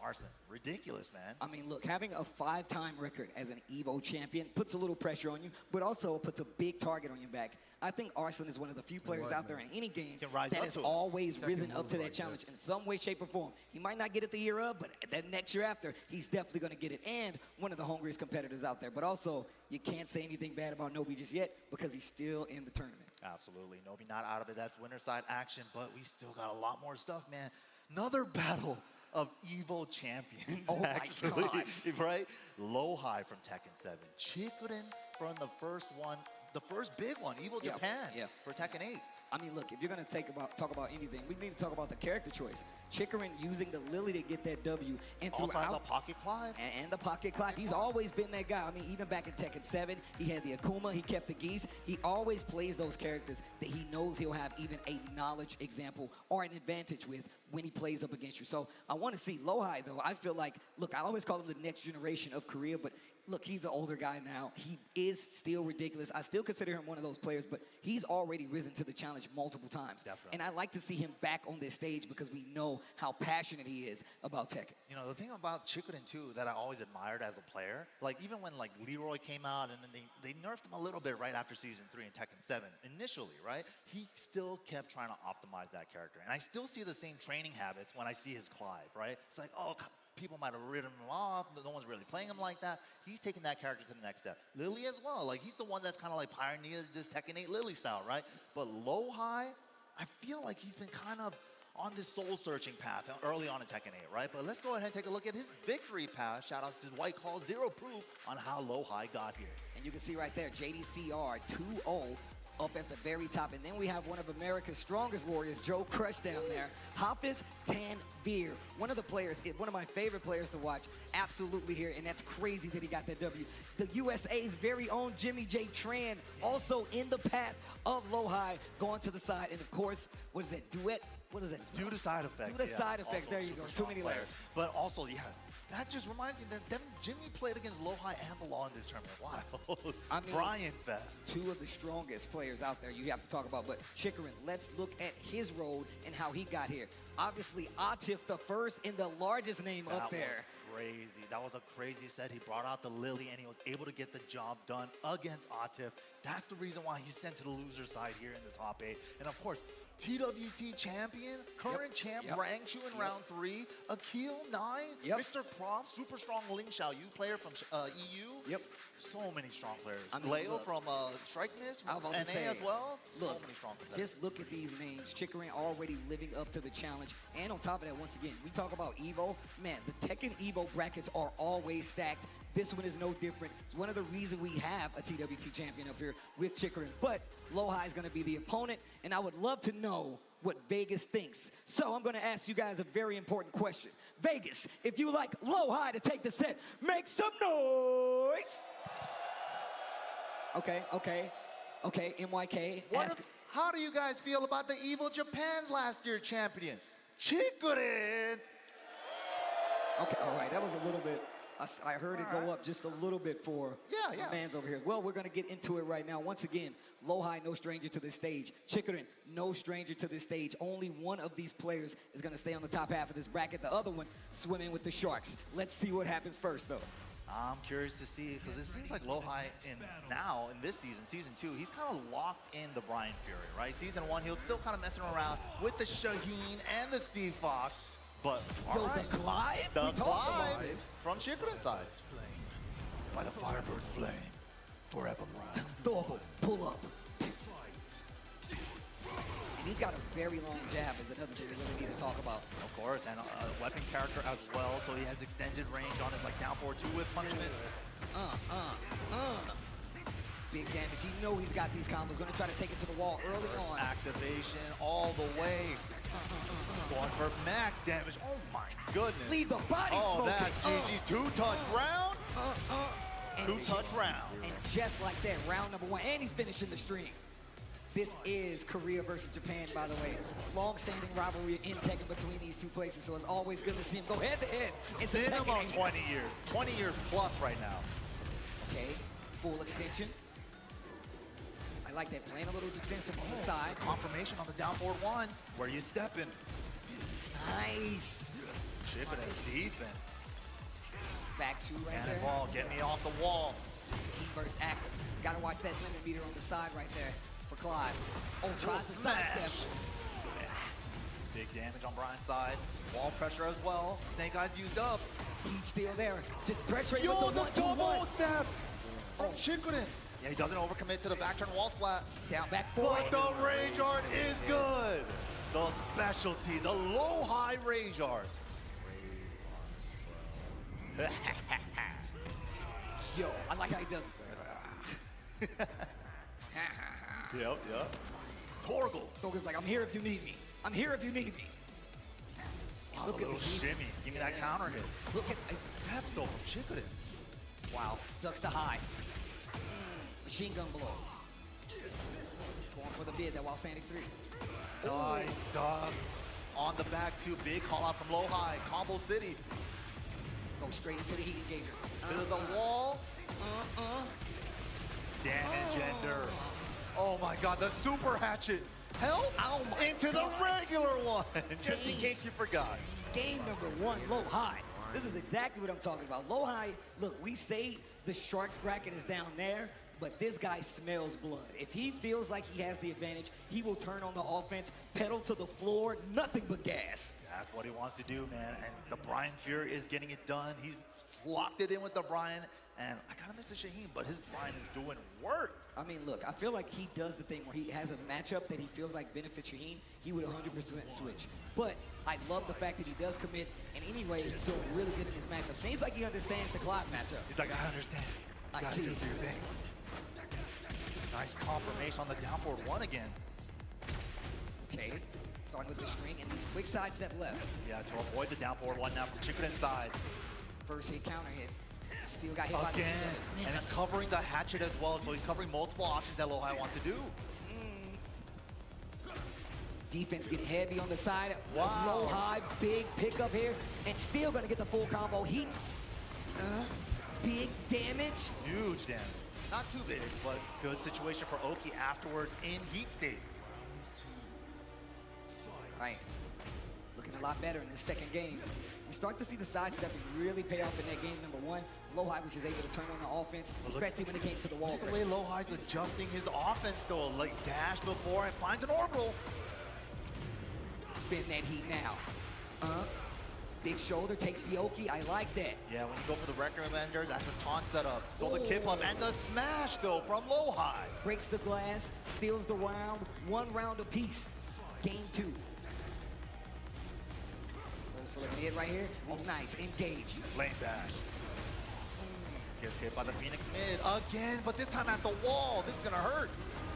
Arslan, ridiculous, man. I mean, look, having a 5-time record as an EVO champion puts a little pressure on you, but also puts a big target on your back. I think Arslan is one of the few players out there in any game that has always risen up to that challenge in some way, shape, or form. He might not get it the year of, but that next year after, he's definitely going to get it. And one of the hungriest competitors out there. But also, you can't say anything bad about Nobi just yet because he's still in the tournament. Absolutely, Nobi not out of it. That's winner side action, but we still got a lot more stuff, man. Another battle of Evo champions, Oh my actually, God. right? Low-High from Tekken 7, Chikurin from the first one, the first big one, Evo Yeah, Japan yeah. for Tekken 8. I mean, look, if you're going to talk about anything, we need to talk about the character choice. Chikurin using the Lily to get that W. And Also has a throughout, pocket Clive. and the pocket Clive. He's always been that guy. I mean, even back in Tekken 7, he had the Akuma, he kept the Geese. He always plays those characters that he knows he'll have even a knowledge example or an advantage with when he plays up against you. So I want to see Low-High, though. I feel like, look, I always call him the next generation of Korea, but look, he's an older guy now. He is still ridiculous. I still consider him one of those players, but he's already risen to the challenge multiple times. Definitely. And I like to see him back on this stage because we know how passionate he is about Tekken. You know, the thing about Chikurin, too, that I always admired as a player, like even when like Leroy came out and then they nerfed him a little bit right after Season 3 in Tekken 7, initially, right? He still kept trying to optimize that character. And I still see the same training habits when I see his Clive, right? It's like, oh, people might have written him off. No one's really playing him like that. He's taking that character to the next step. Lily as well. Like, he's the one that's kind of like pioneered this Tekken 8 Lily style, right? But Low-High, I feel like he's been kind of on this soul-searching path early on in Tekken 8, right? But let's go ahead and take a look at his victory path. Shout-outs to White Call, zero proof on how Low-High got here. And you can see right there, JDCR 2-0 up at the very top. And then we have one of America's strongest warriors, Joe Crush down there. Hafiz Tanvir, one of the players, one of my favorite players to watch, absolutely here. And that's crazy that he got that W. The USA's very own Jimmy J. Tran, also in the path of Low-High, going to the side. And of course, what is that, Duet? What is it? Due to side effects. Due to side effects, there you go, too many layers. But also, yeah, that just reminds me that Jimmy played against Low-High and the Law in this tournament. Wow. I mean, Brian Fest. Two of the strongest players out there you have to talk about. But Chikurin, let's look at his road and how he got here. Obviously, Atif, the first and the largest name up there. That was crazy. That was a crazy set. He brought out the Lily, and he was able to get the job done against Atif. That's the reason why he's sent to the loser side here in the top 8. And of course, TWT champion, current champ, ranked you in round 3. Akil 9, Mr. Croft, super strong Ling Xiaoyu player from EU. Yep. So many strong players. I mean, Leo look, from Strike Miss, I was from about NA to say, as well. Look, So many strong players. just look at these names. Chikurin already living up to the challenge. And on top of that, once again, we talk about Evo. Man, the Tekken Evo brackets are always stacked. This one is no different. It's one of the reasons we have a TWT champion up here with Chikurin. But Low-High is going to be the opponent, and I would love to know what Vegas thinks. So I'm going to ask you guys a very important question. Vegas, if you like Low-High to take the set, make some noise. Okay, MYK. How do you guys feel about the Evo Japan's last year champion, Chikurin? Okay, all right, that was a little bit, I heard it go up just a little bit for my man's over here. Well, we're gonna get into it right now. Once again, Low-High, no stranger to this stage. Chikurin, no stranger to this stage. Only one of these players is gonna stay on the top half of this bracket. The other one swimming with the sharks. Let's see what happens first, though. I'm curious to see, because it seems like Low-High in this season, Season 2, he's kind of locked in the Brian Fury, right? Season 1, he was still kind of messing around with the Shaheen and the Steve Fox, but all right. The Clive? The We talked about Clive it. from Chikurin's side. By the Firebird's flame, forevermore. Thorble, pull up. And he's got a very long jab is another thing we really need to talk about. Of course, and a weapon character as well, so he has extended range on his like down forward 2 with punishment. Big damage. You know he's got these combos. Gonna try to take it to the wall early on. Activation all the way. Going for max damage. Oh my goodness. Leave the body Oh, smoking. that's GG's 2-touch round. Two-touch round. And just like that, round number 1. And he's finishing the streak. This is Korea versus Japan, by the way. Long-standing rivalry in Tekken between these two places, so it's always good to see them go head-to-head. It's a Minimum Tekken 20 years. 20 years plus right now. Okay, full extension. I like that, playing a little defensive on the side. Confirmation on the down forward 1. Where you stepping? Nice. Chikurin has defense. Back 2 right there. Cannonball, get me off the wall. First active. Gotta watch that limit meter on the side right there for Clive. Oh, tries to sidestep. Big damage on Brian's side. Wall pressure as well. Snake Eyes used up. He's still there. Just pressure Yo, with the the 1-2-1. double step from Chikurin. Yeah, he doesn't overcommit to the back turn wall splat. Down back 4. But the rage art is good. The specialty, the Low-High rage art. Yo, I like how he does it. Yep. Torgal. Torgal's like, I'm here if you need me. I'm here if you need me. Wow, Look a little at the shimmy. Give me that counter hit. Look at Steps though from Chikurin. Wow, ducks the high. Machine gun blow. Going for the bid that while standing 3. Nice duck. On the back too. Big call out from low high. Combo City. Go straight into the heat engager. To the wall. Damage ender. Oh my god, the super hatchet. Help into the regular one. Just in case you forgot. Game number 1, low high. This is exactly what I'm talking about. Low high, look, we say the Sharks bracket is down there, but this guy smells blood. If he feels like he has the advantage, he will turn on the offense, pedal to the floor, nothing but gas. That's what he wants to do, man. And the Brian Fury is getting it done. He's locked it in with the Brian. And I kind of miss the Shaheen, but his Brian is doing work. I mean, look, I feel like he does the thing where he has a matchup that he feels like benefits Shaheen. He would 100% switch. But I love the fact that he does commit. And anyway, he's doing really good in his matchup. Seems like he understands the Glock matchup. He's like, I understand. You gotta do your thing. Nice confirmation on the down forward 1 again. Okay, starting with the string and these quick sidestep left. Yeah, to avoid the down forward 1 now from Chikurin inside. First hit, counter hit. Still got hit by again, and he's covering the hatchet as well, so he's covering multiple options that Low High wants to do. Defense getting heavy on the side. Wow. Low High, big pickup here, and still gonna get the full combo. Heat, big damage. Huge damage. Not too big, but good situation for Oki afterwards in heat state. Right, looking a lot better in this second game. We start to see the sidestepping really pay off in that game number 1. Low High was just able to turn on the offense, especially when it came to the wall. Look at the way Low High's adjusting his offense though, like dash before and finds an orbital. Spin that heat now. Big shoulder takes the Oki. I like that. Yeah, when you go for the recommender, that's a taunt setup. So the kip up and the smash though from Low High. Breaks the glass, steals the round, 1 round apiece. Game 2. For the mid right here. Oh, nice. Engage. Lane dash. Gets hit by the Phoenix mid again, but this time at the wall. This is gonna hurt.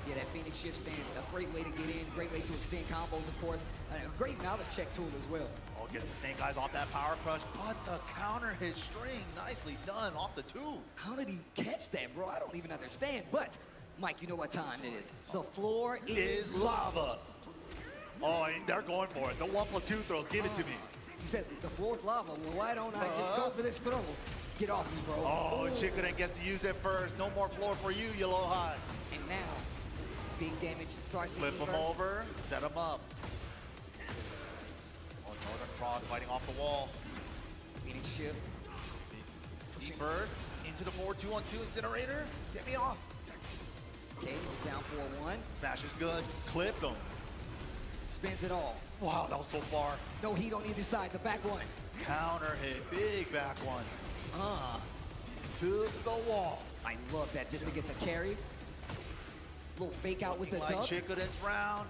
Yeah, that Phoenix shift stance, a great way to get in, great way to extend combos, of course. A great knowledge check tool as well. Oh, gets the Snake Eyes off that power crush, but the counter hit string, nicely done off the 2. How did he catch that, bro? I don't even understand. But, Mike, you know what time it is. The floor is lava. Oh, and they're going for it. The 1+2 throws, give it to me. You said the floor's lava. Well, why don't I just go for this throw? Get off me, bro. Oh, Chikurin gets to use it first. No more floor for you, Low High. And now, big damage starts to flip him over, set him up. Oh, Northern Cross fighting off the wall. Phoenix shift. Deep burst into the 4-2-on-2 incinerator. Get me off. Okay, down 4-1. Smash is good. Clipped him. Spins it all. Wow, that was so far. No heat on either side. The back one. Counter hit, big back one. To the wall. I love that just to get the carry. Little fake out with the like duck. Chikurin's round.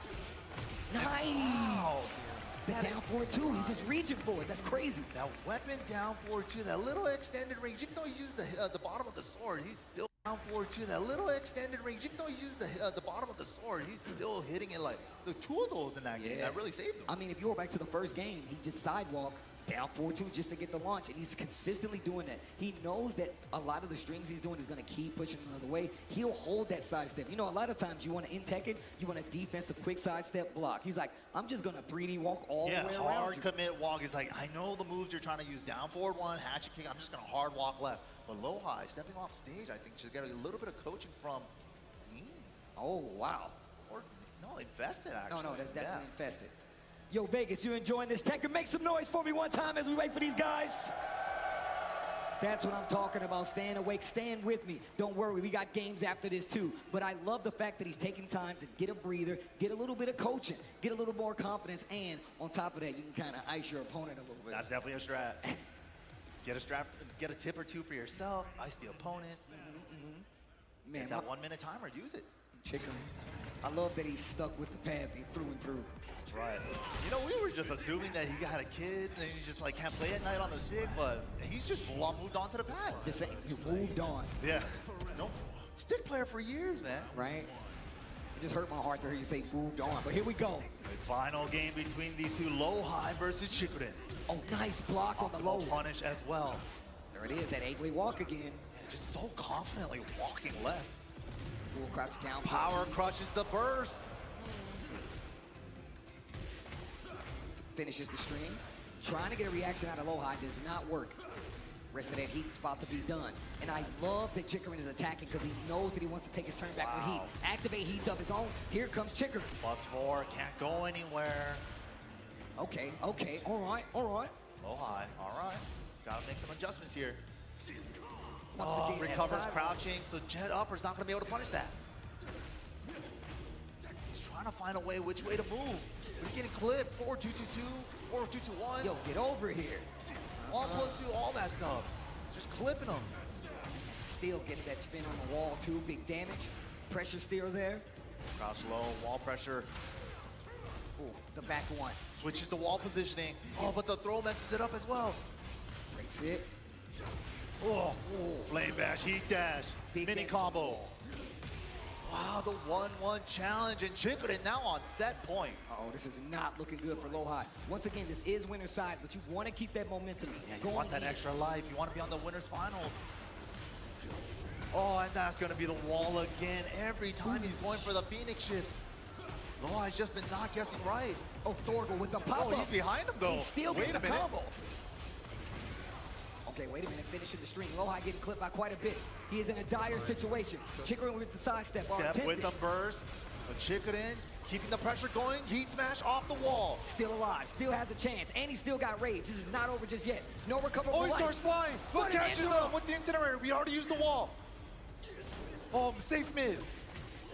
Nice. Wow. The down 4-2. He's just reaching for it. That's crazy. That weapon down 4-2, that little extended range. Even though he's used the bottom of the sword, he's still down 4-2. That little extended range. Even though he's used the bottom of the sword, he's still hitting it like the 2 of those in that game. That really saved him. I mean, if you go back to the first game, he just sidewalk down 4-2 just to get the launch, and he's consistently doing that. He knows that a lot of the strings he's doing is going to keep pushing another way. He'll hold that sidestep. You know, a lot of times you want to in-tech it, you want a defensive quick sidestep block. He's like, I'm just going to 3D walk all the way around. Hard commit walk. He's like, I know the moves you're trying to use. Down forward 1, hatchet kick. I'm just going to hard walk left. But Low High, stepping off stage, I think should get a little bit of coaching from me. Oh, wow. Or, no, Infested, actually. No, that's definitely Infested. Yo, Vegas, you enjoying this tech? Make some noise for me one time as we wait for these guys. That's what I'm talking about. Staying awake, stand with me. Don't worry, we got games after this too. But I love the fact that he's taking time to get a breather, get a little bit of coaching, get a little more confidence, and on top of that, you can kind of ice your opponent a little bit. That's definitely a strat. Get a strap, get a tip or 2 for yourself, ice the opponent. Man, Get that 1 minute timer, use it. Chicken. I love that he's stuck with the pad through and through. That's right. You know, we were just assuming that he had a kid and he just like can't play at night on the stick, but he's just full on moved on to the pad. Just saying, you moved on. Yeah. No, stick player for years, man. Right? It just hurt my heart to hear you say moved on, but here we go. The final game between these two, Low-High versus Chikurin. Oh, nice block on the low. Punish as well. There it is, that 8-way walk again. Yeah, just so confidently walking left. Full crouch down. Power crushes the burst. Finishes the stream. Trying to get a reaction out of Low-High does not work. Rest of that heat is about to be done. And I love that Chikurin is attacking because he knows that he wants to take his turn back with heat. Activate heats of his own. Here comes Chikurin. +4, can't go anywhere. Okay, okay, all right. Low-High, all right. Gotta make some adjustments here. Once again, recovers crouching, so jet upper's not gonna be able to punish that. He's trying to find a way, which way to move. He's getting clipped, 4-2-2-2, 4-2-2-1. Yo, get over here. 1+2, all that stuff. Just clipping him. Still gets that spin on the wall too, big damage. Pressure still there. Crouch low, wall pressure. Ooh, the back one. Switches the wall positioning. Oh, but the throw messes it up as well. Breaks it. Oh, flame bash, heat dash, mini combo. Wow, the 1-1 challenge, and Chikurin now on set point. Uh-oh, this is not looking good for Low-High. Once again, this is winner's side, but you want to keep that momentum. Yeah, you want that extra life. You want to be on the winner's finals. Oh, and that's going to be the wall again. Every time he's going for the Phoenix shift. Low-High's just been not guessing right. Oh, Thorgal with the pop-up. Oh, he's behind him, though. He's still Wait getting a minute. combo. Okay, wait a minute, finishing the string. Low-High getting clipped by quite a bit. He is in a dire situation. Chikurin with the sidestep. Step with the burst. But Chikurin keeping the pressure going. Heat smash off the wall. Still alive, still has a chance, and he still got rage. This is not over just yet. No recoverable Oh, he life. starts flying. Look, catches him with the incinerator. We already used the wall. Oh, safe mid.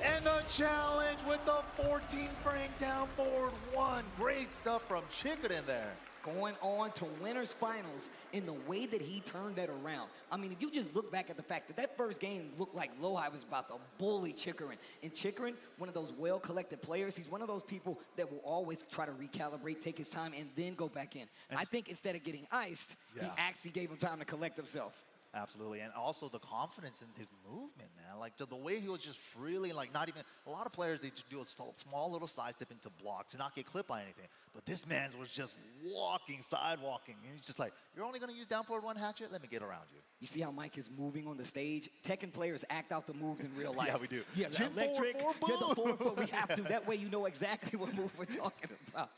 And the challenge with the 14 frame down forward 1. Great stuff from Chikurin there. Going on to winners finals in the way that he turned that around. I mean, if you just look back at the fact that that first game looked like Low-High was about to bully Chikurin. And Chikurin, one of those well-collected players, he's one of those people that will always try to recalibrate, take his time, and then go back in. And I think instead of getting iced, he actually gave him time to collect himself. Absolutely, and also the confidence in his movement, man. Like the way he was just freely, like not even, a lot of players, they just do a small little side step into block to not get clipped by anything. But this man's was just walking, sidewalking, and he's just like, you're only gonna use down forward 1 hatchet? Let me get around you. You see how Mike is moving on the stage? Tekken players act out the moves in real life. Yeah, we do. Yeah, the Chin electric, forward, yeah, the forward foot, we have to. That way you know exactly what move we're talking about.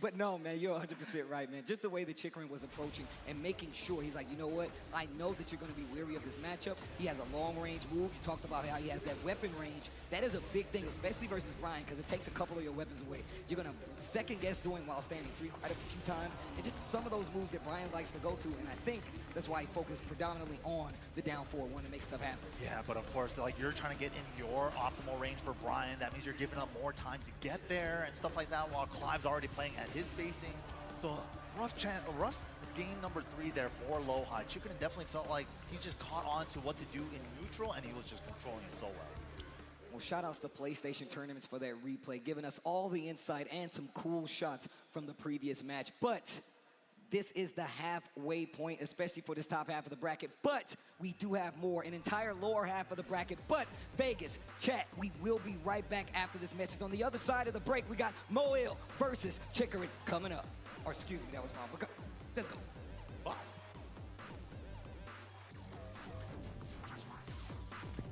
But no, man, you're 100% right, man. Just the way that Chikurin was approaching and making sure, he's like, you know what? I know that you're gonna be weary of this matchup. He has a long-range move. You talked about how he has that weapon range. That is a big thing, especially versus Brian, because it takes a couple of your weapons away. You're gonna second-guess doing while standing 3 quite a few times, and just some of those moves that Brian likes to go to, and I think that's why he focused predominantly on the down forward one to make stuff happen. Yeah, but of course, like you're trying to get in your optimal range for Brian. That means you're giving up more time to get there and stuff like that, while Clive's already playing at his spacing. So rough game number 3 there for Low-High. Chikurin definitely felt like he just caught on to what to do in neutral, and he was just controlling it so well. Well, shout outs to PlayStation Tournaments for that replay, giving us all the insight and some cool shots from the previous match. But this is the halfway point, especially for this top half of the bracket. But we do have more, an entire lower half of the bracket. But Vegas, chat, we will be right back after this message. On the other side of the break, we got Moil versus Chikurin coming up. Or excuse me, that was wrong. But let's go. Bye.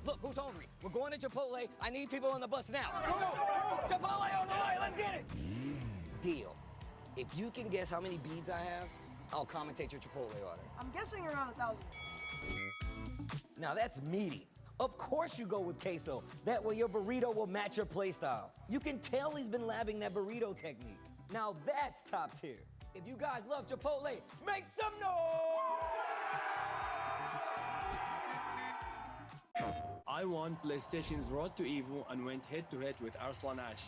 Look, who's hungry? We're going to Chipotle. I need people on the bus now. Chipotle on the way, let's get it. Deal. If you can guess how many beads I have, I'll commentate your Chipotle order. I'm guessing around 1,000. Now that's meaty. Of course you go with queso. That way your burrito will match your play style. You can tell he's been labbing that burrito technique. Now that's top tier. If you guys love Chipotle, make some noise! I won PlayStation's Road to Evo and went head-to-head with Arslan Ash.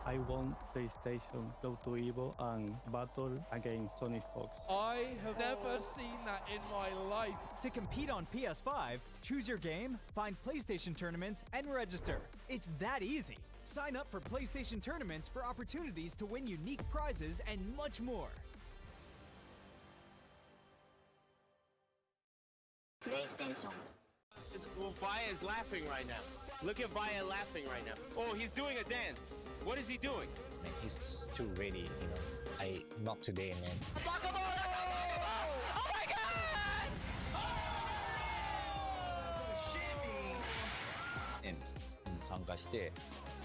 I want PlayStation go to Evo and battle against Sonic Fox. I have never seen that in my life. To compete on PS5, choose your game, find PlayStation tournaments, and register. It's that easy. Sign up for PlayStation tournaments for opportunities to win unique prizes and much more. PlayStation. Well, Baya is laughing right now. Look at Baya laughing right now. Oh, he's doing a dance. What is he doing? Man, he's too ready, not today, man. Oh my God! 参加して、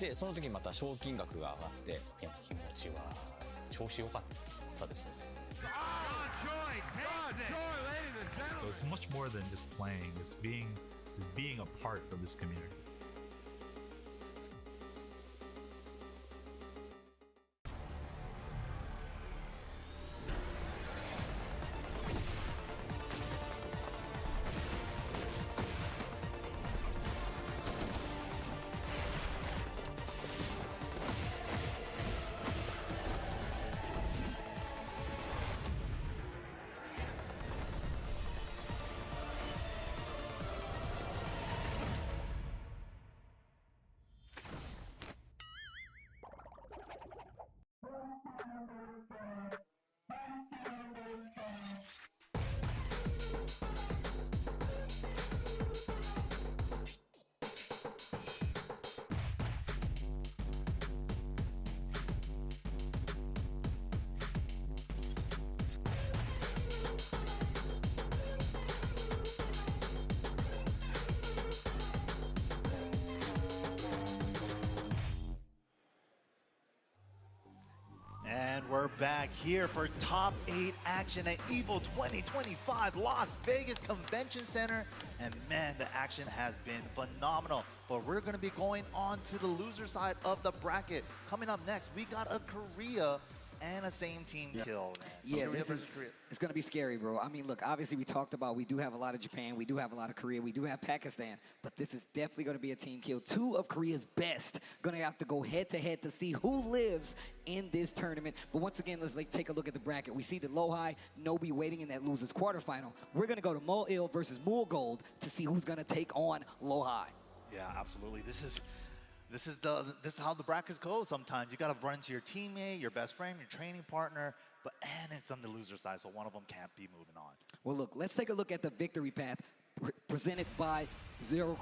でその時にまた賞金額が上がって、いや気持ちは調子良かったですね。So it's much more than just playing. It's being a part of this community. And we're back here for top 8 action at EVO 2025 Las Vegas Convention Center. And man, the action has been phenomenal. But we're going to be going on to the loser side of the bracket. Coming up next, we got a Korea and a same team kill. Man. Yeah, it's going to be scary, bro. I mean, look, obviously we talked about we do have a lot of Japan, we do have a lot of Korea, we do have Pakistan, but this is definitely going to be a team kill. 2 of Korea's best going to have to go head-to-head to see who lives in this tournament. But once again, let's take a look at the bracket. We see the Lohai, Nobi waiting in that losers quarterfinal. We're going to go to Moil versus Mulgold to see who's going to take on Lohai. Yeah, absolutely. This is how the brackets go sometimes. You got to run into your teammate, your best friend, your training partner, and it's on the loser side, so one of them can't be moving on. Well, look, let's take a look at the victory path presented by Zero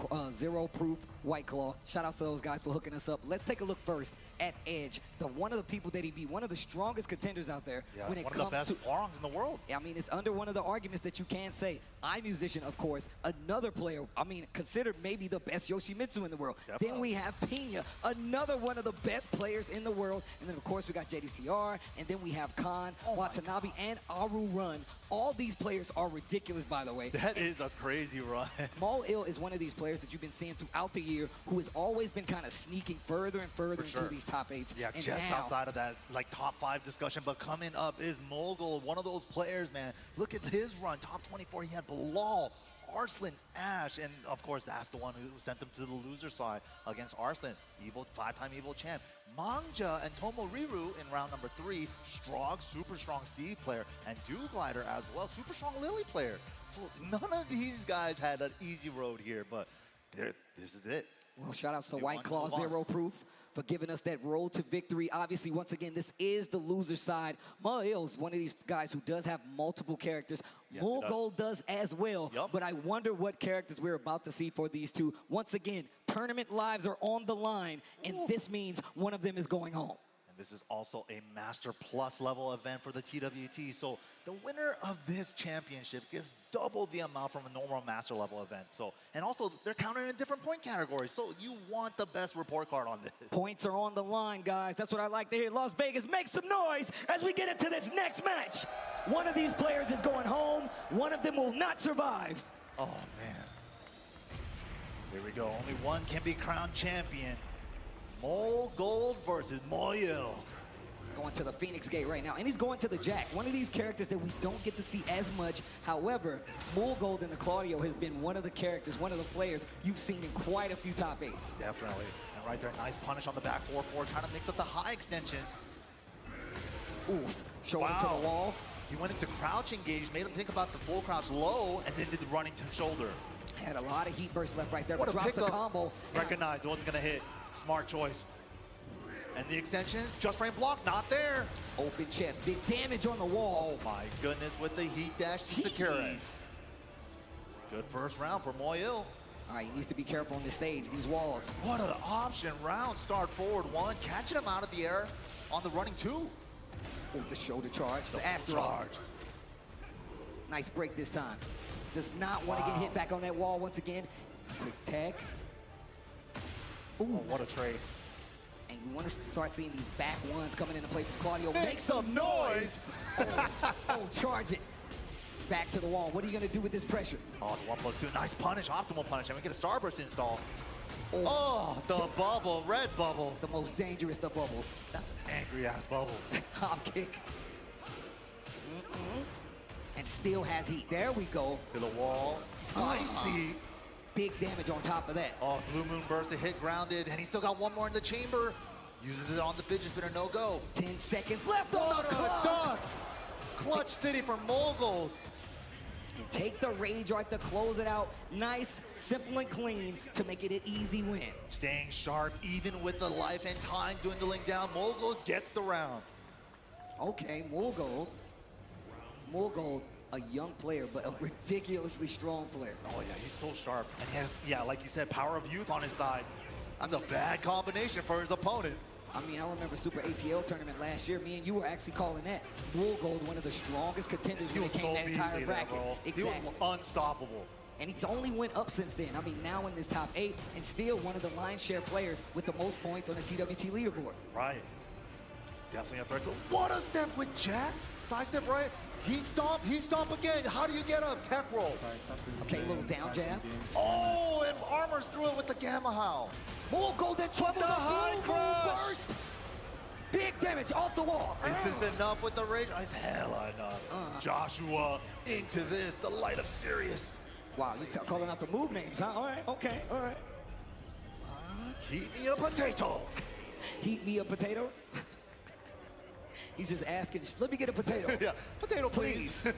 Proof White Claw. Shout out to those guys for hooking us up. Let's take a look first at Edge, one of the people that he beat, one of the strongest contenders out there. Yeah, when it one comes of the best Hwoarongs in the world. I mean, it's under one of the arguments that you can say. iMusician, of course, another player, I mean, considered maybe the best Yoshimitsu in the world. Definitely. Then we have Pena, another one of the best players in the world. And then, of course, we got JDCR, and then we have Khan, Watanabe, and Aru Run. All these players are ridiculous, by the way. That is a crazy run. Moil is one of these players that you've been seeing throughout the year who has always been kind of sneaking further and further into these top 8s. Yeah, and just now, outside of that top 5 discussion. But coming up is Mogul, one of those players, man. Look at his run, top 24. He had Bilal, Arslan, Ash, and of course that's the one who sent him to the loser side against Arslan, 5-time Evo champ. Mangja and Tomoriru in round number 3, super strong Steve player, and Glider as well, super strong Lily player. So none of these guys had an easy road here, but this is it. Well, shout outs to White Claw, Zero Proof, for giving us that road to victory. Obviously, once again, this is the loser side. Moil's one of these guys who does have multiple characters. Yes, Mulgold does as well, but I wonder what characters we're about to see for these two. Once again, tournament lives are on the line, and this means one of them is going home. And this is also a Master Plus level event for the TWT. So the winner of this championship gets double the amount from a normal Master level event. So, and also they're counted in different point categories. So you want the best report card on this. Points are on the line, guys. That's what I like to hear. Las Vegas, make some noise as we get into this next match. One of these players is going home. One of them will not survive. Oh, man. Here we go. Only one can be crowned champion. Mulgold versus Moil. Going to the Phoenix Gate right now, and he's going to the Jack. One of these characters that we don't get to see as much. However, Mulgold in the Claudio has been one of the characters, one of the players you've seen in quite a few top 8s. Definitely. And right there. Nice punish on the back 4-4, trying to mix up the high extension. Oof, shoulder to the wall. He went into crouch engage, made him think about the full crouch low, and then did the running shoulder. Had a lot of heat burst left right there, What but a drops the pickup. combo. Recognized it wasn't gonna hit. Smart choice. And the extension, just frame block, not there. Open chest, big damage on the wall. Oh my goodness, with the heat dash to secure it. Good first round for Moyil. All right, he needs to be careful on this stage, these walls. What an option round, start forward 1, catching him out of the air on the running 2. Oh, the shoulder charge, the after charge. Nice break this time. Does not want to get hit back on that wall once again. Quick tag. Ooh, what a trade. And you want to start seeing these back ones coming into play from Claudio. Make some noise! Oh, charge it. Back to the wall. What are you going to do with this pressure? Oh, the 1+2, nice punish, optimal punish, and we get a starburst install. Oh, the bubble, red bubble. The most dangerous of bubbles. That's an angry ass bubble. Hop kick. And still has heat. There we go. To the wall. Spicy. Big damage on top of that. Oh, Blue Moon burst, a hit grounded, and he still got one more in the chamber. Uses it on the fidget spinner, no go. 10 seconds left on the clock. Done. Clutch City for Mogul. And take the rage right to close it out. Nice, simple, and clean to make it an easy win. Staying sharp, even with the life and time dwindling down, Mogul gets the round. Okay, Mogul, a young player, but a ridiculously strong player. Oh yeah, he's so sharp. And he has, yeah, like you said, power of youth on his side. That's a bad combination for his opponent. I mean, I remember Super ATL tournament last year. Me and you were actually calling that. Mogul, one of the strongest contenders when it came to that entire bracket. Exactly. He was unstoppable. And he's only went up since then. I mean, now in this top 8, and still one of the lion's share players with the most points on the TWT leaderboard. Right. Definitely a threat. So what a step with Jack. Side step right. Heat stomp again. How do you get up? Tech roll. Okay, little down jab. Oh, and armors through it with the Gamma Howl. Mogul then trouble the high burst. Big damage off the wall. Is this enough with the rage? It's hella enough. Joshua into this, the light of Sirius. Wow, you're calling out the move names, huh? All right, okay, all right. Heat me a potato. Heat me a potato? He's just asking, let me get a potato. Yeah, potato please. I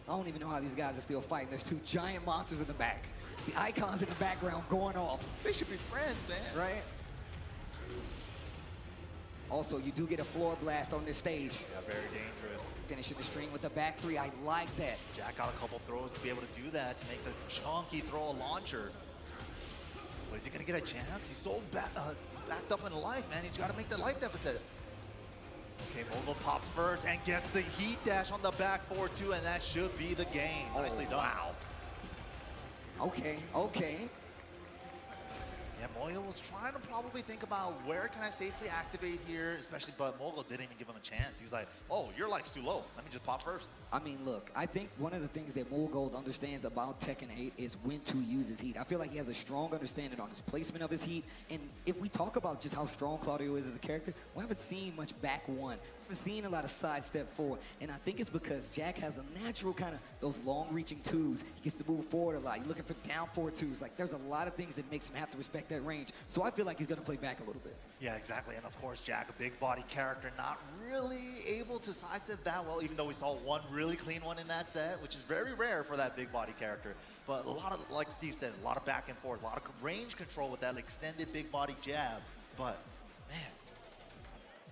don't even know how these guys are still fighting. There's 2 giant monsters in the back. The icons in the background going off. They should be friends, man. Right? Also, you do get a floor blast on this stage. Yeah, very dangerous. Finishing the string with the back 3. I like that. Jack got a couple throws to be able to do that, to make the chunky throw a launcher. But is he going to get a chance? He's so backed up in life, man. He's got to make the life deficit. Okay, Mogul pops first and gets the heat dash on the back 4-2, and that should be the game. Nicely done. Wow. Okay, okay. Yeah, Moyil was trying to probably think about where can I safely activate here, especially, but Mogul didn't even give him a chance. He's like, oh, your light's too low. Let me just pop first. I mean, look, I think one of the things that Mogul understands about Tekken 8 is when to use his heat. I feel like he has a strong understanding on his placement of his heat. And if we talk about just how strong Claudio is as a character, we haven't seen much back 1. We haven't seen a lot of side step forward. And I think it's because Jack has a natural kind of those long-reaching 2s. He gets to move forward a lot. You're looking for down 4-2s. Like, there's a lot of things that makes him have to respect that range. So I feel like he's going to play back a little bit. Yeah, exactly. And of course, Jack, a big body character, not really able to sidestep that well, even though we saw one really clean one in that set, which is very rare for that big body character. But a lot of, like Steve said, a lot of back and forth, a lot of range control with that extended big body jab. But, man.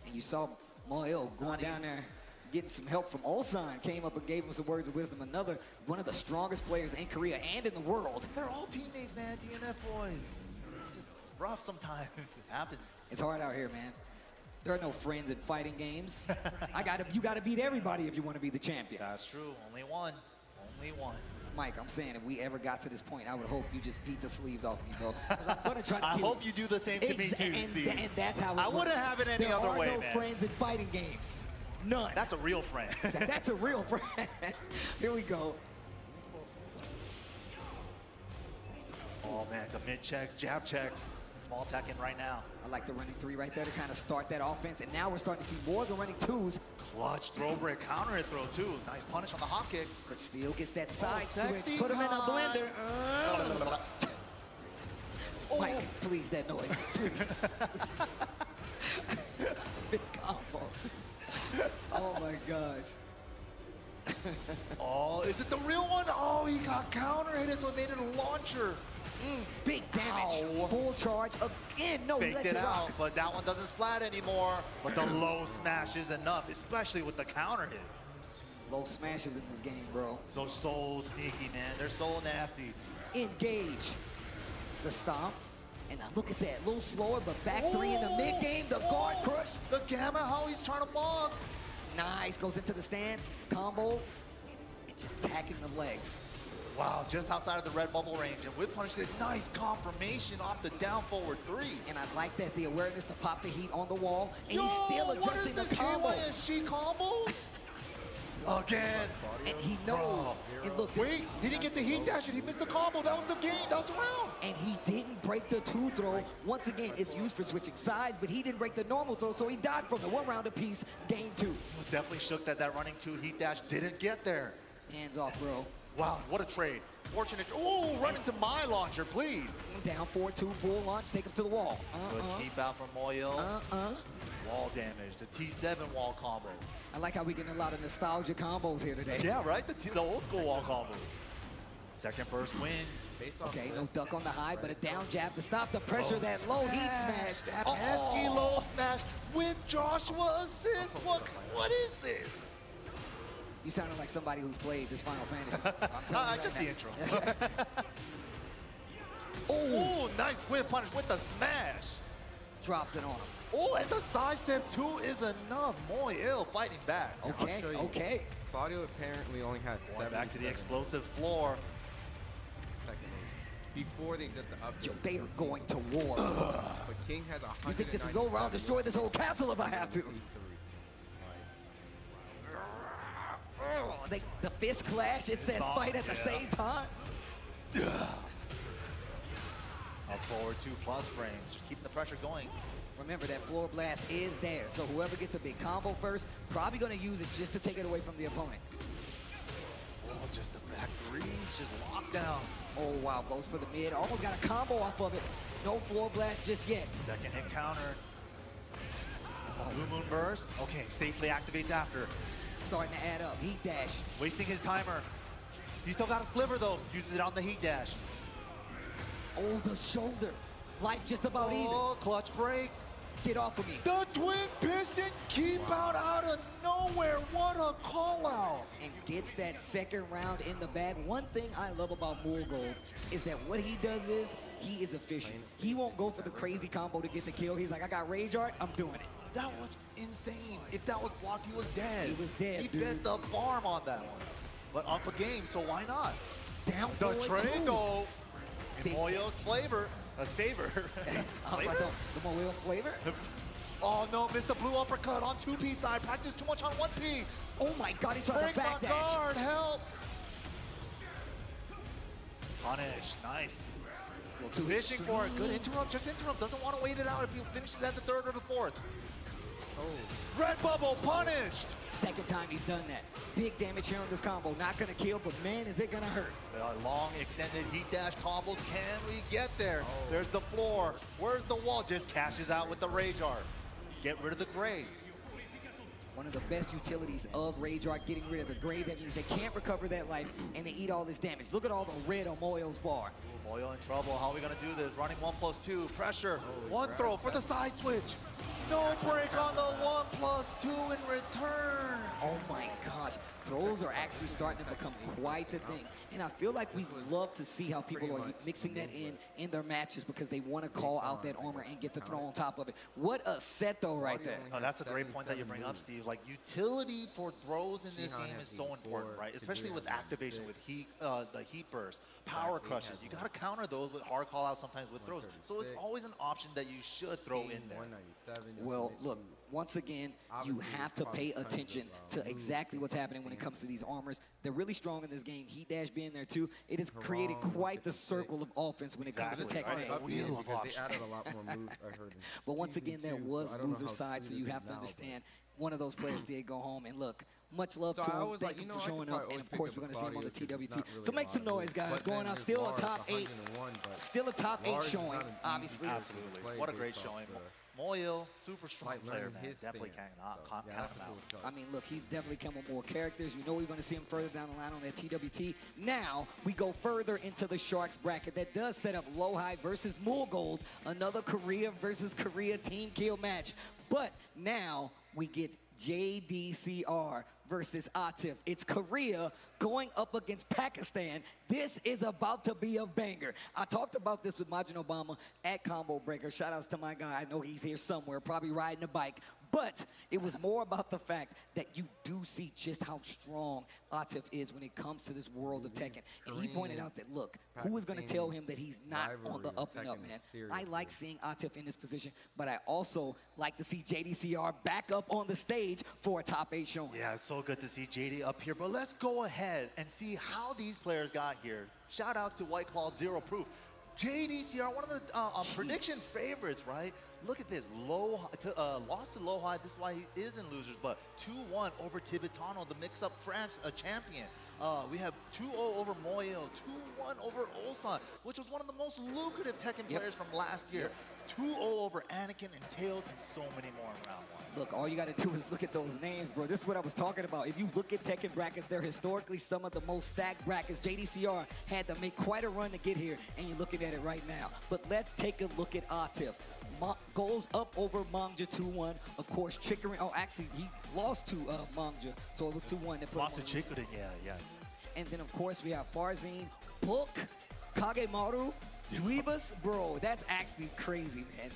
And you saw Moyil going down there, getting some help from Ulsan, came up and gave him some words of wisdom. Another, one of the strongest players in Korea and in the world. They're all teammates, man, DNF boys. It's just rough sometimes. It happens. It's hard out here, man. There are no friends in fighting games. You gotta beat everybody if you want to be the champion. That's true. Only one. Only one. Mike, I'm saying if we ever got to this point, I would hope you just beat the sleeves off of me, bro. I'm gonna try to I hope you do the same to me too, Steve. And that's how it I wouldn't have it any other way, man. There are no friends in fighting games. None. That's a real friend. That's a real friend. Here we go. Oh man, the mid checks, jab checks. Small attack in right now. I like the running 3 right there to kind of start that offense. And now we're starting to see more of the running 2s. Clutch throw break, counter hit throw too. Nice punish on the hop kick. But still gets that side sexy switch. Put him in a blender. Mike, please, that noise. Please. Big combo. Oh my gosh. Oh, is it the real one? Oh, he got counter hit, so it made it a launcher. Big damage. Ow. Full charge again. No, he Faked lets it it out, rock. but that one doesn't splat anymore. But the low smash is enough, especially with the counter hit. Low smashes in this game, bro. So sneaky, man. They're so nasty. Engage. The stomp. And now look at that. A little slower, but back three in the mid-game. The guard crush. The gamma, how he's trying to mob. Nice. Goes into the stance. Combo. And just tacking the legs. Wow, just outside of the red bubble range. And with punish, a nice confirmation off the down forward three. And I like that, the awareness to pop the heat on the wall. And Yo, he's still adjusting the combo. What is this, KYSG combos? Again. And he knows. And look, wait, he didn't get the heat dash and he missed the combo. That was the game, that was the round. And he didn't break the two throw. Once again, it's used for switching sides, but he didn't break the normal throw, so he died from the 1 round apiece, game 2. He was definitely shook that running 2 heat dash didn't get there. Hands off, bro. Wow, what a trade. Fortunate. Oh, run into my launcher, please. Down 4-2, full launch, take him to the wall. Good keep out from Moyo. Wall damage, the T7 wall combo. I like how we getting a lot of nostalgia combos here today. Yeah, right? The old school wall combo. Second burst wins. Okay, no duck on the high, but a down jab to stop the pressure. That low heat smash. That pesky low smash with Joshua assist. What is this? You sounded like somebody who's played this Final Fantasy. I'm telling you right just now. the intro. Oh, nice whip punish with the smash. Drops it on him. Oh, and the side step 2 is enough. Moyo fighting back. Okay, okay. Claudio apparently only has 7. Back to the explosive floor. Before they did the update. Yo, they are going to war. But King has 100. You think this is over? I'll destroy this whole castle if I have to. The fist clash, it says fight at the same time. Up forward 2+ frames, just keeping the pressure going. Remember, that floor blast is there, so whoever gets a big combo first, probably going to use it just to take it away from the opponent. Oh, just the back threes, just lockdown. Oh, wow, goes for the mid. Almost got a combo off of it. No floor blast just yet. Second hit counter. Blue Moon burst. Okay, safely activates after. Starting to add up. Heat dash. Wasting his timer. He still got a sliver though. Uses it on the heat dash. Oh, the shoulder. Life just about even. Oh, clutch break. Get off of me. The twin piston keep out of nowhere. What a call out. And gets that second round in the bag. One thing I love about Goodall is that what he does is he is efficient. He won't go for the crazy combo to get the kill. He's like, I got rage art, I'm doing it. That was insane. If that was blocked, he was dead. He was dead, He bet the farm on that one. But up a game, so why not? Down the trade though, in Moyo's favor. Flavor? The Moyo flavor? Oh no, missed the blue uppercut on 2P side. Practice too much on 1P. Oh my god, he tried to backdash. Guard, help. Punish, nice. Fishing for it, good interrupt, just interrupt. Doesn't want to wait it out if he finishes at the 3rd or the 4th. Oh. Red bubble punished. Second time he's done that. Big damage here on this combo. Not gonna kill, but man, is it gonna hurt. Long extended heat dash combos. Can we get there? There's the floor. Where's the wall? Just cashes out with the rage art. Get rid of the gray. One of the best utilities of Rage Art, getting rid of the gray. That means they can't recover that life and they eat all this damage. Look at all the red on Moyo's bar. Moyo in trouble. How are we gonna do this? Running 1+2, pressure. One throw for the side switch. No break on the 1+2 in return. Oh my gosh. Throws are actually starting to become quite the thing. And I feel like we love to see how people are mixing that in their matches because they want to call out that armor and get the throw on top of it. What a set though right there. Oh, that's a great point that you bring up, Steve. Like utility for throws in this game is so important, right? Especially with activation, with heat, the heat burst, power crushes. You got to counter those with hard call outs, sometimes with throws. So it's always an option that you should throw in there. Well, look, once again, you have to pay attention to exactly what's happening when it comes to these armors. They're really strong in this game. Heat dash being there too. It has created quite the circle of offense when it comes to tech. They added a lot more moves, I heard. But once again, there was loser side, so you have to understand one of those players did go home. And look, Much love So to I him. was Thank like, you you know, for I showing could up. probably And always of pick course, up we're going to see him on the Claudio 'cause it's TWT. not So really make some a lot of noise, moves. guys. But Going then out his still a Lars top 8. 101, but Still a top 8 Lars is showing, not an easy obviously. person to Absolutely. play What a based great off showing. the- Moyo, super strong like player, learning man. his Definitely stance. cannot So, count yeah, him that's a out. cool cut. I mean, look, he's definitely come with more characters. You know we're going to see him further down the line on that TWT. Now, we go further into the Sharks bracket. That does set up Low-High versus Mulgold, another Korea versus Korea team kill match. But now, we get JDCR versus Atif. It's Korea going up against Pakistan. This is about to be a banger. I talked about this with Majin Obama at Combo Breaker. Shout outs to my guy. I know he's here somewhere, probably riding a bike. But it was more about the fact that you do see just how strong Atif is when it comes to this world of Tekken. And he pointed out that, look, who is going to tell him that he's not on the up and up, man? I like seeing Atif in this position, but I also like to see JDCR back up on the stage for a top 8 showing. Yeah, it's so good to see JD up here, but let's go ahead and see how these players got here. Shout outs to White Claw Zero Proof. JDCR, one of the prediction favorites, right? Look at this, lost to Low-High, this is why he is in losers, but 2-1 over Tibetano, the mix-up France champion. We have 2-0 over Moyo, 2-1 over Ulsan, which was one of the most lucrative Tekken players from last year. 2-0 over Anakin and Tails, and so many more in round 1. Look, all you got to do is look at those names, bro. This is what I was talking about. If you look at Tekken brackets, they're historically some of the most stacked brackets. JDCR had to make quite a run to get here, and you're looking at it right now. But let's take a look at Atif. Goes up over Mangja 2-1. Of course, Chicorin, oh, actually, he lost to Mangja, so it was 2-1. Lost to Chicorin, yeah. And then, of course, we have Farzine, Book, Kagemaru, Dweebus. Bro, that's actually crazy, man.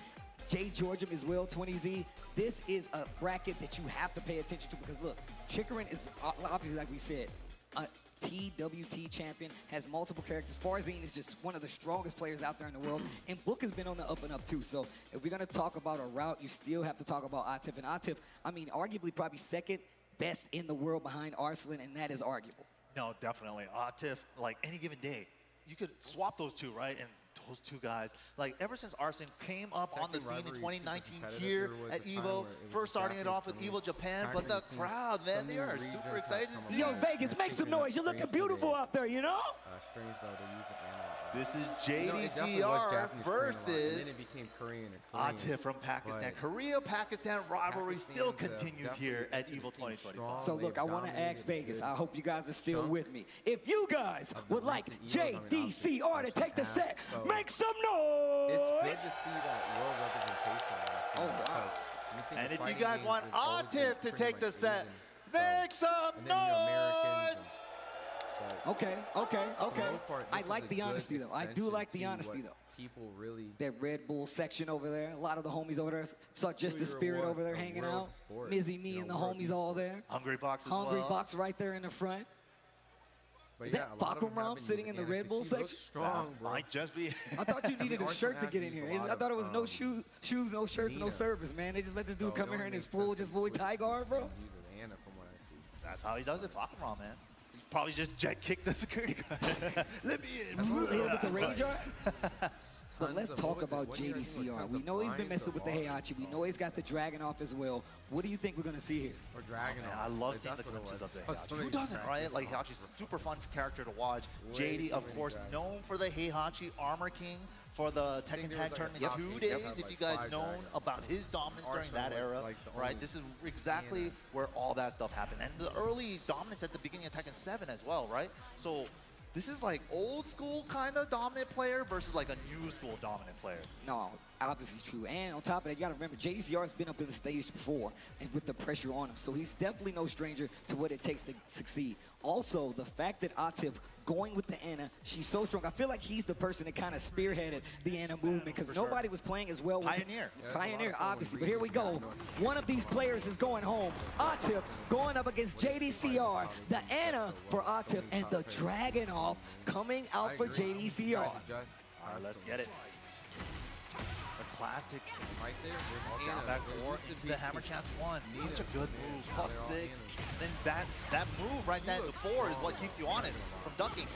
Jay Georgium as well, 20Z. This is a bracket that you have to pay attention to because, look, Chicorin is, obviously, like we said, a TWT champion, has multiple characters. Farzine is just one of the strongest players out there in the world, and Book has been on the up and up too. So if we're gonna talk about a route, you still have to talk about Atif. And Atif, I mean, arguably probably second best in the world behind Arslan, and that is arguable. No, definitely. Atif, like any given day, you could swap those two, right? And those two guys, like ever since Arslan came up on the scene in 2019 here at EVO, first starting it off with EVO Japan, but the crowd, man, they are super excited to see. Yo, Vegas, make some noise. You're looking beautiful out there, you know? Strange though, they use an This is it definitely was JDCR Japanese versus and then it became Korean and Korean. Atif from Pakistan. But Korea-Pakistan rivalry still Pakistan's, continues here at EVO 2025. So look, I want to ask Vegas. I hope you guys are still with me. If you guys would like JDCR to take the set, make some noise. It's good to see that world representation. Oh, wow. And if you guys want Atif to take the set, make some noise. Okay. I like the honesty, though. I do like the honesty, though. People really. That Red Bull section over there, a lot of the homies over there. Saw Just the Spirit over there hanging out. Mizzy, me, and the homies all there. Hungry Box as Hungry well. Box right there in the front. But Is yeah, that a lot of them have Fakum been sitting in the using Red Bull Anakin. She looks section? strong, bro. Might just be. I thought you needed a Arslan shirt to had get in used here. a lot I thought it of, was no shoes, no shirts, no Nina. service, man. They just let this dude So come it in here in only his makes full, sense just to boy switch tie guard, bro. and use an Anna from what I see. That's how he does it, Fakum, man. He probably just jet kicked the security guard. Let me in. With the rage art. But let's of- talk what was it? about What did he do? JDCR. Tons We of know he's been blinds messing or with the balls? Heihachi. We know he's got the Dragon off as well. What do you think we're going to see here? Or Dragon. Man, I love seeing the glimpses of the Heihachi. Who doesn't, right? Like, Heihachi's a super fun character to watch. Way JD, too of many course, guys. known for the Heihachi Armor King for the Tekken there Tag was like Tournament a top 2 eight. days. Had If like you guys 5 known dragons. about his dominance during Arslan that was era, like the right? only This is exactly where all that stuff happened. And the early dominance at the beginning of Tekken 7 as well, right? So this is like old school kind of dominant player versus like a new school dominant player. No, obviously true. And on top of that, you got to remember, JDCR has been up in the stage before and with the pressure on him. So he's definitely no stranger to what it takes to succeed. Also, the fact that Atif going with the Anna, she's so strong. I feel like he's the person that kind of spearheaded the Anna movement because nobody was playing as well with Pioneer. it. Pioneer, obviously. But here we go. One of these players is going home. Atif going up against JDCR. The Anna for Atif and the Dragon off coming out for JDCR. All right, let's get it. A classic Right there. all down back four into the Hammer Chance 1. Such a good move. +6. Then that move right there, the 4 is what keeps you honest from ducking.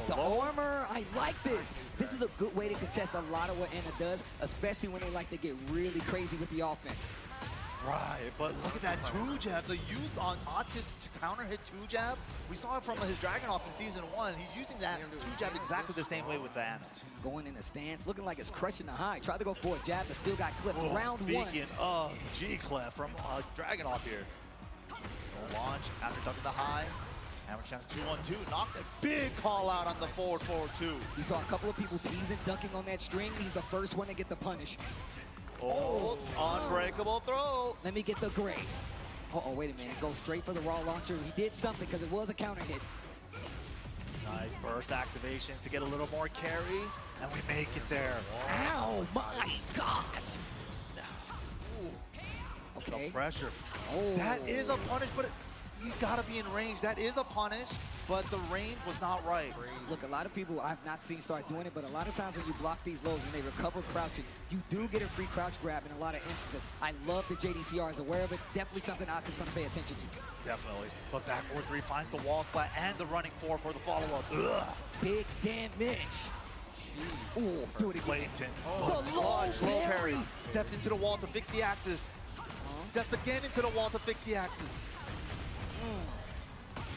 The armor, I like this. This is a good way to contest a lot of what Anna does, especially when they like to get really crazy with the offense. Right, but look at that 2-jab. The use on Atif to counter hit 2-jab. We saw it from his Dragunov in Season 1. He's using that 2-jab exactly the same way with the Ana. Going in the stance, looking like it's crushing the high. Tried to go for a jab, but still got clipped. Round one. Speaking of G-Clef from Dragunov here. No launch after ducking the high. Hammer chance 2-1-2. Knocked a big call out on the forward 4-2. You saw a couple of people teasing, ducking on that string. He's the first one to get the punish. Oh, unbreakable throw. Let me get the gray. Uh-oh, wait a minute. Go straight for the raw launcher. He did something because it was a counter hit. Nice burst activation to get a little more carry, and we make it there. Ow, my gosh. Ooh. Okay. The pressure. Oh. That is a punish, but you gotta be in range. That is a punish, but the range was not right. Look, a lot of people I've not seen start doing it, but a lot of times when you block these lows, when they recover crouching, you do get a free crouch grab in a lot of instances. I love that JDCR is aware of it. Definitely something Atif's going to pay attention to. Definitely. But back 4-3 finds the wall splat and the running 4 for the follow-up. Big damage. Ooh, do it again. Blatant. The low parry. Steps into the wall to fix the axis. Steps again into the wall to fix the axis.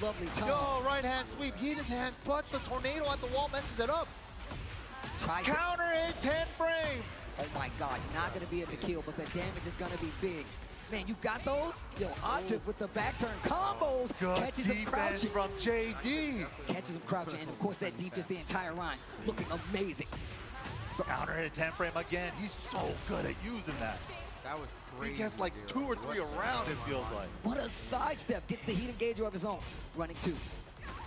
Lovely time. Yo, right hand sweep. Heat his hands, but the tornado at the wall messes it up. Counter hit 10 frame. Oh my God, not gonna be able to kill, but the damage is gonna be big. Man, you got those? Yo, Atif with the back turn combos. Good catches him crouching. from JD. Catches him crouching, and of course that defense the entire run. Looking amazing. Counter hit 10 frame again. He's so good at using that. That was crazy. He gets like 2 or 3 around, it feels like. What a sidestep. Gets the heat engager of his own. Running 2.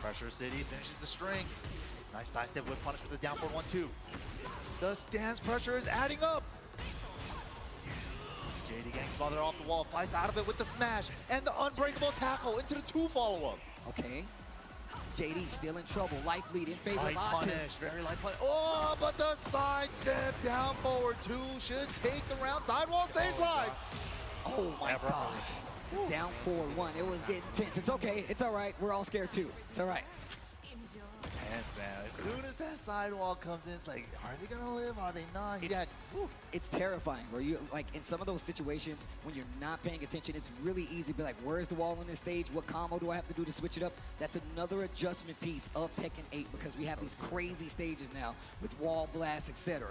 Pressure City finishes the string. Nice sidestep with punish with the down 4-1-2. The stance pressure is adding up. JD getting smothered off the wall, fights out of it with the smash and the unbreakable tackle into the 2 follow-up. Okay. JD still in trouble. Life lead in favor Light of Atif. punish, very light punish. Oh, but the sidestep down forward 2 should take the round. Sidewall saves lives. Oh my gosh. Down 4-1. It was getting tense. It's okay. It's all right. We're all scared too. It's all right. Tense, man. As soon as that sidewall comes in, it's like, are they gonna live? Are they not? It's terrifying, bro. You like in some of those situations when you're not paying attention, it's really easy to be like, where's the wall on this stage? What combo do I have to do to switch it up? That's another adjustment piece of Tekken 8 because we have these crazy stages now with wall blasts, etc.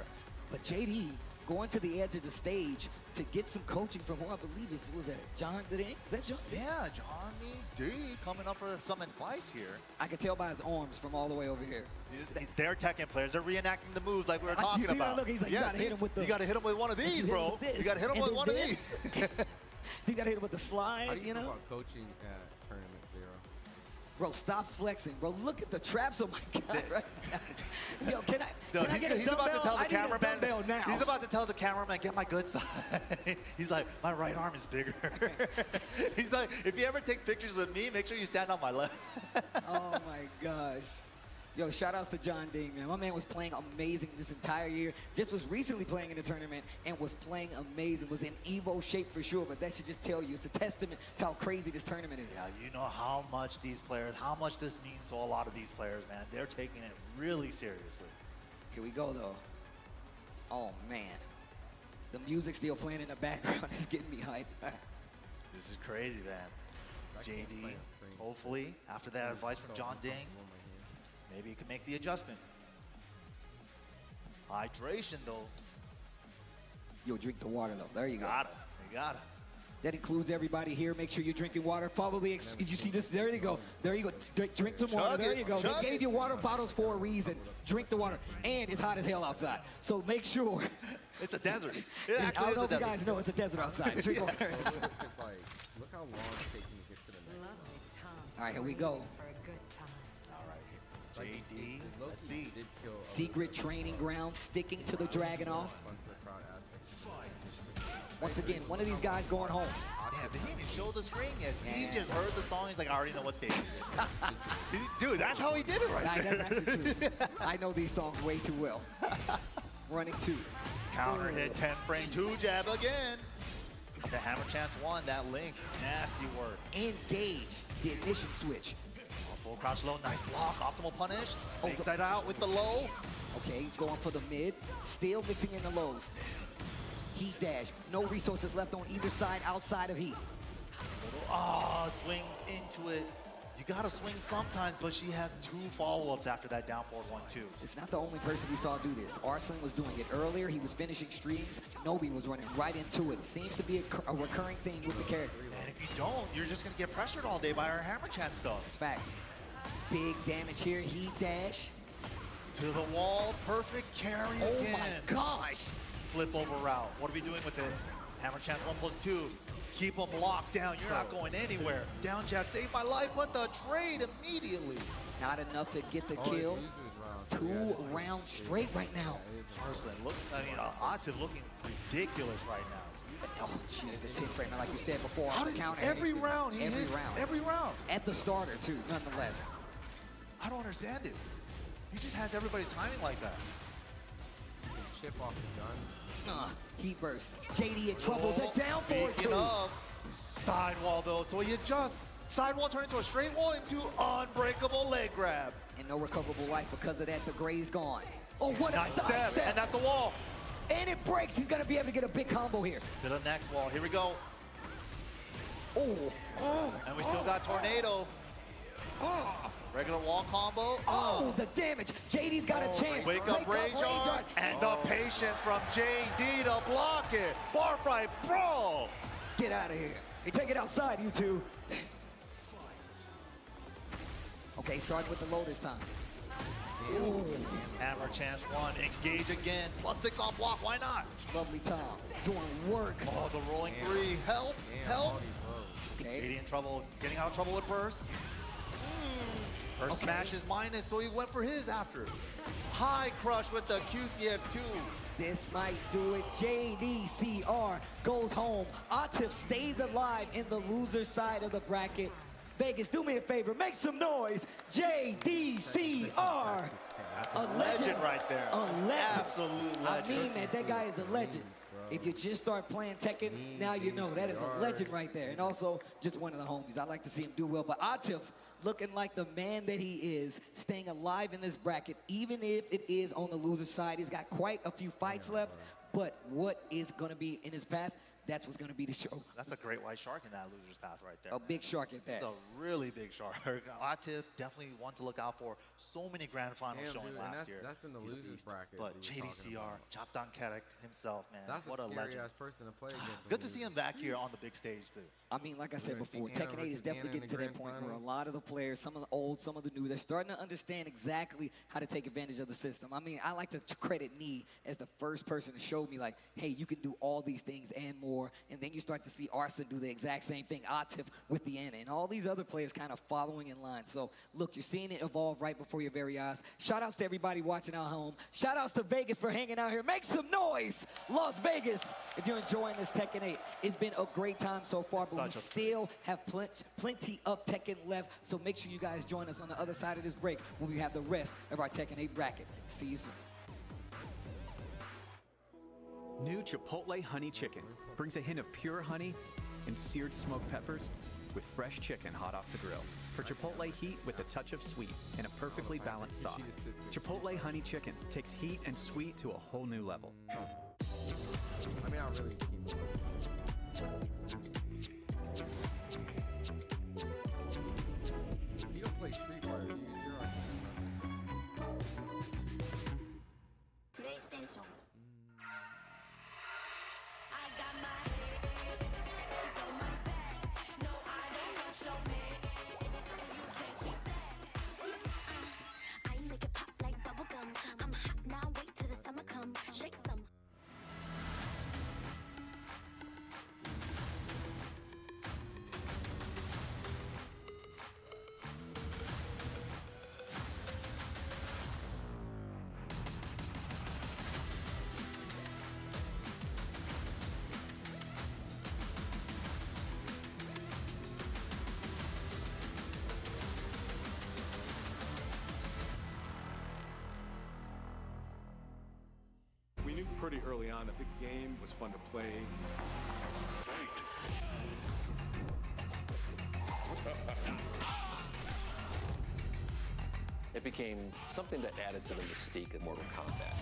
But JD going to the edge of the stage to get some coaching from who I believe was that John D? Is that John? Yeah, Johnny D coming up for some advice here. I can tell by his arms from all the way over here. They're Tekken players. They're reenacting the moves like we were talking you see about. Look, he's like, you gotta hit him with the. You gotta hit him with one of these, bro. You gotta hit him with one of these. You gotta hit him with the slide. How do you know feel about coaching at Tournament 0? Bro, stop flexing, bro. Look at the traps. Oh my God, right now. Yo, can I get a he's dumbbell? about to tell the I need a cameraman. dumbbell now. He's about to tell the cameraman, get my good side. He's like, my right arm is bigger. He's like, if you ever take pictures with me, make sure you stand on my left. Oh my gosh. Yo, shout outs to John Ding, man. My man was playing amazing this entire year. Just was recently playing in the tournament and was playing amazing. Was in Evo shape for sure, but that should just tell you it's a testament to how crazy this tournament is. Yeah, you know how much these players, how much this means to a lot of these players, man. They're taking it really seriously. Here we go, though. Oh, man. The music still playing in the background is getting me hyped. This is crazy, man. JD, hopefully, after that advice from John Ding, maybe you can make the adjustment. Hydration, though. Yo, drink the water, though. There you go. Got it. You got it. That includes everybody here. Make sure you're drinking water. Follow the, you see this? There you go. There you go. Drink some water. There you go. They gave you water bottles for a reason. Drink the water. And it's hot as hell outside. So make sure. It's a desert. It actually I don't know is if a you guys know it's a desert outside. Drink water. It's like, look how long it's taking to get to the next. All right, here we go. JD, let's see. Secret training ground, sticking to the Dragunov. Once again, one of these guys going home. Damn, did he even show the screen yet? Steve just heard the song. He's like, I already know what stage it is. Dude, that's how he did it right there. That's actually true. I know these songs way too well. Running 2. Counter hit, 10 frame, 2 jab again. The hammer chance 1, that link, nasty work. Engage, the ignition switch. Full crouch low, nice block, optimal punish. Big side out with the low. Okay, going for the mid, still mixing in the lows. Heat dash. No resources left on either side outside of heat. Swings into it. You gotta swing sometimes, but she has 2 follow-ups after that down forward 1-2. It's not the only person we saw do this. Arslan was doing it earlier. He was finishing streams. Nobi was running right into it. Seems to be a recurring thing with the character. And if you don't, you're just gonna get pressured all day by her hammer chance stuff. It's facts. Big damage here. Heat dash. To the wall. Perfect carry again. Oh my gosh. Flip over route. What are we doing with it? Hammer chance 1+2. Keep them locked down. You're not going anywhere. Down jab saved my life, but the trade immediately. Not enough to get the kill. 2 rounds straight right now. Arslan, Atif looking ridiculous right now. Oh, jeez, the 10 frame, like you said before. How does every round he every hits? round. Every round. At the starter, too, nonetheless. I don't understand it. He just has everybody's timing like that. Chip off the gun. Heat burst. JD in trouble. The down forward, Speaking of, sidewall though, so he adjusts. Sidewall turned into a straight wall into unbreakable leg grab. And no recoverable life because of that. The gray's gone. Oh, what a nice side step. And that's the wall. And it breaks. He's going to be able to get a big combo here. To the next wall. Here we go. Oh. And we still got Tornado. Regular wall combo. Oh, the damage. JD's got a chance. Wake up Rayjar. And the patience from JD to block it. Bar fight brawl. Get out of here. Hey, take it outside, you two. Okay, starting with the low this time. Ooh. Hammer chance 1. Engage again. +6 on block. Why not? Lovely Tom. Doing work. Oh, the rolling 3. Help. Help. Okay. JD in trouble. Getting out of trouble with burst. First smash is minus, so he went for his after. High crush with the QCF2. This might do it. JDCR goes home. Atif stays alive in the loser side of the bracket. Vegas, do me a favor, make some noise. JDCR. That's a legend right there. A legend. Absolute legend. I mean that guy is a legend. If you just start playing Tekken, now you know that is a legend right there. And also, just one of the homies. I like to see him do well. But Atif, looking like the man that he is, staying alive in this bracket, even if it is on the loser side. He's got quite a few fights left, but what is going to be in his path, that's what's going to be the show. That's a great white shark in that loser's path right there. A big shark at that. It's a really big shark. Atif, definitely one to look out for. So many grand finals showing last year. That's in the losers bracket. But JDCR, Chapdan Kerek himself, man. That's what a legend. scary-ass person to play against. Good to see him back here on the big stage, too. I mean, like I said before, Tekken 8 is definitely getting to that point where a lot of the players, some of the old, some of the new, they're starting to understand exactly how to take advantage of the system. I mean, I like to credit Nee as the first person to show me, like, hey, you can do all these things and more. And then you start to see Arslan do the exact same thing, Atif with the N, and all these other players kind of following in line. So, look, you're seeing it evolve right before your very eyes. Shout-outs to everybody watching at home. Shout-outs to Vegas for hanging out here. Make some noise, Las Vegas, if you're enjoying this Tekken 8. It's been a great time so far, but we still have plenty of Tekken left, so make sure you guys join us on the other side of this break when we have the rest of our Tekken 8 bracket. See you soon. New Chipotle Honey Chicken brings a hint of pure honey and seared smoked peppers with fresh chicken hot off the grill. For Chipotle heat with a touch of sweet and a perfectly balanced sauce. Chipotle Honey Chicken takes heat and sweet to a whole new level. I mean, I really keep You don't play Street Fighter, you're on PlayStation. We knew pretty early on that the game was fun to play. It became something that added to the mystique of Mortal Kombat.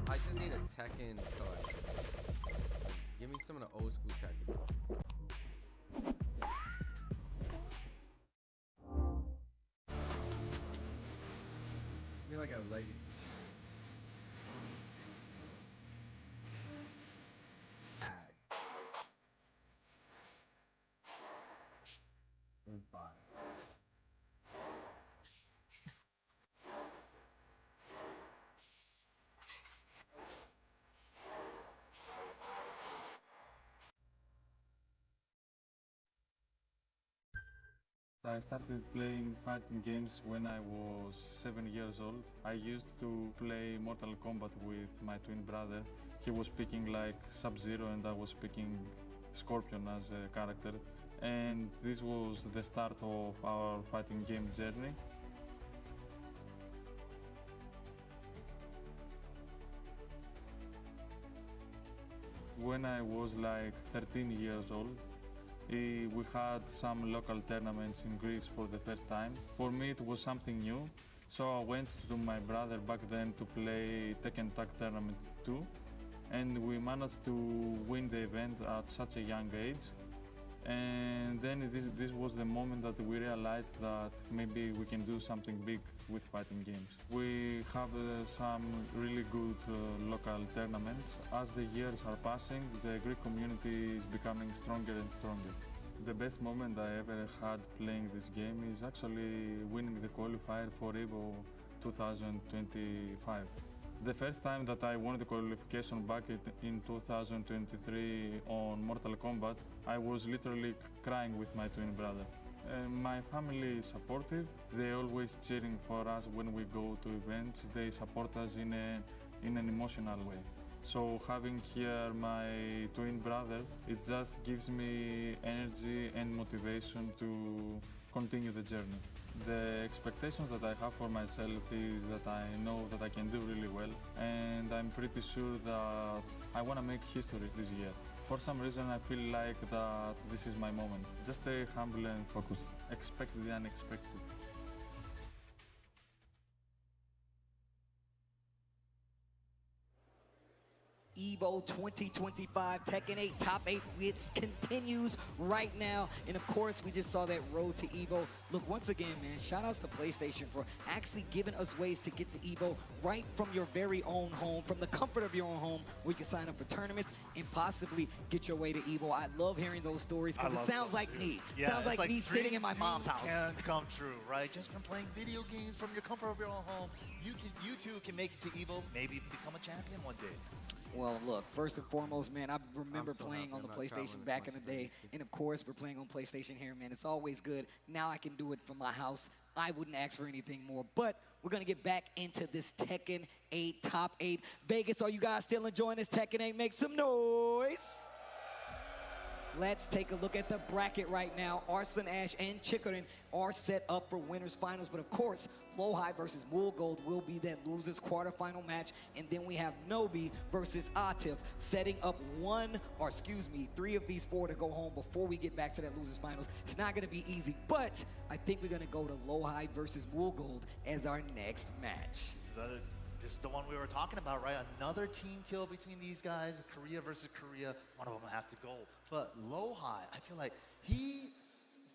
I just need a Tekken to like, give me some of the old school Tekken. I feel like a lady. I started playing fighting games when I was 7 years old. I used to play Mortal Kombat with my twin brother. He was picking like Sub-Zero and I was picking Scorpion as a character. And this was the start of our fighting game journey. When I was like 13 years old, we had some local tournaments in Greece for the first time. For me, it was something new, so I went to my brother back then to play Tekken Tag Tournament 2, and we managed to win the event at such a young age. And then this was the moment that we realized that maybe we can do something big with fighting games. We have some really good local tournaments. As the years are passing, the Greek community is becoming stronger and stronger. The best moment I ever had playing this game is actually winning the qualifier for EVO 2025. The first time that I won the qualification back in 2023 on Mortal Kombat, I was literally crying with my twin brother. My family is supportive. They're always cheering for us when we go to events. They support us in an emotional way. So having here my twin brother, it just gives me energy and motivation to continue the journey. The expectations that I have for myself is that I know that I can do really well, and I'm pretty sure that I want to make history this year. For some reason, I feel like that this is my moment. Just stay humble and focused. Expect the unexpected. EVO 2025 Tekken 8 Top 8 Wits continues right now. And of course, we just saw that road to EVO. Look, once again, man, shout outs to PlayStation for actually giving us ways to get to EVO right from your very own home, from the comfort of your own home, where you can sign up for tournaments and possibly get your way to EVO. I love hearing those stories because it sounds like me. Yeah, sounds like me sitting in my mom's house. Can come true, right? Just from playing video games from your comfort of your own home, you too can make it to EVO, maybe become a champion one day. Well, look, first and foremost, man, I remember playing on the PlayStation back in the day. And of course, we're playing on PlayStation here, man. It's always good. Now I can do it from my house. I wouldn't ask for anything more. But we're going to get back into this Tekken 8 Top 8. Vegas, are you guys still enjoying this Tekken 8? Make some noise. Let's take a look at the bracket right now. Arslan, Ash, and Chikarin are set up for winners finals. But of course, Lowhigh versus Woolgold will be that losers quarterfinal match. And then we have Nobi versus Atif setting up three of these four to go home before we get back to that losers finals. It's not going to be easy, but I think we're going to go to Lowhigh versus Woolgold as our next match. This is the one we were talking about, right? Another team kill between these guys, Korea versus Korea. One of them has to go. But Lowhigh, I feel like he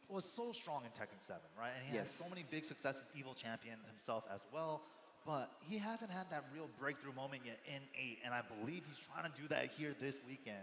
was so strong in Tekken 7, right? And he has so many big successes, EVO champion himself as well. But he hasn't had that real breakthrough moment yet in 8. And I believe he's trying to do that here this weekend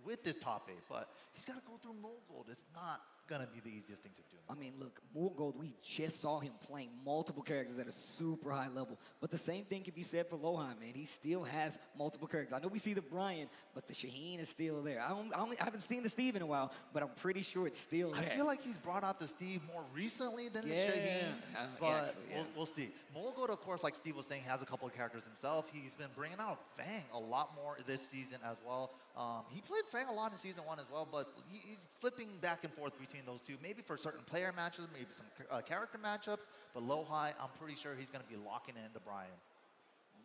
with this top 8. But he's got to go through Woolgold. It's not going to be the easiest thing to do. I mean, look, Woolgold, we just saw him playing multiple characters at a super high level. But the same thing can be said for Lowhigh, man. He still has multiple characters. I know we see the Brian, but the Shaheen is still there. I haven't seen the Steve in a while, but I'm pretty sure it's still there. I feel like he's brought out the Steve more recently than the Shaheen, but we'll see. Woolgold, of course, like Steve was saying, has a couple of characters himself. He's been bringing out Fang a lot more this season as well. He played Fang a lot in Season 1 as well, but he's flipping back and forth between those two, maybe for certain player matches, maybe some character matchups, but Lowhigh, I'm pretty sure he's going to be locking in the Brian.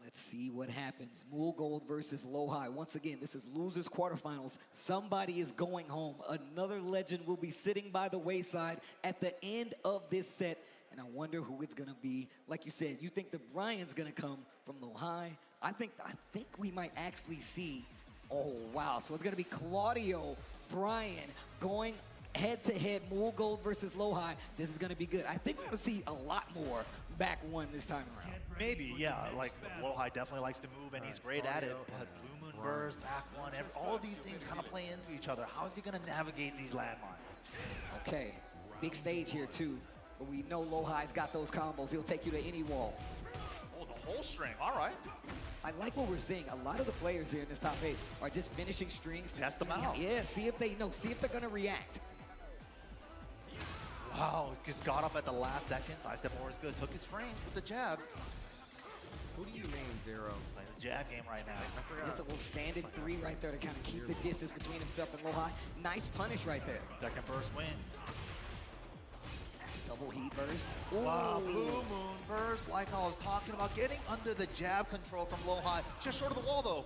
Let's see what happens. Woolgold versus Lowhigh. Once again, this is losers quarterfinals. Somebody is going home. Another legend will be sitting by the wayside at the end of this set, and I wonder who it's going to be. Like you said, you think the Brian's going to come from Lowhigh. I think we might actually see, oh wow, so it's gonna be Claudio, Brian going head-to-head, Mulgold versus Lohi. This is gonna be good. I think we're gonna see a lot more back one this time around. Maybe, yeah, like Lohi definitely likes to move and he's great at it, but Blue Moon Burst, back one, all of these things kind of play into each other. How is he gonna navigate these landmines? Okay, big stage here too, but we know Lohi's got those combos. He'll take you to any wall. Oh, the whole string, all right. I like what we're seeing. A lot of the players here in this top 8 are just finishing strings. Test them out. Yeah, see if they're gonna react. Wow, just got up at the last second. Side step forward is good. Took his frames with the jabs. Who do you name, Zero? Playing the jab game right now. Just a little standing 3 right there to kind of keep the distance between himself and Lohi. Nice punish right there. Second burst wins. Double heat burst. Ooh. Wow, Blue Moon Burst, like I was talking about, getting under the jab control from Lohi. Just short of the wall though.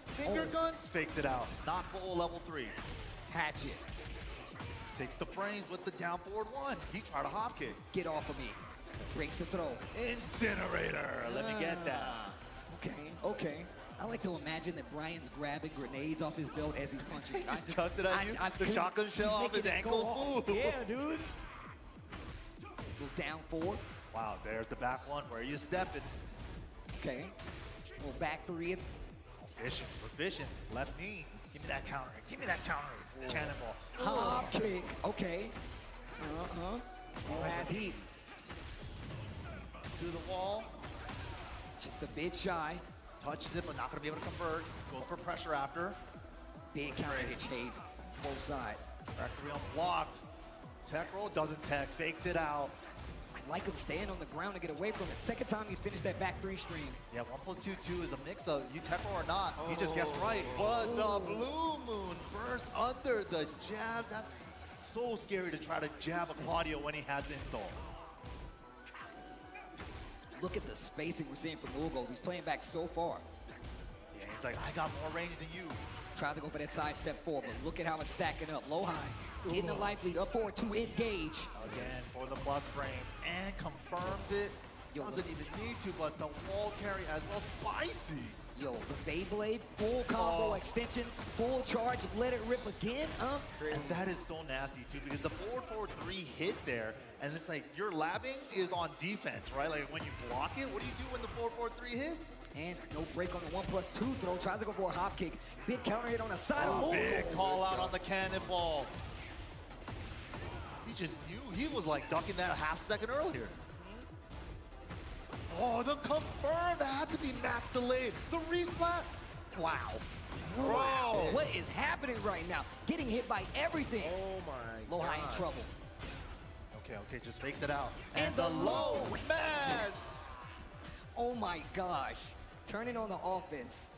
Finger guns, fakes it out. Not full level 3. Hatchet. Takes the frames with the down forward 1. He tried a hop kick. Get off of me. Breaks the throw. Incinerator. Let me get that. Okay. I like to imagine that Brian's grabbing grenades off his belt as he's punching. He just chucks it at you. The shotgun shell off his ankle. Yeah, dude. Go down 4. Wow, there's the back 1. Where are you stepping? Okay. Well, back 3. Efficient. Left knee. Give me that counter. Give me that counter. Cannonball. Hop kick. Okay. Still has heat. To the wall. Just a bit shy. Touches it, but not going to be able to convert. Goes for pressure after. Big counter hit shades. Both sides. Back 3 unblocked. Tech roll doesn't tech. Fakes it out. I like him staying on the ground to get away from it. Second time he's finished that back 3 stream. Yeah, 1+2/2 is a mix of you tech roll or not. He just gets right. But the Blue Moon Burst under the jabs. That's so scary to try to jab a Claudio when he has install. Look at the spacing we're seeing from Mulgold. He's playing back so far. Yeah, he's like, I got more range than you. Tried to go for that side step 4, but look at how it's stacking up. Low high, getting the life lead, up forward to engage. Again, for the plus frames, and confirms it. Doesn't even need to, but the wall carry as well. Spicy. Yo, the Beyblade, full combo extension, full charge, let it rip again. And that is so nasty too, because the forward 3 hit there, and it's like your labbing is on defense, right? Like when you block it, what do you do when the forward 3 hits? And no break on the 1+2 throw. Tries to go for a hop kick. Big counter hit on the side. Big call out on the cannonball. He just knew. He was like ducking that a half second earlier. Oh, the confirmed had to be max delayed. The resplat. Wow. Bro. What is happening right now? Getting hit by everything. Oh my God. Low high in trouble. Okay, just fakes it out. And the low smash. Oh my gosh. Turning on the offense.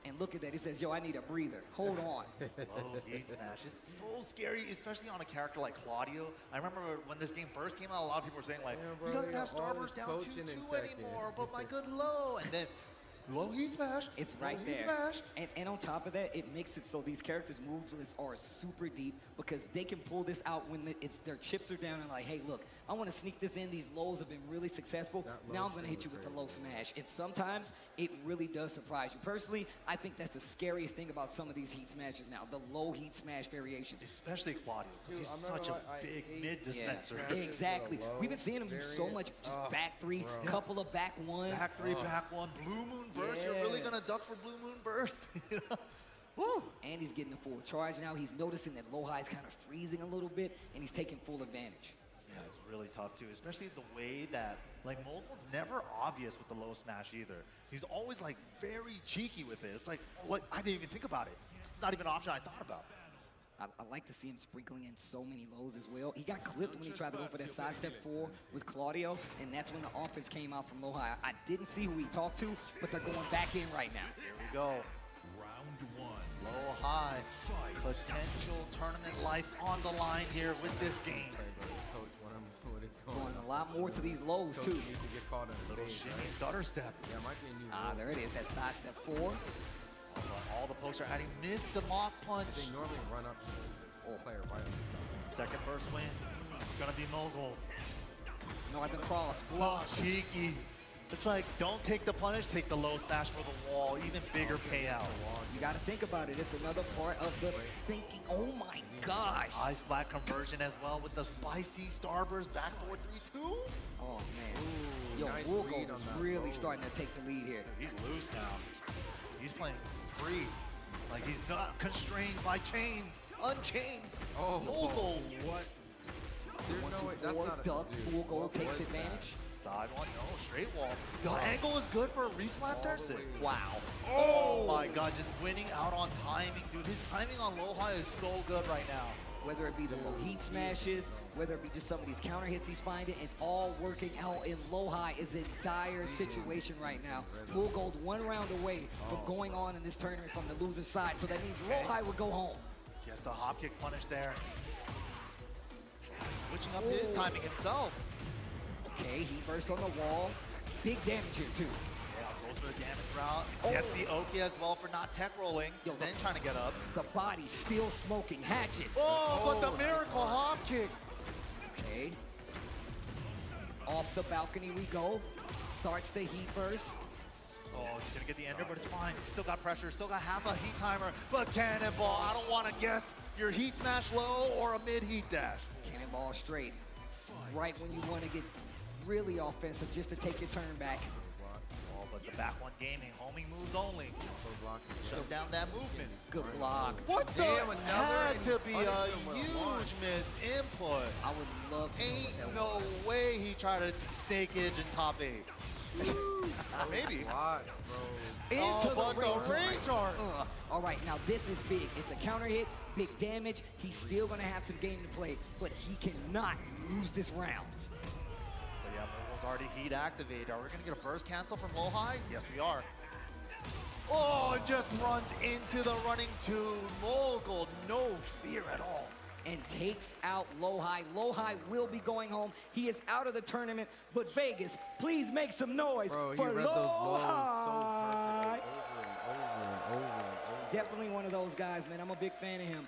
And look at that. He says, yo, I need a breather. Hold on. Low gate smash. It's so scary, especially on a character like Claudio. I remember when this game first came out, a lot of people were saying like, he doesn't have Starburst down 2-2 anymore, but my good low. And then low heat smash. It's right there. And on top of that, it makes it so these characters' moves are super deep because they can pull this out when their chips are down and like, hey, look, I want to sneak this in. These lows have been really successful. Now I'm going to hit you with the low smash. And sometimes it really does surprise you. Personally, I think that's the scariest thing about some of these heat smashes now, the low heat smash variations. Especially Claudio, because he's such a big mid dispenser. Yeah, exactly. We've been seeing him do so much just back 3, couple of back 1s. Back 3, back 1, Blue Moon Burst. You're really going to duck for Blue Moon Burst. You know? Woo. And he's getting a full charge now. He's noticing that low high is kind of freezing a little bit, and he's taking full advantage. Yeah, it's really tough too, especially the way that, like, Mulgold's never obvious with the low smash either. He's always, like, very cheeky with it. It's like, I didn't even think about it. It's not even an option I thought about. I like to see him sprinkling in so many lows as well. He got clipped when he tried to go for that side step 4 with Claudio, and that's when the offense came out from low high. I didn't see who he talked to, but they're going back in right now. Here we go. Round 1. Low high. Potential tournament life on the line here with this game. Coach, what is going a lot more to these lows, too. Needs to get caught in a little shimmy stutter step. Yeah, might be a new there it is, that side step 4. All the pokes are adding. Missed the mock punch. They normally run up to the player right on. Second burst wins. It's going to be Mulgold. No, I've been crossed. Oh, cheeky. It's like, don't take the punish, take the low smash for the wall. Even bigger payout. You got to think about it. It's another part of the thinking. Oh my gosh. Ice Black conversion as well with the spicy Starburst backdoor 3-2. Oh man. Ooh, Yo, nice Woolgold read on is that really low. starting to take the lead here. He's loose now. He's playing free. Like he's not constrained by chains. Unchained. Oh, Woolgold. what? There's no way. That's not a duck. dude, Woolgold what takes was advantage. Side one, no, straight wall. The angle is good for a resplat there, Sid. Wow. Oh my god, just winning out on timing, dude. His timing on low high is so good right now. Whether it be the low heat smashes, whether it be just some of these counter hits he's finding, it's all working out. In low high is in dire situation right now. Woolgold 1 round away from going on in this tournament from the loser side, so that means low high would go home. Gets the hop kick punish there. Switching up his timing himself. Okay, he burst on the wall. Big damage here too. Yeah, goes for the damage route. Gets the Oki as well for not tech rolling. And then trying to get up. The body still smoking. Hatchet. Oh, but the miracle hop kick. Okay. Off the balcony we go. Starts the heat burst. Oh, he's gonna get the ender, but it's fine. Still got pressure, still got half a heat timer, but cannonball. I don't want to guess your heat smash low or a mid heat dash. Cannonball straight. Right when you want to get really offensive just to take your turn back. Oh, but the back one gaming, homing moves only. Shut down that movement. Good block. What the? Damn, another Had to be a punishment with a launch. huge miss input. I would love to know Ain't what that no was. way he tried to snake edge in top 8. Maybe. Lot, bro. Into Oh, but the range art. All right, now this is big. It's a counter hit, big damage. He's still going to have some game to play, but he cannot lose this round. But yeah, Mogul's already heat activated. Are we going to get a burst cancel from low high? Yes, we are. Oh, it just runs into the running two. Mogul, no fear at all. And takes out Low High. Low High will be going home. He is out of the tournament, but Vegas, please make some noise Bro, he for read those Low lows High. so perfectly over and over. Definitely one of those guys, man. I'm a big fan of him.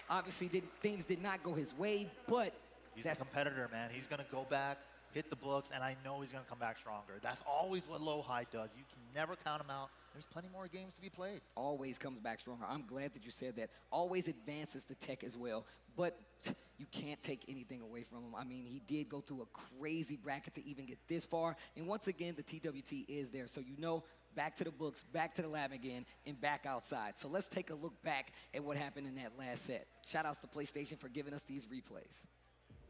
Obviously, things did not go his way, but He's a competitor, man. He's going to go back, hit the books, and I know he's going to come back stronger. That's always what Low High does. You can never count him out. There's plenty more games to be played. always comes back stronger. I'm glad that you said that. Always advances the tech as well, but you can't take anything away from him. I mean, he did go through a crazy bracket to even get this far, and once again, the TWT is there, so you know, back to the books, back to the lab again, and back outside. So let's take a look back at what happened in that last set. Shout outs to PlayStation for giving us these replays.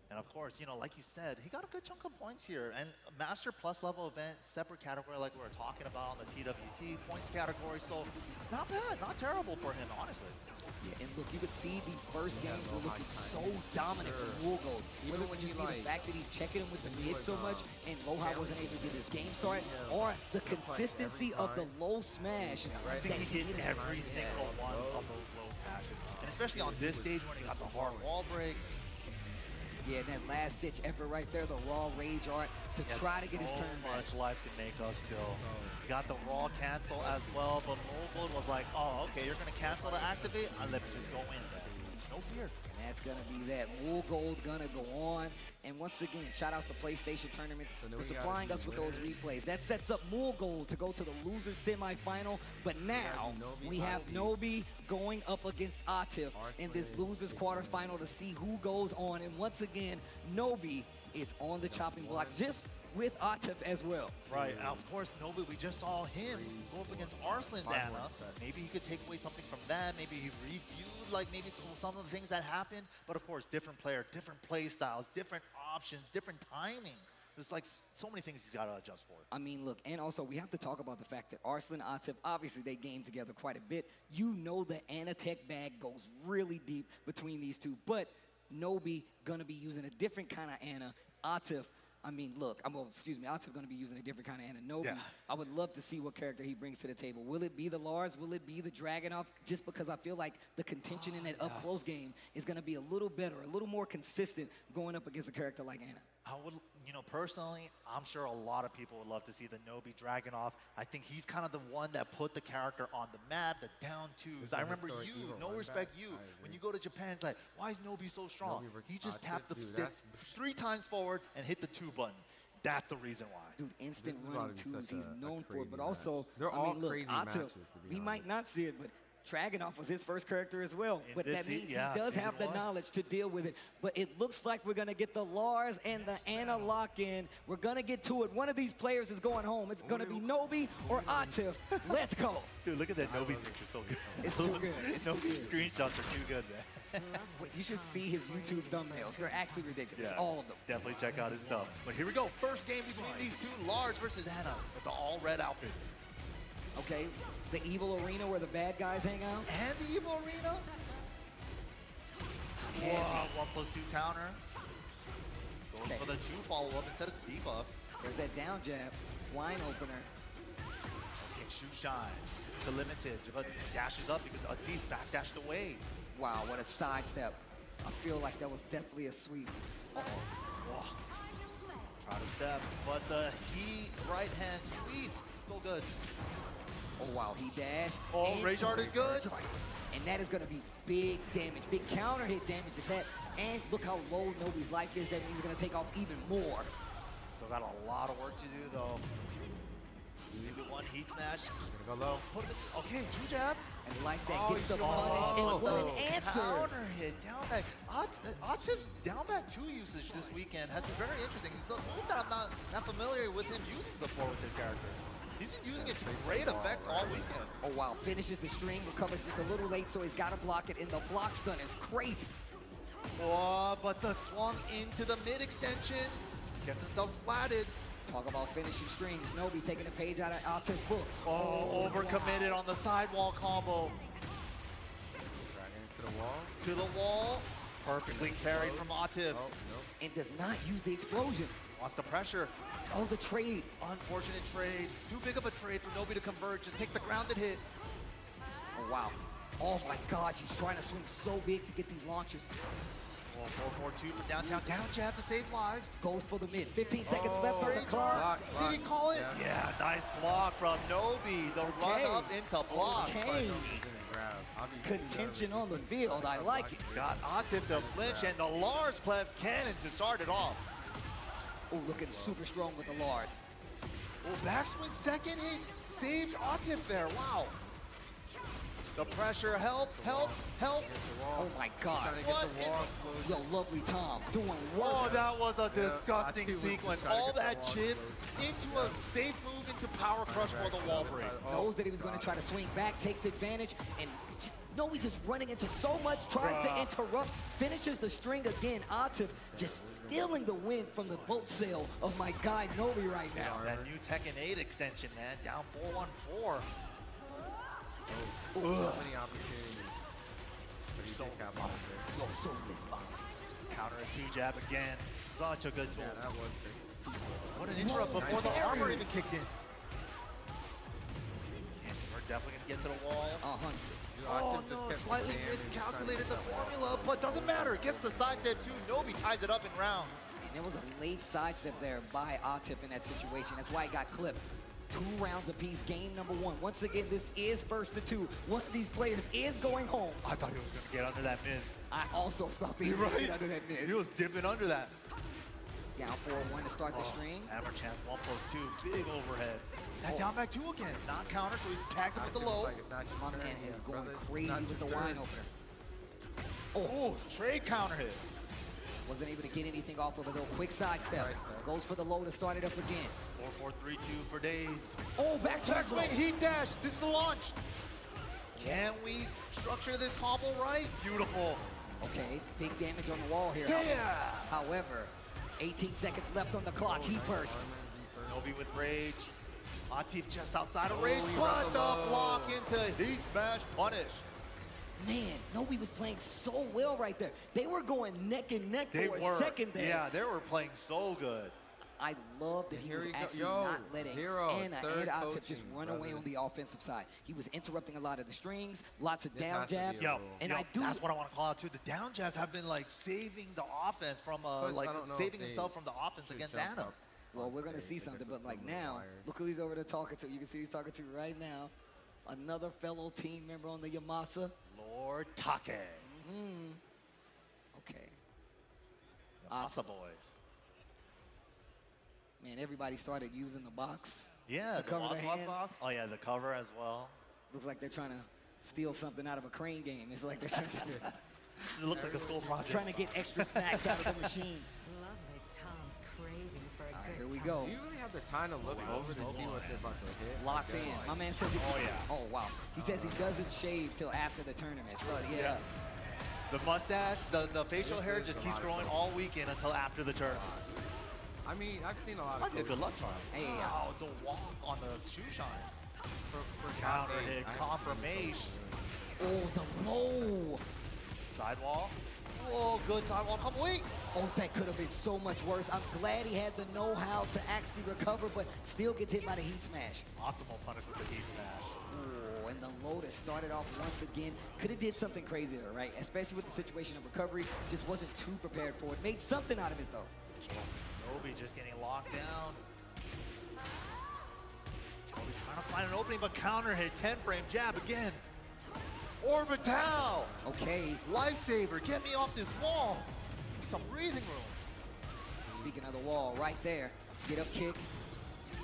And of course, you know, like you said, he got a good chunk of points here. And Master Plus level event, separate category like we were talking about on the TWT points category. So not bad, not terrible for him, honestly. Yeah, and look, you could see these first games were looking so dominant from Woolgold. Whether it would just be the fact that he's checking him with the mid so much and Low High wasn't able to get his game started, or the consistency of the low smash. I think he hit every single one of those low smashes. And especially on this stage when he got the hard wall break. Yeah, and that last ditch effort right there, the raw rage art to try to get his turn back. So much life to make up still. He got the raw cancel as well, but Mogul was like, oh, okay, you're going to cancel to activate? I'll let me just go in then. No fear. And that's going to be that. Woolgold going to go on. And once again, shout outs to PlayStation Tournaments for supplying us with those replays. That sets up Woolgold to go to the loser semifinal. But now we have Nobi going up against Atif in this losers quarterfinal to see who goes on. And once again, Nobi is on the chopping block just with Atif as well. Right, and of course, Nobi, we just saw him go up against Arslan's Anna. Maybe he could take away something from that. Maybe he reviewed, like, maybe some of the things that happened. But of course, different player, different play styles, different options, different timing. There's like so many things he's got to adjust for. I mean, look, and also we have to talk about the fact that Arslan, Atif, obviously they game together quite a bit. You know the Anna tech bag goes really deep between these two, but Nobi gonna be using a different kind of Anna. Atif, I mean, look, Atif gonna be using a different kind of Anna. Nobi, I would love to see what character he brings to the table. Will it be the Lars? Will it be the Dragunov? Just because I feel like the contention in that up-close game is gonna be a little better, a little more consistent going up against a character like Anna. I would, you know, personally, I'm sure a lot of people would love to see the Nobi Dragunov. I think he's kind of the one that put the character on the map, the down twos. I remember you, no respect you. When you go to Japan, it's like, why is Nobi so strong? He just tapped the stick 3 times forward and hit the 2 button. That's the reason why. Dude, instant This is about run to be twos such he's a known for, crazy but match. also, They're I all mean, look, crazy Atif, matches, to be we might honest. not see it, but Dragunov was his first character as well. In But this that means yeah, he does season have the one. knowledge to deal with it. But it looks like we're gonna get the Lars and the Anna lock-in. We're gonna get to it. One of these players is going home. It's gonna be Nobi or Atif. Let's go. Dude, look at that Nobi picture, so good. It's too good. It's too Nobi good. screenshots are too good, man. You should see his YouTube thumbnails. They're actually ridiculous. Yeah, All of them. Definitely check out his stuff. But here we go. First game between these two, Lars versus Anna, with the all red outfits. Okay, the evil arena where the bad guys hang out. And the evil arena. Whoa, 1+2 counter. Goes for the 2 follow-up instead of the debuff. There's that down jab, wine opener. Okay, shoe shine to limited, but dashes up because Atif backdashed away. Wow, what a sidestep. I feel like that was definitely a sweep. Whoa. Try to step, but the heat right hand sweep, so good. Oh wow, he dashed. Oh, Rage Art is good. And that is gonna be big damage, big counter hit damage at that. And look how low Nobi's life is. That means he's gonna take off even more. So got a lot of work to do though. Maybe one heat smash. Gonna go low. Put it, okay, 2 jab. And like that, gets the punish, and what an answer. Counter hit, down back. Atif's down back 2 usage this weekend has been very interesting. It's a move that I'm not familiar with him using before with his character. He's been using it to great effect all weekend. Oh wow, finishes the string, recovers just a little late, so he's gotta block it, and the block stun is crazy. Oh, but the swung into the mid extension. Gets himself splatted. Talk about finishing strings. Nobi taking a page out of Atif's book. Oh, overcommitted on the sidewall combo. To the wall. To the wall. Perfectly carried from Atif. And does not use the explosion. Wants the pressure. Oh, the trade. Unfortunate trade. Too big of a trade for Nobi to convert. Just takes the grounded hit. Oh, wow. Oh, my gosh. He's trying to swing so big to get these launchers. Oh, 4-4-2 for downtown. Down jab to save lives. Goes for the mid. 15 seconds left on the clock. Did he call it? Yeah, nice block from Nobi. The run up into block. Okay. Contention on the field. I like it. Got Atif to flinch and the Lars cleft cannon to start it off. Oh, looking super strong with the Lars. Oh, backswing second hit. Saved Atif there. Wow. The pressure, help. Oh my God. What? Yo, lovely Tom doing work. Oh, that was a disgusting sequence. All that chip into a safe move into power crush for the wall break. Knows that he was going to try to swing back, takes advantage, and Nobi's just running into so much, tries to interrupt, finishes the string again. Atif just stealing the win from the boat sail of my guy Nobi right now. That new Tekken 8 extension, man, down 4-1-4. So many opportunities. So misbox. Counter a 2 jab again. Such a good tool. Yeah, that was great. What an interrupt before the armor even kicked in. We're definitely gonna get to the wall. Oh no, slightly miscalculated the formula, but doesn't matter. Gets the sidestep too. Nobi ties it up in rounds. And there was a late sidestep there by Atif in that situation. That's why he got clipped. 2 rounds apiece, game number 1. Once again, this is first to 2. One of these players is going home. I thought he was gonna get under that mid. I also thought he was going to get under that mid. He was dipping under that. Down 4-1 to start the string. Hammer chance 1+2, big overhead. That down back 2 again, not counter, so he tags him with the low. My man is going crazy with the wine opener. Oh, trade counter hit. Wasn't able to get anything off of a little quick sidestep. Goes for the low to start it up again. 4-4-3-2 for days. Oh, backswing heat dash. This is the launch. Can we structure this combo right? Beautiful. Okay, big damage on the wall here. Yeah. However, 18 seconds left on the clock. Heat burst. Nobi with rage. Atif just outside of rage. But the block into heat smash punish. Man, Nobi was playing so well right there. They were going neck and neck for a second there. Yeah, they were playing so good. I love that he was actually not letting Anna and Atif just run away on the offensive side. He was interrupting a lot of the strings, lots of down jabs. That's what I want to call out too. The down jabs have been like saving the offense from saving himself from the offense against Anna. Well, we're gonna see something, but like now, look who he's over there talking to. You can see who he's talking to right now. Another fellow team member on the Yamasa. Lord Take. Okay. Yamasa boys. Man, everybody started using the box. Yeah, to cover their hands. box. Oh yeah, the cover as well. Looks like they're trying to steal something out of a crane game. It's like they're trying to, It looks like a school project. trying to get extra snacks out of the machine. Lovely Tom's craving for a good Here we time. go. Do you really have the time to look over to see what they're about to hit? Locked in. My man says he, oh wow. He says he doesn't shave till after the tournament. So yeah. The mustache, the facial hair just keeps growing all weekend until after the tournament. I mean, I've seen a lot of Like a good luck charm. Hey, wow, the walk on the shoe shine. for Counter Hey, hit, I had confirmation. Oh, the low. Sidewall. Whoa, good sidewall. Come wait. Oh, that could have been so much worse. I'm glad he had the know-how to actually recover, but still gets hit by the heat smash. Optimal punish with the heat smash. Oh, and the Lotus started off once again. Could have did something crazy there, right? Especially with the situation of recovery. Just wasn't too prepared for it. Made something out of it, though. Nobi just getting locked down. Nobi trying to find an opening, but counter hit. 10-frame jab again. Orbital. Okay. Lifesaver. Get me off this wall. Give me some breathing room. Speaking of the wall, right there. Get up kick.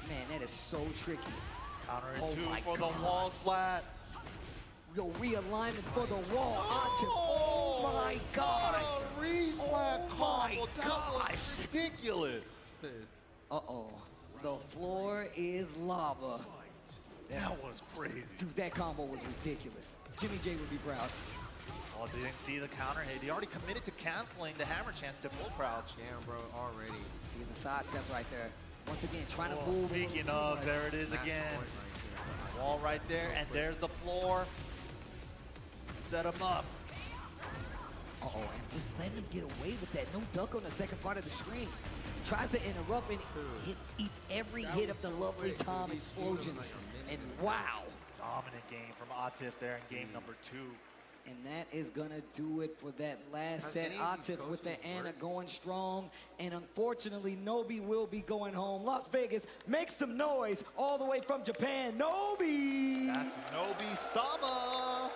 Man, that is so tricky. Counter Oh hit my 2 for God. the wall flat. Yo, realignment for the wall. Oh my gosh. What a re-splat Oh my combo. That gosh. was ridiculous. Uh-oh. The floor is lava. That was crazy. Dude, that combo was ridiculous. Jimmy J would be proud. Oh, they didn't see the counter hit. He already committed to canceling the hammer chance to full crouch. Damn, bro, already. See the side steps right there. Once again, trying to Oh, move. speaking of, there it is again. Wall right there, and there's the floor. Set him up. Uh-oh, and just letting him get away with that. No duck on the second part of the screen. Tries to interrupt and eats every hit of the lovely Tom explosions. And wow. Dominant game from Atif there in game number 2. And that is gonna do it for that last set. Atif with the Anna going strong. And unfortunately, Nobi will be going home. Las Vegas, make some noise all the way from Japan. Nobi! That's Nobi-sama.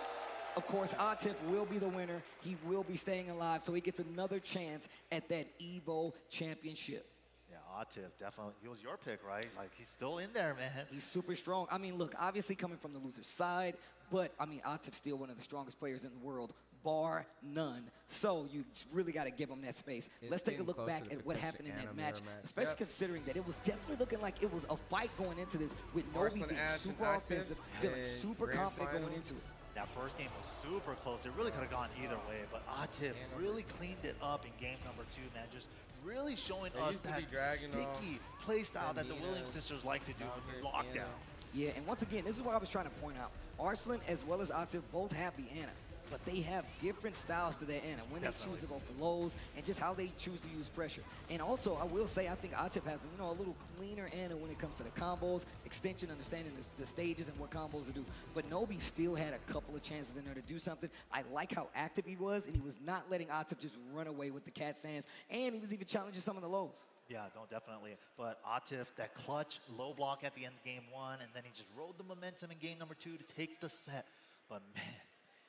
Of course, Atif will be the winner. He will be staying alive, so he gets another chance at that EVO championship. Yeah, Atif, definitely. He was your pick, right? Like, he's still in there, man. He's super strong. I mean, look, obviously coming from the loser's side, but, I mean, Atif's still one of the strongest players in the world, bar none. So you really got to give him that space. Let's take a look back at what happened in that match, especially considering that it was definitely looking like it was a fight going into this with Nobi being super offensive, feeling super confident going into it. That first game was super close. It really could have gone either way, but Atif really cleaned it up in game number 2, man. Just really showing us that sticky play style that the Williams sisters like to do with the lockdown. Yeah, and once again, this is what I was trying to point out. Arslan as well as Atif both have the Anna, but they have different styles to their Anna, when they choose to go for lows and just how they choose to use pressure. And also, I will say, I think Atif has, a little cleaner Anna when it comes to the combos, extension, understanding the stages and what combos to do. But Nobi still had a couple of chances in there to do something. I like how active he was, and he was not letting Atif just run away with the cat stands, and he was even challenging some of the lows. Yeah, no, definitely. But Atif, that clutch low block at the end of game 1, and then he just rode the momentum in game number 2 to take the set. But man,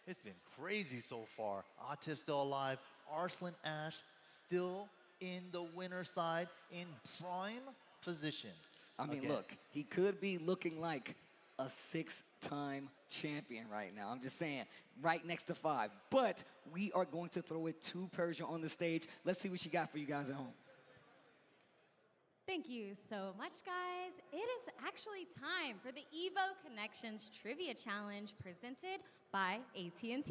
it's been crazy so far. Atif still alive. Arslan Ash still in the winner's side in prime position. I mean, look, he could be looking like a 6-time champion right now. I'm just saying, right next to 5. But we are going to throw it to Persia on the stage. Let's see what she got for you guys at home. Thank you so much, guys. It is actually time for the EVO Connections Trivia Challenge presented by AT&T.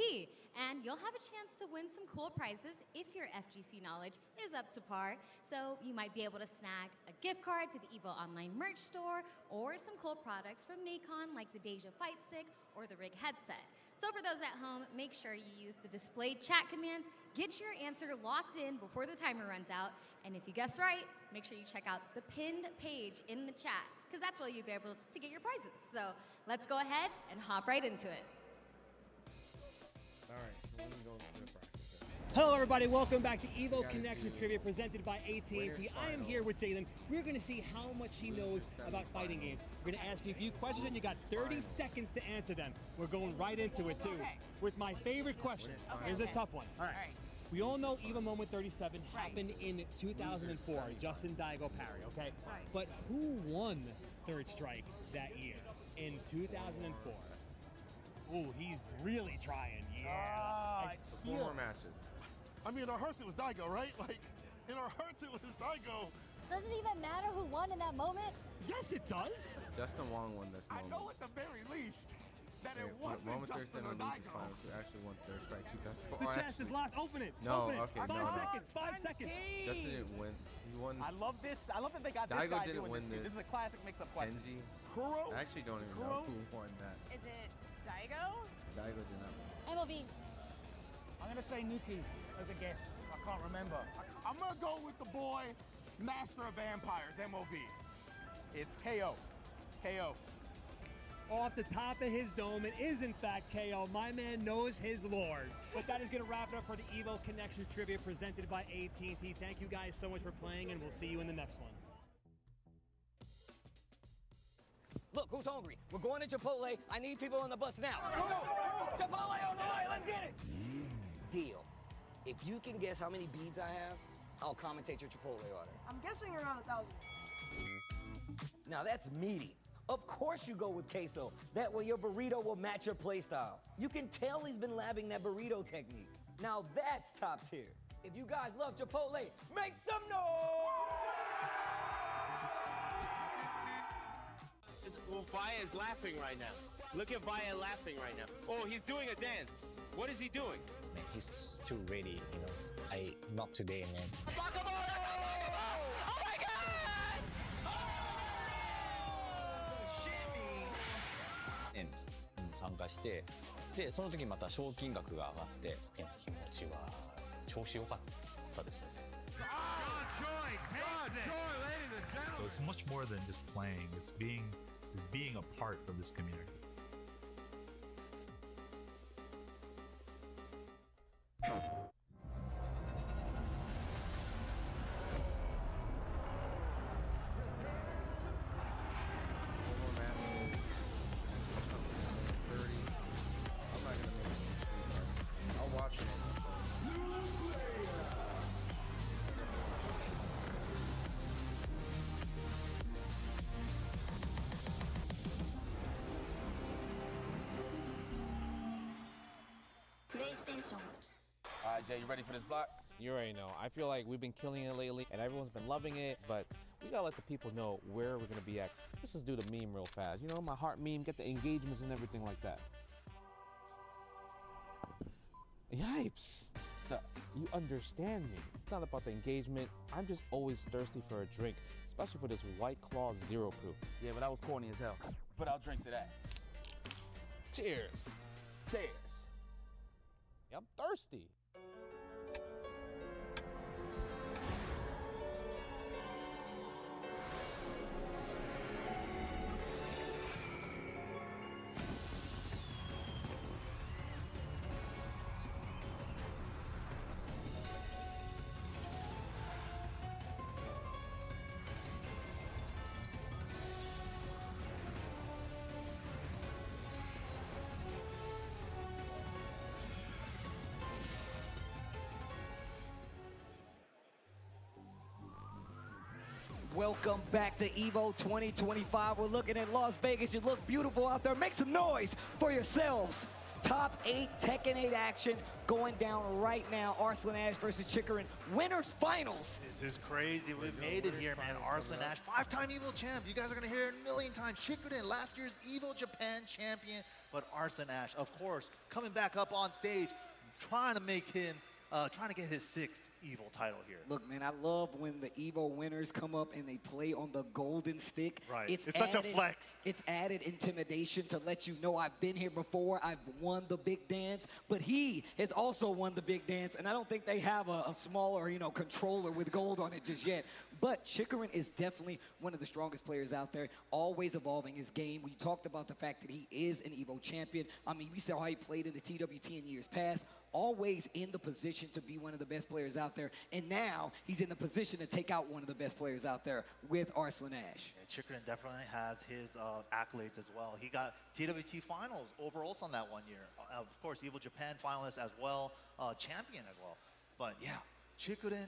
And you'll have a chance to win some cool prizes if your FGC knowledge is up to par. So you might be able to snag a gift card to the EVO online merch store or some cool products from Nacon like the Deja Fight Stick or the Rig headset. So for those at home, make sure you use the displayed chat commands, get your answer locked in before the timer runs out, and if you guess right, make sure you check out the pinned page in the chat, because that's where you'll be able to get your prizes. So let's go ahead and hop right into it. All right, so let me go to the practice. Hello everybody, welcome back to EVO Connections Trivia presented by AT&T. I am here with Jalen. We're going to see how much she knows about fighting games. We're going to ask you a few questions and you got 30 seconds to answer them. We're going right into it too. With my favorite question. Here's a tough one. All right. We all know EVO Moment 37 happened in 2004, Justin Daigo parry, okay? Right. But who won Third Strike that year in 2004? Ooh, he's really trying, yeah. Four more matches. I mean, in our hearts it was Daigo, right? Like, in our hearts it was Daigo. Does it even matter who won in that moment? Yes, it does. Justin Wong won this moment. I know at the very least that it Yeah, wasn't moment Justin 37 or on Losers Daigo. Finals, who actually won Third Strike 2004. The chest is locked. Open it. No, Open it. okay, 5 no. seconds. 5 seconds. Justin didn't win. He won. I love this. I love that they got this Daigo guy didn't doing win this. This is a classic mix-up question. Kenji. Kuro? I actually don't even know who won that. Is it Daigo? Daigo did not win. MLB. I'm gonna say Nuki as a guess. I can't remember. I'm gonna go with the boy, Master of Vampires, MOV. It's KO. KO. Off the top of his dome, it is in fact KO. My man knows his lord. But that is going to wrap it up for the EVO Connections Trivia presented by AT&T. Thank you guys so much for playing, and we'll see you in the next one. Look, who's hungry? We're going to Chipotle. I need people on the bus now. Come on. Chipotle on the way. Let's get it. Deal. If you can guess how many beads I have, I'll commentate your Chipotle order. I'm guessing around 1,000. Now that's meaty. Of course you go with queso. That way your burrito will match your play style. You can tell he's been labbing that burrito technique. Now that's top tier. If you guys love Chipotle, make some noise! Vaya is laughing right now. Look at Vaya laughing right now. Oh, he's doing a dance. What is he doing? Man, he's too ready, you know. Not today, man. Oh my God! 円参加して、でその時また賞金額が上がって、いや気持ちは調子良かったですね。So it's much more than just playing. It's being a part of this community. All right, Jay, you ready for this block? You already know. I feel like we've been killing it lately, and everyone's been loving it, but we gotta let the people know where we're gonna be at. Let's just do the meme real fast. You know, my heart meme, get the engagements and everything like that. Yipes. So, you understand me. It's not about the engagement. I'm just always thirsty for a drink, especially for this White Claw Zero Proof. Yeah, but that was corny as hell. But I'll drink to that. Cheers. Cheers. Yeah, I'm thirsty. Welcome back to EVO 2025. We're looking at Las Vegas. You look beautiful out there. Make some noise for yourselves. Top 8 Tekken 8 action going down right now. Arslan Ash versus Chikarin. Winners finals. This is crazy. We made it here, man. Arslan Ash, 5-time EVO champ. You guys are going to hear it a million times. Chikarin, last year's EVO Japan champion. But Arslan Ash, of course, coming back up on stage, trying to make him, trying to get his 6th EVO title here. Look, man, I love when the EVO winners come up and they play on the golden stick. Right. It's such a flex. It's added intimidation to let you know I've been here before. I've won the big dance, but he has also won the big dance, and I don't think they have a smaller, controller with gold on it just yet. But Chikarin is definitely one of the strongest players out there, always evolving his game. We talked about the fact that he is an EVO champion. I mean, we saw how he played in the TWT in years past, always in the position to be one of the best players out there. And now he's in the position to take out one of the best players out there with Arslan Ash. Yeah, Chikarin definitely has his accolades as well. He got TWT finals overall on that one year. Of course, EVO Japan finalist as well, champion as well. But yeah, Chikurin,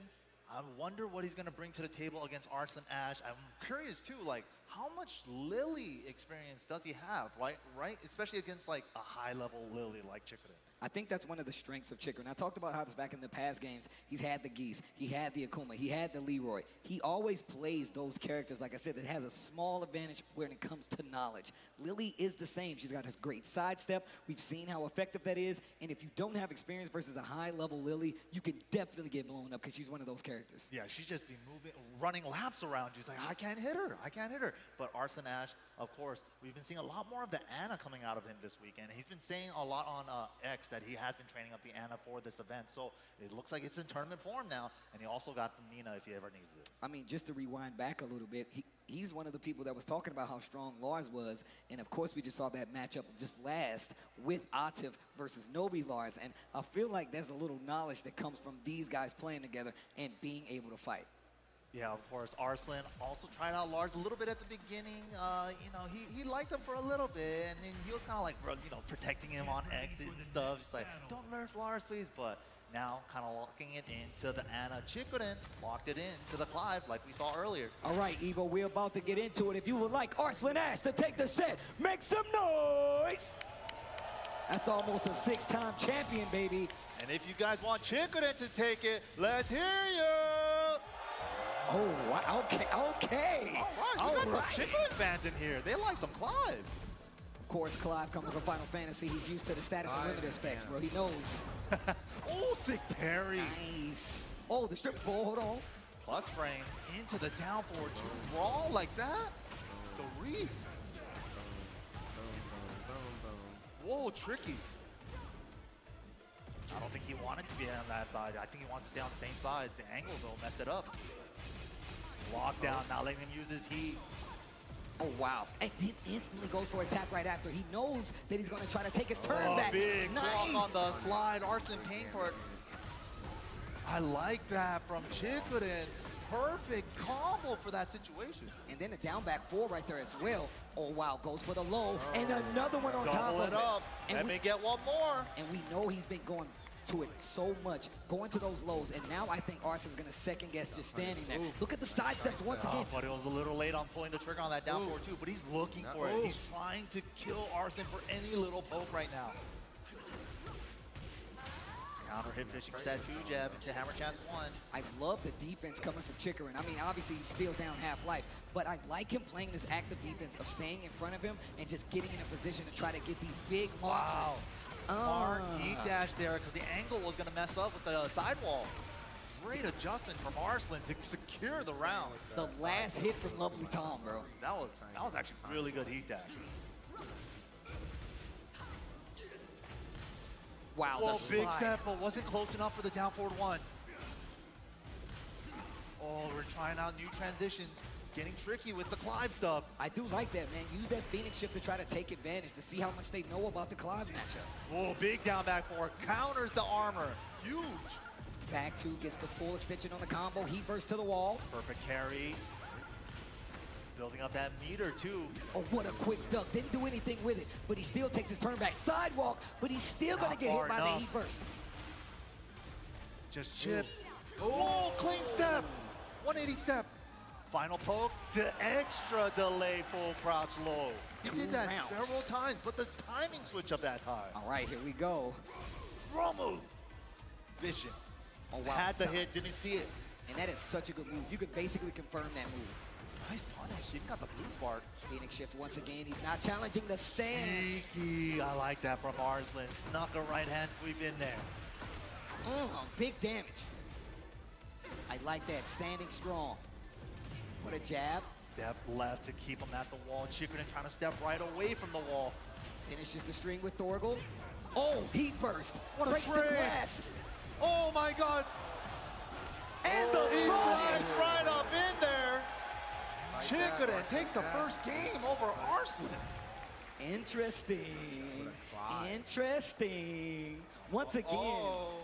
I wonder what he's going to bring to the table against Arslan Ash. I'm curious too, like how much Lily experience does he have, right? Especially against like a high-level Lily like Chikurin. I think that's one of the strengths of Chikurin. I talked about how back in the past games, he's had the Geese, he had the Akuma, he had the Leroy. He always plays those characters, like I said, that has a small advantage when it comes to knowledge. Lily is the same. She's got a great sidestep. We've seen how effective that is. And if you don't have experience versus a high-level Lily, you can definitely get blown up because she's one of those characters. Yeah, she's just been moving, running laps around you. It's like, I can't hit her. But Arslan Ash, of course, we've been seeing a lot more of the Ana coming out of him this weekend. He's been saying a lot on X that he has been training up the Ana for this event. So it looks like it's in tournament form now. And he also got the Nina if he ever needs it. I mean, just to rewind back a little bit, he's one of the people that was talking about how strong Lars was. And of course, we just saw that matchup just last with Atif versus Nobi Lars. And I feel like there's a little knowledge that comes from these guys playing together and being able to fight. Yeah, of course, Arslan also tried out Lars a little bit at the beginning. You know, he liked him for a little bit, and then he was kind of like, you know, protecting him on exit and stuff. Just like, don't nerf Lars, please. But now kind of locking it into the Ana. Chikurin locked it into the Clive like we saw earlier. All right, Evo, we're about to get into it. If you would like Arslan Ash to take the set, make some noise. That's almost a 6-time champion, baby. And if you guys want Chikurin to take it, let's hear you. Oh, wow. Okay. All right, you got some Chikurin fans in here. They like some Clive. Of course, Clive coming from Final Fantasy. He's used to the status and limiter specs, bro. He knows. Oh, sick parry. Nice. Oh, the strip ball. Hold on. Plus frames into the down forward. To brawl like that? The reads. Whoa, tricky. I don't think he wanted to be on that side. I think he wants to stay on the same side. The angle, though, messed it up. Lockdown, not letting him use his heat. Oh, wow. And then instantly goes for attack right after. He knows that he's going to try to take his turn back. Big nice. block on the slide. Arslan paying for it. I like that from Chikurin. Perfect combo for that situation. And then a down back 4 right there as well. Oh, wow. Goes for the low. And another one on top of it. Up. And let me get one more. And we know he's been going to it so much, going to those lows, and now I think Arslan's gonna second guess just standing there. Look at the side steps once again. But it was a little late on pulling the trigger on that down forward too, but he's looking for it. He's trying to kill Arslan for any little poke right now. Counter hit fishing with that 2 jab into hammer chance 1. I love the defense coming from Chikurin. I mean, obviously he's still down half-life, but I like him playing this active defense of staying in front of him and just getting in a position to try to get these big launches. Wow. Smart heat dash there because the angle was going to mess up with the sidewall. Great adjustment from Arslan to secure the round. The last hit from Lovely Tom, bro. That was actually really good heat dash. Wow, whoa, big step, but wasn't close enough for the down forward 1. Oh, we're trying out new transitions. Getting tricky with the Clive stuff. I do like that, man. Use that Phoenix shift to try to take advantage, to see how much they know about the Clive matchup. Whoa, big down back 4. Counters the armor. Huge. Back 2 gets the full extension on the combo. Heat burst to the wall. Perfect carry. He's building up that meter, too. Oh, what a quick duck. Didn't do anything with it, but he still takes his turn back. Sidewalk, but he's still going to get hit by the heat burst. Just chip. Oh, clean step. 180 step. Final poke to extra delay full crouch low. He did that several times, but the timing switch of that time. All right, here we go. Throw move. Vision. Oh, wow. Had the hit, didn't see it. And that is such a good move. You could basically confirm that move. Nice punish. He got the blue spark. Phoenix shift once again. He's not challenging the stance. Sneaky. I like that from Arslan. Snuck a right hand sweep in there. Big damage. I like that. Standing strong. What a jab. Step left to keep him at the wall. Chikurin trying to step right away from the wall. Finishes the string with Thorgal. Oh, heat burst. What breaks a the trick. glass. Oh my God. And the he slides right up in there. Chikurin takes the first game over Arslan. Interesting. Interesting. Once again,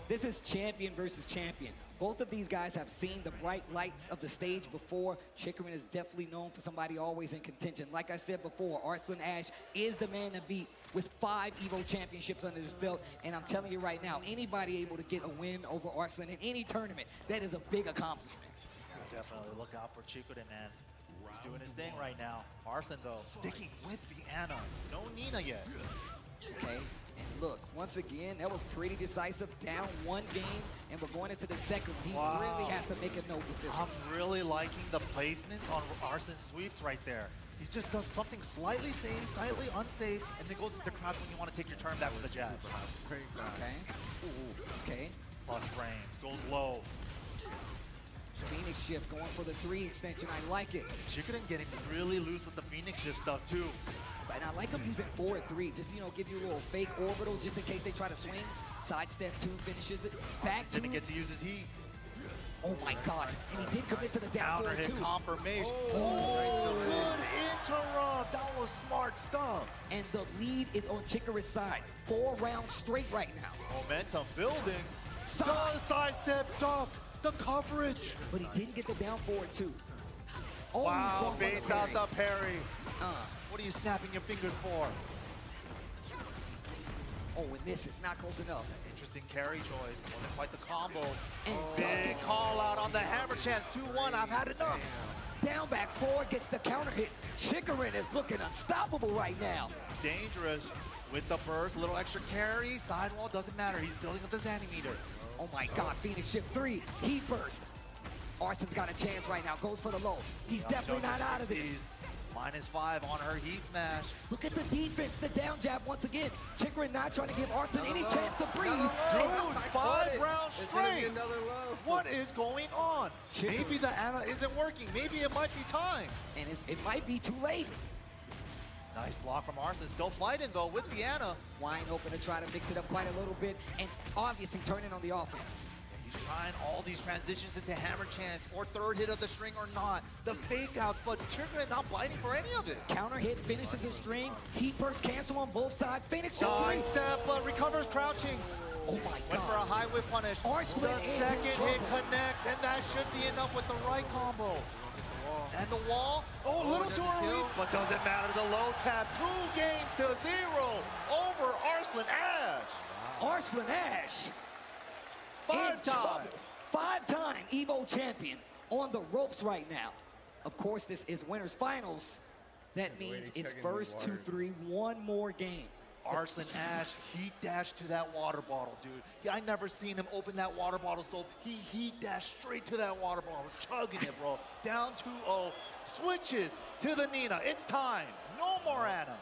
this is champion versus champion. Both of these guys have seen the bright lights of the stage before. Chikarin is definitely known for somebody always in contention. Like I said before, Arslan Ash is the man to beat with 5 EVO championships under his belt. And I'm telling you right now, anybody able to get a win over Arslan in any tournament, that is a big accomplishment. Definitely look out for Chikarin, man. He's doing his thing right now. Arslan, though, sticking with the Ana. No Nina yet. Okay, and look, once again, that was pretty decisive. Down 1 game, and we're going into the second. He really has to make a note with this. I'm really liking the placements on Arslan's sweeps right there. He just does something slightly safe, slightly unsafe, and then goes into crouch when you want to take your turn back with a jab. Okay. Ooh, okay. Plus frames, goes low. Phoenix shift going for the 3 extension. I like it. Chikarin getting really loose with the Phoenix shift stuff too. And I like him using 4 and 3. Just, you know, give you a little fake orbital just in case they try to swing. Sidestep 2 finishes it. Back 2. Didn't get to use his heat. Oh my gosh. And he did commit to the down Counter hit 2. confirmation. Oh, good interrupt. That was smart stuff. And the lead is on Chikarin's side. 4 rounds straight right now. Momentum building. Sidestep duck. The coverage. But he didn't get the down forward too. Oh, wow, baits out the parry. What are you snapping your fingers for? Oh, and misses, not close enough. Interesting carry choice. Wasn't quite the combo. Big call out on the hammer chance. 2-1, I've had enough. Down back 4 gets the counter hit. Chikarin is looking unstoppable right now. Dangerous with the burst, little extra carry. Sidewall doesn't matter. He's building up the Zanny meter. Oh my God, Phoenix shift 3, heat burst. Arslan's got a chance right now, goes for the low. He's definitely not out of this. -5 on her heat smash. Look at the defense, the down jab once again. Chikarin not trying to give Arslan any chance to breathe. Dude, 5 rounds straight. What is going on? Maybe the Ana isn't working. Maybe it might be time. And it might be too late. Nice block from Arslan. Still fighting though with the Ana. Wide open to try to mix it up quite a little bit, and obviously turning on the offense. He's trying all these transitions into hammer chance or 3rd hit of the string or not. The fake outs, but Chikarin not biting for any of it. Counter hit finishes the string. Heat burst cancel on both sides. Phoenix Side step, but recovers crouching. Oh my God. Went for a high whip punish. Arslan the second hit connects, and that should be enough with the right combo. And the wall, a little too early, but doesn't matter. The low tap, 2 games to 0 over Arslan Ash. Arslan Ash. 5-time. 5-time EVO champion on the ropes right now. Of course, this is winners finals. That means it's first 2-3, 1 more game. Arslan Ash, he dashed to that water bottle, dude. Yeah, I never seen him open that water bottle, so he dashed straight to that water bottle, chugging it, bro. Down 2-0, switches to the Nina. It's time. No more Ana.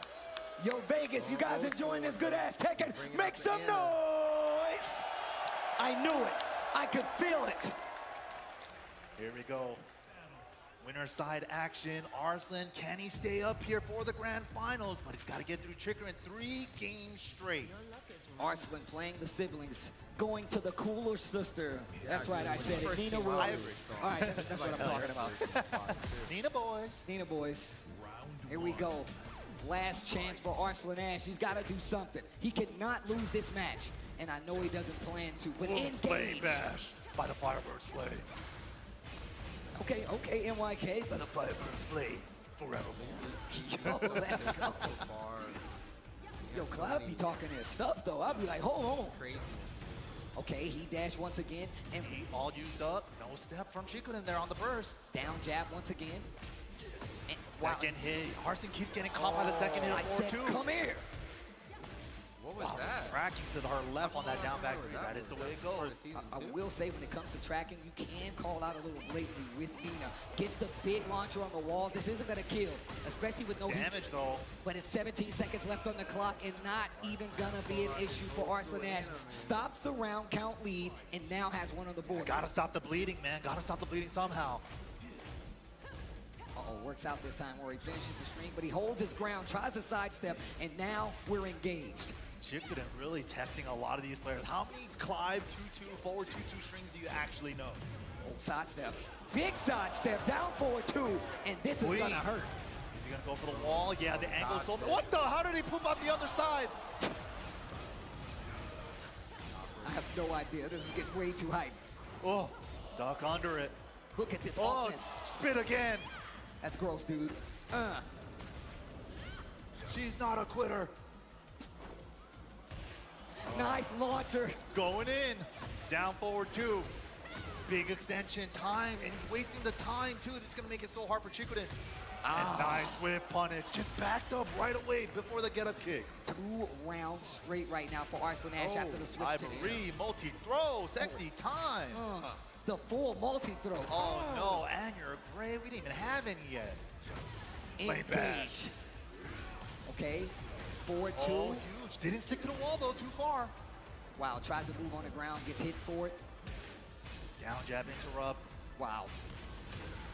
Yo, Vegas, you guys enjoying this good ass Tekken? Make some noise! I knew it. I could feel it. Here we go. Winner side action. Arslan, can he stay up here for the grand finals? But he's got to get through Chikarin 3 games straight. Arslan playing the siblings, going to the cooler sister. That's right, I said it. Nina Williams. All right, that's what I'm talking about. Nina boys. Nina boys. Here we go. Last chance for Arslan Ash. He's got to do something. He cannot lose this match. And I know he doesn't plan to, but in Flame bash by the Firebird's flame. Okay, NYK, but the Firebird's flame forevermore. Yo, let's go. Yo, Cloud be talking his stuff though. I'll be like, hold on. Okay, he dashed once again, and he all used up. No step from Chikarin there on the burst. Down jab once again. And second hit. Arslan keeps getting caught by the second hit of 4-2. Come here. What was that? Tracking to her left on that down back three. That is the way it goes. I will say when it comes to tracking, you can call out a little blatantly with Nina. Gets the big launcher on the wall. This isn't going to kill, especially with no damage though. But it's 17 seconds left on the clock and not even going to be an issue for Arslan Ash. Stops the round count lead and now has one on the board. Gotta stop the bleeding, man. Gotta stop the bleeding somehow. Uh-oh, works out this time where he finishes the string, but he holds his ground, tries to sidestep, and now we're engaged. Chikarin really testing a lot of these players. How many Clive 2-2, forward 2-2 strings do you actually know? Oh, sidestep. Big sidestep, down forward 2, and this is gonna hurt. Is he gonna go for the wall? Yeah, the angle is so... What the? How did he poop out the other side? have no idea. This is getting way too hype. Oh, duck under it. Look at this Oh, offense. spit again. That's gross, dude. She's not a quitter. Nice launcher. Going in. Down forward 2. Big extension time, and he's wasting the time too. This is gonna make it so hard for Chikurin. And nice whip punish. Just backed up right away before the get-up kick. 2 rounds straight right now for Arslan Ash after the switch. Ivory, multi-throw, sexy time. The full multi-throw. Oh no, and you're great. We didn't even have any yet. Play bash. Okay, 4-2. Oh, huge. Didn't stick to the wall though, too far. Wow, tries to move on the ground, gets hit for it. Down jab interrupt. Wow.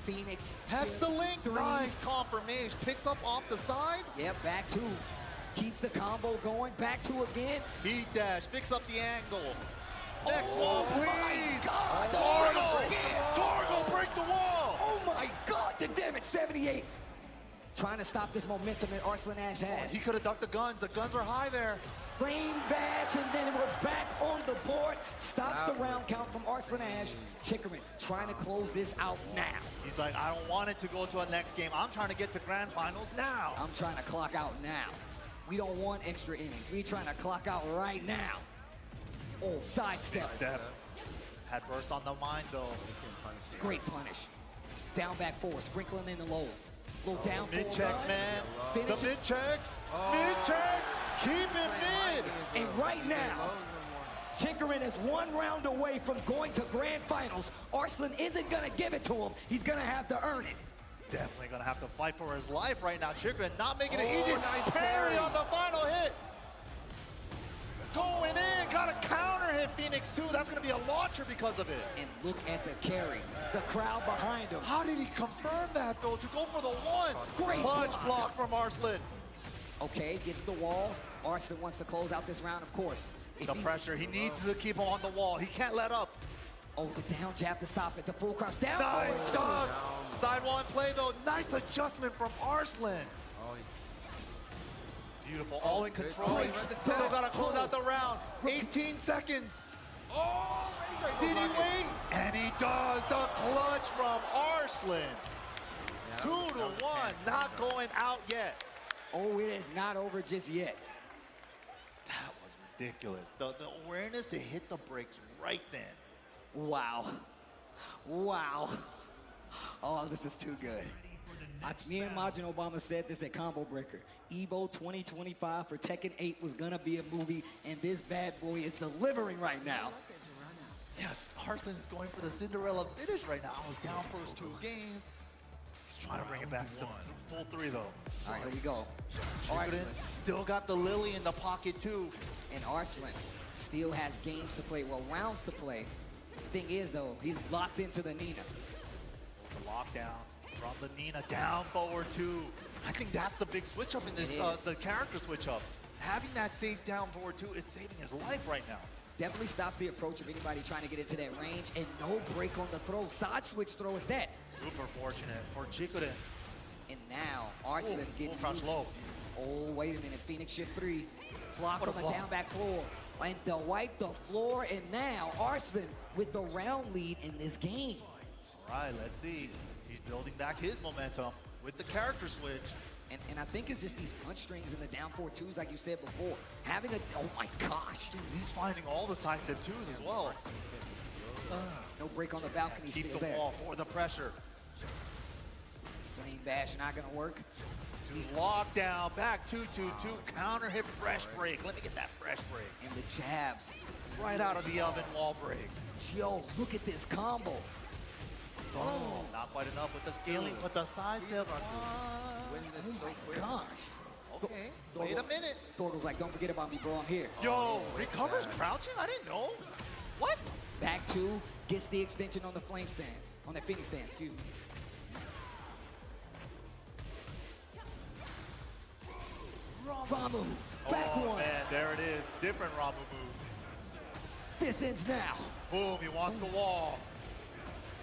Phoenix. That's the link. Nice confirmation. Picks up off the side. Yep, back 2. Keeps the combo going. Back 2 again. Heat dash. Picks up the angle. Next wall, please. My God. Torgo, break the wall. Oh my God, the damage, 78. Trying to stop this momentum that Arslan Ash has. He could have ducked the guns. The guns are high there. Flame bash, and then we're back on the board. Stops the round count from Arslan Ash. Chikurin trying to close this out now. He's like, I don't want it to go to a next game. I'm trying to get to grand finals now. I'm trying to clock out now. We don't want extra innings. We're trying to clock out right now. Oh, sidestep. Step. Had burst on the mind, though. Great punish. Down back 4, sprinkling in the lows. Little down mid checks, man. Finish the mid checks. Mid checks. Keep it mid. And right now, Chikurin is 1 round away from going to grand finals. Arslan isn't going to give it to him. He's going to have to earn it. Definitely going to have to fight for his life right now. Chikurin not making it easy. Nice parry on the final hit. Going in, got a counter hit Phoenix too. That's gonna be a launcher because of it. And look at the carry, the crowd behind him. How did he confirm that though, to go for the 1? Great punch block from Arslan. Okay, gets the wall. Arslan wants to close out this round, of course. The pressure, he needs to keep him on the wall. He can't let up. Oh, the down jab to stop it, the full crouch down. Nice dog. Side 1 play though, nice adjustment from Arslan. Beautiful, all in control. Still gotta close out the round. 18 seconds. Oh, did he wait? And he does. The clutch from Arslan. 2-1, not going out yet. Oh, it is not over just yet. That was ridiculous. The awareness to hit the brakes right then. Wow. Wow. Oh, this is too good. Me and Majin Obama said this at Combo Breaker. Evo 2025 for Tekken 8 was gonna be a movie, and this bad boy is delivering right now. Yes, Arslan is going for the Cinderella finish right now. I was down first 2 games. He's trying to bring it back to the full 3 though. All right, here we go. Arslan still got the Lily in the pocket too. And Arslan still has games to play, well, rounds to play. Thing is though, he's locked into the Nina. The lockdown. From the Nina down forward 2. I think that's the big switch up in this, the character switch up. Having that safe down forward 2 is saving his life right now. Definitely stops the approach of anybody trying to get into that range, and no break on the throw. Side switch throw at that. Super fortunate for Chikurin. And now Arslan getting crouch low. Oh, wait a minute. Phoenix shift 3. Block on the down back floor. And to wipe the floor, and now Arslan with the round lead in this game. All right, let's see. He's building back his momentum with the character switch. And I think it's just these punch strings in the down 4-2s, like you said before. Having a, oh my gosh. Dude, he's finding all the side step 2s as well. No break on the balcony, Keep still the there. wall for the pressure. Flame bash not gonna work. He's locked down, back 2-2-2, counter hit fresh break. Let me get that fresh break. And the jabs. Right out of the oven wall break. Yo, look at this combo. Oh, not quite enough with the scaling, but the side step. Oh my gosh. Okay, wait a minute. Thorgle's like, don't forget about me, bro, I'm here. Yo, recovers crouching? I didn't know. What? Back 2, gets the extension on the flame stance. On that Phoenix stance, excuse me. Ramu, back 1. Man, there it is. Different Ramu move. This ends now. Boom, he wants the wall.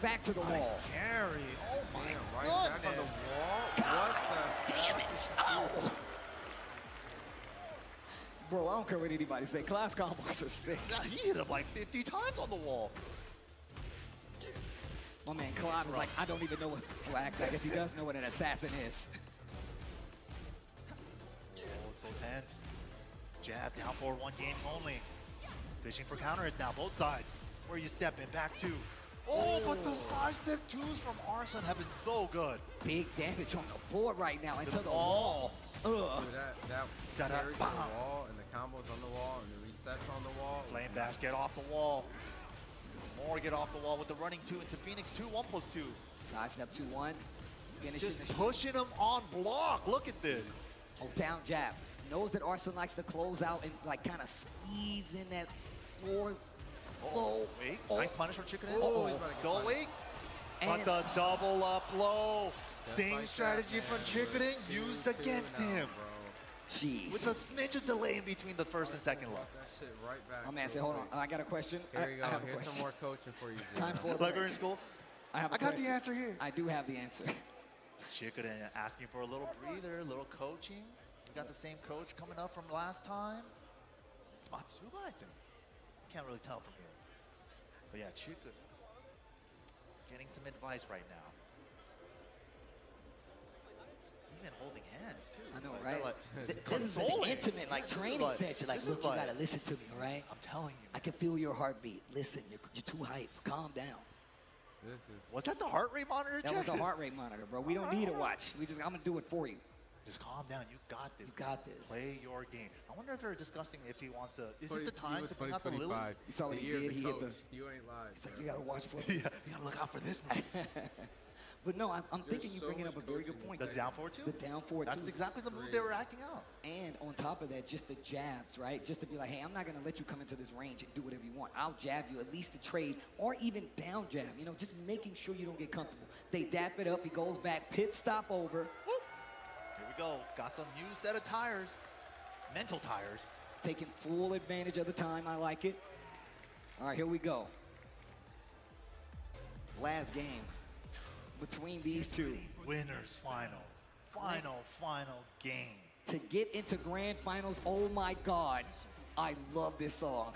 Back to the Nice wall. carry. Oh my Right goodness. back on the wall. God What the damn it. Oh. Bro, I don't care what anybody say. Class combos are sick. Nah, he hit him like 50 times on the wall. My man Clive was like, I don't even know what. Well, actually, I guess he does know what an assassin is. Oh, it's so tense. Jab down forward, one game only. Fishing for counters now, both sides. Where you step in, back two. Oh, but the side step twos from Arslan have been so good. Big damage on the board right now into the wall. Ugh. Dude, that carries on the wall, and the combos on the wall, and the resets on the wall. Flame bash, get off the wall. More get off the wall with the running two into Phoenix 2, 1+2. Side step 2-1. Finishing Just pushing him on block. Look at this. Oh, down jab. Knows that Arslan likes to close out and like kind of squeeze in that floor. Low. Wait, nice punish from Chicken. Go away. But the double up low. Same strategy from Chicken used against him. Jeez. With a smidge of delay in between the first and second low. That shit right back. My man said, hold on, I got a question. Here you go. I have a Here's question. some more coaching for you. Time for Like we're in school. I got the answer here. I do have the answer. Chicken asking for a little breather, a little coaching. We got the same coach coming up from last time. It's Matsuba, I think. Can't really tell from here. But yeah, Chicken getting some advice right now. Even holding hands too. I know, Like, right? Like, This is an intimate, like, training session. Like, look, you gotta listen to me, all right? I'm telling you. I can feel your heartbeat. Listen, you're too hype. Calm down. Was that the heart rate monitor? That was the heart rate monitor, bro. We don't need a watch. I'm gonna do it for you. Just calm down. You got this. You got this. Play your game. I wonder if they're discussing if he wants to. Is But it the it's time to bring out the Lily? You saw what he did. He hit the. You ain't live. He's like, you gotta watch for me. Yeah, you gotta look out for this one. But no, I'm thinking you're bringing up a very good point. The down forward two? The down forward two. That's exactly the move they were acting out. And on top of that, just the jabs, right? Just to be like, hey, I'm not gonna let you come into this range and do whatever you want. I'll jab you at least to trade, or even down jab. You know, just making sure you don't get comfortable. They dap it up. He goes back. Pit stop over. Whoop. Here we go. Got some new set of tires. Mental tires. Taking full advantage of the time. I like it. All right, here we go. Last game between these two. Winners finals. Final game. To get into grand finals, oh my God. I love this song.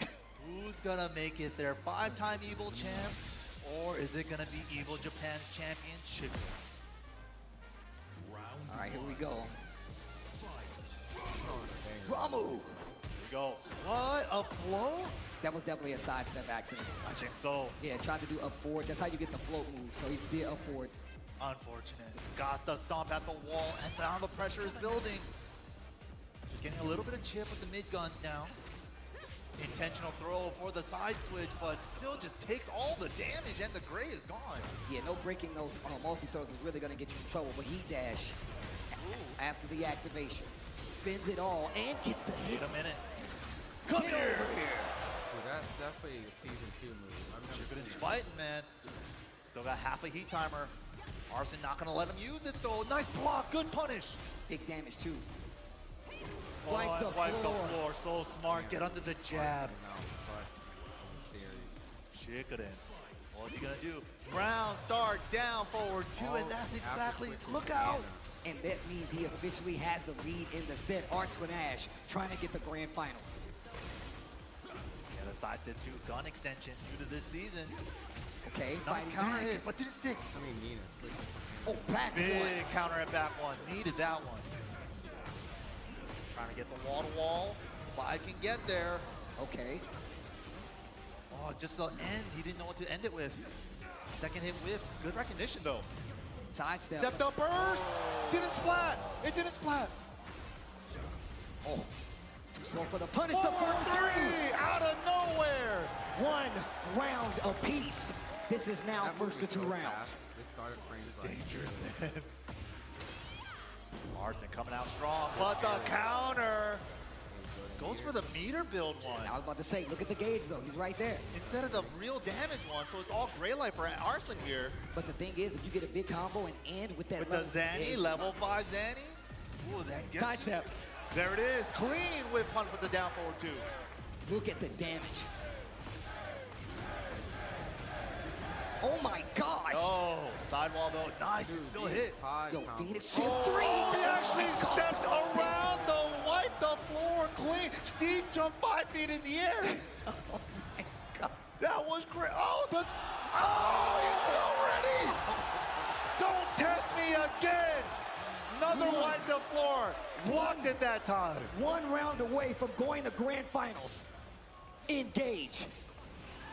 Who's gonna make it their 5-time Evo champs, or is it gonna be Evo Japan's championship? All right, here we go. Ramu. Here we go. What, a blow? That was definitely a sidestep accident. I think so. Yeah, tried to do up forward. That's how you get the float move. So he did up forward. Unfortunate. Got the stomp at the wall, and now the pressure is building. Just getting a little bit of chip with the mid guns now. Intentional throw for the side switch, but still just takes all the damage, and the gray is gone. Yeah, no breaking those multi-throws is really going to get you in trouble, but he dash after the activation. Spins it all and gets the hit. Wait a minute. Come Get here. over here. Dude, that's definitely a season 2 move. I've never Chippen's seen it. fighting, man. Still got half a heat timer. Arslan not gonna let him use it though. Nice block, good punish. Big damage too. Oh, Wipe the floor. So smart. Get under the jab. No, but I'm serious. Chicken. What's he gonna do? Brown start down forward two, and that's exactly. Look out. And that means he officially has the lead in the set. Arslan Ash trying to get the grand finals. Yeah, the side step two gun extension due to this season. Okay, Nice fighting counter back. hit, but didn't stick. I mean, Nina. Oh, back Big one. counter at back one. Needed that one. Trying to get the wall to wall. But I can get there. Okay. Oh, just the end. He didn't know what to end it with. Second hit whiff. Good recognition though. Sidestep. Stepped up burst. Didn't splat. It didn't splat. Oh, too slow for the punish. Oh, The first three out of nowhere. 1 round apiece. This is now That first move to is 2 so rounds. fast. They started frames like Dangerous, man. Arslan coming out strong, but the counter goes for the meter build one. I was about to say, look at the gauge though. He's right there. Instead of the real damage one, so it's all gray light for Arslan here. But the thing is, if you get a big combo and end with that With level the Zanny, edge, level 5 Zanny. Ooh, that gets sidestep. There it is, clean whip punch with the down forward two. Look at the damage. Oh my gosh. Oh, sidewall though, nice, it still hit. Yo, Phoenix shift 3. Oh, he actually stepped around the wipe the floor clean. Steve jumped 5 feet in the air. Oh my God. That was great. Oh, that's, oh, he's so ready. Don't test me again. Another wipe the floor. Walked it that time. 1 round away from going to grand finals. Engage.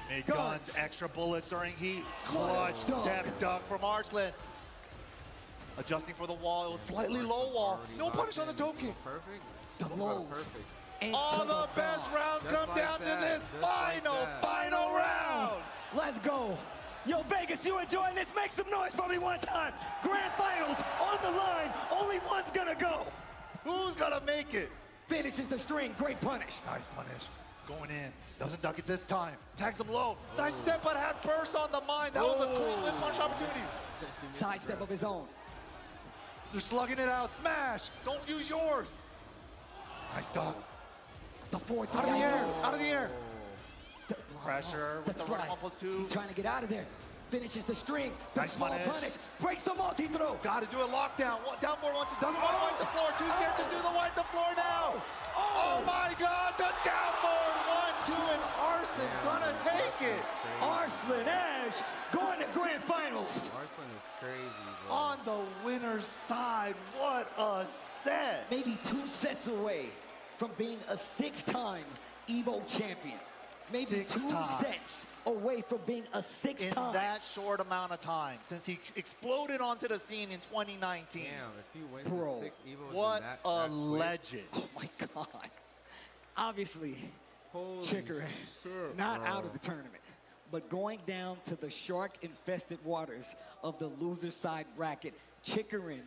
Mid-guns, extra bullets during heat. Clutch step duck from Arslan. Adjusting for the wall. It was slightly low wall. No punish on the toe kick. Perfect. The lows. All the best rounds come down to this final round. Let's go. Yo, Vegas, you enjoying this? Make some noise for me one time. Grand finals on the line. Only one's gonna go. Who's gonna make it? Finishes the string. Great punish. Nice punish. Going in. Doesn't duck it this time. Tags him low. Nice step, but had burst on the mind. That was a clean whip punch opportunity. Sidestep of his own. They're slugging it out. Smash. Don't use yours. Nice duck. The 4-3. Out of the air. Out of the air. Pressure with the right 1+2. He's trying to get out of there. Finishes the string. The Nice small punish. Breaks the multi-throw. Got to do a lockdown. Down 4-1-2. Doesn't want to wipe the floor. Too scared to do the wipe the floor now. Oh my God. The down 4-1-2 and Arslan gonna take it. Arslan Ash going to grand finals. Arslan is crazy, bro. On the winner's side. What a set. Maybe 2 sets away from being a 6-time EVO champion. Maybe 2 sets away from being a 6th time. In that short amount of time, since he exploded onto the scene in 2019. Damn, if he wins Bro, the 6 EVOs what in that a quick. legend. Oh my God. Obviously, Holy Chicker shit, not bro. out of the tournament, but going down to the shark-infested waters of the loser side bracket, Chickerin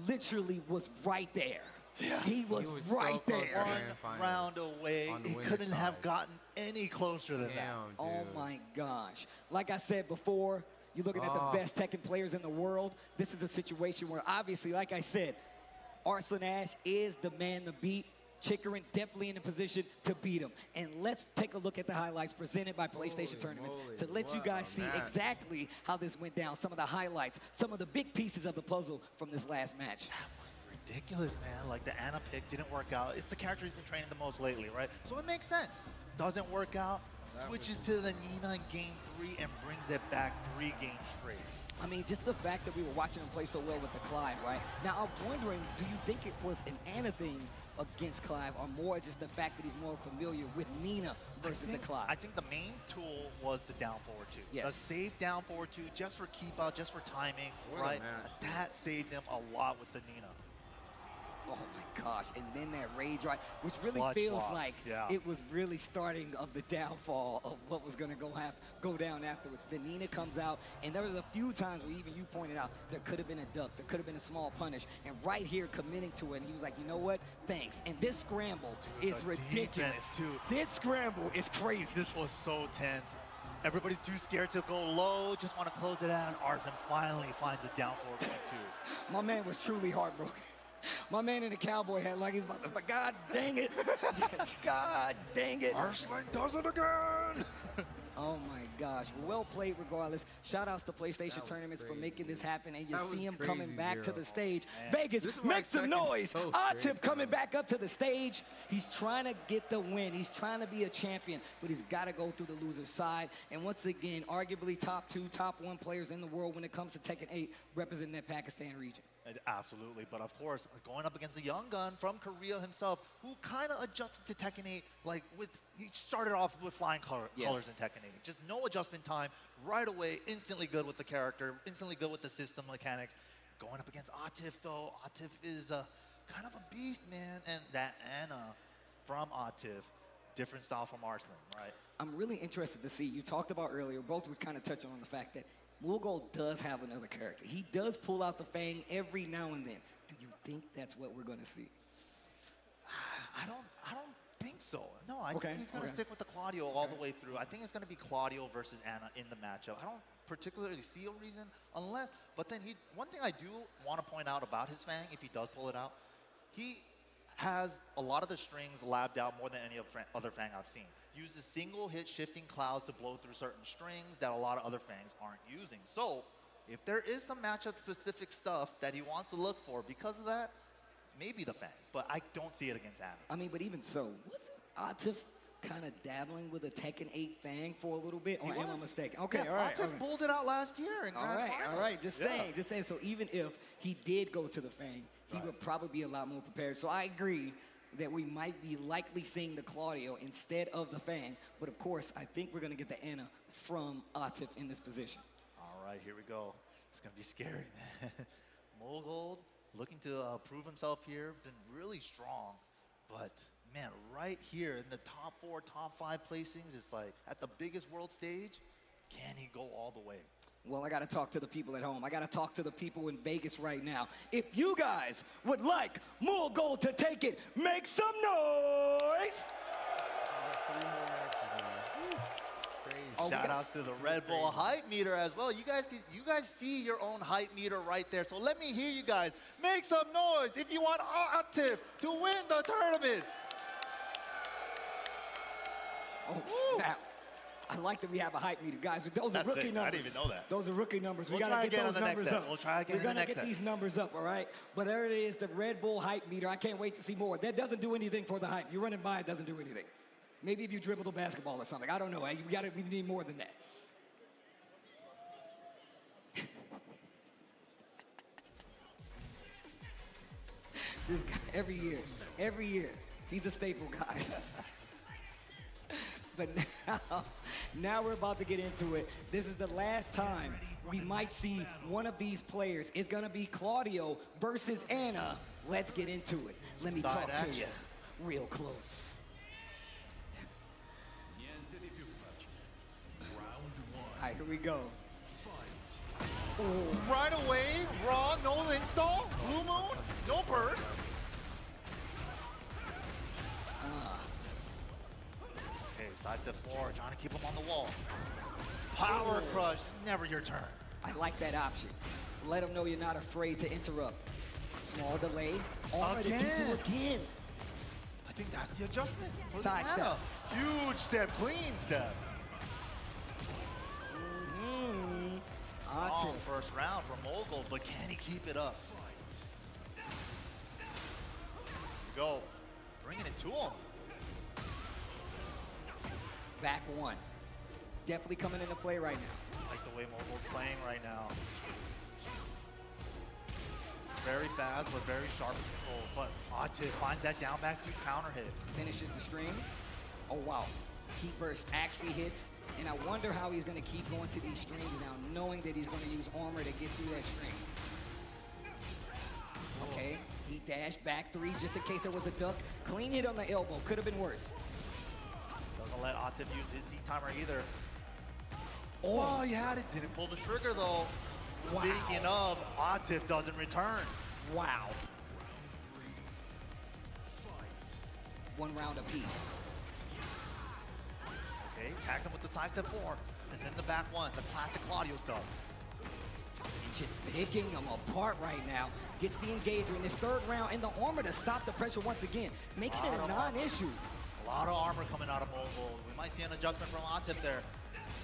literally was right there. Yeah. He was so right close to there. grand finals Round away. on the He winner's couldn't have side. gotten any closer than that. Damn, dude. Oh my gosh. Like I said before, you're looking at the best Tekken players in the world. This is a situation where obviously, like I said, Arslan Ash is the man to beat. Chickerin definitely in a position to beat him. And let's take a look at the highlights presented by PlayStation Tournaments to let you guys see exactly how this went down. Some of the highlights, some of the big pieces of the puzzle from this last match. Ridiculous, man. Like the Ana pick didn't work out. It's the character he's been training the most lately, right? So it makes sense. Doesn't work out, switches to the Nina in game 3 and brings it back 3 games straight. I mean, just the fact that we were watching him play so well with the Clive, right? Now, I'm wondering, do you think it was an Ana thing against Clive, or more just the fact that he's more familiar with Nina versus the Clive? I think the main tool was the down forward 2. Yes. The safe down forward 2 just for keep out, just for timing, What a right? match. That saved him a lot with the Nina. Oh my gosh, and then that rage right, which really Clutch feels block, like yeah. it was really starting of the downfall of what was gonna go down afterwards. Then Nina comes out, and there was a few times where even you pointed out there could have been a duck, there could have been a small punish, and right here committing to it, and he was like, you know what, thanks. And this scramble is the ridiculous. defense, too. This scramble is crazy. This was so tense. Everybody's too scared to go low, just want to close it out, and Arslan finally finds a down forward 1-2. My man was truly heartbroken. My man in the cowboy hat like he's about to, God dang it. God dang it. Arslan does it again. Oh my gosh, well played regardless. Shout outs to PlayStation Tournaments for making this happen, and you That was see him crazy, coming back to Zero. the stage. Man. Vegas, This is why make some Tekken's noise. so Atif great, coming bro. back up to the stage. He's trying to get the win. He's trying to be a champion, but he's got to go through the loser's side. And once again, arguably top 2, top 1 players in the world when it comes to Tekken 8, representing that Pakistan region. Absolutely, but of course, going up against a young gun from Korea himself, who kind of adjusted to Tekken 8, like he started off with flying colors in Tekken 8. Just no adjustment time, right away, instantly good with the character, instantly good with the system mechanics. Going up against Atif though, Atif is kind of a beast, man, and that Ana from Atif, different style from Arslan, right? I'm really interested to see, you talked about earlier, both were kind of touching on the fact that Goodall does have another character. He does pull out the Fang every now and then. Do you think that's what we're going to see? I don't think so. No, I think he's going to stick with the Claudio all the way through. I think it's going to be Claudio versus Ana in the matchup. I don't particularly see a reason unless, but then one thing I do want to point out about his Fang, if he does pull it out, he has a lot of the strings labbed out more than any other Fang I've seen. Uses single hit shifting clouds to blow through certain strings that a lot of other Fangs aren't using. So if there is some matchup specific stuff that he wants to look for because of that, maybe the Fang, but I don't see it against Anna. I mean, but even so, wasn't Atif kind of dabbling with a Tekken 8 Fang for a little bit? Or am I mistaken? Okay, yeah, all right. Atif pulled it out last year in Grand Final. All right. Just saying. So even if he did go to the Fang, he would probably be a lot more prepared. So I agree that we might be likely seeing the Claudio instead of the Fang. But of course, I think we're going to get the Anna from Atif in this position. All right, here we go. It's going to be scary, man. Mogold looking to prove himself here. Been really strong. But, man, right here in the top 4, top 5 placings, it's like at the biggest world stage, can he go all the way? Well, I got to talk to the people at home. I got to talk to the people in Vegas right now. If you guys would like Mogold to take it, make some noise! Shout outs to the Red Bull hype meter as well. You guys see your own hype meter right there. So let me hear you guys. Make some noise if you want Atif to win the tournament. Oh, snap. I like that we have a hype meter, guys. But those are rookie numbers. I didn't even know that. Those are rookie numbers. We'll We got to get those numbers up. We'll try again in the next set. We're going to get these numbers up, all right? But there it is, the Red Bull hype meter. I can't wait to see more. That doesn't do anything for the hype. You're running by, it doesn't do anything. Maybe if you dribble the basketball or something. I don't know. We need more than that. This guy, every year, he's a staple, guys. But now we're about to get into it. This is the last time we might see one of these players. It's gonna be Claudio versus Anna. Let's get into it. Let me talk to you real close. All right, here we go. Oh. Right away, raw, no install, blue moon, no burst. Okay, side step 4, trying to keep him on the wall. Power crush, never your turn. I like that option. Let him know you're not afraid to interrupt. Small delay. Again. I think that's the adjustment. Side step. Huge step, clean step. Long first round for Mogold, but can he keep it up? Here we go. Bringing it to him. Back one. Definitely coming into play right now. I like the way Mogold's playing right now. It's very fast, but very sharp control. But Atif finds that down back 2 counter hit. Finishes the string. Oh, wow. Heat burst actually hits. And I wonder how he's going to keep going to these strings now, knowing that he's going to use armor to get through that string. Okay, he dashed back 3 just in case there was a duck. Clean hit on the elbow. Could have been worse. Doesn't let Atif use his heat timer either. Oh, he had it. Didn't pull the trigger, though. Wow. Speaking of, Atif doesn't return. Wow. 1 round apiece. Okay, tags him with the side step 4, and then the back 1, the classic Claudio stuff. And just picking him apart right now. Gets the engager in this 3rd round and the armor to stop the pressure once again, making it a non-issue. A lot of armor coming out of Mogold. We might see an adjustment from Atif there.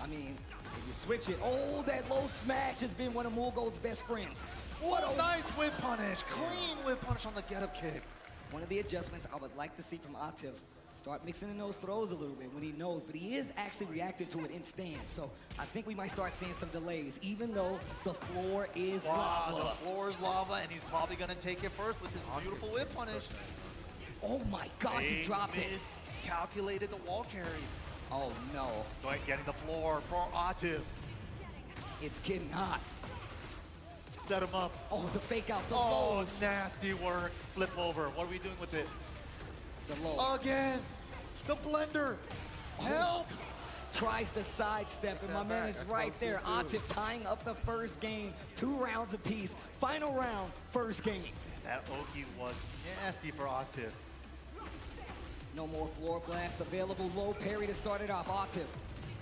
I mean, if you switch it, that low smash has been one of Mogold's best friends. What a nice whip punish. Clean whip punish on the get-up kick. One of the adjustments I would like to see from Atif. Start mixing in those throws a little bit when he knows, but he is actually reacting to it in stance. So I think we might start seeing some delays, even though the floor is lava. The floor is lava, and he's probably going to take it first with this beautiful whip punish. Oh my gosh, he dropped it. Miscalculated the wall carry. Oh no. Getting the floor for Atif. It's getting hot. Set him up. Oh, the fake out, the lows. lows. Nasty work. Flip over. What are we doing with it? The low. Again. The blender. Help. Tries to sidestep, and my man is right there. Atif tying up the first game. 2 rounds apiece. Final round, first game. That Oki was nasty for Atif. No more floor blast available. Low parry to start it off. Atif.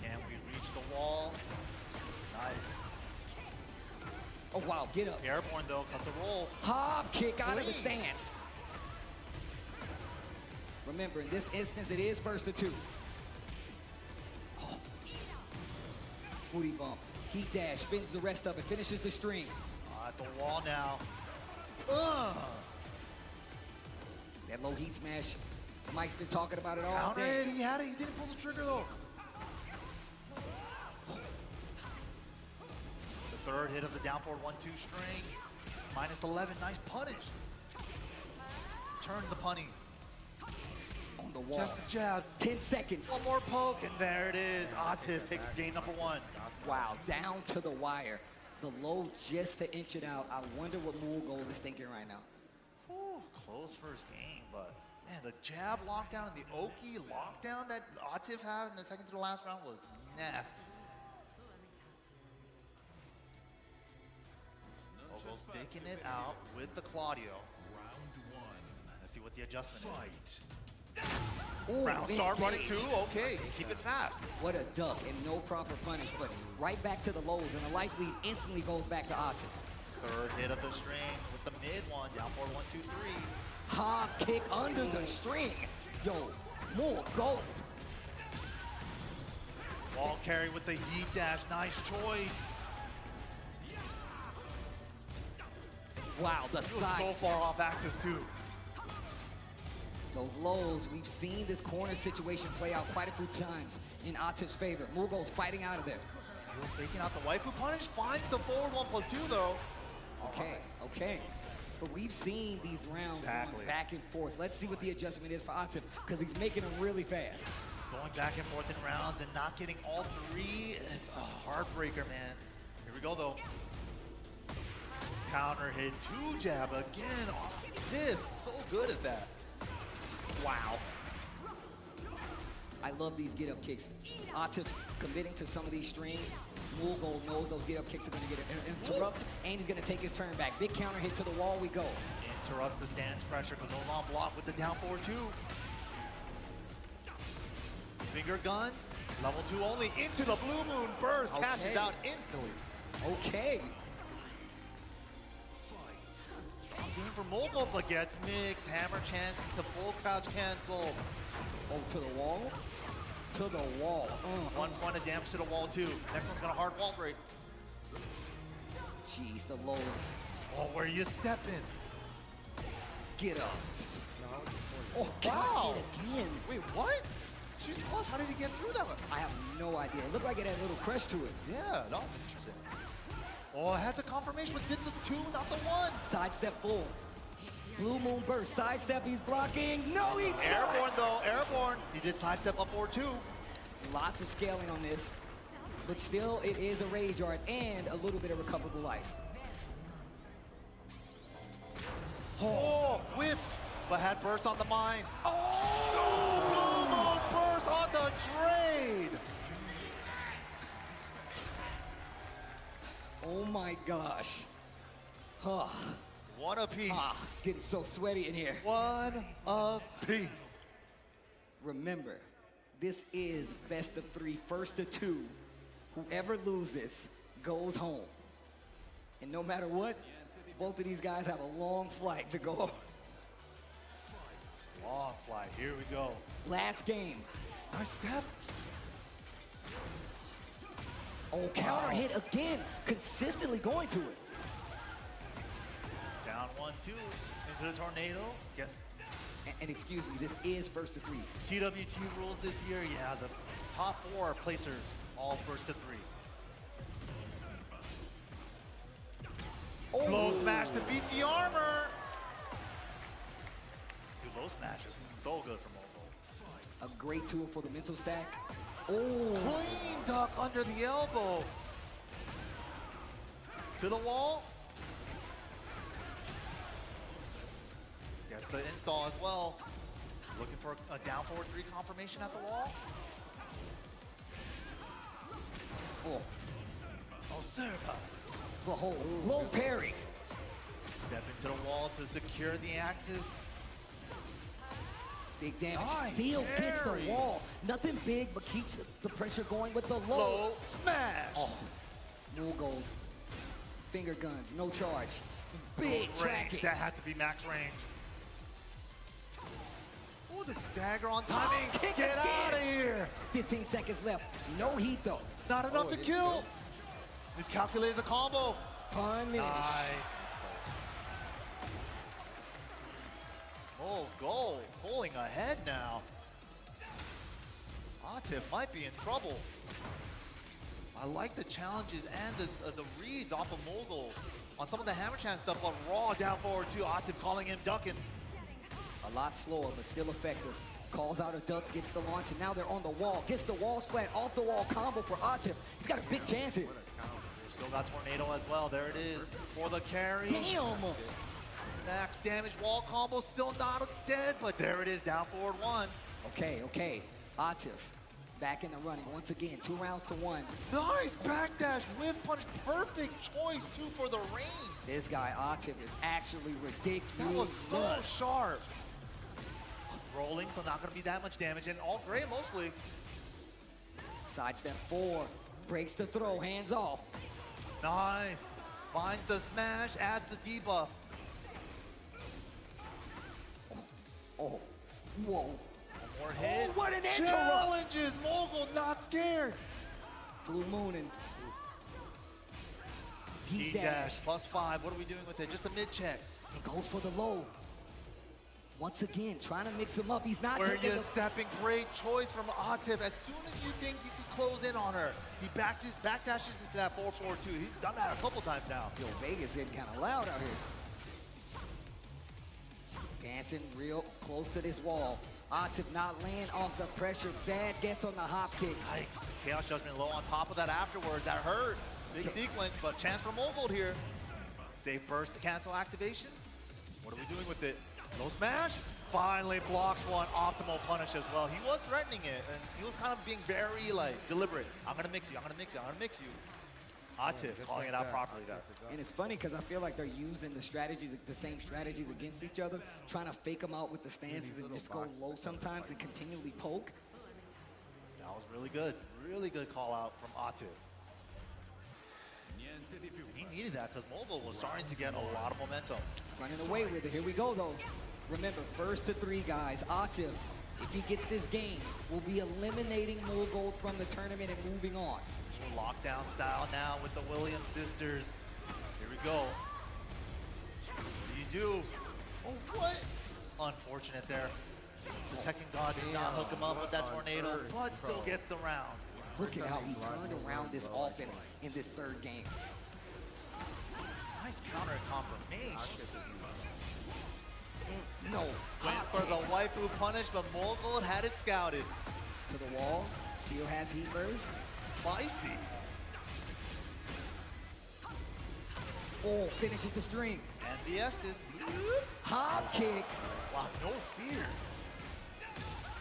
Can we reach the wall? Nice. Oh, wow, get up. Airborne, though, cut the roll. Hob kick out of the stance. Remember, in this instance, it is 1st to 2. Oh. Booty bump. Heat dash, spins the rest of it, finishes the string. At the wall now. That low heat smash, Mike's been talking about it all Counter day. it, he had it, he didn't pull the trigger though. The third hit of the down forward 1-2 string. Minus 11, nice punish. Turns the punny. On the wall. Just the jabs. 10 seconds. One more poke, and there it is. Atif takes game number 1. Wow, down to the wire. The low just to inch it out. I wonder what Goodall is thinking right now. Whew, close first game, but man, the jab lockdown and the Oki lockdown that Atif had in the second to the last round was nasty. Goodall sticking it out with the Claudio. Let's see what the adjustment is. Ooh, Round start running 2, okay, keep it fast. What a duck and no proper punish, but right back to the lows, and the life lead instantly goes back to Atif. Third hit of the string with the mid one, down forward 1-2-3. Hop kick under the string. Yo, more gold. Wall carry with the heat dash, nice choice. Wow, the He was side so far off axis too. Those lows, we've seen this corner situation play out quite a few times in Atif's favor. Goodall's fighting out of there. He was taking out the waifu punish, finds the forward 1+2 though. Okay. But we've seen these rounds going back and forth. Let's see what the adjustment is for Atif, because he's making them really fast. Going back and forth in rounds and not getting all 3 is a heartbreaker, man. Here we go though. Counter hit, 2 jab again. Atif, so good at that. Wow. I love these get-up kicks. Atif committing to some of these strings. Goodall knows those get-up kicks are going to get interrupt, and he's going to take his turn back. Big counter hit to the wall we go. Interrupts the stance pressure, goes on block with the down forward 2. Finger guns, level 2 only, into the blue moon burst, cashes out instantly. Okay. Game for Goodall, but gets mixed. Hammer chance to full crouch cancel. Oh, to the wall? To the wall. 1 point of damage to the wall too. Next one's gonna hard wall break. Jeez, the lows. Oh, where you stepping? Get up. Oh, wow. Again. Wait, what? She's plus, how did he get through that one? I have no idea. It looked like it had a little crush to it. Yeah, that was interesting. Oh, I had the confirmation, but did the 2, not the 1. Sidestep full. Blue moon burst, sidestep, he's blocking. No, he's airborne though, airborne. He did sidestep up forward 2. Lots of scaling on this, but still it is a rage art and a little bit of recoverable life. Oh, whiffed, but had burst on the mine. Oh, blue moon burst on the trade. Oh my gosh. Huh. One apiece. It's getting so sweaty in here. One apiece. Remember, this is best of 3, first to 2. Whoever loses goes home. And no matter what, both of these guys have a long flight to go. Long flight, here we go. Last game. Nice step. Oh, counter hit again, consistently going to it. Down 1-2 into the tornado. Guess. And excuse me, this is first to 3. CWT rules this year, yeah, the top 4 placers all first to 3. Oh. Low smash to beat the armor. Dude, low smash is so good for Goodall. A great tool for the mental stack. Oh, clean duck under the elbow. To the wall. Gets the install as well. Looking for a down forward 3 confirmation at the wall. Oh. Oh, Serpa. Oh, low parry. Step into the wall to secure the axis. Big damage. Nice Still gets the parry. wall. Nothing big, but keeps the pressure going with the low. Low smash. Oh, Goodall. Finger guns, no charge. Big tracking. That had to be max range. Oh, the stagger on timing. Kick Get again. out of here. 15 seconds left. No heat though. Not enough to kill. This calculates a combo. Punish. Nice. Oh, goal pulling ahead now. Atif might be in trouble. I like the challenges and the reads off of Mogul on some of the hammer chance stuff, but raw down forward too. Atif calling him ducking. A lot slower, but still effective. Calls out a duck, gets the launch, and now they're on the wall. Gets the wall slat, off the wall combo for Atif. He's got a big chance here. Still got Tornado as well. There it is for the carry. Damn! Max damage wall combo, still not dead, but there it is, down forward 1. Okay. Atif back in the running once again, 2 rounds to 1. Nice backdash, whiff punch, perfect choice too for the range. This guy, Atif, is actually ridiculous. That was so sharp. Rolling, so not gonna be that much damage, and all gray mostly. Sidestep 4, breaks the throw, hands off. Nice, finds the smash, adds the debuff. Oh, whoa. One more hit. Oh, what an interrupt. Challenges, Mogul not scared. Blue Moonin. D-dash, +5, what are we doing with it? Just a mid-check. He goes for the low. Once again, trying to mix him up. He's not Where taking you the... stepping, great choice from Atif. As soon as you think you can close in on her, he backdashes into that 4-4-2. He's done that a couple times now. Yo, Vegas getting kind of loud out here. Dancing real close to this wall. Atif not laying off the pressure. Bad guess on the hop kick. Yikes. Chaos Judgment low on top of that afterwards. That hurt. Big sequence, but chance for Mogul here. Safe burst to cancel activation. What are we doing with it? Low smash. Finally blocks one. Optimal punish as well. He was threatening it, and he was kind of being very deliberate. I'm gonna mix you. I'm gonna mix you. I'm gonna mix you. Atif calling it out properly there. And it's funny because I feel like they're using the same strategies against each other, trying to fake them out with the stances and just go low sometimes and continually poke. That was really good. Really good call out from Atif. He needed that because Mogul was starting to get a lot of momentum. Running away with it. Here we go, though. Remember, 1st to 3, guys. Atif, if he gets this game, will be eliminating Mogul from the tournament and moving on. Lockdown style now with the Williams sisters. Here we go. What do you do? Oh, what? Unfortunate there. The Tekken God did not hook him up with that tornado, but still gets the round. Look at how he turned around this offense in this 3rd game. Nice counter confirmation. No. Went for the waifu punish, but Mogul had it scouted. To the wall. Still has heat burst. Spicy. Oh, finishes the string. And Viestas. Hop kick. Wow, no fear.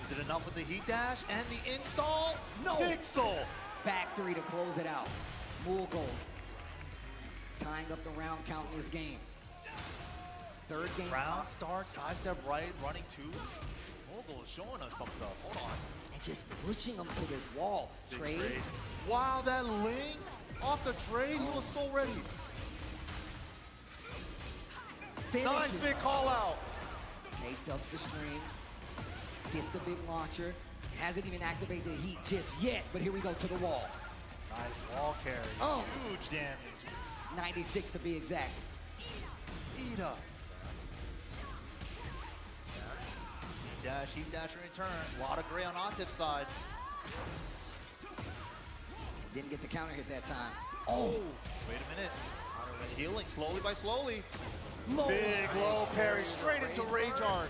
Is it enough with the heat dash and the install? No. Pixel. Back 3 to close it out. Mogul tying up the round count in this game. 3rd game. Round start, sidestep right, running 2. Mogul is showing us some stuff. Hold on. And just pushing him to this wall. Trade. Wow, that linked off the trade. He was so ready. Finishes. Nice big call out. Nate ducks the string. Gets the big launcher. Hasn't even activated the heat just yet, but here we go to the wall. Nice wall carry. Oh. Huge damage. 96 to be exact. Ida. Heat dash in return. A lot of gray on Atif's side. Didn't get the counter hit that time. Oh, wait a minute. He's healing slowly by slowly. Big low parry straight into Rage Art.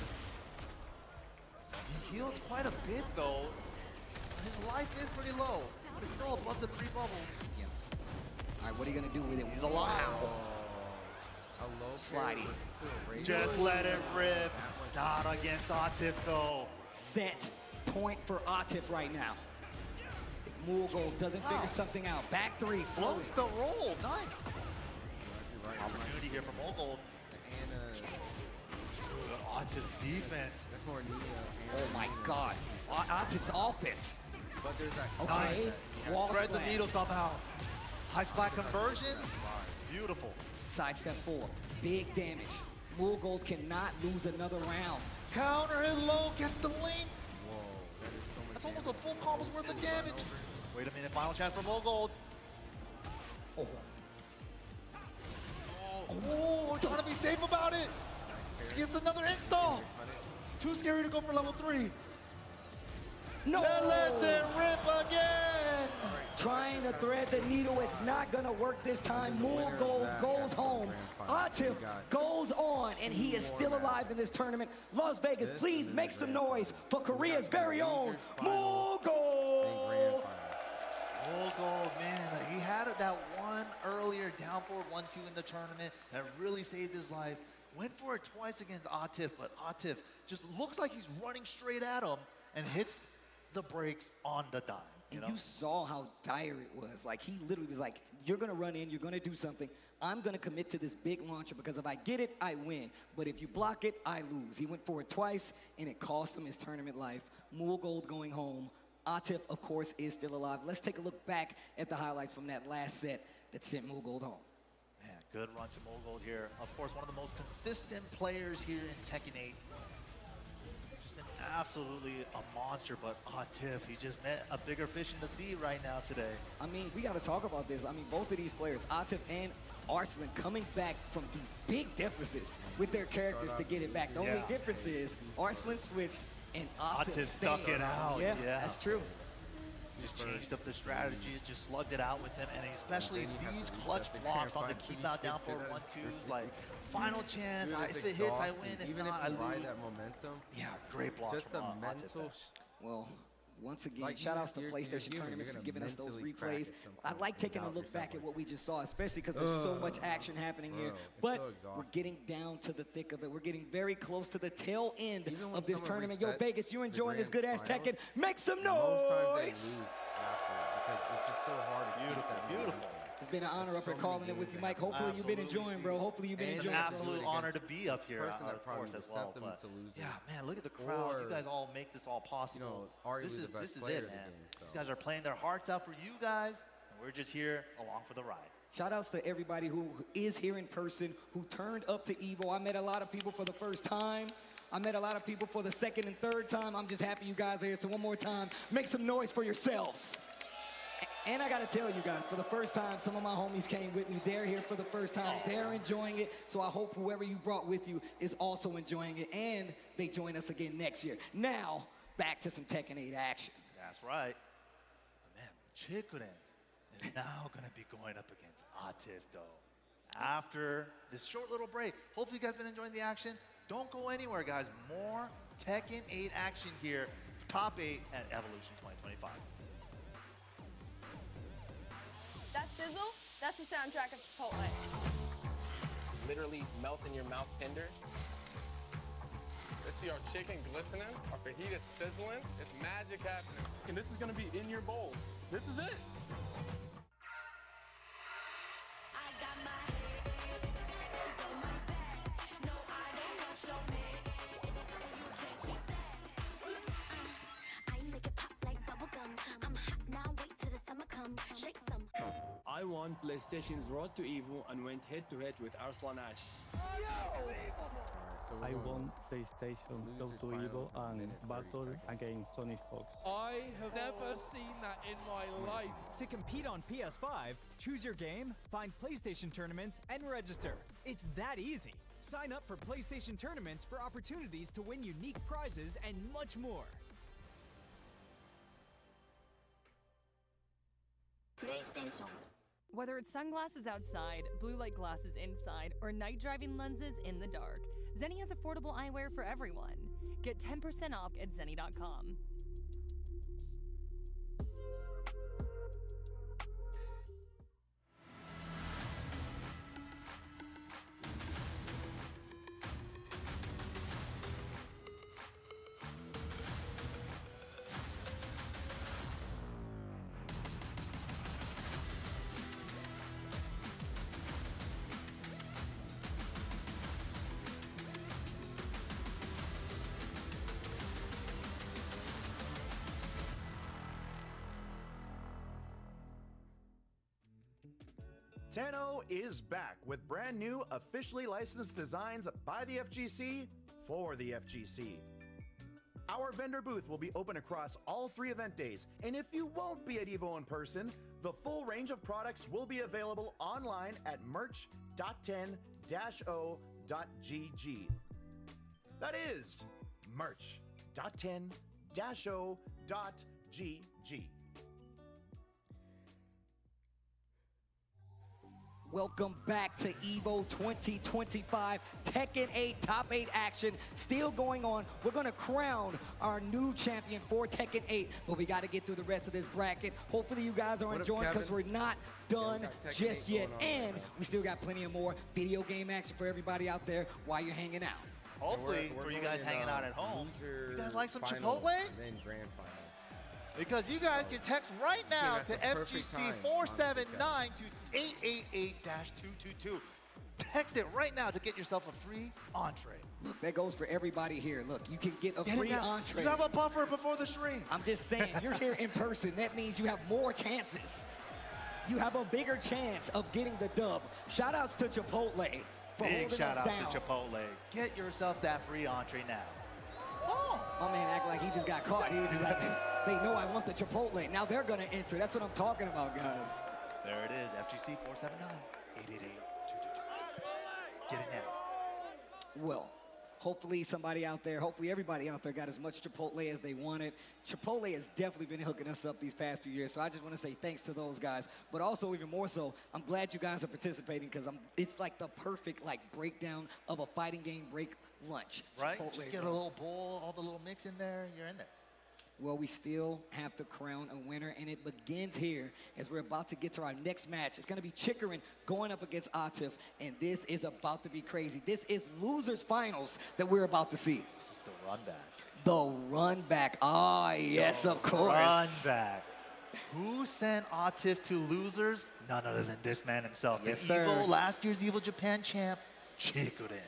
He healed quite a bit though. His life is pretty low, but it's still above the 3 bubbles. Yeah. All right, what are you gonna do with it? He's alive. Sliding. Just let it rip. Not against Atif though. Set point for Atif right now. If Mogul doesn't figure something out, back 3. Floats the roll. Nice. Opportunity here for Mogul. Atif's defense. Oh my God. Atif's offense. But there's that. Okay. Nice. Wall Spreads the splash. needle somehow. High splat conversion. Beautiful. Sidestep 4. Big damage. Mogul cannot lose another round. Counter hit low, gets the link. Whoa, that is so much. That's almost a full combo's worth of damage. Wait a minute, final chance for Mogul. Oh. Oh, trying to be safe about it. Gets another install. Too scary to go for level 3. No! That lets it rip again! Trying to thread the needle, it's not gonna work this time. Gold goes home. Atif goes on, and he is still alive in this tournament. Las Vegas, please make some noise for Korea's very own Gold. Gold, man, he had that one earlier down forward 1-2 in the tournament that really saved his life. Went for it twice against Atif, but Atif just looks like he's running straight at him and hits the brakes on the dime. And you saw how dire it was. Like, he literally was like, you're gonna run in, you're gonna do something. I'm gonna commit to this big launcher because if I get it, I win. But if you block it, I lose. He went for it twice, and it cost him his tournament life. Gold going home. Atif, of course, is still alive. Let's take a look back at the highlights from that last set that sent Gold home. Man, good run to Gold here. Of course, one of the most consistent players here in Tekken 8. Just been absolutely a monster, but Atif, he just met a bigger fish in the sea right now today. I mean, we got to talk about this. I mean, both of these players, Atif and Arslan, coming back from these big deficits with their characters to get it back. The only difference is Arslan switched and Atif stuck it out. Yeah, that's true. Just changed up the strategy, just slugged it out with him, and especially these clutch blocks on the keep out down forward 1-2s, like final chance. If it hits, I win. If not, I lose. That momentum. Yeah, great blocks Just from a mental. Well, once again, Like, shout outs to you're PlayStation human, Tournaments you're for giving us those mentally crack replays. at some I point like taking a without look back yourself. at what we just saw, especially because there's so much action happening here. But so we're exhausting. getting down to the thick of it. We're getting very close to the tail end Even when of this someone tournament. Yo, resets Vegas, you the enjoying this grand good-ass finals, Tekken? Make some Most times they noise! lose after because it's just so hard to keep that momentum. It's been an honor up here so calling many it with games you, they Mike. have. Hopefully you've been enjoying, bro. Hopefully you've been It's enjoying. an bro. absolute honor to be up here, Person that of probably course, as set well. them But to lose. yeah, man, look at the crowd. You Or, guys all make this all possible. arguably This the is best player it, of the man. game, so. These guys are playing their hearts out for you guys, and we're just here along for the ride. Shout outs to everybody who is here in person, who turned up to EVO. I met a lot of people for the first time. I met a lot of people for the second and third time. I'm just happy you guys are here. So one more time, make some noise for yourselves. And I gotta tell you guys, for the first time, some of my homies came with me. They're here for the first time. They're enjoying it. So I hope whoever you brought with you is also enjoying it. And they join us again next year. Now, back to some Tekken 8 action. That's right. But man, Chikuren is now going to be going up against Atif, though. After this short little break, hopefully you guys been enjoying the action. Don't go anywhere, guys. More Tekken 8 action here. Top 8 at Evolution 2025. That sizzle, that's the soundtrack of Chipotle. Literally melt in your mouth tender. Let's see our chicken glistening, our fajita sizzling. It's magic happening. And this is gonna be in your bowl. This is it. I won PlayStation's Road to Evo and went head-to-head with Arslan Ash. I won PlayStation Go to Evo and battle against Sonic Fox. I have never seen that in my life. To compete on PS5, choose your game, find PlayStation tournaments, and register. It's that easy. Sign up for PlayStation tournaments for opportunities to win unique prizes and much more. PlayStation. Whether it's sunglasses outside, blue light glasses inside, or night driving lenses in the dark, Zenni has affordable eyewear for everyone. Get 10% off at Zenni.com. Tenno is back with brand new officially licensed designs by the FGC for the FGC. Our vendor booth will be open across all 3 event days, and if you won't be at EVO in person, the full range of products will be available online at merch.10-o.gg. That is merch.10-o.gg. Welcome back to EVO 2025 Tekken 8 Top 8 action still going on. We're going to crown our new champion for Tekken 8, but we got to get through the rest of this bracket. Hopefully you guys are enjoying because we're not done just yet, and we still got plenty of more video game action for everybody out there while you're hanging out. Hopefully, for you guys hanging out at home, you guys like some Chipotle? And then grand final. Because you guys can text right now to FGC479 to 888-222. Text it right now to get yourself a free entree. Look, that goes for everybody here. Look, you can get a free entree. You have a buffer before the stream. I'm just saying, you're here in person. That means you have more chances. You have a bigger chance of getting the dub. Shout outs to Chipotle. Big shout out to Chipotle. Get yourself that free entree now. Oh. My man act like he just got caught. He was just like, they know I want the Chipotle. Now they're going to enter. That's what I'm talking about, guys. There it is. FGC 479 888-222. Get it now. Well, hopefully somebody out there, hopefully everybody out there got as much Chipotle as they wanted. Chipotle has definitely been hooking us up these past few years, so I just want to say thanks to those guys. But also, even more so, I'm glad you guys are participating because it's like the perfect breakdown of a fighting game break lunch. Right? Chipotle, just get a little bowl, all the little mix in there, you're in there. Well, we still have to crown a winner, and it begins here as we're about to get to our next match. It's going to be Chikarin going up against Atif, and this is about to be crazy. This is losers finals that we're about to see. This is the run back. The run back. Ah, yes, of course. Run back. Who sent Atif to losers? None other than this man himself. Yes, the sir. last year's EVO Japan champ, Chikurin.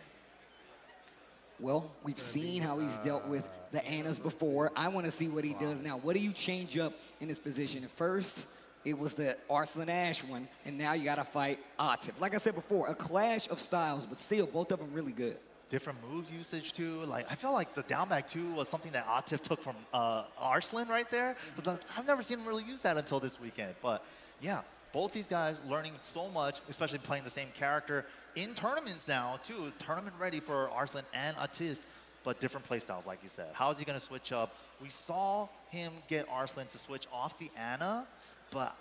Well, we've seen how he's dealt with the Annas before. I want to see what he does now. What do you change up in this position? At first, it was the Arslan Ash one, and now you got to fight Atif. Like I said before, a clash of styles, but still, both of them really good. Different moves usage too. Like I feel like the down back two was something that Atif took from Arslan right there. Because I've never seen him really use that until this weekend. But yeah, both these guys learning so much, especially playing the same character in tournaments now too. Tournament ready for Arslan and Atif, but different playstyles, like you said. How is he going to switch up? We saw him get Arslan to switch off the Ana, but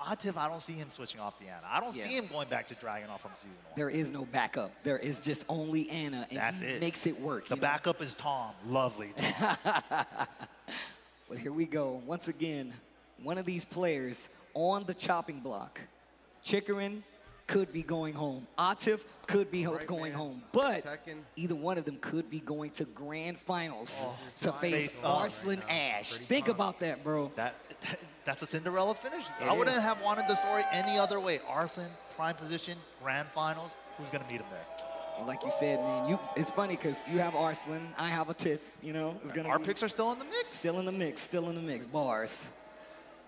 Atif, I don't see him switching off the Ana. I don't see him going back to Dragunov from Season 1. There is no backup. There is just only Ana, and That's he it. makes it work. The backup is Tom. Lovely Tom. Well, here we go. Once again, one of these players on the chopping block. Chikarin could be going home. Atif could be going home. But either one of them could be going to grand finals to face Arslan Ash. Think about that, bro. That's a Cinderella finish. It I wouldn't is. have wanted the story any other way. Arslan, prime position, grand finals. Who's going to meet him there? Well, like you said, man, it's funny because you have Arslan, I have Atif, you know. It's gonna Our picks are still in the mix. Still in the mix, still in the mix. Bars.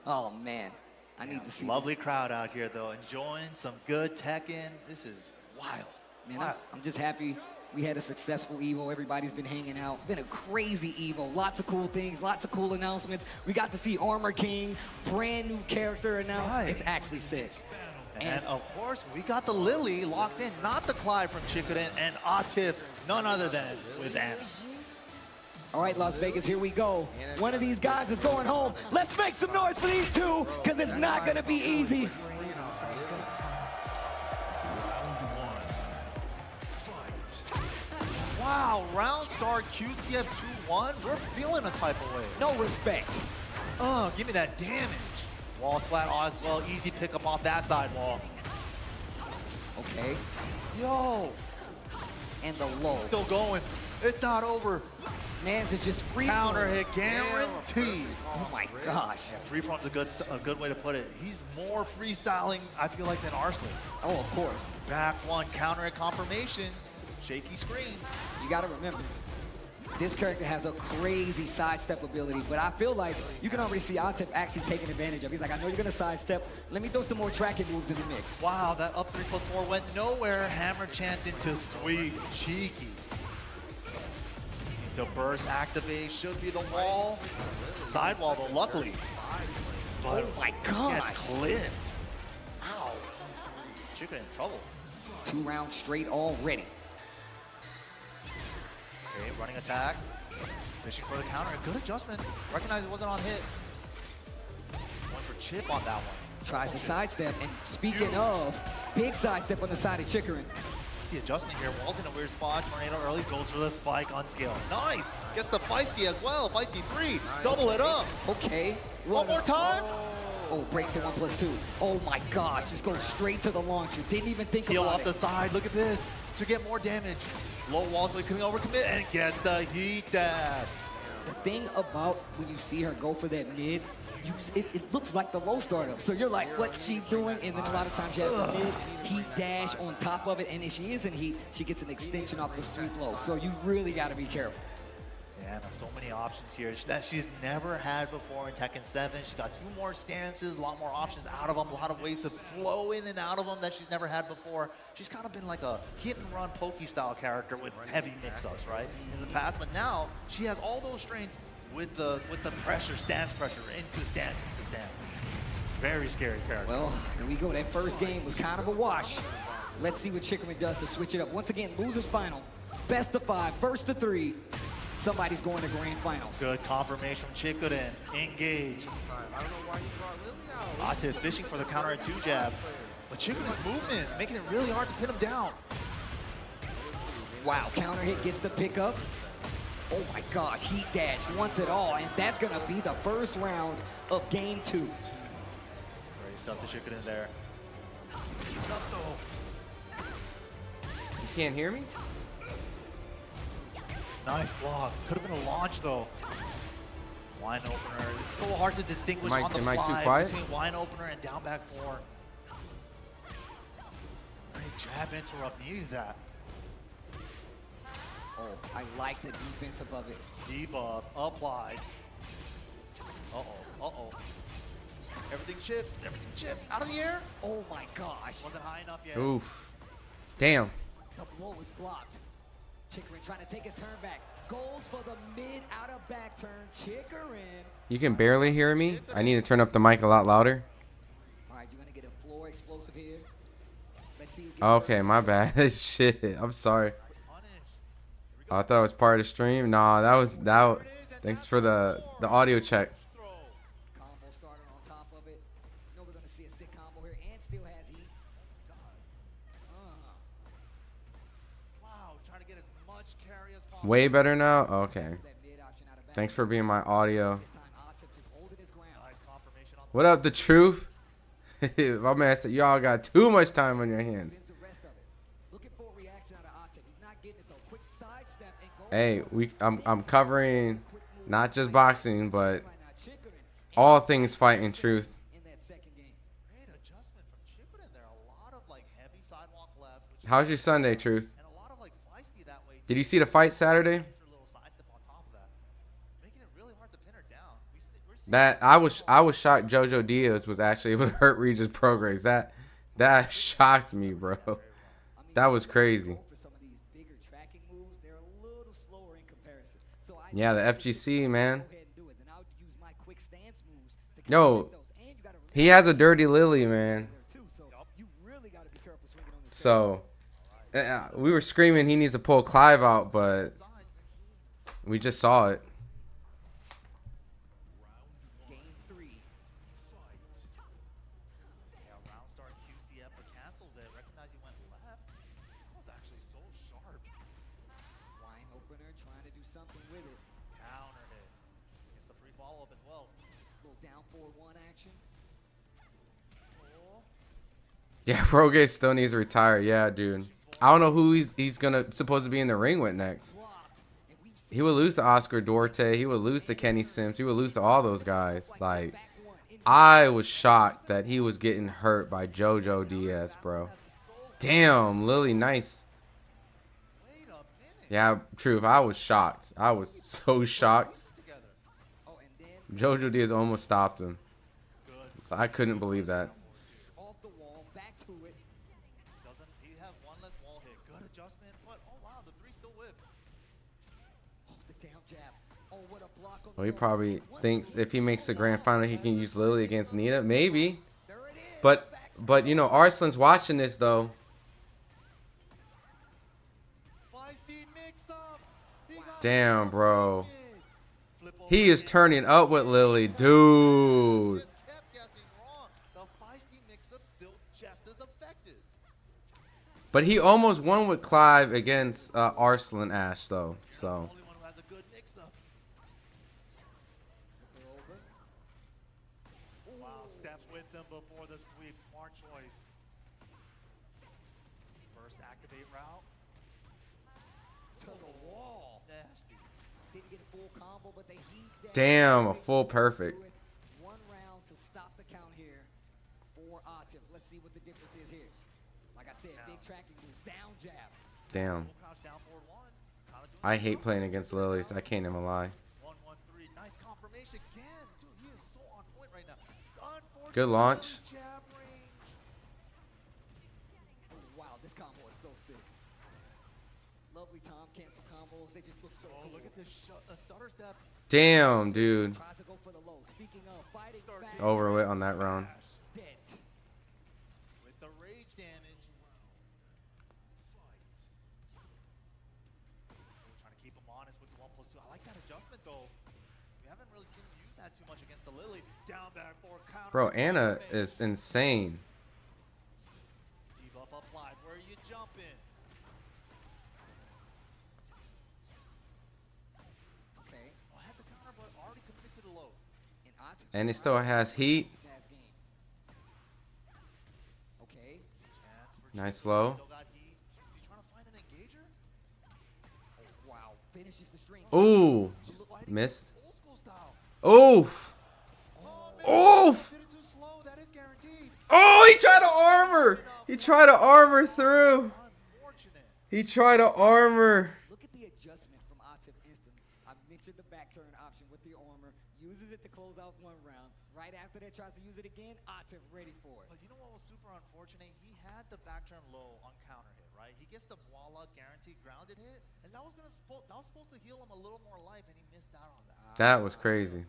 Oh, man. I need to see Lovely crowd out here, though. Enjoying some good Tekken. This is wild. Man, I'm just happy we had a successful EVO. Everybody's been hanging out. Been a crazy EVO. Lots of cool things, lots of cool announcements. We got to see Armor King, brand new character announced. Right. It's actually sick. And of course, we got the Lily locked in, not the Clyde from Chikurin, and Atif, none other than with Anna. All right, Las Vegas, here we go. One of these guys is going home. Let's make some noise for these two, because it's not going to be easy. Wow, round start QCF 2-1. We're feeling a type of way. No respect. Give me that damage. Wall flat as well. Easy pickup off that side wall. Okay. Yo. And the low. Still going. It's not over. Man's is just free counter throw. hit guaranteed. Oh my gosh. Yeah, free throw's a good way to put it. He's more freestyling, I feel like, than Arslan. Oh, of course. Back one, counter hit confirmation. Shaky screen. You got to remember, this character has a crazy sidestep ability, but I feel like you can already see Atif actually taking advantage of. He's like, I know you're going to sidestep. Let me throw some more tracking moves in the mix. Wow, that up 3+4 went nowhere. Hammer chance into sweet, cheeky. Into burst activate, should be the wall. Sidewall though, luckily. But oh my gosh. Gets clipped. Ow. Chicken in trouble. 2 rounds straight already. Okay, running attack. Fishing for the counter. Good adjustment. Recognize it wasn't on hit. Going for chip on that one. Tries to sidestep, and speaking of, big sidestep on the side of Chicorin. See adjustment here. Wall's in a weird spot. Tornado early goes for the spike on skill. Nice. Gets the feisty as well. Feisty 3. Double it up. Okay. One more time. Oh, breaks to 1+2. Oh my gosh, just goes straight to the launcher. Didn't even think Peel about off it. the side. Look at this. To get more damage. Low wall, so he couldn't overcommit and gets the heat dab. The thing about when you see her go for that mid, it looks like the low startup. So you're like, what's she doing? And then a lot of times she has a mid heat dash on top of it. And if she is in heat, she gets an extension off the sweep low. So you really got to be careful. Yeah, there's so many options here that she's never had before in Tekken 7. She's got 2 more stances, a lot more options out of them, a lot of ways to flow in and out of them that she's never had before. She's kind of been like a hit-and-run pokey-style character with heavy mix-ups, right, in the past. But now she has all those strengths with the pressure, stance pressure, into stance, into stance. Very scary character. Well, here we go. That first game was kind of a wash. Let's see what Chicorin does to switch it up. Once again, losers final. Best of 5, first to 3. Somebody's going to grand finals. Good confirmation from Chicorin. Engage. I don't know why you brought Lily out. Atif fishing for the counter at 2 jab. But Chicorin's movement, making it really hard to pin him down. Wow, counter hit gets the pickup. Oh my gosh, heat dash wants it all, and that's gonna be the first round of game 2. Great stuff to Chicorin there. You can't hear me? Nice block. Could have been a launch though. Wine opener. It's so hard to distinguish on the am I too fly quiet? between wine opener and down back 4. Great jab interrupt. Needed that. Oh, I like the defense above it. Debuff applied. Uh-oh. Uh-oh. Everything chips. Everything chips. Out of the air. Oh my gosh. Wasn't high enough yet. Oof. Damn. The blow was blocked. Chicorin trying to take his turn back. Goes for the mid out of back turn. Chicorin. You can barely hear me. I need to turn up the mic a lot louder. All right, you're gonna get a floor explosive here. Let's see. Okay, my bad. Shit. I'm sorry. Oh, I thought it was part of the stream. Nah, that was. Thanks for the audio check. Combo starter on top of it. No, we're gonna see a sick combo here, and still has heat. Wow, trying to get as much carry as possible. Way better now? Okay. Thanks for being my audio. What up, The Truth? My man said y'all got too much time on your hands. Hey, I'm covering not just boxing, but all things fighting truth. How's your Sunday, Truth? Did you see the fight Saturday? That I was shocked JoJo Diaz was actually able to hurt Regis Progress. That shocked me, bro. That was crazy. Yeah, the FGC, man. Yo, he has a dirty lily, man. So, we were screaming he needs to pull Clive out, but we just saw it. Yeah, Rogue still needs to retire. Yeah, dude. I don't know who he's gonna supposed to be in the ring with next. He would lose to Oscar Duarte. He would lose to Kenny Sims. He would lose to all those guys. Like, I was shocked that he was getting hurt by JoJo Diaz, bro. Damn, Lily, nice. Yeah, Truth. I was shocked. I was so shocked. JoJo Diaz almost stopped him. I couldn't believe that. Well, he probably thinks if he makes the grand final, he can use Lily against Nita. Maybe. But you know, Arslan's watching this, though. Feisty mix-up. He got Damn, bro. He is turning up with Lily, dude. But he almost won with Clive against Arslan Ash, though. So. Wow, steps with them before the sweep. Smart choice. First activate route. To the wall. Nasty. Didn't get full combo, but they heat down. Damn, a full perfect. One round to stop the count here for Atif. Let's see what the difference is here. Like I said, big tracking moves. Down jab. Damn. I hate playing against Lilies. I can't even lie. 1-1-3. Nice confirmation again. Dude, he is so on point right now. Good launch. Oh, wow, this combo is so sick. Lovely Tom cancel combos. They just look so cool. Look at this stutter step. Damn, dude. Tries to go for the low. Speaking of fighting back. Overweight on that round. With the rage damage. Trying to keep him honest with the 1+2. I like that adjustment though. We haven't really seen him use that too much against the Lily. Down back for counter. Bro, Anna is insane. Debuff applied. Where are you jumping? Okay. I had the counter, but already committed to the low. And he still has heat. Okay. Nice low. Wow. Finishes the string. Ooh. Missed. Oof. Oof. Oh, he tried to armor. He tried to armor through. He tried to armor. Look at the adjustment from Atif instantly. I mentioned the back turn option with the armor. Uses it to close out one round. Right after that, tries to use it again. Atif ready for it. But you know what was super unfortunate? He had the back turn low on counter hit, right? He gets the voila guaranteed grounded hit, and that was supposed to heal him a little more life, and he missed out on that. That was crazy.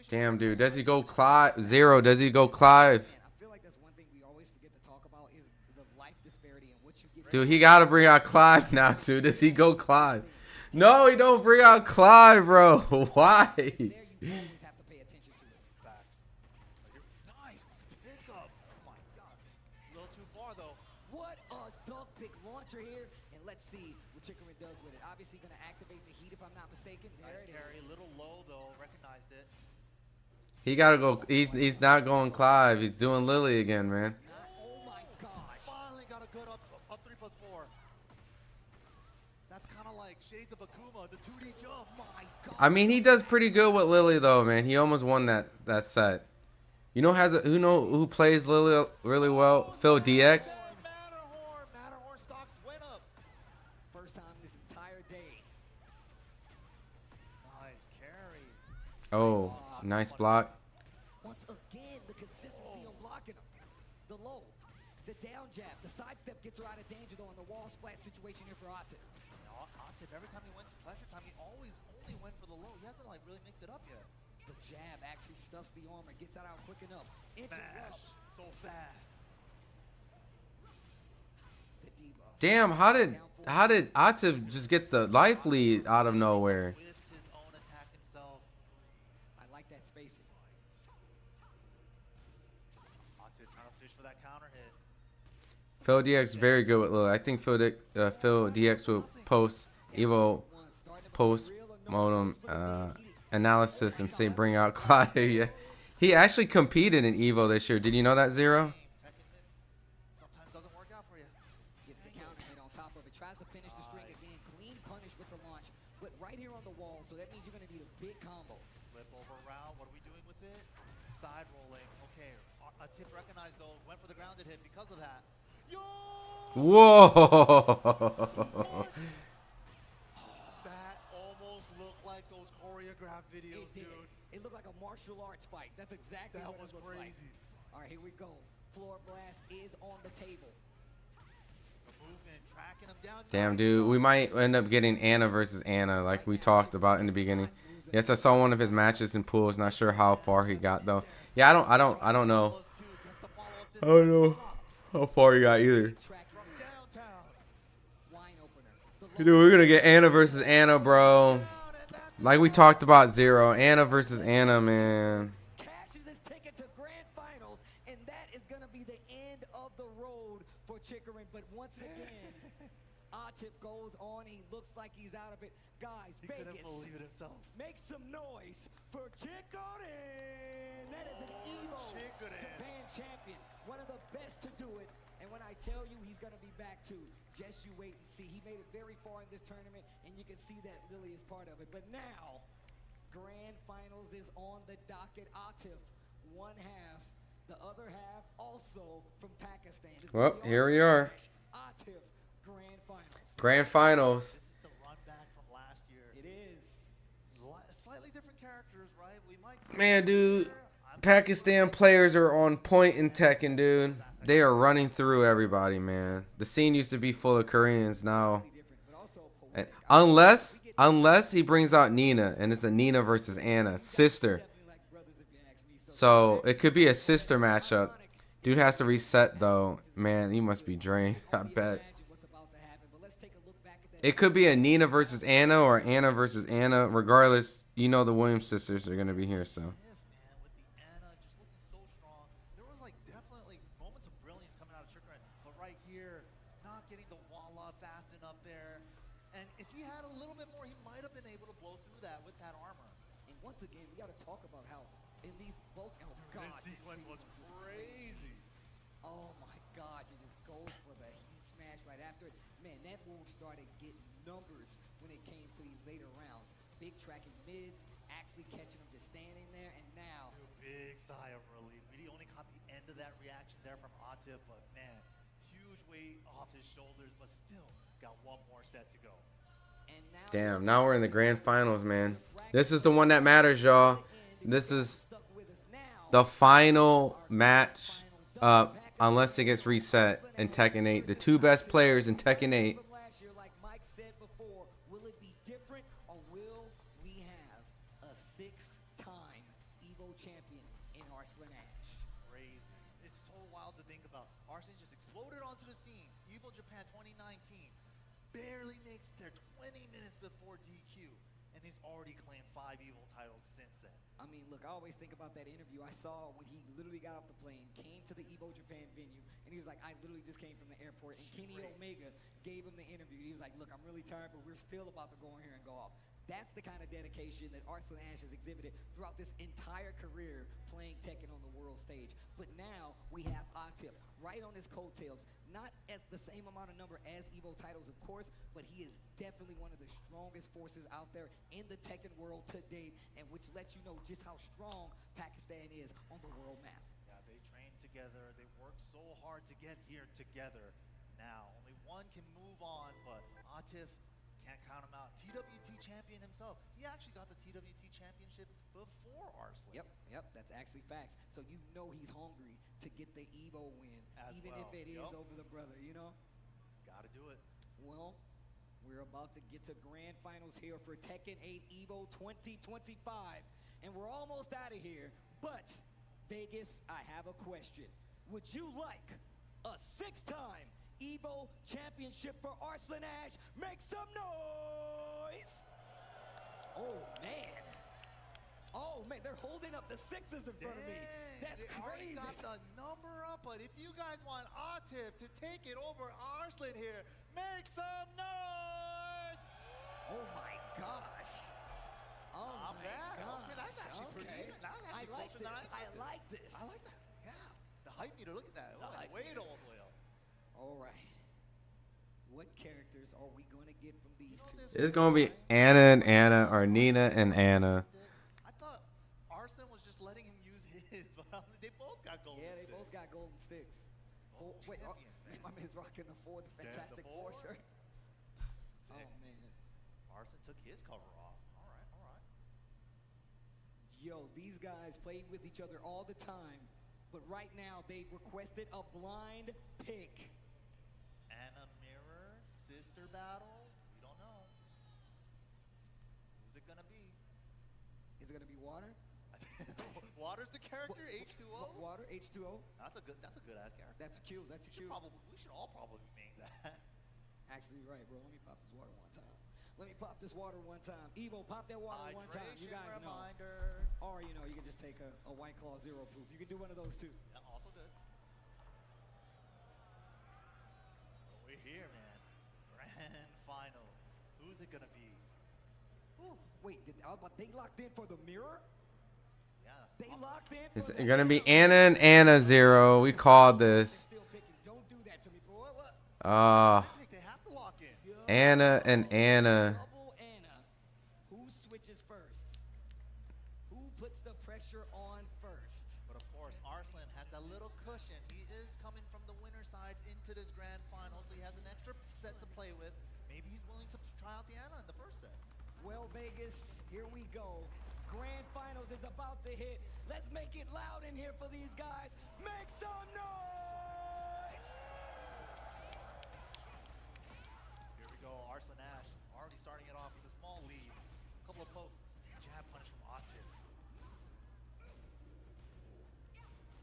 Damn, dude. Does he go Clive? Zero. Does he go Clive? I feel like that's one thing we always forget to talk about is the life disparity in what you get. Dude, he got to bring out Clive now, dude. Does he go Clive? No, he don't bring out Clive, bro. Why? There you always have to pay attention to it. Facts. Nice pickup. Oh my god. A little too far though. What a duck pick launcher here. And let's see what Chicory does with it. Obviously going to activate the heat if I'm not mistaken. Nice carry. A little low though. Recognized it. He got to go. He's not going Clive. He's doing Lily again, man. Oh my gosh. Finally got a good up 3+4. That's kind of like Shades of Akuma, the 2D jump. My god. I mean, he does pretty good with Lily, though, man. He almost won that set. You know who plays Lily really well? Phil DX. Matterhorn stocks went up. First time this entire day. Nice carry. Oh, nice block. Once again, the consistency on blocking him. The low, the down jab, the sidestep gets her out of danger though in the wall splat situation here for Atif. Atif, every time he went to pleasure time, he always only went for the low. He hasn't like really mixed it up yet. The jab actually stuffs the armor, gets out quick enough. Smash, so fast. The debuff. Damn, how did Atif just get the life lead out of nowhere? Whiffs his own attack himself. I like that spacing. Atif trying to fish for that counter hit. Phil DX very good with Lily. I think Phil DX will post Evo post modem analysis and say bring out Clive. Yeah. He actually competed in Evo this year. Did you know that, Zero? Sometimes doesn't work out for you. Gets the counter hit on top of it. Tries to finish the string again. Clean punish with the launch. But right here on the wall, so that means you're going to need a big combo. Flip over round. What are we doing with it? Side rolling. Okay. Atif recognized though. Went for the grounded hit because of that. Yo! Whoa! That almost looked like those choreographed videos, dude. It looked like a martial arts fight. That's exactly what it looked like. All right, here we go. Floor blast is on the table. The movement, tracking him down. Damn, dude, we might end up getting Anna versus Anna, like we talked about in the beginning. Yes, I saw one of his matches in pools. Not sure how far he got though. Yeah, I don't know. I don't know how far he got either. Wine opener. The Dude, we're gonna get Anna versus Anna, bro. Like we talked about, Zero. Anna versus Anna, man. Cashes his ticket to grand finals, and that is gonna be the end of the road for Chickering. But once again, Atif goes on. He looks like he's out of it. Guys, He Vegas, couldn't believe it himself. make some noise for Chickering. That is an Evo Japan champion, one of the best to do it. And when I tell you he's gonna be back too, just you wait and see. He made it very far in this tournament, and you can see that Lily is part of it. But now, grand finals is on the docket. Atif, one half, the other half also from Pakistan. It's Well, gonna be here we also are. Atif, grand finals. Grand finals. This is the run back from last year. It is. Slightly different characters, right? We might see Man, dude, Pakistan players are on point in Tekken, dude. They are running through everybody, man. The scene used to be full of Koreans now. And unless he brings out Nina, and it's a Nina versus Anna, sister. So it could be a sister matchup. Dude has to reset though. Man, he must be drained, I bet. It could be a Nina versus Anna or Anna versus Anna. Regardless, you know the Williams sisters are gonna be here, so. There was like definitely moments of brilliance coming out of Chickering, but right here, not getting the wall up fast enough there. And if he had a little bit more, he might have been able to blow through that with that armor. And once again, we got to talk about how in these both. Oh God, this sequence was crazy. Oh my gosh, it just goes for the heat smash right after it. Man, that move started getting numbers when it came to these later rounds. Big tracking mids, actually catching them just standing there, and now. Big sigh of relief. We only caught the end of that reaction there from Atif, but man, huge weight off his shoulders, but still got one more set to go. Damn, now we're in the grand finals, man. This is the one that matters, y'all. This is the final match, unless it gets reset in Tekken 8. The two best players in Tekken 8. Last year, like Mike said before, will it be different, or will we have a 6-time Evo champion in Arslan Ash? Crazy. It's so wild to think about. Arslan just exploded onto the scene. Evo Japan 2019 barely makes their 20 minutes before DQ, and he's already claimed 5 Evo titles since then. I mean, look, I always think about that interview I saw when he literally got off the plane, came to the Evo Japan venue, and he was like, I literally just came from the airport, and Kenny Omega gave him the interview. He was like, look, I'm really tired, but we're still about to go in here and go off. That's the kind of dedication that Arslan Ash has exhibited throughout this entire career playing Tekken on the world stage. But now we have Atif right on his coattails, not at the same amount of number as Evo titles, of course, but he is definitely one of the strongest forces out there in the Tekken world to date, and which lets you know just how strong Pakistan is on the world map. Yeah, they trained together. They worked so hard to get here together. Now, only one can move on, but Atif can't count him out. TWT champion himself. He actually got the TWT championship before Arslan. Yep, that's actually facts. So you know he's hungry to get the Evo win, even if it is over the brother, you know? Gotta do it. Well, we're about to get to grand finals here for Tekken 8 Evo 2025. And we're almost out of here, but Vegas, I have a question. Would you like a 6-time Evo championship for Arslan Ash? Make some noise! Oh man, they're holding up the 6s in front of me. That's they crazy. already got the number up, but if you guys want Atif to take it over Arslan here, make some noise! Oh my gosh. Oh Not my bad. gosh. Okay, that's actually pretty even. That was actually closer than I I like this. I like that. Yeah. The hype meter, look at that. It was like way all the way up. All right. What characters are we going to get from these two? It's gonna be Anna and Anna, or Nina and Anna. I thought Arslan was just letting him use his, but they both got golden sticks. Yeah, they both got golden sticks. Wait, my man's rocking the Fantastic Four shirt. Oh man. Arslan took his cover off. All right. Yo, these guys played with each other all the time, but right now they've requested a blind pick. Anna Mirror, sister battle? We don't know. Who's it gonna be? Is it gonna be Water? Water's the character, H2O? Water, H2O. That's a good ass character. That's cute. We should all probably make that. Actually, right, bro. Let me pop this water one time. Let me pop this water one time. Evo, pop that water one time. You guys reminder. know. Or, you know, you can just take a White Claw Zero Proof. You can do one of those too. Yeah, also good. But we're here, man. Grand finals. Who's it gonna be? Ooh, wait, they locked in for the mirror? Yeah. They locked in It's for the gonna be Anna and Anna 0. We called this. Don't do that to me, bro. What? They have to lock in. Anna and Anna. Double Anna. Who switches first? Who puts the pressure on first? But of course, Arslan has that little cushion. He is coming from the winner sides into this grand final, so he has an extra set to play with. Maybe he's willing to try out the Anna in the first set. Well, Vegas, here we go. Grand finals is about to hit. Let's make it loud in here for these guys. Make some noise! Here we go, Arslan Ash already starting it off with a small lead. A couple of pokes. Jab punish from Atif.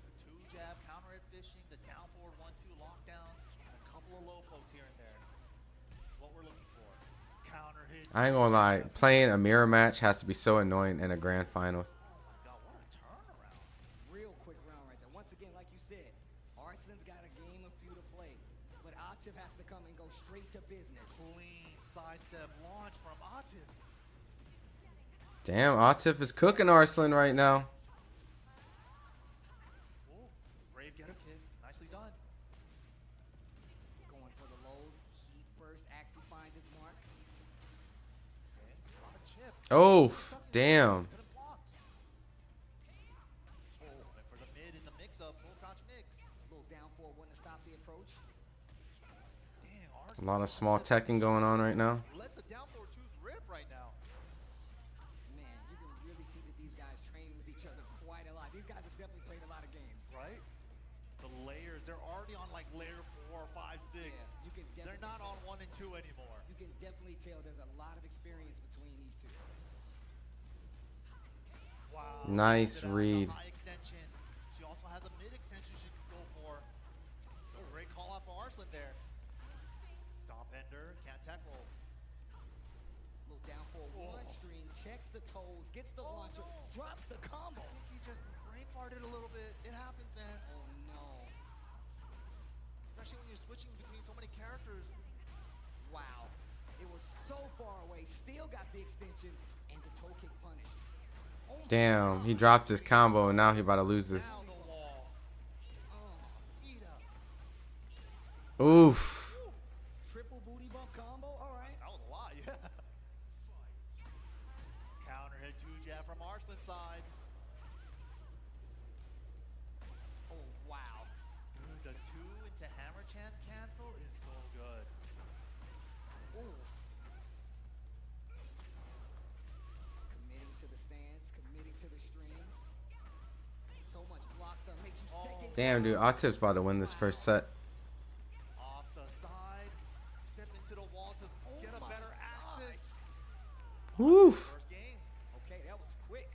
The 2-jab counter hit fishing, the down forward 1-2 lockdown, and a couple of low pokes here and there. What we're looking for. Counter hit. I ain't gonna lie, playing a mirror match has to be so annoying in a grand finals. God, what a turnaround. Real quick round right there. Once again, like you said, Arslan's got a game of few to play. But Atif has to come and go straight to business. Clean sidestep launch from Atif. Damn, Atif is cooking Arslan right now. Oh, brave get a kick. Nicely done. Going for the lows. Heat burst actually finds its mark. Okay, a lot of chip. Oh, damn. Went for the mid in the mix-up, full crouch mix. A little down forward, one to stop the approach. A lot of small teching going on right now. Let the down forward twos rip right now. Man, you can really see that these guys train with each other quite a lot. These guys have definitely played a lot of games. Right? The layers, they're already on like layer 4, 5, 6. Yeah, you can definitely They're not on 1 and 2 anymore. You can definitely tell there's a lot of experience between these two. Wow. Nice read. High extension. She also has a mid extension she can go for. Oh, great call out for Arslan there. Stop ender, can't tech roll. Little down for one string, checks the toes, gets the launcher, drops the combo. I think he just brain farted a little bit. It happens, man. Oh no. Especially when you're switching between so many characters. Wow. It was so far away, still got the extension, and the toe kick punished. Oh Damn, he dropped his combo and now he about to lose this. Oof. Triple booty bump combo, all right. That was a lot, yeah. Counter hit 2-jab from Arslan's side. Oh, wow. Dude, the 2 into hammer chance cancel is so good. Oof. Committing to the stance, committing to the string. So much block stuff makes you second. Damn, dude, Atif's about to win this first set. Off the side, step into the wall to get a better access. Woof. First game. Okay, that was quick.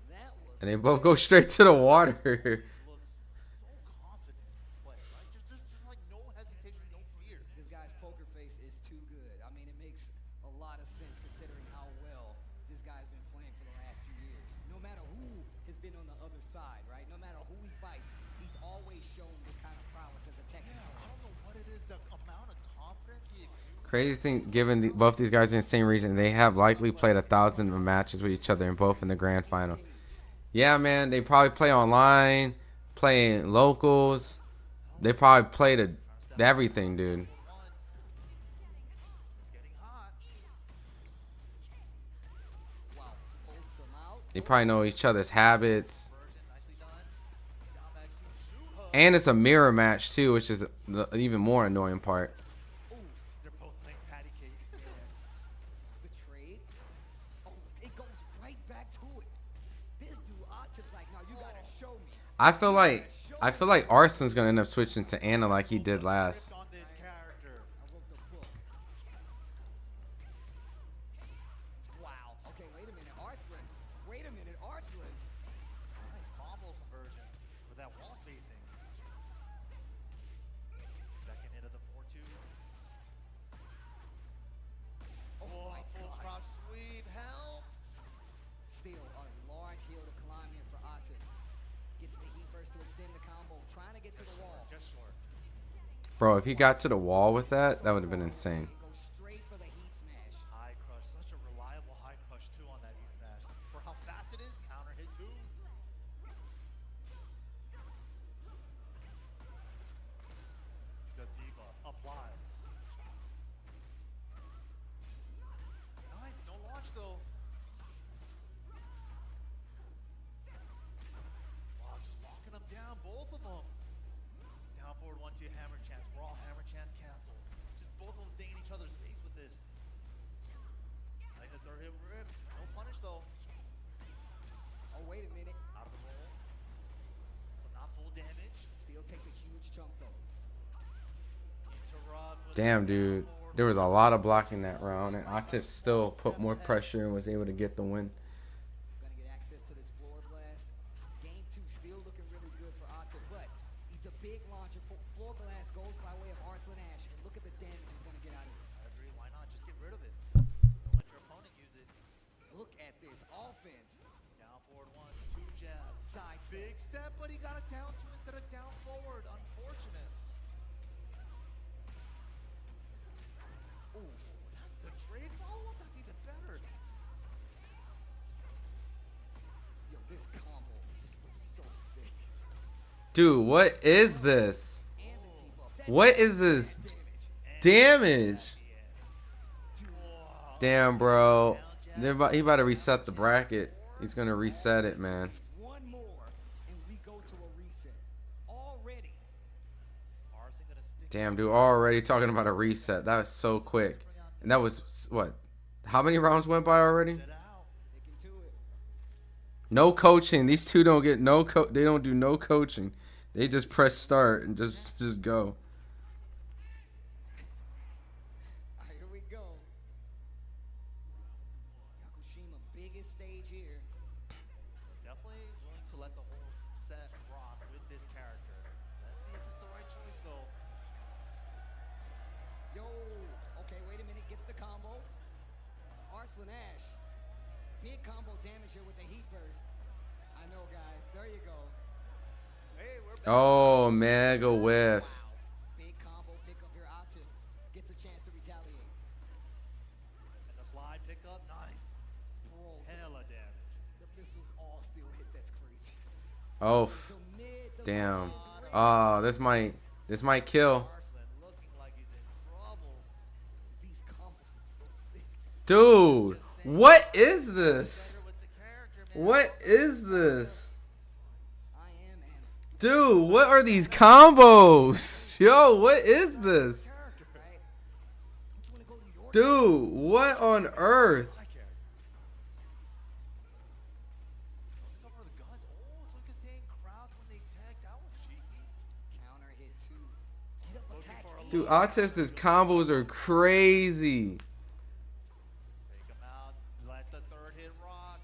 That was. And they both go straight to the water. Looks so confident in his play, right? Just like no hesitation, no fear. This guy's poker face is too good. I mean, it makes a lot of sense considering how well this guy's been playing for the last few years. No matter who has been on the other side, right? No matter who he fights, he's always shown this kind of prowess as a technical. I don't know what it is, the amount of confidence he exudes. Crazy thing, given both these guys are in the same region, they have likely played 1,000 matches with each other and both in the grand final. Yeah, man, they probably play online, playing locals. They probably played everything, dude. It's getting hot. Wow, holds him out. They probably know each other's habits. Nicely done. Down back to shoot hook. And it's a mirror match, too, which is the even more annoying part. They're both playing patty cake. The trade. Oh, it goes right back to it. This dude, Atif's like, now you gotta show me. I feel like Arslan's gonna end up switching to Anna like he did last. On this character. I wrote the book. Wow. Okay, wait a minute, Arslan. Wait a minute, Arslan. Nice combo conversion with that wall spacing. Second hit of the 4-2. Bro, if he got to the wall with that, that would have been insane. High crush, such a reliable high crush too on that heat smash. For how fast it is, counter hit too. The diva applies. Nice, no launch though. Wow, just locking them down, both of them. Down forward 1-2 hammer chance. We're all hammer chance cancels. Just both of them staying in each other's face with this. Like the third hit rip. No punish though. Oh, wait a minute. Out of the roll. So not full damage. Still takes a huge chunk though. Interrupt. Damn, dude. There was a lot of blocking that round, and Atif still put more pressure and was able to get the win. Gonna get access to this floor blast. Game 2 still looking really good for Atif, but he's a big launcher. Floor blast goes by way of Arslan Ash, and look at the damage he's gonna get out of this. I agree. Why not? Just get rid of it. Don't let your opponent use it. Look at this offense. Down forward 1, 2 jabs. Side Big step, but he got it down 2 instead of down forward. Unfortunate. Ooh, that's the trade follow-up. That's even better. Yo, this combo just looks so sick. Dude, what is this? What is this damage? Damn, bro. He about to reset the bracket. He's gonna reset it, man. One more, and we go to a reset. Already. Damn, dude, already talking about a reset. That was so quick. And that was, what? How many rounds went by already? No coaching. These two don't get they don't do no coaching. They just press start and just go. Here we go. Yakushima, biggest stage here. Definitely willing to let the whole set rock with this character. Let's see if it's the right choice though. Yo, okay, wait a minute. Gets the combo. Arslan Ash. Big combo damage here with the heat burst. I know, guys. There you go. Hey, we're back. Oh, mega whiff. Big combo pickup here. Atif gets a chance to retaliate. And the slide pickup, nice. Bro, hella damage. The missiles all still hit. That's crazy. Oh, damn. Oh, this might kill. Looking like he's in trouble. These combos are so sick. Dude, what is this? What is this? Dude, what are these combos? Yo, what is this? Dude, what on earth? Dude, Atif's combos are crazy. Take him out. Let the third hit rock.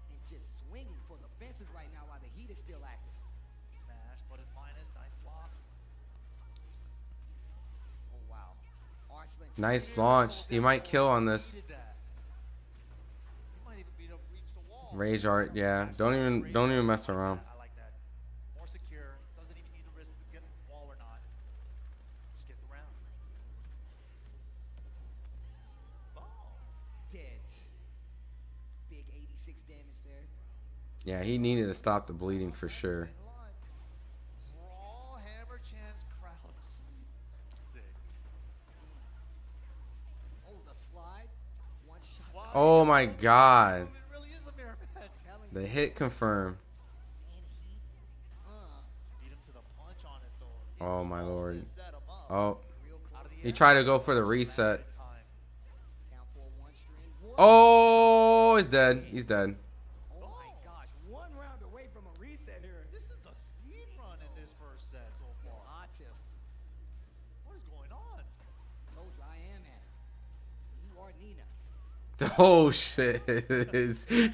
And just swinging for the fences right now while the heat is still active. Smash, but it's minus. Nice block. Oh, wow. Arslan. Nice launch. He might kill on this. Rage art, yeah. Don't even mess around. I like that. More secure. Doesn't even need to risk to get the wall or not. Just get the round. Dead. Big 86 damage there. Yeah, he needed to stop the bleeding for sure. Raw hammer chance crowd. Sick. Oh, the slide. One shot. Oh my god. It really is a mirror match. The hit confirmed. Beat him to the punch on it though. Oh my lord. Oh. He tried to go for the reset. Oh, he's dead. He's dead. Oh my gosh. One round away from a reset here. This is a speed run in this first set so far. Atif. What is going on? Told you I am Anna. You are Nina. Oh shit.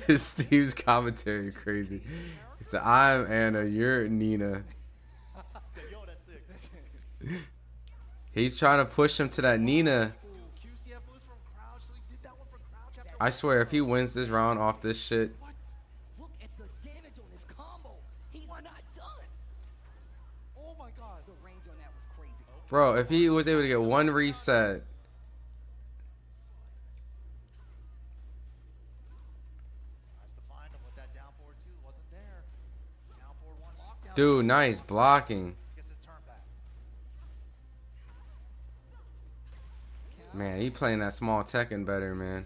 His Steve's commentary crazy. He said, I'm Anna, you're Nina. Yo, that's sick. He's trying to push him to that Nina. QCF was from crouch, so he did that one from crouch after I swear, if he wins this round off this shit. Look at the damage on this combo. He's not done. Oh my god. Bro, if he was able to get one reset. Dude, nice blocking. Man, he playing that small Tekken better, man.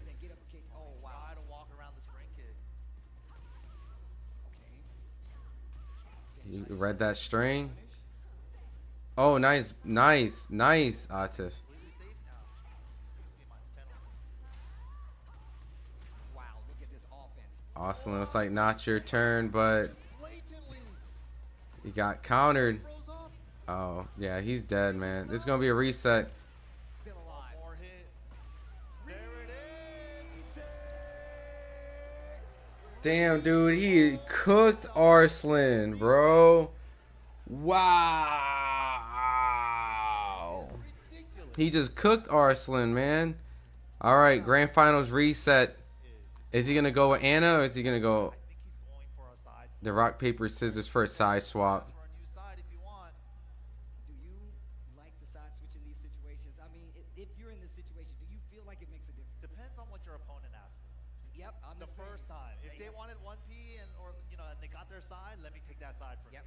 You read that string? Oh, nice, nice, nice, Atif. Austin, looks like not your turn, but he got countered. Oh, yeah, he's dead, man. This is going to be a reset. Damn, dude, he cooked Arslan, bro. Wow. He just cooked Arslan, man. All right, grand finals reset. Is he going to go with Anna or is he going to go the rock, paper, scissors for a side swap? Do you like the side switch in these situations? I mean, if you're in this situation, do you feel like it makes a difference? Depends on what your opponent asked for. Yep, I'm the first time. If they wanted 1P and and they got their side, let me take that side from you. Yep.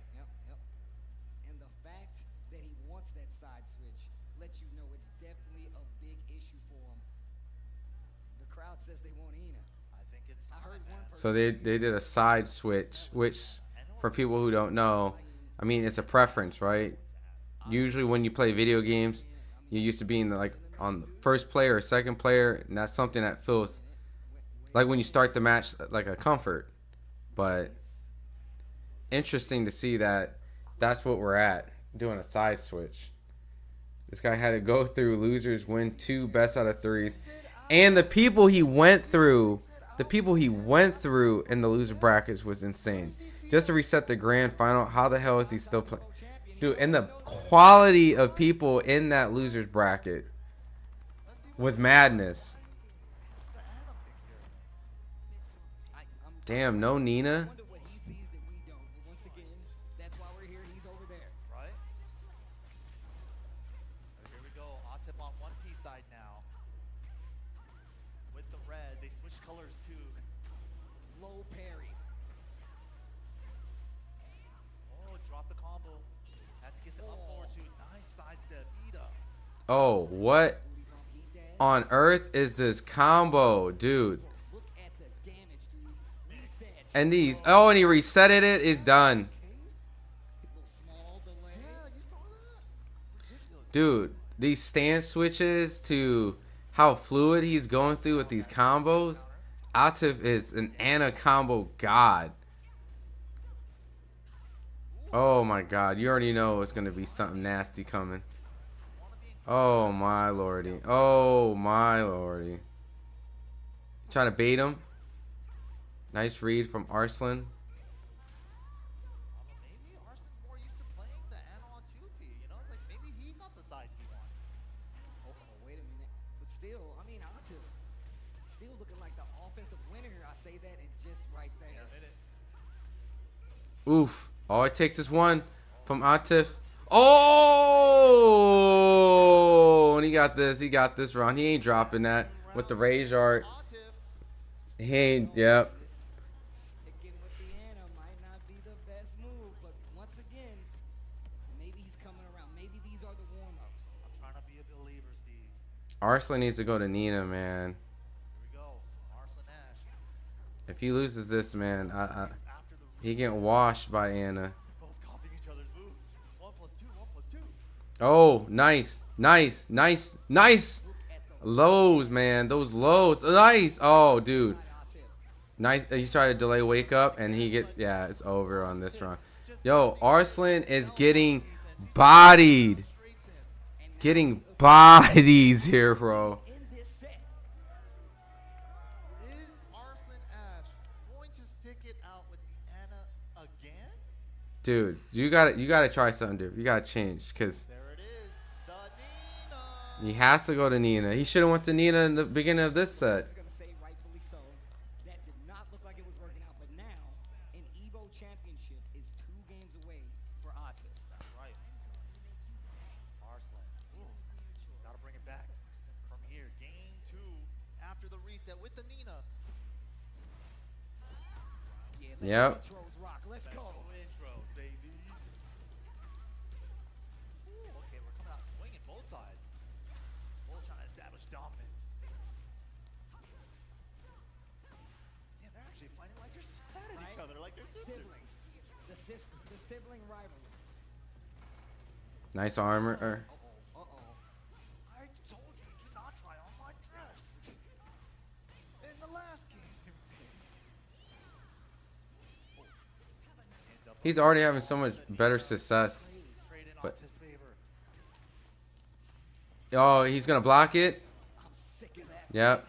And the fact that he wants that side switch lets you know it's definitely a big issue for him. The crowd says they want Ina. I think it's. I heard one person. So they did a side switch, which for people who don't know, I mean, it's a preference, right? Usually when you play video games, you're used to being on the first player or second player, and that's something that feels like when you start the match like a comfort. But interesting to see that that's what we're at, doing a side switch. This guy had to go through losers, win 2 best out of 3s, and the people he went through in the loser brackets was insane. Just to reset the grand final, how the hell is he still playing? Dude, and the quality of people in that losers bracket was madness. Damn, no Nina. Here we go. Atif on 1P side now. With the red, they switched colors too. Low parry. Oh, drop the combo. Had to get them up forward too. Nice sidestep, Ida. Oh, what on earth is this combo, dude? And these, oh, and he resetted it. It's done. Dude, these stance switches to how fluid he's going through with these combos. Atif is an Ana combo god. Oh my god, you already know it's going to be something nasty coming. Oh my lordy. Oh my lordy. Trying to bait him. Nice read from Arslan. Maybe Arslan's more used to playing the Ana on 2P. It's like maybe he got the side he wanted. Oh, wait a minute. But still, I mean, Atif still looking like the offensive winner. I say that and just right there. Oof. All it takes is one from Atif. Oh! And he got this. He got this round. He ain't dropping that with the rage art. He ain't, yep. Arslan needs to go to Nina, man. If he loses this, man, he getting washed by Ana. Oh, nice. Lows, man. Those lows. Nice. Oh, dude. Nice. He tried to delay wake up, and he gets, yeah, it's over on this round. Yo, Arslan is getting bodied. Getting bodies here, bro. Is Arslan Ash going to stick it out with Ana again? Dude, you gotta try something different. You gotta change, because he has to go to Nina. He should have went to Nina in the beginning of this set. That did not look like it was working out, but now an Evo championship is 2 games away for Atif. That's right. Arslan reset with the Nina. Yep. Let's go. Intros, baby. Ooh, okay, we're coming out swinging both sides. Both trying to establish dominance. Yeah, they're actually fighting like they're sad at each other, like they're sisters. Siblings. The sibling rivalry. Nice armor. I told you to not try on my dress. In the last game. He's already having so much better success. But oh, he's gonna block it. Yep.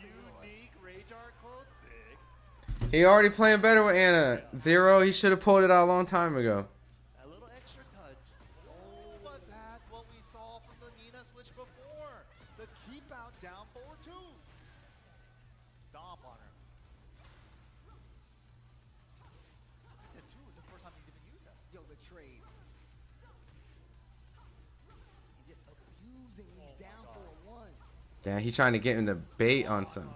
He already playing better with Anna. Zero. He should have pulled it out a long time ago. A little extra touch. Oh, but that's what we saw from the Nina switch before. The keep out down 4-2. Stomp on her. I said 2 is the first time he's even used that. Yo, the trade. And just abusing these down 4-1s. Damn, he trying to get him to bait on some.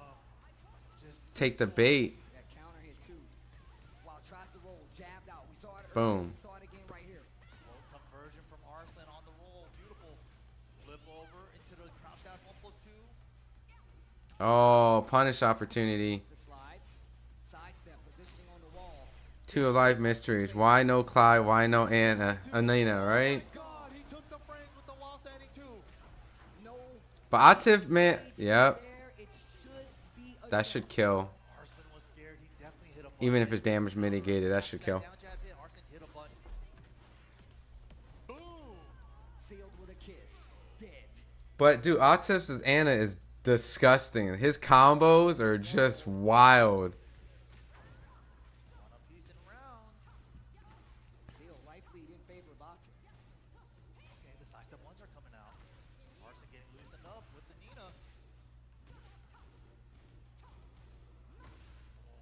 Take the bait. That counter hit too. While tries to roll, jabbed out. We saw it Boom. earlier. We saw it again right here. Conversion from Arslan on the roll. Beautiful. Flip over into the crouch down 1+2. Oh, punish opportunity. Sidestep, positioning on the wall. 2 of life mysteries. Why no Clyde? Why no Anna? Nina, right? But Atif, man, yep. That should kill. Even if his damage mitigated, that should kill. But dude, Atif's Anna is disgusting. His combos are just wild. Still life lead in favor of Atif. Okay, the sidestep ones are coming out. Arslan getting loosened up with the Nina.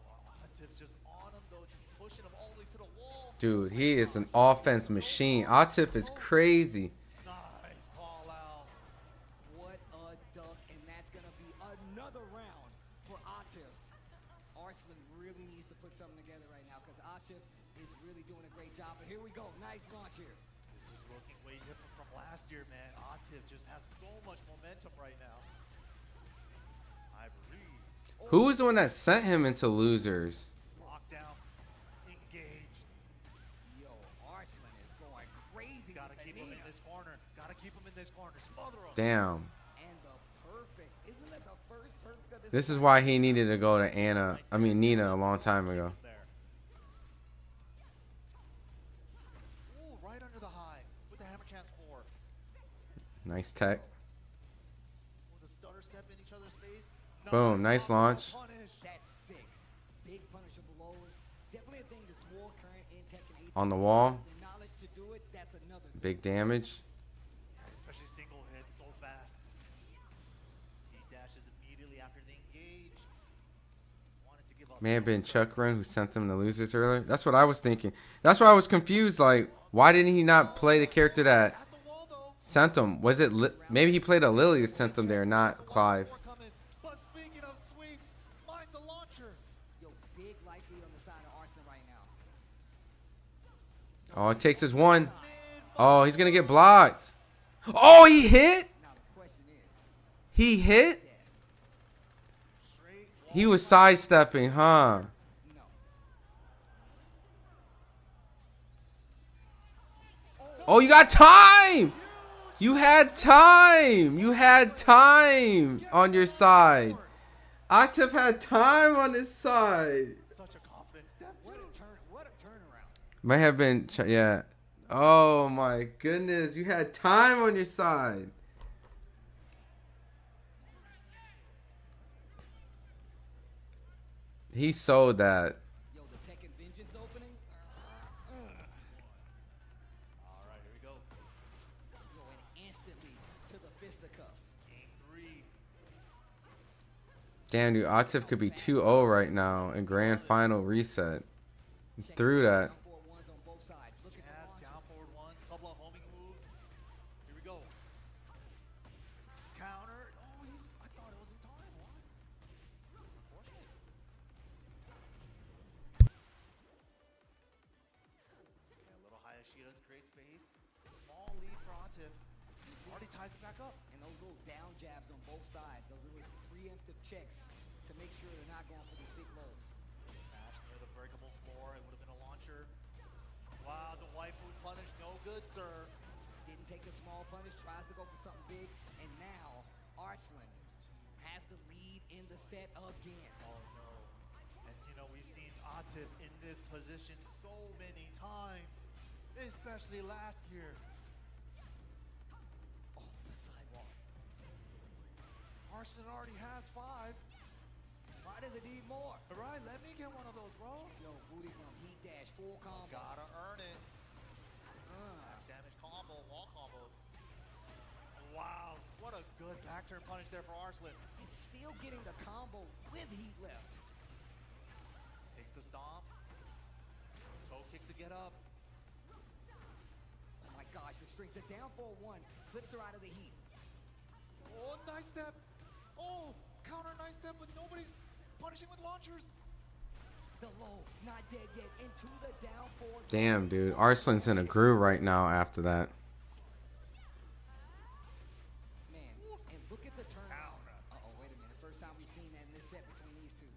Oh, Atif just on him though, just pushing him all the way to the wall. Dude, he is an offense machine. Atif is crazy. Nice call out. What a duck, and that's gonna be another round for Atif. Arslan really needs to put something together right now because Atif is really doing a great job. But here we go, nice launch here. This is looking way different from last year, man. Atif just has so much momentum right now. Ivory. Who was the one that sent him into losers? Lockdown. Engage. Yo, Arslan is going crazy. Gotta keep him in this corner. Gotta keep him in this corner. Smother him. Damn. And the perfect. Isn't that the first perfect of This is why he needed to go to Nina a long time ago. Ooh, right under the high with the hammer chance 4. Nice tech. With a stutter step in each other's face. Boom, nice launch. That's sick. Big punisher blows. Definitely a thing that's more current in Tekken 8. On the wall. The knowledge to do it, that's another thing. Big damage. Especially single hit so fast. He dashes immediately after the engage. Wanted to give up. May have been Chuck Run who sent them to losers earlier. That's what I was thinking. That's why I was confused. Like, why didn't he not play the character that sent him? Was it maybe he played a Lily that sent him there, not Clive? But speaking of sweeps, mine's a launcher. Yo, big life lead on the side of Arslan right now. Oh, it takes his one. Oh, he's gonna get blocked. Oh, he hit. He hit. He was sidestepping, huh? Oh, you got time. You had time. You had time on your side. Atif had time on his side. Such a confident step. What a turnaround. Might have been, yeah. Oh my goodness, you had time on your side. He sold that. Yo, the Tekken Vengeance opening. All right, here we go. Going instantly to the fisticuffs. Game 3. Damn, dude, Atif could be 2-0 right now in grand final reset. He threw that. Down forward ones, couple of homing moves. Here we go. Counter. Oh, I thought it was in time. What? ties it back up. And those little down jabs on both sides, those are those preemptive checks to make sure they're not going for these big lows. Smash near the breakable floor. It would have been a launcher. Wow, the waifu punish, no good, sir. Didn't take a small punish, tries to go for something big, and now Arslan has the lead in the set again. Oh no. And you know, we've seen Atif in this position so many times, especially last year. Oh, the sidewalk. Arslan already has 5. Why does it need more? All right, let me get one of those, bro. Yo, booty from heat dash, full combo. Gotta earn it. Max damage combo, wall combo. Wow, what a good back turn punish there for Arslan. And still getting the combo with heat left. Takes the stomp. Toe kick to get up. Oh my gosh, the strength. The down 4-1 clips her out of the heat. Oh, nice step. Oh, counter nice step, but nobody's punishing with launchers. The low, not dead yet, into the down 4. Damn, dude. Arslan's in a groove right now after that. Man, and look at the turn. Uh-oh, wait a minute. First time we've seen that in this set between these two.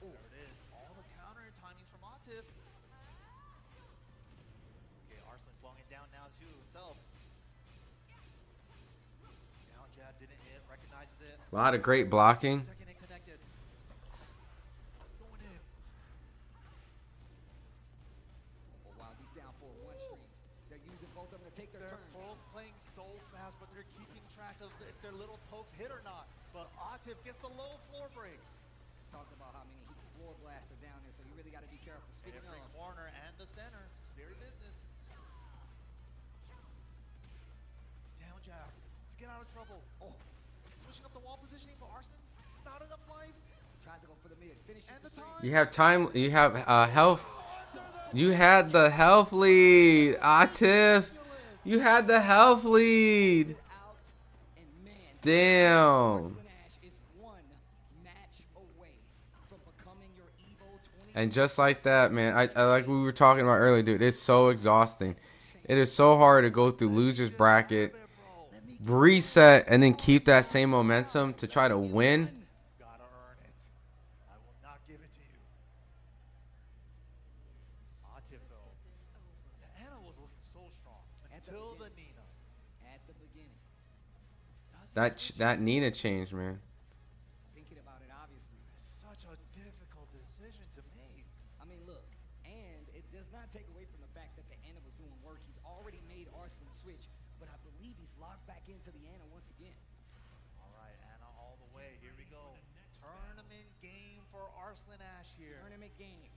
Ooh. There it is. All the counter timings from Atif. Okay, Arslan slowing it down now too himself. Down jab didn't hit, recognizes it. A lot of great blocking. Second hit connected. Going in. Oh wow, these down 4-1 strings. They're using both of them to take their turns. They're both playing so fast, but they're keeping track of if their little pokes hit or not. But Atif gets the low floor break. Talked about how many floor blasts are down there, so you really got to be careful. Speaking Every of, corner and the center. It's very business. Down jab to get out of trouble. Oh, switching up the wall positioning for Arslan. Not enough life. tries to go for the mid. Finishes And the the time. You have time. You have health. You had the health lead, Atif. You had the health lead. Damn. And just like that, man, I like we were talking about earlier, dude, it's so exhausting. It is so hard to go through losers bracket, reset, and then keep that same momentum to try to win. Gotta earn it. I will not give it to you. Atif though. The Anna was looking so strong until the Nina. At the beginning. That Nina changed, man. Thinking about it, obviously. Such a difficult decision to make. I mean, look, and it does not take away from the fact that the Anna was doing work. He's already made Arslan switch, but I believe he's locked back into the Anna once again. All right, Anna all the way. Here we go. Tournament game for Arslan Ash here. Tournament game.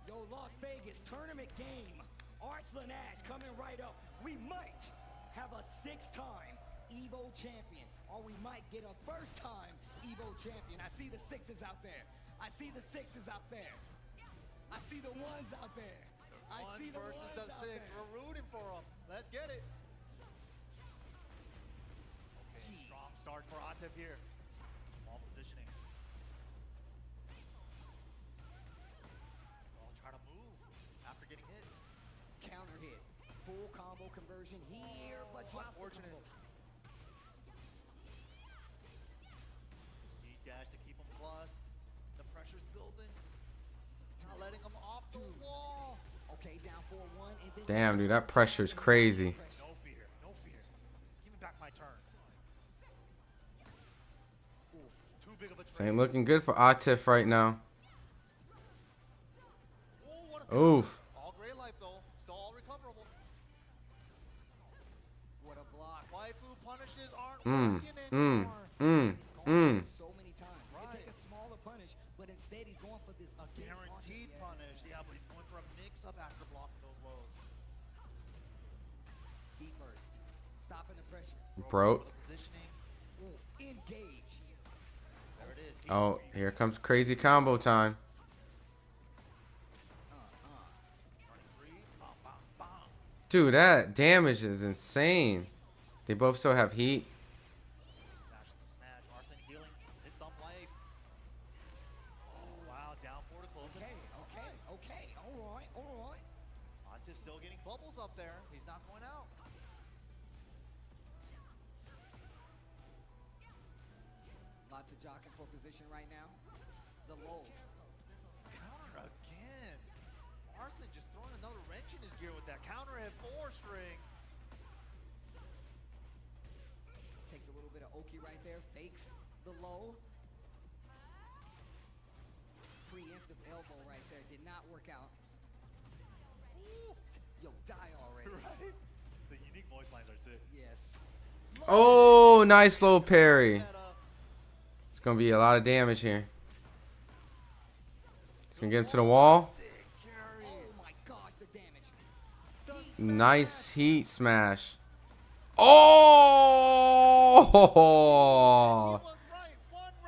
Yo, Las Vegas, tournament game. Arslan Ash coming right up. We might have a 6-time Evo champion, or we might get a first-time Evo champion. I see the 6s out there. I see the 6s out there. I see the 1s out there. I One see the versus 1s the out 6. there. We're rooting for them. Let's get it. Okay, strong start for Atif here. Ball positioning. Ball try to move after getting hit. Counter hit. Full combo conversion here, but drops the Unfortunate. combo. He dashed to keep him plus. The pressure's building. Not letting him off the wall. Okay, down 4-1, and then Damn, dude, that pressure is crazy. No fear, no fear. Give me back my turn. Too big of a This ain't looking good for Atif right now. Oof. All gray life though, still all recoverable. What a block. Waifu punishes aren't Mm, working mm, anymore. So many times. He can take a smaller punish, but instead he's going for this A guaranteed punish, yeah, but he's going for a mix-up after blocking those lows. Heat burst. Stopping the pressure. Broke. Positioning. Engage. There it is. Oh, here comes crazy combo time. Dude, that damage is insane. They both still have heat. Dash and smash. Arslan healing. Hit some life. Oh, wow. Down 4 to close it. Okay. All right. Atif still getting bubbles up there. He's not going out. jockeying for position right now. The lows. Counter again. Arslan just throwing another wrench in his gear with that counter at 4-string. Takes a little bit of Oki right there. Fakes the low. Preemptive elbow right there. Did not work out. Ooh. Yo, die already. Right? The unique voice lines are sick. Yes. Oh, nice low parry. It's going to be a lot of damage here. It's going to get him to the wall. Oh my God, the damage. Nice heat smash. Oh!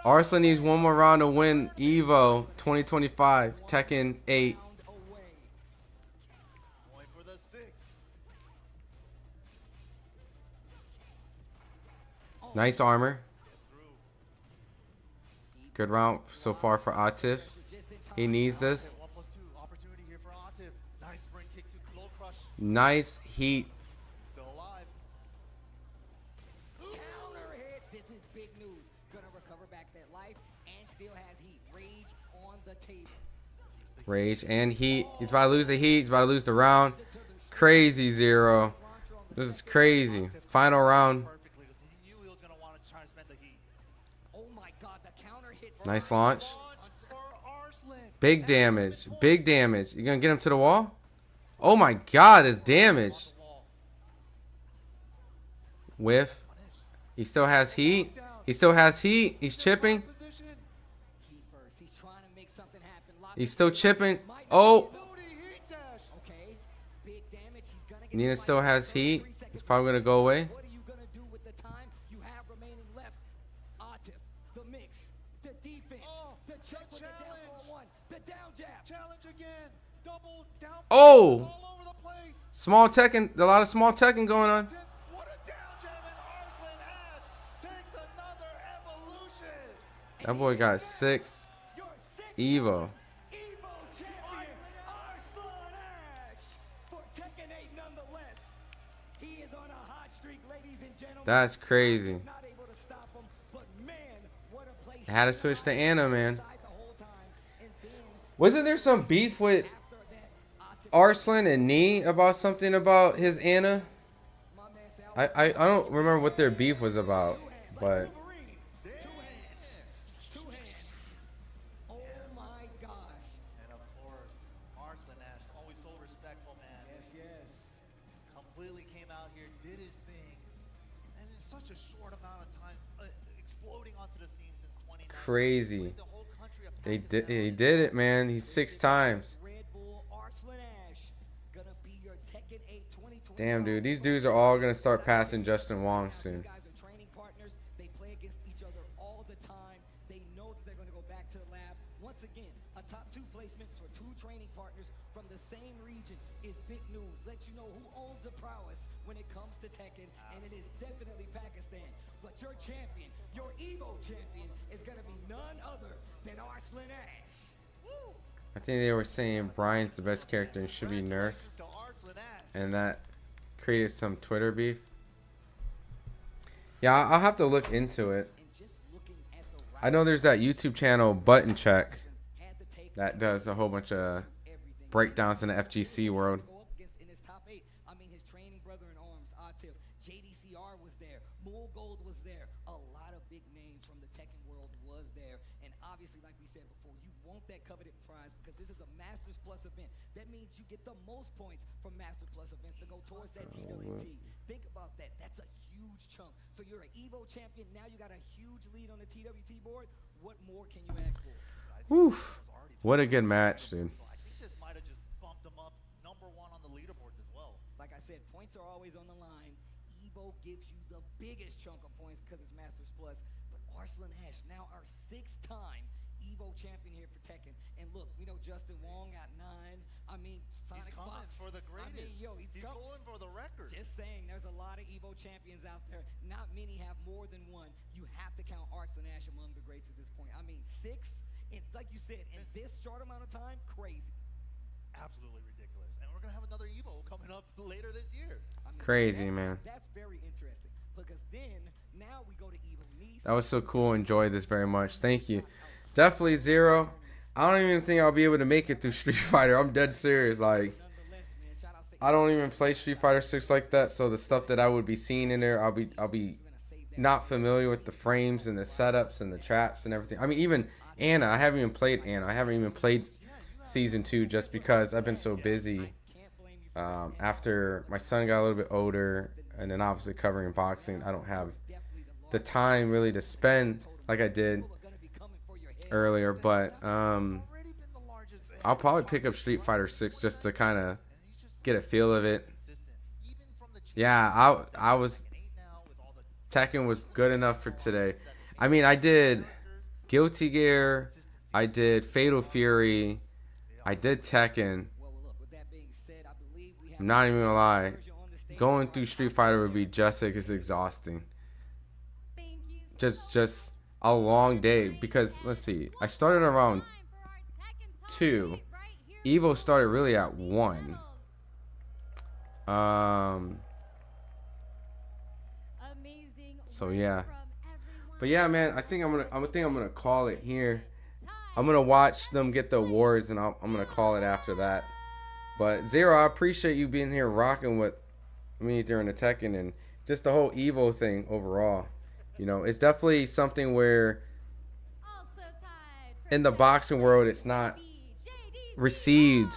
Arslan needs one more round to win EVO 2025 Tekken 8. Going for the 6. Nice armor. Good round so far for Atif. He needs this. 1+2 opportunity here for Atif. Nice spring kick to low crush. Nice heat. Still alive. Counter hit. This is big news. Gonna recover back that life and still has heat. Rage on the table. Rage and heat. He's about to lose the heat. He's about to lose the round. Crazy Zero. This is crazy. Final round. Nice launch. Big damage. Big damage. You gonna get him to the wall? Oh my God, this damage. Whiff. He still has heat. He still has heat. He's chipping. He's still chipping. Oh. Nina still has heat. He's probably gonna go away. Oh! Small Tekken, a lot of small Tekken going on. That boy got 6 EVO. That's crazy. I had to switch to Anna, man. Wasn't there some beef with Arslan and Nee about something about his Anna? I don't remember what their beef was about, but And of course, Arslan Ash, always so respectful, man. Yes. Completely came out here, did his thing, and in such a short amount of time, exploding onto the scene since 2019. crazy. He did it, man. He's 6 times. Damn, dude. These dudes are all going to start passing Justin Wong soon. They play against each other all the time. They know that they're going to go back to the lab. Once again, a top 2 placement for 2 training partners from the same region is big news. Let you know who owns the prowess when it comes to Tekken, and it is definitely Pakistan. But your champion, your EVO champion, is going to be none other than Arslan Ash. Woo! I think they were saying Brian's the best character and should be nerfed. And that created some Twitter beef. Yeah, I'll have to look into it. I know there's that YouTube channel Button Check that does a whole bunch of breakdowns in the FGC world. In his top 8, I mean, his training brother in arms, Atif, JDCR was there, Mool Gold was there, a lot of big names from the Tekken world was there, and obviously, like we said before, you want that coveted prize because this is a Masters Plus event. That means you get the most points from Master Plus events to go towards that TWT. Think about that. That's a huge chunk. So you're an EVO champion. Now you got a huge lead on the TWT board. What more can you ask for? Woof. What a good match, dude. I think this might have just bumped him up #1 on the leaderboards as well. Like I said, points are always on the line. EVO gives you the biggest chunk of points because it's Masters Plus. But Arslan Ash, now our 6th time EVO champion here for Tekken. And look, we know Justin Wong got 9. I mean, Sonic He's coming Fox. for the greatest. I mean, yo, he's going for the record. Just saying, there's a lot of EVO champions out there. Not many have more than one. You have to count Arslan Ash among the greats at this point. I mean, 6, and like you said, in this short amount of time, crazy. Absolutely ridiculous. And we're going to have another EVO coming up later this year. I mean, Crazy, man. That's very interesting. That was so cool. Enjoyed this very much. Thank you. Definitely Zero. I don't even think I'll be able to make it through Street Fighter. I'm dead serious. Like, I don't even play Street Fighter 6 like that. So the stuff that I would be seeing in there, I'll be not familiar with the frames and the setups and the traps and everything. I mean, even Anna. I haven't even played Anna. I haven't even played Season 2 just because I've been so busy. After my son got a little bit older, and then obviously covering boxing, I don't have the time really to spend like I did earlier. But I'll probably pick up Street Fighter 6 just to kind of get a feel of it. Yeah, I was Tekken was good enough for today. I mean, I did Guilty Gear, I did Fatal Fury, I did Tekken. I'm not even gonna lie, going through Street Fighter would be just as exhausting. Just a long day, because let's see, I started around 2. Evo started really at 1. So yeah, but yeah, man, I think I'm gonna call it here. I'm gonna watch them get the awards, and I'm gonna call it after that. But Zero, I appreciate you being here rocking with me during the Tekken and just the whole Evo thing overall. You know, it's definitely something where in the boxing world it's not received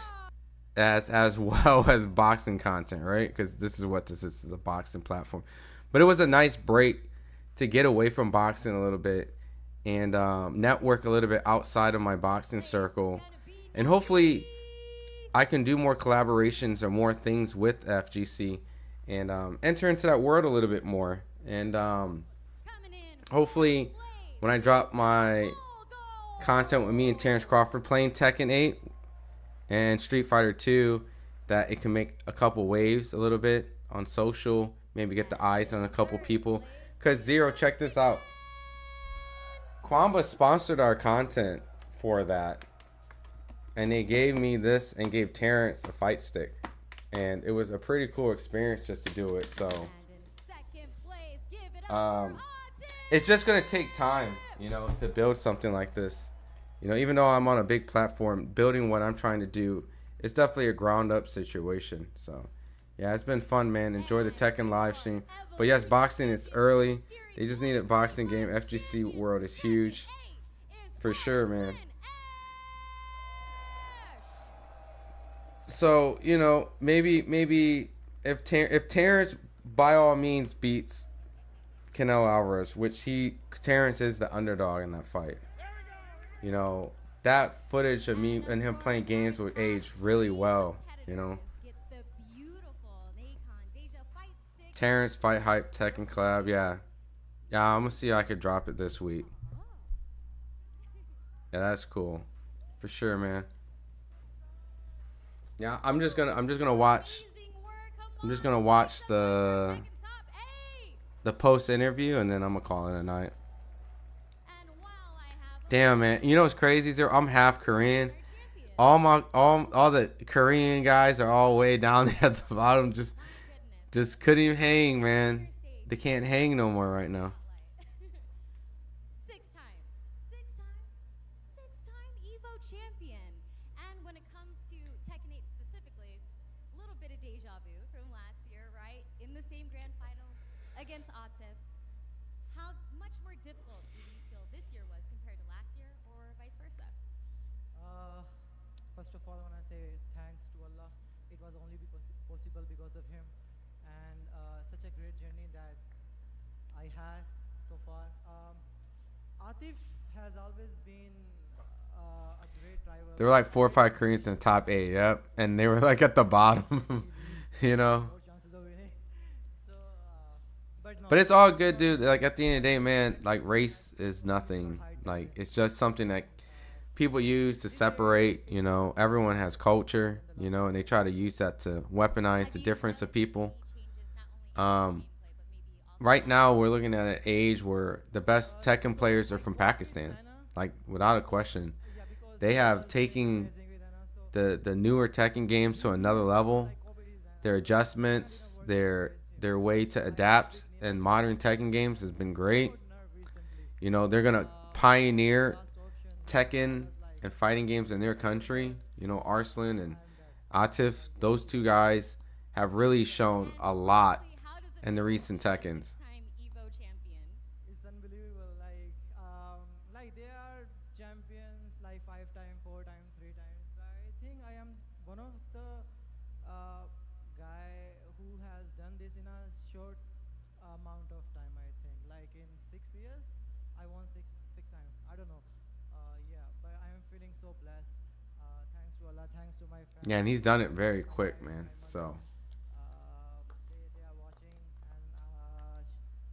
as well as boxing content, right? Because this is a boxing platform. But it was a nice break to get away from boxing a little bit and network a little bit outside of my boxing circle, and hopefully I can do more collaborations or more things with FGC and enter into that world a little bit more. And hopefully when I drop my content with me and Terrence Crawford playing Tekken 8 and Street Fighter 2, that it can make a couple waves a little bit on social, maybe get the eyes on a couple people. Because Zero, check this out. Kwamba sponsored our content for that, and they gave me this and gave Terrence a fight stick, and it was a pretty cool experience just to do it. So it's just gonna take time, you know, to build something like this. You know, even though I'm on a big platform, building what I'm trying to do, it's definitely a ground up situation. So yeah, it's been fun, man. Enjoy the Tekken live stream. But yes, boxing is early. They just need a boxing game. FGC world is huge. For sure, man. So, you know, maybe if Terrence by all means beats Canelo Alvarez, which Terrence is the underdog in that fight. You know, that footage of me and him playing games would age really well, you know. Terrence, FightHype, Tekken collab, yeah. Yeah, I'm gonna see if I could drop it this week. Yeah, that's cool. For sure, man. Yeah, I'm just gonna watch the post interview, and then I'm gonna call it a night. Damn, man. You know what's crazy, Zero? I'm half Korean. All the Korean guys are all way down there at the bottom, just couldn't even hang, man. They can't hang no more right now. Six-time Evo champion. And when it comes to Tekken 8 specifically, a little bit of deja vu from last year, right? In the same grand finals against Atif. How much more difficult do you feel this year was compared to last year, or vice versa? First of all, I want to say thanks to Allah. It was only possible because of him. And such a great journey that I had so far. Atif has always been a great rival. There were like 4 or 5 Koreans in the top 8, yep, and they were like at the bottom, you know. But it's all good, dude. Like at the end of the day, man, like race is nothing. Like it's just something that people use to separate, you know. Everyone has culture, you know, and they try to use that to weaponize the difference of people. Right now we're looking at an age where the best Tekken players are from Pakistan, like without a question. They have taken the newer Tekken games to another level. Their adjustments, their way to adapt in modern Tekken games has been great. You know, they're gonna pioneer Tekken and fighting games in their country. You know, Arslan and Atif, those two guys have really shown a lot in the recent Tekkens. It's unbelievable. Like they are champions like 5 times, 4 times, 3 times. But I think I am one of the guy who has done this in a short amount of time. I think like in 6 years, I won six times. I don't know. Yeah, but I am feeling so blessed. Thanks to Allah, thanks to my family. Yeah, and he's done it very quick, man. So They are watching, and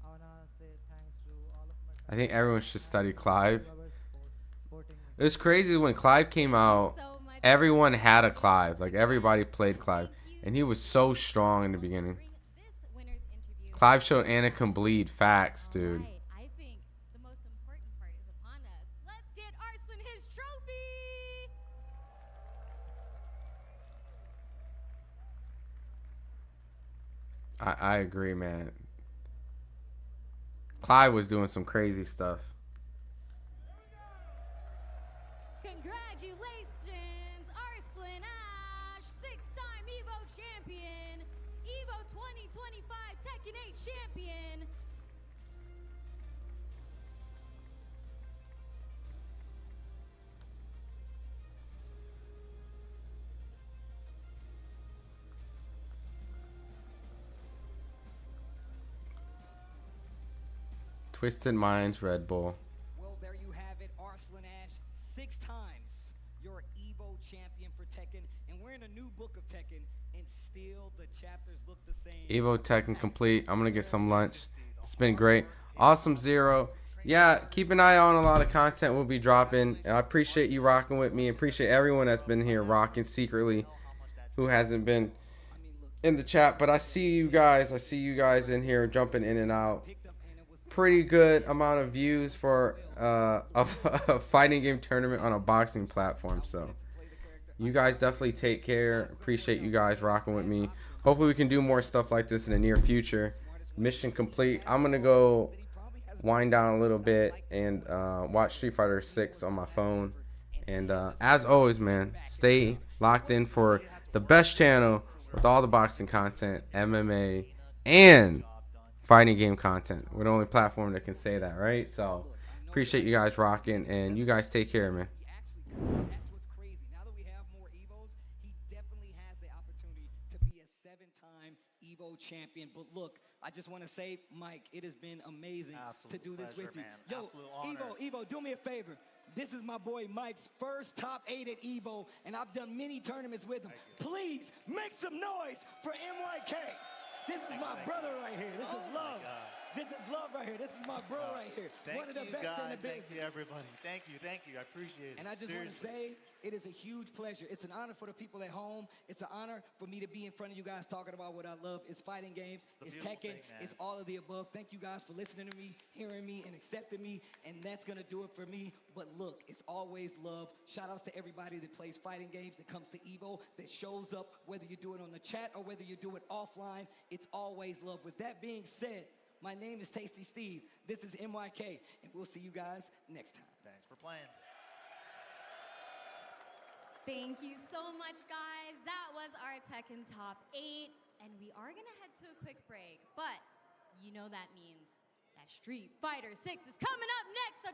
I wanna say thanks to all of my I think everyone should study Clive. supporting me. It was crazy when Clive came out. Everyone had a Clive. Like everybody played Clive, and he was so strong in the beginning. Clive showed Anakin bleed. Facts, dude. I think the most important part is upon us. Let's get Arslan his trophy. I agree, man. Clive was doing some crazy stuff. Congratulations, Arslan Ash, 6-time Evo champion, Evo 2025 Tekken 8 champion. Twisted Minds, Red Bull. Well, there you have it, Arslan Ash, 6 times your Evo champion for Tekken, and we're in a new book of Tekken, and still the chapters look the same. Evo Tekken complete. I'm gonna get some lunch. It's been great. Awesome Zero. Yeah, keep an eye on a lot of content we'll be dropping. And I appreciate you rocking with me. Appreciate everyone that's been here rocking secretly, who hasn't been in the chat. But I see you guys. I see you guys in here jumping in and out. Pretty good amount of views for a fighting game tournament on a boxing platform. So you guys definitely take care. Appreciate you guys rocking with me. Hopefully we can do more stuff like this in the near future. Mission complete. I'm gonna go wind down a little bit and watch Street Fighter 6 on my phone. And as always, man, stay locked in for the best channel with all the boxing content, MMA, and fighting game content. We're the only platform that can say that, right? So appreciate you guys rocking, and you guys take care, man. That's what's crazy. Now that we have more Evos, he definitely has the opportunity to be a 7-time Evo champion. But look, I just want to say, Mike, it has been amazing to do this with you. Yo, Evo, do me a favor. This is my boy Mike's first top 8 at Evo, and I've done many tournaments with him. Please make some noise for MYK. This is my brother right here. This is love. This is love right here. This is my bro right here. One of the best in the business. Thank you, everybody. Thank you. I appreciate it. And I just want to say, it is a huge pleasure. It's an honor for the people at home. It's an honor for me to be in front of you guys talking about what I love. It's fighting games. It's Tekken. It's all of the above. Thank you guys for listening to me, hearing me, and accepting me. And that's going to do it for me. But look, it's always love. Shout outs to everybody that plays fighting games, that comes to Evo, that shows up, whether you do it on the chat or whether you do it offline. It's always love. With that being said, my name is Tasty Steve. This is MYK, and we'll see you guys next time. Thanks for playing. Thank you so much, guys. That was our Tekken Top 8, and we are going to head to a quick break, but you know that means that Street Fighter 6 is coming up next, so